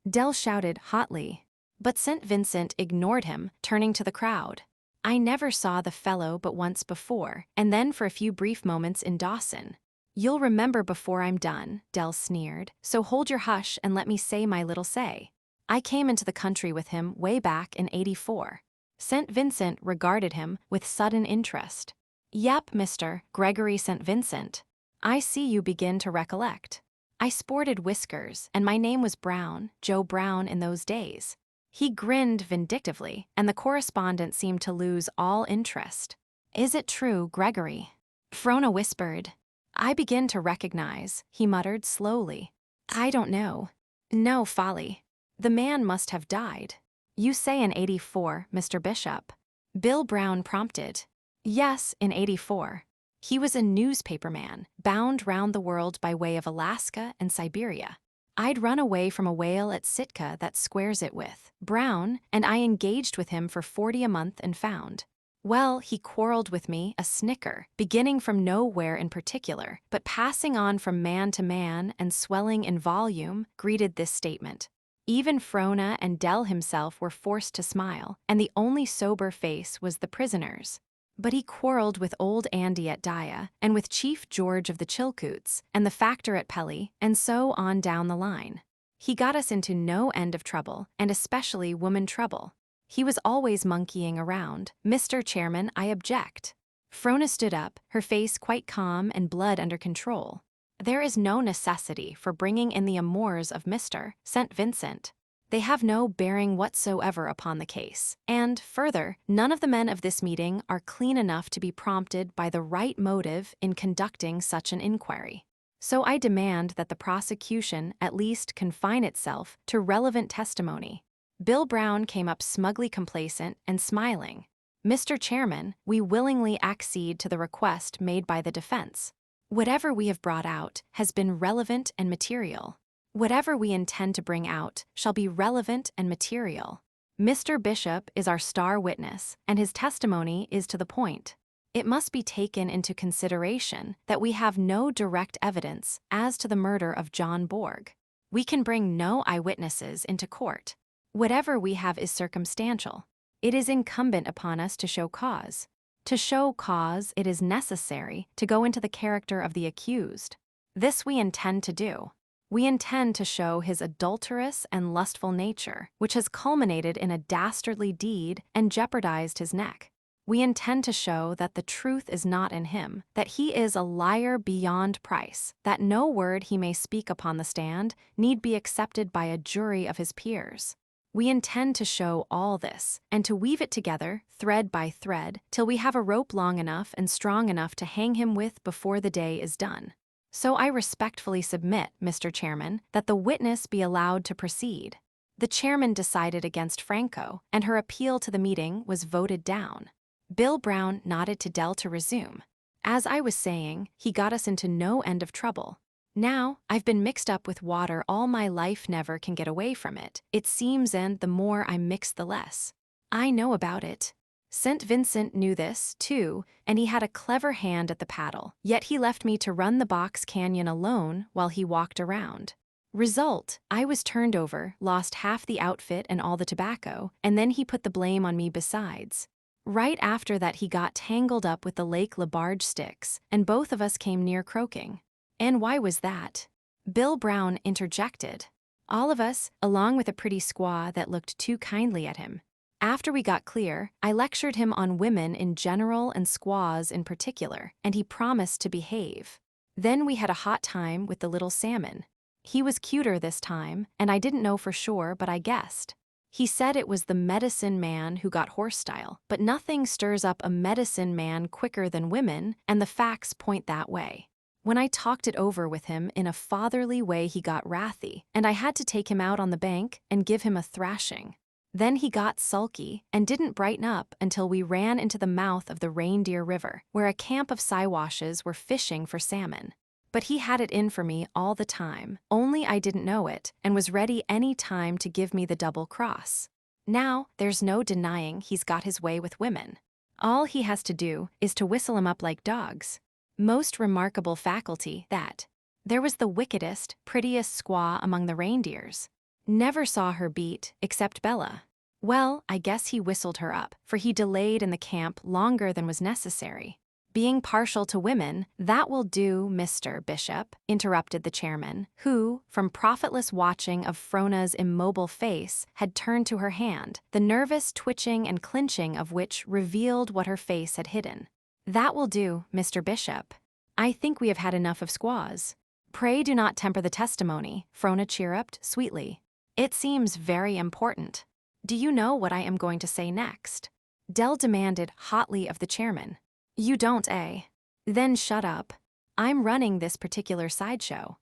Dell shouted hotly. But St. Vincent ignored him, turning to the crowd. "I never saw the fellow but once before, and then for a few brief moments in Dawson." "You'll remember before I'm done," Dell sneered, "so hold your hush and let me say my little say. I came into the country with him way back in '84. St. Vincent regarded him with sudden interest. "Yep, Mr. Gregory St. Vincent. I see you begin to recollect. I sported whiskers, and my name was Brown, Joe Brown in those days." He grinned vindictively, and the correspondent seemed to lose all interest. "Is it true, Gregory?" Frona whispered. "I begin to recognize," he muttered slowly. "I don't know. No folly. The man must have died." "You say in '84, Mr. Bishop?" Bill Brown prompted. "Yes, in '84. He was a newspaperman, bound round the world by way of Alaska and Siberia. I'd run away from a whale at Sitka that squares it with Brown, and I engaged with him for 40 a month and found. Well, he quarreled with me, a snicker, beginning from nowhere in particular, but passing on from man to man and swelling in volume, greeted this statement. Even Frona and Dell himself were forced to smile, and the only sober face was the prisoner's. But he quarreled with old Andy at Daya, and with Chief George of the Chilcoots, and the factor at Pelly, and so on down the line. He got us into no end of trouble, and especially woman trouble. He was always monkeying around. Mr. Chairman, I object." Frona stood up, her face quite calm and blood under control. "There is no necessity for bringing in the amours of Mr. St. Vincent. They have no bearing whatsoever upon the case. And, further, none of the men of this meeting are clean enough to be prompted by the right motive in conducting such an inquiry. So I demand that the prosecution at least confine itself to relevant testimony." Bill Brown came up smugly complacent and smiling. "Mr. Chairman, we willingly accede to the request made by the defense. Whatever we have brought out has been relevant and material. Whatever we intend to bring out shall be relevant and material. Mr. Bishop is our star witness, and his testimony is to the point. It must be taken into consideration that we have no direct evidence as to the murder of John Borg. We can bring no eyewitnesses into court. Whatever we have is circumstantial. It is incumbent upon us to show cause. To show cause, it is necessary to go into the character of the accused. This we intend to do. We intend to show his adulterous and lustful nature, which has culminated in a dastardly deed and jeopardized his neck. We intend to show that the truth is not in him, that he is a liar beyond price, that no word he may speak upon the stand need be accepted by a jury of his peers. We intend to show all this, and to weave it together, thread by thread, till we have a rope long enough and strong enough to hang him with before the day is done. So I respectfully submit, Mr. Chairman, that the witness be allowed to proceed." The chairman decided against Franco, and her appeal to the meeting was voted down. Bill Brown nodded to Dell to resume. "As I was saying, he got us into no end of trouble. Now, I've been mixed up with water all my life, never can get away from it, it seems, and the more I'm mixed the less. I know about it. St. Vincent knew this, too, and he had a clever hand at the paddle, yet he left me to run the box canyon alone while he walked around. Result, I was turned over, lost half the outfit and all the tobacco, and then he put the blame on me besides. Right after that he got tangled up with the Lake Labarge sticks, and both of us came near croaking." "And why was that?" Bill Brown interjected. "All of us, along with a pretty squaw that looked too kindly at him. After we got clear, I lectured him on women in general and squaws in particular, and he promised to behave. Then we had a hot time with the little salmon. He was cuter this time, and I didn't know for sure, but I guessed. He said it was the medicine man who got horse style, but nothing stirs up a medicine man quicker than women, and the facts point that way. When I talked it over with him in a fatherly way, he got wrathy, and I had to take him out on the bank and give him a thrashing. Then he got sulky and didn't brighten up until we ran into the mouth of the Reindeer River, where a camp of Siwashes were fishing for salmon. But he had it in for me all the time, only I didn't know it, and was ready any time to give me the double cross. Now, there's no denying he's got his way with women. All he has to do is to whistle 'em up like dogs. Most remarkable faculty, that. There was the wickedest, prettiest squaw among the reindeers. Never saw her beat, except Bella. Well, I guess he whistled her up, for he delayed in the camp longer than was necessary. Being partial to women, that will do, Mr. Bishop, interrupted the chairman, who, from profitless watching of Frona's immobile face, had turned to her hand, the nervous twitching and clinching of which revealed what her face had hidden. That will do, Mr. Bishop. I think we have had enough of squaws. Pray do not temper the testimony, Frona chirruped sweetly. It seems very important. Do you know what I am going to say next? Dell demanded hotly of the chairman. You don't, eh? Then shut up. I'm running this particular sideshow.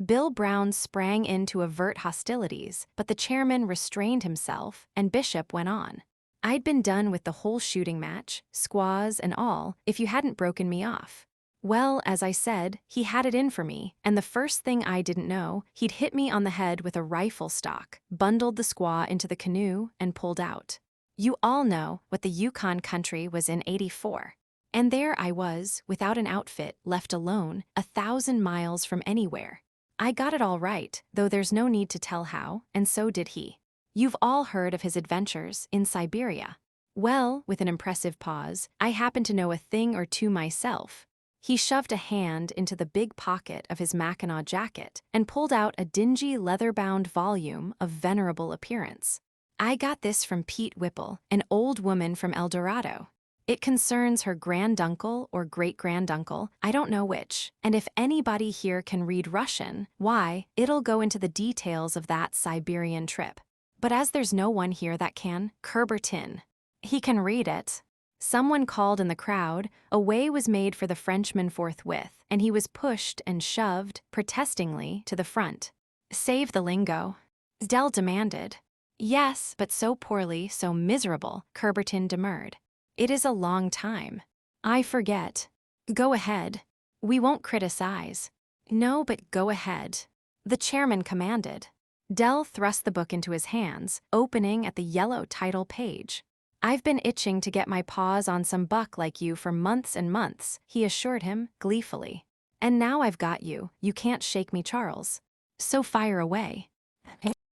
Bill Brown sprang in to avert hostilities, but the chairman restrained himself, and Bishop went on. I'd been done with the whole shooting match, squaws and all, if you hadn't broken me off. Well, as I said, he had it in for me, and the first thing I didn't know, he'd hit me on the head with a rifle stock, bundled the squaw into the canoe, and pulled out. You all know what the Yukon country was in '84. And there I was, without an outfit, left alone, 1,000 miles from anywhere. I got it all right, though there's no need to tell how, and so did he. You've all heard of his adventures in Siberia. Well, with an impressive pause, I happen to know a thing or two myself. He shoved a hand into the big pocket of his Mackinaw jacket and pulled out a dingy leather-bound volume of venerable appearance. I got this from Pete Whipple, an old woman from El Dorado. It concerns her granduncle or great-granduncle, I don't know which, and if anybody here can read Russian, why, it'll go into the details of that Siberian trip. But as there's no one here that can, Kerbertin. He can read it. Someone called in the crowd, a way was made for the Frenchman forthwith, and he was pushed and shoved, protestingly, to the front. Save the lingo. Dell demanded. Yes, but so poorly, so miserable, Kerbertin demurred. It is a long time. I forget. Go ahead. We won't criticize. No, but go ahead. The chairman commanded. Dell thrust the book into his hands, opening at the yellow title page. I've been itching to get my paws on some buck like you for months and months, he assured him, gleefully. And now I've got you, you can't shake me, Charles. So fire away.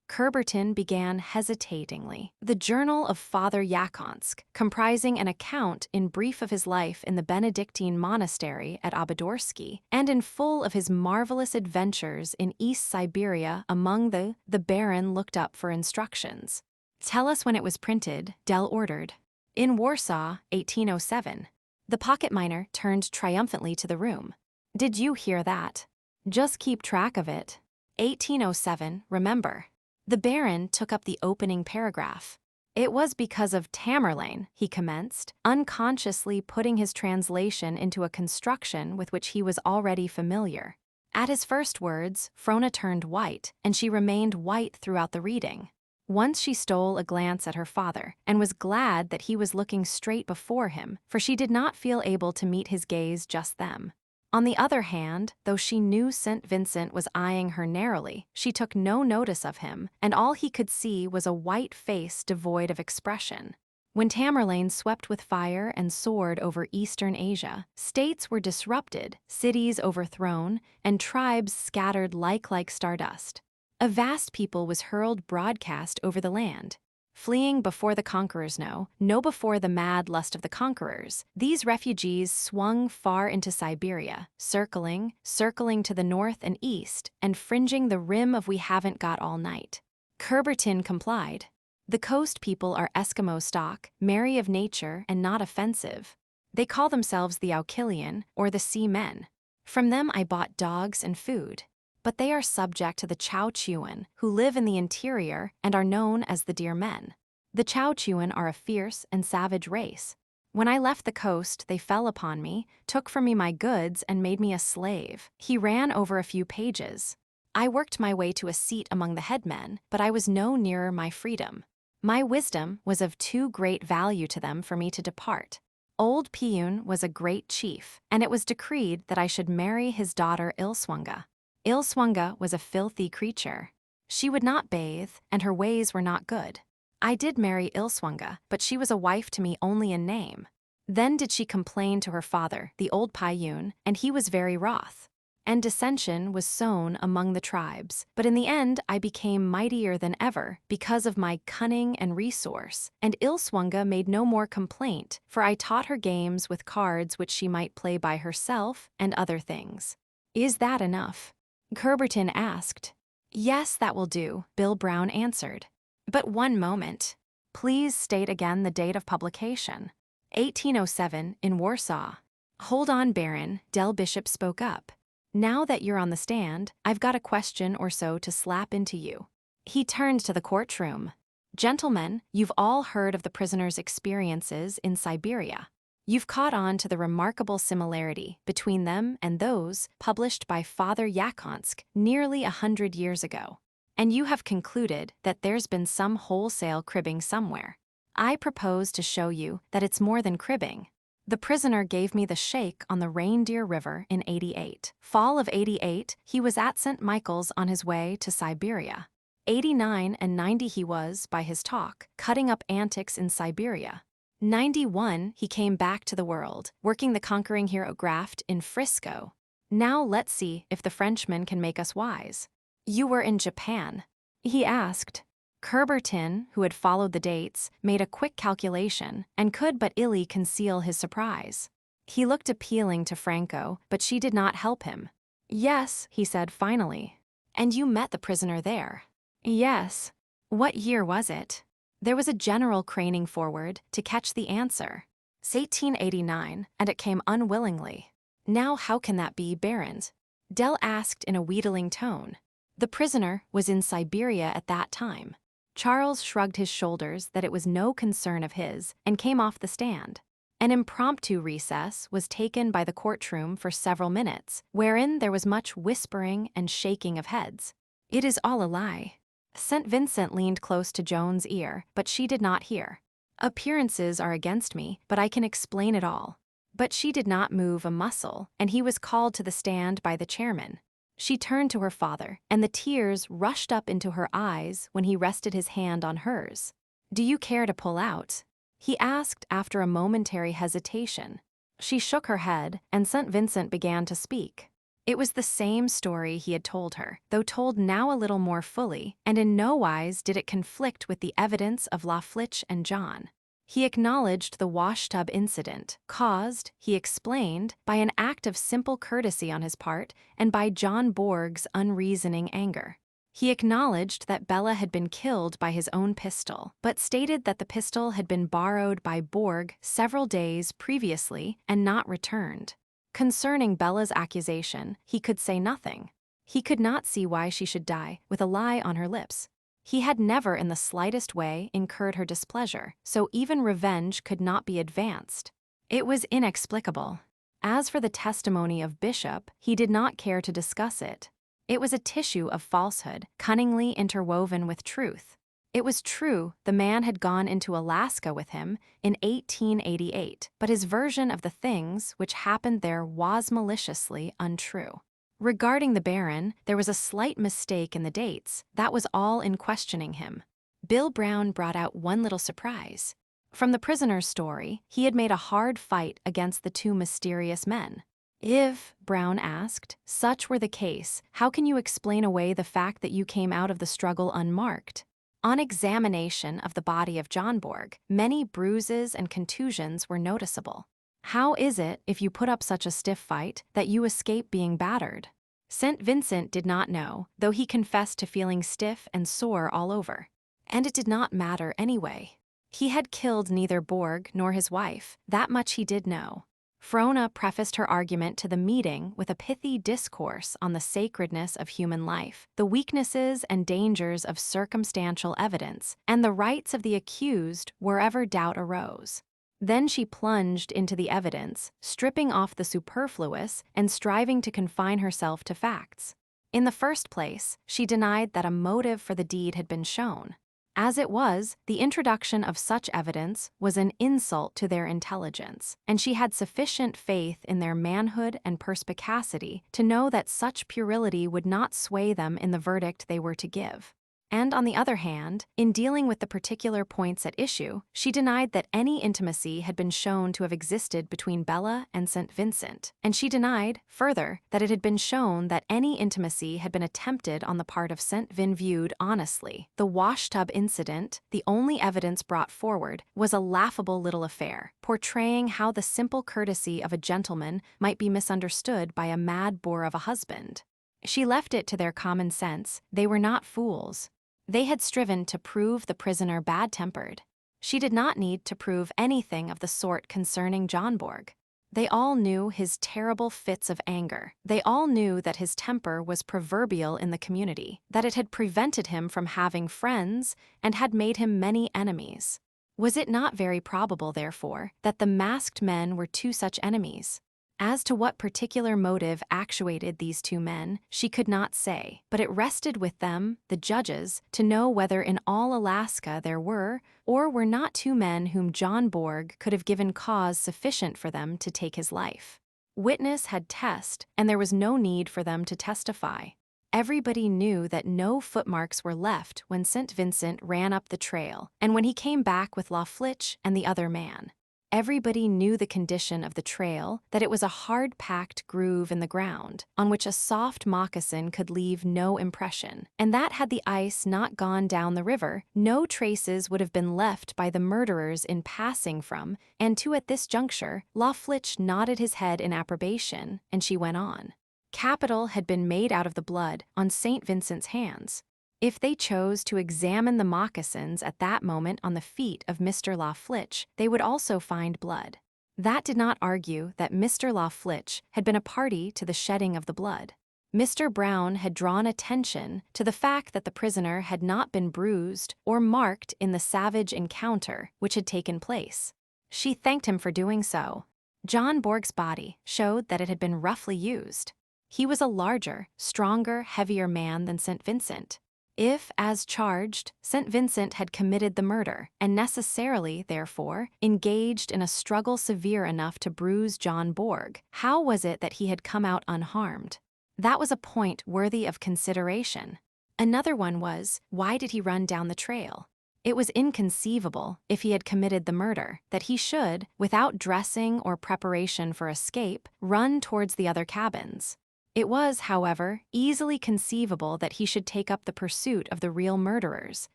Kerbertin began hesitatingly. The Journal of Father Yakonsk, comprising an account in brief of his life in the Benedictine monastery at Obodorsky, and in full of his marvelous adventures in East Siberia among the Baron looked up for instructions. Tell us when it was printed, Dell ordered. In Warsaw, 1807. The pocket miner turned triumphantly to the room. Did you hear that? Just keep track of it. 1807, remember. The Baron took up the opening paragraph. It was because of Tamerlane, he commenced, unconsciously putting his translation into a construction with which he was already familiar. At his first words, Frona turned white, and she remained white throughout the reading. Once she stole a glance at her father, and was glad that he was looking straight before him, for she did not feel able to meet his gaze just then. On the other hand, though she knew St. Vincent was eyeing her narrowly, she took no notice of him, and all he could see was a white face devoid of expression. When Tamerlane swept with fire and sword over Eastern Asia, states were disrupted, cities overthrown, and tribes scattered like stardust. A vast people was hurled broadcast over the land. Fleeing before the conquerors no before the mad lust of the conquerors, these refugees swung far into Siberia, circling to the north and east, and fringing the rim of we haven't got all night. Kerbertin complied. The coast people are Eskimo stock, merry of nature and not offensive. They call themselves the Aukilian, or the Sea Men. From them I bought dogs and food. But they are subject to the Chowchuan, who live in the interior and are known as the Deer Men. The Chowchuan are a fierce and savage race. When I left the coast, they fell upon me, took from me my goods, and made me a slave. He ran over a few pages. I worked my way to a seat among the headmen, but I was no nearer my freedom. My wisdom was of too great value to them for me to depart. Old Piyun was a great chief, and it was decreed that I should marry his daughter Ilswunga. Ilswunga was a filthy creature. She would not bathe, and her ways were not good. I did marry Ilswunga, but she was a wife to me only in name. Then did she complain to her father, the old Piyun, and he was very wroth. And dissension was sown among the tribes, but in the end I became mightier than ever because of my cunning and resource, and Ilswunga made no more complaint, for I taught her games with cards which she might play by herself and other things. Is that enough? Kerberton asked. Yes, that will do, Bill Brown answered. But one moment. Please state again the date of publication. 1807 in Warsaw. Hold on, Baron, Del Bishop spoke up. Now that you're on the stand, I've got a question or so to slap into you. He turned to the courtroom. Gentlemen, you've all heard of the prisoner's experiences in Siberia. You've caught on to the remarkable similarity between them and those published by Father Yakonsk nearly 100 years ago. And you have concluded that there's been some wholesale cribbing somewhere. I propose to show you that it's more than cribbing. The prisoner gave me the shake on the Reindeer River in '88. Fall of '88, he was at St. Michael's on his way to Siberia. '89 and '90 he was, by his talk, cutting up antics in Siberia. '91 he came back to the world, working the conquering hero graft in Frisco. Now let's see if the Frenchman can make us wise. You were in Japan? He asked. Kerberton, who had followed the dates, made a quick calculation and could but illy conceal his surprise. He looked appealing to Franco, but she did not help him. Yes, he said finally. And you met the prisoner there? Yes. What year was it? There was a general craning forward to catch the answer. 1889, and it came unwillingly. Now how can that be, Barons? Dell asked in a wheedling tone. The prisoner was in Siberia at that time. Charles shrugged his shoulders that it was no concern of his and came off the stand. An impromptu recess was taken by the courtroom for several minutes, wherein there was much whispering and shaking of heads. It is all a lie. St. Vincent leaned close to Joan's ear, but she did not hear. Appearances are against me, but I can explain it all. But she did not move a muscle, and he was called to the stand by the chairman. She turned to her father, and the tears rushed up into her eyes when he rested his hand on hers. Do you care to pull out? He asked after a momentary hesitation. She shook her head, and St. Vincent began to speak. It was the same story he had told her, though told now a little more fully, and in no wise did it conflict with the evidence of La Flitche and John. He acknowledged the washtub incident, caused, he explained, by an act of simple courtesy on his part and by John Borg's unreasoning anger. He acknowledged that Bella had been killed by his own pistol, but stated that the pistol had been borrowed by Borg several days previously and not returned. Concerning Bella's accusation, he could say nothing. He could not see why she should die with a lie on her lips. He had never in the slightest way incurred her displeasure, so even revenge could not be advanced. It was inexplicable. As for the testimony of Bishop, he did not care to discuss it. It was a tissue of falsehood, cunningly interwoven with truth. It was true the man had gone into Alaska with him in 1888, but his version of the things which happened there was maliciously untrue. Regarding the Baron, there was a slight mistake in the dates. That was all in questioning him. Bill Brown brought out one little surprise. From the prisoner's story, he had made a hard fight against the two mysterious men. If, Brown asked, such were the case, how can you explain away the fact that you came out of the struggle unmarked? On examination of the body of John Borg, many bruises and contusions were noticeable. How is it, if you put up such a stiff fight, that you escape being battered? St. Vincent did not know, though he confessed to feeling stiff and sore all over. And it did not matter anyway. He had killed neither Borg nor his wife, that much he did know. Frona prefaced her argument to the meeting with a pithy discourse on the sacredness of human life, the weaknesses and dangers of circumstantial evidence, and the rights of the accused wherever doubt arose. Then she plunged into the evidence, stripping off the superfluous and striving to confine herself to facts. In the first place, she denied that a motive for the deed had been shown. As it was, the introduction of such evidence was an insult to their intelligence, and she had sufficient faith in their manhood and perspicacity to know that such puerility would not sway them in the verdict they were to give. And on the other hand, in dealing with the particular points at issue, she denied that any intimacy had been shown to have existed between Bella and St. Vincent, and she denied, further, that it had been shown that any intimacy had been attempted on the part of St. Vin. Viewed honestly, the washtub incident, the only evidence brought forward, was a laughable little affair, portraying how the simple courtesy of a gentleman might be misunderstood by a mad boor of a husband. She left it to their common sense. They were not fools. They had striven to prove the prisoner bad-tempered. She did not need to prove anything of the sort concerning John Borg. They all knew his terrible fits of anger. They all knew that his temper was proverbial in the community, that it had prevented him from having friends and had made him many enemies. Was it not very probable, therefore, that the masked men were two such enemies? As to what particular motive actuated these two men, she could not say, but it rested with them, the judges, to know whether in all Alaska there were or were not two men whom John Borg could have given cause sufficient for them to take his life. Witness had test, and there was no need for them to testify. Everybody knew that no footmarks were left when St. Vincent ran up the trail, and when he came back with La Flitche and the other man. Everybody knew the condition of the trail, that it was a hard-packed groove in the ground, on which a soft moccasin could leave no impression, and that had the ice not gone down the river, no traces would have been left by the murderers in passing from, and to at this juncture, La Flitche nodded his head in approbation, and she went on. Capital had been made out of the blood on St. Vincent's hands. If they chose to examine the moccasins at that moment on the feet of Mr. La Flitche, they would also find blood. That did not argue that Mr. La Flitche had been a party to the shedding of the blood. Mr. Brown had drawn attention to the fact that the prisoner had not been bruised or marked in the savage encounter which had taken place. She thanked him for doing so. John Borg's body showed that it had been roughly used. He was a larger, stronger, heavier man than St. Vincent. If, as charged, St. Vincent had committed the murder, and necessarily, therefore, engaged in a struggle severe enough to bruise John Borg, how was it that he had come out unharmed? That was a point worthy of consideration. Another one was, why did he run down the trail? It was inconceivable, if he had committed the murder, that he should, without dressing or preparation for escape, run towards the other cabins. It was, however, easily conceivable that he should take up the pursuit of the real murderers,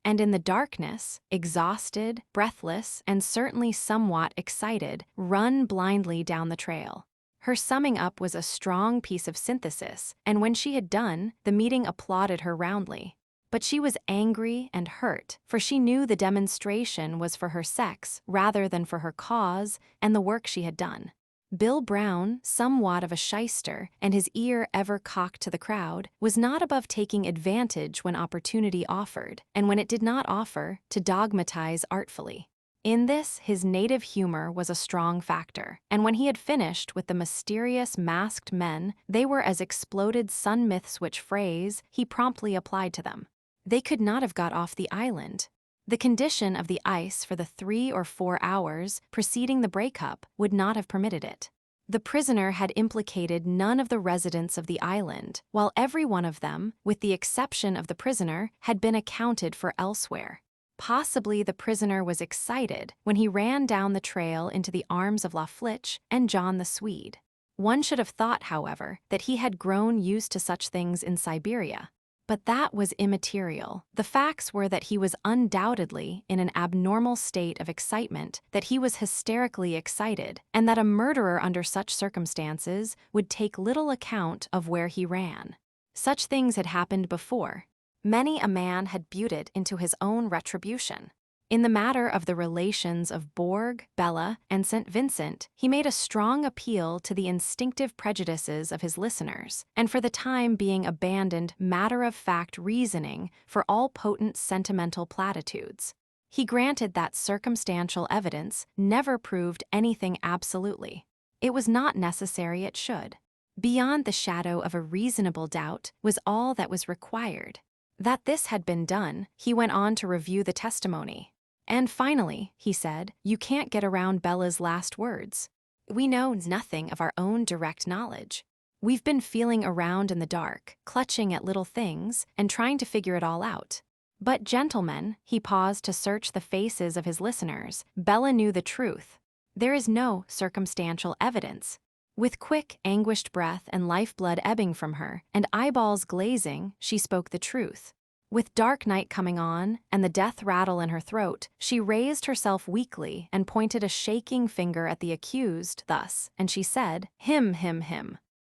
and in the darkness, exhausted, breathless, and certainly somewhat excited, run blindly down the trail. Her summing up was a strong piece of synthesis, and when she had done, the meeting applauded her roundly. But she was angry and hurt, for she knew the demonstration was for her sex rather than for her cause and the work she had done. Bill Brown, somewhat of a shyster, and his ear ever cocked to the crowd, was not above taking advantage when opportunity offered, and when it did not offer, to dogmatize artfully. In this, his native humor was a strong factor, and when he had finished with the mysterious masked men, they were as exploded sun myths which phrase he promptly applied to them. They could not have got off the island. The condition of the ice for the 3 or 4 hours preceding the breakup would not have permitted it. The prisoner had implicated none of the residents of the island, while every one of them, with the exception of the prisoner, had been accounted for elsewhere. Possibly the prisoner was excited when he ran down the trail into the arms of La Flitche and John the Swede. One should have thought, however, that he had grown used to such things in Siberia. But that was immaterial. The facts were that he was undoubtedly in an abnormal state of excitement, that he was hysterically excited, and that a murderer under such circumstances would take little account of where he ran. Such things had happened before. Many a man had buted into his own retribution. In the matter of the relations of Borg, Bella, and St. Vincent, he made a strong appeal to the instinctive prejudices of his listeners, and for the time being abandoned matter-of-fact reasoning for all potent sentimental platitudes. He granted that circumstantial evidence never proved anything absolutely. It was not necessary it should. Beyond the shadow of a reasonable doubt was all that was required. That this had been done, he went on to review the testimony. And finally, he said, you can't get around Bella's last words. We know nothing of our own direct knowledge. We've been feeling around in the dark, clutching at little things, and trying to figure it all out. But gentlemen, he paused to search the faces of his listeners, Bella knew the truth. There is no circumstantial evidence. With quick, anguished breath and lifeblood ebbing from her, and eyeballs glazing, she spoke the truth. With dark night coming on, and the death rattle in her throat, she raised herself weakly and pointed a shaking finger at the accused, thus, and she said, him.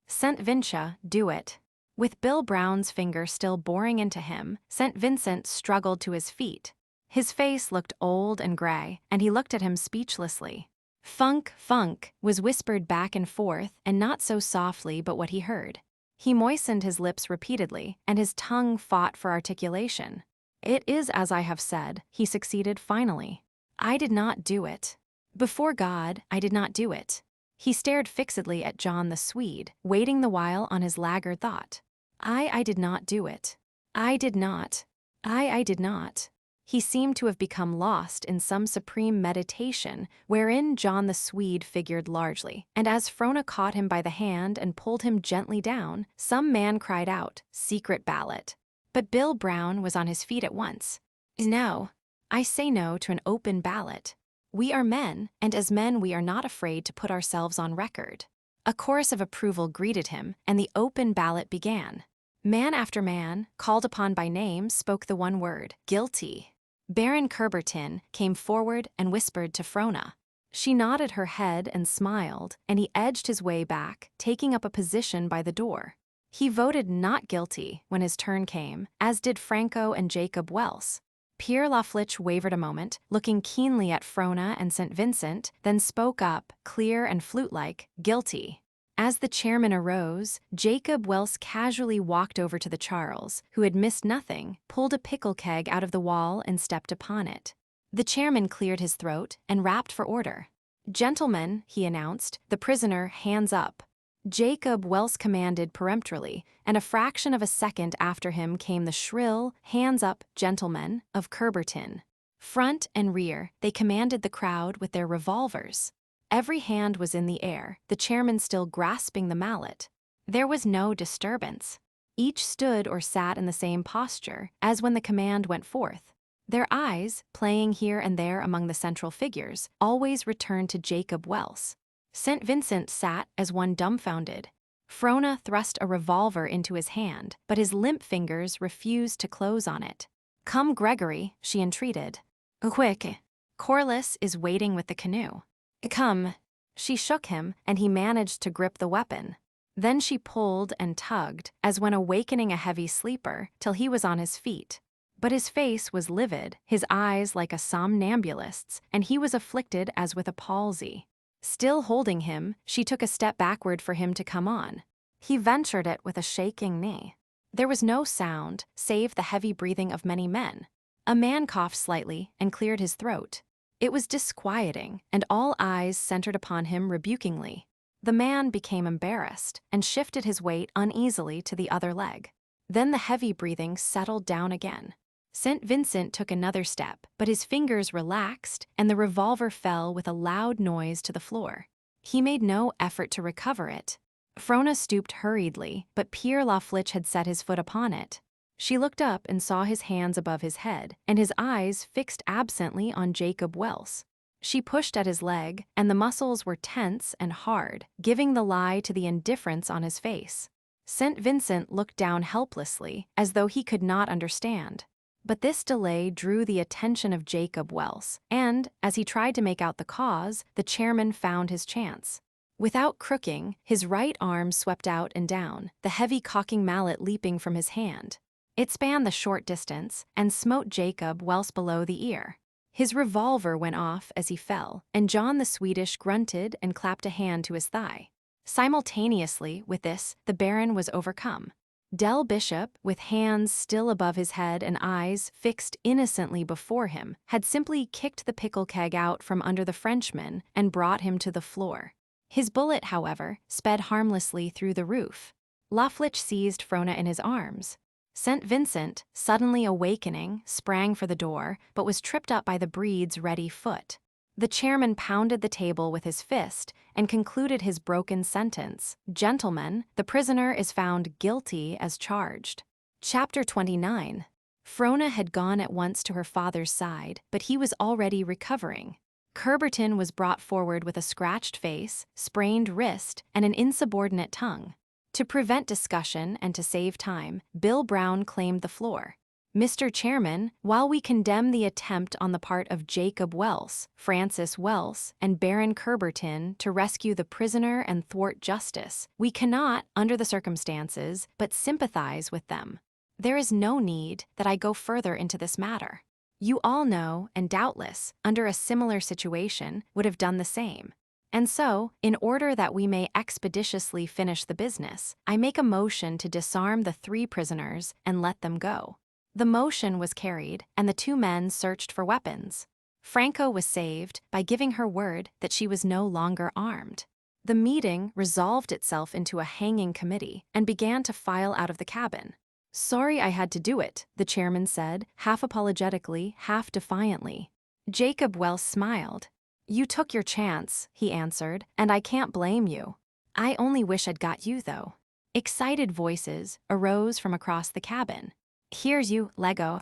St. Vincent, do it. With Bill Brown's finger still boring into him, St. Vincent struggled to his feet. His face looked old and gray, and he looked at him speechlessly. Funk, was whispered back and forth, and not so softly but what he heard. He moistened his lips repeatedly, and his tongue fought for articulation. It is as I have said, he succeeded finally. I did not do it. Before God, I did not do it. He stared fixedly at John the Swede, waiting the while on his laggard thought. I did not do it. I did not. I did not. He seemed to have become lost in some supreme meditation wherein John the Swede figured largely, and as Frona caught him by the hand and pulled him gently down, some man cried out, secret ballot. But Bill Brown was on his feet at once. No. I say no to an open ballot. We are men, and as men we are not afraid to put ourselves on record. A chorus of approval greeted him, and the open ballot began. Man after man, called upon by name, spoke the one word, guilty. Baron Kerbertin came forward and whispered to Frona. She nodded her head and smiled, and he edged his way back, taking up a position by the door. He voted not guilty when his turn came, as did Franco and Jacob Welse. Pierre Laflitch wavered a moment, looking keenly at Frona and St. Vincent, then spoke up, clear and flute-like, guilty. As the chairman arose, Jacob Welse casually walked over to the Charles, who had missed nothing, pulled a pickle keg out of the wall and stepped upon it. The chairman cleared his throat and rapped for order. Gentlemen, he announced, the prisoner hands up. Jacob Welse commanded peremptorily, and a fraction of a second after him came the shrill, hands up, gentlemen, of Kerbertin. Front and rear, they commanded the crowd with their revolvers. Every hand was in the air, the chairman still grasping the mallet. There was no disturbance. Each stood or sat in the same posture as when the command went forth. Their eyes, playing here and there among the central figures, always returned to Jacob Welse. St. Vincent sat as one dumbfounded. Frona thrust a revolver into his hand, but his limp fingers refused to close on it. Come, Gregory, she entreated. Quick. Corliss is waiting with the canoe. Come. She shook him, and he managed to grip the weapon. Then she pulled and tugged, as when awakening a heavy sleeper, till he was on his feet. But his face was livid, his eyes like a somnambulist's, and he was afflicted as with a palsy. Still holding him, she took a step backward for him to come on. He ventured it with a shaking knee. There was no sound, save the heavy breathing of many men. A man coughed slightly and cleared his throat. It was disquieting, and all eyes centered upon him rebukingly. The man became embarrassed and shifted his weight uneasily to the other leg. Then the heavy breathing settled down again. St. Vincent took another step, but his fingers relaxed, and the revolver fell with a loud noise to the floor. He made no effort to recover it. Frona stooped hurriedly, but Pierre Laflitch had set his foot upon it. She looked up and saw his hands above his head, and his eyes fixed absently on Jacob Welse. She pushed at his leg, and the muscles were tense and hard, giving the lie to the indifference on his face. St. Vincent looked down helplessly, as though he could not understand. But this delay drew the attention of Jacob Welse, and, as he tried to make out the cause, the chairman found his chance. Without crooking, his right arm swept out and down, the heavy cocking mallet leaping from his hand. It spanned the short distance and smote Jacob Welse below the ear. His revolver went off as he fell, and John the Swedish grunted and clapped a hand to his thigh. Simultaneously with this, the Baron was overcome. Del Bishop, with hands still above his head and eyes fixed innocently before him, had simply kicked the pickle keg out from under the Frenchman and brought him to the floor. His bullet, however, sped harmlessly through the roof. Laflitch seized Frona in his arms. St. Vincent, suddenly awakening, sprang for the door, but was tripped up by the breed's ready foot. The chairman pounded the table with his fist and concluded his broken sentence. Gentlemen, the prisoner is found guilty as charged. Chapter 29. Frona had gone at once to her father's side, but he was already recovering. Curberton was brought forward with a scratched face, sprained wrist, and an insubordinate tongue. To prevent discussion and to save time, Bill Brown claimed the floor. Mr. Chairman, while we condemn the attempt on the part of Jacob Welse, Francis Welse, and Baron Curberton to rescue the prisoner and thwart justice, we cannot, under the circumstances, but sympathize with them. There is no need that I go further into this matter. You all know, and doubtless, under a similar situation, would have done the same. And so, in order that we may expeditiously finish the business, I make a motion to disarm the 3 prisoners and let them go. The motion was carried, and the 2 men searched for weapons. Franco was saved by giving her word that she was no longer armed. The meeting resolved itself into a hanging committee and began to file out of the cabin. "Sorry I had to do it," the chairman said, half apologetically, half defiantly. Jacob Welse smiled. "You took your chance," he answered, "and I can't blame you. I only wish I'd got you, though." Excited voices arose from across the cabin. "Here's you, Lego.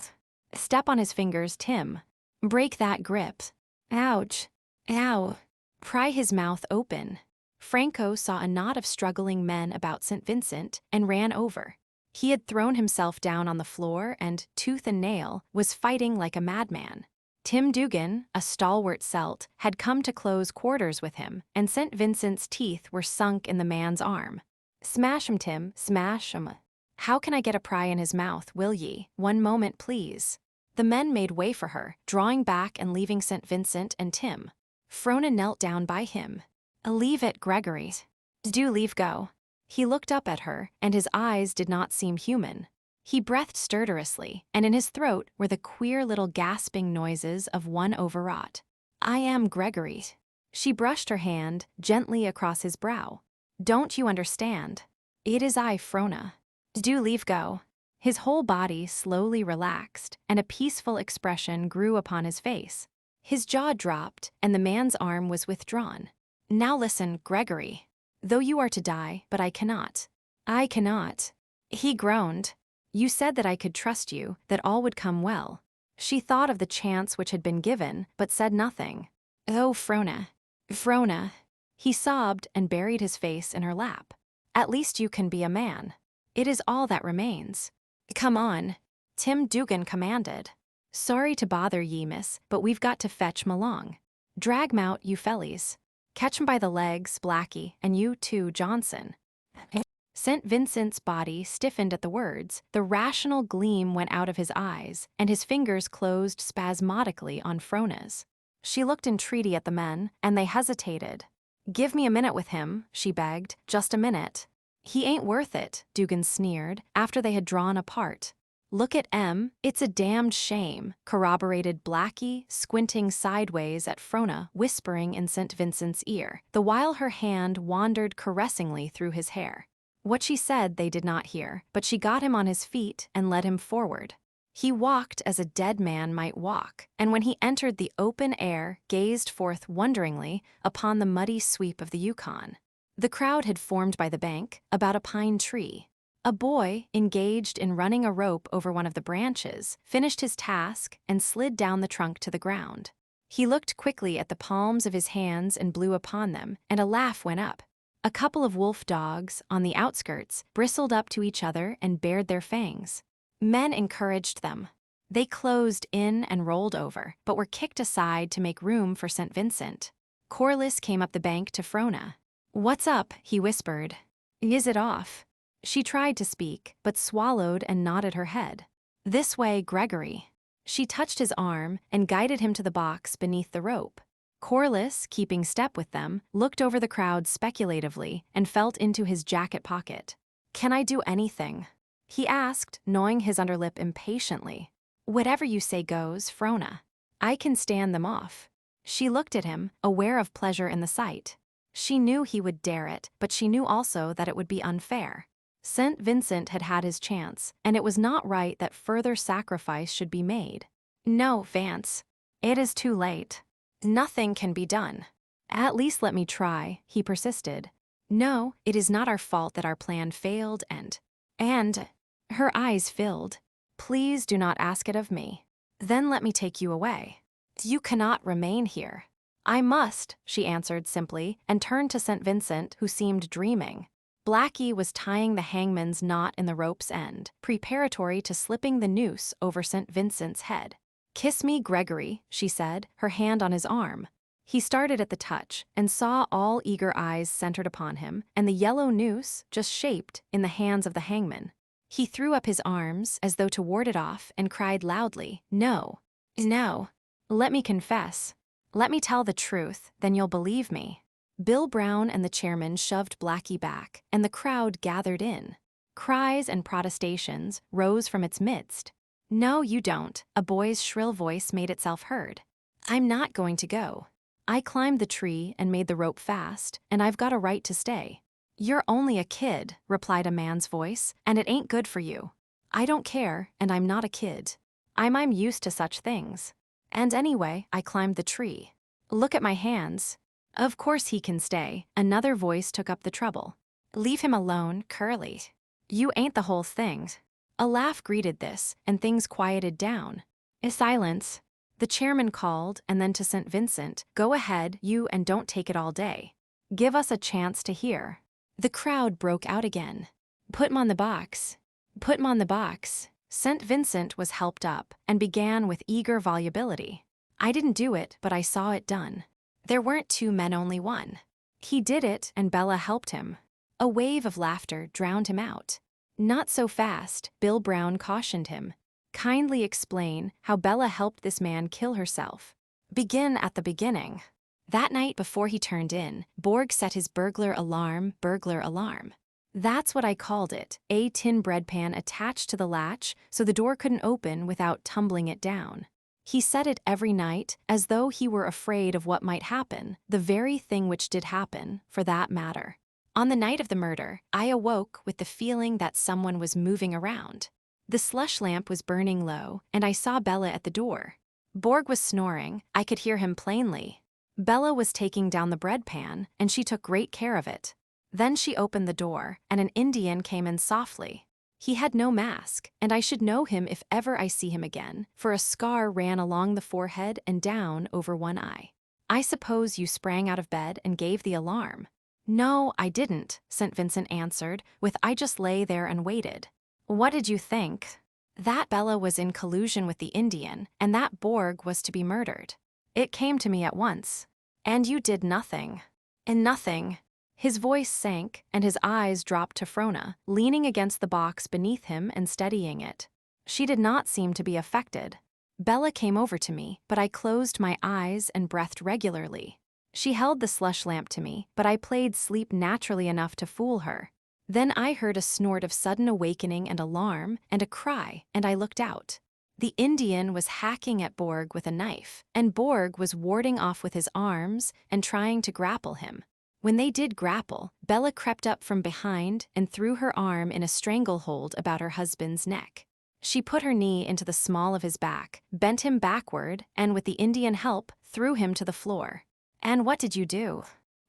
Step on his fingers, Tim. Break that grip. Ouch. Ow." Pry his mouth open. Franco saw a knot of struggling men about St. Vincent and ran over. He had thrown himself down on the floor and, tooth and nail, was fighting like a madman. Tim Dugan, a stalwart Celt, had come to close quarters with him, and St. Vincent's teeth were sunk in the man's arm. "Smash him, Tim, smash him. How can I get a pry in his mouth, will ye? One moment, please." The men made way for her, drawing back and leaving St. Vincent and Tim. Frona knelt down by him. "Leave it, Gregory. Do leave go." He looked up at her, and his eyes did not seem human. He breathed stertorously, and in his throat were the queer little gasping noises of one overwrought. "I am Gregory." She brushed her hand gently across his brow. "Don't you understand? It is I, Frona. Do leave go." His whole body slowly relaxed, and a peaceful expression grew upon his face. His jaw dropped, and the man's arm was withdrawn. "Now listen, Gregory. Though you are to die, but I cannot. I cannot." He groaned. "You said that I could trust you, that all would come well." She thought of the chance which had been given, but said nothing. "Oh, Frona. Frona." He sobbed and buried his face in her lap. "At least you can be a man. It is all that remains." "Come on," Tim Dugan commanded. "Sorry to bother ye, miss, but we've got to fetch 'em along. Drag 'em out, you fellies. Catch 'em by the legs, Blackie, and you too, Johnson." St. Vincent's body stiffened at the words, the rational gleam went out of his eyes, and his fingers closed spasmodically on Frona's. She looked entreaty at the men, and they hesitated. "Give me a minute with him," she begged, "just a minute." "He ain't worth it," Dugan sneered, after they had drawn apart. "Look at M, it's a damned shame," corroborated Blackie, squinting sideways at Frona, whispering in St. Vincent's ear, the while her hand wandered caressingly through his hair. What she said they did not hear, but she got him on his feet and led him forward. He walked as a dead man might walk, and when he entered the open air, gazed forth wonderingly upon the muddy sweep of the Yukon. The crowd had formed by the bank, about a pine tree. A boy, engaged in running a rope over one of the branches, finished his task and slid down the trunk to the ground. He looked quickly at the palms of his hands and blew upon them, and a laugh went up. A couple of wolf dogs, on the outskirts, bristled up to each other and bared their fangs. Men encouraged them. They closed in and rolled over, but were kicked aside to make room for St. Vincent. Corliss came up the bank to Frona. "What's up?" he whispered. "Is it off?" She tried to speak, but swallowed and nodded her head. "This way, Gregory." She touched his arm and guided him to the box beneath the rope. Corliss, keeping step with them, looked over the crowd speculatively and felt into his jacket pocket. "Can I do anything?" he asked, gnawing his underlip impatiently. "Whatever you say goes, Frona. I can stand them off." She looked at him, aware of pleasure in the sight. She knew he would dare it, but she knew also that it would be unfair. St. Vincent had had his chance, and it was not right that further sacrifice should be made. No, Vance. It is too late. Nothing can be done. At least let me try, he persisted. No, it is not our fault that our plan failed and her eyes filled. Please do not ask it of me. Then let me take you away. You cannot remain here. I must, she answered simply, and turned to St. Vincent, who seemed dreaming. Blackie was tying the hangman's knot in the rope's end, preparatory to slipping the noose over St. Vincent's head. Kiss me, Gregory, she said, her hand on his arm. He started at the touch and saw all eager eyes centered upon him, and the yellow noose just shaped in the hands of the hangman. He threw up his arms as though to ward it off and cried loudly, No. No. Let me confess. Let me tell the truth, then you'll believe me. Bill Brown and the chairman shoved Blackie back, and the crowd gathered in. Cries and protestations rose from its midst. No, you don't, a boy's shrill voice made itself heard. I'm not going to go. I climbed the tree and made the rope fast, and I've got a right to stay. You're only a kid, replied a man's voice, and it ain't good for you. I don't care, and I'm not a kid. I'm used to such things. And anyway, I climbed the tree. Look at my hands. Of course he can stay, another voice took up the trouble. Leave him alone, Curly. You ain't the whole thing. A laugh greeted this, and things quieted down. A silence. The chairman called, and then to St. Vincent, Go ahead, you, and don't take it all day. Give us a chance to hear. The crowd broke out again. Put 'em on the box. Put 'em on the box. St. Vincent was helped up, and began with eager volubility. I didn't do it, but I saw it done. There weren't two men, only one. He did it, and Bella helped him. A wave of laughter drowned him out. Not so fast, Bill Brown cautioned him. Kindly explain how Bella helped this man kill herself. Begin at the beginning. That night before he turned in, Borg set his burglar alarm. That's what I called it, a tin bread pan attached to the latch so the door couldn't open without tumbling it down. He said it every night as though he were afraid of what might happen, the very thing which did happen, for that matter. On the night of the murder, I awoke with the feeling that someone was moving around. The slush lamp was burning low, and I saw Bella at the door. Borg was snoring, I could hear him plainly. Bella was taking down the bread pan, and she took great care of it. Then she opened the door, and an Indian came in softly. He had no mask, and I should know him if ever I see him again, for a scar ran along the forehead and down over one eye. I suppose you sprang out of bed and gave the alarm. No, I didn't, St. Vincent answered, with I just lay there and waited. What did you think? That Bella was in collusion with the Indian, and that Borg was to be murdered. It came to me at once. And you did nothing. And nothing. His voice sank, and his eyes dropped to Frona, leaning against the box beneath him and steadying it. She did not seem to be affected. Bella came over to me, but I closed my eyes and breathed regularly. She held the slush lamp to me, but I played sleep naturally enough to fool her. Then I heard a snort of sudden awakening and alarm, and a cry, and I looked out. The Indian was hacking at Borg with a knife, and Borg was warding off with his arms and trying to grapple him. When they did grapple, Bella crept up from behind and threw her arm in a stranglehold about her husband's neck. She put her knee into the small of his back, bent him backward, and with the Indian help, threw him to the floor. And what did you do?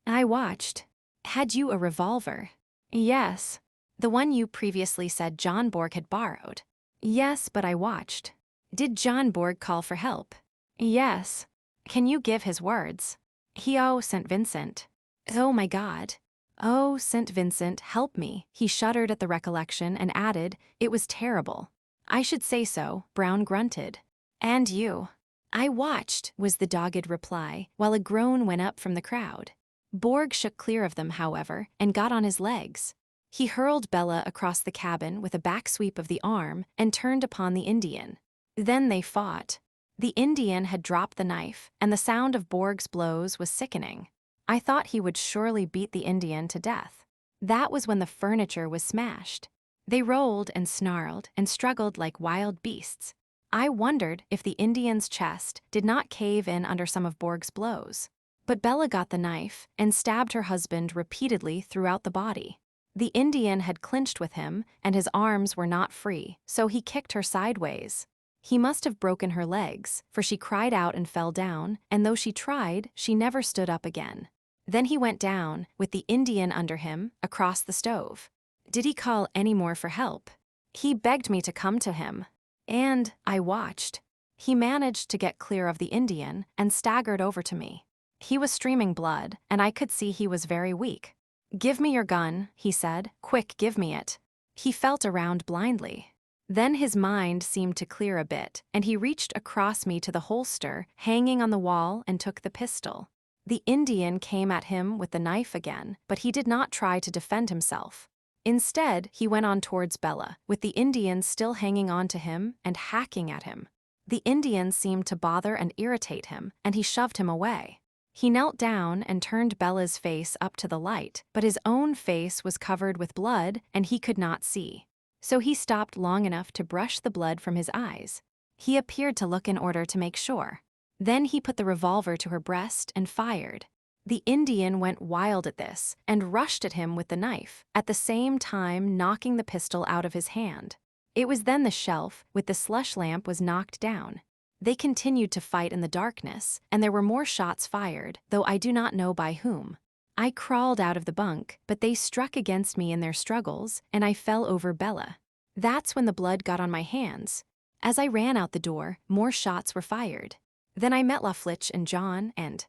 I watched. Had you a revolver? Yes. The one you previously said John Borg had borrowed. Yes, but I watched. Did John Borg call for help? Yes. Can you give his words? St. Vincent. Oh my God. Oh, St. Vincent, help me. He shuddered at the recollection and added, It was terrible. I should say so, Brown grunted. And you. I watched, was the dogged reply, while a groan went up from the crowd. Borg shook clear of them, however, and got on his legs. He hurled Bella across the cabin with a back sweep of the arm and turned upon the Indian. Then they fought. The Indian had dropped the knife, and the sound of Borg's blows was sickening. I thought he would surely beat the Indian to death. That was when the furniture was smashed. They rolled and snarled and struggled like wild beasts. I wondered if the Indian's chest did not cave in under some of Borg's blows. But Bella got the knife and stabbed her husband repeatedly throughout the body. The Indian had clinched with him, and his arms were not free, so he kicked her sideways. He must have broken her legs, for she cried out and fell down, and though she tried, she never stood up again. Then he went down, with the Indian under him, across the stove. Did he call any more for help? He begged me to come to him. And I watched. He managed to get clear of the Indian and staggered over to me. He was streaming blood, and I could see he was very weak. "Give me your gun," he said. "Quick, give me it." He felt around blindly. Then his mind seemed to clear a bit, and he reached across me to the holster hanging on the wall and took the pistol. The Indian came at him with the knife again, but he did not try to defend himself. Instead, he went on towards Bella, with the Indian still hanging on to him and hacking at him. The Indian seemed to bother and irritate him, and he shoved him away. He knelt down and turned Bella's face up to the light, but his own face was covered with blood and he could not see. So he stopped long enough to brush the blood from his eyes. He appeared to look in order to make sure. Then he put the revolver to her breast and fired. The Indian went wild at this and rushed at him with the knife, at the same time knocking the pistol out of his hand. It was then the shelf with the slush lamp was knocked down. They continued to fight in the darkness, and there were more shots fired, though I do not know by whom. I crawled out of the bunk, but they struck against me in their struggles, and I fell over Bella. That's when the blood got on my hands. As I ran out the door, more shots were fired. Then I met Laflitch and John, and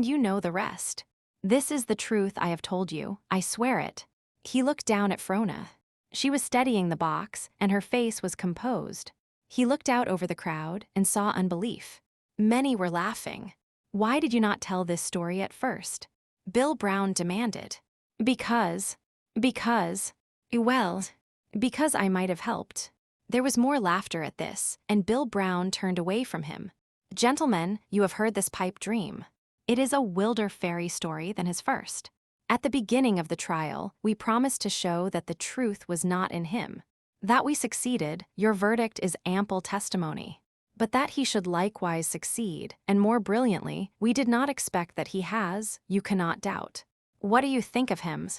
you know the rest. This is the truth I have told you, I swear it. He looked down at Frona. She was steadying the box, and her face was composed. He looked out over the crowd and saw unbelief. Many were laughing. "Why did you not tell this story at first?" Bill Brown demanded. Because I might have helped." There was more laughter at this, and Bill Brown turned away from him. "Gentlemen, you have heard this pipe dream. It is a wilder fairy story than his first. At the beginning of the trial, we promised to show that the truth was not in him. That we succeeded, your verdict is ample testimony. But that he should likewise succeed, and more brilliantly, we did not expect that he has, you cannot doubt. What do you think of him?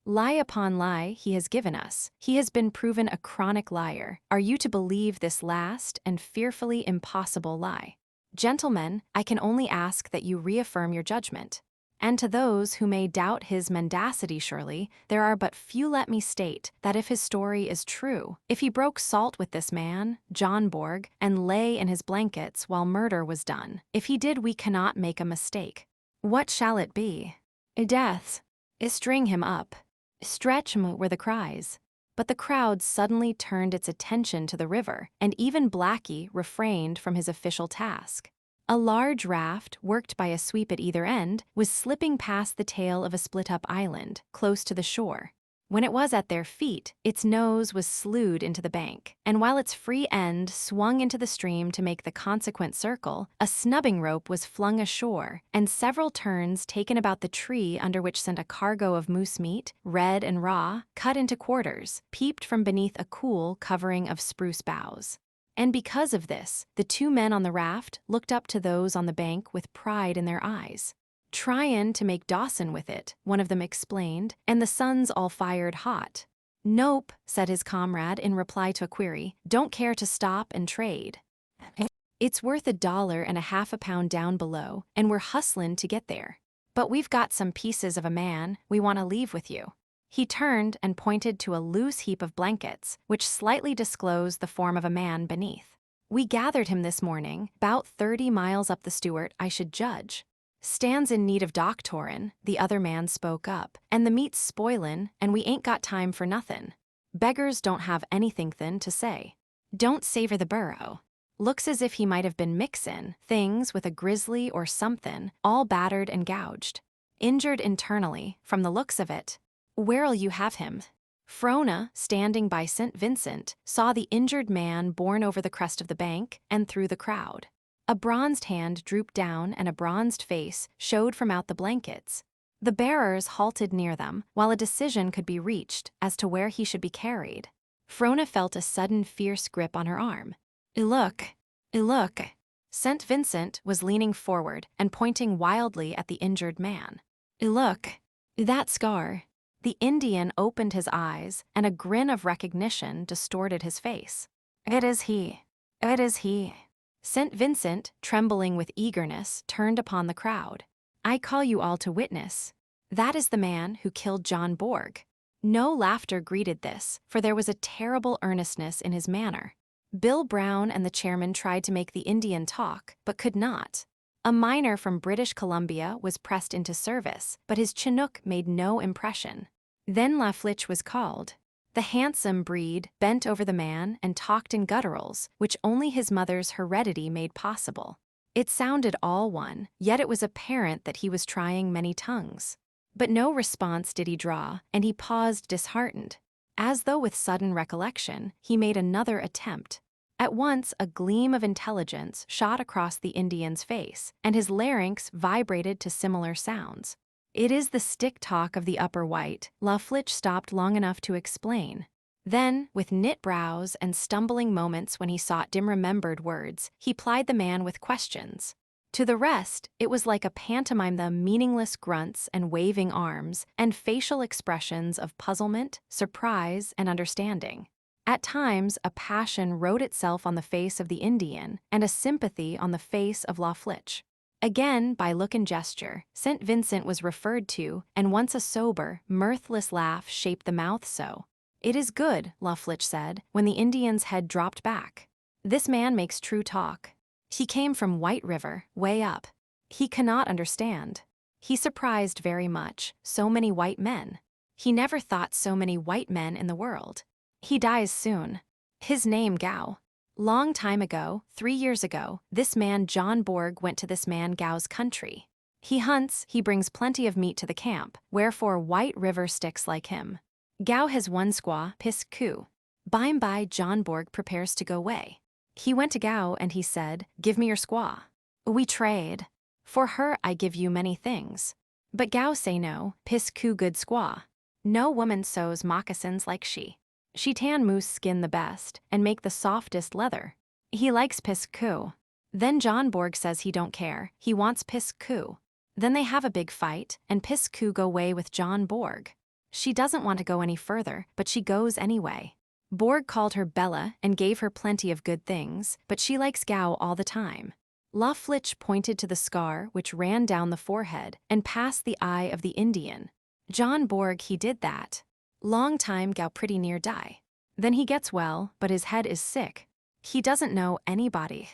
Lie upon lie he has given us. He has been proven a chronic liar. Are you to believe this last and fearfully impossible lie? Gentlemen, I can only ask that you reaffirm your judgment. And to those who may doubt his mendacity surely, there are but few let me state that if his story is true, if he broke salt with this man, John Borg, and lay in his blankets while murder was done, if he did we cannot make a mistake. What shall it be? Death. String him up. Stretch him were the cries. But the crowd suddenly turned its attention to the river, and even Blackie refrained from his official task. A large raft, worked by a sweep at either end, was slipping past the tail of a split-up island, close to the shore. When it was at their feet, its nose was slewed into the bank, and while its free end swung into the stream to make the consequent circle, a snubbing rope was flung ashore, and several turns taken about the tree under which sent a cargo of moose meat, red and raw, cut into quarters, peeped from beneath a cool covering of spruce boughs. And because of this, the two men on the raft looked up to those on the bank with pride in their eyes. "Tryin' to make Dawson with it," one of them explained, and the sun's all fired hot. "Nope," said his comrade in reply to a query, "don't care to stop and trade. It's worth $1.50 a pound down below, and we're hustlin' to get there. But we've got some pieces of a man we want to leave with you." He turned and pointed to a loose heap of blankets, which slightly disclosed the form of a man beneath. "We gathered him this morning, 'bout 30 miles up the Stewart, I should judge. Stands in need of doctorin'," the other man spoke up, "and the meat's spoilin', and we ain't got time for nothin'. Beggars don't have anything to say. Don't savor the burrow. Looks as if he might have been mixin' things with a grizzly or somethin', all battered and gouged. Injured internally, from the looks of it. Where'll you have him?" Frona, standing by St. Vincent, saw the injured man borne over the crest of the bank and through the crowd. A bronzed hand drooped down and a bronzed face showed from out the blankets. The bearers halted near them while a decision could be reached as to where he should be carried. Frona felt a sudden fierce grip on her arm. Look. St. Vincent was leaning forward and pointing wildly at the injured man. "Look. That scar. The Indian opened his eyes, and a grin of recognition distorted his face. "It is he. It is he." St. Vincent, trembling with eagerness, turned upon the crowd. "I call you all to witness. That is the man who killed John Borg." No laughter greeted this, for there was a terrible earnestness in his manner. Bill Brown and the chairman tried to make the Indian talk, but could not. A miner from British Columbia was pressed into service, but his Chinook made no impression. Then La Flitche was called. The handsome breed bent over the man and talked in gutturals, which only his mother's heredity made possible. It sounded all one, yet it was apparent that he was trying many tongues. But no response did he draw, and he paused disheartened. As though with sudden recollection, he made another attempt. At once a gleam of intelligence shot across the Indian's face, and his larynx vibrated to similar sounds. "It is the stick talk of the upper white," La Flitche stopped long enough to explain. Then, with knit brows and stumbling moments when he sought dim-remembered words, he plied the man with questions. To the rest, it was like a pantomime, the meaningless grunts and waving arms, and facial expressions of puzzlement, surprise, and understanding. At times, a passion wrote itself on the face of the Indian, and a sympathy on the face of La Flitche. Again, by look and gesture, St. Vincent was referred to, and once a sober, mirthless laugh shaped the mouth so. "It is good," La Flitche said, when the Indian's head dropped back. "This man makes true talk. He came from White River, way up. He cannot understand. He surprised very much, so many white men. He never thought so many white men in the world. He dies soon. His name Gao. Long time ago, 3 years ago, this man John Borg went to this man Gao's country. He hunts, he brings plenty of meat to the camp, wherefore White River sticks like him. Gao has one squaw, Pis Ku. By John Borg prepares to go away. He went to Gao and he said, 'Give me your squaw. We trade. For her I give you many things.' But Gao say no, Pis Ku good squaw. No woman sews moccasins like she. She tan moose skin the best, and make the softest leather. He likes Pis Ku. Then John Borg says he don't care, he wants Pis Ku. Then they have a big fight, and Pis Ku go away with John Borg. She doesn't want to go any further, but she goes anyway. Borg called her Bella and gave her plenty of good things, but she likes Gao all the time." La Flitche pointed to the scar which ran down the forehead and past the eye of the Indian. "John Borg he did that. Long time Gao pretty near die. Then he gets well, but his head is sick. He doesn't know anybody.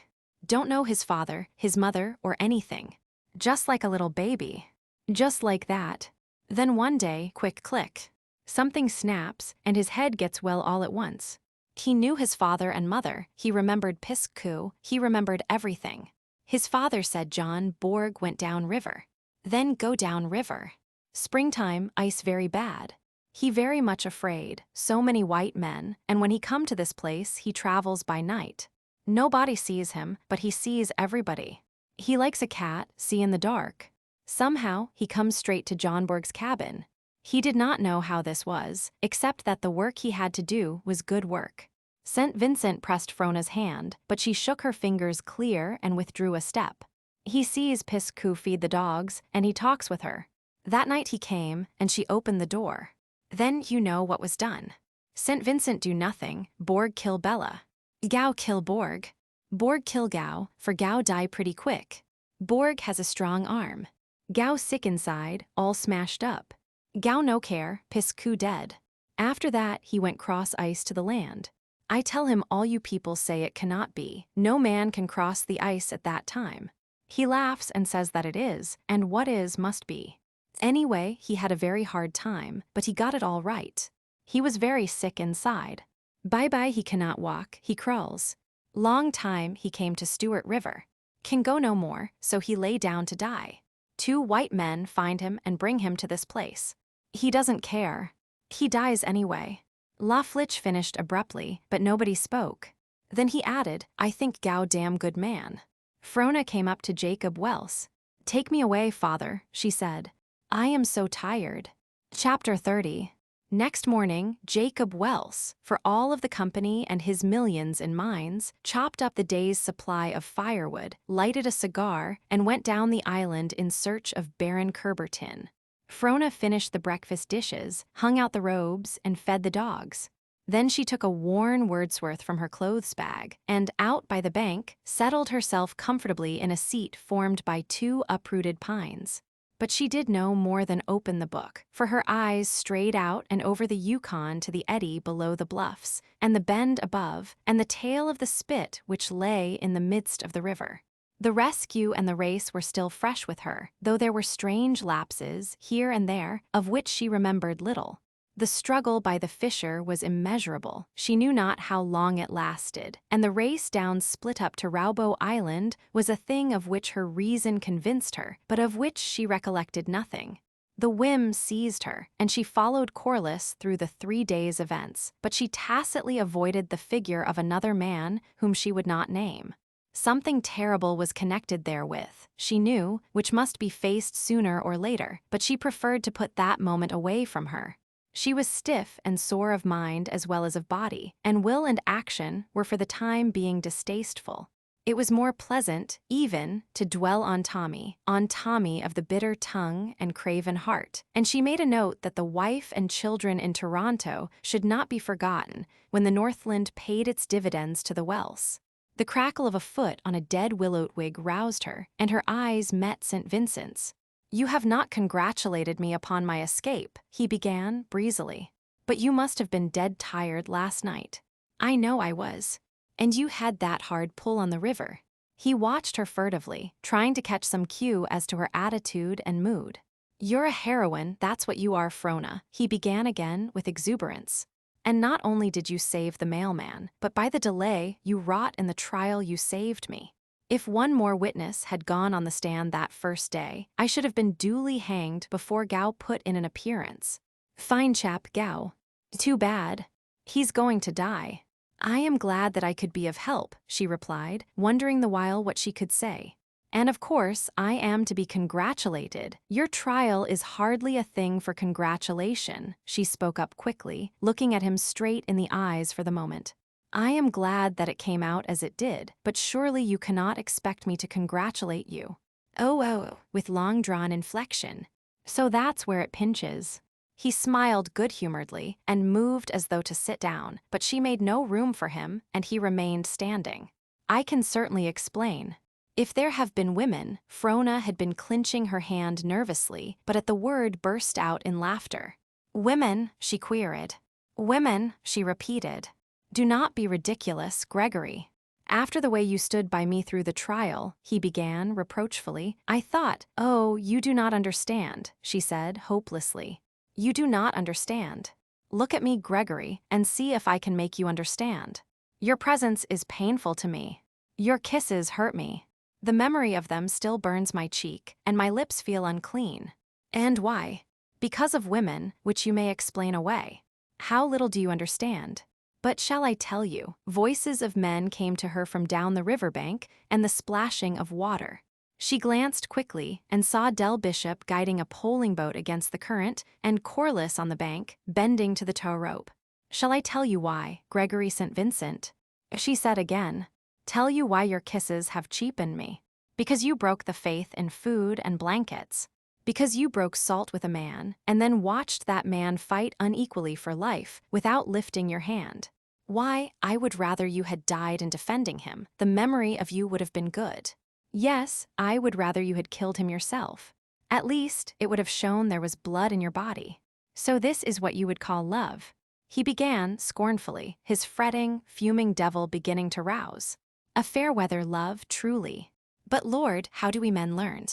Don't know his father, his mother, or anything. Just like a little baby. Just like that. Then one day, quick click. Something snaps, and his head gets well all at once. He knew his father and mother, he remembered Pis Ku, he remembered everything. His father said John Borg went down river. Then go down river. Springtime, ice very bad. He very much afraid, so many white men, and when he come to this place he travels by night. Nobody sees him, but he sees everybody. He likes a cat, see in the dark. Somehow, he comes straight to John Borg's cabin. He did not know how this was, except that the work he had to do was good work. St. Vincent pressed Frona's hand, but she shook her fingers clear and withdrew a step. He sees Pis Ku feed the dogs, and he talks with her. That night he came, and she opened the door. Then you know what was done. St. Vincent do nothing, Borg kill Bella. Gao kill Borg. Borg kill Gao, for Gao die pretty quick. Borg has a strong arm. Gao sick inside, all smashed up. Gao no care, Pis Ku dead. After that he went cross ice to the land. I tell him all you people say it cannot be, no man can cross the ice at that time. He laughs and says that it is, and what is must be. Anyway, he had a very hard time, but he got it all right. He was very sick inside. Bye he cannot walk, he crawls. Long time he came to Stewart River. Can go no more, so he lay down to die. 2 white men find him and bring him to this place. He doesn't care. He dies anyway. La Flitche finished abruptly, but nobody spoke. Then he added, I think Gao damn good man. Frona came up to Jacob Welse. Take me away, father, she said. I am so tired. Chapter 30. Next morning, Jacob Welse, for all of the company and his millions in mines, chopped up the day's supply of firewood, lighted a cigar, and went down the island in search of Baron Kerbertin. Frona finished the breakfast dishes, hung out the robes, and fed the dogs. Then she took a worn Wordsworth from her clothes bag and, out by the bank, settled herself comfortably in a seat formed by 2 uprooted pines. But she did no more than open the book, for her eyes strayed out and over the Yukon to the eddy below the bluffs, and the bend above, and the tail of the spit which lay in the midst of the river. The rescue and the race were still fresh with her, though there were strange lapses, here and there, of which she remembered little. The struggle by the fissure was immeasurable. She knew not how long it lasted, and the race down Split Up to Raubo Island was a thing of which her reason convinced her, but of which she recollected nothing. The whim seized her, and she followed Corliss through the 3 days' events, but she tacitly avoided the figure of another man whom she would not name. Something terrible was connected therewith, she knew, which must be faced sooner or later, but she preferred to put that moment away from her. She was stiff and sore of mind as well as of body, and will and action were for the time being distasteful. It was more pleasant, even, to dwell on Tommy of the bitter tongue and craven heart, and she made a note that the wife and children in Toronto should not be forgotten when the Northland paid its dividends to the Welse. The crackle of a foot on a dead willow twig roused her, and her eyes met St. Vincent's. "You have not congratulated me upon my escape," he began, breezily. "But you must have been dead tired last night." "I know I was." "And you had that hard pull on the river." He watched her furtively, trying to catch some cue as to her attitude and mood. "You're a heroine, that's what you are, Frona," he began again with exuberance. "And not only did you save the mailman, but by the delay you wrought in the trial you saved me. If one more witness had gone on the stand that first day, I should have been duly hanged before Gow put in an appearance. Fine chap, Gow. Too bad. He's going to die." "I am glad that I could be of help," she replied, wondering the while what she could say. "And of course I am to be congratulated. Your trial is hardly a thing for congratulation," she spoke up quickly, looking at him straight in the eyes for the moment. "I am glad that it came out as it did, but surely you cannot expect me to congratulate you." Oh, with long-drawn inflection. "So that's where it pinches." He smiled good-humoredly and moved as though to sit down, but she made no room for him, and he remained standing. "I can certainly explain. If there have been women," Frona had been clinching her hand nervously, but at the word burst out in laughter. "Women?" she queried. "Women," she repeated. "Do not be ridiculous, Gregory. After the way you stood by me through the trial," he began reproachfully, "I thought—" "Oh, you do not understand," she said hopelessly. "You do not understand. Look at me, Gregory, and see if I can make you understand. Your presence is painful to me. Your kisses hurt me. The memory of them still burns my cheek, and my lips feel unclean. And why? Because of women, which you may explain away. How little do you understand? But shall I tell you?" Voices of men came to her from down the riverbank and the splashing of water. She glanced quickly and saw Del Bishop guiding a poling boat against the current and Corliss on the bank, bending to the tow rope. "Shall I tell you why, Gregory St. Vincent?" she said again. "Tell you why your kisses have cheapened me. Because you broke the faith in food and blankets. Because you broke salt with a man, and then watched that man fight unequally for life without lifting your hand. Why, I would rather you had died in defending him. The memory of you would have been good. Yes, I would rather you had killed him yourself. At least, it would have shown there was blood in your body. So this is what you would call love." He began, scornfully, his fretting, fuming devil beginning to rouse. "A fair-weather love, truly. But Lord, how do we men learn?"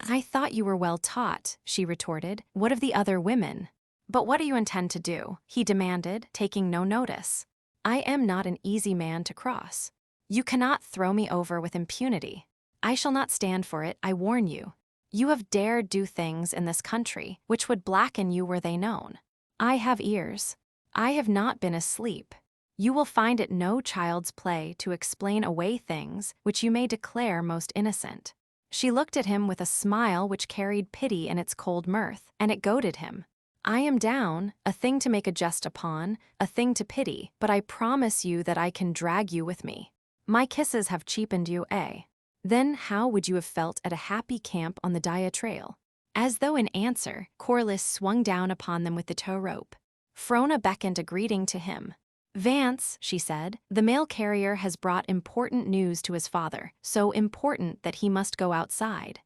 "I thought you were well taught," she retorted. "What of the other women?" "But what do you intend to do?" he demanded, taking no notice. "I am not an easy man to cross. You cannot throw me over with impunity. I shall not stand for it, I warn you. You have dared do things in this country which would blacken you were they known. I have ears. I have not been asleep. You will find it no child's play to explain away things which you may declare most innocent." She looked at him with a smile which carried pity in its cold mirth, and it goaded him. "I am down, a thing to make a jest upon, a thing to pity, but I promise you that I can drag you with me. My kisses have cheapened you, eh? Then how would you have felt at a happy camp on the Dia Trail? As though in answer, Corliss swung down upon them with the tow rope. Frona beckoned a greeting to him. "Vance," she said, "the mail carrier has brought important news to his father, so important that he must go outside.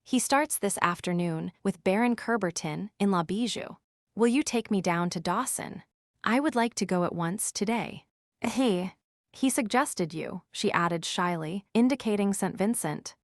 He starts this afternoon with Baron Kerberton in La Bijou. Will you take me down to Dawson? I would like to go at once today." He suggested you," she added shyly, indicating St. Vincent.